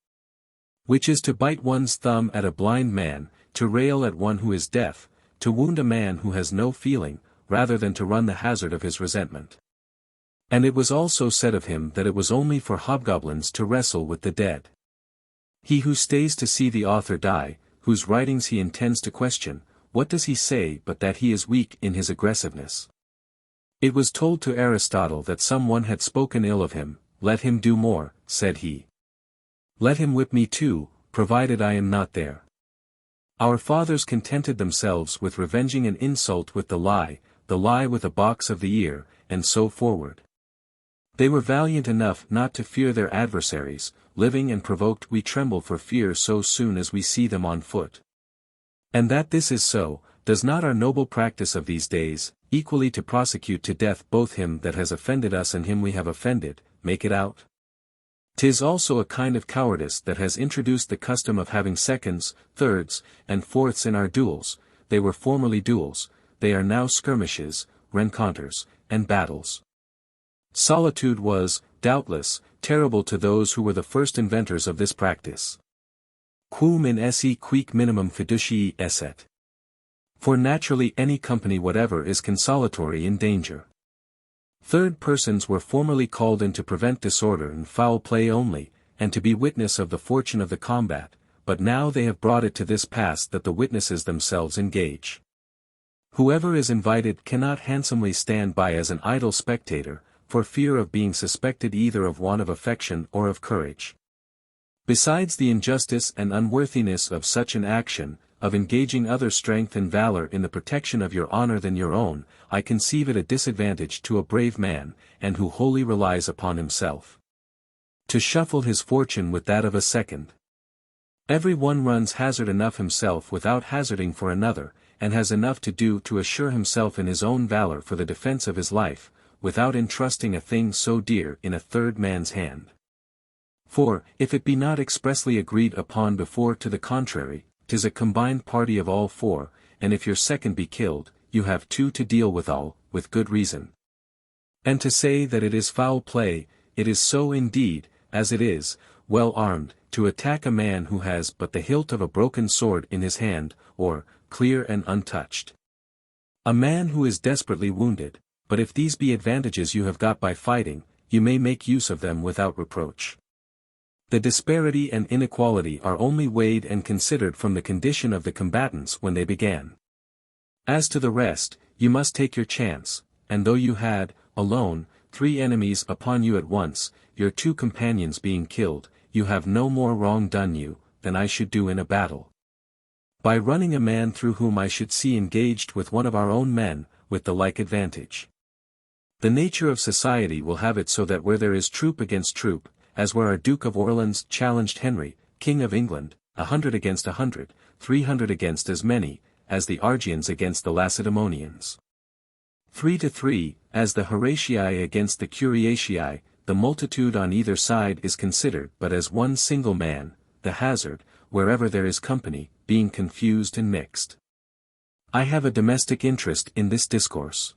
Which is to bite one's thumb at a blind man, to rail at one who is deaf, to wound a man who has no feeling, rather than to run the hazard of his resentment. And it was also said of him that it was only for hobgoblins to wrestle with the dead. He who stays to see the author die, whose writings he intends to question, what does he say but that he is weak in his aggressiveness? It was told to Aristotle that some one had spoken ill of him. Let him do more, said he. Let him whip me too, provided I am not there. Our fathers contented themselves with revenging an insult with the lie with a box of the ear, and so forward. They were valiant enough not to fear their adversaries, living and provoked we tremble for fear so soon as we see them on foot. And that this is so, does not our noble practice of these days, equally to prosecute to death both him that has offended us and him we have offended, make it out? 'Tis also a kind of cowardice that has introduced the custom of having seconds, thirds, and fourths in our duels. They were formerly duels, they are now skirmishes, rencontres, and battles. Solitude was, doubtless, terrible to those who were the first inventors of this practice. quum in esse quic minimum fiduciae esset. For naturally any company whatever is consolatory in danger. Third persons were formerly called in to prevent disorder and foul play only, and to be witness of the fortune of the combat, but now they have brought it to this pass that the witnesses themselves engage. Whoever is invited cannot handsomely stand by as an idle spectator, for fear of being suspected either of want of affection or of courage. Besides the injustice and unworthiness of such an action, of engaging other strength and valor in the protection of your honor than your own, I conceive it a disadvantage to a brave man, and who wholly relies upon himself, to shuffle his fortune with that of a second. Every one runs hazard enough himself without hazarding for another, and has enough to do to assure himself in his own valor for the defense of his life, without entrusting a thing so dear in a third man's hand. For, if it be not expressly agreed upon before to the contrary, 'tis a combined party of all four, and if your second be killed, you have two to deal withal, with good reason. And to say that it is foul play, it is so indeed, as it is, well armed, to attack a man who has but the hilt of a broken sword in his hand, or, clear and untouched. A man who is desperately wounded, but if these be advantages you have got by fighting, you may make use of them without reproach. The disparity and inequality are only weighed and considered from the condition of the combatants when they began. As to the rest, you must take your chance, and though you had, alone, 3 enemies upon you at once, your 2 companions being killed, you have no more wrong done you, than I should do in a battle. By running a man through whom I should see engaged with one of our own men, with the like advantage. The nature of society will have it so that where there is troop against troop, as where our Duke of Orleans challenged Henry, King of England, 100 against 100, 300 against as many, as the Argians against the Lacedaemonians. 3 to 3, as the Horatiae against the Curiatiae, the multitude on either side is considered but as one single man, the hazard, wherever there is company, being confused and mixed. I have a domestic interest in this discourse.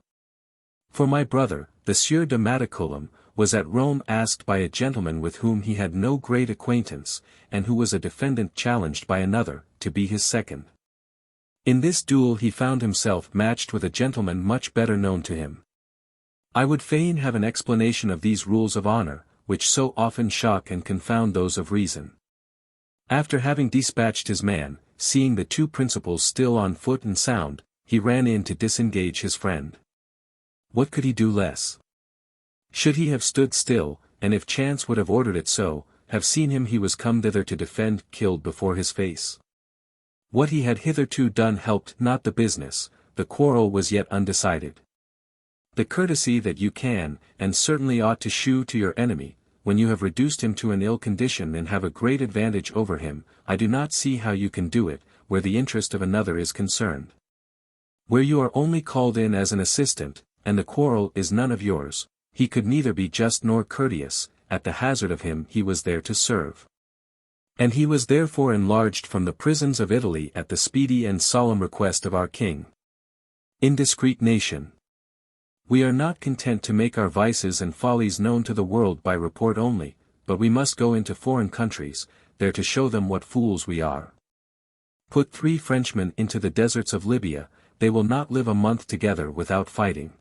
For my brother, the Sieur de Maticulum, was at Rome asked by a gentleman with whom he had no great acquaintance, and who was a defendant challenged by another, to be his second. In this duel he found himself matched with a gentleman much better known to him. I would fain have an explanation of these rules of honor, which so often shock and confound those of reason. After having dispatched his man, seeing the 2 principals still on foot and sound, he ran in to disengage his friend. What could he do less? Should he have stood still, and if chance would have ordered it so, have seen him he was come thither to defend killed before his face? What he had hitherto done helped not the business, the quarrel was yet undecided. The courtesy that you can, and certainly ought to shew to your enemy, when you have reduced him to an ill condition and have a great advantage over him, I do not see how you can do it, where the interest of another is concerned. Where you are only called in as an assistant, and the quarrel is none of yours, he could neither be just nor courteous, at the hazard of him he was there to serve. And he was therefore enlarged from the prisons of Italy at the speedy and solemn request of our king. Indiscreet nation. We are not content to make our vices and follies known to the world by report only, but we must go into foreign countries, there to show them what fools we are. Put 3 Frenchmen into the deserts of Libya, they will not live a month together without fighting.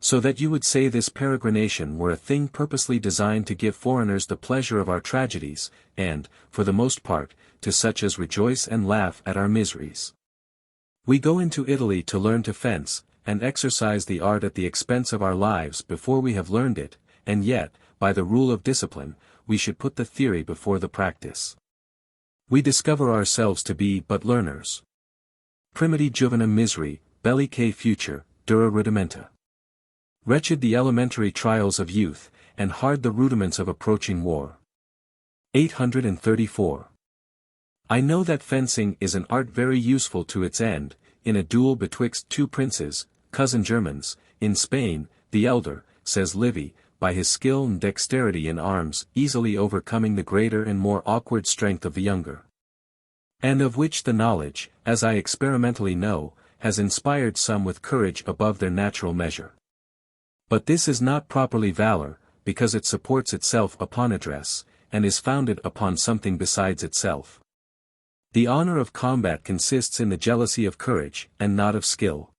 So that you would say this peregrination were a thing purposely designed to give foreigners the pleasure of our tragedies, and, for the most part, to such as rejoice and laugh at our miseries. We go into Italy to learn to fence, and exercise the art at the expense of our lives before we have learned it, and yet, by the rule of discipline, we should put the theory before the practice. We discover ourselves to be but learners. Primiti juvenum miseri, bellicae future, dura rudimenta. Wretched the elementary trials of youth, and hard the rudiments of approaching war. 834. I know that fencing is an art very useful to its end, in a duel betwixt 2 princes, cousin Germans, in Spain, the elder, says Livy, by his skill and dexterity in arms easily overcoming the greater and more awkward strength of the younger. And of which the knowledge, as I experimentally know, has inspired some with courage above their natural measure. But this is not properly valor, because it supports itself upon address, and is founded upon something besides itself. The honor of combat consists in the jealousy of courage, and not of skill.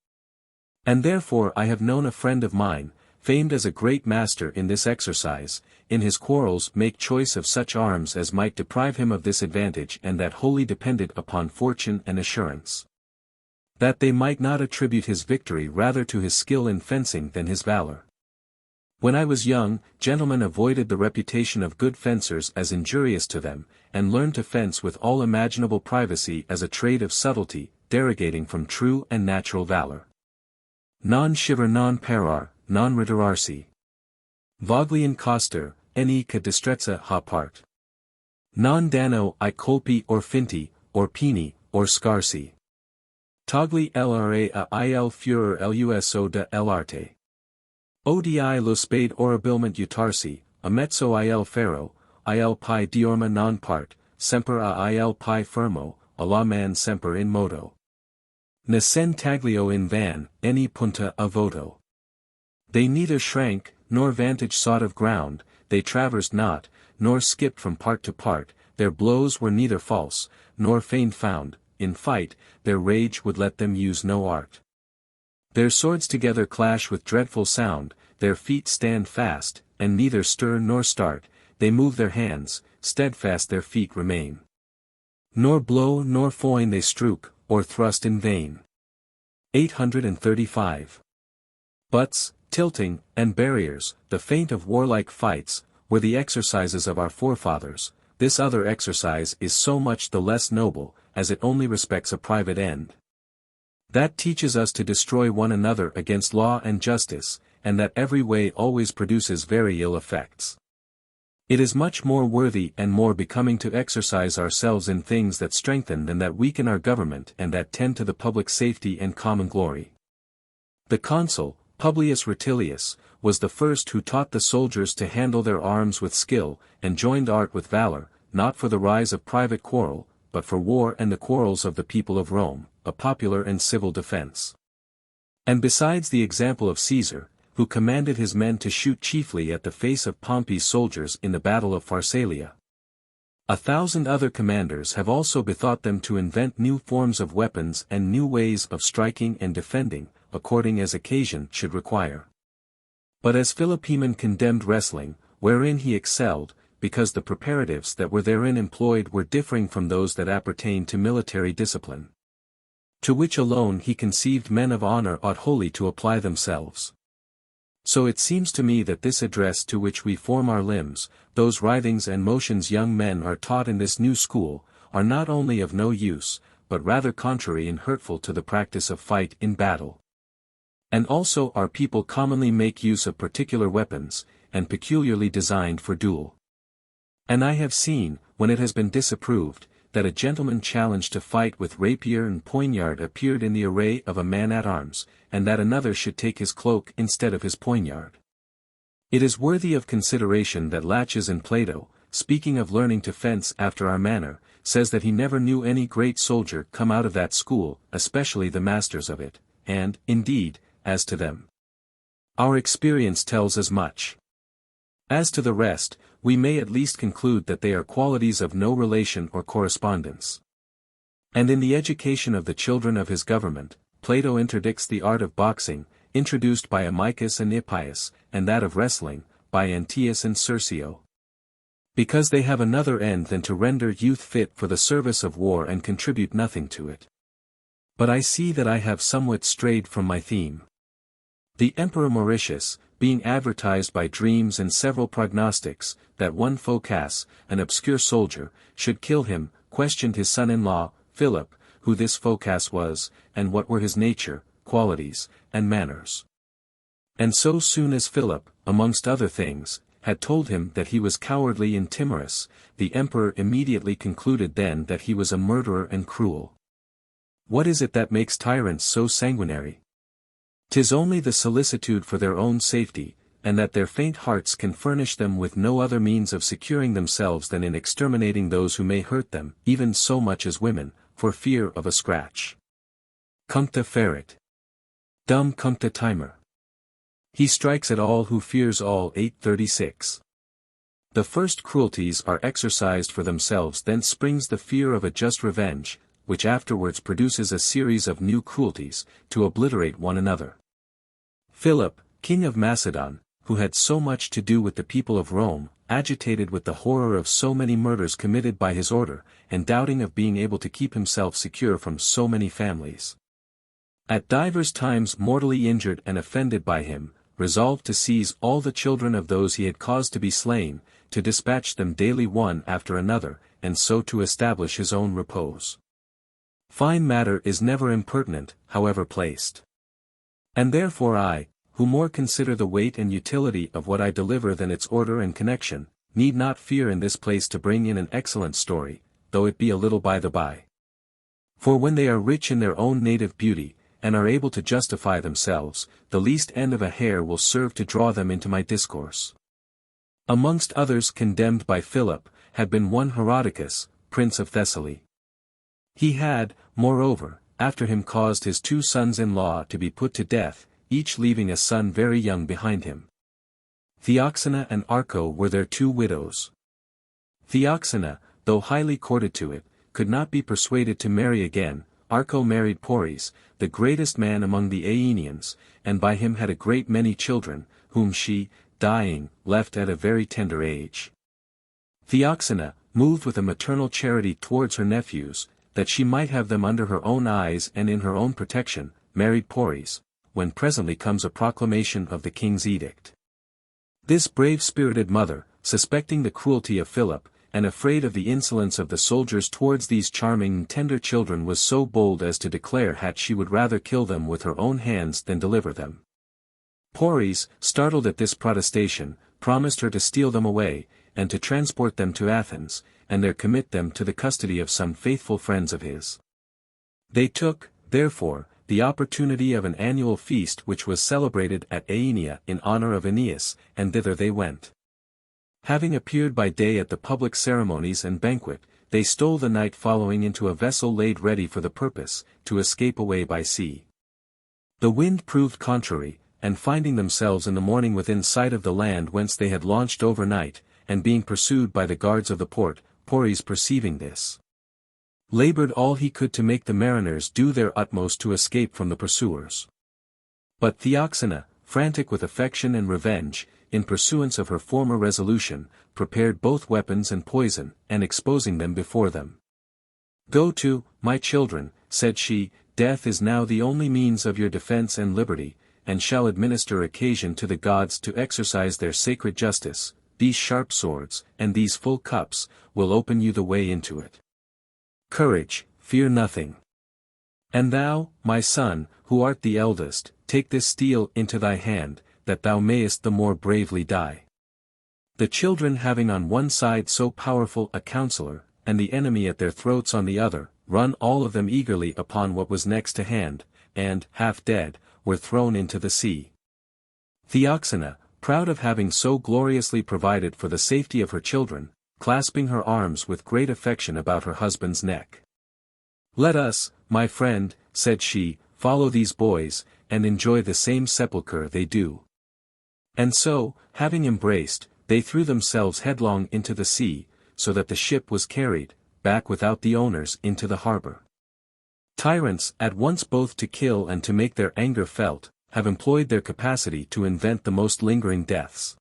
And therefore I have known a friend of mine, famed as a great master in this exercise, in his quarrels make choice of such arms as might deprive him of this advantage and that wholly depended upon fortune and assurance. That they might not attribute his victory rather to his skill in fencing than his valor. When I was young, gentlemen avoided the reputation of good fencers as injurious to them, and learned to fence with all imaginable privacy as a trade of subtlety, derogating from true and natural valor. Non shiver non parar, non riderarsi. Voglian coster, ne ca distrezza ha part. Non dano I colpi or finti, or pini, or scarsi. Togli lra a il furor luso de l'arte. Odi lo spade orabilment utarsi, a mezzo il ferro, il pi diorma non part, semper a il pi fermo, a la man semper in modo. Ne sen taglio in van, any punta a voto. They neither shrank, nor vantage sought of ground, they traversed not, nor skipped from part to part, their blows were neither false, nor feigned found, in fight, their rage would let them use no art. Their swords together clash with dreadful sound, their feet stand fast, and neither stir nor start, they move their hands, steadfast their feet remain. Nor blow nor foin they strook, or thrust in vain. 835. Butts, tilting, and barriers, the feint of warlike fights, were the exercises of our forefathers. This other exercise is so much the less noble, as it only respects a private end. That teaches us to destroy one another against law and justice, and that every way always produces very ill effects. It is much more worthy and more becoming to exercise ourselves in things that strengthen than that weaken our government and that tend to the public safety and common glory. The consul, Publius Rutilius, was the first who taught the soldiers to handle their arms with skill, and joined art with valor, not for the rise of private quarrel, but for war and the quarrels of the people of Rome, a popular and civil defense. And besides the example of Caesar, who commanded his men to shoot chiefly at the face of Pompey's soldiers in the battle of Pharsalia. 1,000 other commanders have also bethought them to invent new forms of weapons and new ways of striking and defending, according as occasion should require. But as Philopoemen condemned wrestling, wherein he excelled, because the preparatives that were therein employed were differing from those that appertain to military discipline. To which alone he conceived men of honor ought wholly to apply themselves. So it seems to me that this address to which we form our limbs, those writhings and motions young men are taught in this new school, are not only of no use, but rather contrary and hurtful to the practice of fight in battle. And also our people commonly make use of particular weapons, and peculiarly designed for duel. And I have seen, when it has been disapproved, that a gentleman challenged to fight with rapier and poignard appeared in the array of a man-at-arms, and that another should take his cloak instead of his poignard. It is worthy of consideration that Laches in Plato, speaking of learning to fence after our manner, says that he never knew any great soldier come out of that school, especially the masters of it, and, indeed, as to them, our experience tells as much. As to the rest, we may at least conclude that they are qualities of no relation or correspondence. And in the education of the children of his government, Plato interdicts the art of boxing, introduced by Amycus and Hippias, and that of wrestling, by Antaeus and Circio. Because they have another end than to render youth fit for the service of war and contribute nothing to it. But I see that I have somewhat strayed from my theme. The Emperor Mauritius, being advertised by dreams and several prognostics, that one Phocas, an obscure soldier, should kill him, questioned his son-in-law, Philip, who this Phocas was, and what were his nature, qualities, and manners. And so soon as Philip, amongst other things, had told him that he was cowardly and timorous, the emperor immediately concluded then that he was a murderer and cruel. What is it that makes tyrants so sanguinary? 'Tis only the solicitude for their own safety, and that their faint hearts can furnish them with no other means of securing themselves than in exterminating those who may hurt them, even so much as women, for fear of a scratch. Cuncta ferit. Dum cuncta timer. He strikes at all who fears all. 836. The first cruelties are exercised for themselves, then springs the fear of a just revenge, which afterwards produces a series of new cruelties, to obliterate one another. Philip, king of Macedon, who had so much to do with the people of Rome, agitated with the horror of so many murders committed by his order, and doubting of being able to keep himself secure from so many families, at divers times mortally injured and offended by him, resolved to seize all the children of those he had caused to be slain, to dispatch them daily one after another, and so to establish his own repose. Fine matter is never impertinent, however placed. And therefore I, who more consider the weight and utility of what I deliver than its order and connection, need not fear in this place to bring in an excellent story, though it be a little by the by. For when they are rich in their own native beauty, and are able to justify themselves, the least end of a hair will serve to draw them into my discourse. Amongst others condemned by Philip, had been one Herodicus, prince of Thessaly. He had, moreover, after him caused his 2 sons-in-law to be put to death, each leaving a son very young behind him. Theoxena and Archo were their 2 widows. Theoxena, though highly courted to it, could not be persuaded to marry again. Archo married Poris, the greatest man among the Aenians, and by him had a great many children, whom she, dying, left at a very tender age. Theoxena, moved with a maternal charity towards her nephews, that she might have them under her own eyes and in her own protection, married Poris, when presently comes a proclamation of the king's edict. This brave-spirited mother, suspecting the cruelty of Philip, and afraid of the insolence of the soldiers towards these charming and tender children, was so bold as to declare that she would rather kill them with her own hands than deliver them. Poris, startled at this protestation, promised her to steal them away, and to transport them to Athens, and there commit them to the custody of some faithful friends of his. They took, therefore, the opportunity of an annual feast which was celebrated at Aeneia in honor of Aeneas, and thither they went. Having appeared by day at the public ceremonies and banquet, they stole the night following into a vessel laid ready for the purpose, to escape away by sea. The wind proved contrary, and finding themselves in the morning within sight of the land whence they had launched overnight, and being pursued by the guards of the port, Poris perceiving this, labored all he could to make the mariners do their utmost to escape from the pursuers. But Theoxena, frantic with affection and revenge, in pursuance of her former resolution, prepared both weapons and poison, and exposing them before them. "Go to, my children," said she, "death is now the only means of your defense and liberty, and shall administer occasion to the gods to exercise their sacred justice. These sharp swords, and these full cups, will open you the way into it. Courage, fear nothing. And thou, my son, who art the eldest, take this steel into thy hand, that thou mayest the more bravely die." The children having on one side so powerful a counselor, and the enemy at their throats on the other, run all of them eagerly upon what was next to hand, and, half dead, were thrown into the sea. Theoxena, proud of having so gloriously provided for the safety of her children, clasping her arms with great affection about her husband's neck. "Let us, my friend," said she, "follow these boys, and enjoy the same sepulchre they do." And so, having embraced, they threw themselves headlong into the sea, so that the ship was carried, back without the owners into the harbor. Tyrants, at once both to kill and to make their anger felt, have employed their capacity to invent the most lingering deaths.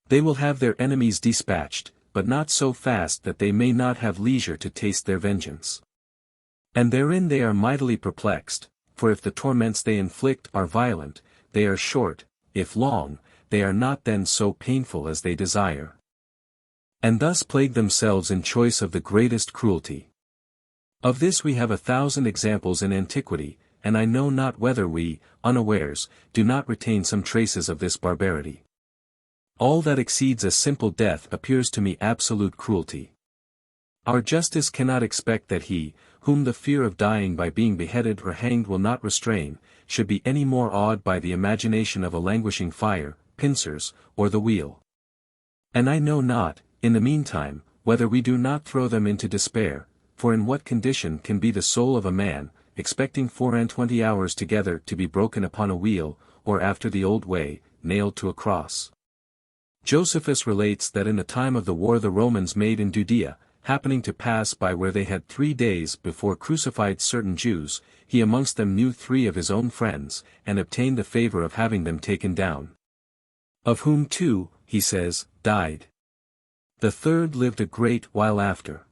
They will have their enemies dispatched, but not so fast that they may not have leisure to taste their vengeance. And therein they are mightily perplexed, for if the torments they inflict are violent, they are short; if long, they are not then so painful as they desire. And thus plague themselves in choice of the greatest cruelty. Of this we have 1,000 examples in antiquity, and I know not whether we, unawares, do not retain some traces of this barbarity. All that exceeds a simple death appears to me absolute cruelty. Our justice cannot expect that he, whom the fear of dying by being beheaded or hanged will not restrain, should be any more awed by the imagination of a languishing fire, pincers, or the wheel. And I know not, in the meantime, whether we do not throw them into despair, for in what condition can be the soul of a man, expecting 24 hours together to be broken upon a wheel, or after the old way, nailed to a cross? Josephus relates that in the time of the war the Romans made in Judea, happening to pass by where they had 3 days before crucified certain Jews, he amongst them knew 3 of his own friends, and obtained the favor of having them taken down. Of whom 2, he says, died. The 3rd lived a great while after.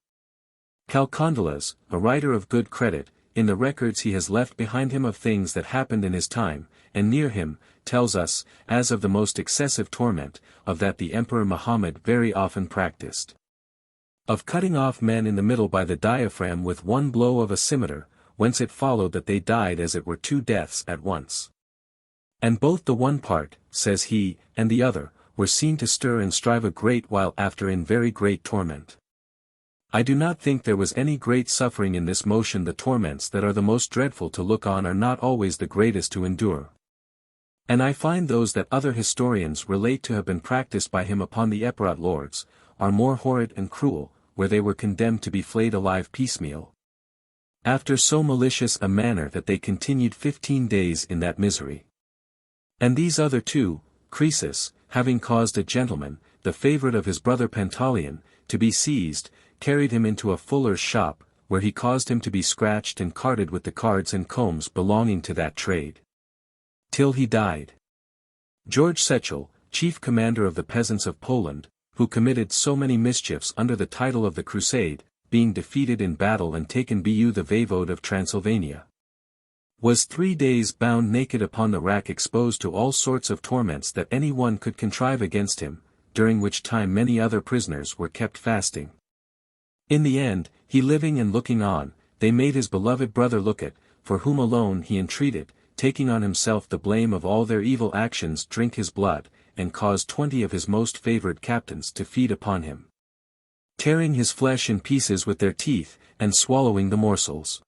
Chalcondylas, a writer of good credit, in the records he has left behind him of things that happened in his time, and near him, tells us, as of the most excessive torment, of that the Emperor Muhammad very often practiced. Of cutting off men in the middle by the diaphragm with 1 blow of a scimitar, whence it followed that they died as it were 2 deaths at once. And both the one part, says he, and the other, were seen to stir and strive a great while after in very great torment. I do not think there was any great suffering in this motion. The torments that are the most dreadful to look on are not always the greatest to endure. And I find those that other historians relate to have been practiced by him upon the Epirot lords, are more horrid and cruel, where they were condemned to be flayed alive piecemeal, after so malicious a manner that they continued 15 days in that misery. And these other 2, Croesus, having caused a gentleman, the favourite of his brother Pantaleon, to be seized, carried him into a fuller's shop, where he caused him to be scratched and carded with the cards and combs belonging to that trade, till he died. George Sechel, chief commander of the peasants of Poland, who committed so many mischiefs under the title of the Crusade, being defeated in battle and taken Bu the Voivode of Transylvania, was 3 days bound naked upon the rack, exposed to all sorts of torments that any one could contrive against him, during which time many other prisoners were kept fasting. In the end, he living and looking on, they made his beloved brother look at, for whom alone he entreated, taking on himself the blame of all their evil actions, drink his blood, and caused 20 of his most favoured captains to feed upon him, tearing his flesh in pieces with their teeth, and swallowing the morsels.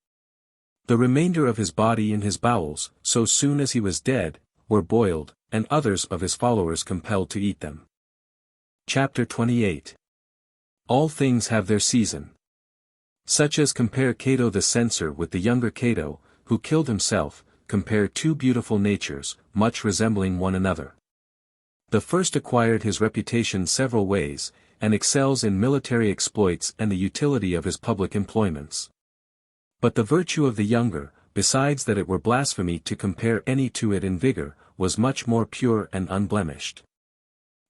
The remainder of his body in his bowels, so soon as he was dead, were boiled, and others of his followers compelled to eat them. Chapter 28. All things have their season. Such as compare Cato the censor with the younger Cato, who killed himself, compare 2 beautiful natures, much resembling one another. The first acquired his reputation several ways, and excels in military exploits and the utility of his public employments. But the virtue of the younger, besides that it were blasphemy to compare any to it in vigor, was much more pure and unblemished.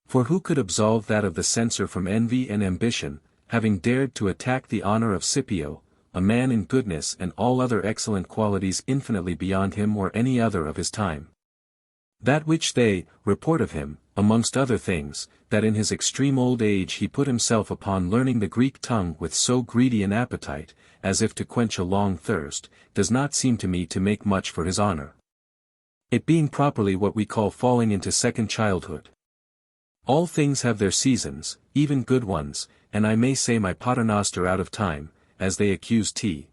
For who could absolve that of the censor from envy and ambition, having dared to attack the honor of Scipio, a man in goodness and all other excellent qualities infinitely beyond him or any other of his time? That which they report of him, amongst other things, that in his extreme old age he put himself upon learning the Greek tongue with so greedy an appetite, as if to quench a long thirst, does not seem to me to make much for his honor, it being properly what we call falling into second childhood. All things have their seasons, even good ones, and I may say my paternoster out of time, as they accuse T.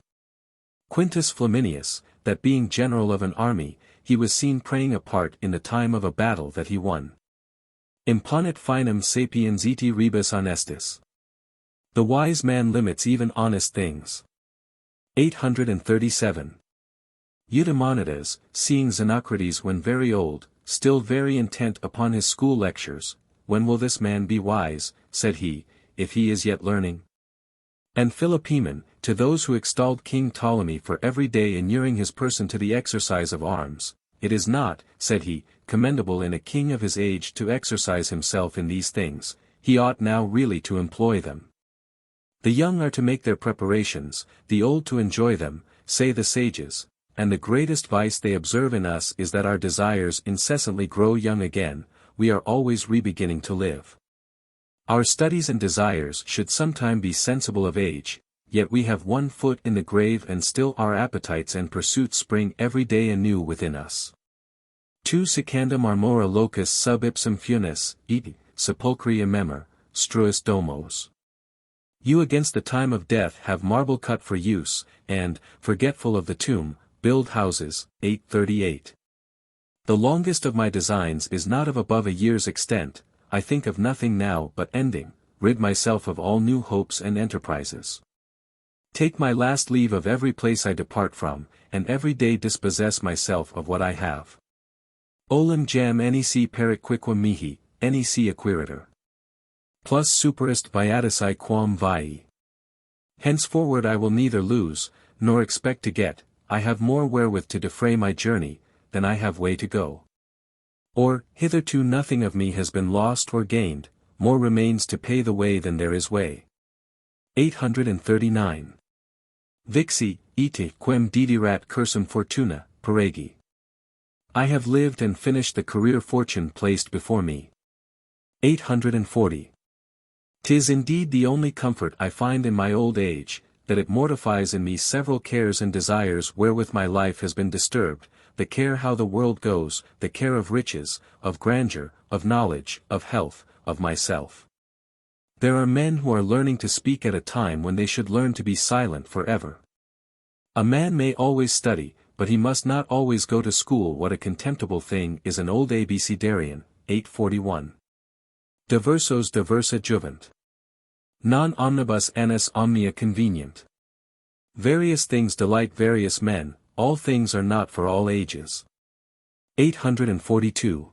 Quintus Flaminius, that being general of an army, he was seen praying a part in the time of a battle that he won. Imponit finem sapiens eti rebus honestis. The wise man limits even honest things. 837. Eudemonidas, seeing Xenocrates when very old, still very intent upon his school lectures, "When will this man be wise," said he, "if he is yet learning?" And Philopoemen, to those who extolled King Ptolemy for every day inuring his person to the exercise of arms, "It is not," said he, "commendable in a king of his age to exercise himself in these things, he ought now really to employ them. The young are to make their preparations, the old to enjoy them, say the sages, and the greatest vice they observe in us is that our desires incessantly grow young again, we are always re-beginning to live. Our studies and desires should sometime be sensible of age, yet we have 1 foot in the grave and still our appetites and pursuits spring every day anew within us. Tu secandum armora locus sub ipsum funis, et, sepulchri imemor, struis domos. You against the time of death have marble cut for use, and, forgetful of the tomb, build houses. 838. The longest of my designs is not of above a year's extent, I think of nothing now but ending, rid myself of all new hopes and enterprises. Take my last leave of every place I depart from, and every day dispossess myself of what I have. Olim jam nec periquiquam mihi, nec acquiritur. Plus superest beatici quam vai. Henceforward I will neither lose, nor expect to get, I have more wherewith to defray my journey, than I have way to go. Or, hitherto nothing of me has been lost or gained, more remains to pay the way than there is way. 839. Vixi, ite quem diderat cursum fortuna, peregi. I have lived and finished the career fortune placed before me. 840. 'Tis indeed the only comfort I find in my old age, that it mortifies in me several cares and desires wherewith my life has been disturbed, the care how the world goes, the care of riches, of grandeur, of knowledge, of health, of myself. There are men who are learning to speak at a time when they should learn to be silent forever. A man may always study, but he must not always go to school. What a contemptible thing is an old abecedarian. 841. Diversos diversa juvent. Non omnibus annus omnia convenient. Various things delight various men, all things are not for all ages. 842.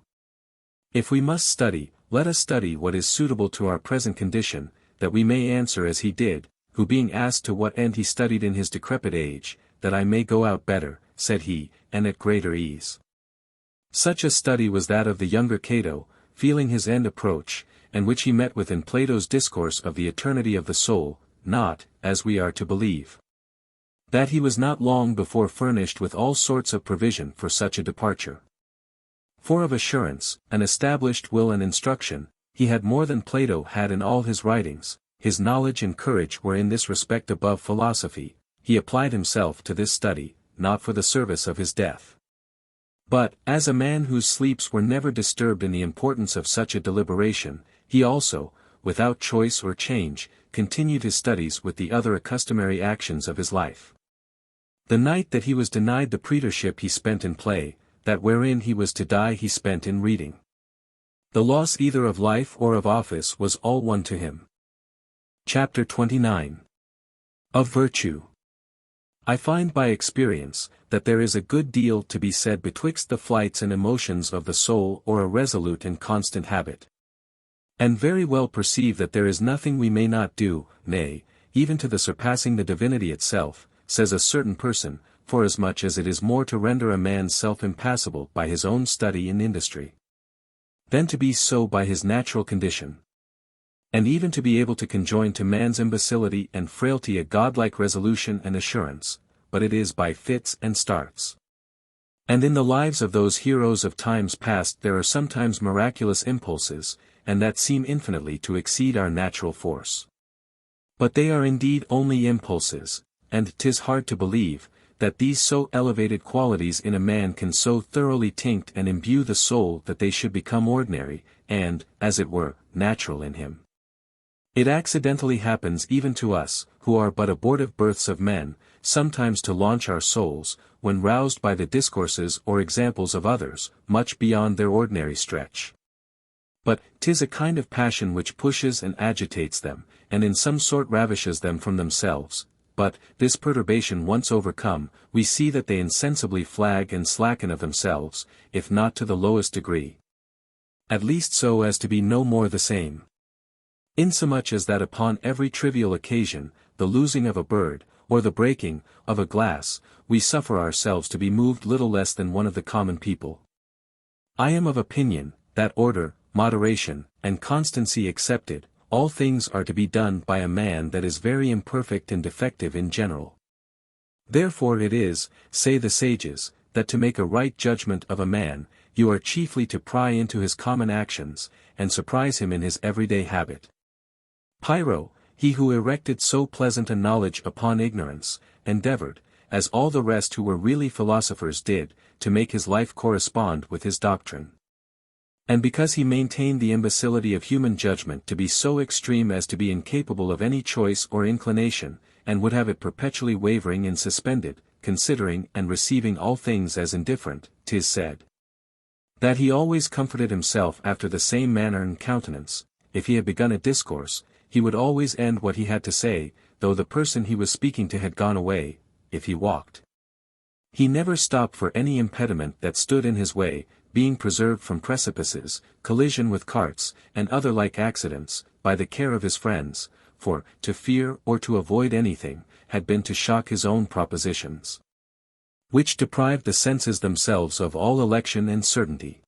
If we must study, let us study what is suitable to our present condition, that we may answer as he did, who being asked to what end he studied in his decrepit age, that I may go out better, said he, and at greater ease. Such a study was that of the younger Cato, feeling his end approach, and which he met with in Plato's discourse of the eternity of the soul, not, as we are to believe, that he was not long before furnished with all sorts of provision for such a departure. For of assurance, an established will and instruction, he had more than Plato had in all his writings. His knowledge and courage were in this respect above philosophy. He applied himself to this study, not for the service of his death, but, as a man whose sleeps were never disturbed in the importance of such a deliberation, he also, without choice or change, continued his studies with the other customary actions of his life. The night that he was denied the praetorship he spent in play, that wherein he was to die he spent in reading. The loss either of life or of office was all one to him. Chapter 29. Of Virtue. I find by experience, that there is a good deal to be said betwixt the flights and emotions of the soul or a resolute and constant habit. And very well perceive that there is nothing we may not do, nay, even to the surpassing the divinity itself, says a certain person, forasmuch as it is more to render a man's self impassible by his own study and industry, than to be so by his natural condition. And even to be able to conjoin to man's imbecility and frailty a godlike resolution and assurance, but it is by fits and starts. And in the lives of those heroes of times past there are sometimes miraculous impulses, and that seem infinitely to exceed our natural force. But they are indeed only impulses, and 'tis hard to believe, that these so elevated qualities in a man can so thoroughly tinct and imbue the soul that they should become ordinary, and, as it were, natural in him. It accidentally happens even to us, who are but abortive births of men, sometimes to launch our souls, when roused by the discourses or examples of others, much beyond their ordinary stretch. But 'tis a kind of passion which pushes and agitates them, and in some sort ravishes them from themselves. But, this perturbation once overcome, we see that they insensibly flag and slacken of themselves, if not to the lowest degree, at least so as to be no more the same. Insomuch as that upon every trivial occasion, the losing of a bird, or the breaking of a glass, we suffer ourselves to be moved little less than one of the common people. I am of opinion, that order, moderation, and constancy excepted, all things are to be done by a man that is very imperfect and defective in general. Therefore it is, say the sages, that to make a right judgment of a man, you are chiefly to pry into his common actions, and surprise him in his everyday habit. Pyrrho, he who erected so pleasant a knowledge upon ignorance, endeavored, as all the rest who were really philosophers did, to make his life correspond with his doctrine. And because he maintained the imbecility of human judgment to be so extreme as to be incapable of any choice or inclination, and would have it perpetually wavering and suspended, considering and receiving all things as indifferent, 'tis said, that he always comforted himself after the same manner and countenance. If he had begun a discourse, he would always end what he had to say, though the person he was speaking to had gone away. If he walked, he never stopped for any impediment that stood in his way, being preserved from precipices, collision with carts, and other like accidents, by the care of his friends, for, to fear or to avoid anything, had been to shock his own propositions, which deprived the senses themselves of all election and certainty.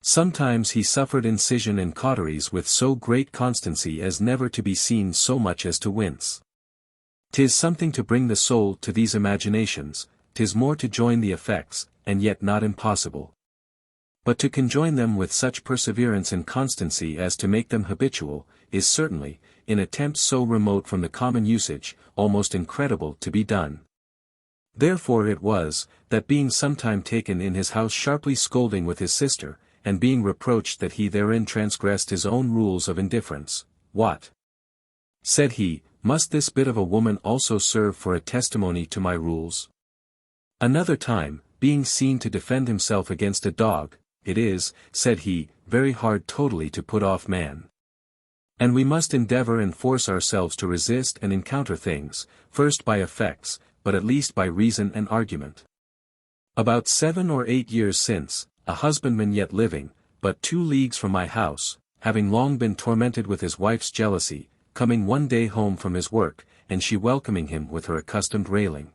Sometimes he suffered incision and cauteries with so great constancy as never to be seen so much as to wince. 'Tis something to bring the soul to these imaginations, 'tis more to join the effects, and yet not impossible. But to conjoin them with such perseverance and constancy as to make them habitual, is certainly, in attempts so remote from the common usage, almost incredible to be done. Therefore it was, that being sometime taken in his house sharply scolding with his sister, and being reproached that he therein transgressed his own rules of indifference, "What," said he, "must this bit of a woman also serve for a testimony to my rules?" Another time, being seen to defend himself against a dog, "It is," said he, "very hard totally to put off man. And we must endeavor and force ourselves to resist and encounter things, first by effects, but at least by reason and argument." About 7 or 8 years since, a husbandman yet living, but 2 leagues from my house, having long been tormented with his wife's jealousy, coming one day home from his work, and she welcoming him with her accustomed railing,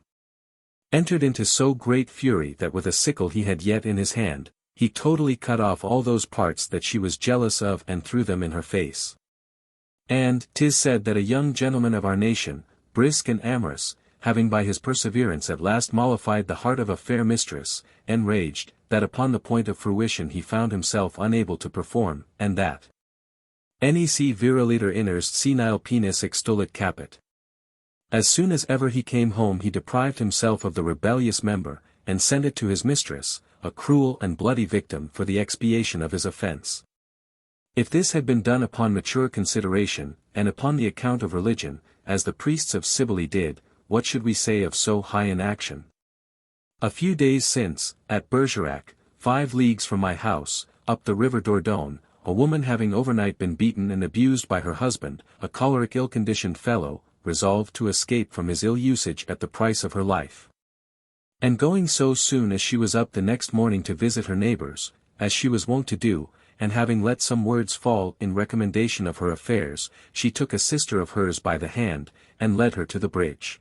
entered into so great fury that with a sickle he had yet in his hand, he totally cut off all those parts that she was jealous of and threw them in her face. And 'tis said that a young gentleman of our nation, brisk and amorous, having by his perseverance at last mollified the heart of a fair mistress, enraged, that upon the point of fruition he found himself unable to perform, and that nec viriliter innerst senile penis extulit capit. As soon as ever he came home he deprived himself of the rebellious member, and sent it to his mistress, a cruel and bloody victim for the expiation of his offence. If this had been done upon mature consideration, and upon the account of religion, as the priests of Cybele did, what should we say of so high an action? A few days since, at Bergerac, 5 leagues from my house, up the river Dordogne, a woman having overnight been beaten and abused by her husband, a choleric ill-conditioned fellow, resolved to escape from his ill usage at the price of her life. And going so soon as she was up the next morning to visit her neighbors, as she was wont to do, and having let some words fall in recommendation of her affairs, she took a sister of hers by the hand, and led her to the bridge.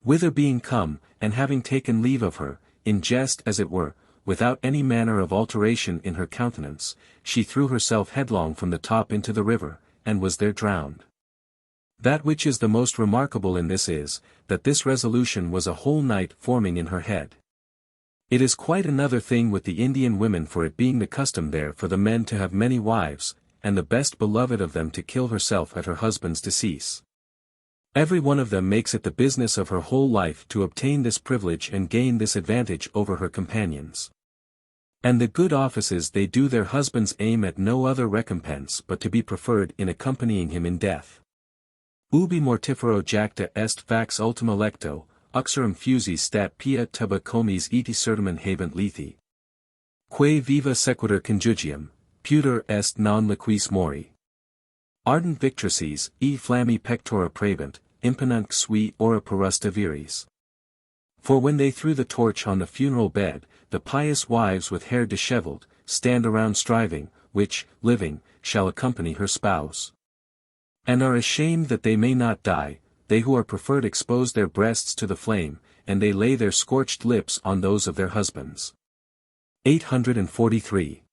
Whither being come, and having taken leave of her, in jest as it were, without any manner of alteration in her countenance, she threw herself headlong from the top into the river, and was there drowned. That which is the most remarkable in this is, that this resolution was a whole night forming in her head. It is quite another thing with the Indian women, for it being the custom there for the men to have many wives, and the best beloved of them to kill herself at her husband's decease. Every one of them makes it the business of her whole life to obtain this privilege and gain this advantage over her companions. And the good offices they do their husbands aim at no other recompense but to be preferred in accompanying him in death. Ubi mortifero jacta est fax ultima lecto, uxorum fusi stat pia tuba comes eti certamen habent lethi. Quae viva sequitur conjugium, puter est non liquis mori. Ardent victrices, e flammi pectora pravent, imponent sui ora perusta viris. For when they threw the torch on the funeral bed, the pious wives with hair dishevelled, stand around striving, which, living, shall accompany her spouse. And are ashamed that they may not die, they who are preferred expose their breasts to the flame, and they lay their scorched lips on those of their husbands. 843.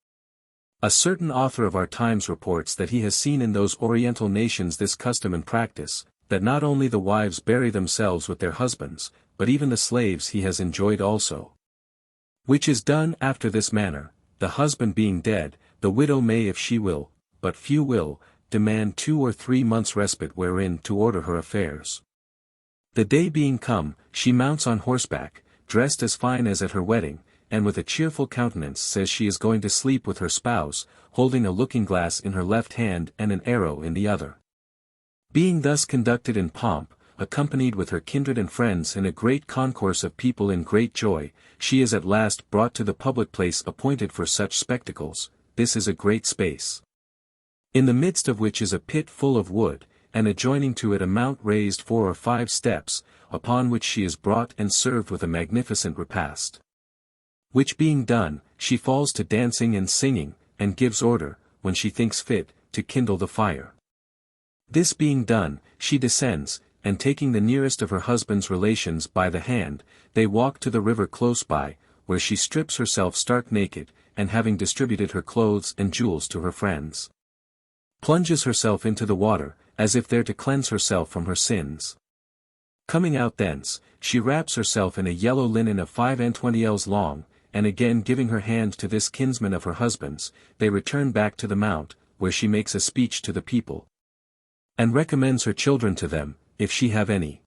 A certain author of our times reports that he has seen in those Oriental nations this custom and practice, that not only the wives bury themselves with their husbands, but even the slaves he has enjoyed also. Which is done after this manner: the husband being dead, the widow may, if she will, but few will, demand 2 or 3 months' respite wherein to order her affairs. The day being come, she mounts on horseback, dressed as fine as at her wedding, and with a cheerful countenance says she is going to sleep with her spouse, holding a looking-glass in her left hand and an arrow in the other. Being thus conducted in pomp, accompanied with her kindred and friends in a great concourse of people in great joy, she is at last brought to the public place appointed for such spectacles. This is a great space, in the midst of which is a pit full of wood, and adjoining to it a mount raised 4 or 5 steps, upon which she is brought and served with a magnificent repast. Which being done, she falls to dancing and singing, and gives order, when she thinks fit, to kindle the fire. This being done, she descends, and taking the nearest of her husband's relations by the hand, they walk to the river close by, where she strips herself stark naked, and having distributed her clothes and jewels to her friends, plunges herself into the water, as if there to cleanse herself from her sins. Coming out thence, she wraps herself in a yellow linen of 25 ells long, and again giving her hand to this kinsman of her husband's, they return back to the mount, where she makes a speech to the people, and recommends her children to them, if she have any.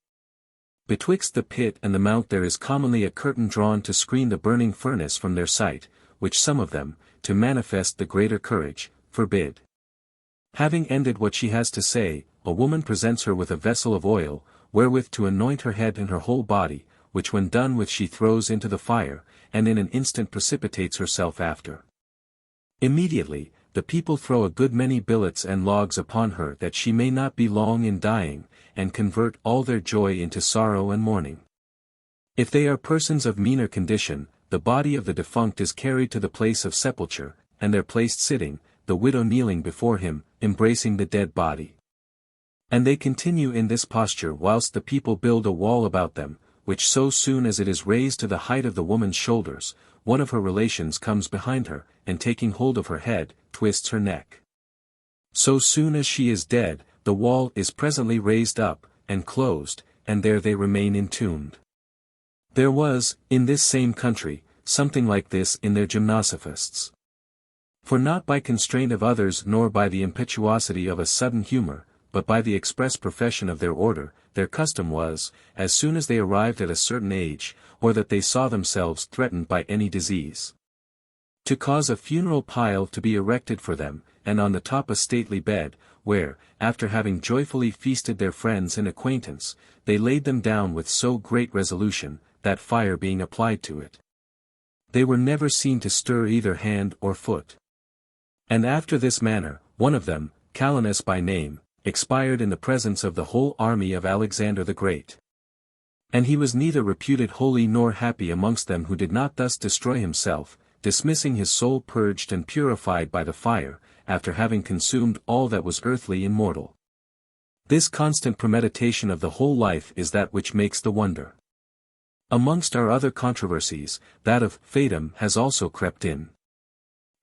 Betwixt the pit and the mount there is commonly a curtain drawn to screen the burning furnace from their sight, which some of them, to manifest the greater courage, forbid. Having ended what she has to say, a woman presents her with a vessel of oil, wherewith to anoint her head and her whole body, which when done with she throws into the fire, and in an instant precipitates herself after. Immediately, the people throw a good many billets and logs upon her that she may not be long in dying, and convert all their joy into sorrow and mourning. If they are persons of meaner condition, the body of the defunct is carried to the place of sepulture, and there placed sitting, the widow kneeling before him, embracing the dead body. And they continue in this posture whilst the people build a wall about them, which so soon as it is raised to the height of the woman's shoulders, one of her relations comes behind her, and taking hold of her head, twists her neck. So soon as she is dead, the wall is presently raised up, and closed, and there they remain entombed. There was, in this same country, something like this in their gymnosophists. For not by constraint of others nor by the impetuosity of a sudden humor, but by the express profession of their order, their custom was, as soon as they arrived at a certain age, or that they saw themselves threatened by any disease, to cause a funeral pile to be erected for them, and on the top a stately bed, where, after having joyfully feasted their friends and acquaintance, they laid them down with so great resolution, that fire being applied to it, they were never seen to stir either hand or foot. And after this manner, one of them, Calenus by name, expired in the presence of the whole army of Alexander the Great. And he was neither reputed holy nor happy amongst them who did not thus destroy himself, dismissing his soul purged and purified by the fire, after having consumed all that was earthly and mortal. This constant premeditation of the whole life is that which makes the wonder. Amongst our other controversies, that of fatum has also crept in.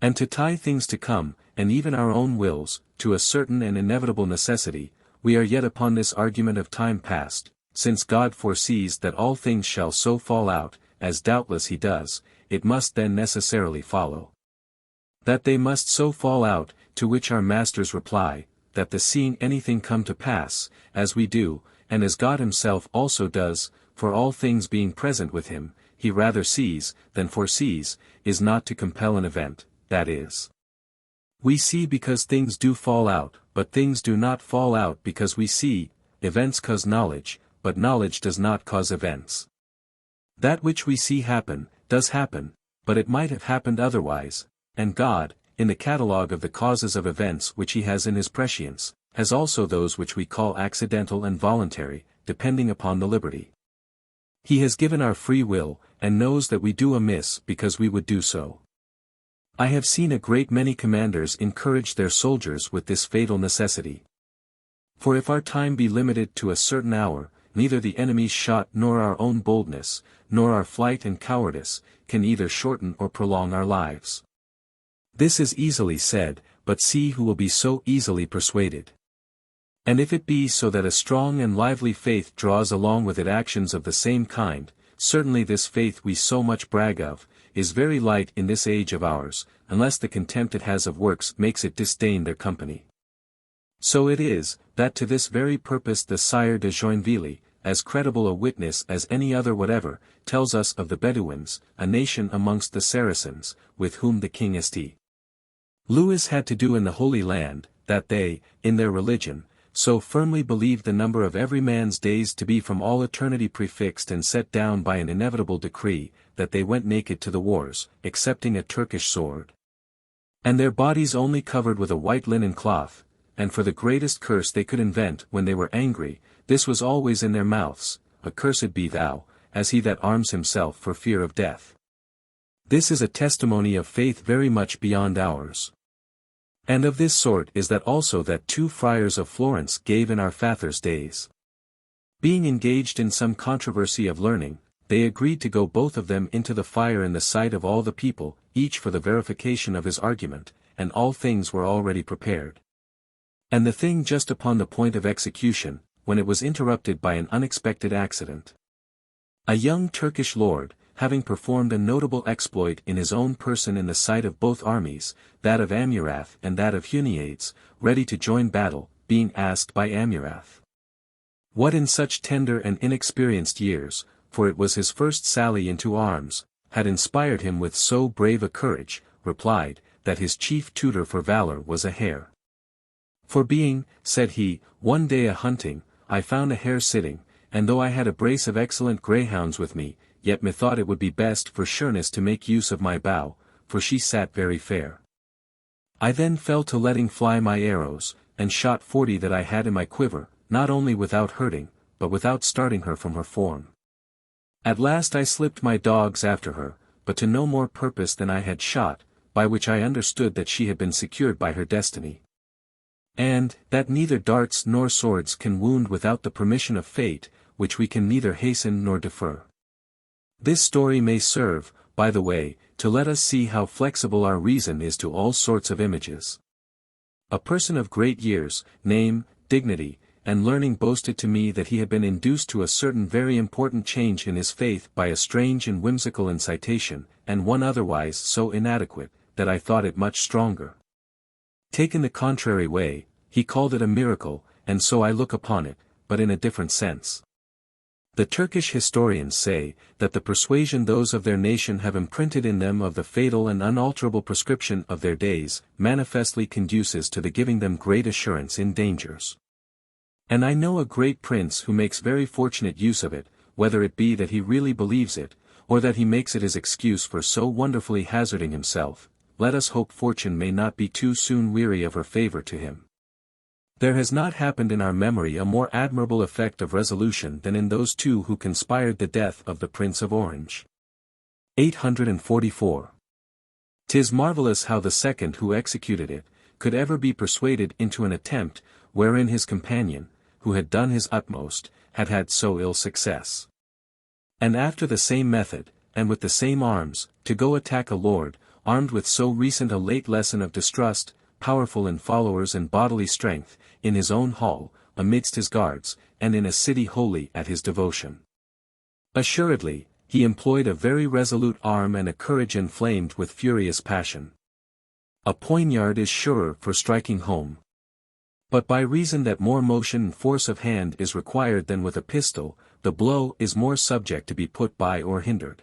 And to tie things to come, and even our own wills, to a certain and inevitable necessity, we are yet upon this argument of time past, since God foresees that all things shall so fall out, as doubtless he does, it must then necessarily follow that they must so fall out, to which our masters reply, that the seeing anything come to pass, as we do, and as God himself also does, for all things being present with him, he rather sees, than foresees, is not to compel an event, that is, we see because things do fall out, but things do not fall out because we see, events cause knowledge, but knowledge does not cause events. That which we see happen, does happen, but it might have happened otherwise, and God, in the catalogue of the causes of events which he has in his prescience, has also those which we call accidental and voluntary, depending upon the liberty. He has given our free will, and knows that we do amiss because we would do so. I have seen a great many commanders encourage their soldiers with this fatal necessity. For if our time be limited to a certain hour, neither the enemy's shot nor our own boldness, nor our flight and cowardice, can either shorten or prolong our lives. This is easily said, but see who will be so easily persuaded. And if it be so that a strong and lively faith draws along with it actions of the same kind, certainly this faith we so much brag of, is very light in this age of ours, unless the contempt it has of works makes it disdain their company. So it is, that to this very purpose the Sire de Joinville, as credible a witness as any other whatever, tells us of the Bedouins, a nation amongst the Saracens, with whom the king St. Louis had to do in the Holy Land, that they, in their religion, so firmly believed the number of every man's days to be from all eternity prefixed and set down by an inevitable decree, that they went naked to the wars, excepting a Turkish sword, and their bodies only covered with a white linen cloth, and for the greatest curse they could invent when they were angry, this was always in their mouths, accursed be thou, as he that arms himself for fear of death. This is a testimony of faith very much beyond ours. And of this sort is that also that 2 friars of Florence gave in our father's days. Being engaged in some controversy of learning, they agreed to go both of them into the fire in the sight of all the people, each for the verification of his argument, and all things were already prepared. And the thing just upon the point of execution, when it was interrupted by an unexpected accident. A young Turkish lord, having performed a notable exploit in his own person in the sight of both armies, that of Amurath and that of Huniades, ready to join battle, being asked by Amurath, what in such tender and inexperienced years, for it was his first sally into arms, had inspired him with so brave a courage, replied, that his chief tutor for valor was a hare. For being, said he, one day a hunting, I found a hare sitting, and though I had a brace of excellent greyhounds with me, yet methought it would be best for sureness to make use of my bow, for she sat very fair. I then fell to letting fly my arrows, and shot 40 that I had in my quiver, not only without hurting, but without starting her from her form. At last I slipped my dogs after her, but to no more purpose than I had shot, by which I understood that she had been secured by her destiny. And, that neither darts nor swords can wound without the permission of fate, which we can neither hasten nor defer. This story may serve, by the way, to let us see how flexible our reason is to all sorts of images. A person of great years, name, dignity, and learning boasted to me that he had been induced to a certain very important change in his faith by a strange and whimsical incitation, and one otherwise so inadequate, that I thought it much stronger. Taken the contrary way, he called it a miracle, and so I look upon it, but in a different sense. The Turkish historians say, that the persuasion those of their nation have imprinted in them of the fatal and unalterable prescription of their days, manifestly conduces to the giving them great assurance in dangers. And I know a great prince who makes very fortunate use of it, whether it be that he really believes it, or that he makes it his excuse for so wonderfully hazarding himself. Let us hope fortune may not be too soon weary of her favor to him. There has not happened in our memory a more admirable effect of resolution than in those 2 who conspired the death of the Prince of Orange. 844. 'Tis marvellous how the second who executed it, could ever be persuaded into an attempt, wherein his companion, who had done his utmost, had had so ill success. And after the same method, and with the same arms, to go attack a lord, armed with so recent a late lesson of distrust, powerful in followers and bodily strength, in his own hall, amidst his guards, and in a city wholly at his devotion. Assuredly, he employed a very resolute arm and a courage inflamed with furious passion. A poignard is surer for striking home. But by reason that more motion and force of hand is required than with a pistol, the blow is more subject to be put by or hindered.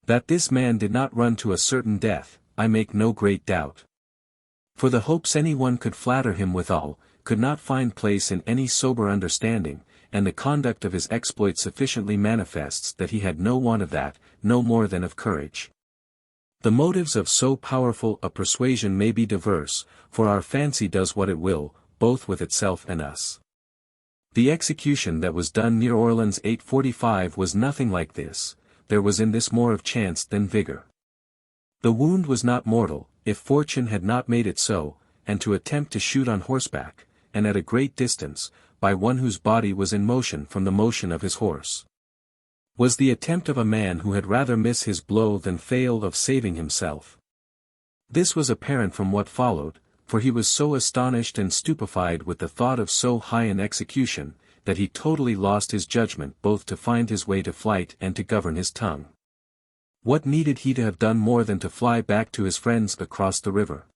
That this man did not run to a certain death, I make no great doubt. For the hopes any one could flatter him withal, could not find place in any sober understanding, and the conduct of his exploit sufficiently manifests that he had no want of that, no more than of courage. The motives of so powerful a persuasion may be diverse, for our fancy does what it will, both with itself and us. The execution that was done near Orleans 845 was nothing like this, there was in this more of chance than vigor. The wound was not mortal, if fortune had not made it so, and to attempt to shoot on horseback, and at a great distance, by one whose body was in motion from the motion of his horse, was the attempt of a man who had rather miss his blow than fail of saving himself. This was apparent from what followed, for he was so astonished and stupefied with the thought of so high an execution, that he totally lost his judgment both to find his way to flight and to govern his tongue. What needed he to have done more than to fly back to his friends across the river?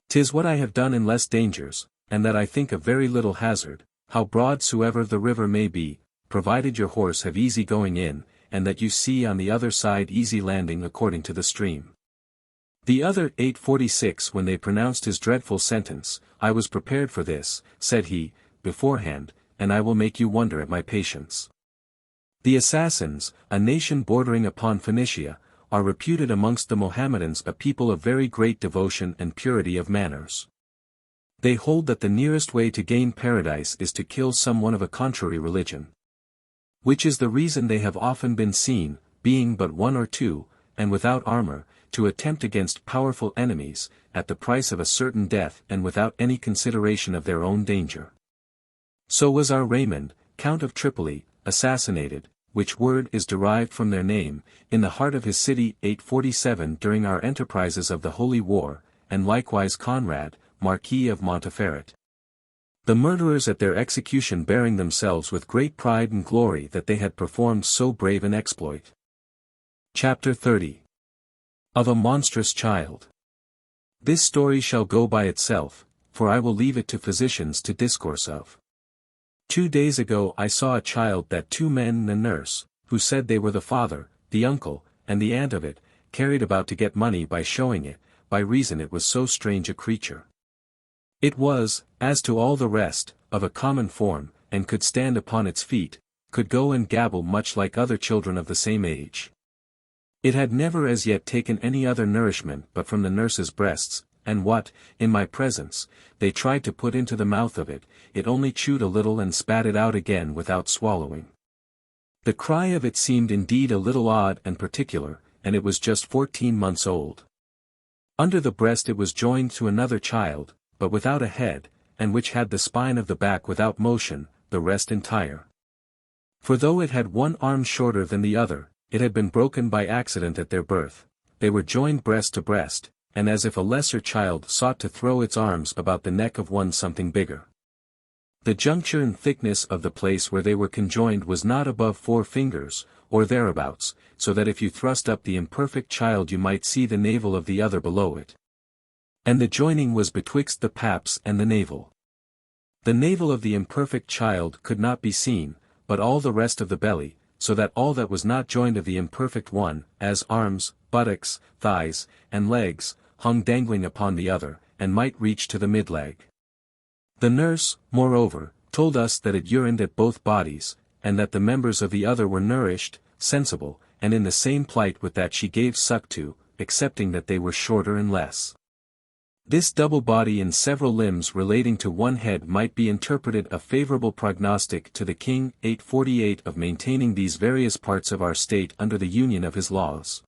'Tis what I have done in less dangers, and that I think of very little hazard, how broad soever the river may be, provided your horse have easy going in, and that you see on the other side easy landing according to the stream. The other 846 when they pronounced his dreadful sentence, I was prepared for this, said he, beforehand, and I will make you wonder at my patience. The Assassins, a nation bordering upon Phoenicia, are reputed amongst the Mohammedans a people of very great devotion and purity of manners. They hold that the nearest way to gain paradise is to kill someone of a contrary religion. Which is the reason they have often been seen, being but 1 or 2, and without armor, to attempt against powerful enemies, at the price of a certain death and without any consideration of their own danger. So was our Raimond, Count of Tripoli, assassinated, which word is derived from their name, in the heart of his city 847 during our enterprises of the Holy War, and likewise Conrad, Marquis of Montferrat. The murderers at their execution bearing themselves with great pride and glory that they had performed so brave an exploit. Chapter 30. Of a Monstrous Child. This story shall go by itself, for I will leave it to physicians to discourse of. 2 days ago I saw a child that 2 men and a nurse, who said they were the father, the uncle, and the aunt of it, carried about to get money by showing it, by reason it was so strange a creature. It was, as to all the rest, of a common form, and could stand upon its feet, could go and gabble much like other children of the same age. It had never as yet taken any other nourishment but from the nurse's breasts, and what, in my presence, they tried to put into the mouth of it, it only chewed a little and spat it out again without swallowing. The cry of it seemed indeed a little odd and particular, and it was just 14 months old. Under the breast it was joined to another child, but without a head, and which had the spine of the back without motion, the rest entire. For though it had one arm shorter than the other, it had been broken by accident at their birth, they were joined breast to breast, and as if a lesser child sought to throw its arms about the neck of one something bigger. The juncture and thickness of the place where they were conjoined was not above 4 fingers, or thereabouts, so that if you thrust up the imperfect child you might see the navel of the other below it. And the joining was betwixt the paps and the navel. The navel of the imperfect child could not be seen, but all the rest of the belly, so that all that was not joined of the imperfect one, as arms, buttocks, thighs, and legs, hung dangling upon the other, and might reach to the mid-leg. The nurse, moreover, told us that it urined at both bodies, and that the members of the other were nourished, sensible, and in the same plight with that she gave suck to, excepting that they were shorter and less. This double body in several limbs relating to one head might be interpreted a favorable prognostic to the king 848 of maintaining these various parts of our state under the union of his laws.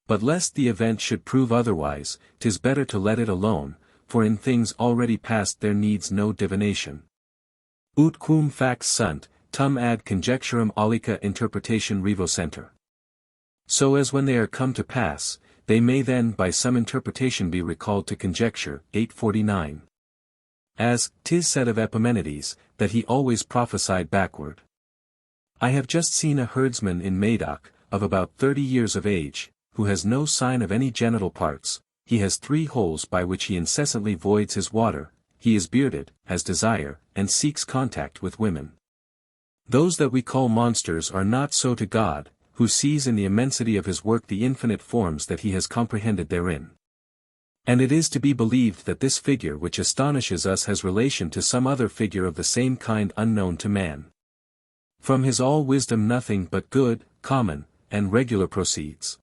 But lest the event should prove otherwise, 'tis better to let it alone, for in things already past there needs no divination. Ut quum fax sunt, tum ad conjecturam alica interpretation revocenter. So as when they are come to pass, they may then by some interpretation be recalled to conjecture. 849. As, 'tis said of Epimenides, that he always prophesied backward. I have just seen a herdsman in Madoc, of about 30 years of age, who has no sign of any genital parts, he has 3 holes by which he incessantly voids his water, he is bearded, has desire, and seeks contact with women. Those that we call monsters are not so to God, who sees in the immensity of his work the infinite forms that he has comprehended therein. And it is to be believed that this figure which astonishes us has relation to some other figure of the same kind unknown to man. From his all-wisdom nothing but good, common, and regular proceeds.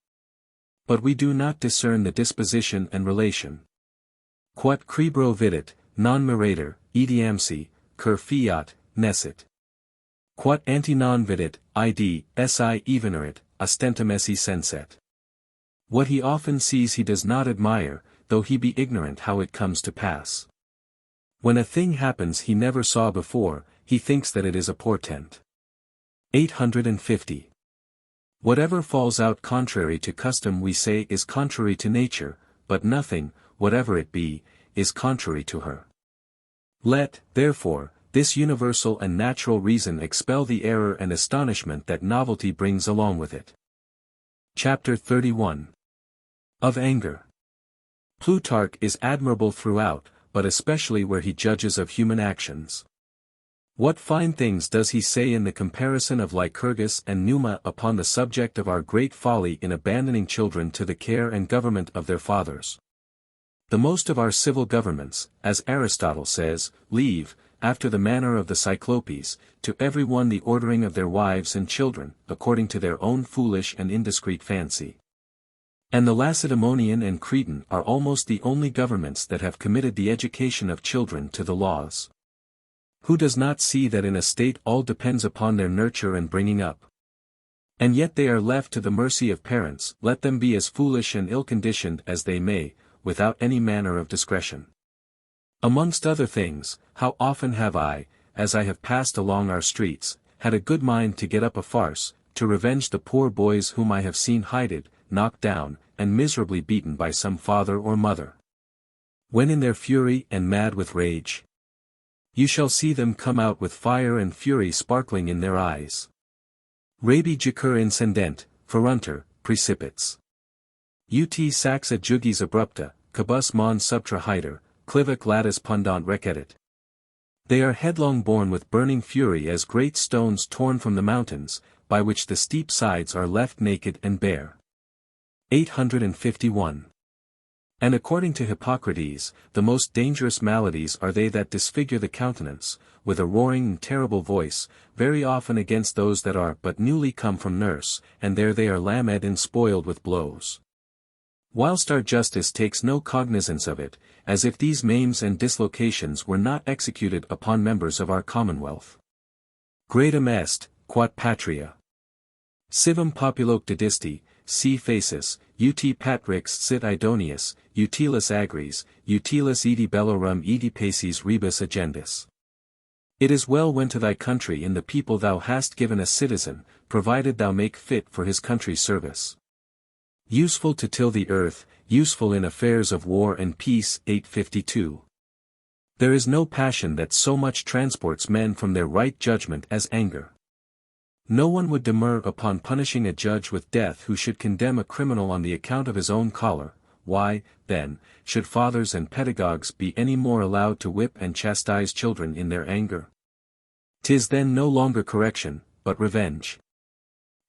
But we do not discern the disposition and relation. Quod cribro vidit, non mirator, idiamsi, cur fiat, nescit. Quod anti non vidit, id, si evenerit, ostentum esse senset. What he often sees he does not admire, though he be ignorant how it comes to pass. When a thing happens he never saw before, he thinks that it is a portent. 850. Whatever falls out contrary to custom we say is contrary to nature, but nothing, whatever it be, is contrary to her. Let, therefore, this universal and natural reason expel the error and astonishment that novelty brings along with it. Chapter 31. Of Anger. Plutarch is admirable throughout, but especially where he judges of human actions. What fine things does he say in the comparison of Lycurgus and Numa upon the subject of our great folly in abandoning children to the care and government of their fathers. The most of our civil governments, as Aristotle says, leave, after the manner of the Cyclopes, to every one the ordering of their wives and children, according to their own foolish and indiscreet fancy. And the Lacedaemonian and Cretan are almost the only governments that have committed the education of children to the laws. Who does not see that in a state all depends upon their nurture and bringing up? And yet they are left to the mercy of parents, let them be as foolish and ill-conditioned as they may, without any manner of discretion. Amongst other things, how often have I, as I have passed along our streets, had a good mind to get up a farce, to revenge the poor boys whom I have seen hided, knocked down, and miserably beaten by some father or mother. When in their fury and mad with rage, you shall see them come out with fire and fury sparkling in their eyes. Rabi jacur incendent, ferunter, precipits. Ut sax adjugis abrupta, cabus mon subtra hider, clivic latus pundant recedit. They are headlong borne with burning fury as great stones torn from the mountains, by which the steep sides are left naked and bare. 851. And according to Hippocrates, the most dangerous maladies are they that disfigure the countenance, with a roaring and terrible voice, very often against those that are but newly come from nurse, and there they are lamed and spoiled with blows. Whilst our justice takes no cognizance of it, as if these maims and dislocations were not executed upon members of our commonwealth. Gradum est, quat patria. Civum populoque dedisti, si facis, ut patrix sit idonius, utilis agris, utilis edi bellorum edi paces rebus agendis. It is well when to thy country and the people thou hast given a citizen, provided thou make fit for his country's service. Useful to till the earth, useful in affairs of war and peace. 852. There is no passion that so much transports men from their right judgment as anger. No one would demur upon punishing a judge with death who should condemn a criminal on the account of his own choler. Why, then, should fathers and pedagogues be any more allowed to whip and chastise children in their anger? 'Tis then no longer correction, but revenge.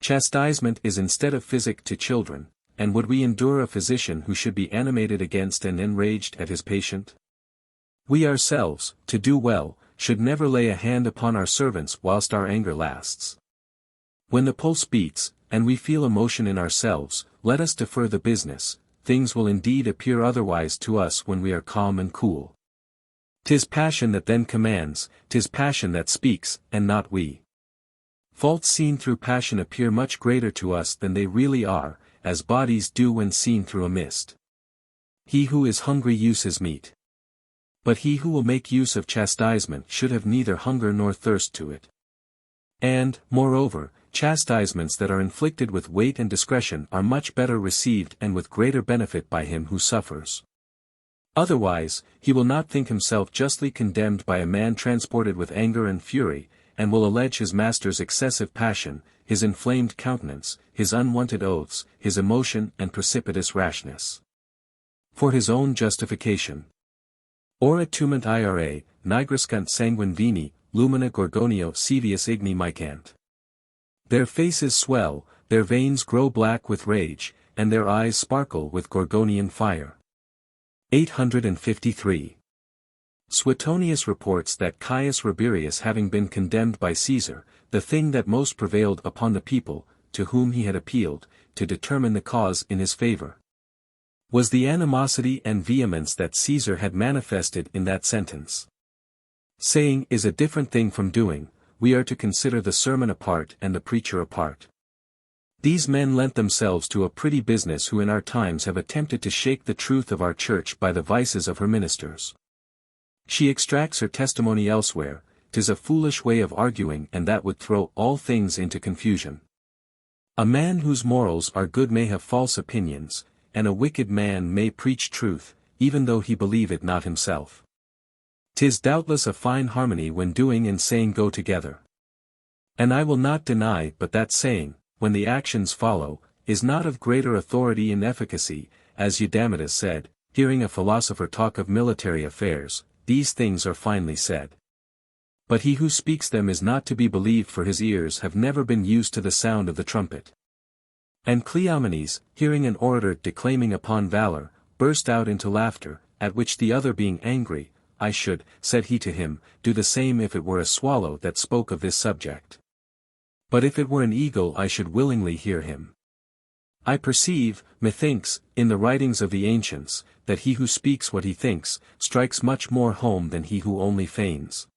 Chastisement is instead of physic to children, and would we endure a physician who should be animated against and enraged at his patient? We ourselves, to do well, should never lay a hand upon our servants whilst our anger lasts. When the pulse beats, and we feel emotion in ourselves, let us defer the business. Things will indeed appear otherwise to us when we are calm and cool. 'Tis passion that then commands, 'tis passion that speaks, and not we. Faults seen through passion appear much greater to us than they really are, as bodies do when seen through a mist. He who is hungry use his meat. But he who will make use of chastisement should have neither hunger nor thirst to it. And, moreover, chastisements that are inflicted with weight and discretion are much better received and with greater benefit by him who suffers. Otherwise, he will not think himself justly condemned by a man transported with anger and fury, and will allege his master's excessive passion, his inflamed countenance, his unwonted oaths, his emotion and precipitous rashness, for his own justification. Ora tument ira, nigriscunt sanguine vini, lumina gorgonio sevius igni micant. Their faces swell, their veins grow black with rage, and their eyes sparkle with Gorgonian fire. 853. Suetonius reports that Caius Rabirius having been condemned by Caesar, the thing that most prevailed upon the people, to whom he had appealed, to determine the cause in his favor, was the animosity and vehemence that Caesar had manifested in that sentence. Saying is a different thing from doing. We are to consider the sermon apart and the preacher apart. These men lent themselves to a pretty business who in our times have attempted to shake the truth of our church by the vices of her ministers. She extracts her testimony elsewhere. 'Tis a foolish way of arguing and that would throw all things into confusion. A man whose morals are good may have false opinions, and a wicked man may preach truth, even though he believe it not himself. 'Tis doubtless a fine harmony when doing and saying go together. And I will not deny but that saying, when the actions follow, is not of greater authority and efficacy, as Eudamidas said, hearing a philosopher talk of military affairs, these things are finely said. But he who speaks them is not to be believed, for his ears have never been used to the sound of the trumpet. And Cleomenes, hearing an orator declaiming upon valor, burst out into laughter, at which the other being angry, I should, said he to him, do the same if it were a swallow that spoke of this subject. But if it were an eagle I should willingly hear him. I perceive, methinks, in the writings of the ancients, that he who speaks what he thinks, strikes much more home than he who only feigns.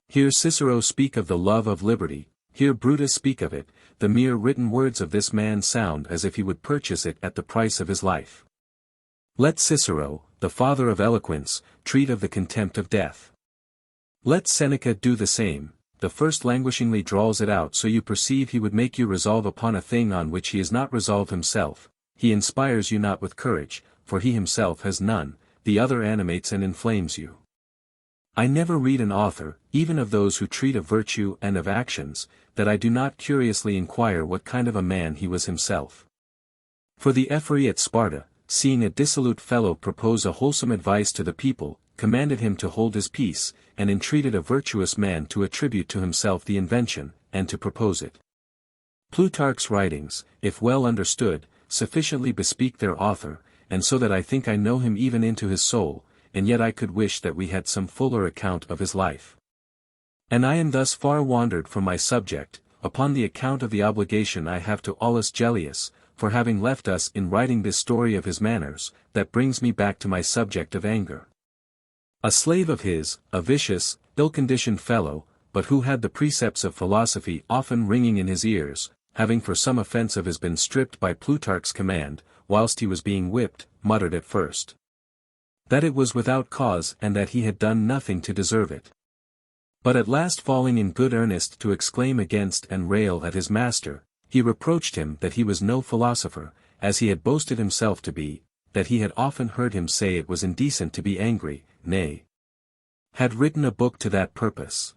Hear Cicero speak of the love of liberty, hear Brutus speak of it, the mere written words of this man sound as if he would purchase it at the price of his life. Let Cicero, the father of eloquence, treat of the contempt of death. Let Seneca do the same. The first languishingly drawls it out, so you perceive he would make you resolve upon a thing on which he is not resolved himself. He inspires you not with courage, for he himself has none, the other animates and inflames you. I never read an author, even of those who treat of virtue and of actions, that I do not curiously inquire what kind of a man he was himself. For the Ephori at Sparta, seeing a dissolute fellow propose a wholesome advice to the people, commanded him to hold his peace, and entreated a virtuous man to attribute to himself the invention, and to propose it. Plutarch's writings, if well understood, sufficiently bespeak their author, and so that I think I know him even into his soul, and yet I could wish that we had some fuller account of his life. And I am thus far wandered from my subject, upon the account of the obligation I have to Aulus Gellius, for having left us in writing this story of his manners, that brings me back to my subject of anger. A slave of his, a vicious, ill-conditioned fellow, but who had the precepts of philosophy often ringing in his ears, having for some offence of his been stripped by Plutarch's command, whilst he was being whipped, muttered at first that it was without cause and that he had done nothing to deserve it. But at last falling in good earnest to exclaim against and rail at his master, he reproached him that he was no philosopher, as he had boasted himself to be, that he had often heard him say it was indecent to be angry, nay, had written a book to that purpose.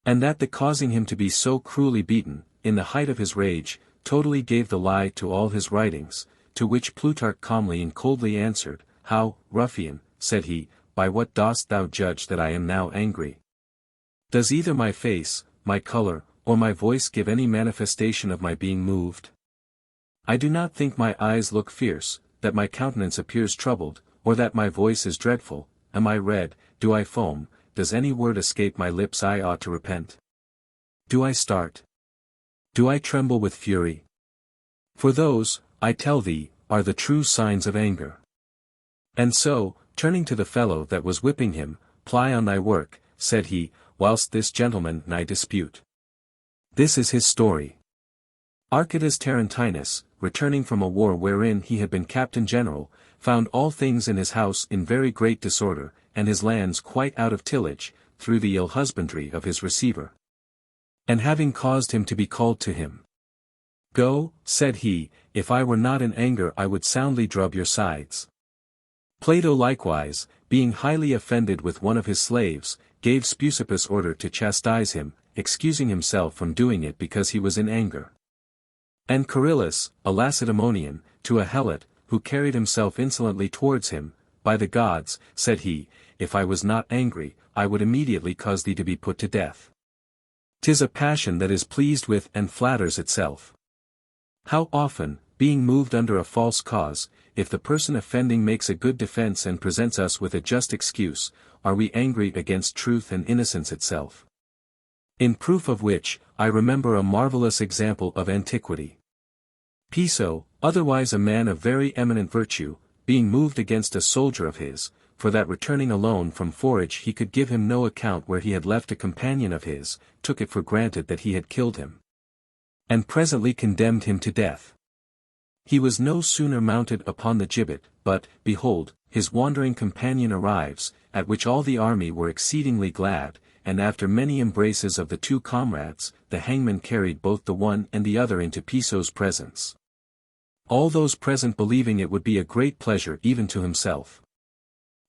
And that the causing him to be so cruelly beaten, in the height of his rage, totally gave the lie to all his writings, to which Plutarch calmly and coldly answered, How, ruffian, said he, by what dost thou judge that I am now angry? Does either my face, my color, or my voice give any manifestation of my being moved? I do not think my eyes look fierce, that my countenance appears troubled, or that my voice is dreadful. Am I red, do I foam, does any word escape my lips I ought to repent? Do I start? Do I tremble with fury? For those, I tell thee, are the true signs of anger. And so, turning to the fellow that was whipping him, Ply on thy work, said he, whilst this gentleman and I dispute. This is his story. Archytas Tarentinus, returning from a war wherein he had been captain general, found all things in his house in very great disorder, and his lands quite out of tillage, through the ill husbandry of his receiver. And having caused him to be called to him, Go, said he, if I were not in anger I would soundly drub your sides. Plato likewise, being highly offended with one of his slaves, gave Speusippus order to chastise him, excusing himself from doing it because he was in anger. And Charillus, a Lacedaemonian, to a Helot, who carried himself insolently towards him, By the gods, said he, if I was not angry, I would immediately cause thee to be put to death. 'Tis a passion that is pleased with and flatters itself. How often, being moved under a false cause, if the person offending makes a good defense and presents us with a just excuse, are we angry against truth and innocence itself? In proof of which, I remember a marvelous example of antiquity. Piso, otherwise a man of very eminent virtue, being moved against a soldier of his, for that returning alone from forage he could give him no account where he had left a companion of his, took it for granted that he had killed him, and presently condemned him to death. He was no sooner mounted upon the gibbet, but, behold, his wandering companion arrives, at which all the army were exceedingly glad, and after many embraces of the two comrades, the hangman carried both the one and the other into Piso's presence. All those present believing it would be a great pleasure even to himself.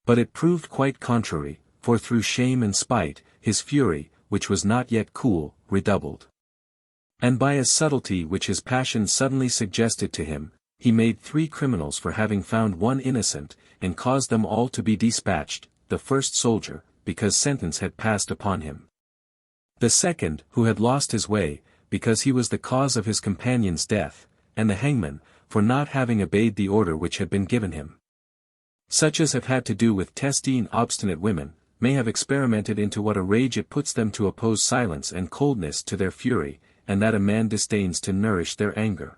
But it proved quite contrary, for through shame and spite, his fury, which was not yet cool, redoubled. And by a subtlety which his passion suddenly suggested to him, he made 3 criminals for having found one innocent, and caused them all to be dispatched, the first soldier, because sentence had passed upon him. The second, who had lost his way, because he was the cause of his companion's death, and the hangman, for not having obeyed the order which had been given him. Such as have had to do with testy and obstinate women, may have experimented into what a rage it puts them to oppose silence and coldness to their fury, and that a man disdains to nourish their anger.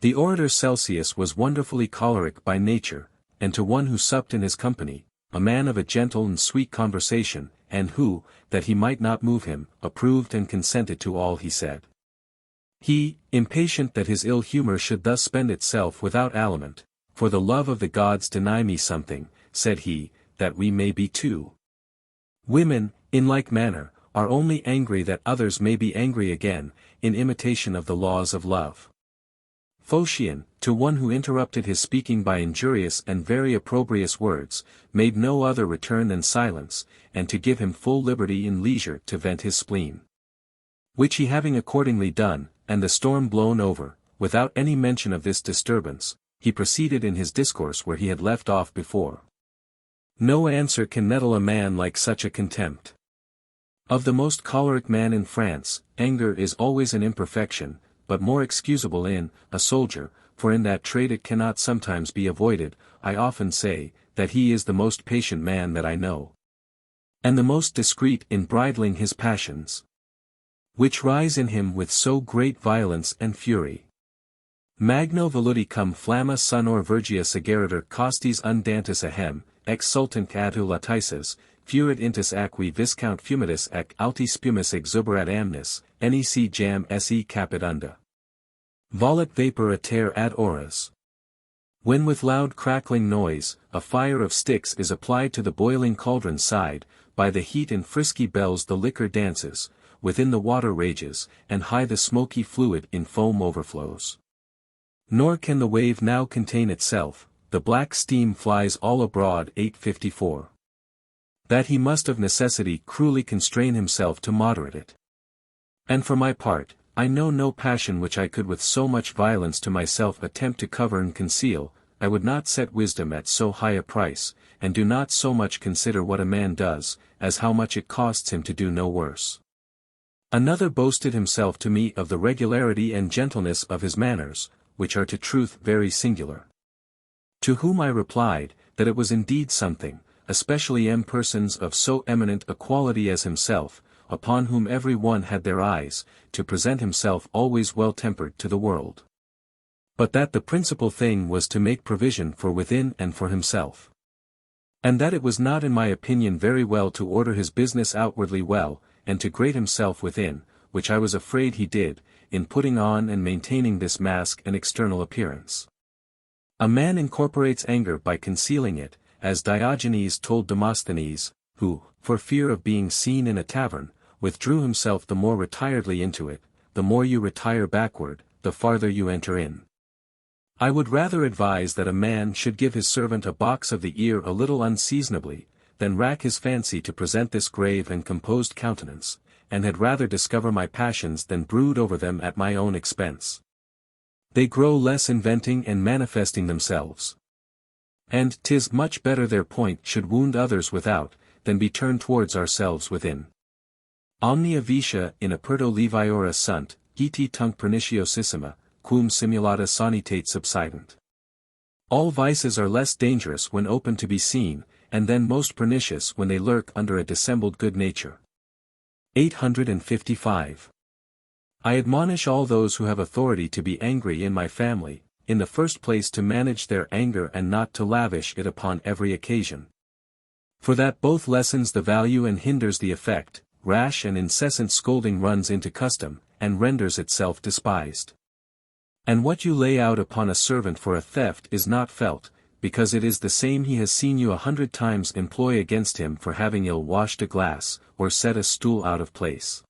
The orator Celsius was wonderfully choleric by nature, and to one who supped in his company, a man of a gentle and sweet conversation, and who, that he might not move him, approved and consented to all he said. He, impatient that his ill humor should thus spend itself without aliment, for the love of the gods deny me something, said he, that we may be two. Women, in like manner, are only angry that others may be angry again, in imitation of the laws of love. Phocion, to one who interrupted his speaking by injurious and very opprobrious words, made no other return than silence, and to give him full liberty and leisure to vent his spleen. Which he having accordingly done, and the storm blown over, without any mention of this disturbance, he proceeded in his discourse where he had left off before. No answer can nettle a man like such a contempt. Of the most choleric man in France, anger is always an imperfection, but more excusable in a soldier, for in that trade it cannot sometimes be avoided. I often say, that he is the most patient man that I know, and the most discreet in bridling his passions, which rise in him with so great violence and fury. Magno voluti cum flamma sonor vergia segeritur costis undantis ahem, exsultant adhu latices, furit intus aqui viscount fumitus ec alti spumis exuberat amnis, nec jam se capit unda. Volet vapor a terre ad auras. When with loud crackling noise, a fire of sticks is applied to the boiling cauldron's side, by the heat and frisky bells the liquor dances, within the water rages, and high the smoky fluid in foam overflows. Nor can the wave now contain itself, the black steam flies all abroad. 854. That he must of necessity cruelly constrain himself to moderate it. And for my part, I know no passion which I could with so much violence to myself attempt to cover and conceal. I would not set wisdom at so high a price, and do not so much consider what a man does, as how much it costs him to do no worse. Another boasted himself to me of the regularity and gentleness of his manners, which are to truth very singular. To whom I replied, that it was indeed something, especially persons of so eminent a quality as himself, upon whom every one had their eyes, to present himself always well-tempered to the world. But that the principal thing was to make provision for within and for himself. And that it was not in my opinion very well to order his business outwardly well, and to grate himself within, which I was afraid he did, in putting on and maintaining this mask and external appearance. A man incorporates anger by concealing it, as Diogenes told Demosthenes, who, for fear of being seen in a tavern, withdrew himself the more retiredly into it. The more you retire backward, the farther you enter in. I would rather advise that a man should give his servant a box of the ear a little unseasonably, than rack his fancy to present this grave and composed countenance, and had rather discover my passions than brood over them at my own expense. They grow less inventing and manifesting themselves. And 'tis much better their point should wound others without, than be turned towards ourselves within. Omnia vitia in aperto leviora sunt, iti tunc perniciosissima, quum simulata sanitate subsident. All vices are less dangerous when open to be seen, and then most pernicious when they lurk under a dissembled good nature. 855. I admonish all those who have authority to be angry in my family, in the first place to manage their anger and not to lavish it upon every occasion. For that both lessens the value and hinders the effect. Rash and incessant scolding runs into custom, and renders itself despised. And what you lay out upon a servant for a theft is not felt, because it is the same he has seen you 100 times employ against him for having ill-washed a glass, or set a stool out of place.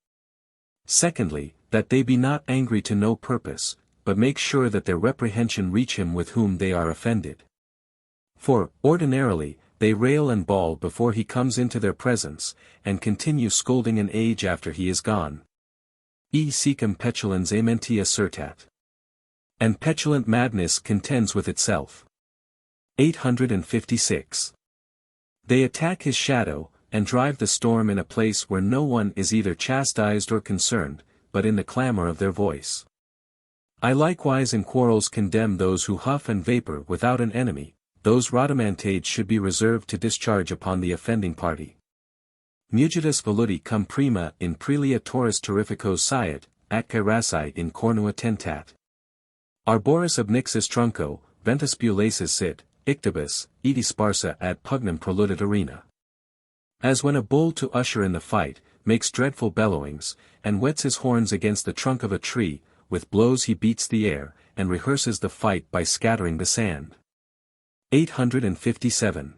Secondly, that they be not angry to no purpose, but make sure that their reprehension reach him with whom they are offended. For, ordinarily, they rail and bawl before he comes into their presence, and continue scolding an age after he is gone. E secum petulans amentia assertat. And petulant madness contends with itself. 856. They attack his shadow, and drive the storm in a place where no one is either chastised or concerned, but in the clamor of their voice. I likewise in quarrels condemn those who huff and vapor without an enemy. Those rhodomantades should be reserved to discharge upon the offending party. Mugitus voluti cum prima in prelia toris terrificos siet, atque raci in cornua tentat. Arboris obnixis trunco, ventus bulaces sit, ictibus, edi sparsa ad pugnum proludit arena. As when a bull to usher in the fight, makes dreadful bellowings, and whets his horns against the trunk of a tree, with blows he beats the air, and rehearses the fight by scattering the sand. 857.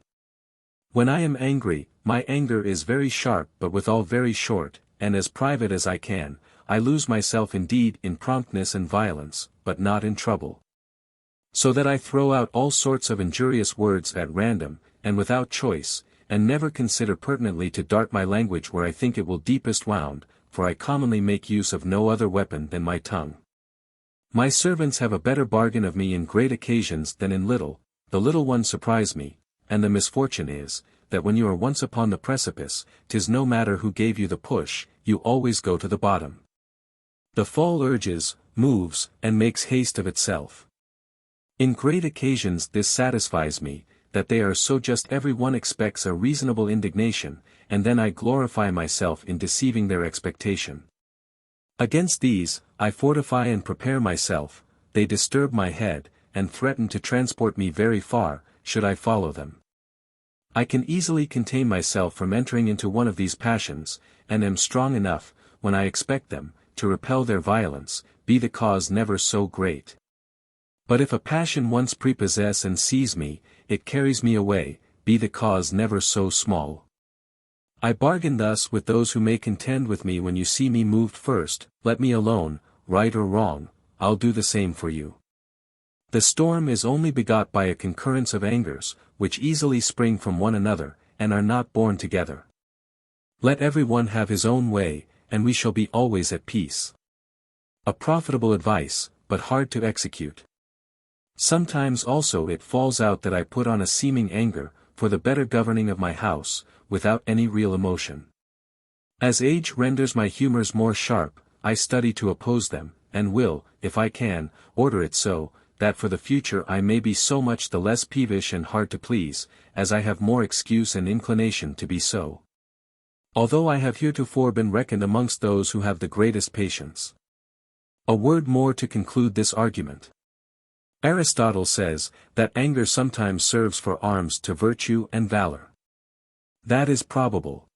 When I am angry, my anger is very sharp but withal very short, and as private as I can. I lose myself indeed in promptness and violence, but not in trouble. So that I throw out all sorts of injurious words at random, and without choice, and never consider pertinently to dart my language where I think it will deepest wound, for I commonly make use of no other weapon than my tongue. My servants have a better bargain of me in great occasions than in little, the little ones surprise me, and the misfortune is, that when you are once upon the precipice, 'tis no matter who gave you the push, you always go to the bottom. The fall urges, moves, and makes haste of itself. In great occasions this satisfies me, that they are so just every one expects a reasonable indignation, and then I glorify myself in deceiving their expectation. Against these, I fortify and prepare myself, they disturb my head, and threaten to transport me very far, should I follow them. I can easily contain myself from entering into one of these passions, and am strong enough, when I expect them, to repel their violence, be the cause never so great. But if a passion once prepossess and seize me, it carries me away, be the cause never so small. I bargain thus with those who may contend with me. When you see me moved first, let me alone, right or wrong, I'll do the same for you. The storm is only begot by a concurrence of angers, which easily spring from one another, and are not born together. Let every one have his own way, and we shall be always at peace. A profitable advice, but hard to execute. Sometimes also it falls out that I put on a seeming anger, for the better governing of my house, without any real emotion. As age renders my humors more sharp, I study to oppose them, and will, if I can, order it so, that for the future I may be so much the less peevish and hard to please, as I have more excuse and inclination to be so. Although I have heretofore been reckoned amongst those who have the greatest patience. A word more to conclude this argument. Aristotle says, that anger sometimes serves for arms to virtue and valor. That is probable.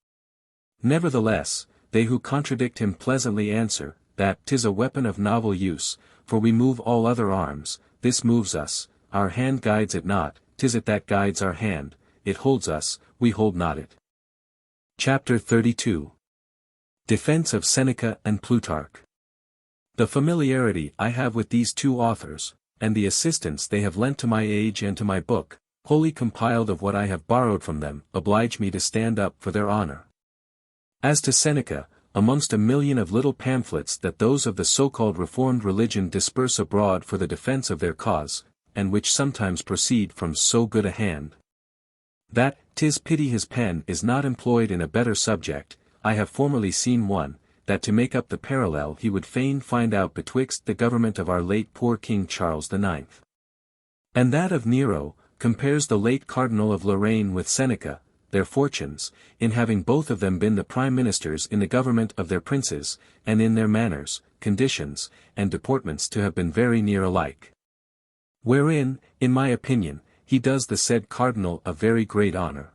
Nevertheless, they who contradict him pleasantly answer, that 'tis a weapon of novel use, for we move all other arms, this moves us, our hand guides it not, 'tis it that guides our hand, it holds us, we hold not it. Chapter 32. Defense of Seneca and Plutarch. The familiarity I have with these two authors, and the assistance they have lent to my age and to my book, wholly compiled of what I have borrowed from them, oblige me to stand up for their honor. As to Seneca, amongst a million of little pamphlets that those of the so-called reformed religion disperse abroad for the defense of their cause, and which sometimes proceed from so good a hand, that 'tis pity his pen is not employed in a better subject, I have formerly seen one, that to make up the parallel he would fain find out betwixt the government of our late poor King Charles IX. and that of Nero, compares the late Cardinal of Lorraine with Seneca, their fortunes, in having both of them been the prime ministers in the government of their princes, and in their manners, conditions, and deportments to have been very near alike. Wherein, in my opinion, he does the said cardinal a very great honor.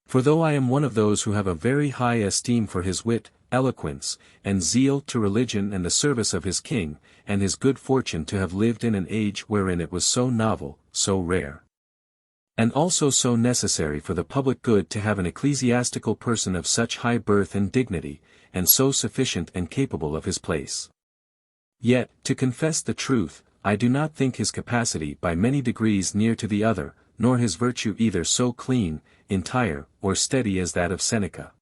For though I am one of those who have a very high esteem for his wit, eloquence, and zeal to religion and the service of his king, and his good fortune to have lived in an age wherein it was so novel, so rare, and also so necessary for the public good to have an ecclesiastical person of such high birth and dignity, and so sufficient and capable of his place. Yet, to confess the truth, I do not think his capacity by many degrees near to the other, nor his virtue either so clean, entire, or steady as that of Seneca.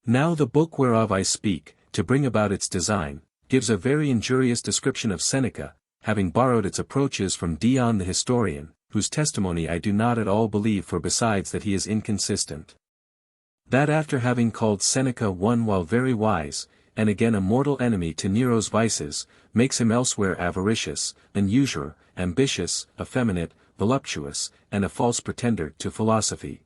Now the book whereof I speak, to bring about its design, gives a very injurious description of Seneca, having borrowed its approaches from Dion the historian, whose testimony I do not at all believe, for besides that he is inconsistent. That after having called Seneca one while very wise, and again a mortal enemy to Nero's vices, makes him elsewhere avaricious, an usurer, ambitious, effeminate, voluptuous, and a false pretender to philosophy.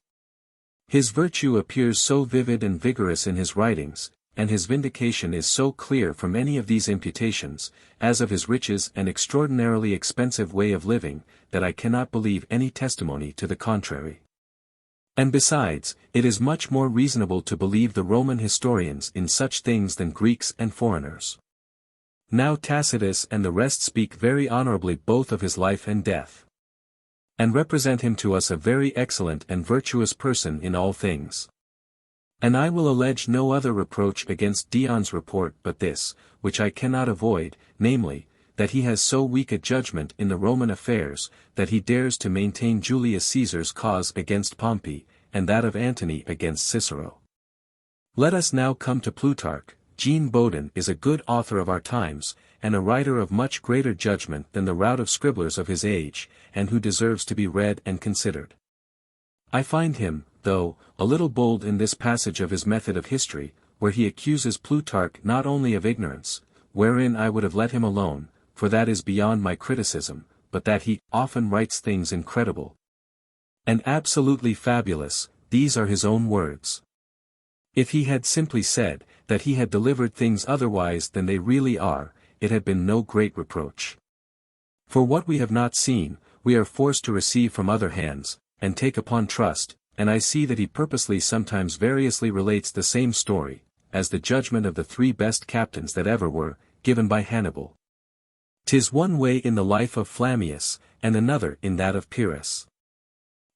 His virtue appears so vivid and vigorous in his writings, and his vindication is so clear from any of these imputations, as of his riches and extraordinarily expensive way of living, that I cannot believe any testimony to the contrary. And besides, it is much more reasonable to believe the Roman historians in such things than Greeks and foreigners. Now Tacitus and the rest speak very honorably both of his life and death, and represent him to us a very excellent and virtuous person in all things. And I will allege no other reproach against Dion's report but this, which I cannot avoid, namely, that he has so weak a judgment in the Roman affairs, that he dares to maintain Julius Caesar's cause against Pompey, and that of Antony against Cicero. Let us now come to Plutarch. Jean Bodin is a good author of our times, and a writer of much greater judgment than the rout of scribblers of his age, and who deserves to be read and considered. I find him, though, a little bold in this passage of his method of history, where he accuses Plutarch not only of ignorance, wherein I would have let him alone, for that is beyond my criticism, but that he often writes things incredible and absolutely fabulous. These are his own words. If he had simply said, that he had delivered things otherwise than they really are, it had been no great reproach. For what we have not seen, we are forced to receive from other hands, and take upon trust, and I see that he purposely sometimes variously relates the same story, as the judgment of the 3 best captains that ever were, given by Hannibal. 'Tis one way in the life of Flammius, and another in that of Pyrrhus.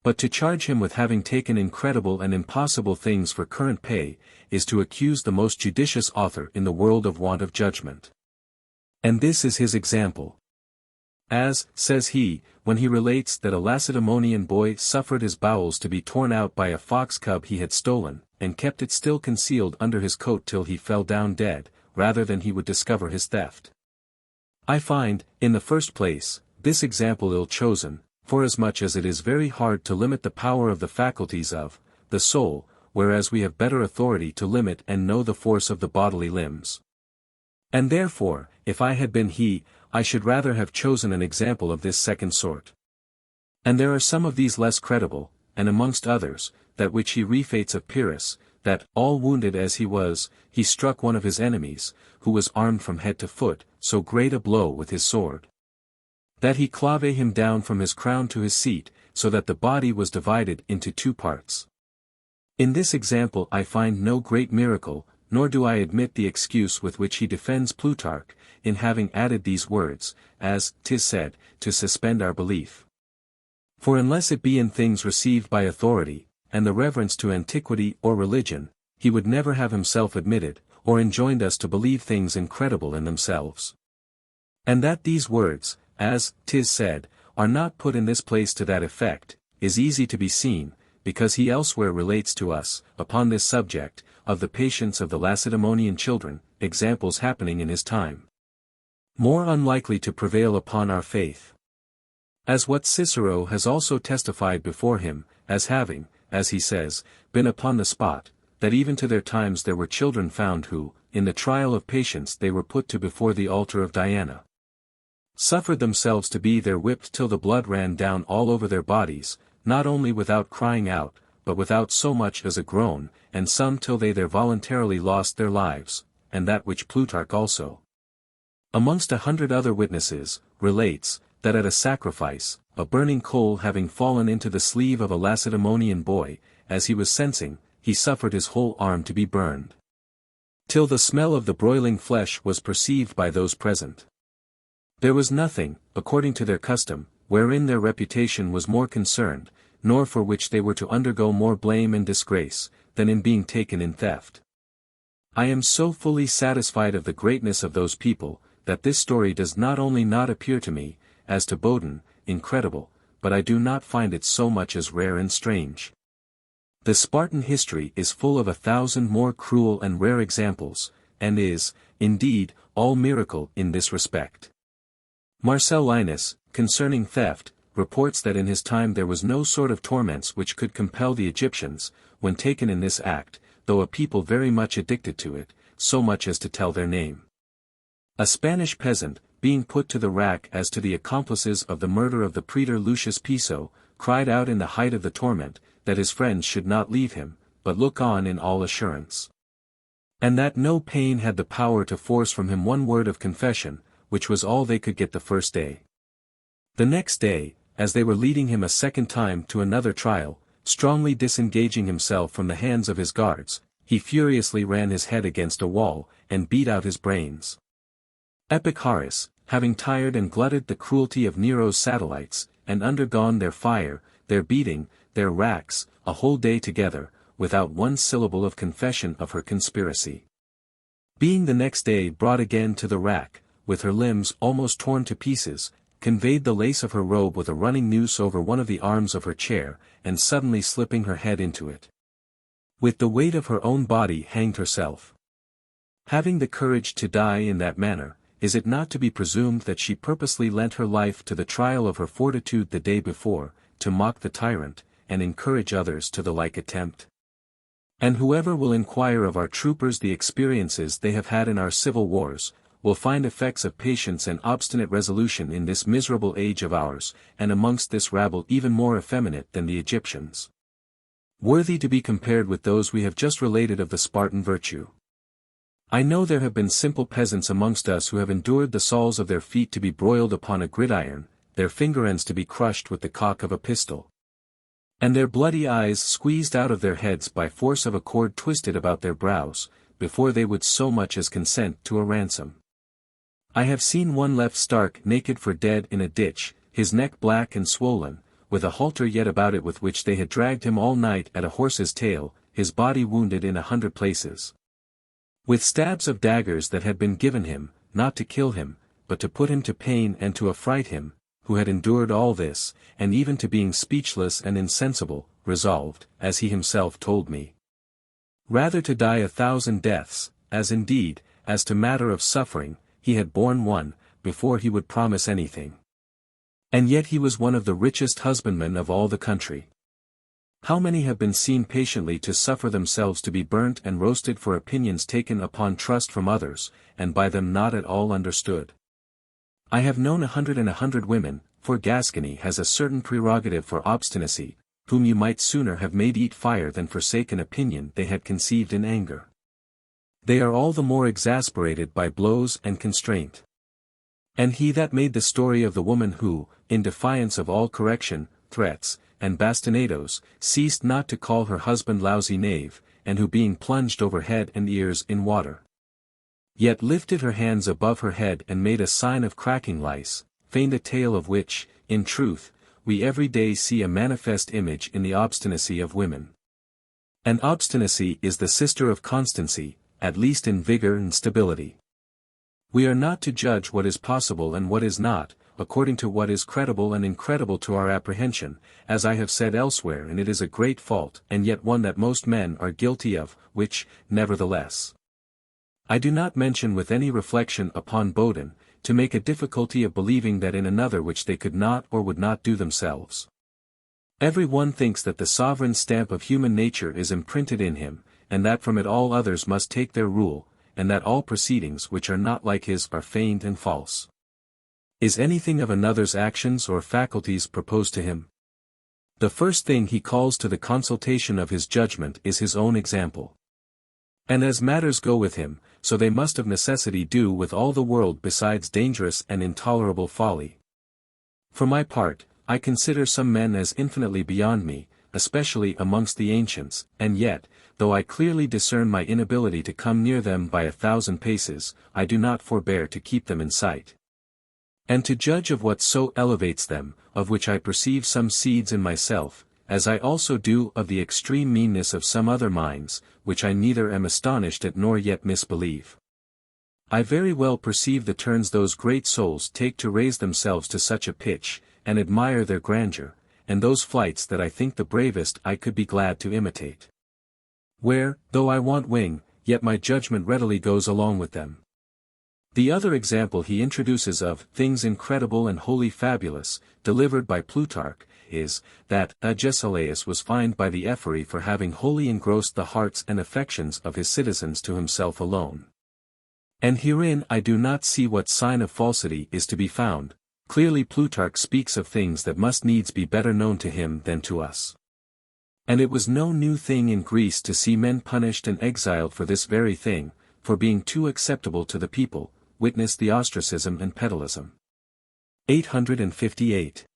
But to charge him with having taken incredible and impossible things for current pay, is to accuse the most judicious author in the world of want of judgment. And this is his example. As, says he, when he relates that a Lacedaemonian boy suffered his bowels to be torn out by a fox cub he had stolen, and kept it still concealed under his coat till he fell down dead, rather than he would discover his theft. I find, in the first place, this example ill-chosen, forasmuch as it is very hard to limit the power of the faculties of the soul, whereas we have better authority to limit and know the force of the bodily limbs. And therefore, if I had been he, I should rather have chosen an example of this second sort. And there are some of these less credible, and amongst others, that which he refates of Pyrrhus, that, all wounded as he was, he struck one of his enemies, who was armed from head to foot, so great a blow with his sword, that he clave him down from his crown to his seat, so that the body was divided into 2 parts. In this example I find no great miracle, nor do I admit the excuse with which he defends Plutarch, in having added these words, as 'tis said, to suspend our belief. For unless it be in things received by authority, and the reverence to antiquity or religion, he would never have himself admitted, or enjoined us to believe things incredible in themselves. And that these words, as 'tis said, are not put in this place to that effect, is easy to be seen, because he elsewhere relates to us, upon this subject, of the patience of the Lacedaemonian children, examples happening in his time, more unlikely to prevail upon our faith. As what Cicero has also testified before him, as having, as he says, been upon the spot, that even to their times there were children found who, in the trial of patience they were put to before the altar of Diana, suffered themselves to be there whipped till the blood ran down all over their bodies, not only without crying out, but without so much as a groan, and some till they there voluntarily lost their lives, and that which Plutarch also, amongst 100 other witnesses, relates, that at a sacrifice, a burning coal having fallen into the sleeve of a Lacedaemonian boy, as he was censing, he suffered his whole arm to be burned, till the smell of the broiling flesh was perceived by those present. There was nothing, according to their custom, wherein their reputation was more concerned, nor for which they were to undergo more blame and disgrace, than in being taken in theft. I am so fully satisfied of the greatness of those people, that this story does not only not appear to me, as to Bodin, incredible, but I do not find it so much as rare and strange. The Spartan history is full of 1,000 more cruel and rare examples, and is, indeed, all miracle in this respect. Marcellinus, concerning theft, reports that in his time there was no sort of torments which could compel the Egyptians, when taken in this act, though a people very much addicted to it, so much as to tell their name. A Spanish peasant, being put to the rack as to the accomplices of the murder of the praetor Lucius Piso, cried out in the height of the torment, that his friends should not leave him, but look on in all assurance, and that no pain had the power to force from him one word of confession, which was all they could get the first day. The next day, as they were leading him a second time to another trial, strongly disengaging himself from the hands of his guards, he furiously ran his head against a wall, and beat out his brains. Epicharus, having tired and glutted the cruelty of Nero's satellites, and undergone their fire, their beating, their racks, a whole day together, without one syllable of confession of her conspiracy. Being the next day brought again to the rack, with her limbs almost torn to pieces, conveyed the lace of her robe with a running noose over one of the arms of her chair, and suddenly slipping her head into it, with the weight of her own body hanged herself. Having the courage to die in that manner, is it not to be presumed that she purposely lent her life to the trial of her fortitude the day before, to mock the tyrant, and encourage others to the like attempt? And whoever will inquire of our troopers the experiences they have had in our civil wars, will find effects of patience and obstinate resolution in this miserable age of ours, and amongst this rabble even more effeminate than the Egyptians, worthy to be compared with those we have just related of the Spartan virtue. I know there have been simple peasants amongst us who have endured the soles of their feet to be broiled upon a gridiron, their finger ends to be crushed with the cock of a pistol, and their bloody eyes squeezed out of their heads by force of a cord twisted about their brows, before they would so much as consent to a ransom. I have seen one left stark naked for dead in a ditch, his neck black and swollen, with a halter yet about it with which they had dragged him all night at a horse's tail, his body wounded in 100 places, with stabs of daggers that had been given him, not to kill him, but to put him to pain and to affright him, who had endured all this, and even to being speechless and insensible, resolved, as he himself told me, rather to die 1,000 deaths, as indeed, as to matter of suffering, he had borne one, before he would promise anything. And yet he was one of the richest husbandmen of all the country. How many have been seen patiently to suffer themselves to be burnt and roasted for opinions taken upon trust from others, and by them not at all understood? I have known 100 women, for Gascony has a certain prerogative for obstinacy, whom you might sooner have made eat fire than forsake an opinion they had conceived in anger. They are all the more exasperated by blows and constraint. And he that made the story of the woman who, in defiance of all correction, threats, and bastinadoes, ceased not to call her husband lousy knave, and who being plunged over head and ears in water, yet lifted her hands above her head and made a sign of cracking lice, feigned a tale of which, in truth, we every day see a manifest image in the obstinacy of women. And obstinacy is the sister of constancy, at least in vigor and stability. We are not to judge what is possible and what is not, according to what is credible and incredible to our apprehension, as I have said elsewhere, and it is a great fault, and yet one that most men are guilty of, which, nevertheless, I do not mention with any reflection upon Bodin, to make a difficulty of believing that in another which they could not or would not do themselves. Every one thinks that the sovereign stamp of human nature is imprinted in him, and that from it all others must take their rule, and that all proceedings which are not like his are feigned and false. Is anything of another's actions or faculties proposed to him? The first thing he calls to the consultation of his judgment is his own example. And as matters go with him, so they must of necessity do with all the world besides dangerous and intolerable folly. For my part, I consider some men as infinitely beyond me, especially amongst the ancients, and yet, though I clearly discern my inability to come near them by 1,000 paces, I do not forbear to keep them in sight, and to judge of what so elevates them, of which I perceive some seeds in myself, as I also do of the extreme meanness of some other minds, which I neither am astonished at nor yet misbelieve. I very well perceive the turns those great souls take to raise themselves to such a pitch, and admire their grandeur, and those flights that I think the bravest I could be glad to imitate, where, though I want wing, yet my judgment readily goes along with them. The other example he introduces of things incredible and wholly fabulous, delivered by Plutarch, is, that Agesilaus was fined by the Ephori for having wholly engrossed the hearts and affections of his citizens to himself alone. And herein I do not see what sign of falsity is to be found. Clearly Plutarch speaks of things that must needs be better known to him than to us. And it was no new thing in Greece to see men punished and exiled for this very thing, for being too acceptable to the people, witness the ostracism and pedalism. 858.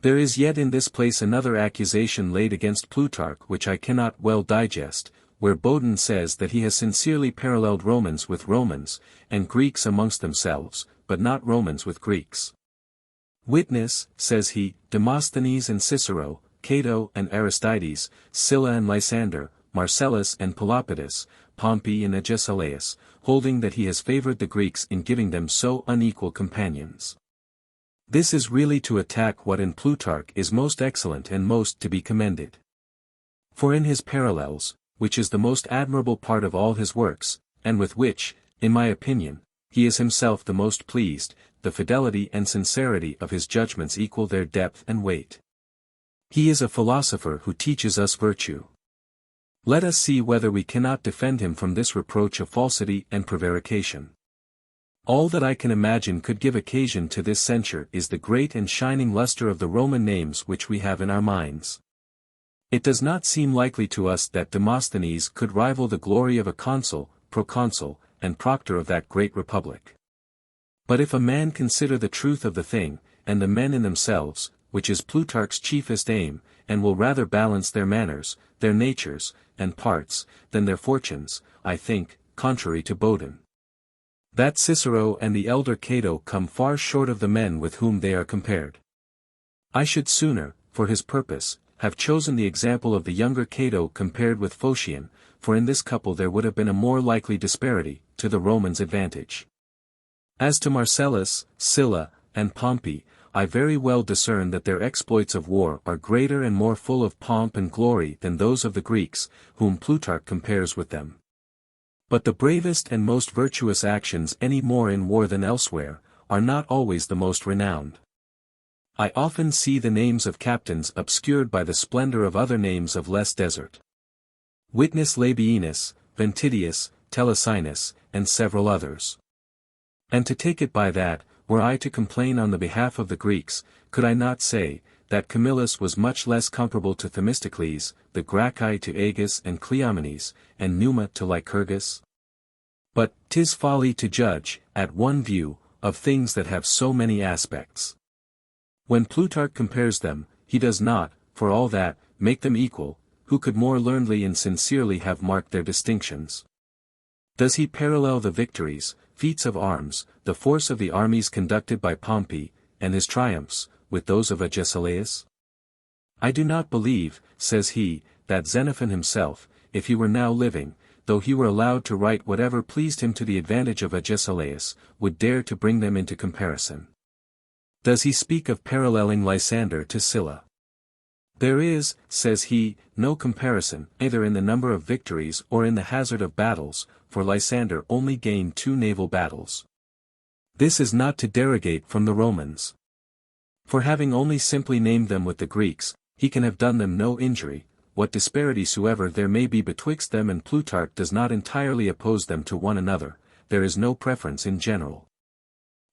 There is yet in this place another accusation laid against Plutarch which I cannot well digest, where Bodin says that he has sincerely paralleled Romans with Romans, and Greeks amongst themselves, but not Romans with Greeks. Witness, says he, Demosthenes and Cicero, Cato and Aristides, Sylla and Lysander, Marcellus and Pelopidas, Pompey and Agesilaus, holding that he has favored the Greeks in giving them so unequal companions. This is really to attack what in Plutarch is most excellent and most to be commended. For in his Parallels, which is the most admirable part of all his works, and with which, in my opinion, he is himself the most pleased, the fidelity and sincerity of his judgments equal their depth and weight. He is a philosopher who teaches us virtue. Let us see whether we cannot defend him from this reproach of falsity and prevarication. All that I can imagine could give occasion to this censure is the great and shining luster of the Roman names which we have in our minds. It does not seem likely to us that Demosthenes could rival the glory of a consul, proconsul, and proctor of that great republic. But if a man consider the truth of the thing, and the men in themselves, which is Plutarch's chiefest aim, and will rather balance their manners, their natures, and parts, than their fortunes, I think, contrary to Bodin, that Cicero and the elder Cato come far short of the men with whom they are compared. I should sooner, for his purpose, have chosen the example of the younger Cato compared with Phocion, for in this couple there would have been a more likely disparity, to the Romans' advantage. As to Marcellus, Sylla, and Pompey, I very well discern that their exploits of war are greater and more full of pomp and glory than those of the Greeks, whom Plutarch compares with them. But the bravest and most virtuous actions any more in war than elsewhere, are not always the most renowned. I often see the names of captains obscured by the splendor of other names of less desert. Witness Labienus, Ventidius, Telesinus, and several others. And to take it by that, were I to complain on the behalf of the Greeks, could I not say, that Camillus was much less comparable to Themistocles, the Gracchi to Agis and Cleomenes, and Numa to Lycurgus? But 'tis folly to judge, at one view, of things that have so many aspects. When Plutarch compares them, he does not, for all that, make them equal, who could more learnedly and sincerely have marked their distinctions? Does he parallel the victories, feats of arms, the force of the armies conducted by Pompey, and his triumphs, with those of Agesilaus? I do not believe, says he, that Xenophon himself, if he were now living, though he were allowed to write whatever pleased him to the advantage of Agesilaus, would dare to bring them into comparison. Does he speak of paralleling Lysander to Sylla? There is, says he, no comparison, either in the number of victories or in the hazard of battles, for Lysander only gained 2 naval battles. This is not to derogate from the Romans. For having only simply named them with the Greeks, he can have done them no injury, what disparity soever there may be betwixt them, and Plutarch does not entirely oppose them to one another, there is no preference in general.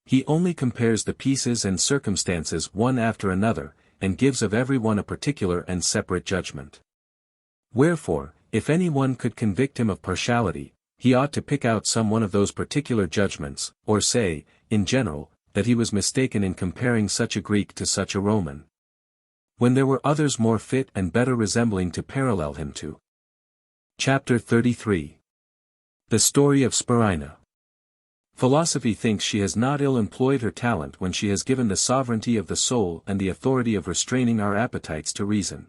He only compares the pieces and circumstances one after another, and gives of every one a particular and separate judgment. Wherefore, if any one could convict him of partiality, he ought to pick out some one of those particular judgments, or say, in general, that he was mistaken in comparing such a Greek to such a Roman, when there were others more fit and better resembling to parallel him to. Chapter 33. The Story of Spurina. Philosophy thinks she has not ill employed her talent when she has given the sovereignty of the soul and the authority of restraining our appetites to reason.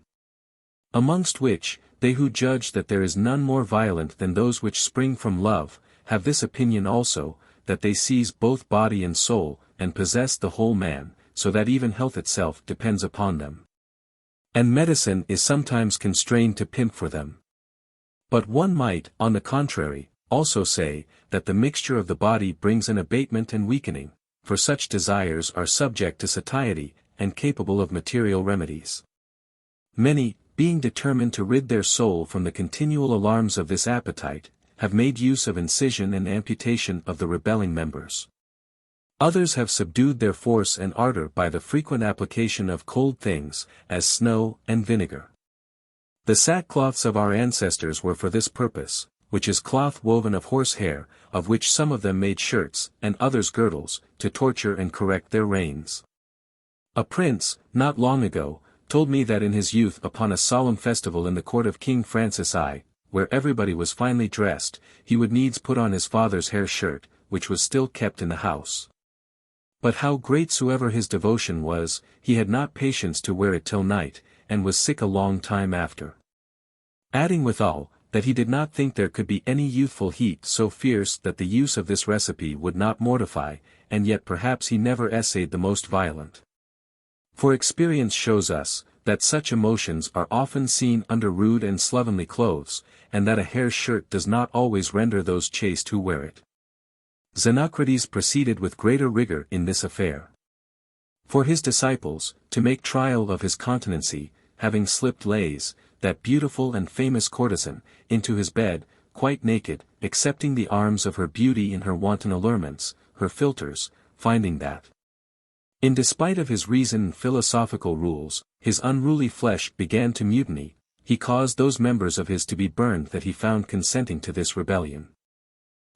Amongst which, they who judge that there is none more violent than those which spring from love, have this opinion also, that they seize both body and soul, and possess the whole man, so that even health itself depends upon them. And medicine is sometimes constrained to pimp for them. But one might, on the contrary, also say, that the mixture of the body brings an abatement and weakening, for such desires are subject to satiety, and capable of material remedies. Many, being determined to rid their soul from the continual alarms of this appetite, have made use of incision and amputation of the rebelling members. Others have subdued their force and ardor by the frequent application of cold things, as snow and vinegar. The sackcloths of our ancestors were for this purpose, which is cloth woven of horsehair, of which some of them made shirts, and others girdles, to torture and correct their reins. A prince, not long ago, told me that in his youth upon a solemn festival in the court of King Francis I, where everybody was finely dressed, he would needs put on his father's hair shirt, which was still kept in the house. But how great soever his devotion was, he had not patience to wear it till night, and was sick a long time after. Adding withal, that he did not think there could be any youthful heat so fierce that the use of this recipe would not mortify, and yet perhaps he never essayed the most violent. For experience shows us, that such emotions are often seen under rude and slovenly clothes, and that a hair shirt does not always render those chaste who wear it. Xenocrates proceeded with greater rigor in this affair. For his disciples, to make trial of his continency, having slipped Lais, that beautiful and famous courtesan, into his bed, quite naked, excepting the arms of her beauty in her wanton allurements, her philters, finding that, in despite of his reason and philosophical rules, his unruly flesh began to mutiny, he caused those members of his to be burned that he found consenting to this rebellion.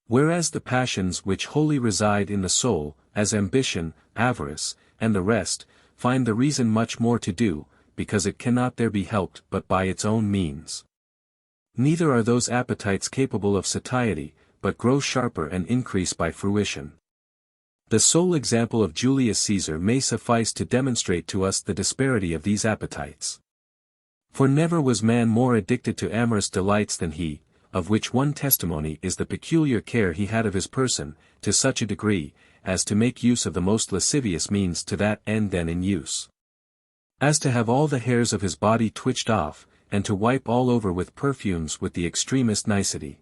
Whereas the passions which wholly reside in the soul, as ambition, avarice, and the rest, find the reason much more to do, because it cannot there be helped but by its own means. Neither are those appetites capable of satiety, but grow sharper and increase by fruition. The sole example of Julius Caesar may suffice to demonstrate to us the disparity of these appetites. For never was man more addicted to amorous delights than he, of which one testimony is the peculiar care he had of his person, to such a degree, as to make use of the most lascivious means to that end then in use. As to have all the hairs of his body twitched off, and to wipe all over with perfumes with the extremest nicety.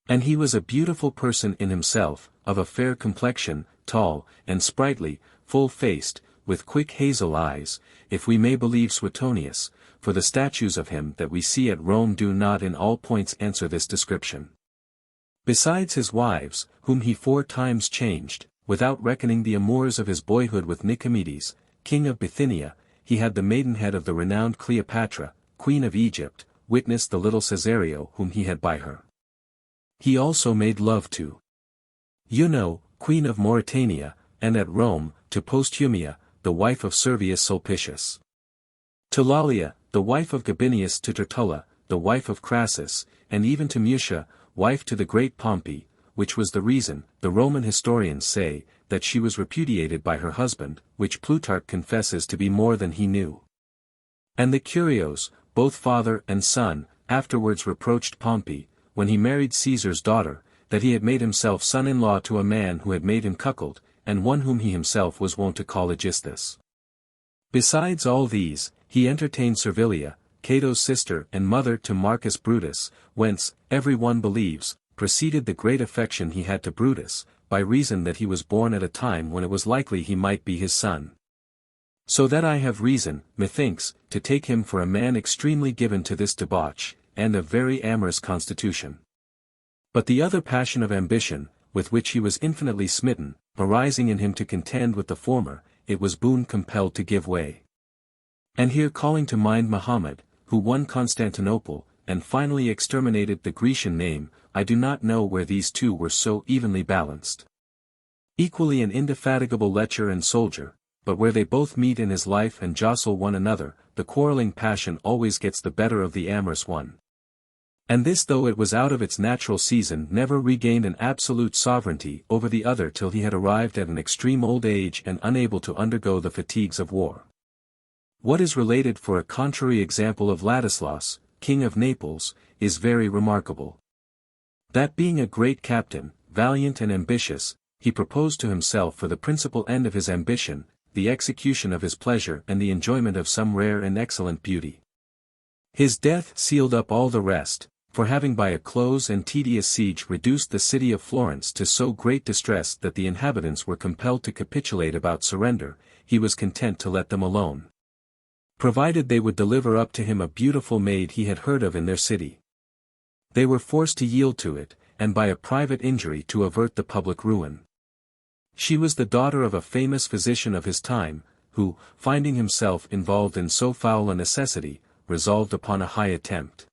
And he was a beautiful person in himself, of a fair complexion, tall, and sprightly, full-faced, with quick hazel eyes, if we may believe Suetonius, for the statues of him that we see at Rome do not in all points answer this description. Besides his wives, whom he 4 times changed, without reckoning the amours of his boyhood with Nicomedes, king of Bithynia, he had the maidenhead of the renowned Cleopatra, queen of Egypt, witness the little Cesario whom he had by her. He also made love to Juno, queen of Mauritania, and at Rome, to Posthumia, the wife of Servius Sulpicius. To Lollia, the wife of Gabinius, to Tertulla, the wife of Crassus, and even to Mutia, wife to the great Pompey, which was the reason, the Roman historians say, that she was repudiated by her husband, which Plutarch confesses to be more than he knew. And the Curios, both father and son, afterwards reproached Pompey, when he married Caesar's daughter, that he had made himself son-in-law to a man who had made him cuckold, and one whom he himself was wont to call Aegisthus. Besides all these, he entertained Servilia, Cato's sister and mother to Marcus Brutus, whence, every one believes, proceeded the great affection he had to Brutus, by reason that he was born at a time when it was likely he might be his son. So that I have reason, methinks, to take him for a man extremely given to this debauch, and of very amorous constitution. But the other passion of ambition, with which he was infinitely smitten, arising in him to contend with the former, it was boon compelled to give way. And here calling to mind Muhammad, who won Constantinople, and finally exterminated the Grecian name, I do not know where these two were so evenly balanced. Equally an indefatigable lecher and soldier, but where they both meet in his life and jostle one another, the quarreling passion always gets the better of the amorous one. And this, though it was out of its natural season, never regained an absolute sovereignty over the other till he had arrived at an extreme old age and unable to undergo the fatigues of war. What is related for a contrary example of Ladislas, king of Naples, is very remarkable. That being a great captain, valiant and ambitious, he proposed to himself for the principal end of his ambition, the execution of his pleasure and the enjoyment of some rare and excellent beauty. His death sealed up all the rest, for having by a close and tedious siege reduced the city of Florence to so great distress that the inhabitants were compelled to capitulate about surrender, he was content to let them alone, provided they would deliver up to him a beautiful maid he had heard of in their city. They were forced to yield to it, and by a private injury to avert the public ruin. She was the daughter of a famous physician of his time, who, finding himself involved in so foul a necessity, resolved upon a high attempt.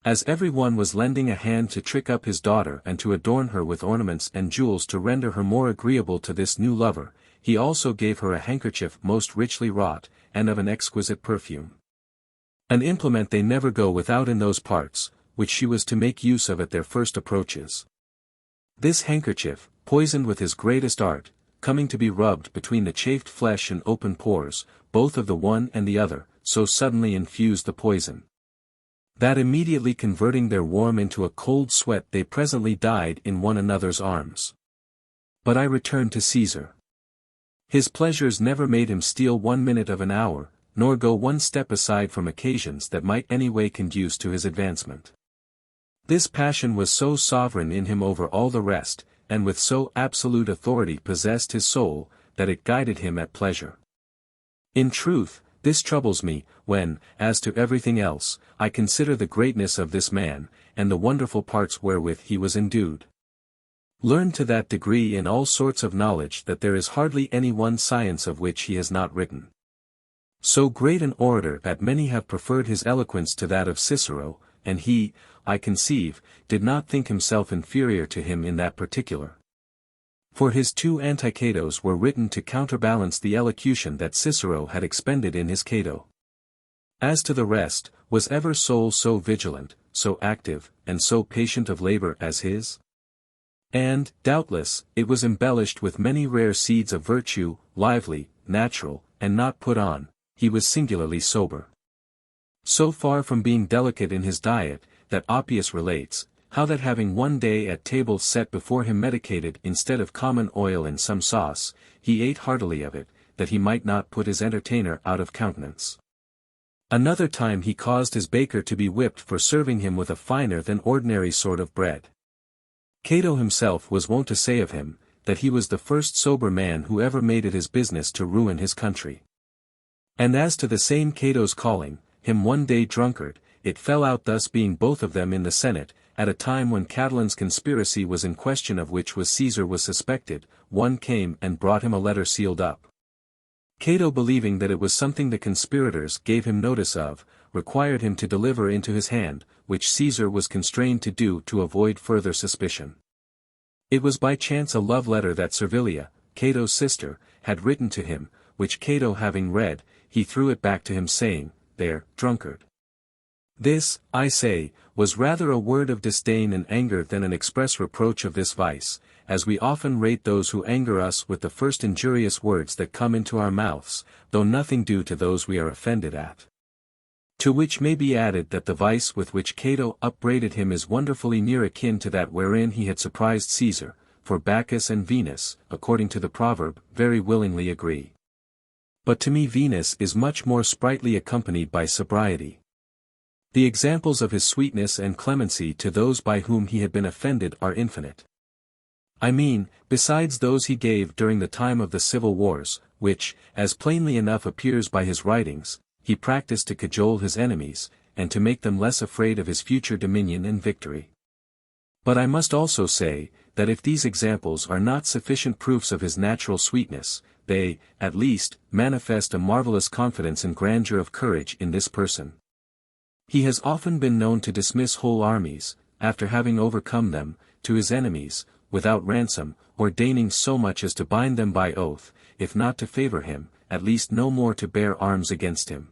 As every one was lending a hand to trick up his daughter and to adorn her with ornaments and jewels to render her more agreeable to this new lover, he also gave her a handkerchief most richly wrought, and of an exquisite perfume. An implement they never go without in those parts, which she was to make use of at their first approaches. This handkerchief, poisoned with his greatest art, coming to be rubbed between the chafed flesh and open pores, both of the one and the other, so suddenly infused the poison, that immediately converting their warm into a cold sweat they presently died in one another's arms. But I return to Caesar. His pleasures never made him steal 1 minute of an hour, nor go one step aside from occasions that might any way conduce to his advancement. This passion was so sovereign in him over all the rest, and with so absolute authority possessed his soul, that it guided him at pleasure. In truth, this troubles me, when, as to everything else, I consider the greatness of this man, and the wonderful parts wherewith he was endued. Learned to that degree in all sorts of knowledge that there is hardly any one science of which he has not written. So great an orator that many have preferred his eloquence to that of Cicero, and he, I conceive, did not think himself inferior to him in that particular. For his 2 Anti-Catos were written to counterbalance the elocution that Cicero had expended in his Cato. As to the rest, was ever soul so vigilant, so active, and so patient of labor as his? And, doubtless, it was embellished with many rare seeds of virtue, lively, natural, and not put on. He was singularly sober. So far from being delicate in his diet, that Oppius relates, how that having one day at table set before him medicated instead of common oil in some sauce, he ate heartily of it, that he might not put his entertainer out of countenance. Another time he caused his baker to be whipped for serving him with a finer than ordinary sort of bread. Cato himself was wont to say of him, that he was the first sober man who ever made it his business to ruin his country. And as to the same Cato's calling him one day drunkard, it fell out thus, being both of them in the Senate, at a time when Catilin's conspiracy was in question, of which Caesar was suspected, one came and brought him a letter sealed up. Cato, believing that it was something the conspirators gave him notice of, required him to deliver into his hand, which Caesar was constrained to do to avoid further suspicion. It was by chance a love letter that Servilia, Cato's sister, had written to him, which Cato having read, he threw it back to him, saying, "There, drunkard." This, I say, was rather a word of disdain and anger than an express reproach of this vice, as we often rate those who anger us with the first injurious words that come into our mouths, though nothing due to those we are offended at. To which may be added that the vice with which Cato upbraided him is wonderfully near akin to that wherein he had surprised Caesar, for Bacchus and Venus, according to the proverb, very willingly agree. But to me Venus is much more sprightly accompanied by sobriety. The examples of his sweetness and clemency to those by whom he had been offended are infinite. I mean, besides those he gave during the time of the civil wars, which, as plainly enough appears by his writings, he practiced to cajole his enemies, and to make them less afraid of his future dominion and victory. But I must also say, that if these examples are not sufficient proofs of his natural sweetness, they, at least, manifest a marvelous confidence and grandeur of courage in this person. He has often been known to dismiss whole armies, after having overcome them, to his enemies, without ransom, or deigning so much as to bind them by oath, if not to favor him, at least no more to bear arms against him.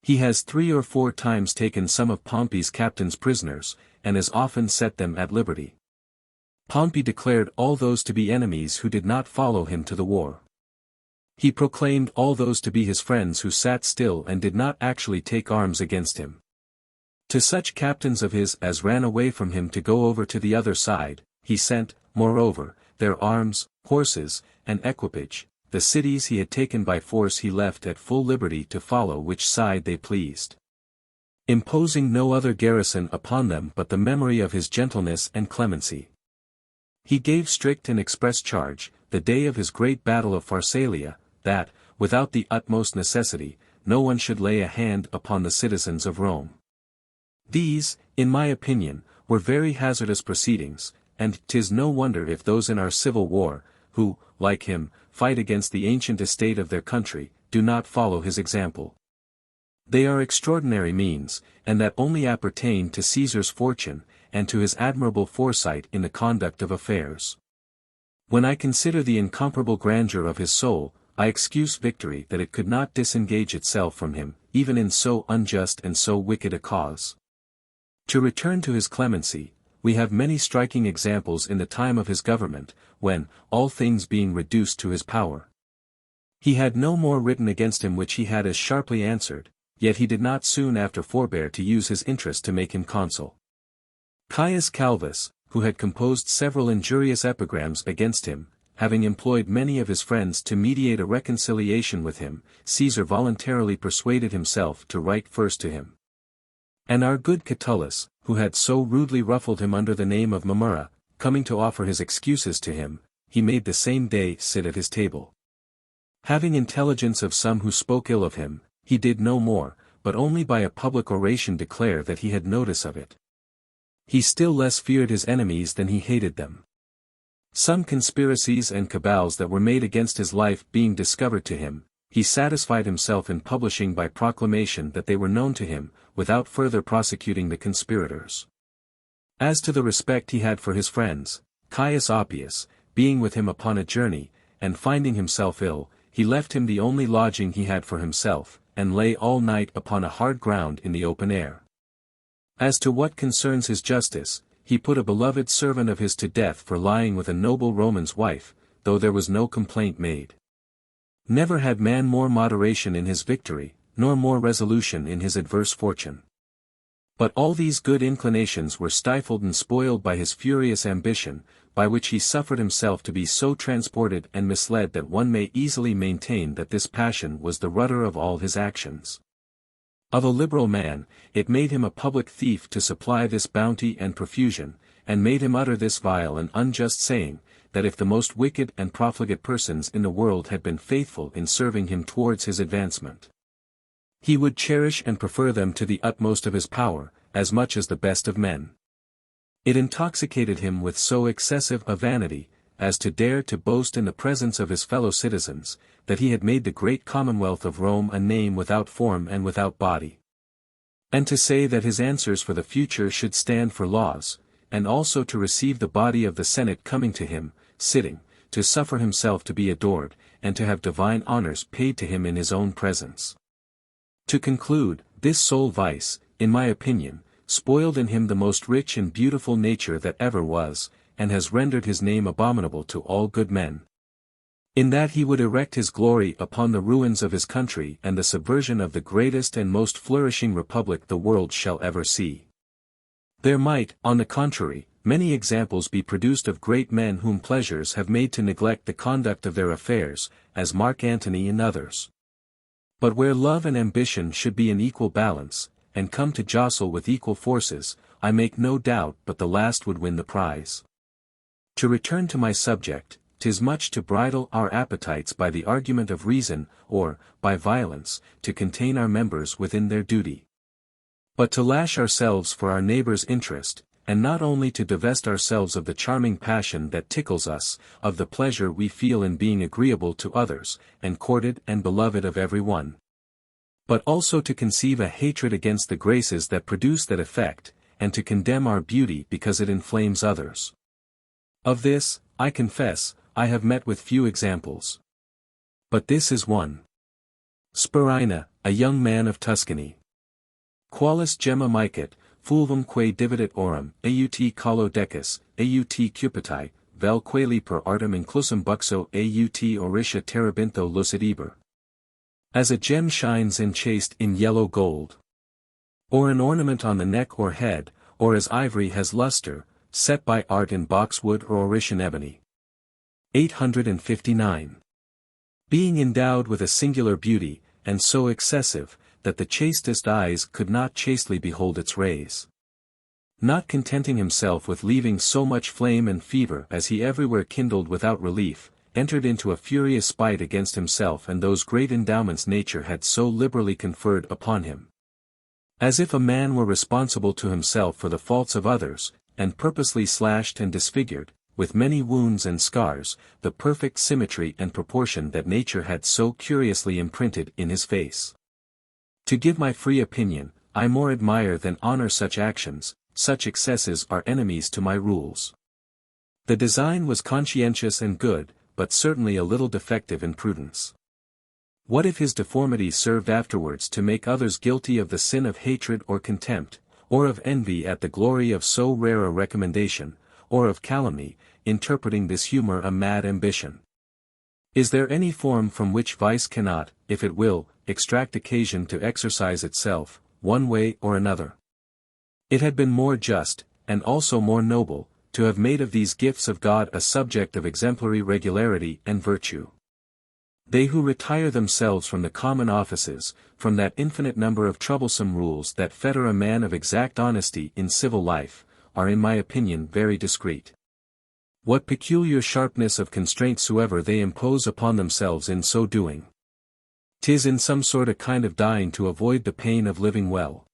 He has 3 or 4 times taken some of Pompey's captains prisoners, and has often set them at liberty. Pompey declared all those to be enemies who did not follow him to the war. He proclaimed all those to be his friends who sat still and did not actually take arms against him. To such captains of his as ran away from him to go over to the other side, he sent, moreover, their arms, horses, and equipage. The cities he had taken by force he left at full liberty to follow which side they pleased, imposing no other garrison upon them but the memory of his gentleness and clemency. He gave strict and express charge, the day of his great battle of Pharsalia, that, without the utmost necessity, no one should lay a hand upon the citizens of Rome. These, in my opinion, were very hazardous proceedings, and 'tis no wonder if those in our civil war, who, like him, fight against the ancient estate of their country, do not follow his example. They are extraordinary means, and that only appertain to Caesar's fortune, and to his admirable foresight in the conduct of affairs. When I consider the incomparable grandeur of his soul, I excuse victory that it could not disengage itself from him, even in so unjust and so wicked a cause. To return to his clemency, we have many striking examples in the time of his government, when, all things being reduced to his power, he had no more written against him which he had as sharply answered, yet he did not soon after forbear to use his interest to make him consul. Caius Calvus, who had composed several injurious epigrams against him, having employed many of his friends to mediate a reconciliation with him, Caesar voluntarily persuaded himself to write first to him. And our good Catullus, who had so rudely ruffled him under the name of Mamurra, coming to offer his excuses to him, he made the same day sit at his table. Having intelligence of some who spoke ill of him, he did no more, but only by a public oration declare that he had notice of it. He still less feared his enemies than he hated them. Some conspiracies and cabals that were made against his life being discovered to him, he satisfied himself in publishing by proclamation that they were known to him, without further prosecuting the conspirators. As to the respect he had for his friends, Caius Oppius, being with him upon a journey, and finding himself ill, he left him the only lodging he had for himself, and lay all night upon a hard ground in the open air. As to what concerns his justice, he put a beloved servant of his to death for lying with a noble Roman's wife, though there was no complaint made. Never had man more moderation in his victory, nor more resolution in his adverse fortune. But all these good inclinations were stifled and spoiled by his furious ambition, by which he suffered himself to be so transported and misled that one may easily maintain that this passion was the rudder of all his actions. Of a liberal man, it made him a public thief to supply this bounty and profusion, and made him utter this vile and unjust saying, that if the most wicked and profligate persons in the world had been faithful in serving him towards his advancement, he would cherish and prefer them to the utmost of his power, as much as the best of men. It intoxicated him with so excessive a vanity, as to dare to boast in the presence of his fellow citizens, that he had made the great commonwealth of Rome a name without form and without body. And to say that his answers for the future should stand for laws, and also to receive the body of the Senate coming to him, sitting, to suffer himself to be adored, and to have divine honors paid to him in his own presence. To conclude, this sole vice, in my opinion, spoiled in him the most rich and beautiful nature that ever was, and has rendered his name abominable to all good men. In that he would erect his glory upon the ruins of his country and the subversion of the greatest and most flourishing republic the world shall ever see. There might, on the contrary, many examples be produced of great men whom pleasures have made to neglect the conduct of their affairs, as Mark Antony and others. But where love and ambition should be in equal balance, and come to jostle with equal forces, I make no doubt but the last would win the prize. To return to my subject, 'tis much to bridle our appetites by the argument of reason, or, by violence, to contain our members within their duty. But to lash ourselves for our neighbor's interest, and not only to divest ourselves of the charming passion that tickles us, of the pleasure we feel in being agreeable to others, and courted and beloved of every one, but also to conceive a hatred against the graces that produce that effect, and to condemn our beauty because it inflames others. Of this, I confess, I have met with few examples. But this is one. Spurina, a young man of Tuscany. Qualis gemma micet, fulvum quae dividit orum, aut colo decus, aut cupitae, vel quaeli per artem inclusum buxo aut oritia terabintho lucidiber. As a gem shines enchased in yellow gold, or an ornament on the neck or head, or as ivory has luster, set by art in boxwood or Orician ebony. 859. Being endowed with a singular beauty, and so excessive, that the chastest eyes could not chastely behold its rays. Not contenting himself with leaving so much flame and fever as he everywhere kindled without relief, entered into a furious spite against himself and those great endowments nature had so liberally conferred upon him. As if a man were responsible to himself for the faults of others, and purposely slashed and disfigured, with many wounds and scars, the perfect symmetry and proportion that nature had so curiously imprinted in his face. To give my free opinion, I more admire than honor such actions, such excesses are enemies to my rules. The design was conscientious and good, but certainly a little defective in prudence. What if his deformity served afterwards to make others guilty of the sin of hatred or contempt, or of envy at the glory of so rare a recommendation, or of calumny, interpreting this humor a mad ambition. Is there any form from which vice cannot, if it will, extract occasion to exercise itself, one way or another? It had been more just, and also more noble, to have made of these gifts of God a subject of exemplary regularity and virtue. They who retire themselves from the common offices, from that infinite number of troublesome rules that fetter a man of exact honesty in civil life, are in my opinion very discreet. What peculiar sharpness of constraint soever they impose upon themselves in so doing, 'tis in some sort a kind of dying to avoid the pain of living well.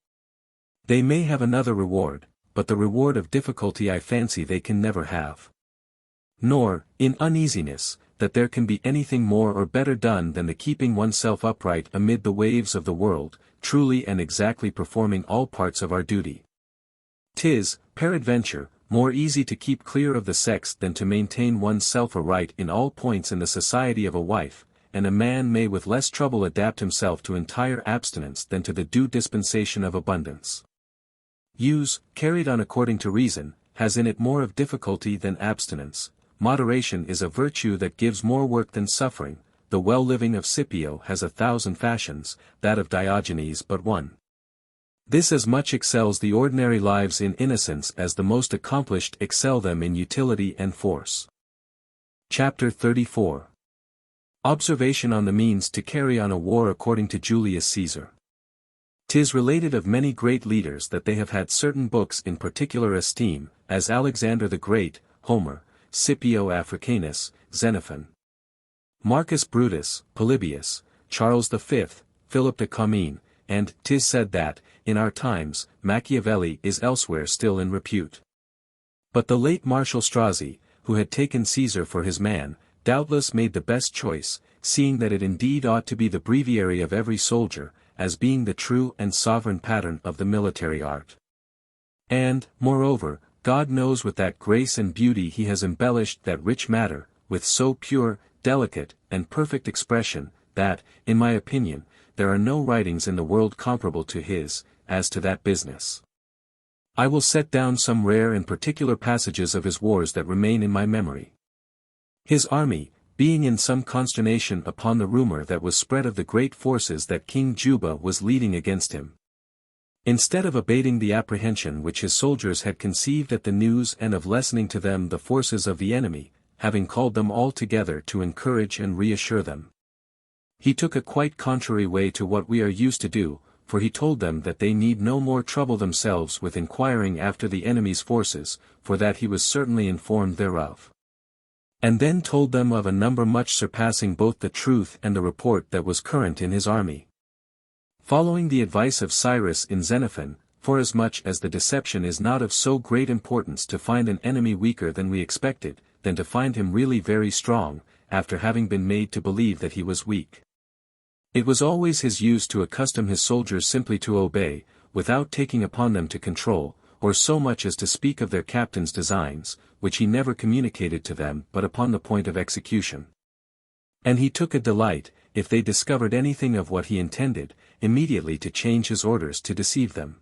They may have another reward, but the reward of difficulty I fancy they can never have. Nor, in uneasiness, that there can be anything more or better done than the keeping oneself upright amid the waves of the world, truly and exactly performing all parts of our duty. 'Tis, peradventure, more easy to keep clear of the sex than to maintain one's self aright in all points in the society of a wife, and a man may with less trouble adapt himself to entire abstinence than to the due dispensation of abundance. Use, carried on according to reason, has in it more of difficulty than abstinence. Moderation is a virtue that gives more work than suffering. The well-living of Scipio has 1,000 fashions, that of Diogenes but one. This as much excels the ordinary lives in innocence as the most accomplished excel them in utility and force. Chapter 34. Observation on the means to carry on a war according to Julius Caesar. 'Tis related of many great leaders that they have had certain books in particular esteem, as Alexander the Great, Homer, Scipio Africanus, Xenophon, Marcus Brutus, Polybius, Charles V, Philip de Comines, and 'tis said that, in our times, Machiavelli is elsewhere still in repute. But the late Marshal Strozzi, who had taken Caesar for his man, doubtless made the best choice, seeing that it indeed ought to be the breviary of every soldier, as being the true and sovereign pattern of the military art. And, moreover, God knows with that grace and beauty he has embellished that rich matter, with so pure, delicate, and perfect expression, that, in my opinion, there are no writings in the world comparable to his, as to that business. I will set down some rare and particular passages of his wars that remain in my memory. His army, being in some consternation upon the rumor that was spread of the great forces that King Juba was leading against him, instead of abating the apprehension which his soldiers had conceived at the news and of lessening to them the forces of the enemy, having called them all together to encourage and reassure them, he took a quite contrary way to what we are used to do, for he told them that they need no more trouble themselves with inquiring after the enemy's forces, for that he was certainly informed thereof. And then told them of a number much surpassing both the truth and the report that was current in his army. Following the advice of Cyrus in Xenophon, forasmuch as the deception is not of so great importance to find an enemy weaker than we expected, than to find him really very strong, after having been made to believe that he was weak. It was always his use to accustom his soldiers simply to obey, without taking upon them to control, or so much as to speak of their captain's designs, which he never communicated to them but upon the point of execution. And he took a delight, if they discovered anything of what he intended, immediately to change his orders to deceive them.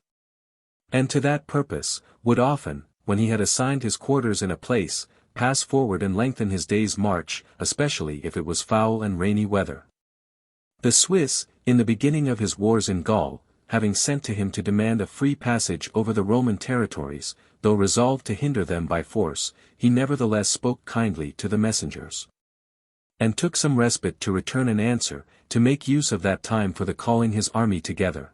And to that purpose, would often, when he had assigned his quarters in a place, pass forward and lengthen his day's march, especially if it was foul and rainy weather. The Swiss, in the beginning of his wars in Gaul, having sent to him to demand a free passage over the Roman territories, though resolved to hinder them by force, he nevertheless spoke kindly to the messengers, and took some respite to return an answer, to make use of that time for the calling his army together.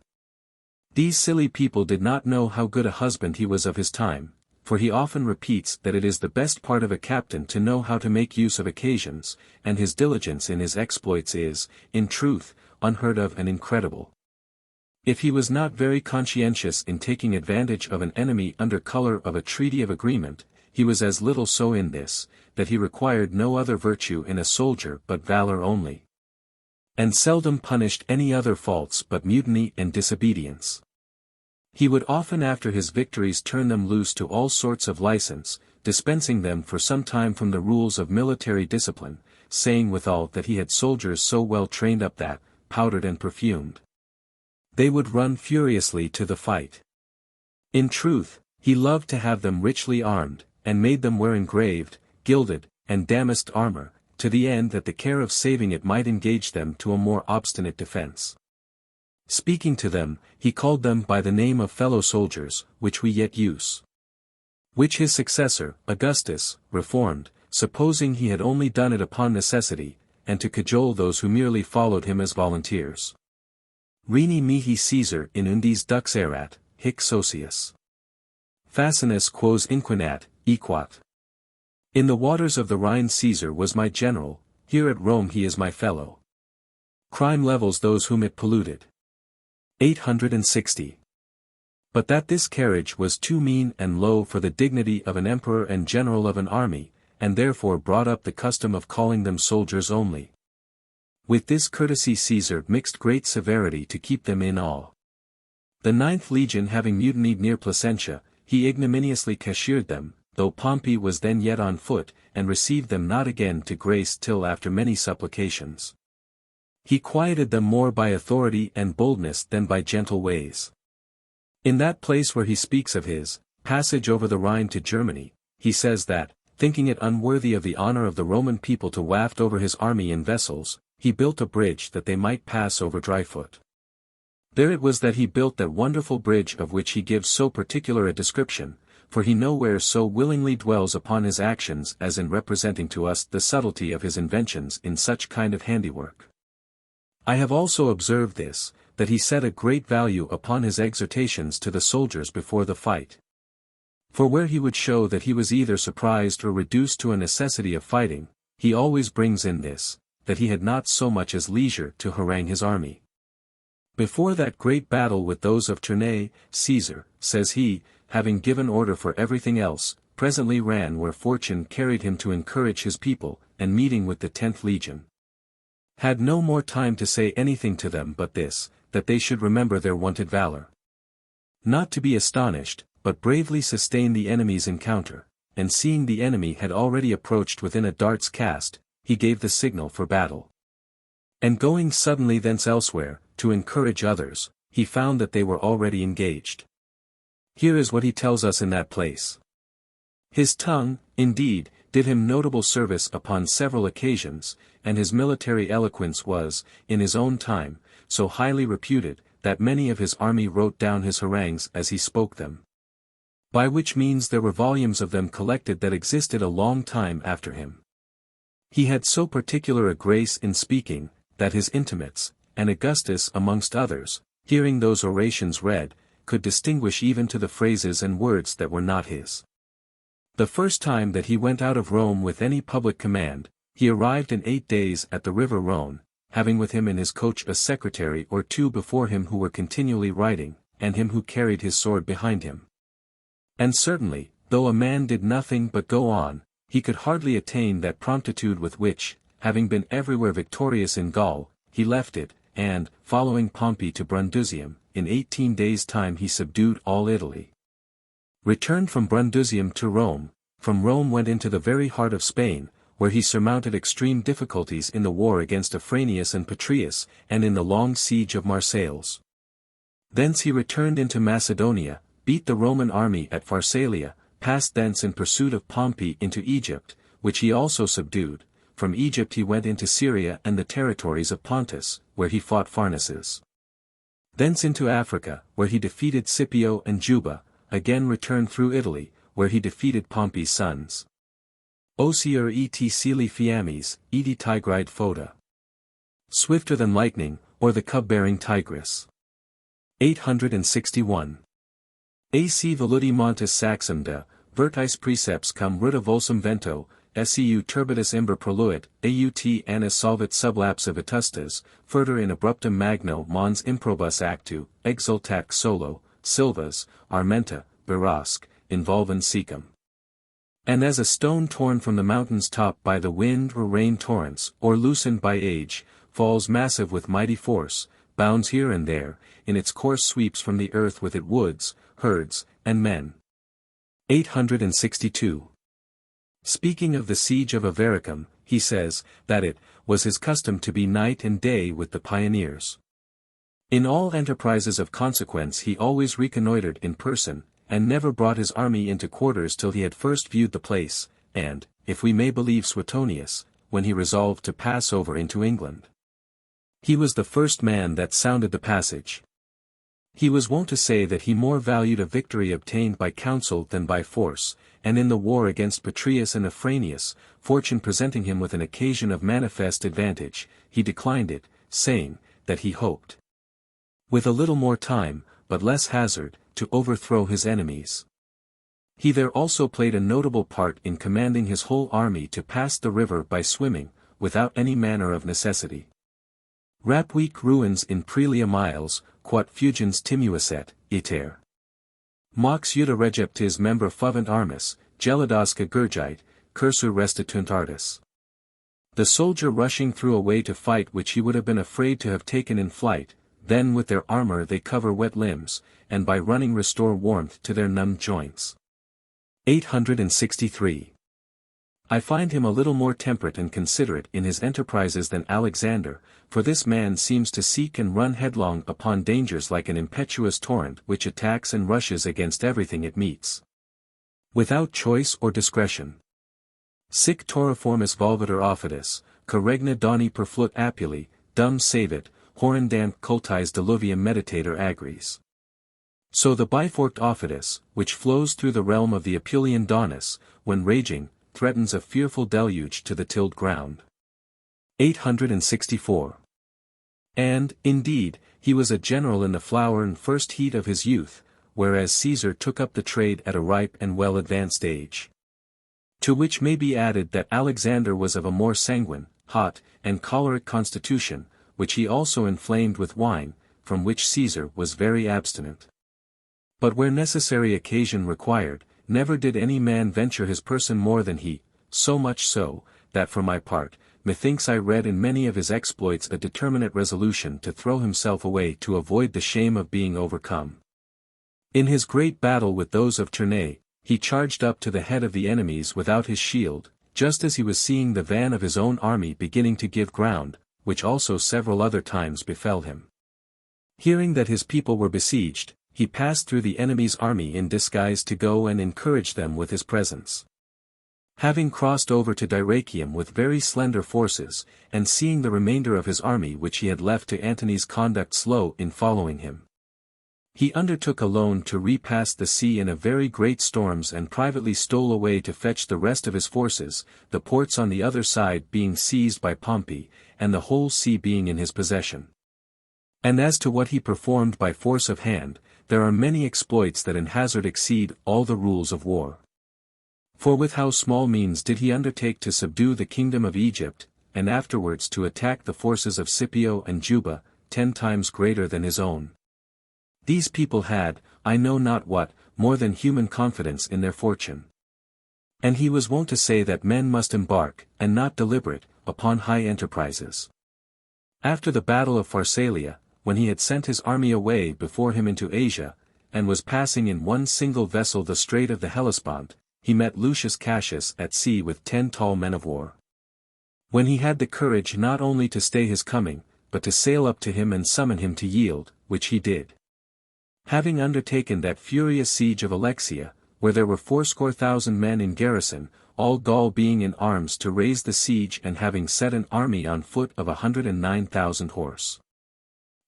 These silly people did not know how good a husband he was of his time, for he often repeats that it is the best part of a captain to know how to make use of occasions, and his diligence in his exploits is, in truth, unheard of and incredible. If he was not very conscientious in taking advantage of an enemy under color of a treaty of agreement, he was as little so in this, that he required no other virtue in a soldier but valor only, and seldom punished any other faults but mutiny and disobedience. He would often after his victories turn them loose to all sorts of license, dispensing them for some time from the rules of military discipline, saying withal that he had soldiers so well trained up that, powdered and perfumed, they would run furiously to the fight. In truth, he loved to have them richly armed, and made them wear engraved, gilded, and damasked armor, to the end that the care of saving it might engage them to a more obstinate defense. Speaking to them, he called them by the name of fellow soldiers, which we yet use. Which his successor, Augustus, reformed, supposing he had only done it upon necessity, and to cajole those who merely followed him as volunteers. Reni mihi Caesar in undis dux erat, hic socius. Facinus quos inquinat, equat. In the waters of the Rhine Caesar was my general, here at Rome he is my fellow. Crime levels those whom it polluted. 860. But that this carriage was too mean and low for the dignity of an emperor and general of an army, and therefore brought up the custom of calling them soldiers only. With this courtesy Caesar mixed great severity to keep them in awe. The 9th legion having mutinied near Placentia, he ignominiously cashiered them, though Pompey was then yet on foot, and received them not again to grace till after many supplications. He quieted them more by authority and boldness than by gentle ways. In that place where he speaks of his passage over the Rhine to Germany, he says that, thinking it unworthy of the honor of the Roman people to waft over his army in vessels, he built a bridge that they might pass over dryfoot. There it was that he built that wonderful bridge of which he gives so particular a description, for he nowhere so willingly dwells upon his actions as in representing to us the subtlety of his inventions in such kind of handiwork. I have also observed this, that he set a great value upon his exhortations to the soldiers before the fight. For where he would show that he was either surprised or reduced to a necessity of fighting, he always brings in this, that he had not so much as leisure to harangue his army. Before that great battle with those of Tournai, Caesar, says he, having given order for everything else, presently ran where fortune carried him to encourage his people, and meeting with the 10th legion. Had no more time to say anything to them but this, that they should remember their wonted valor. Not to be astonished, but bravely sustain the enemy's encounter, and seeing the enemy had already approached within a dart's cast, he gave the signal for battle. And going suddenly thence elsewhere, to encourage others, he found that they were already engaged. Here is what he tells us in that place. His tongue, indeed, did him notable service upon several occasions, and his military eloquence was, in his own time, so highly reputed, that many of his army wrote down his harangues as he spoke them. By which means there were volumes of them collected that existed a long time after him. He had so particular a grace in speaking, that his intimates, and Augustus amongst others, hearing those orations read, could distinguish even to the phrases and words that were not his. The first time that he went out of Rome with any public command, he arrived in 8 days at the river Rhone, having with him in his coach a secretary or two before him who were continually writing, and him who carried his sword behind him. And certainly, though a man did nothing but go on, he could hardly attain that promptitude with which, having been everywhere victorious in Gaul, he left it, and, following Pompey to Brundusium, in 18 days' time he subdued all Italy. Returned from Brundusium to Rome, from Rome went into the very heart of Spain, where he surmounted extreme difficulties in the war against Afranius and Petreius, and in the long siege of Marseilles. Thence he returned into Macedonia, beat the Roman army at Pharsalia, passed thence in pursuit of Pompey into Egypt, which he also subdued. From Egypt he went into Syria and the territories of Pontus, where he fought Pharnaces. Thence into Africa, where he defeated Scipio and Juba, again returned through Italy, where he defeated Pompey's sons. Osier et cili fiammes, edi tigride foda. Swifter than lightning, or the cub-bearing tigress. 861. Ac veludi montis saxumda, vertis precepts cum ruta volsum vento, seu turbitus imber proluit, aut annis solvit sublapsa vetustas, furter in abruptum magno mons improbus actu, exultat solo, silvas, armenta, birasque, involvent secum. And as a stone torn from the mountain's top by the wind or rain torrents, or loosened by age, falls massive with mighty force, bounds here and there, in its course sweeps from the earth with it woods, herds, and men. 862. Speaking of the siege of Avaricum, he says, that it was his custom to be night and day with the pioneers. In all enterprises of consequence he always reconnoitred in person, and never brought his army into quarters till he had first viewed the place, and, if we may believe Suetonius, when he resolved to pass over into England. He was the first man that sounded the passage. He was wont to say that he more valued a victory obtained by counsel than by force, and in the war against Petreius and Afranius, fortune presenting him with an occasion of manifest advantage, he declined it, saying, that he hoped, with a little more time, but less hazard, to overthrow his enemies. He there also played a notable part in commanding his whole army to pass the river by swimming, without any manner of necessity. Rapuique ruins in Prelia miles, quod fugens timuisset, iter. Mox iuta regeptis membra fovent armis, gelidasca gurgite, cursor restitunt artis. The soldier rushing through a way to fight which he would have been afraid to have taken in flight, then with their armor they cover wet limbs, and by running restore warmth to their numbed joints. 863. I find him a little more temperate and considerate in his enterprises than Alexander, for this man seems to seek and run headlong upon dangers like an impetuous torrent which attacks and rushes against everything it meets, without choice or discretion. Sic toriformis volvitur offidus, corregna doni perflut apuli, dum savit, horrendant cultis diluvium meditator agris. So the biforked Offidus, which flows through the realm of the Apulian Daunus, when raging, threatens a fearful deluge to the tilled ground. 864. And, indeed, he was a general in the flower and first heat of his youth, whereas Caesar took up the trade at a ripe and well-advanced age. To which may be added that Alexander was of a more sanguine, hot, and choleric constitution, which he also inflamed with wine, from which Caesar was very abstinent. But where necessary occasion required, never did any man venture his person more than he, so much so, that for my part, methinks I read in many of his exploits a determinate resolution to throw himself away to avoid the shame of being overcome. In his great battle with those of Tournai, he charged up to the head of the enemies without his shield, just as he was seeing the van of his own army beginning to give ground, which also several other times befell him. Hearing that his people were besieged, he passed through the enemy's army in disguise to go and encourage them with his presence. Having crossed over to Dyrrhachium with very slender forces, and seeing the remainder of his army which he had left to Antony's conduct slow in following him, he undertook alone to repass the sea in a very great storms and privately stole away to fetch the rest of his forces, the ports on the other side being seized by Pompey, and the whole sea being in his possession. And as to what he performed by force of hand, there are many exploits that in hazard exceed all the rules of war. For with how small means did he undertake to subdue the kingdom of Egypt, and afterwards to attack the forces of Scipio and Juba, 10 times greater than his own. These people had, I know not what, more than human confidence in their fortune. And he was wont to say that men must embark, and not deliberate, upon high enterprises. After the battle of Pharsalia, when he had sent his army away before him into Asia, and was passing in one single vessel the strait of the Hellespont, he met Lucius Cassius at sea with 10 tall men of war. When he had the courage not only to stay his coming, but to sail up to him and summon him to yield, which he did. Having undertaken that furious siege of Alexia, where there were 80,000 men in garrison, all Gaul being in arms to raise the siege and having set an army on foot of 109,000 horse.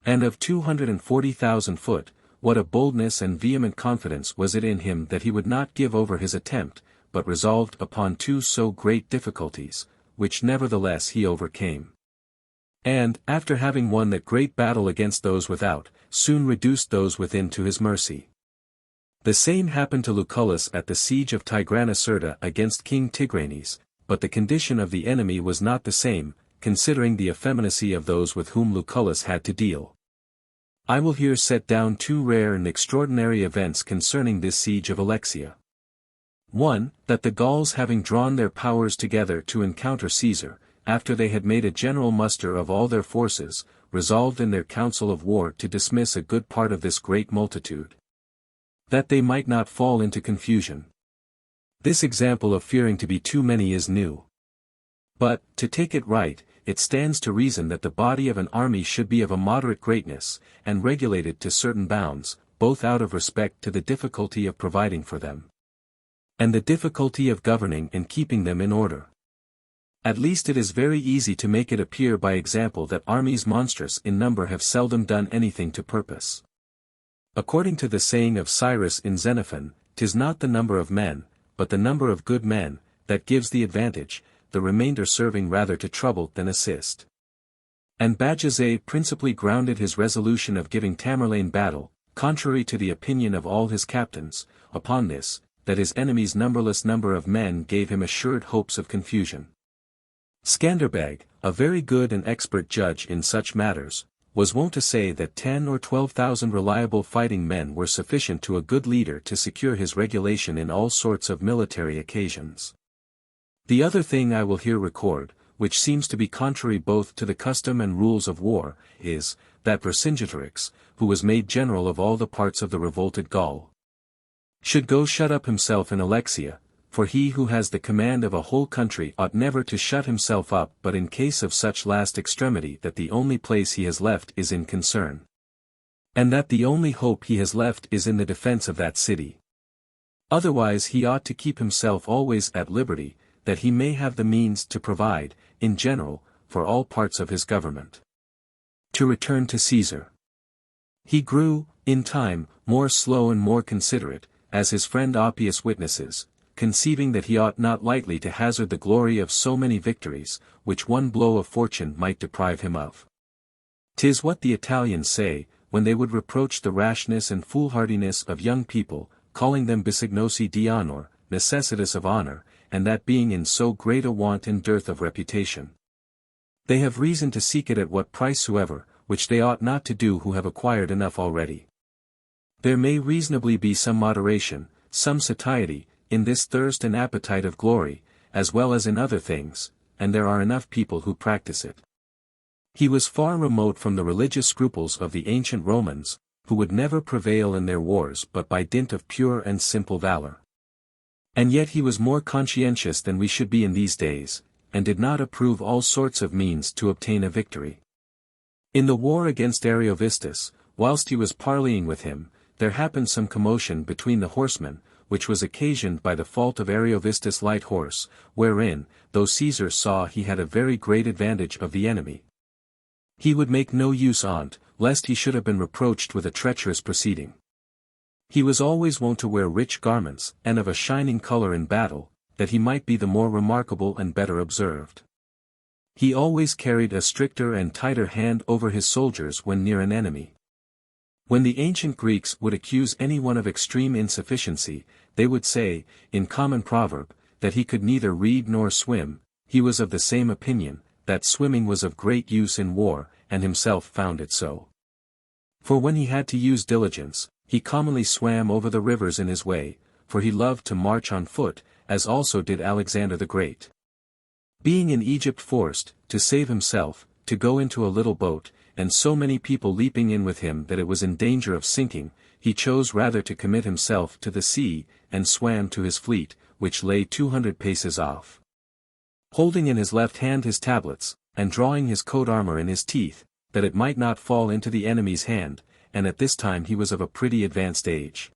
And of 240,000 foot, what a boldness and vehement confidence was it in him that he would not give over his attempt, but resolved upon 2 so great difficulties, which nevertheless he overcame. And, after having won that great battle against those without, soon reduced those within to his mercy. The same happened to Lucullus at the siege of Tigranocerta against King Tigranes, but the condition of the enemy was not the same, considering the effeminacy of those with whom Lucullus had to deal. I will here set down 2 rare and extraordinary events concerning this siege of Alexia. 1. That the Gauls having drawn their powers together to encounter Caesar, after they had made a general muster of all their forces, resolved in their council of war to dismiss a good part of this great multitude, that they might not fall into confusion. This example of fearing to be too many is new. But, to take it right, it stands to reason that the body of an army should be of a moderate greatness, and regulated to certain bounds, both out of respect to the difficulty of providing for them, and the difficulty of governing and keeping them in order. At least it is very easy to make it appear by example that armies monstrous in number have seldom done anything to purpose. According to the saying of Cyrus in Xenophon, 'tis not the number of men, but the number of good men, that gives the advantage, the remainder serving rather to trouble than assist. And Bajazet principally grounded his resolution of giving Tamerlane battle, contrary to the opinion of all his captains, upon this, that his enemy's numberless number of men gave him assured hopes of confusion. Skanderbeg, a very good and expert judge in such matters, was wont to say that 10 or 12,000 reliable fighting men were sufficient to a good leader to secure his regulation in all sorts of military occasions. The other thing I will here record, which seems to be contrary both to the custom and rules of war, is, that Vercingetorix, who was made general of all the parts of the revolted Gaul, should go shut up himself in Alexia, for he who has the command of a whole country ought never to shut himself up but in case of such last extremity that the only place he has left is in concern, and that the only hope he has left is in the defense of that city. Otherwise he ought to keep himself always at liberty, that he may have the means to provide, in general, for all parts of his government. To return to Caesar. He grew, in time, more slow and more considerate, as his friend Oppius witnesses, conceiving that he ought not lightly to hazard the glory of so many victories, which one blow of fortune might deprive him of. 'Tis what the Italians say, when they would reproach the rashness and foolhardiness of young people, calling them bisignosi di honor, necessitous of honor, and that being in so great a want and dearth of reputation, they have reason to seek it at what price soever, which they ought not to do who have acquired enough already. There may reasonably be some moderation, some satiety, in this thirst and appetite of glory, as well as in other things, and there are enough people who practice it. He was far remote from the religious scruples of the ancient Romans, who would never prevail in their wars but by dint of pure and simple valor. And yet he was more conscientious than we should be in these days, and did not approve all sorts of means to obtain a victory. In the war against Ariovistus, whilst he was parleying with him, there happened some commotion between the horsemen, which was occasioned by the fault of Ariovistus' light horse, wherein, though Caesar saw he had a very great advantage of the enemy, he would make no use on't, lest he should have been reproached with a treacherous proceeding. He was always wont to wear rich garments, and of a shining colour in battle, that he might be the more remarkable and better observed. He always carried a stricter and tighter hand over his soldiers when near an enemy. When the ancient Greeks would accuse anyone of extreme insufficiency, they would say, in common proverb, that he could neither read nor swim. He was of the same opinion, that swimming was of great use in war, and himself found it so. For when he had to use diligence, he commonly swam over the rivers in his way, for he loved to march on foot, as also did Alexander the Great. Being in Egypt forced, to save himself, to go into a little boat, and so many people leaping in with him that it was in danger of sinking, he chose rather to commit himself to the sea, and swam to his fleet, which lay 200 paces off. Holding in his left hand his tablets, and drawing his coat armor in his teeth, that it might not fall into the enemy's hand, and at this time he was of a pretty advanced age.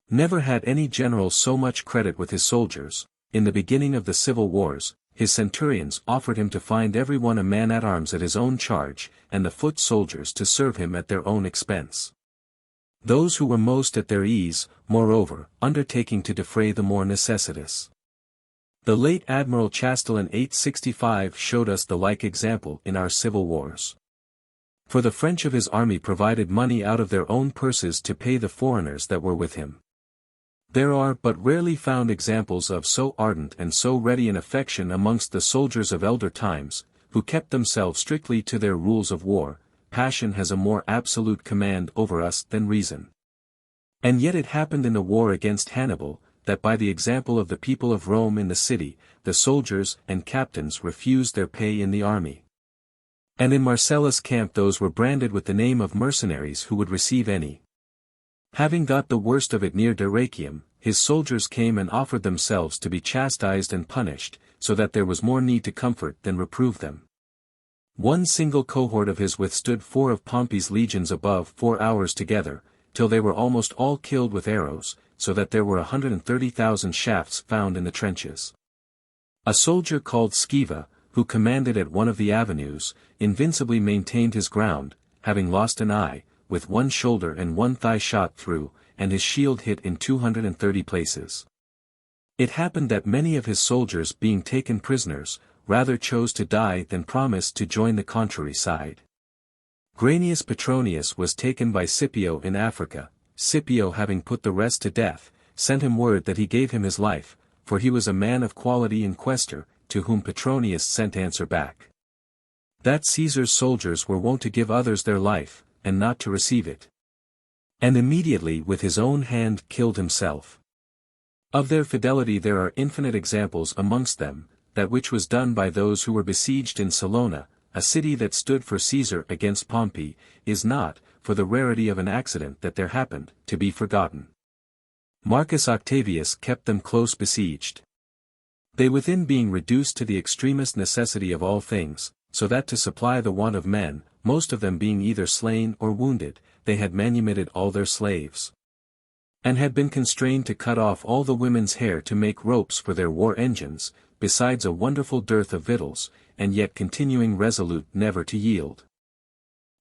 Never had any general so much credit with his soldiers. In the beginning of the civil wars, his centurions offered him to find every one a man at arms at his own charge, and the foot soldiers to serve him at their own expense. Those who were most at their ease, moreover, undertaking to defray the more necessitous. The late Admiral Chastel in 865 showed us the like example in our civil wars. For the French of his army provided money out of their own purses to pay the foreigners that were with him. There are but rarely found examples of so ardent and so ready an affection amongst the soldiers of elder times, who kept themselves strictly to their rules of war. Passion has a more absolute command over us than reason. And yet it happened in the war against Hannibal, that by the example of the people of Rome in the city, the soldiers and captains refused their pay in the army. And in Marcellus' camp those were branded with the name of mercenaries who would receive any. Having got the worst of it near Dyrrachium, his soldiers came and offered themselves to be chastised and punished, so that there was more need to comfort than reprove them. One single cohort of his withstood 4 of Pompey's legions above 4 hours together, till they were almost all killed with arrows, so that there were 130,000 shafts found in the trenches. A soldier called Sceva, who commanded at one of the avenues, invincibly maintained his ground, having lost an eye, with one shoulder and one thigh shot through, and his shield hit in 230 places. It happened that many of his soldiers being taken prisoners, rather chose to die than promised to join the contrary side. Granius Petronius was taken by Scipio in Africa. Scipio, having put the rest to death, sent him word that he gave him his life, for he was a man of quality and questor, to whom Petronius sent answer back, that Caesar's soldiers were wont to give others their life, and not to receive it. And immediately with his own hand killed himself. Of their fidelity there are infinite examples amongst them. That which was done by those who were besieged in Salona, a city that stood for Caesar against Pompey, is not, for the rarity of an accident that there happened, to be forgotten. Marcus Octavius kept them close besieged. They within being reduced to the extremest necessity of all things, so that to supply the want of men, most of them being either slain or wounded, they had manumitted all their slaves. And had been constrained to cut off all the women's hair to make ropes for their war engines, besides a wonderful dearth of victuals, and yet continuing resolute never to yield.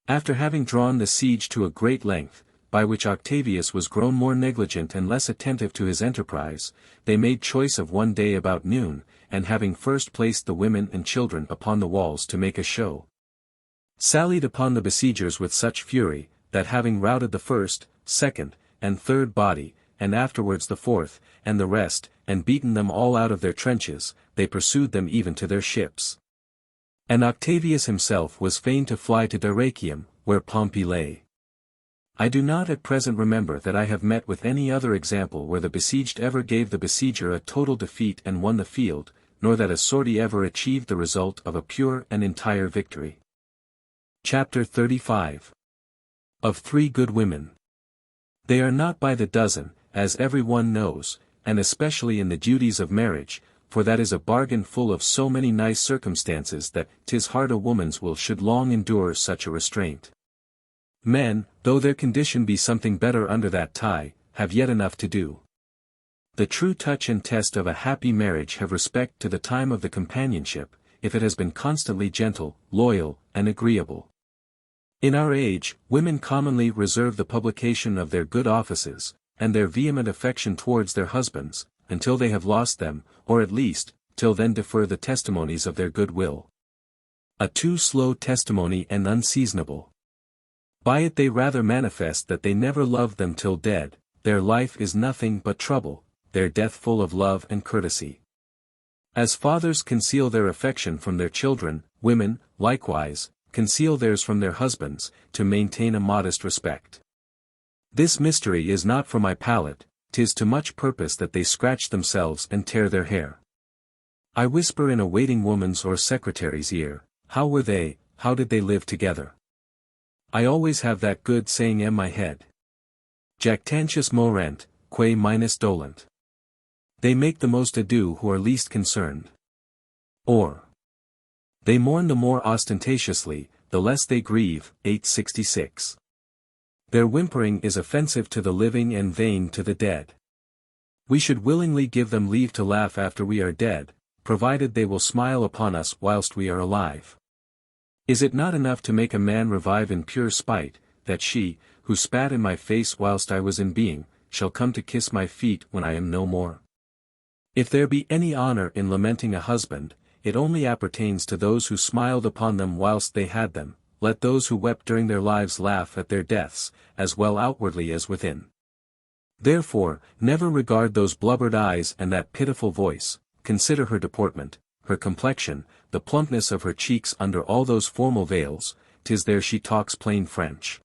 After having drawn the siege to a great length, by which Octavius was grown more negligent and less attentive to his enterprise, they made choice of one day about noon, and having first placed the women and children upon the walls to make a show, sallied upon the besiegers with such fury, that having routed the first, second, and third body, and afterwards the fourth, and the rest, and beaten them all out of their trenches, they pursued them even to their ships. And Octavius himself was fain to fly to Dyrrachium, where Pompey lay. I do not at present remember that I have met with any other example where the besieged ever gave the besieger a total defeat and won the field, nor that a sortie ever achieved the result of a pure and entire victory. Chapter 35. Of 3 good women. They are not by the dozen, as every one knows, and especially in the duties of marriage, for that is a bargain full of so many nice circumstances that 'tis hard a woman's will should long endure such a restraint. Men, though their condition be something better under that tie, have yet enough to do. The true touch and test of a happy marriage have respect to the time of the companionship, if it has been constantly gentle, loyal, and agreeable. In our age, women commonly reserve the publication of their good offices, and their vehement affection towards their husbands, until they have lost them, or at least, till then defer the testimonies of their good will. A too slow testimony and unseasonable. By it they rather manifest that they never loved them till dead, their life is nothing but trouble, their death full of love and courtesy. As fathers conceal their affection from their children, women, likewise, conceal theirs from their husbands, to maintain a modest respect. This mystery is not for my palate, 'tis to much purpose that they scratch themselves and tear their hair. I whisper in a waiting woman's or secretary's ear, how were they, how did they live together? I always have that good saying in my head. Jactantius morent, quae minus dolent. They make the most ado who are least concerned. Or, they mourn the more ostentatiously, the less they grieve. 866. Their whimpering is offensive to the living and vain to the dead. We should willingly give them leave to laugh after we are dead, provided they will smile upon us whilst we are alive. Is it not enough to make a man revive in pure spite, that she, who spat in my face whilst I was in being, shall come to kiss my feet when I am no more? If there be any honor in lamenting a husband, it only appertains to those who smiled upon them whilst they had them. Let those who wept during their lives laugh at their deaths, as well outwardly as within. Therefore, never regard those blubbered eyes and that pitiful voice, consider her deportment, her complexion, the plumpness of her cheeks under all those formal veils, 'tis there she talks plain French.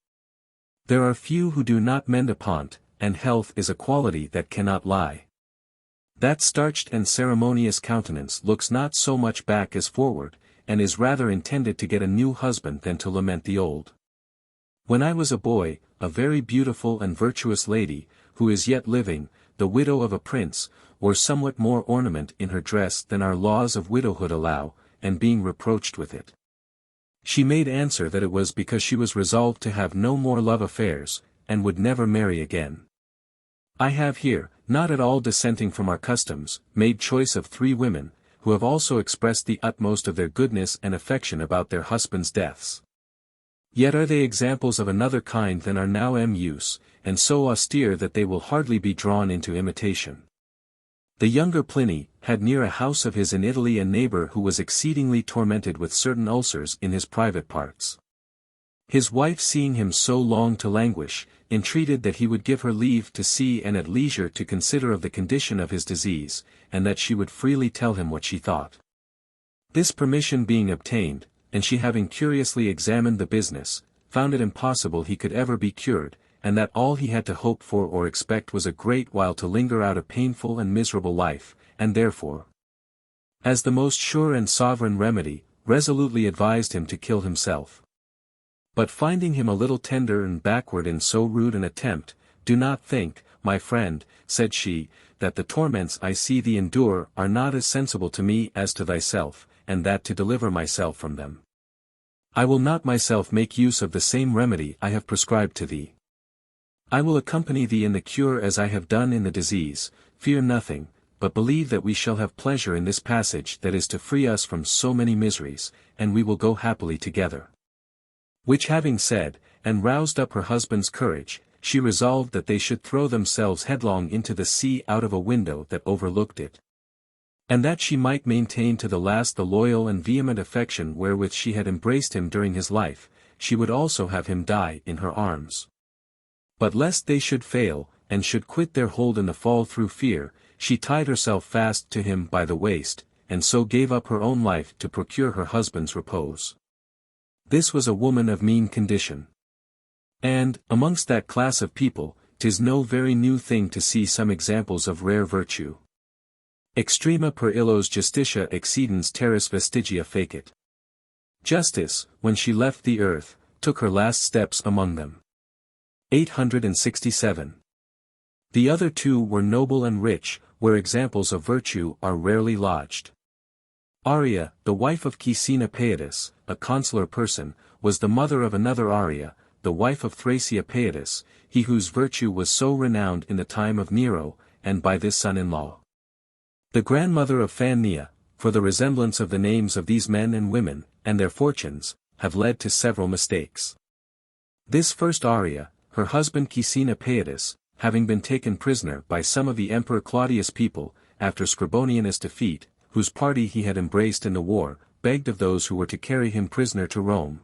There are few who do not mend a pont, and health is a quality that cannot lie. That starched and ceremonious countenance looks not so much back as forward, and is rather intended to get a new husband than to lament the old. When I was a boy, a very beautiful and virtuous lady, who is yet living, the widow of a prince, wore somewhat more ornament in her dress than our laws of widowhood allow, and being reproached with it, she made answer that it was because she was resolved to have no more love affairs, and would never marry again. I have here, not at all dissenting from our customs, made choice of 3 women, who have also expressed the utmost of their goodness and affection about their husbands' deaths. Yet are they examples of another kind than are now in use, and so austere that they will hardly be drawn into imitation. The younger Pliny had near a house of his in Italy a neighbor who was exceedingly tormented with certain ulcers in his private parts. His wife, seeing him so long to languish, entreated that he would give her leave to see and at leisure to consider of the condition of his disease, and that she would freely tell him what she thought. This permission being obtained, and she having curiously examined the business, found it impossible he could ever be cured, and that all he had to hope for or expect was a great while to linger out a painful and miserable life, and therefore, as the most sure and sovereign remedy, resolutely advised him to kill himself. But finding him a little tender and backward in so rude an attempt, "Do not think, my friend," said she, "that the torments I see thee endure are not as sensible to me as to thyself, and that to deliver myself from them, I will not myself make use of the same remedy I have prescribed to thee. I will accompany thee in the cure as I have done in the disease. Fear nothing, but believe that we shall have pleasure in this passage that is to free us from so many miseries, and we will go happily together." Which having said, and roused up her husband's courage, she resolved that they should throw themselves headlong into the sea out of a window that overlooked it. And that she might maintain to the last the loyal and vehement affection wherewith she had embraced him during his life, she would also have him die in her arms. But lest they should fail, and should quit their hold in the fall through fear, she tied herself fast to him by the waist, and so gave up her own life to procure her husband's repose. This was a woman of mean condition. And, amongst that class of people, 'tis no very new thing to see some examples of rare virtue. Extrema per illos justitia excedens terris vestigia fecit. Justice, when she left the earth, took her last steps among them. 867. The other 2 were noble and rich, where examples of virtue are rarely lodged. Arria, the wife of Caecina Paetus, a consular person, was the mother of another Arria, the wife of Thrasea Paetus, he whose virtue was so renowned in the time of Nero, and by this son-in-law. The grandmother of Phania, for the resemblance of the names of these men and women, and their fortunes, have led to several mistakes. This first Arria, her husband Caecina Paetus, having been taken prisoner by some of the Emperor Claudius' people, after Scribonianus' defeat, whose party he had embraced in the war, begged of those who were to carry him prisoner to Rome,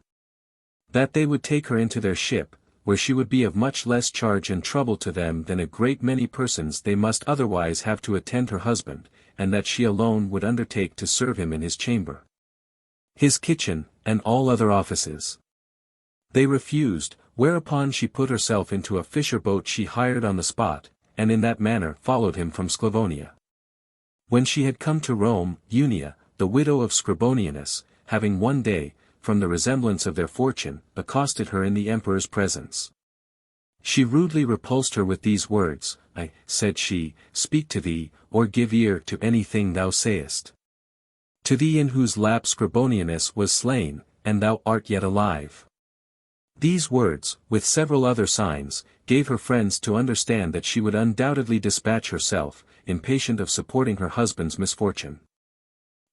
that they would take her into their ship, where she would be of much less charge and trouble to them than a great many persons they must otherwise have to attend her husband, and that she alone would undertake to serve him in his chamber, his kitchen, and all other offices. They refused, whereupon she put herself into a fisher boat she hired on the spot, and in that manner followed him from Sclavonia. When she had come to Rome, Unia, the widow of Scribonianus, having one day, from the resemblance of their fortune, accosted her in the emperor's presence. She rudely repulsed her with these words, "I," said she, "speak to thee, or give ear to anything thou sayest. To thee in whose lap Scribonianus was slain, and thou art yet alive." These words, with several other signs, gave her friends to understand that she would undoubtedly dispatch herself, impatient of supporting her husband's misfortune.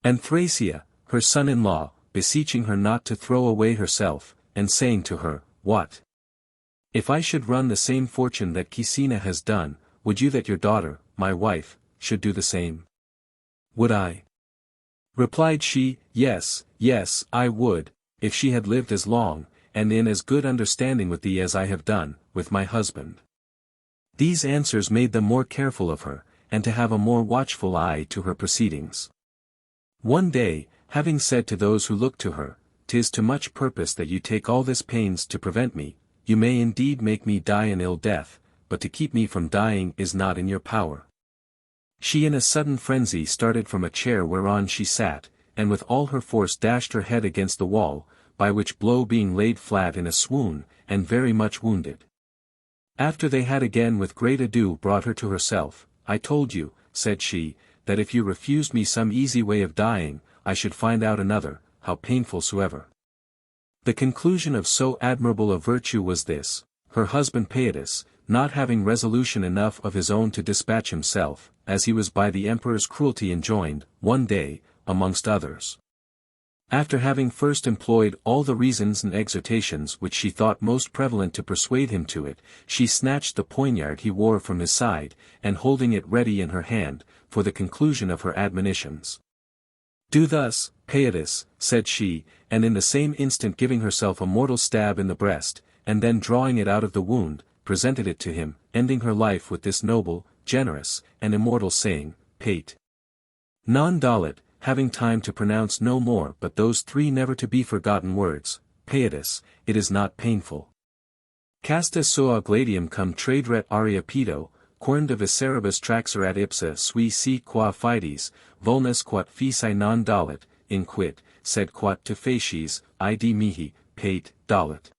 And Thrasea, her son-in-law, beseeching her not to throw away herself, and saying to her, "What? If I should run the same fortune that Caecina has done, would you that your daughter, my wife, should do the same?" "Would I?" replied she, "Yes, yes, I would, if she had lived as long, and in as good understanding with thee as I have done, with my husband." These answers made them more careful of her, and to have a more watchful eye to her proceedings. One day, having said to those who looked to her, "'Tis to much purpose that you take all this pains to prevent me, you may indeed make me die an ill death, but to keep me from dying is not in your power." She in a sudden frenzy started from a chair whereon she sat, and with all her force dashed her head against the wall, by which blow being laid flat in a swoon, and very much wounded. After they had again with great ado brought her to herself, "I told you," said she, "that if you refused me some easy way of dying, I should find out another, how painful soever." The conclusion of so admirable a virtue was this: her husband Cowardice, not having resolution enough of his own to dispatch himself, as he was by the emperor's cruelty enjoined, one day, amongst others. After having first employed all the reasons and exhortations which she thought most prevalent to persuade him to it, she snatched the poniard he wore from his side, and holding it ready in her hand, for the conclusion of her admonitions. "Do thus, Cowardice," said she, and in the same instant giving herself a mortal stab in the breast, and then drawing it out of the wound, presented it to him, ending her life with this noble, generous, and immortal saying, Pate non dalit, having time to pronounce no more but those three never-to-be-forgotten words, Cowardice, it is not painful. Casta sua gladium cum traderet aria pedo, quern de visceribus traxerat ipsa sui si qua fides, vulnus quat fici non dalit, inquit, sed quat to facies, id mihi, Pate dalit.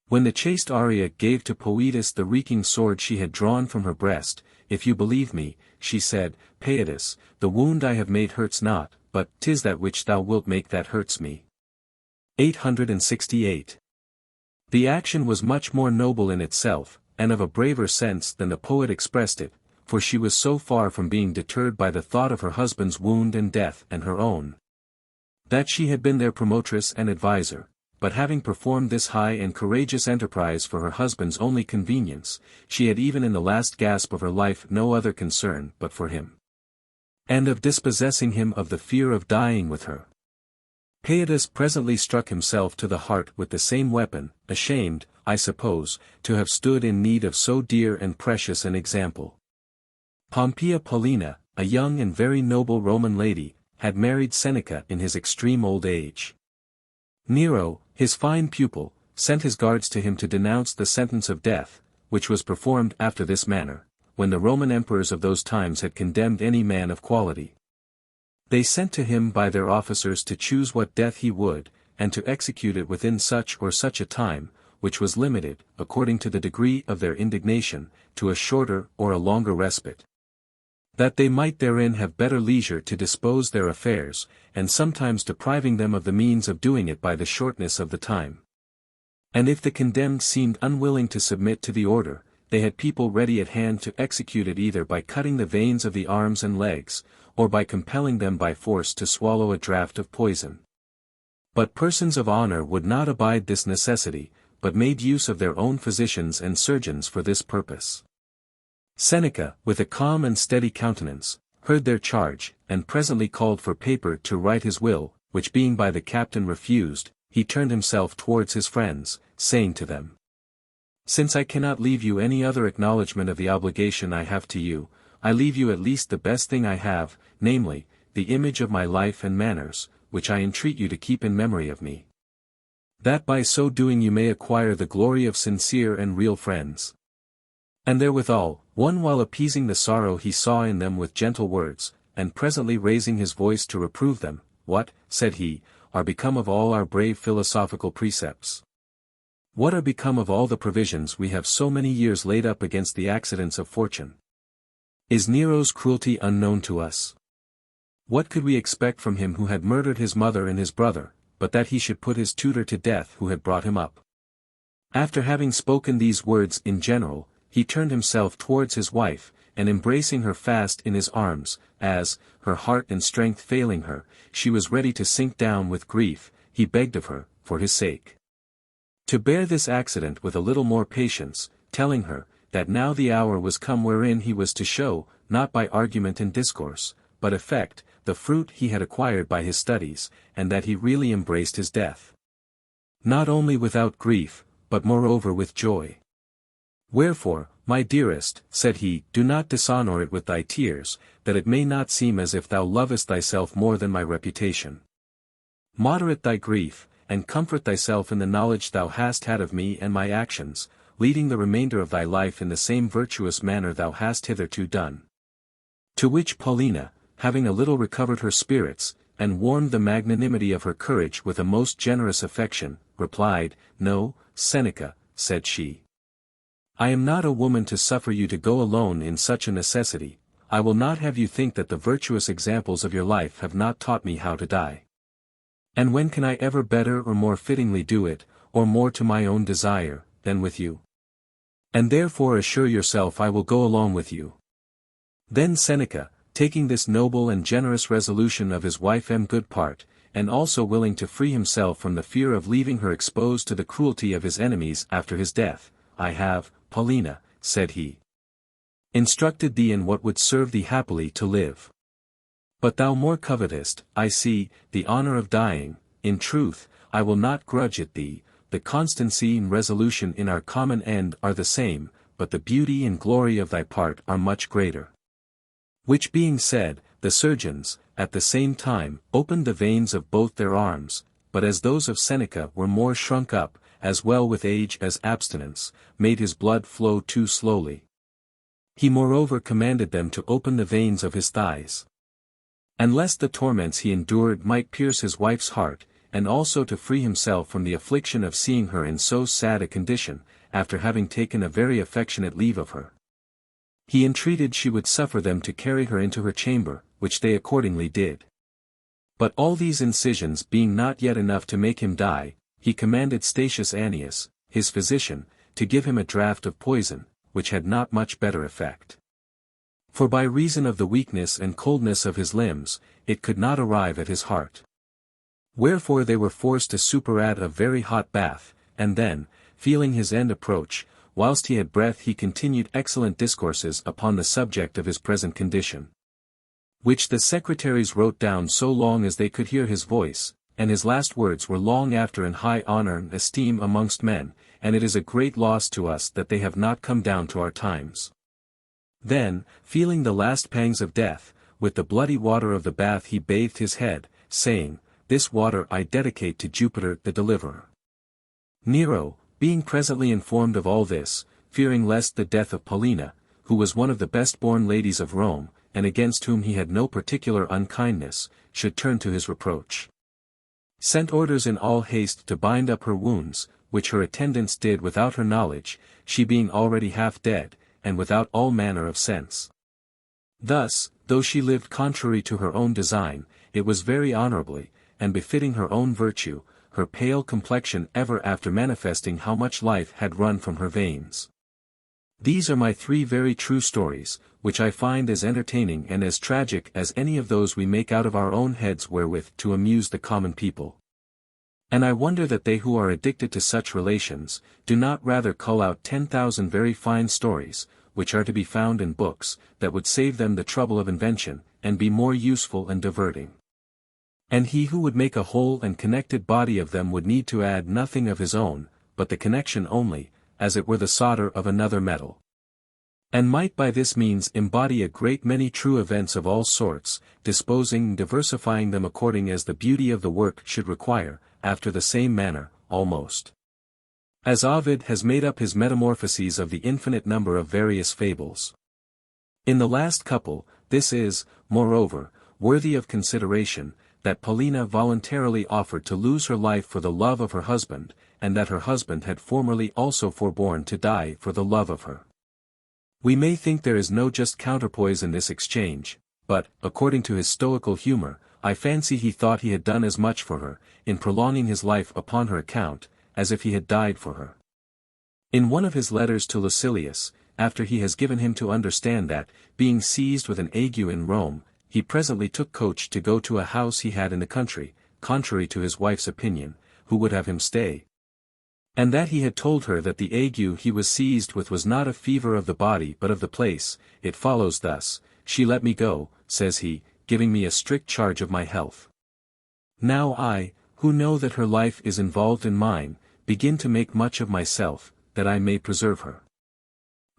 When the chaste Aria gave to Cowardice the reeking sword she had drawn from her breast, "If you believe me," she said, "Cowardice, the wound I have made hurts not, but 'tis that which thou wilt make that hurts me." 868. The action was much more noble in itself, and of a braver sense than the poet expressed it, for she was so far from being deterred by the thought of her husband's wound and death and her own, that she had been their promotress and adviser. But having performed this high and courageous enterprise for her husband's only convenience, she had even in the last gasp of her life no other concern but for him, and of dispossessing him of the fear of dying with her. Cowardice presently struck himself to the heart with the same weapon, ashamed, I suppose, to have stood in need of so dear and precious an example. Pompeia Paulina, a young and very noble Roman lady, had married Seneca in his extreme old age. Nero, his fine pupil, sent his guards to him to denounce the sentence of death, which was performed after this manner, when the Roman emperors of those times had condemned any man of quality. They sent to him by their officers to choose what death he would, and to execute it within such or such a time, which was limited, according to the degree of their indignation, to a shorter or a longer respite, that they might therein have better leisure to dispose their affairs, and sometimes depriving them of the means of doing it by the shortness of the time. And if the condemned seemed unwilling to submit to the order, they had people ready at hand to execute it either by cutting the veins of the arms and legs, or by compelling them by force to swallow a draught of poison. But persons of honor would not abide this necessity, but made use of their own physicians and surgeons for this purpose. Seneca, with a calm and steady countenance, heard their charge, and presently called for paper to write his will, which being by the captain refused, he turned himself towards his friends, saying to them, "Since I cannot leave you any other acknowledgment of the obligation I have to you, I leave you at least the best thing I have, namely, the image of my life and manners, which I entreat you to keep in memory of me, that by so doing you may acquire the glory of sincere and real friends." And therewithal, one while appeasing the sorrow he saw in them with gentle words, and presently raising his voice to reprove them, "What," said he, "are become of all our brave philosophical precepts? What are become of all the provisions we have so many years laid up against the accidents of fortune? Is Nero's cruelty unknown to us? What could we expect from him who had murdered his mother and his brother, but that he should put his tutor to death who had brought him up?" After having spoken these words in general, he turned himself towards his wife, and embracing her fast in his arms, as, her heart and strength failing her, she was ready to sink down with grief, he begged of her, for his sake, to bear this accident with a little more patience, telling her, that now the hour was come wherein he was to show, not by argument and discourse, but effect, the fruit he had acquired by his studies, and that he really embraced his death, not only without grief, but moreover with joy. "Wherefore, my dearest," said he, "do not dishonor it with thy tears, that it may not seem as if thou lovest thyself more than my reputation. Moderate thy grief, and comfort thyself in the knowledge thou hast had of me and my actions, leading the remainder of thy life in the same virtuous manner thou hast hitherto done." To which Paulina, having a little recovered her spirits, and warmed the magnanimity of her courage with a most generous affection, replied, "No, Seneca," said she, "I am not a woman to suffer you to go alone in such a necessity. I will not have you think that the virtuous examples of your life have not taught me how to die. And when can I ever better or more fittingly do it, or more to my own desire, than with you? And therefore assure yourself I will go along with you. Then Seneca, taking this noble and generous resolution of his wife in good part, and also willing to free himself from the fear of leaving her exposed to the cruelty of his enemies after his death, I have, Paulina, said he, instructed thee in what would serve thee happily to live. But thou more covetest, I see, the honor of dying. In truth, I will not grudge it thee, the constancy and resolution in our common end are the same, but the beauty and glory of thy part are much greater. Which being said, the surgeons, at the same time, opened the veins of both their arms, but as those of Seneca were more shrunk up, as well with age as abstinence, made his blood flow too slowly. He moreover commanded them to open the veins of his thighs. And lest the torments he endured might pierce his wife's heart, and also to free himself from the affliction of seeing her in so sad a condition, after having taken a very affectionate leave of her, he entreated she would suffer them to carry her into her chamber, which they accordingly did. But all these incisions being not yet enough to make him die, he commanded Statius Annius, his physician, to give him a draught of poison, which had not much better effect. For by reason of the weakness and coldness of his limbs, it could not arrive at his heart. Wherefore they were forced to superadd a very hot bath, and then, feeling his end approach, whilst he had breath he continued excellent discourses upon the subject of his present condition, which the secretaries wrote down so long as they could hear his voice, and his last words were long after in high honor and esteem amongst men, and it is a great loss to us that they have not come down to our times. Then, feeling the last pangs of death, with the bloody water of the bath he bathed his head, saying, This water I dedicate to Jupiter the Deliverer. Nero, being presently informed of all this, fearing lest the death of Paulina, who was one of the best-born ladies of Rome, and against whom he had no particular unkindness, should turn to his reproach, sent orders in all haste to bind up her wounds, which her attendants did without her knowledge, she being already half dead, and without all manner of sense. Thus, though she lived contrary to her own design, it was very honorably, and befitting her own virtue, her pale complexion ever after manifesting how much life had run from her veins. These are my 3 very true stories, which I find as entertaining and as tragic as any of those we make out of our own heads wherewith to amuse the common people. And I wonder that they who are addicted to such relations, do not rather cull out 10,000 very fine stories, which are to be found in books, that would save them the trouble of invention, and be more useful and diverting. And he who would make a whole and connected body of them would need to add nothing of his own, but the connection only, as it were the solder of another metal. And might by this means embody a great many true events of all sorts, disposing and diversifying them according as the beauty of the work should require, after the same manner, almost as Ovid has made up his metamorphoses of the infinite number of various fables. In the last couple, this is, moreover, worthy of consideration, that Paulina voluntarily offered to lose her life for the love of her husband, and that her husband had formerly also forborne to die for the love of her. We may think there is no just counterpoise in this exchange, but, according to his stoical humor, I fancy he thought he had done as much for her, in prolonging his life upon her account, as if he had died for her. In one of his letters to Lucilius, after he has given him to understand that, being seized with an ague in Rome, he presently took coach to go to a house he had in the country, contrary to his wife's opinion, who would have him stay, and that he had told her that the ague he was seized with was not a fever of the body but of the place, it follows thus, she let me go, says he, giving me a strict charge of my health. Now I, who know that her life is involved in mine, begin to make much of myself, that I may preserve her.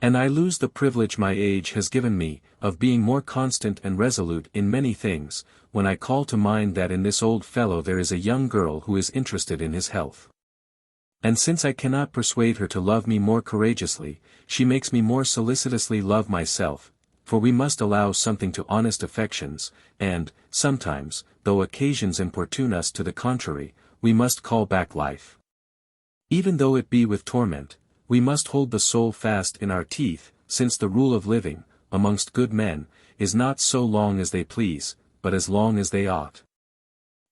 And I lose the privilege my age has given me, of being more constant and resolute in many things, when I call to mind that in this old fellow there is a young girl who is interested in his health. And since I cannot persuade her to love me more courageously, she makes me more solicitously love myself, for we must allow something to honest affections, and, sometimes, though occasions importune us to the contrary, we must call back life. Even though it be with torment, we must hold the soul fast in our teeth, since the rule of living, amongst good men, is not so long as they please, but as long as they ought.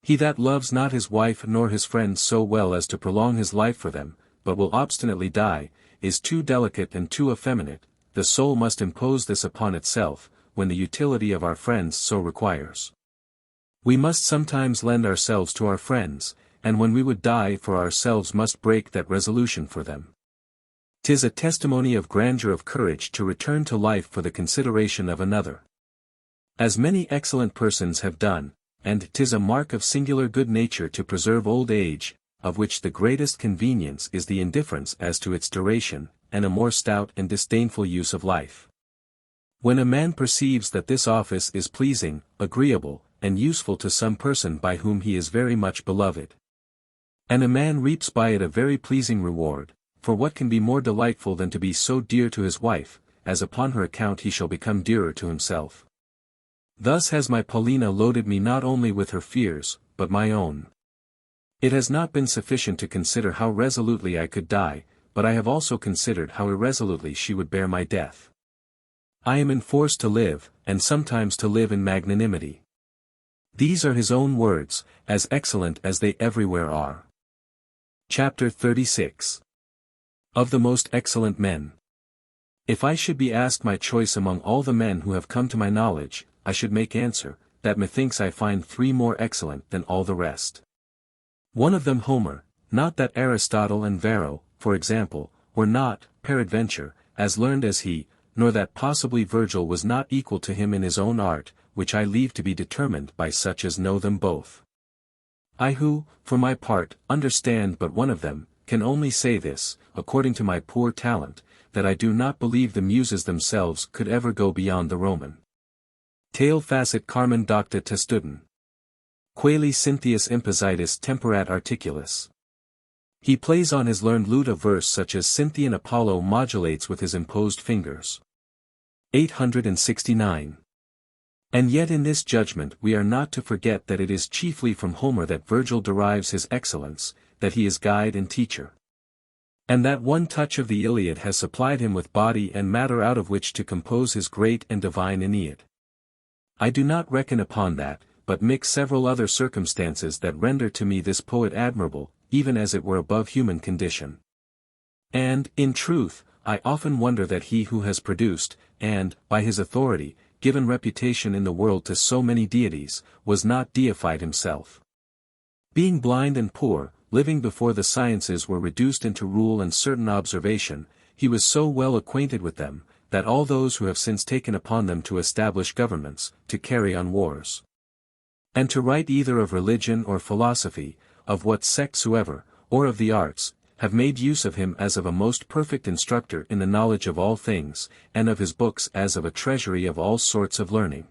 He that loves not his wife nor his friends so well as to prolong his life for them, but will obstinately die, is too delicate and too effeminate, the soul must impose this upon itself, when the utility of our friends so requires. We must sometimes lend ourselves to our friends, and when we would die for ourselves must break that resolution for them. 'Tis a testimony of grandeur of courage to return to life for the consideration of another. As many excellent persons have done, and 'tis a mark of singular good nature to preserve old age, of which the greatest convenience is the indifference as to its duration, and a more stout and disdainful use of life. When a man perceives that this office is pleasing, agreeable, and useful to some person by whom he is very much beloved, and a man reaps by it a very pleasing reward, for what can be more delightful than to be so dear to his wife, as upon her account he shall become dearer to himself? Thus has my Paulina loaded me not only with her fears, but my own. It has not been sufficient to consider how resolutely I could die, but I have also considered how irresolutely she would bear my death. I am enforced to live, and sometimes to live in magnanimity. These are his own words, as excellent as they everywhere are. Chapter 36. Of the most excellent men. If I should be asked my choice among all the men who have come to my knowledge, I should make answer, that methinks I find 3 more excellent than all the rest. One of them Homer, not that Aristotle and Varro, for example, were not, peradventure, as learned as he, nor that possibly Virgil was not equal to him in his own art, which I leave to be determined by such as know them both. I who, for my part, understand but one of them, can only say this, according to my poor talent, that I do not believe the Muses themselves could ever go beyond the Roman. Tale facit Carmen docta testudem. Quaeli Cynthius impositus temperat articulus. He plays on his learned lute a verse such as Cynthian Apollo modulates with his imposed fingers. 869. And yet in this judgment we are not to forget that it is chiefly from Homer that Virgil derives his excellence, that he is guide and teacher. And that one touch of the Iliad has supplied him with body and matter out of which to compose his great and divine Aeneid. I do not reckon upon that, but mix several other circumstances that render to me this poet admirable, even as it were above human condition. And, in truth, I often wonder that he who has produced, and, by his authority, given reputation in the world to so many deities, was not deified himself. Being blind and poor, living before the sciences were reduced into rule and certain observation, he was so well acquainted with them, that all those who have since taken upon them to establish governments, to carry on wars, and to write either of religion or philosophy, of what sect soever, or of the arts, have made use of him as of a most perfect instructor in the knowledge of all things, and of his books as of a treasury of all sorts of learning.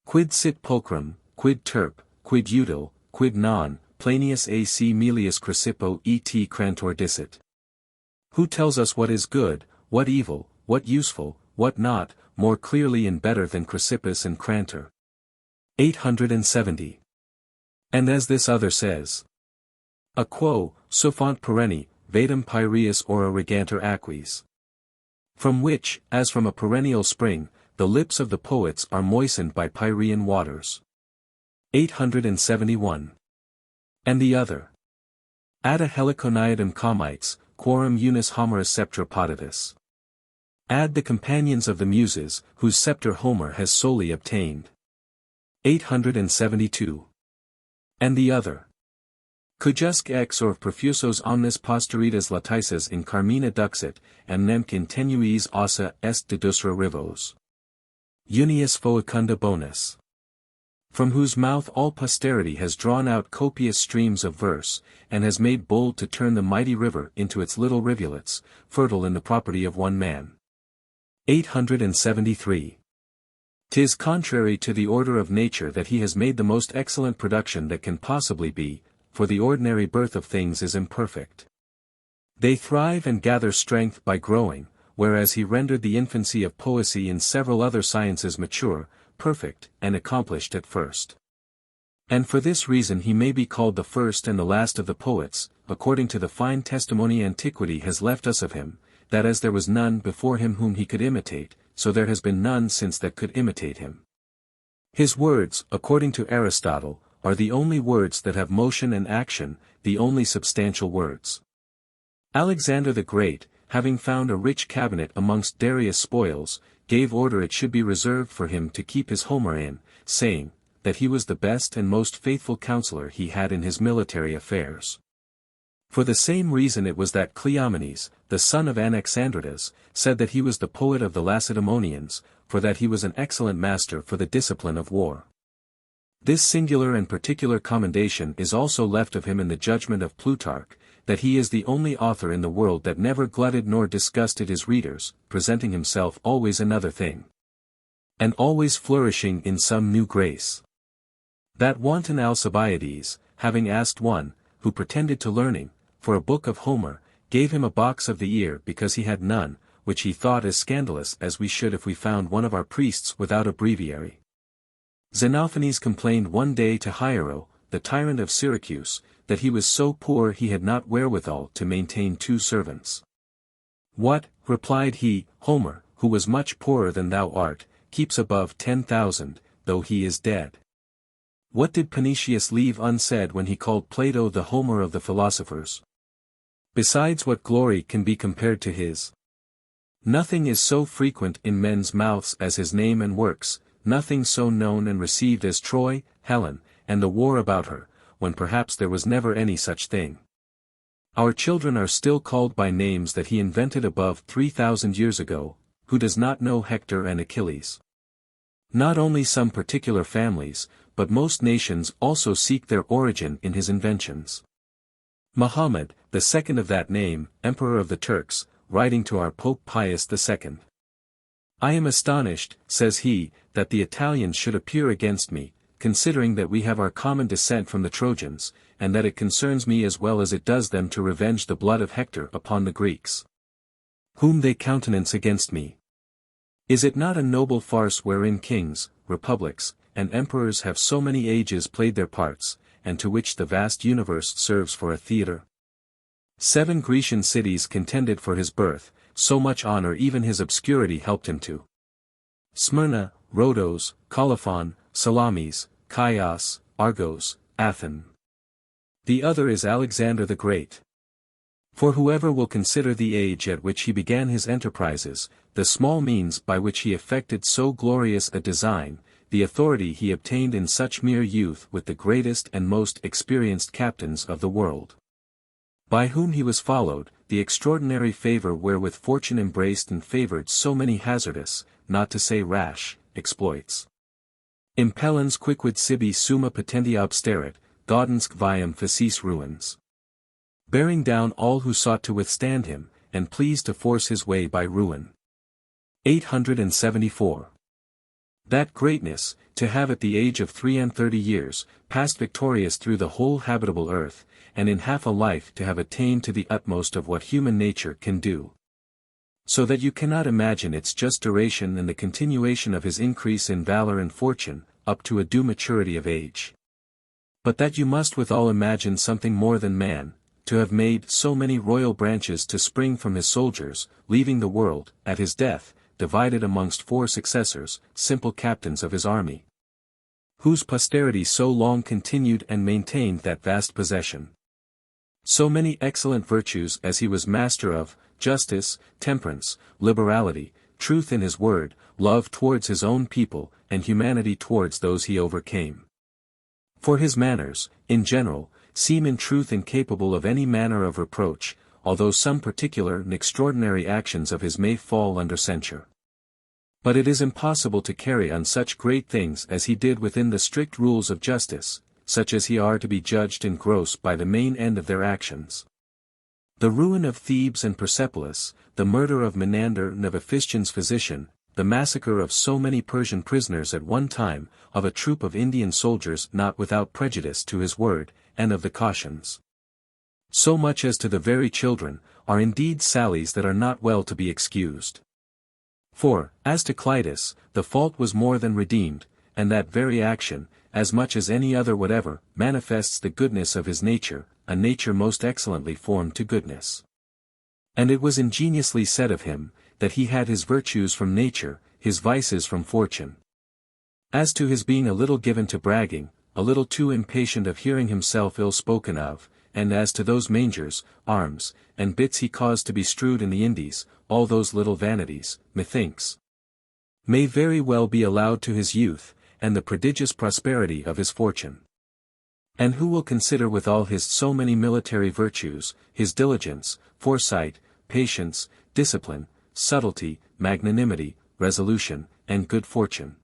Quid sit pulchrum, quid terp, quid util, quid non, planius ac melius crucipo et crantor dicit. Who tells us what is good, what evil, what useful, what not, more clearly and better than Chrysippus and Crantor? 870. And as this other says, a quo, suffant perenni, vedum pyreus ora reganter aquis. From which, as from a perennial spring, the lips of the poets are moistened by Pyrean waters. 871. And the other. Adda heliconiadum comites, quorum unis Homerus sceptra poditus. Add the companions of the Muses, whose sceptre Homer has solely obtained. 872. And the other. Cujusque ex or profusos omnes posteritas latices in carmina duxit, and nemc in tenuis ossa est dedusra rivos. Unius foecunda bonus. From whose mouth all posterity has drawn out copious streams of verse, and has made bold to turn the mighty river into its little rivulets, fertile in the property of one man. 873. 'Tis contrary to the order of nature that he has made the most excellent production that can possibly be, for the ordinary birth of things is imperfect. They thrive and gather strength by growing, whereas he rendered the infancy of poesy in several other sciences mature, perfect, and accomplished at first. And for this reason he may be called the first and the last of the poets, according to the fine testimony antiquity has left us of him, that as there was none before him whom he could imitate, so there has been none since that could imitate him. His words, according to Aristotle, are the only words that have motion and action, the only substantial words. Alexander the Great, having found a rich cabinet amongst Darius' spoils, gave order it should be reserved for him to keep his Homer in, saying, that he was the best and most faithful counselor he had in his military affairs. For the same reason it was that Cleomenes, the son of Anaxandridas, said that he was the poet of the Lacedaemonians, for that he was an excellent master for the discipline of war. This singular and particular commendation is also left of him in the judgment of Plutarch, that he is the only author in the world that never glutted nor disgusted his readers, presenting himself always another thing, and always flourishing in some new grace. That wanton Alcibiades, having asked one, who pretended to learning, for a book of Homer, gave him a box of the ear because he had none, which he thought as scandalous as we should if we found one of our priests without a breviary. Xenophanes complained one day to Hiero, the tyrant of Syracuse, that he was so poor he had not wherewithal to maintain 2 servants. What, replied he, Homer, who was much poorer than thou art, keeps above 10,000, though he is dead. What did Panetius leave unsaid when he called Plato the Homer of the philosophers? Besides, what glory can be compared to his? Nothing is so frequent in men's mouths as his name and works, nothing so known and received as Troy, Helen, and the war about her, when perhaps there was never any such thing. Our children are still called by names that he invented above 3,000 years ago. Who does not know Hector and Achilles? Not only some particular families, but most nations also seek their origin in his inventions. Muhammad, the second of that name, Emperor of the Turks, writing to our Pope Pius II. I am astonished, says he, that the Italians should appear against me, considering that we have our common descent from the Trojans, and that it concerns me as well as it does them to revenge the blood of Hector upon the Greeks, whom they countenance against me. Is it not a noble farce wherein kings, republics, and emperors have so many ages played their parts, and to which the vast universe serves for a theatre? 7 Grecian cities contended for his birth, so much honor even his obscurity helped him to. Smyrna, Rhodos, Colophon, Salamis, Chios, Argos, Athen. The other is Alexander the Great. For whoever will consider the age at which he began his enterprises, the small means by which he effected so glorious a design, the authority he obtained in such mere youth with the greatest and most experienced captains of the world, by whom he was followed, the extraordinary favor wherewith fortune embraced and favored so many hazardous, not to say rash, exploits. Impellens quicquid sibi summa potentia obsterit, gaudensque viam facis ruins. Bearing down all who sought to withstand him, and pleased to force his way by ruin. 874. That greatness, to have at the age of 33 years, passed victorious through the whole habitable earth, and in half a life to have attained to the utmost of what human nature can do. So that you cannot imagine its just duration and the continuation of his increase in valor and fortune, up to a due maturity of age. But that you must withal imagine something more than man, to have made so many royal branches to spring from his soldiers, leaving the world, at his death, divided amongst 4 successors, simple captains of his army, whose posterity so long continued and maintained that vast possession. So many excellent virtues as he was master of, justice, temperance, liberality, truth in his word, love towards his own people, and humanity towards those he overcame. For his manners, in general, seem in truth incapable of any manner of reproach, although some particular and extraordinary actions of his may fall under censure. But it is impossible to carry on such great things as he did within the strict rules of justice, such as he are to be judged in gross by the main end of their actions. The ruin of Thebes and Persepolis, the murder of Menander and of Ephestion's physician, the massacre of so many Persian prisoners at one time, of a troop of Indian soldiers not without prejudice to his word, and of the cautions, so much as to the very children, are indeed sallies that are not well to be excused. For, as to Clitus, the fault was more than redeemed, and that very action, as much as any other whatever, manifests the goodness of his nature, a nature most excellently formed to goodness. And it was ingeniously said of him, that he had his virtues from nature, his vices from fortune. As to his being a little given to bragging, a little too impatient of hearing himself ill spoken of, and as to those mangers, arms, and bits he caused to be strewed in the Indies, all those little vanities, methinks, may very well be allowed to his youth, and the prodigious prosperity of his fortune. And who will consider with all his so many military virtues, his diligence, foresight, patience, discipline, subtlety, magnanimity, resolution, and good fortune?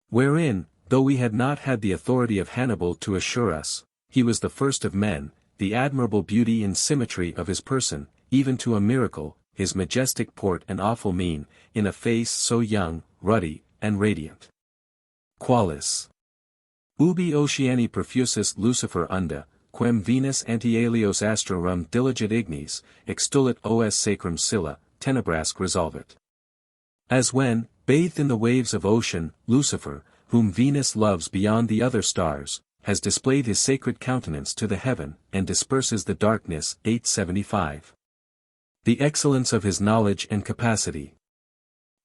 Wherein, though we had not had the authority of Hannibal to assure us, he was the first of men, the admirable beauty and symmetry of his person, even to a miracle, his majestic port and awful mien, in a face so young, ruddy, and radiant. Qualis ubi oceani profusus Lucifer unda, quem Venus antialios astrorum diligit ignis, extulit os sacrum scylla, tenebrasque resolvit. As when, bathed in the waves of ocean, Lucifer, whom Venus loves beyond the other stars, has displayed his sacred countenance to the heaven, and disperses the darkness. 875. The excellence of his knowledge and capacity.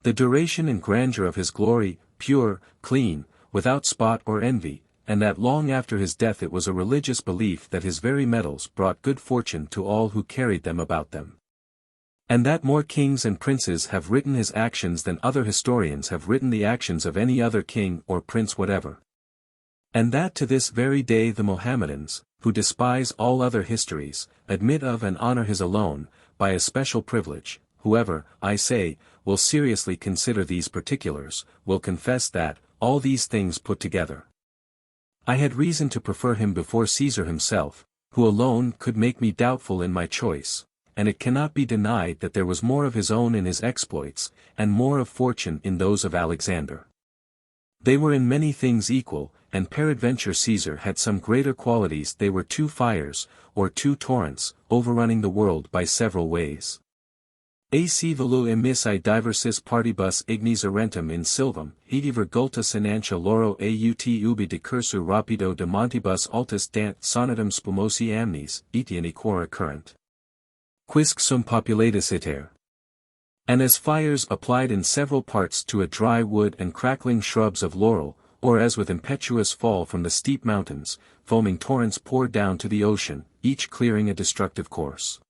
The duration and grandeur of his glory, pure, clean, without spot or envy, and that long after his death it was a religious belief that his very metals brought good fortune to all who carried them about them. And that more kings and princes have written his actions than other historians have written the actions of any other king or prince whatever. And that to this very day the Mohammedans, who despise all other histories, admit of and honor his alone, by a special privilege. Whoever, I say, will seriously consider these particulars, will confess that, all these things put together, I had reason to prefer him before Caesar himself, who alone could make me doubtful in my choice, and it cannot be denied that there was more of his own in his exploits, and more of fortune in those of Alexander. They were in many things equal, and peradventure Caesar had some greater qualities. They were two fires, or two torrents, overrunning the world by several ways. Ac velu emissi diversis partibus ignis arentum in silvam, igi virgulta senancia loro aut ubi decursu rapido de montibus altus dant sonatum spumosi amnes, etiani quora current. Quisque sum populatus iter. And as fires applied in several parts to a dry wood and crackling shrubs of laurel, or as with impetuous fall from the steep mountains, foaming torrents pour down to the ocean, each clearing a destructive course.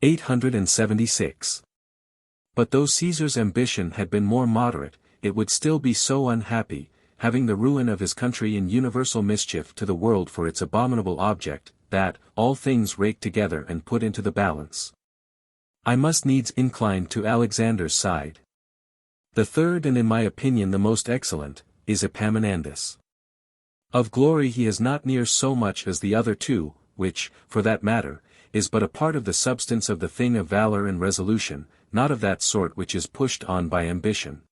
876. But though Caesar's ambition had been more moderate, it would still be so unhappy, having the ruin of his country and universal mischief to the world for its abominable object, that, all things raked together and put into the balance, I must needs incline to Alexander's side. The third, and in my opinion the most excellent, is Epaminondas. Of glory he has not near so much as the other two, which, for that matter, is but a part of the substance of the thing of valor and resolution, not of that sort which is pushed on by ambition,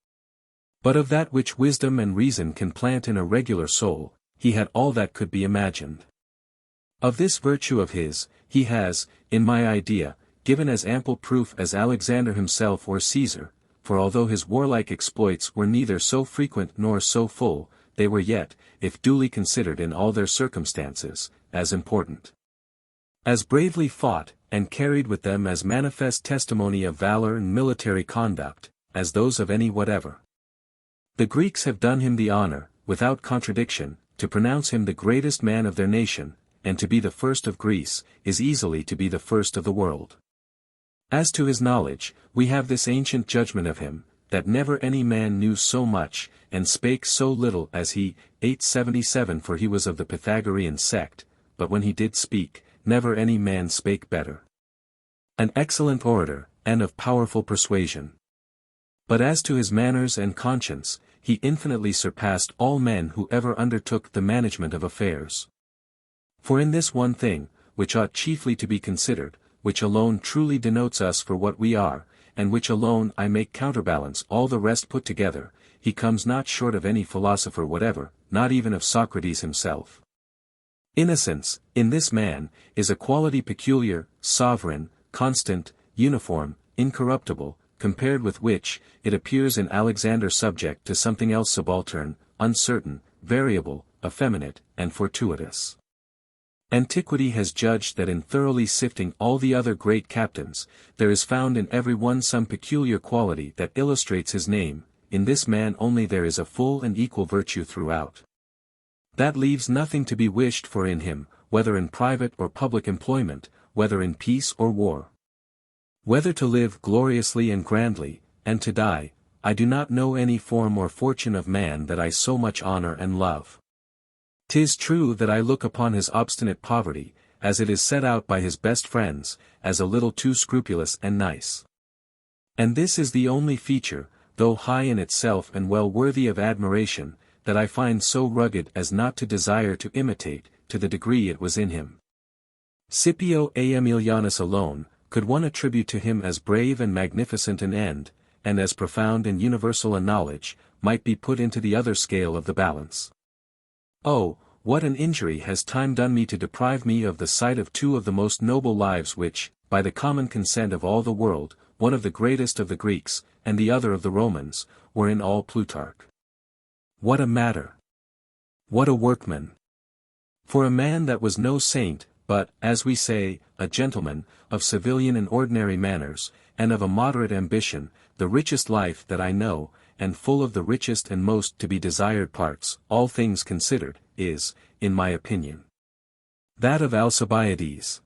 but of that which wisdom and reason can plant in a regular soul. He had all that could be imagined. Of this virtue of his, he has, in my idea, given as ample proof as Alexander himself or Caesar, for although his warlike exploits were neither so frequent nor so full, they were yet, if duly considered in all their circumstances, as important, as bravely fought, and carried with them as manifest testimony of valor and military conduct, as those of any whatever. The Greeks have done him the honor, without contradiction, to pronounce him the greatest man of their nation, and to be the first of Greece, is easily to be the first of the world. As to his knowledge, we have this ancient judgment of him, that never any man knew so much, and spake so little as he. 877. For he was of the Pythagorean sect, but when he did speak, never any man spake better. An excellent orator, and of powerful persuasion. But as to his manners and conscience, he infinitely surpassed all men who ever undertook the management of affairs. For in this one thing, which ought chiefly to be considered, which alone truly denotes us for what we are, and which alone I make counterbalance all the rest put together, he comes not short of any philosopher whatever, not even of Socrates himself. Innocence, in this man, is a quality peculiar, sovereign, constant, uniform, incorruptible, compared with which, it appears in Alexander subject to something else subaltern, uncertain, variable, effeminate, and fortuitous. Antiquity has judged that in thoroughly sifting all the other great captains, there is found in every one some peculiar quality that illustrates his name. In this man only there is a full and equal virtue throughout. That leaves nothing to be wished for in him, whether in private or public employment, whether in peace or war. Whether to live gloriously and grandly, and to die, I do not know any form or fortune of man that I so much honor and love. 'Tis true that I look upon his obstinate poverty, as it is set out by his best friends, as a little too scrupulous and nice. And this is the only feature, though high in itself and well worthy of admiration, that I find so rugged as not to desire to imitate, to the degree it was in him. Scipio Aemilianus alone, could one attribute to him as brave and magnificent an end, and as profound and universal a knowledge, might be put into the other scale of the balance. Oh, what an injury has time done me to deprive me of the sight of two of the most noble lives which, by the common consent of all the world, one of the greatest of the Greeks, and the other of the Romans, were in all Plutarch. What a matter! What a workman! For a man that was no saint, but, as we say, a gentleman, of civilian and ordinary manners, and of a moderate ambition, the richest life that I know, and full of the richest and most to be desired parts, all things considered, is, in my opinion, that of Alcibiades.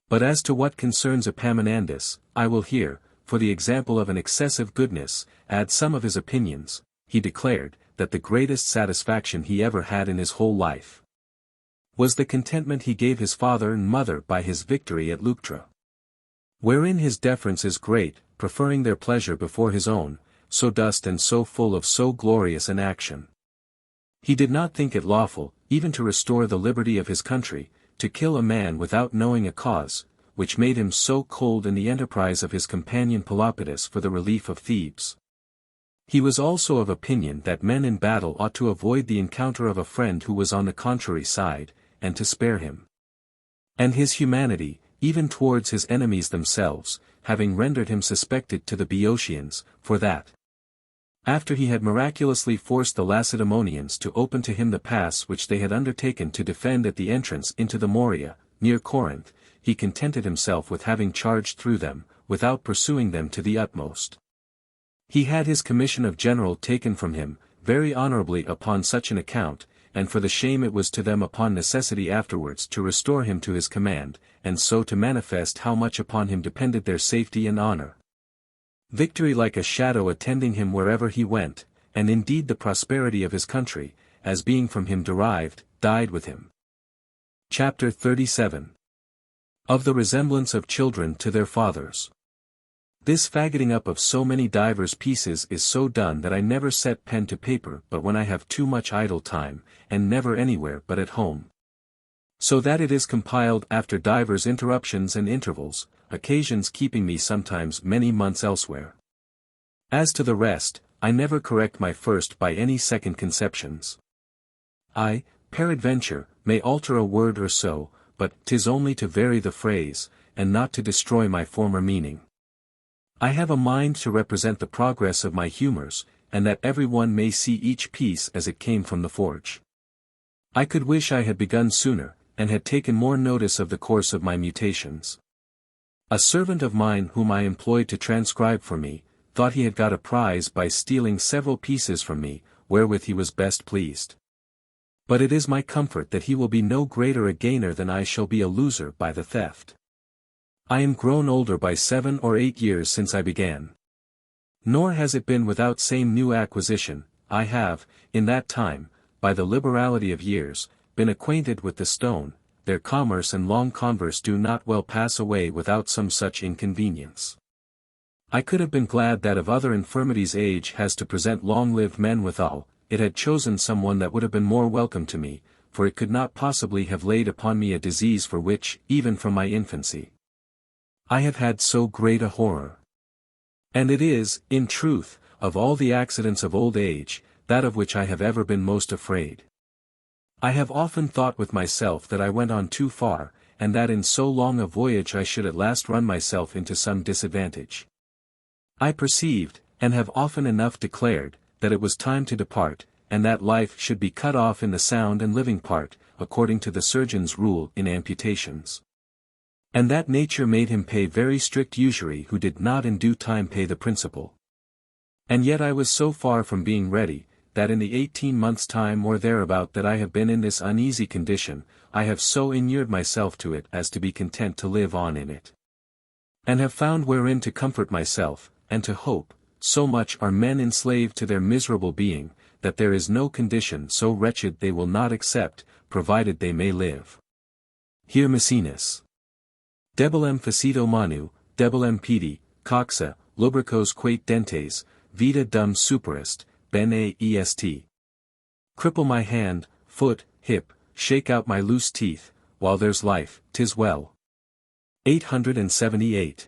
But as to what concerns Epaminondas, I will here, for the example of an excessive goodness, add some of his opinions. He declared, that the greatest satisfaction he ever had in his whole life was the contentment he gave his father and mother by his victory at Leuctra. Wherein his deference is great, preferring their pleasure before his own, so just and so full of so glorious an action. He did not think it lawful, even to restore the liberty of his country, to kill a man without knowing a cause, which made him so cold in the enterprise of his companion Pelopidas for the relief of Thebes. He was also of opinion that men in battle ought to avoid the encounter of a friend who was on the contrary side, and to spare him. And his humanity, even towards his enemies themselves, having rendered him suspected to the Boeotians, for that, after he had miraculously forced the Lacedaemonians to open to him the pass which they had undertaken to defend at the entrance into the Morea, near Corinth, he contented himself with having charged through them, without pursuing them to the utmost. He had his commission of general taken from him, very honorably upon such an account, and for the shame it was to them upon necessity afterwards to restore him to his command, and so to manifest how much upon him depended their safety and honor. Victory like a shadow attending him wherever he went, and indeed the prosperity of his country, as being from him derived, died with him. Chapter 37. Of the resemblance of children to their fathers. This faggoting up of so many divers pieces is so done that I never set pen to paper but when I have too much idle time, and never anywhere but at home. So that it is compiled after divers interruptions and intervals, occasions keeping me sometimes many months elsewhere. As to the rest, I never correct my first by any second conceptions. I, peradventure, may alter a word or so, but 'tis only to vary the phrase, and not to destroy my former meaning. I have a mind to represent the progress of my humors, and that every one may see each piece as it came from the forge. I could wish I had begun sooner, and had taken more notice of the course of my mutations. A servant of mine whom I employed to transcribe for me, thought he had got a prize by stealing several pieces from me, wherewith he was best pleased. But it is my comfort that he will be no greater a gainer than I shall be a loser by the theft. I am grown older by 7 or 8 years since I began. Nor has it been without same new acquisition. I have, in that time, by the liberality of years, been acquainted with the stone. Their commerce and long converse do not well pass away without some such inconvenience. I could have been glad that of other infirmities age has to present long-lived men withal, it had chosen some one that would have been more welcome to me, for it could not possibly have laid upon me a disease for which, even from my infancy, I have had so great a horror. And it is, in truth, of all the accidents of old age, that of which I have ever been most afraid. I have often thought with myself that I went on too far, and that in so long a voyage I should at last run myself into some disadvantage. I perceived, and have often enough declared, that it was time to depart, and that life should be cut off in the sound and living part, according to the surgeon's rule in amputations. And that nature made him pay very strict usury who did not in due time pay the principal. And yet I was so far from being ready, that in the 18 months' time or thereabout that I have been in this uneasy condition, I have so inured myself to it as to be content to live on in it. And have found wherein to comfort myself, and to hope, so much are men enslaved to their miserable being, that there is no condition so wretched they will not accept, provided they may live. Here Maecenas. Debilem facito manu, debilem pedi, coxa, lubricos quate dentes, vita dum superest, bene est. Cripple my hand, foot, hip, shake out my loose teeth, while there's life, 'tis well. 878.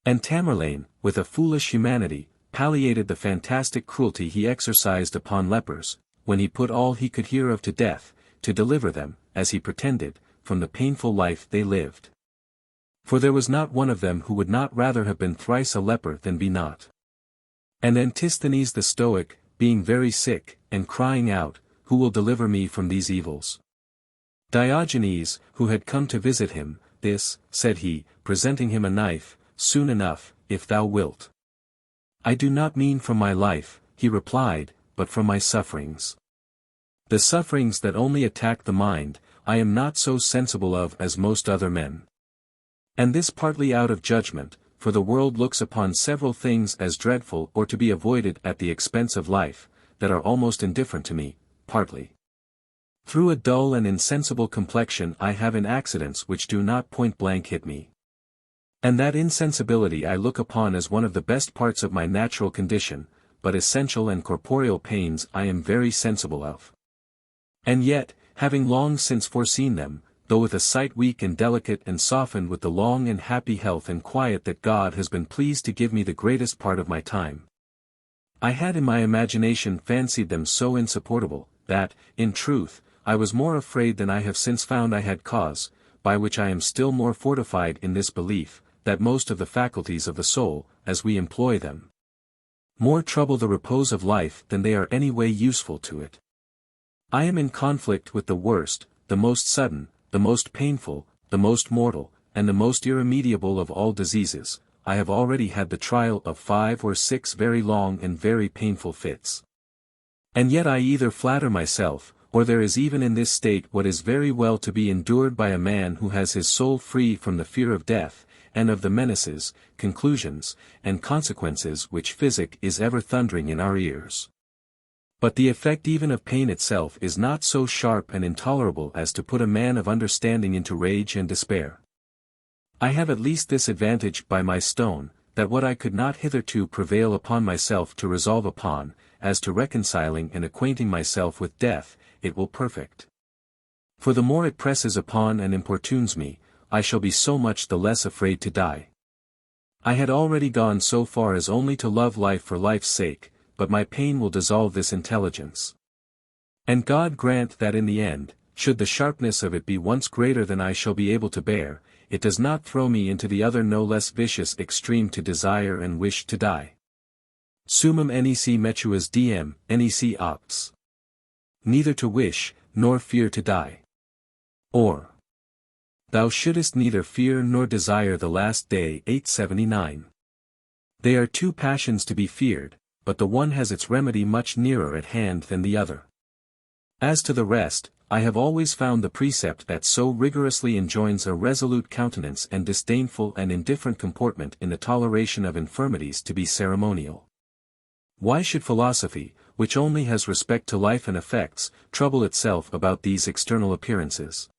And Tamerlane, with a foolish humanity, palliated the fantastic cruelty he exercised upon lepers, when he put all he could hear of to death, to deliver them, as he pretended, from the painful life they lived. For there was not one of them who would not rather have been thrice a leper than be not. And Antisthenes the Stoic, being very sick, and crying out, Who will deliver me from these evils? Diogenes, who had come to visit him, this, said he, presenting him a knife, soon enough, if thou wilt. I do not mean from my life, he replied, but from my sufferings. The sufferings that only attack the mind, I am not so sensible of as most other men. And this partly out of judgment, for the world looks upon several things as dreadful or to be avoided at the expense of life, that are almost indifferent to me, partly. Through a dull and insensible complexion I have in accidents which do not point blank hit me. And that insensibility I look upon as one of the best parts of my natural condition, but essential and corporeal pains I am very sensible of. And yet, having long since foreseen them, though with a sight weak and delicate and softened with the long and happy health and quiet that God has been pleased to give me the greatest part of my time, I had in my imagination fancied them so insupportable, that, in truth, I was more afraid than I have since found I had cause, by which I am still more fortified in this belief, that most of the faculties of the soul, as we employ them, more trouble the repose of life than they are any way useful to it. I am in conflict with the worst, the most sudden, the most painful, the most mortal, and the most irremediable of all diseases. I have already had the trial of 5 or 6 very long and very painful fits. And yet I either flatter myself, or there is even in this state what is very well to be endured by a man who has his soul free from the fear of death, and of the menaces, conclusions, and consequences which physic is ever thundering in our ears. But the effect even of pain itself is not so sharp and intolerable as to put a man of understanding into rage and despair. I have at least this advantage by my stone, that what I could not hitherto prevail upon myself to resolve upon, as to reconciling and acquainting myself with death, it will perfect. For the more it presses upon and importunes me, I shall be so much the less afraid to die. I had already gone so far as only to love life for life's sake, but my pain will dissolve this intelligence. And God grant that in the end, should the sharpness of it be once greater than I shall be able to bear, it does not throw me into the other no less vicious extreme to desire and wish to die. Summum nec metuas diem, nec ops. Neither to wish, nor fear to die. Or, thou shouldest neither fear nor desire the last day. 879. They are two passions to be feared, but the one has its remedy much nearer at hand than the other. As to the rest, I have always found the precept that so rigorously enjoins a resolute countenance and disdainful and indifferent comportment in the toleration of infirmities to be ceremonial. Why should philosophy, which only has respect to life and effects, trouble itself about these external appearances?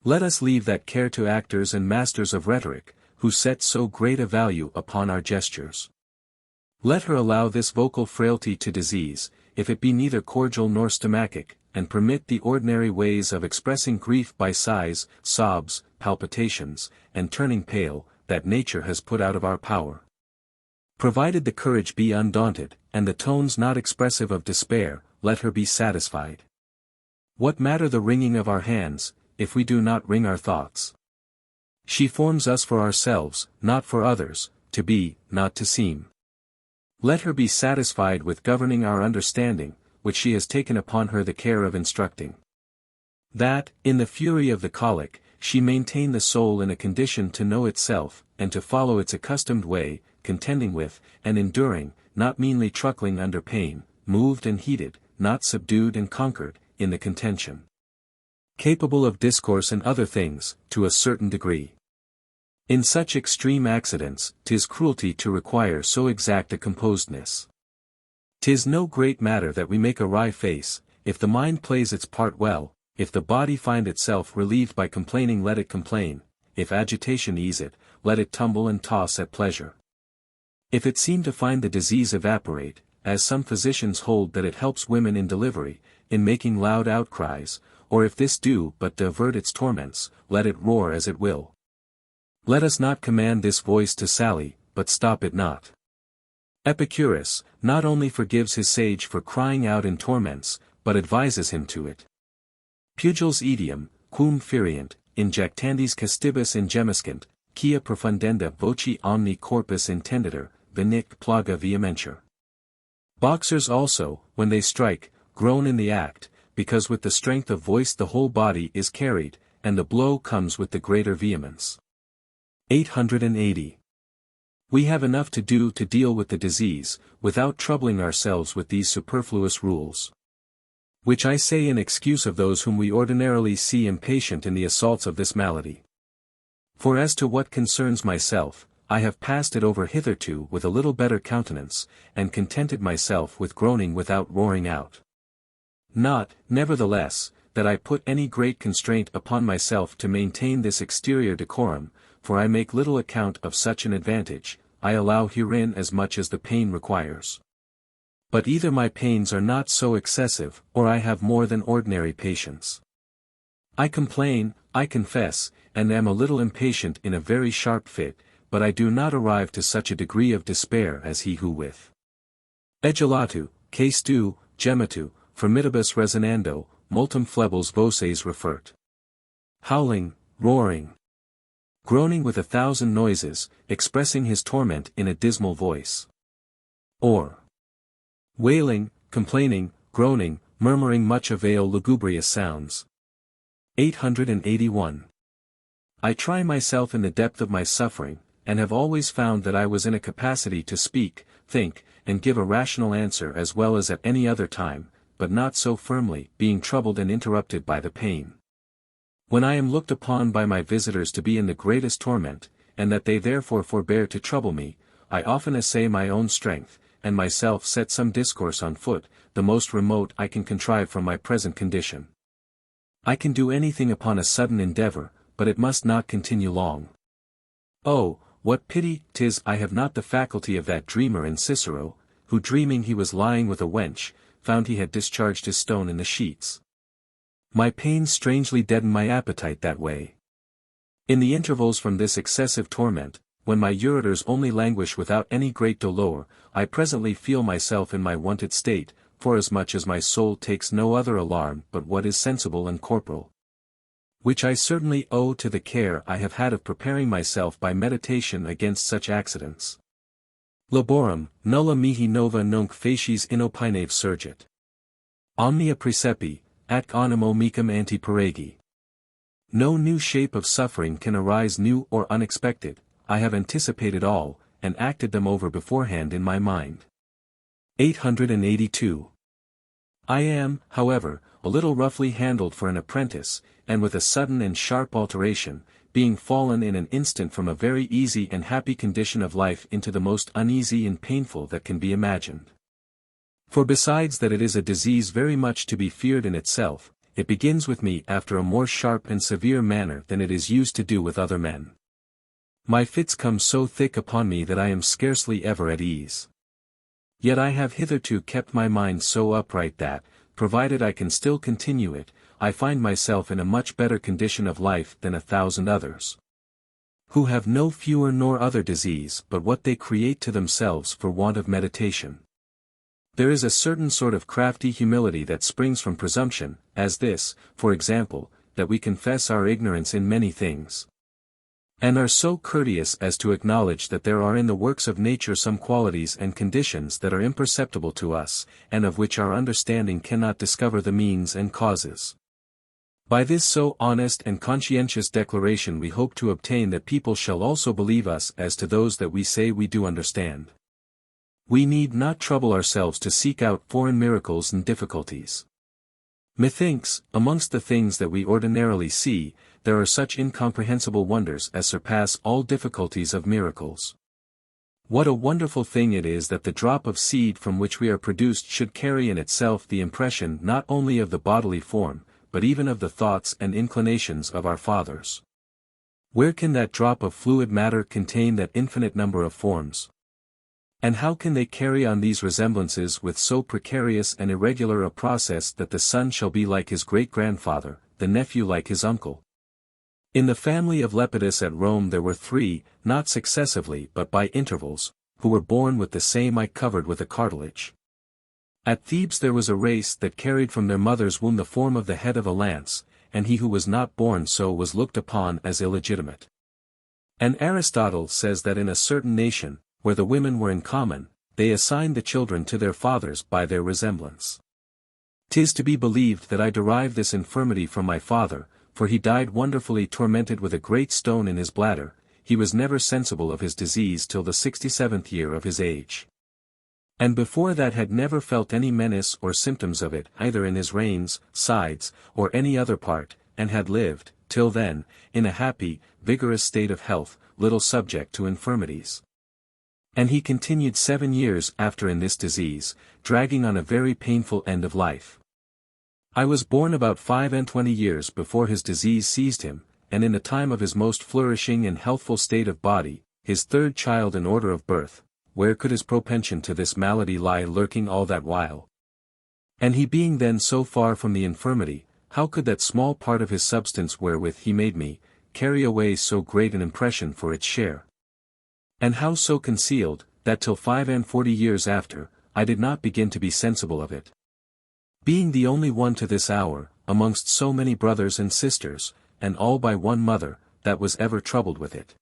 Let us leave that care to actors and masters of rhetoric, who set so great a value upon our gestures. Let her allow this vocal frailty to disease, if it be neither cordial nor stomachic, and permit the ordinary ways of expressing grief by sighs, sobs, palpitations, and turning pale, that nature has put out of our power. Provided the courage be undaunted, and the tones not expressive of despair, let her be satisfied. What matter the wringing of our hands, if we do not wring our thoughts? She forms us for ourselves, not for others, to be, not to seem. Let her be satisfied with governing our understanding, which she has taken upon her the care of instructing. That, in the fury of the colic, she maintain the soul in a condition to know itself, and to follow its accustomed way, contending with, and enduring, not meanly truckling under pain, moved and heated, not subdued and conquered, in the contention. Capable of discourse and other things, to a certain degree. In such extreme accidents, 'tis cruelty to require so exact a composedness. 'Tis no great matter that we make a wry face, if the mind plays its part well, if the body find itself relieved by complaining let it complain, if agitation ease it, let it tumble and toss at pleasure. If it seem to find the disease evaporate, as some physicians hold that it helps women in delivery, in making loud outcries, or if this do but divert its torments, let it roar as it will. Let us not command this voice to sally, but stop it not. Epicurus, not only forgives his sage for crying out in torments, but advises him to it. Pugiles etiam, quum ferient, injectandis castibus ingemiscent, quia profundenda voci omni corpus intenditur, venic plaga vehementur. Boxers also, when they strike, groan in the act, because with the strength of voice the whole body is carried, and the blow comes with the greater vehemence. 880. We have enough to do to deal with the disease, without troubling ourselves with these superfluous rules. Which I say in excuse of those whom we ordinarily see impatient in the assaults of this malady. For as to what concerns myself, I have passed it over hitherto with a little better countenance, and contented myself with groaning without roaring out. Not, nevertheless, that I put any great constraint upon myself to maintain this exterior decorum, for I make little account of such an advantage, I allow herein as much as the pain requires. But either my pains are not so excessive, or I have more than ordinary patience. I complain, I confess, and am a little impatient in a very sharp fit, but I do not arrive to such a degree of despair as he who with egilatu, caestu, gematu, formidibus resonando, multum flebels voces refert. Howling, roaring, groaning with 1,000 noises, expressing his torment in a dismal voice. Or wailing, complaining, groaning, murmuring much avail lugubrious sounds. 881. I try myself in the depth of my suffering, and have always found that I was in a capacity to speak, think, and give a rational answer as well as at any other time, but not so firmly, being troubled and interrupted by the pain. When I am looked upon by my visitors to be in the greatest torment, and that they therefore forbear to trouble me, I often essay my own strength, and myself set some discourse on foot, the most remote I can contrive from my present condition. I can do anything upon a sudden endeavor, but it must not continue long. Oh, what pity 'tis I have not the faculty of that dreamer in Cicero, who dreaming he was lying with a wench, found he had discharged his stone in the sheets. My pains strangely deaden my appetite that way. In the intervals from this excessive torment, when my ureters only languish without any great dolor, I presently feel myself in my wonted state, forasmuch as my soul takes no other alarm but what is sensible and corporal. Which I certainly owe to the care I have had of preparing myself by meditation against such accidents. Laborum, nulla mihi nova nunc facies inopinave surgit. Omnia praesepi, ac animo mecum antiperegi. No new shape of suffering can arise new or unexpected, I have anticipated all, and acted them over beforehand in my mind. 882. I am, however, a little roughly handled for an apprentice, and with a sudden and sharp alteration, being fallen in an instant from a very easy and happy condition of life into the most uneasy and painful that can be imagined. For besides that it is a disease very much to be feared in itself, it begins with me after a more sharp and severe manner than it is used to do with other men. My fits come so thick upon me that I am scarcely ever at ease. Yet I have hitherto kept my mind so upright that, provided I can still continue it, I find myself in a much better condition of life than 1,000 others, who have no fewer nor other disease but what they create to themselves for want of meditation. There is a certain sort of crafty humility that springs from presumption, as this, for example, that we confess our ignorance in many things, and are so courteous as to acknowledge that there are in the works of nature some qualities and conditions that are imperceptible to us, and of which our understanding cannot discover the means and causes. By this so honest and conscientious declaration we hope to obtain that people shall also believe us as to those that we say we do understand. We need not trouble ourselves to seek out foreign miracles and difficulties. Methinks, amongst the things that we ordinarily see, there are such incomprehensible wonders as surpass all difficulties of miracles. What a wonderful thing it is that the drop of seed from which we are produced should carry in itself the impression not only of the bodily form, but even of the thoughts and inclinations of our fathers. Where can that drop of fluid matter contain that infinite number of forms? And how can they carry on these resemblances with so precarious and irregular a process that the son shall be like his great-grandfather, the nephew like his uncle? In the family of Lepidus at Rome there were 3, not successively but by intervals, who were born with the same eye covered with a cartilage. At Thebes there was a race that carried from their mother's womb the form of the head of a lance, and he who was not born so was looked upon as illegitimate. And Aristotle says that in a certain nation, where the women were in common, they assigned the children to their fathers by their resemblance. 'Tis to be believed that I derive this infirmity from my father, for he died wonderfully tormented with a great stone in his bladder. He was never sensible of his disease till the 67th year of his age. And before that had never felt any menace or symptoms of it either in his reins, sides, or any other part, and had lived, till then, in a happy, vigorous state of health, little subject to infirmities. And he continued 7 years after in this disease, dragging on a very painful end of life. I was born about 25 years before his disease seized him, and in the time of his most flourishing and healthful state of body, his 3rd child in order of birth. Where could his propension to this malady lie lurking all that while? And he being then so far from the infirmity, how could that small part of his substance wherewith he made me, carry away so great an impression for its share? And how so concealed, that till 45 years after, I did not begin to be sensible of it? Being the only one to this hour, amongst so many brothers and sisters, and all by one mother, that was ever troubled with it.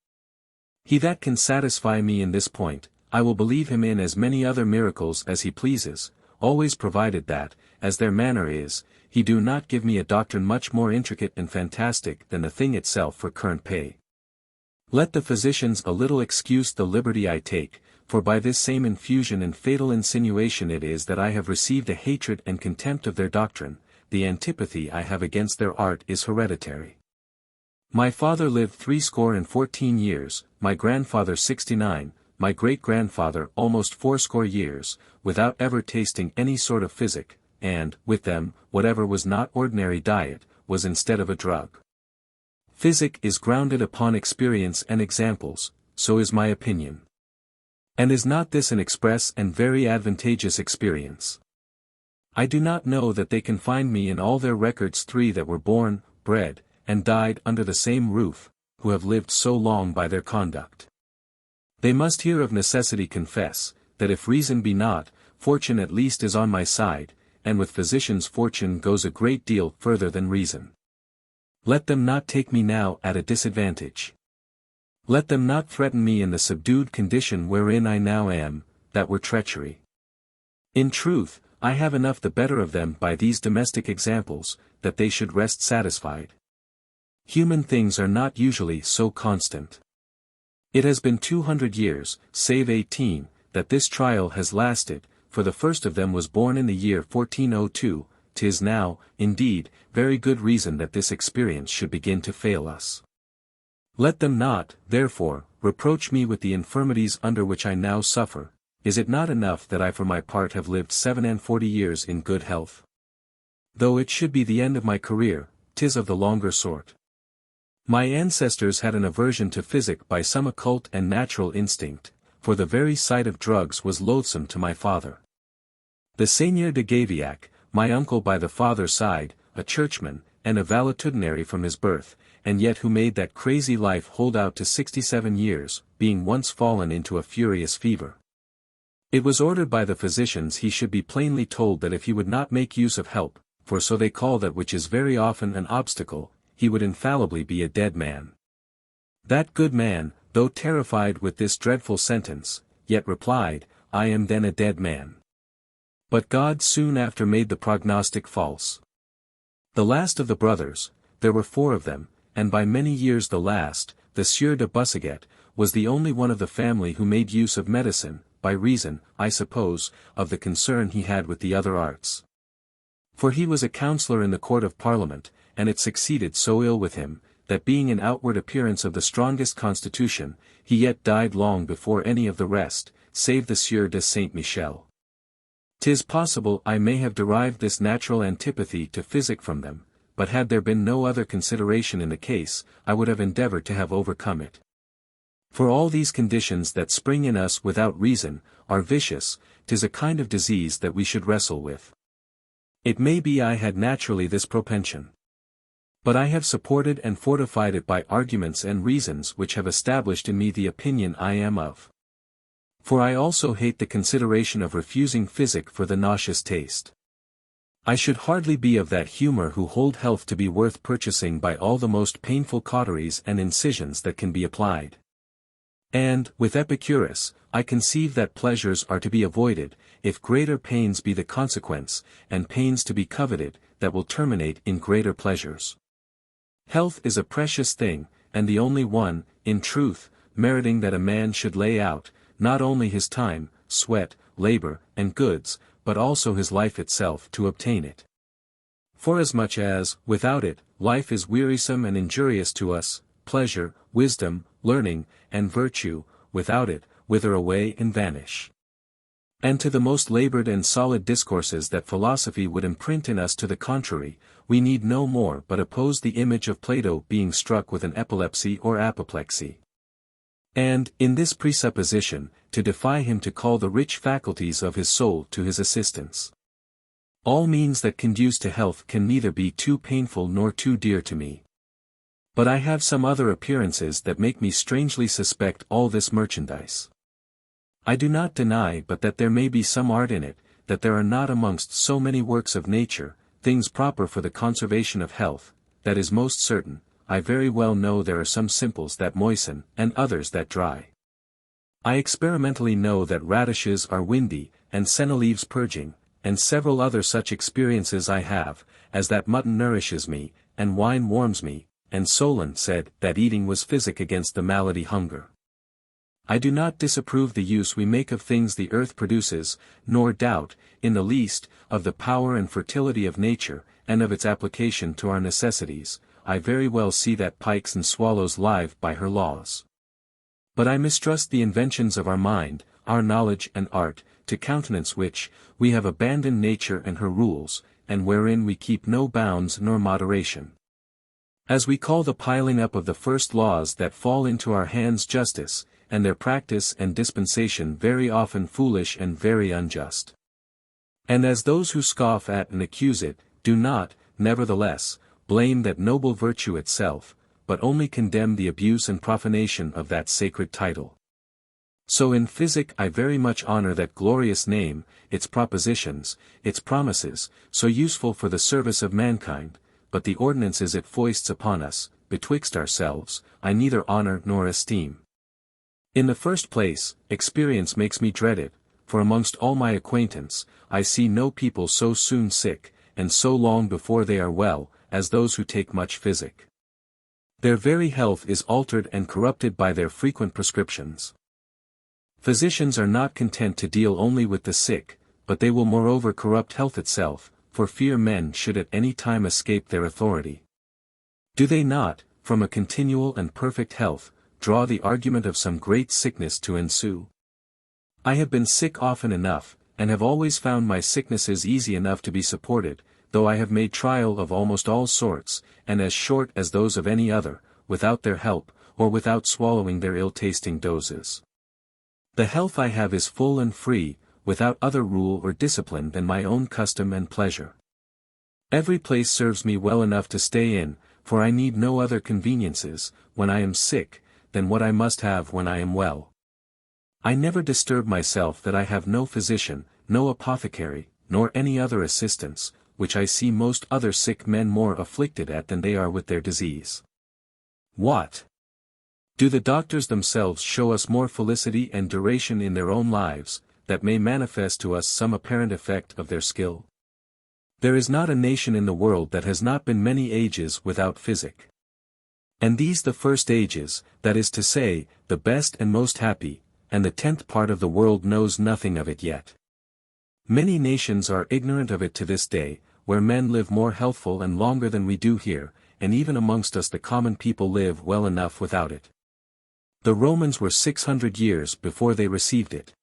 He that can satisfy me in this point, I will believe him in as many other miracles as he pleases, always provided that, as their manner is, he do not give me a doctrine much more intricate and fantastic than the thing itself for current pay. Let the physicians a little excuse the liberty I take, for by this same infusion and fatal insinuation it is that I have received a hatred and contempt of their doctrine. The antipathy I have against their art is hereditary. My father lived 64 years, my grandfather 69, my great-grandfather almost 80 years, without ever tasting any sort of physic, and, with them, whatever was not ordinary diet, was instead of a drug. Physic is grounded upon experience and examples, so is my opinion. And is not this an express and very advantageous experience? I do not know that they can find me in all their records 3 that were born, bred, and died under the same roof, who have lived so long by their conduct. They must here of necessity confess, that if reason be not, fortune at least is on my side, and with physicians fortune goes a great deal further than reason. Let them not take me now at a disadvantage. Let them not threaten me in the subdued condition wherein I now am, that were treachery. In truth, I have enough the better of them by these domestic examples, that they should rest satisfied. Human things are not usually so constant. It has been 200 years, save 18, that this trial has lasted, for the first of them was born in the year 1402, 'tis now, indeed, very good reason that this experience should begin to fail us. Let them not, therefore, reproach me with the infirmities under which I now suffer. Is it not enough that I for my part have lived 47 years in good health? Though it should be the end of my career, 'tis of the longer sort. My ancestors had an aversion to physic by some occult and natural instinct, for the very sight of drugs was loathsome to my father. The Seigneur de Gaivillac, my uncle by the father's side, a churchman, and a valetudinary from his birth, and yet who made that crazy life hold out to 67 years, being once fallen into a furious fever. It was ordered by the physicians he should be plainly told that if he would not make use of help, for so they call that which is very often an obstacle, he would infallibly be a dead man. That good man, though terrified with this dreadful sentence, yet replied, I am then a dead man. But God soon after made the prognostic false. The last of the brothers, there were 4 of them, and by many years the last, the Sieur de Bussaget, was the only one of the family who made use of medicine, by reason, I suppose, of the concern he had with the other arts. For he was a counsellor in the court of Parliament, and it succeeded so ill with him, that being in outward appearance of the strongest constitution, he yet died long before any of the rest, save the Sieur de Saint Michel. 'Tis possible I may have derived this natural antipathy to physic from them, but had there been no other consideration in the case, I would have endeavoured to have overcome it. For all these conditions that spring in us without reason, are vicious, 'tis a kind of disease that we should wrestle with. It may be I had naturally this propension. But I have supported and fortified it by arguments and reasons which have established in me the opinion I am of. For I also hate the consideration of refusing physic for the nauseous taste. I should hardly be of that humour who hold health to be worth purchasing by all the most painful cauteries and incisions that can be applied. And, with Epicurus, I conceive that pleasures are to be avoided, if greater pains be the consequence, and pains to be coveted, that will terminate in greater pleasures. Health is a precious thing, and the only one, in truth, meriting that a man should lay out, not only his time, sweat, labour, and goods, but also his life itself to obtain it. Forasmuch as, without it, life is wearisome and injurious to us, pleasure, wisdom, learning, and virtue, without it, wither away and vanish. And to the most laboured and solid discourses that philosophy would imprint in us to the contrary, we need no more but oppose the image of Plato being struck with an epilepsy or apoplexy. And, in this presupposition, to defy him to call the rich faculties of his soul to his assistance. All means that conduce to health can neither be too painful nor too dear to me. But I have some other appearances that make me strangely suspect all this merchandise. I do not deny but that there may be some art in it, that there are not amongst so many works of nature, things proper for the conservation of health, that is most certain. I very well know there are some simples that moisten, and others that dry. I experimentally know that radishes are windy, and senna leaves purging, and several other such experiences I have, as that mutton nourishes me, and wine warms me, and Solon said that eating was physic against the malady hunger. I do not disapprove the use we make of things the earth produces, nor doubt, in the least, of the power and fertility of nature, and of its application to our necessities. I very well see that pikes and swallows live by her laws. But I mistrust the inventions of our mind, our knowledge and art, to countenance which, we have abandoned nature and her rules, and wherein we keep no bounds nor moderation. As we call the piling up of the first laws that fall into our hands justice, and their practice and dispensation very often foolish and very unjust. And as those who scoff at and accuse it, do not, nevertheless, blame that noble virtue itself, but only condemn the abuse and profanation of that sacred title. So in physic I very much honour that glorious name, its propositions, its promises, so useful for the service of mankind, but the ordinances it foists upon us, betwixt ourselves, I neither honour nor esteem. In the first place, experience makes me dread it, for amongst all my acquaintance, I see no people so soon sick, and so long before they are well, as those who take much physic. Their very health is altered and corrupted by their frequent prescriptions. Physicians are not content to deal only with the sick, but they will moreover corrupt health itself, for fear men should at any time escape their authority. Do they not, from a continual and perfect health, draw the argument of some great sickness to ensue? I have been sick often enough, and have always found my sicknesses easy enough to be supported, though I have made trial of almost all sorts, and as short as those of any other, without their help, or without swallowing their ill-tasting doses. The health I have is full and free, without other rule or discipline than my own custom and pleasure. Every place serves me well enough to stay in, for I need no other conveniences, when I am sick, than what I must have when I am well. I never disturb myself that I have no physician, no apothecary, nor any other assistance, which I see most other sick men more afflicted at than they are with their disease. What? Do the doctors themselves show us more felicity and duration in their own lives, that may manifest to us some apparent effect of their skill? There is not a nation in the world that has not been many ages without physic. And these the first ages, that is to say, the best and most happy, and the 10th part of the world knows nothing of it yet. Many nations are ignorant of it to this day, where men live more healthful and longer than we do here, and even amongst us the common people live well enough without it. The Romans were 600 years before they received it.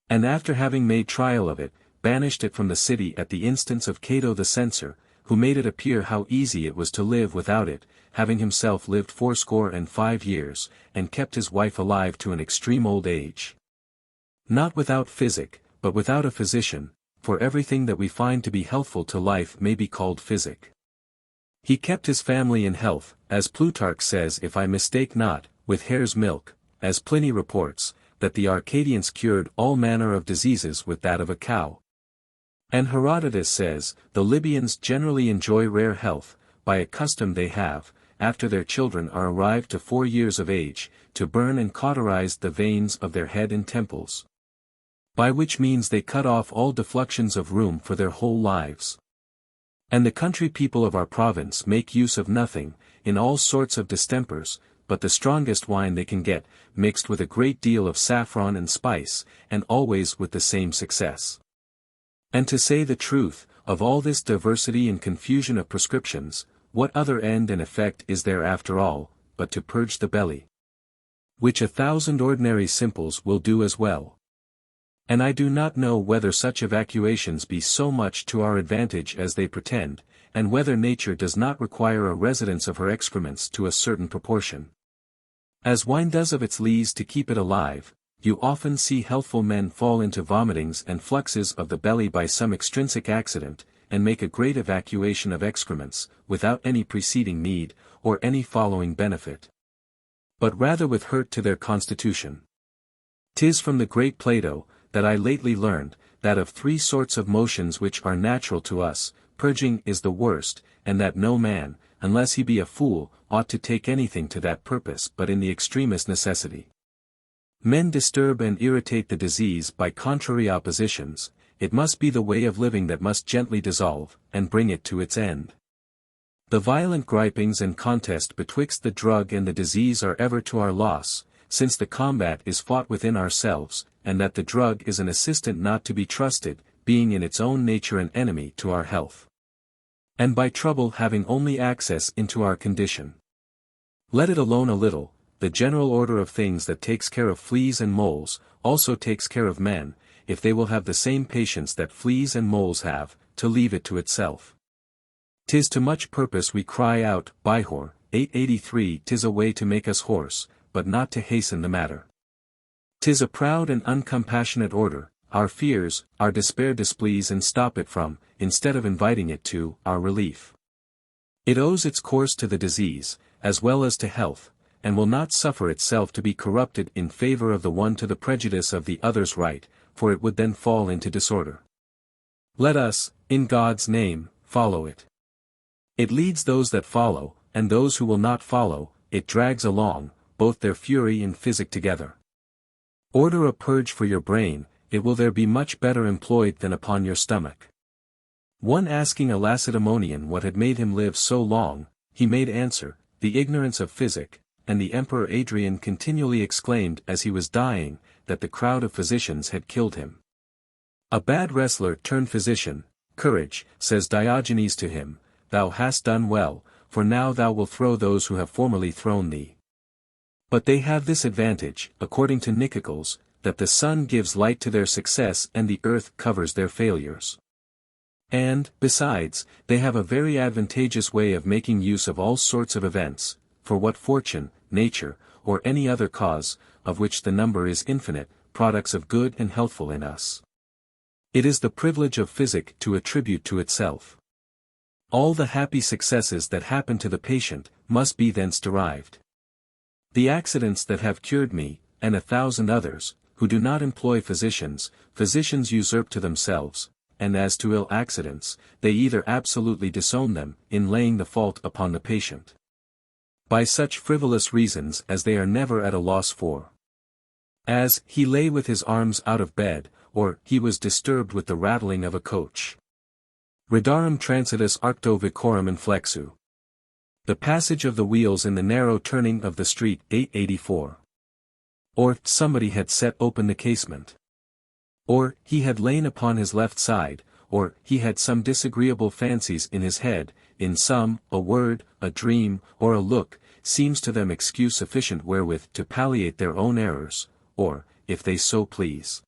And after having made trial of it, banished it from the city at the instance of Cato the censor, who made it appear how easy it was to live without it, having himself lived 65 years, and kept his wife alive to an extreme old age. Not without physic, but without a physician, for everything that we find to be healthful to life may be called physic. He kept his family in health, as Plutarch says if I mistake not, with hare's milk, as Pliny reports, that the Arcadians cured all manner of diseases with that of a cow. And Herodotus says, the Libyans generally enjoy rare health, by a custom they have, after their children are arrived to 4 years of age, to burn and cauterize the veins of their head and temples. By which means they cut off all defluxions of rheum for their whole lives. And the country people of our province make use of nothing, in all sorts of distempers, but the strongest wine they can get, mixed with a great deal of saffron and spice, and always with the same success. And to say the truth, of all this diversity and confusion of prescriptions, what other end and effect is there after all, but to purge the belly? Which 1,000 ordinary simples will do as well. And I do not know whether such evacuations be so much to our advantage as they pretend, and whether nature does not require a residence of her excrements to a certain proportion. As wine does of its lees to keep it alive, you often see healthful men fall into vomitings and fluxes of the belly by some extrinsic accident, and make a great evacuation of excrements, without any preceding need, or any following benefit. But rather with hurt to their constitution. 'Tis from the great Plato, that I lately learned, that of 3 sorts of motions which are natural to us, purging is the worst, and that no man, unless he be a fool, ought to take anything to that purpose but in the extremest necessity. Men disturb and irritate the disease by contrary oppositions, it must be the way of living that must gently dissolve, and bring it to its end. The violent gripings and contest betwixt the drug and the disease are ever to our loss, since the combat is fought within ourselves, and that the drug is an assistant not to be trusted, being in its own nature an enemy to our health. And by trouble having only access into our condition. Let it alone a little, the general order of things that takes care of fleas and moles, also takes care of men, if they will have the same patience that fleas and moles have, to leave it to itself. 'Tis to much purpose we cry out, Bihor, 883 'tis a way to make us hoarse, but not to hasten the matter. 'Tis a proud and uncompassionate order, our fears, our despair displease and stop it from, instead of inviting it to, our relief. It owes its course to the disease, as well as to health, and will not suffer itself to be corrupted in favor of the one to the prejudice of the other's right, for it would then fall into disorder. Let us, in God's name, follow it. It leads those that follow, and those who will not follow, it drags along, both their fury and physic together. Order a purge for your brain, it will there be much better employed than upon your stomach. One asking a Lacedaemonian what had made him live so long, he made answer, the ignorance of physic, and the Emperor Adrian continually exclaimed as he was dying, that the crowd of physicians had killed him. A bad wrestler turned physician, courage, says Diogenes to him, thou hast done well, for now thou wilt throw those who have formerly thrown thee. But they have this advantage, according to Nicoccles, that the sun gives light to their success and the earth covers their failures. And, besides, they have a very advantageous way of making use of all sorts of events, for what fortune, nature, or any other cause, of which the number is infinite, products of good and healthful in us. It is the privilege of physic to attribute to itself. All the happy successes that happen to the patient, must be thence derived. The accidents that have cured me, and 1,000 others, who do not employ physicians, physicians usurp to themselves, and as to ill accidents, they either absolutely disown them, in laying the fault upon the patient. By such frivolous reasons as they are never at a loss for. As, he lay with his arms out of bed, or, he was disturbed with the rattling of a coach. Redarum transitus arcto vicorum inflexu. The passage of the wheels in the narrow turning of the street 884. Or, somebody had set open the casement. Or, he had lain upon his left side, or, he had some disagreeable fancies in his head, in sum, a word, a dream, or a look, seems to them excuse sufficient wherewith to palliate their own errors, or, if they so please.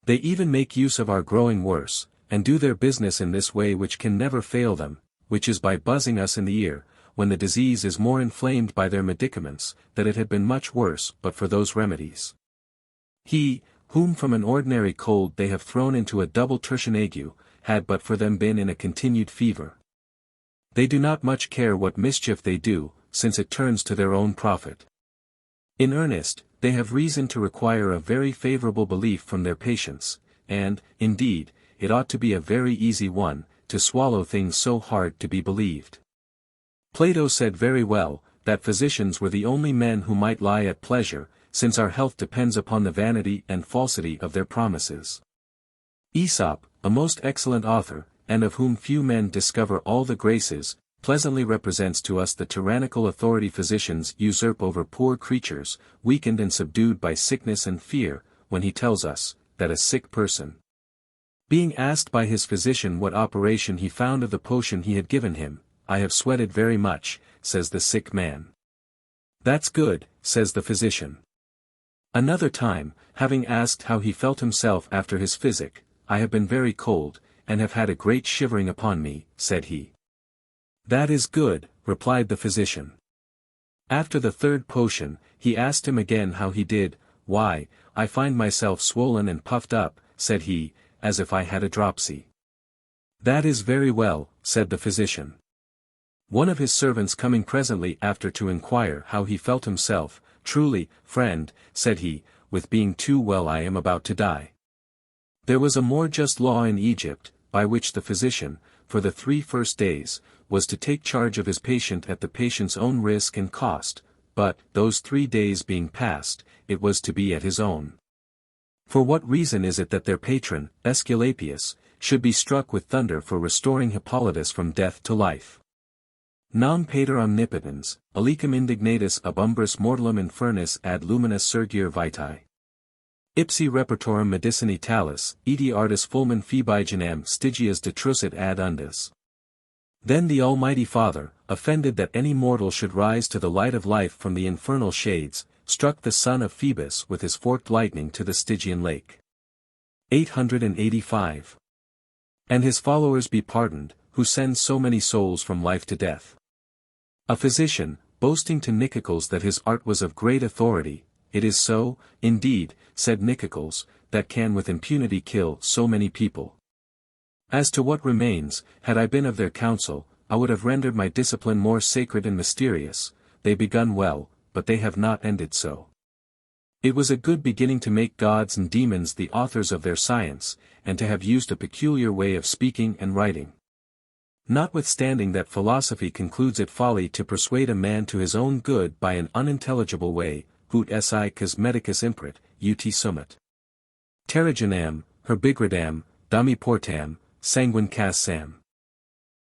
They even make use of our growing worse, and do their business in this way which can never fail them, which is by buzzing us in the ear, when the disease is more inflamed by their medicaments, that it had been much worse but for those remedies. He, whom from an ordinary cold they have thrown into a double tertian ague, had but for them been in a continued fever. They do not much care what mischief they do, since it turns to their own profit. In earnest, they have reason to require a very favorable belief from their patients, and, indeed, it ought to be a very easy one, to swallow things so hard to be believed. Plato said very well, that physicians were the only men who might lie at pleasure, since our health depends upon the vanity and falsity of their promises. Aesop, a most excellent author, and of whom few men discover all the graces, pleasantly represents to us the tyrannical authority physicians usurp over poor creatures, weakened and subdued by sickness and fear, when he tells us, that a sick person, being asked by his physician what operation he found of the potion he had given him, "I have sweated very much," says the sick man. "That's good," says the physician. Another time, having asked how he felt himself after his physic, "I have been very cold, and have had a great shivering upon me," said he. "That is good," replied the physician. After the third potion, he asked him again how he did. "Why, I find myself swollen and puffed up," said he, "as if I had a dropsy." "That is very well," said the physician. One of his servants coming presently after to inquire how he felt himself, "Truly, friend," said he, "with being too well I am about to die." There was a more just law in Egypt, by which the physician, for the 3 first days, was to take charge of his patient at the patient's own risk and cost, but, those 3 days being past, it was to be at his own. For what reason is it that their patron, Aesculapius, should be struck with thunder for restoring Hippolytus from death to life? Non pater omnipotens, alicum indignatus ab umbris mortalum infernus ad luminis surgere vitae. Ipsi repertorum medicinae talis, edi artis fulmen phoebigenam stygias detrusit ad undas. Then the Almighty Father, offended that any mortal should rise to the light of life from the infernal shades, struck the son of Phoebus with his forked lightning to the Stygian lake. 885. And his followers be pardoned, who send so many souls from life to death. A physician, boasting to Nicocles that his art was of great authority, "It is so, indeed," said Nicocles, "that can with impunity kill so many people. As to what remains, had I been of their counsel, I would have rendered my discipline more sacred and mysterious. They begun well, but they have not ended so." It was a good beginning to make gods and demons the authors of their science, and to have used a peculiar way of speaking and writing. Notwithstanding that philosophy concludes it folly to persuade a man to his own good by an unintelligible way, ut esse cosmeticus imprit, ut summat. Terrigenam, herbigradam, damiportam, sanguincassam.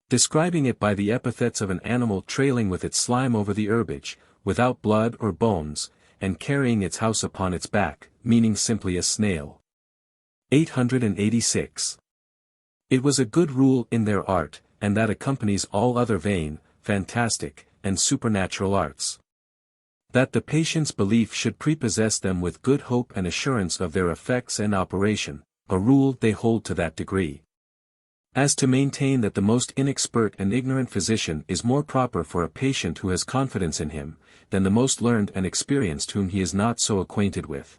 Describing it by the epithets of an animal trailing with its slime over the herbage, without blood or bones, and carrying its house upon its back, meaning simply a snail. 886. It was a good rule in their art, and that accompanies all other vain, fantastic, and supernatural arts, that the patient's belief should prepossess them with good hope and assurance of their effects and operation, a rule they hold to that degree, as to maintain that the most inexpert and ignorant physician is more proper for a patient who has confidence in him, than the most learned and experienced whom he is not so acquainted with.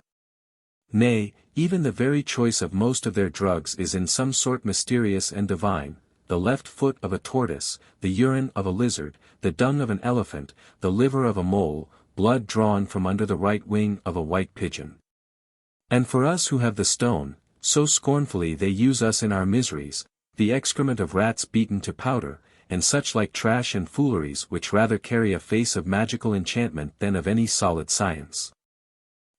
Nay, even the very choice of most of their drugs is in some sort mysterious and divine, the left foot of a tortoise, the urine of a lizard, the dung of an elephant, the liver of a mole, blood drawn from under the right wing of a white pigeon. And for us who have the stone, so scornfully they use us in our miseries, the excrement of rats beaten to powder, and such like trash and fooleries which rather carry a face of magical enchantment than of any solid science.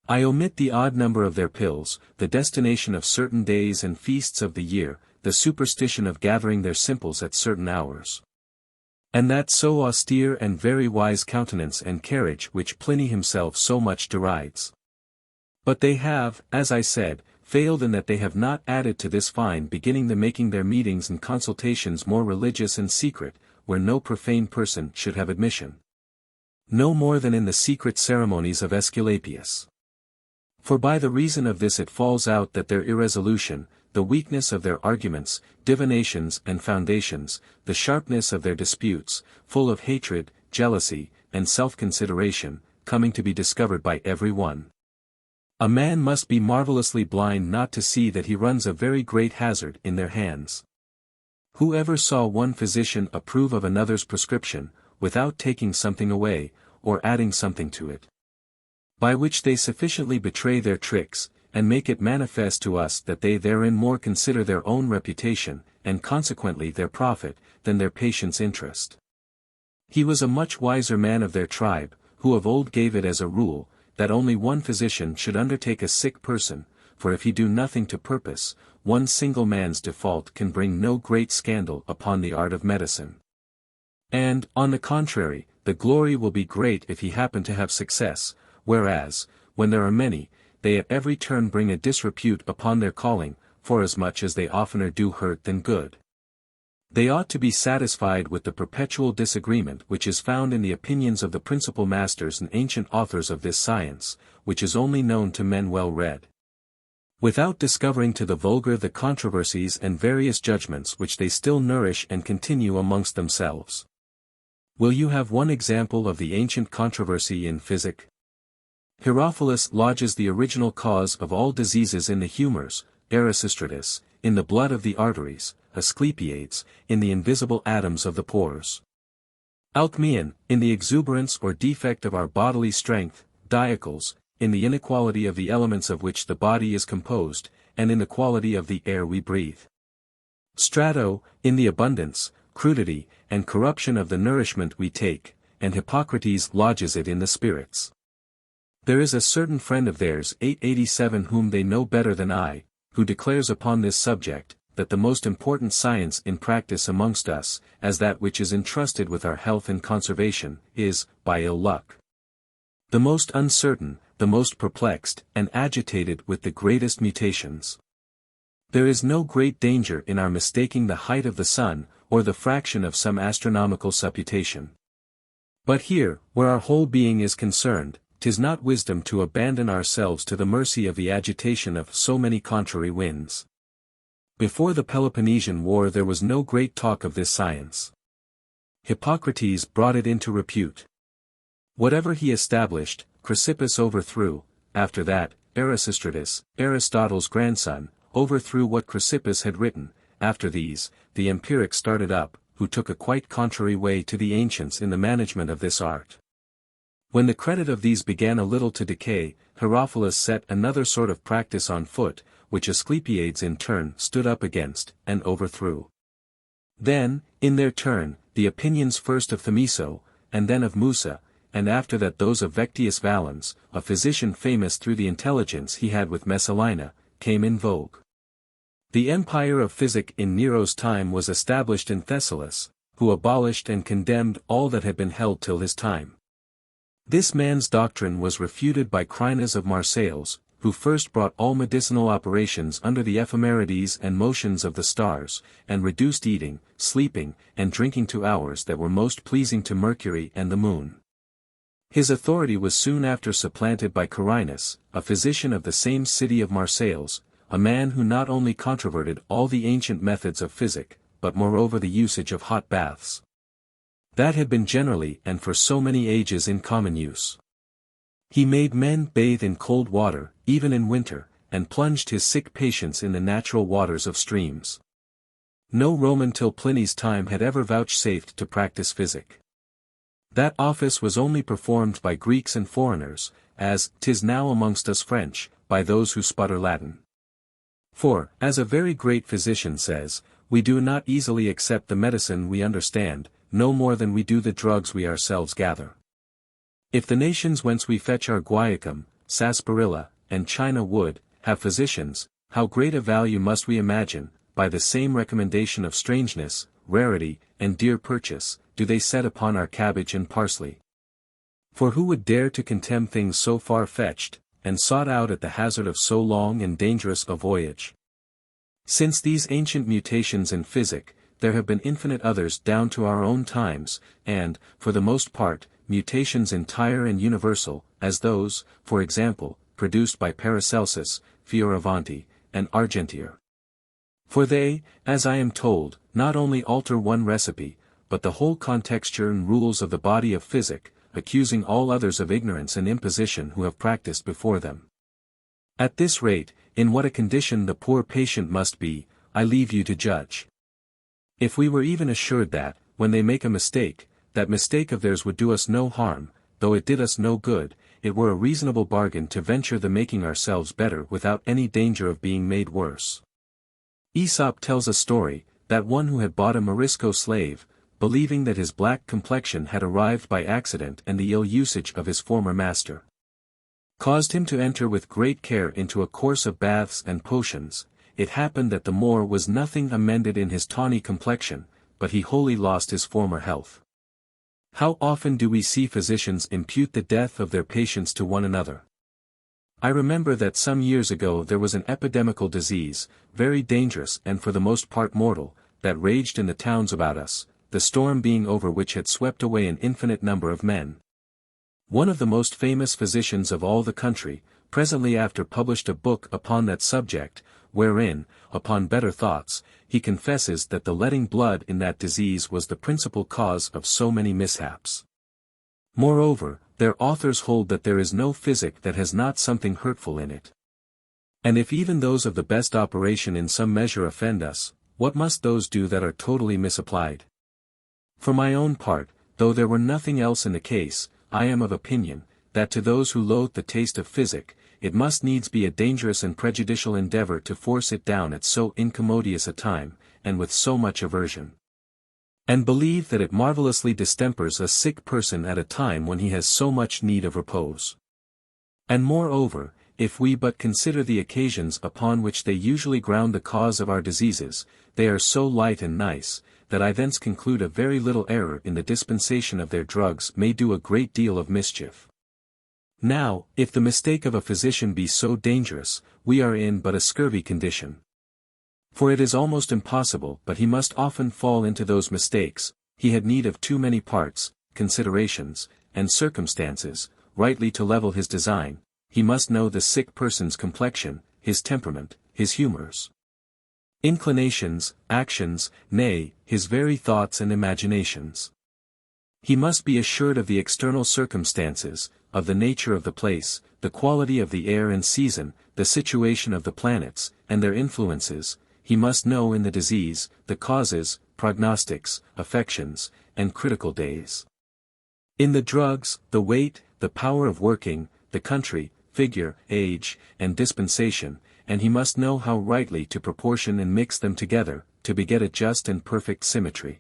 I omit the odd number of their pills, the destination of certain days and feasts of the year, the superstition of gathering their simples at certain hours, and that so austere and very wise countenance and carriage which Pliny himself so much derides. But they have, as I said, failed in that they have not added to this fine beginning the making their meetings and consultations more religious and secret, where no profane person should have admission. No more than in the secret ceremonies of Aesculapius. For by the reason of this it falls out that their irresolution, the weakness of their arguments, divinations and foundations, the sharpness of their disputes, full of hatred, jealousy, and self-consideration, coming to be discovered by every one. A man must be marvelously blind not to see that he runs a very great hazard in their hands. Who ever saw one physician approve of another's prescription, without taking something away, or adding something to it? By which they sufficiently betray their tricks, and make it manifest to us that they therein more consider their own reputation, and consequently their profit, than their patient's interest. He was a much wiser man of their tribe, who of old gave it as a rule, that only one physician should undertake a sick person, for if he do nothing to purpose, one single man's default can bring no great scandal upon the art of medicine. And, on the contrary, the glory will be great if he happen to have success, whereas, when there are many, they at every turn bring a disrepute upon their calling, forasmuch as they oftener do hurt than good. They ought to be satisfied with the perpetual disagreement which is found in the opinions of the principal masters and ancient authors of this science, which is only known to men well read. Without discovering to the vulgar the controversies and various judgments which they still nourish and continue amongst themselves. Will you have one example of the ancient controversy in physic? Herophilus lodges the original cause of all diseases in the humours, Erasistratus, in the blood of the arteries, Asclepiades, in the invisible atoms of the pores. Alcmaeon, in the exuberance or defect of our bodily strength, Diocles, in the inequality of the elements of which the body is composed, and in the quality of the air we breathe. Strato, in the abundance, crudity, and corruption of the nourishment we take, and Hippocrates lodges it in the spirits. There is a certain friend of theirs 887 whom they know better than I, who declares upon this subject, that the most important science in practice amongst us, as that which is entrusted with our health and conservation, is, by ill luck, the most uncertain, the most perplexed, and agitated with the greatest mutations. There is no great danger in our mistaking the height of the sun, or the fraction of some astronomical supputation. But here, where our whole being is concerned, 'tis not wisdom to abandon ourselves to the mercy of the agitation of so many contrary winds. Before the Peloponnesian War there was no great talk of this science. Hippocrates brought it into repute. Whatever he established, Chrysippus overthrew. After that, Erasistratus, Aristotle's grandson, overthrew what Chrysippus had written. After these, the empirics started up, who took a quite contrary way to the ancients in the management of this art. When the credit of these began a little to decay, Herophilus set another sort of practice on foot, which Asclepiades in turn stood up against, and overthrew. Then, in their turn, the opinions first of Themiso, and then of Musa, and after that those of Vectius Valens, a physician famous through the intelligence he had with Messalina, came in vogue. The empire of physic in Nero's time was established in Thessalos, who abolished and condemned all that had been held till his time. This man's doctrine was refuted by Crinas of Marseilles, who first brought all medicinal operations under the ephemerides and motions of the stars, and reduced eating, sleeping, and drinking to hours that were most pleasing to Mercury and the moon. His authority was soon after supplanted by Carinus, a physician of the same city of Marseilles, a man who not only controverted all the ancient methods of physic, but moreover the usage of hot baths. That had been generally and for so many ages in common use. He made men bathe in cold water, even in winter, and plunged his sick patients in the natural waters of streams. No Roman till Pliny's time had ever vouchsafed to practice physic. That office was only performed by Greeks and foreigners, as 'tis now amongst us French, by those who sputter Latin. For, as a very great physician says, we do not easily accept the medicine we understand, no more than we do the drugs we ourselves gather. If the nations whence we fetch our guaiacum, sarsaparilla, and China wood, have physicians, how great a value must we imagine, by the same recommendation of strangeness, rarity, and dear purchase, do they set upon our cabbage and parsley. For who would dare to contemn things so far-fetched, and sought out at the hazard of so long and dangerous a voyage. Since these ancient mutations in physic, there have been infinite others down to our own times, and, for the most part, mutations entire and universal, as those, for example, produced by Paracelsus, Fioravanti, and Argentier. For they, as I am told, not only alter one recipe, but the whole contexture and rules of the body of physic, accusing all others of ignorance and imposition who have practiced before them. At this rate, in what a condition the poor patient must be, I leave you to judge. If we were even assured that, when they make a mistake, that mistake of theirs would do us no harm, though it did us no good, it were a reasonable bargain to venture the making ourselves better without any danger of being made worse. Aesop tells a story, that one who had bought a Morisco slave, believing that his black complexion had arrived by accident and the ill usage of his former master, caused him to enter with great care into a course of baths and potions. It happened that the Moor was nothing amended in his tawny complexion, but he wholly lost his former health. How often do we see physicians impute the death of their patients to one another? I remember that some years ago there was an epidemical disease, very dangerous and for the most part mortal, that raged in the towns about us, the storm being over which had swept away an infinite number of men. One of the most famous physicians of all the country, presently after published a book upon that subject, wherein, upon better thoughts, he confesses that the letting blood in that disease was the principal cause of so many mishaps. Moreover, their authors hold that there is no physic that has not something hurtful in it. And if even those of the best operation in some measure offend us, what must those do that are totally misapplied? For my own part, though there were nothing else in the case, I am of opinion, that to those who loathe the taste of physic, it must needs be a dangerous and prejudicial endeavor to force it down at so incommodious a time, and with so much aversion. And believe that it marvellously distempers a sick person at a time when he has so much need of repose. And moreover, if we but consider the occasions upon which they usually ground the cause of our diseases, they are so light and nice, that I thence conclude a very little error in the dispensation of their drugs may do a great deal of mischief. Now, if the mistake of a physician be so dangerous, we are in but a scurvy condition. For it is almost impossible but he must often fall into those mistakes, he had need of too many parts, considerations, and circumstances, rightly to level his design, he must know the sick person's complexion, his temperament, his humours, inclinations, actions, nay, his very thoughts and imaginations. He must be assured of the external circumstances, of the nature of the place, the quality of the air and season, the situation of the planets, and their influences. He must know in the disease, the causes, prognostics, affections, and critical days. In the drugs, the weight, the power of working, the country, figure, age, and dispensation, and he must know how rightly to proportion and mix them together, to beget a just and perfect symmetry.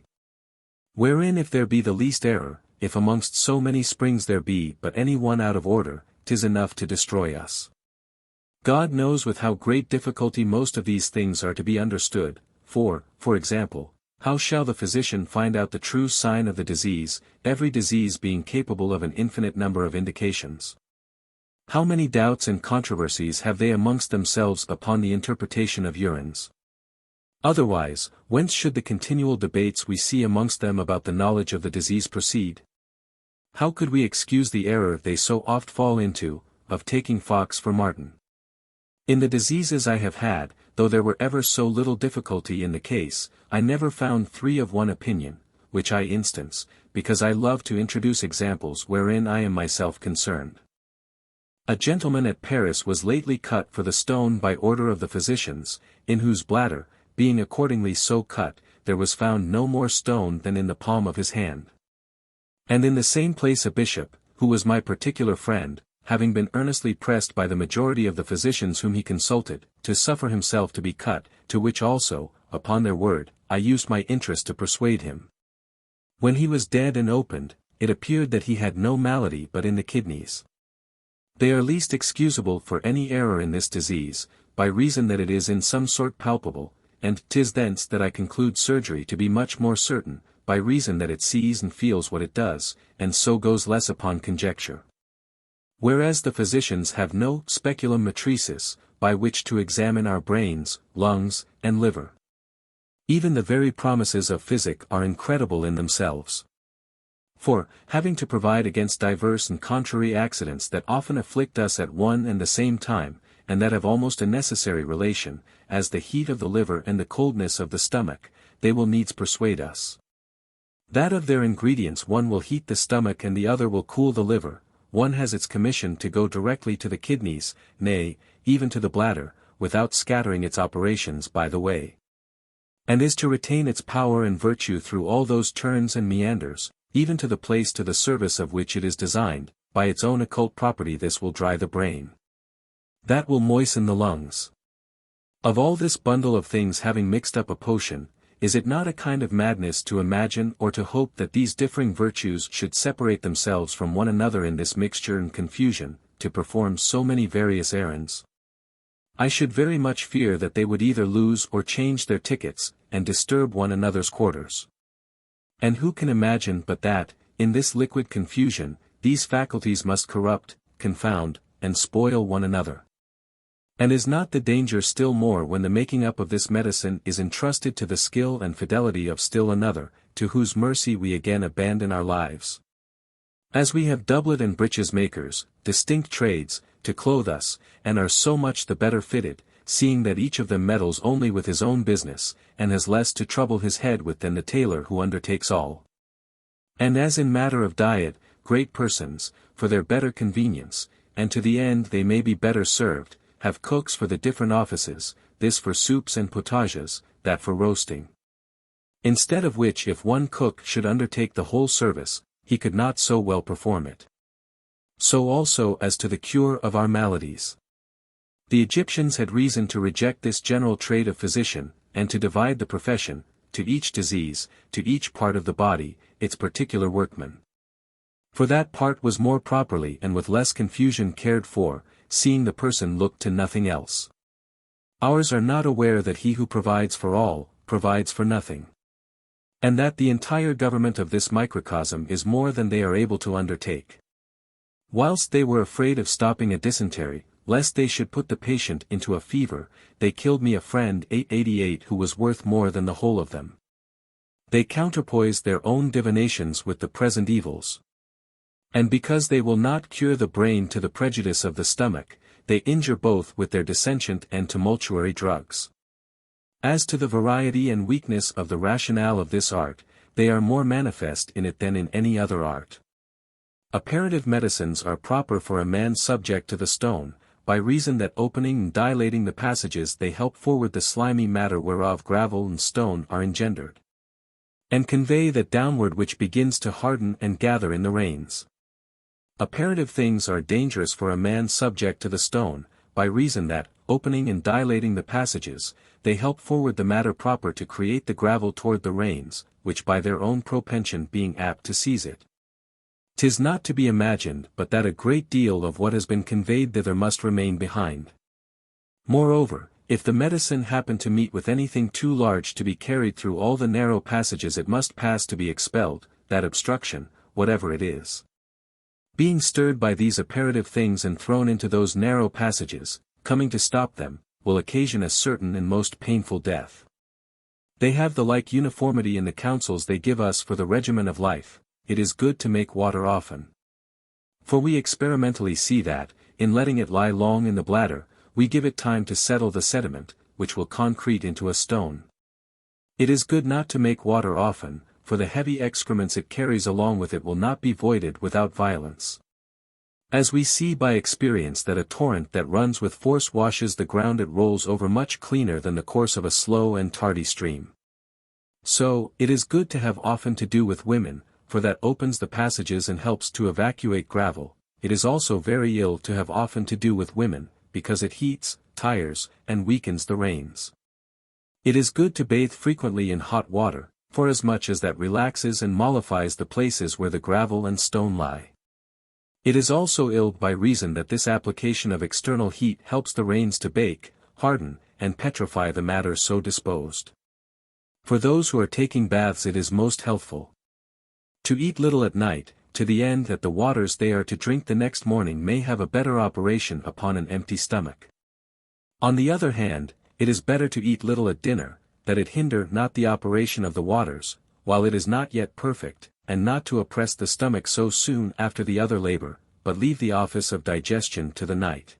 Wherein if there be the least error, if amongst so many springs there be but any one out of order, 'tis enough to destroy us. God knows with how great difficulty most of these things are to be understood, for example, how shall the physician find out the true sign of the disease, every disease being capable of an infinite number of indications? How many doubts and controversies have they amongst themselves upon the interpretation of urines? Otherwise, whence should the continual debates we see amongst them about the knowledge of the disease proceed? How could we excuse the error they so oft fall into, of taking fox for marten? In the diseases I have had, though there were ever so little difficulty in the case, I never found three of one opinion, which I instance, because I love to introduce examples wherein I am myself concerned. A gentleman at Paris was lately cut for the stone by order of the physicians, in whose bladder, being accordingly so cut, there was found no more stone than in the palm of his hand. And in the same place a bishop, who was my particular friend, having been earnestly pressed by the majority of the physicians whom he consulted, to suffer himself to be cut, to which also, upon their word, I used my interest to persuade him. When he was dead and opened, it appeared that he had no malady but in the kidneys. They are least excusable for any error in this disease, by reason that it is in some sort palpable, and 'tis thence that I conclude surgery to be much more certain, by reason that it sees and feels what it does, and so goes less upon conjecture. Whereas the physicians have no speculum matrices, by which to examine our brains, lungs, and liver. Even the very promises of physic are incredible in themselves. For, having to provide against diverse and contrary accidents that often afflict us at one and the same time, and that have almost a necessary relation, as the heat of the liver and the coldness of the stomach, they will needs persuade us that of their ingredients one will heat the stomach and the other will cool the liver, one has its commission to go directly to the kidneys, nay, even to the bladder, without scattering its operations by the way. And is to retain its power and virtue through all those turns and meanders, even to the place to the service of which it is designed, by its own occult property. This will dry the brain. That will moisten the lungs. Of all this bundle of things having mixed up a potion, is it not a kind of madness to imagine or to hope that these differing virtues should separate themselves from one another in this mixture and confusion, to perform so many various errands? I should very much fear that they would either lose or change their tickets, and disturb one another's quarters. And who can imagine but that, in this liquid confusion, these faculties must corrupt, confound, and spoil one another? And is not the danger still more when the making up of this medicine is entrusted to the skill and fidelity of still another, to whose mercy we again abandon our lives? As we have doublet and breeches makers, distinct trades, to clothe us, and are so much the better fitted, seeing that each of them meddles only with his own business, and has less to trouble his head with than the tailor who undertakes all. And as in matter of diet, great persons, for their better convenience, and to the end they may be better served, have cooks for the different offices, this for soups and potages, that for roasting. Instead of which, if one cook should undertake the whole service, he could not so well perform it. So also as to the cure of our maladies. The Egyptians had reason to reject this general trade of physician, and to divide the profession, to each disease, to each part of the body, its particular workman. For that part was more properly and with less confusion cared for, seeing the person looked to nothing else. Ours are not aware that he who provides for all, provides for nothing. And that the entire government of this microcosm is more than they are able to undertake. Whilst they were afraid of stopping a dysentery, lest they should put the patient into a fever, they killed me a friend 888 who was worth more than the whole of them. They counterpoise their own divinations with the present evils. And because they will not cure the brain to the prejudice of the stomach, they injure both with their dissentient and tumultuary drugs. As to the variety and weakness of the rationale of this art, they are more manifest in it than in any other art. Apparative medicines are proper for a man subject to the stone, by reason that opening and dilating the passages they help forward the slimy matter whereof gravel and stone are engendered. And convey that downward which begins to harden and gather in the reins. Apparative things are dangerous for a man subject to the stone, by reason that, opening and dilating the passages, they help forward the matter proper to create the gravel toward the reins, which by their own propension being apt to seize it. 'Tis not to be imagined but that a great deal of what has been conveyed thither must remain behind. Moreover, if the medicine happen to meet with anything too large to be carried through all the narrow passages it must pass to be expelled, that obstruction, whatever it is, being stirred by these apparative things and thrown into those narrow passages, coming to stop them, will occasion a certain and most painful death. They have the like uniformity in the counsels they give us for the regimen of life. It is good to make water often. For we experimentally see that, in letting it lie long in the bladder, we give it time to settle the sediment, which will concrete into a stone. It is good not to make water often, for the heavy excrements it carries along with it will not be voided without violence. As we see by experience that a torrent that runs with force washes the ground it rolls over much cleaner than the course of a slow and tardy stream. So, it is good to have often to do with women, for that opens the passages and helps to evacuate gravel. It is also very ill to have often to do with women, because it heats, tires, and weakens the reins. It is good to bathe frequently in hot water, forasmuch as that relaxes and mollifies the places where the gravel and stone lie. It is also ill by reason that this application of external heat helps the reins to bake, harden, and petrify the matter so disposed. For those who are taking baths it is most healthful to eat little at night, to the end that the waters they are to drink the next morning may have a better operation upon an empty stomach. On the other hand, it is better to eat little at dinner, that it hinder not the operation of the waters, while it is not yet perfect, and not to oppress the stomach so soon after the other labor, but leave the office of digestion to the night,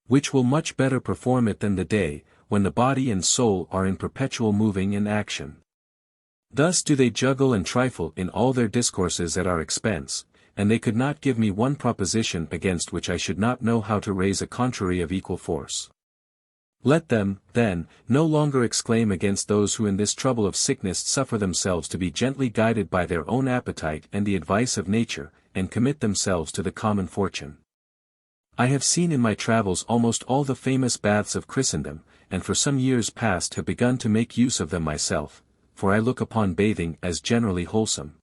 which will much better perform it than the day, when the body and soul are in perpetual moving and action. Thus do they juggle and trifle in all their discourses at our expense, and they could not give me one proposition against which I should not know how to raise a contrary of equal force. Let them, then, no longer exclaim against those who in this trouble of sickness suffer themselves to be gently guided by their own appetite and the advice of nature, and commit themselves to the common fortune. I have seen in my travels almost all the famous baths of Christendom, and for some years past have begun to make use of them myself, for I look upon bathing as generally wholesome,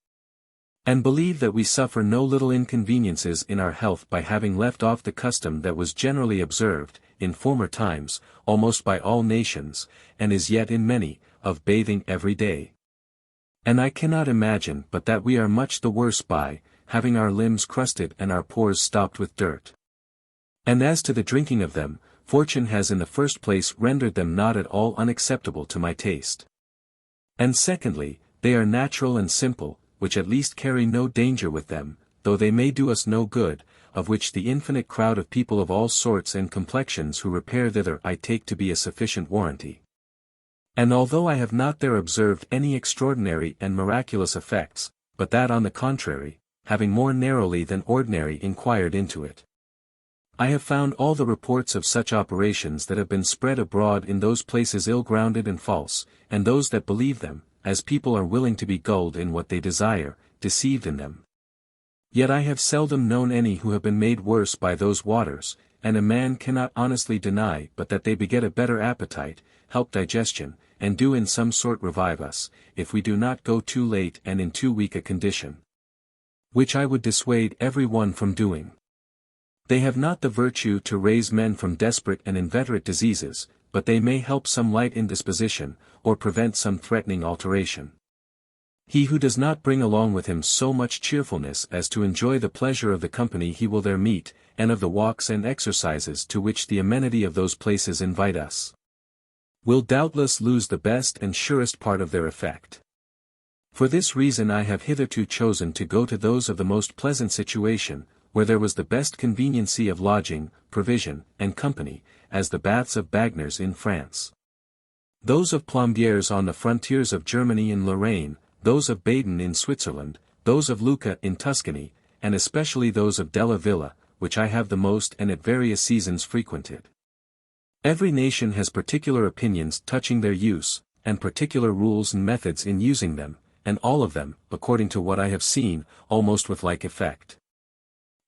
and believe that we suffer no little inconveniences in our health by having left off the custom that was generally observed, in former times, almost by all nations, and is yet in many, of bathing every day. And I cannot imagine but that we are much the worse by, having our limbs crusted and our pores stopped with dirt. And as to the drinking of them, fortune has in the first place rendered them not at all unacceptable to my taste. And secondly, they are natural and simple, which at least carry no danger with them, though they may do us no good, of which the infinite crowd of people of all sorts and complexions who repair thither I take to be a sufficient warranty. And although I have not there observed any extraordinary and miraculous effects, but that on the contrary, having more narrowly than ordinary inquired into it, I have found all the reports of such operations that have been spread abroad in those places ill-grounded and false, and those that believe them, as people are willing to be gulled in what they desire, deceived in them. Yet I have seldom known any who have been made worse by those waters, and a man cannot honestly deny but that they beget a better appetite, help digestion, and do in some sort revive us, if we do not go too late and in too weak a condition, which I would dissuade every one from doing. They have not the virtue to raise men from desperate and inveterate diseases, but they may help some light indisposition, or prevent some threatening alteration. He who does not bring along with him so much cheerfulness as to enjoy the pleasure of the company he will there meet, and of the walks and exercises to which the amenity of those places invite us, will doubtless lose the best and surest part of their effect. For this reason I have hitherto chosen to go to those of the most pleasant situation, where there was the best conveniency of lodging, provision, and company, as the baths of Bagners in France, those of Plombières on the frontiers of Germany and Lorraine, those of Baden in Switzerland, those of Lucca in Tuscany, and especially those of Della Villa, which I have the most and at various seasons frequented. Every nation has particular opinions touching their use, and particular rules and methods in using them, and all of them, according to what I have seen, almost with like effect.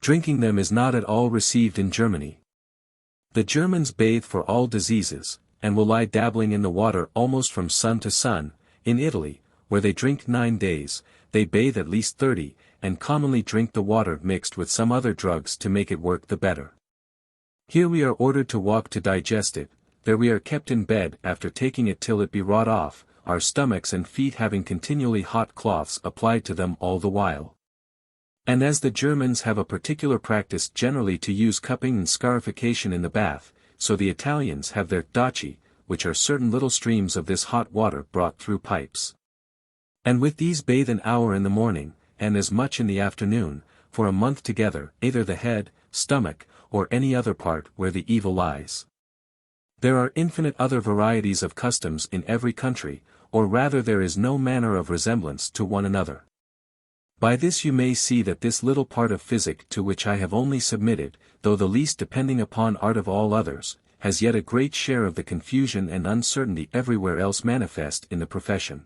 Drinking them is not at all received in Germany. The Germans bathe for all diseases, and will lie dabbling in the water almost from sun to sun. In Italy, where they drink 9 days, they bathe at least 30, and commonly drink the water mixed with some other drugs to make it work the better. Here we are ordered to walk to digest it, there we are kept in bed after taking it till it be wrought off, our stomachs and feet having continually hot cloths applied to them all the while. And as the Germans have a particular practice generally to use cupping and scarification in the bath, so the Italians have their docci, which are certain little streams of this hot water brought through pipes. And with these bathe an hour in the morning, and as much in the afternoon, for a month together, either the head, stomach, or any other part where the evil lies. There are infinite other varieties of customs in every country, or rather there is no manner of resemblance to one another. By this you may see that this little part of physic to which I have only submitted, though the least depending upon art of all others, has yet a great share of the confusion and uncertainty everywhere else manifest in the profession.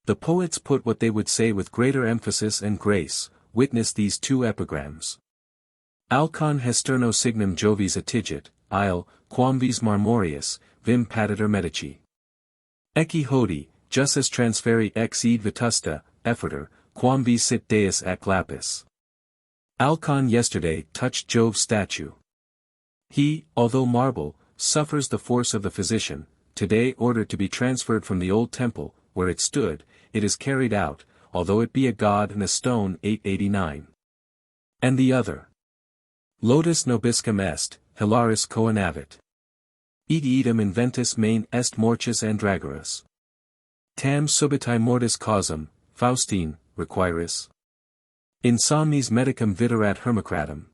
The poets put what they would say with greater emphasis and grace, witness these 2 epigrams. Alcon hesterno signum Jovis attigit, il, quam vis marmorius, vim patiter medici. Ecce hodi, justus transferi ex id vetusta, efferter, quam vis sit deus ac lapis. Alcon yesterday touched Jove's statue. He, although marble, suffers the force of the physician, today ordered to be transferred from the old temple, where it stood, it is carried out, although it be a god and a stone. 889. And the other. Lotus nobiscum est, hilaris coenavit. Idem inventus main est morchus andragoras. Tam subitae mortis causam, Faustine, requiris. In somnis medicum viderat hermocratum.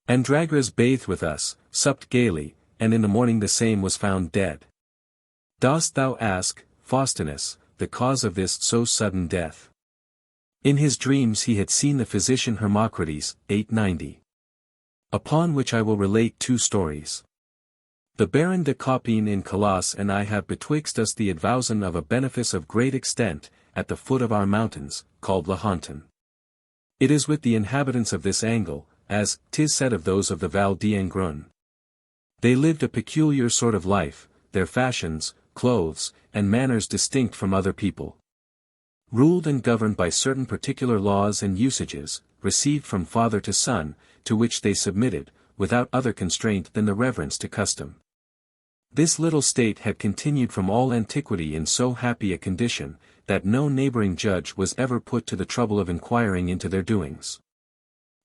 Andragoras bathed with us, supped gaily, and in the morning the same was found dead. Dost thou ask, Faustinus, the cause of this so sudden death? In his dreams he had seen the physician Hermocrates. 890. Upon which I will relate two stories. The Baron de Copine in Colossus and I have betwixt us the advowson of a benefice of great extent, at the foot of our mountains, called Lahontan. It is with the inhabitants of this angle, as 'tis said of those of the Val d'Engrun. They lived a peculiar sort of life, their fashions, clothes, and manners distinct from other people. Ruled and governed by certain particular laws and usages, received from father to son, to which they submitted, without other constraint than the reverence to custom. This little state had continued from all antiquity in so happy a condition, that no neighboring judge was ever put to the trouble of inquiring into their doings.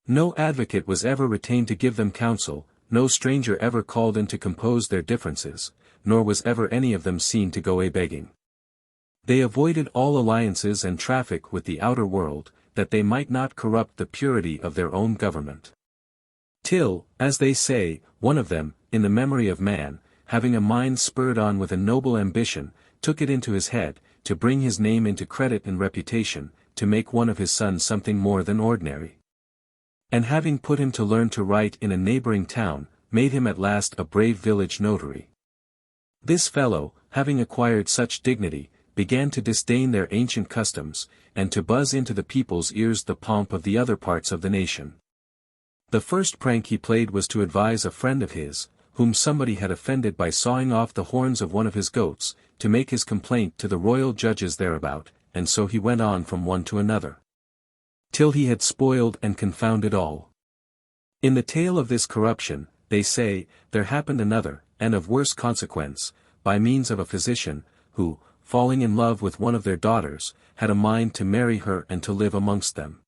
No advocate was ever retained to give them counsel, no stranger ever called in to compose their differences, nor was ever any of them seen to go a-begging. They avoided all alliances and traffic with the outer world, that they might not corrupt the purity of their own government. Till, as they say, one of them, in the memory of man, having a mind spurred on with a noble ambition, took it into his head, to bring his name into credit and reputation, to make one of his sons something more than ordinary. And having put him to learn to write in a neighboring town, made him at last a brave village notary. This fellow, having acquired such dignity, began to disdain their ancient customs, and to buzz into the people's ears the pomp of the other parts of the nation. The first prank he played was to advise a friend of his, whom somebody had offended by sawing off the horns of one of his goats, to make his complaint to the royal judges thereabout, and so he went on from one to another, till he had spoiled and confounded all. In the tale of this corruption, they say, there happened another, and of worse consequence, by means of a physician, who, falling in love with one of their daughters, had a mind to marry her and to live amongst them.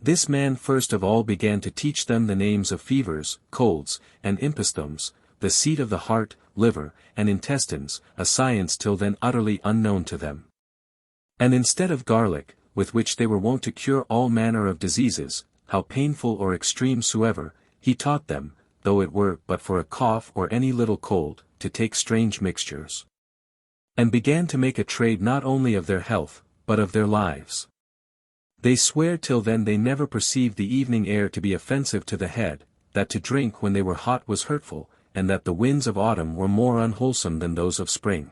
This man first of all began to teach them the names of fevers, colds, and imposthumes, the seat of the heart, liver, and intestines, a science till then utterly unknown to them. And instead of garlic, with which they were wont to cure all manner of diseases, how painful or extreme soever, he taught them, though it were but for a cough or any little cold, to take strange mixtures. And began to make a trade not only of their health, but of their lives. They swear till then they never perceived the evening air to be offensive to the head, that to drink when they were hot was hurtful, and that the winds of autumn were more unwholesome than those of spring.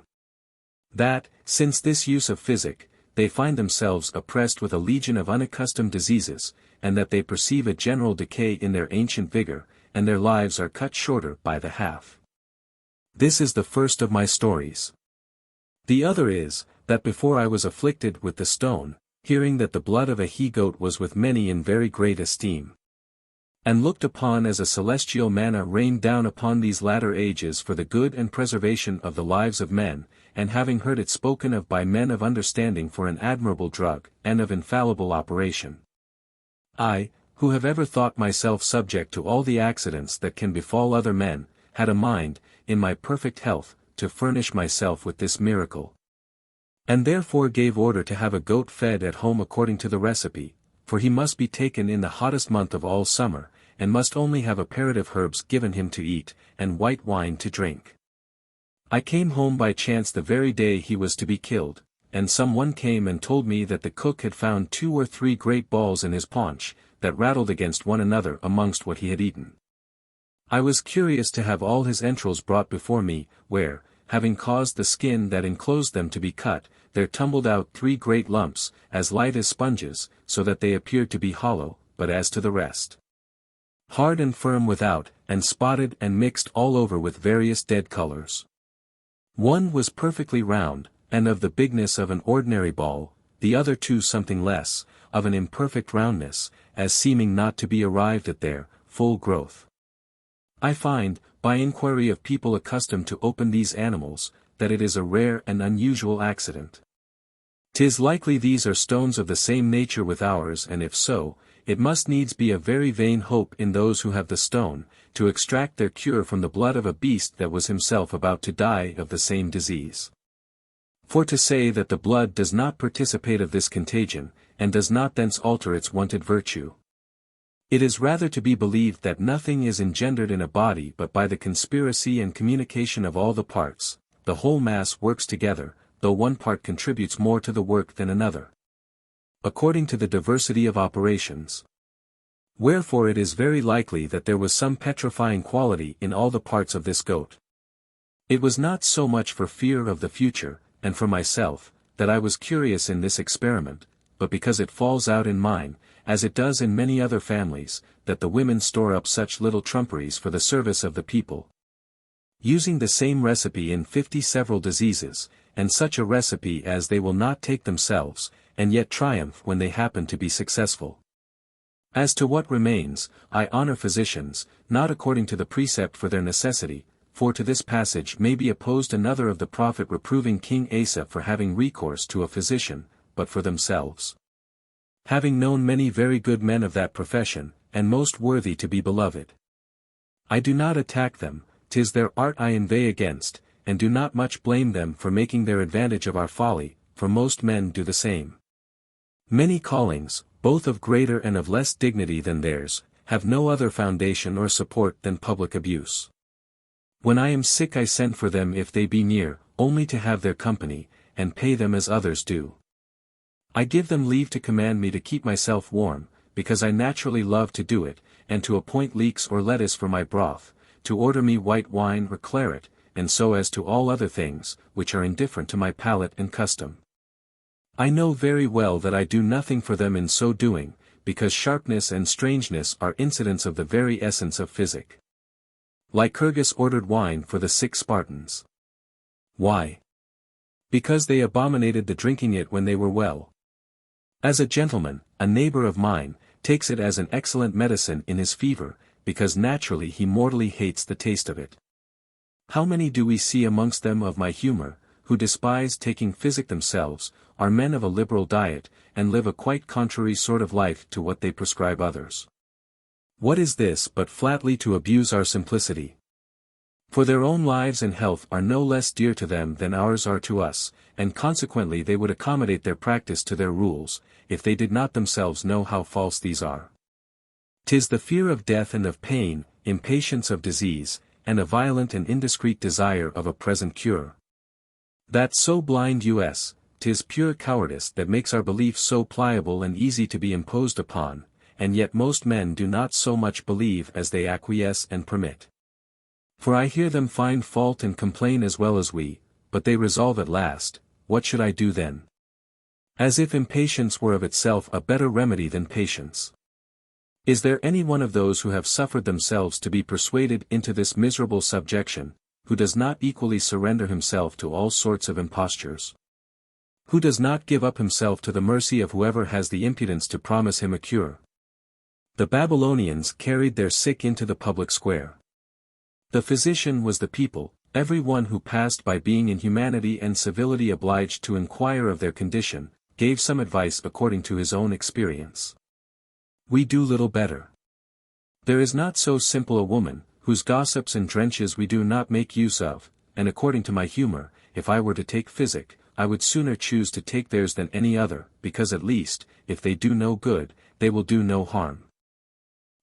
That, since this use of physic, they find themselves oppressed with a legion of unaccustomed diseases, and that they perceive a general decay in their ancient vigor, and their lives are cut shorter by the half. This is the first of my stories. The other is, that before I was afflicted with the stone, hearing that the blood of a he-goat was with many in very great esteem, and looked upon as a celestial manna rained down upon these latter ages for the good and preservation of the lives of men, and having heard it spoken of by men of understanding for an admirable drug, and of infallible operation. I, who have ever thought myself subject to all the accidents that can befall other men, had a mind, in my perfect health, to furnish myself with this miracle. And therefore gave order to have a goat fed at home according to the recipe, for he must be taken in the hottest month of all summer, and must only have apparative herbs given him to eat, and white wine to drink. I came home by chance the very day he was to be killed, and some one came and told me that the cook had found 2 or 3 great balls in his paunch, that rattled against one another amongst what he had eaten. I was curious to have all his entrails brought before me, where, having caused the skin that enclosed them to be cut, there tumbled out 3 great lumps, as light as sponges, so that they appeared to be hollow, but as to the rest, hard and firm without, and spotted and mixed all over with various dead colors. One was perfectly round, and of the bigness of an ordinary ball, the other 2 something less, of an imperfect roundness, as seeming not to be arrived at their full growth. I find, by inquiry of people accustomed to open these animals, that it is a rare and unusual accident. 'Tis likely these are stones of the same nature with ours, and if so, it must needs be a very vain hope in those who have the stone, to extract their cure from the blood of a beast that was himself about to die of the same disease. For to say that the blood does not participate of this contagion, and does not thence alter its wonted virtue. It is rather to be believed that nothing is engendered in a body but by the conspiracy and communication of all the parts, the whole mass works together, though one part contributes more to the work than another, according to the diversity of operations. Wherefore it is very likely that there was some petrifying quality in all the parts of this goat. It was not so much for fear of the future, and for myself, that I was curious in this experiment, but because it falls out in mine, as it does in many other families, that the women store up such little trumperies for the service of the people, using the same recipe in 50 several diseases, and such a recipe as they will not take themselves, and yet triumph when they happen to be successful. As to what remains, I honor physicians, not according to the precept for their necessity, for to this passage may be opposed another of the prophet reproving King Asa for having recourse to a physician, but for themselves. Having known many very good men of that profession, and most worthy to be beloved. I do not attack them, 'tis their art I inveigh against, and do not much blame them for making their advantage of our folly, for most men do the same. Many callings, both of greater and of less dignity than theirs, have no other foundation or support than public abuse. When I am sick I send for them if they be near, only to have their company, and pay them as others do. I give them leave to command me to keep myself warm, because I naturally love to do it, and to appoint leeks or lettuce for my broth, to order me white wine or claret, and so as to all other things, which are indifferent to my palate and custom. I know very well that I do nothing for them in so doing, because sharpness and strangeness are incidents of the very essence of physic. Lycurgus ordered wine for the sick Spartans. Why? Because they abominated the drinking it when they were well. As a gentleman, a neighbor of mine, takes it as an excellent medicine in his fever, because naturally he mortally hates the taste of it. How many do we see amongst them of my humor, who despise taking physic themselves, are men of a liberal diet, and live a quite contrary sort of life to what they prescribe others? What is this but flatly to abuse our simplicity? For their own lives and health are no less dear to them than ours are to us, and consequently they would accommodate their practice to their rules, if they did not themselves know how false these are. 'Tis the fear of death and of pain, impatience of disease, and a violent and indiscreet desire of a present cure, that so blind us. 'Tis pure cowardice that makes our belief so pliable and easy to be imposed upon, and yet most men do not so much believe as they acquiesce and permit. For I hear them find fault and complain as well as we, but they resolve at last, what should I do then? As if impatience were of itself a better remedy than patience. Is there any one of those who have suffered themselves to be persuaded into this miserable subjection, who does not equally surrender himself to all sorts of impostures? Who does not give up himself to the mercy of whoever has the impudence to promise him a cure? The Babylonians carried their sick into the public square. The physician was the people, every one who passed by being in humanity and civility obliged to inquire of their condition, gave some advice according to his own experience. We do little better. There is not so simple a woman, whose gossips and drenches we do not make use of, and according to my humor, if I were to take physic, I would sooner choose to take theirs than any other, because at least, if they do no good, they will do no harm.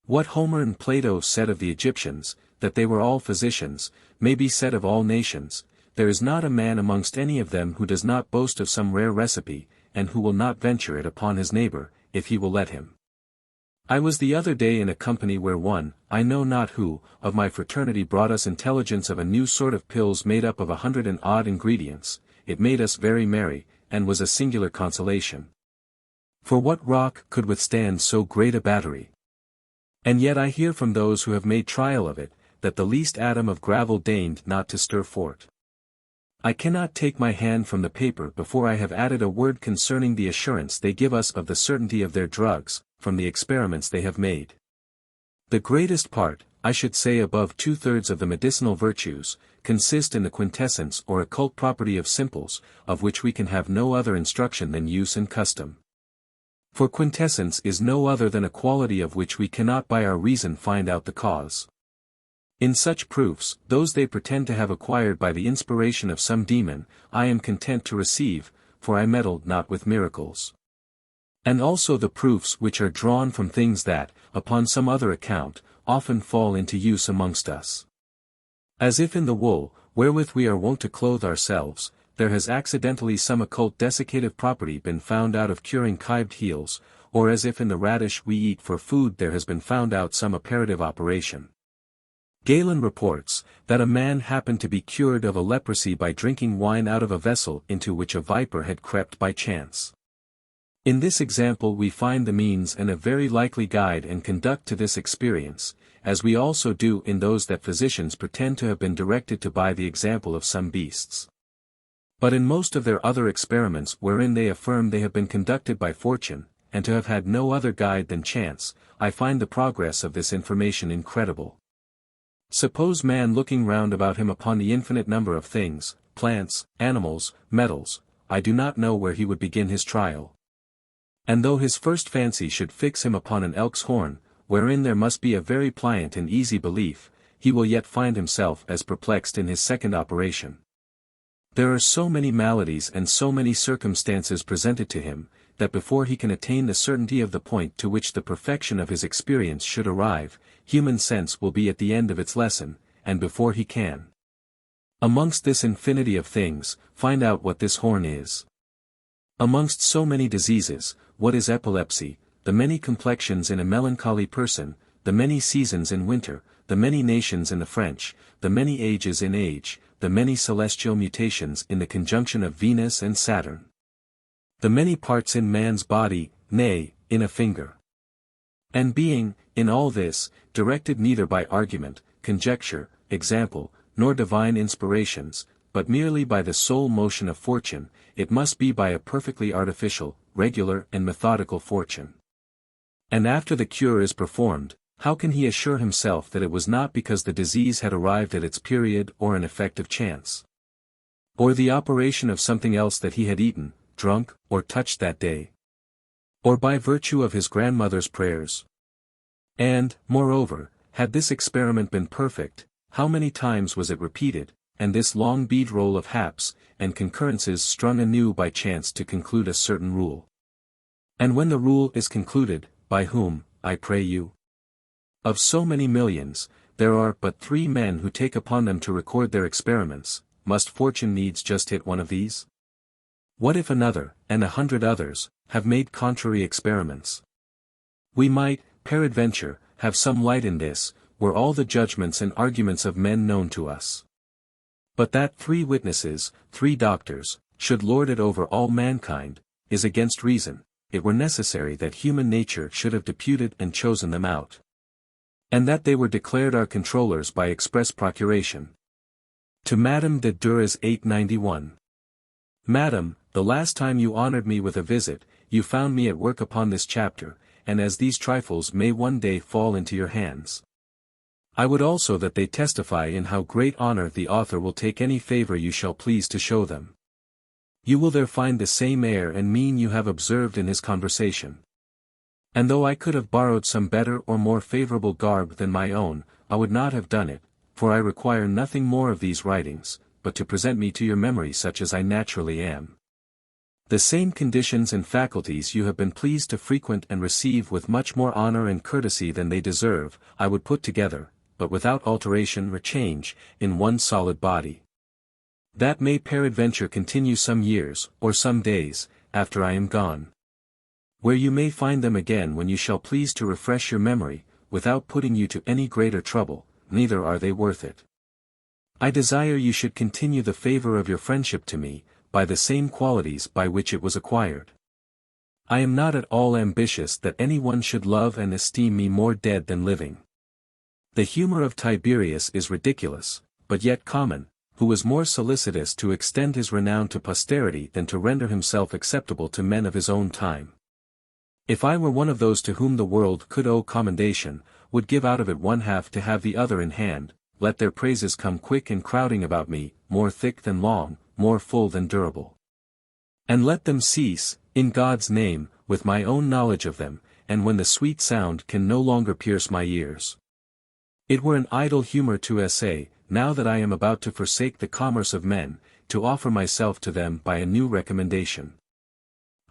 What Homer and Plato said of the Egyptians, that they were all physicians, may be said of all nations. There is not a man amongst any of them who does not boast of some rare recipe, and who will not venture it upon his neighbor, if he will let him. I was the other day in a company where one, I know not who, of my fraternity brought us intelligence of a new sort of pills made up of 100 and odd ingredients. It made us very merry, and was a singular consolation. For what rock could withstand so great a battery? And yet I hear from those who have made trial of it, that the least atom of gravel deigned not to stir for't. I cannot take my hand from the paper before I have added a word concerning the assurance they give us of the certainty of their drugs, from the experiments they have made. The greatest part, I should say above 2/3 of the medicinal virtues, consist in the quintessence or occult property of simples, of which we can have no other instruction than use and custom. For quintessence is no other than a quality of which we cannot by our reason find out the cause. In such proofs, those they pretend to have acquired by the inspiration of some demon, I am content to receive, for I meddle not with miracles. And also the proofs which are drawn from things that, upon some other account, often fall into use amongst us. As if in the wool, wherewith we are wont to clothe ourselves, there has accidentally some occult desiccative property been found out of curing kived heels, or as if in the radish we eat for food there has been found out some apparative operation. Galen reports, that a man happened to be cured of a leprosy by drinking wine out of a vessel into which a viper had crept by chance. In this example we find the means and a very likely guide and conduct to this experience, as we also do in those that physicians pretend to have been directed to by the example of some beasts. But in most of their other experiments wherein they affirm they have been conducted by fortune, and to have had no other guide than chance, I find the progress of this information incredible. Suppose man looking round about him upon the infinite number of things, plants, animals, metals, I do not know where he would begin his trial. And though his first fancy should fix him upon an elk's horn, wherein there must be a very pliant and easy belief, he will yet find himself as perplexed in his second operation. There are so many maladies and so many circumstances presented to him, that before he can attain the certainty of the point to which the perfection of his experience should arrive, human sense will be at the end of its lesson, and before he can, amongst this infinity of things, find out what this horn is. Amongst so many diseases, what is epilepsy, the many complexions in a melancholy person, the many seasons in winter, the many nations in the French, the many ages in age, the many celestial mutations in the conjunction of Venus and Saturn, the many parts in man's body, nay, in a finger. And being, in all this, directed neither by argument, conjecture, example, nor divine inspirations, but merely by the sole motion of fortune, it must be by a perfectly artificial, regular and methodical fortune. And after the cure is performed, how can he assure himself that it was not because the disease had arrived at its period or an effect of chance, or the operation of something else that he had eaten, drunk, or touched that day, or by virtue of his grandmother's prayers? And, moreover, had this experiment been perfect, how many times was it repeated, and this long bead roll of haps, and concurrences strung anew by chance to conclude a certain rule? And when the rule is concluded, by whom, I pray you? Of so many millions, there are but 3 men who take upon them to record their experiments. Must fortune needs just hit one of these? What if another, and 100 others, have made contrary experiments? We might, peradventure, have some light in this, were all the judgments and arguments of men known to us. But that 3 witnesses, 3 doctors, should lord it over all mankind, is against reason. It were necessary that human nature should have deputed and chosen them out, and that they were declared our controllers by express procuration. To Madame de Duras 891. Madam, the last time you honored me with a visit, you found me at work upon this chapter, and as these trifles may one day fall into your hands, I would also that they testify in how great honor the author will take any favor you shall please to show them. You will there find the same air and mien you have observed in his conversation. And though I could have borrowed some better or more favorable garb than my own, I would not have done it, for I require nothing more of these writings, but to present me to your memory such as I naturally am. The same conditions and faculties you have been pleased to frequent and receive with much more honor and courtesy than they deserve, I would put together, but without alteration or change, in one solid body. That may peradventure continue some years, or some days, after I am gone, where you may find them again when you shall please to refresh your memory, without putting you to any greater trouble, neither are they worth it. I desire you should continue the favor of your friendship to me, by the same qualities by which it was acquired. I am not at all ambitious that any one should love and esteem me more dead than living. The humor of Tiberius is ridiculous, but yet common, who was more solicitous to extend his renown to posterity than to render himself acceptable to men of his own time. If I were one of those to whom the world could owe commendation, would give out of it 1/2 to have the other in hand, let their praises come quick and crowding about me, more thick than long, more full than durable. And let them cease, in God's name, with my own knowledge of them, and when the sweet sound can no longer pierce my ears. It were an idle humor to essay, now that I am about to forsake the commerce of men, to offer myself to them by a new recommendation.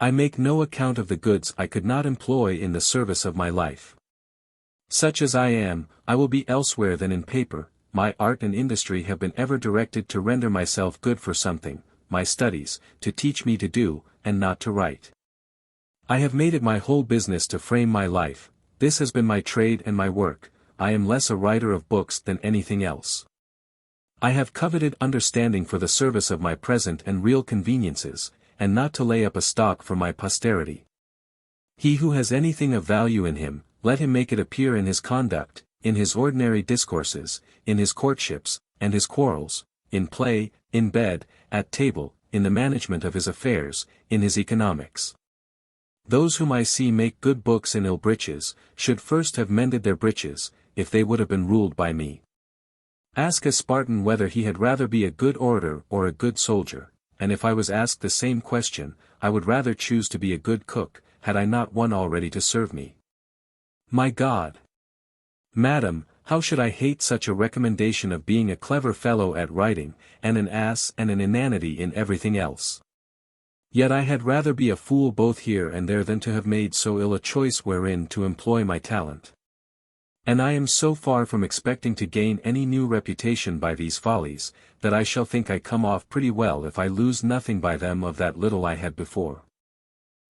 I make no account of the goods I could not employ in the service of my life. Such as I am, I will be elsewhere than in paper. My art and industry have been ever directed to render myself good for something, my studies, to teach me to do, and not to write. I have made it my whole business to frame my life, this has been my trade and my work, I am less a writer of books than anything else. I have coveted understanding for the service of my present and real conveniences, and not to lay up a stock for my posterity. He who has anything of value in him, let him make it appear in his conduct, in his ordinary discourses, in his courtships, and his quarrels, in play, in bed, at table, in the management of his affairs, in his economics. Those whom I see make good books in ill breeches, should first have mended their breeches, if they would have been ruled by me. Ask a Spartan whether he had rather be a good orator or a good soldier, and if I was asked the same question, I would rather choose to be a good cook, had I not one already to serve me. My God! Madam, how should I hate such a recommendation of being a clever fellow at writing, and an ass and an inanity in everything else? Yet I had rather be a fool both here and there than to have made so ill a choice wherein to employ my talent. And I am so far from expecting to gain any new reputation by these follies, that I shall think I come off pretty well if I lose nothing by them of that little I had before.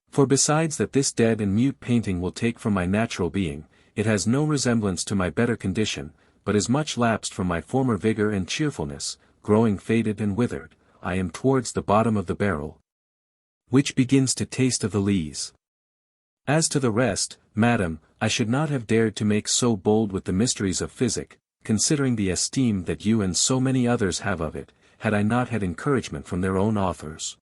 For besides that this dead and mute painting will take from my natural being, it has no resemblance to my better condition, but is much lapsed from my former vigor and cheerfulness, growing faded and withered, I am towards the bottom of the barrel, which begins to taste of the lees. As to the rest, madam, I should not have dared to make so bold with the mysteries of physic, considering the esteem that you and so many others have of it, had I not had encouragement from their own authors.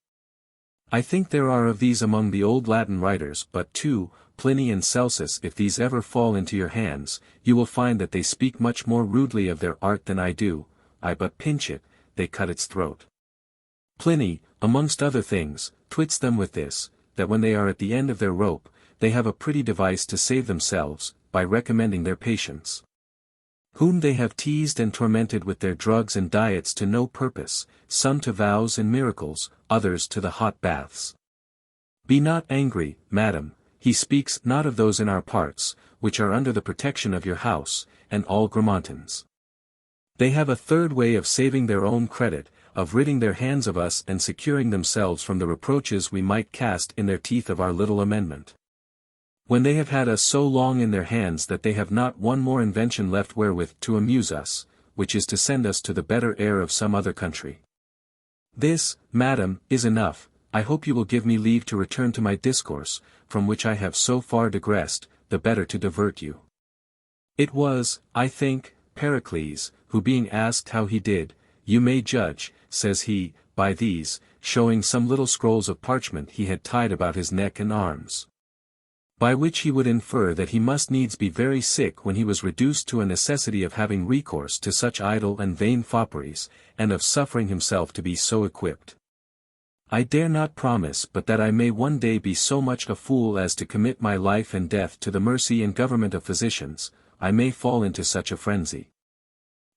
I think there are of these among the old Latin writers but two, Pliny and Celsus. If these ever fall into your hands, you will find that they speak much more rudely of their art than I do, I but pinch it, they cut its throat. Pliny, amongst other things, twits them with this, that when they are at the end of their rope, they have a pretty device to save themselves, by recommending their patients, whom they have teased and tormented with their drugs and diets to no purpose, some to vows and miracles, others to the hot baths. Be not angry, madam, he speaks not of those in our parts, which are under the protection of your house, and all Gramontans. They have a third way of saving their own credit, of ridding their hands of us and securing themselves from the reproaches we might cast in their teeth of our little amendment. When they have had us so long in their hands that they have not one more invention left wherewith to amuse us, which is to send us to the better air of some other country. This, madam, is enough. I hope you will give me leave to return to my discourse, from which I have so far digressed, the better to divert you. It was, I think, Pericles, who being asked how he did, you may judge, says he, by these, showing some little scrolls of parchment he had tied about his neck and arms. By which he would infer that he must needs be very sick when he was reduced to a necessity of having recourse to such idle and vain fopperies, and of suffering himself to be so equipped. I dare not promise but that I may one day be so much a fool as to commit my life and death to the mercy and government of physicians, I may fall into such a frenzy.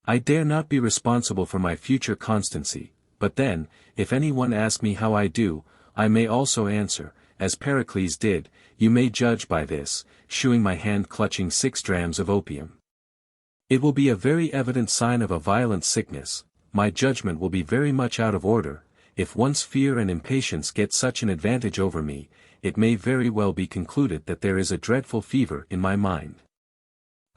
I dare not be responsible for my future constancy, but then, if any one ask me how I do, I may also answer, as Pericles did, you may judge by this, shewing my hand clutching 6 drams of opium. It will be a very evident sign of a violent sickness, my judgment will be very much out of order, if once fear and impatience get such an advantage over me, it may very well be concluded that there is a dreadful fever in my mind.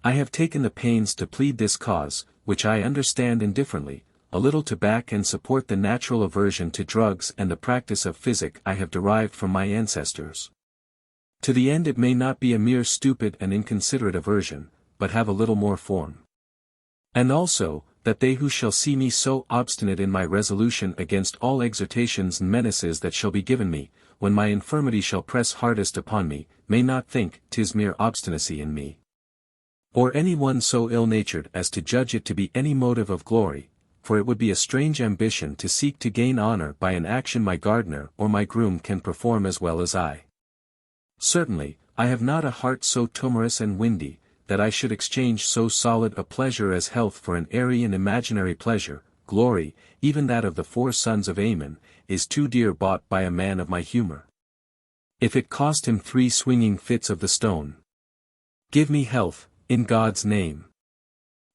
I have taken the pains to plead this cause, which I understand indifferently, a little to back and support the natural aversion to drugs and the practice of physic I have derived from my ancestors. To the end it may not be a mere stupid and inconsiderate aversion, but have a little more form. And also, that they who shall see me so obstinate in my resolution against all exhortations and menaces that shall be given me, when my infirmity shall press hardest upon me, may not think 'tis mere obstinacy in me. Or any one so ill-natured as to judge it to be any motive of glory, for it would be a strange ambition to seek to gain honor by an action my gardener or my groom can perform as well as I. Certainly, I have not a heart so timorous and windy, that I should exchange so solid a pleasure as health for an airy and imaginary pleasure. Glory, even that of the 4 sons of Ammon, is too dear bought by a man of my humor. If it cost him 3 swinging fits of the stone. Give me health, in God's name.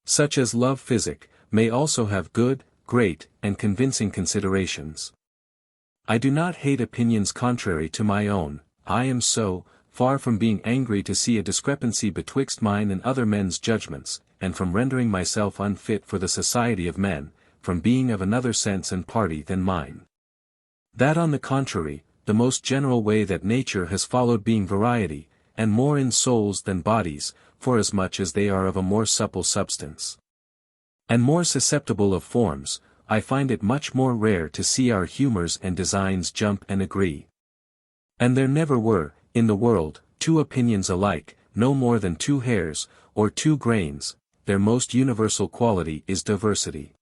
Such as love physic, may also have good, great, and convincing considerations. I do not hate opinions contrary to my own. I am so far from being angry to see a discrepancy betwixt mine and other men's judgments, and from rendering myself unfit for the society of men, from being of another sense and party than mine. That on the contrary, the most general way that nature has followed being variety, and more in souls than bodies, forasmuch as they are of a more supple substance, and more susceptible of forms, I find it much more rare to see our humours and designs jump and agree. And there never were, in the world, 2 opinions alike, no more than 2 hairs, or 2 grains. Their most universal quality is diversity.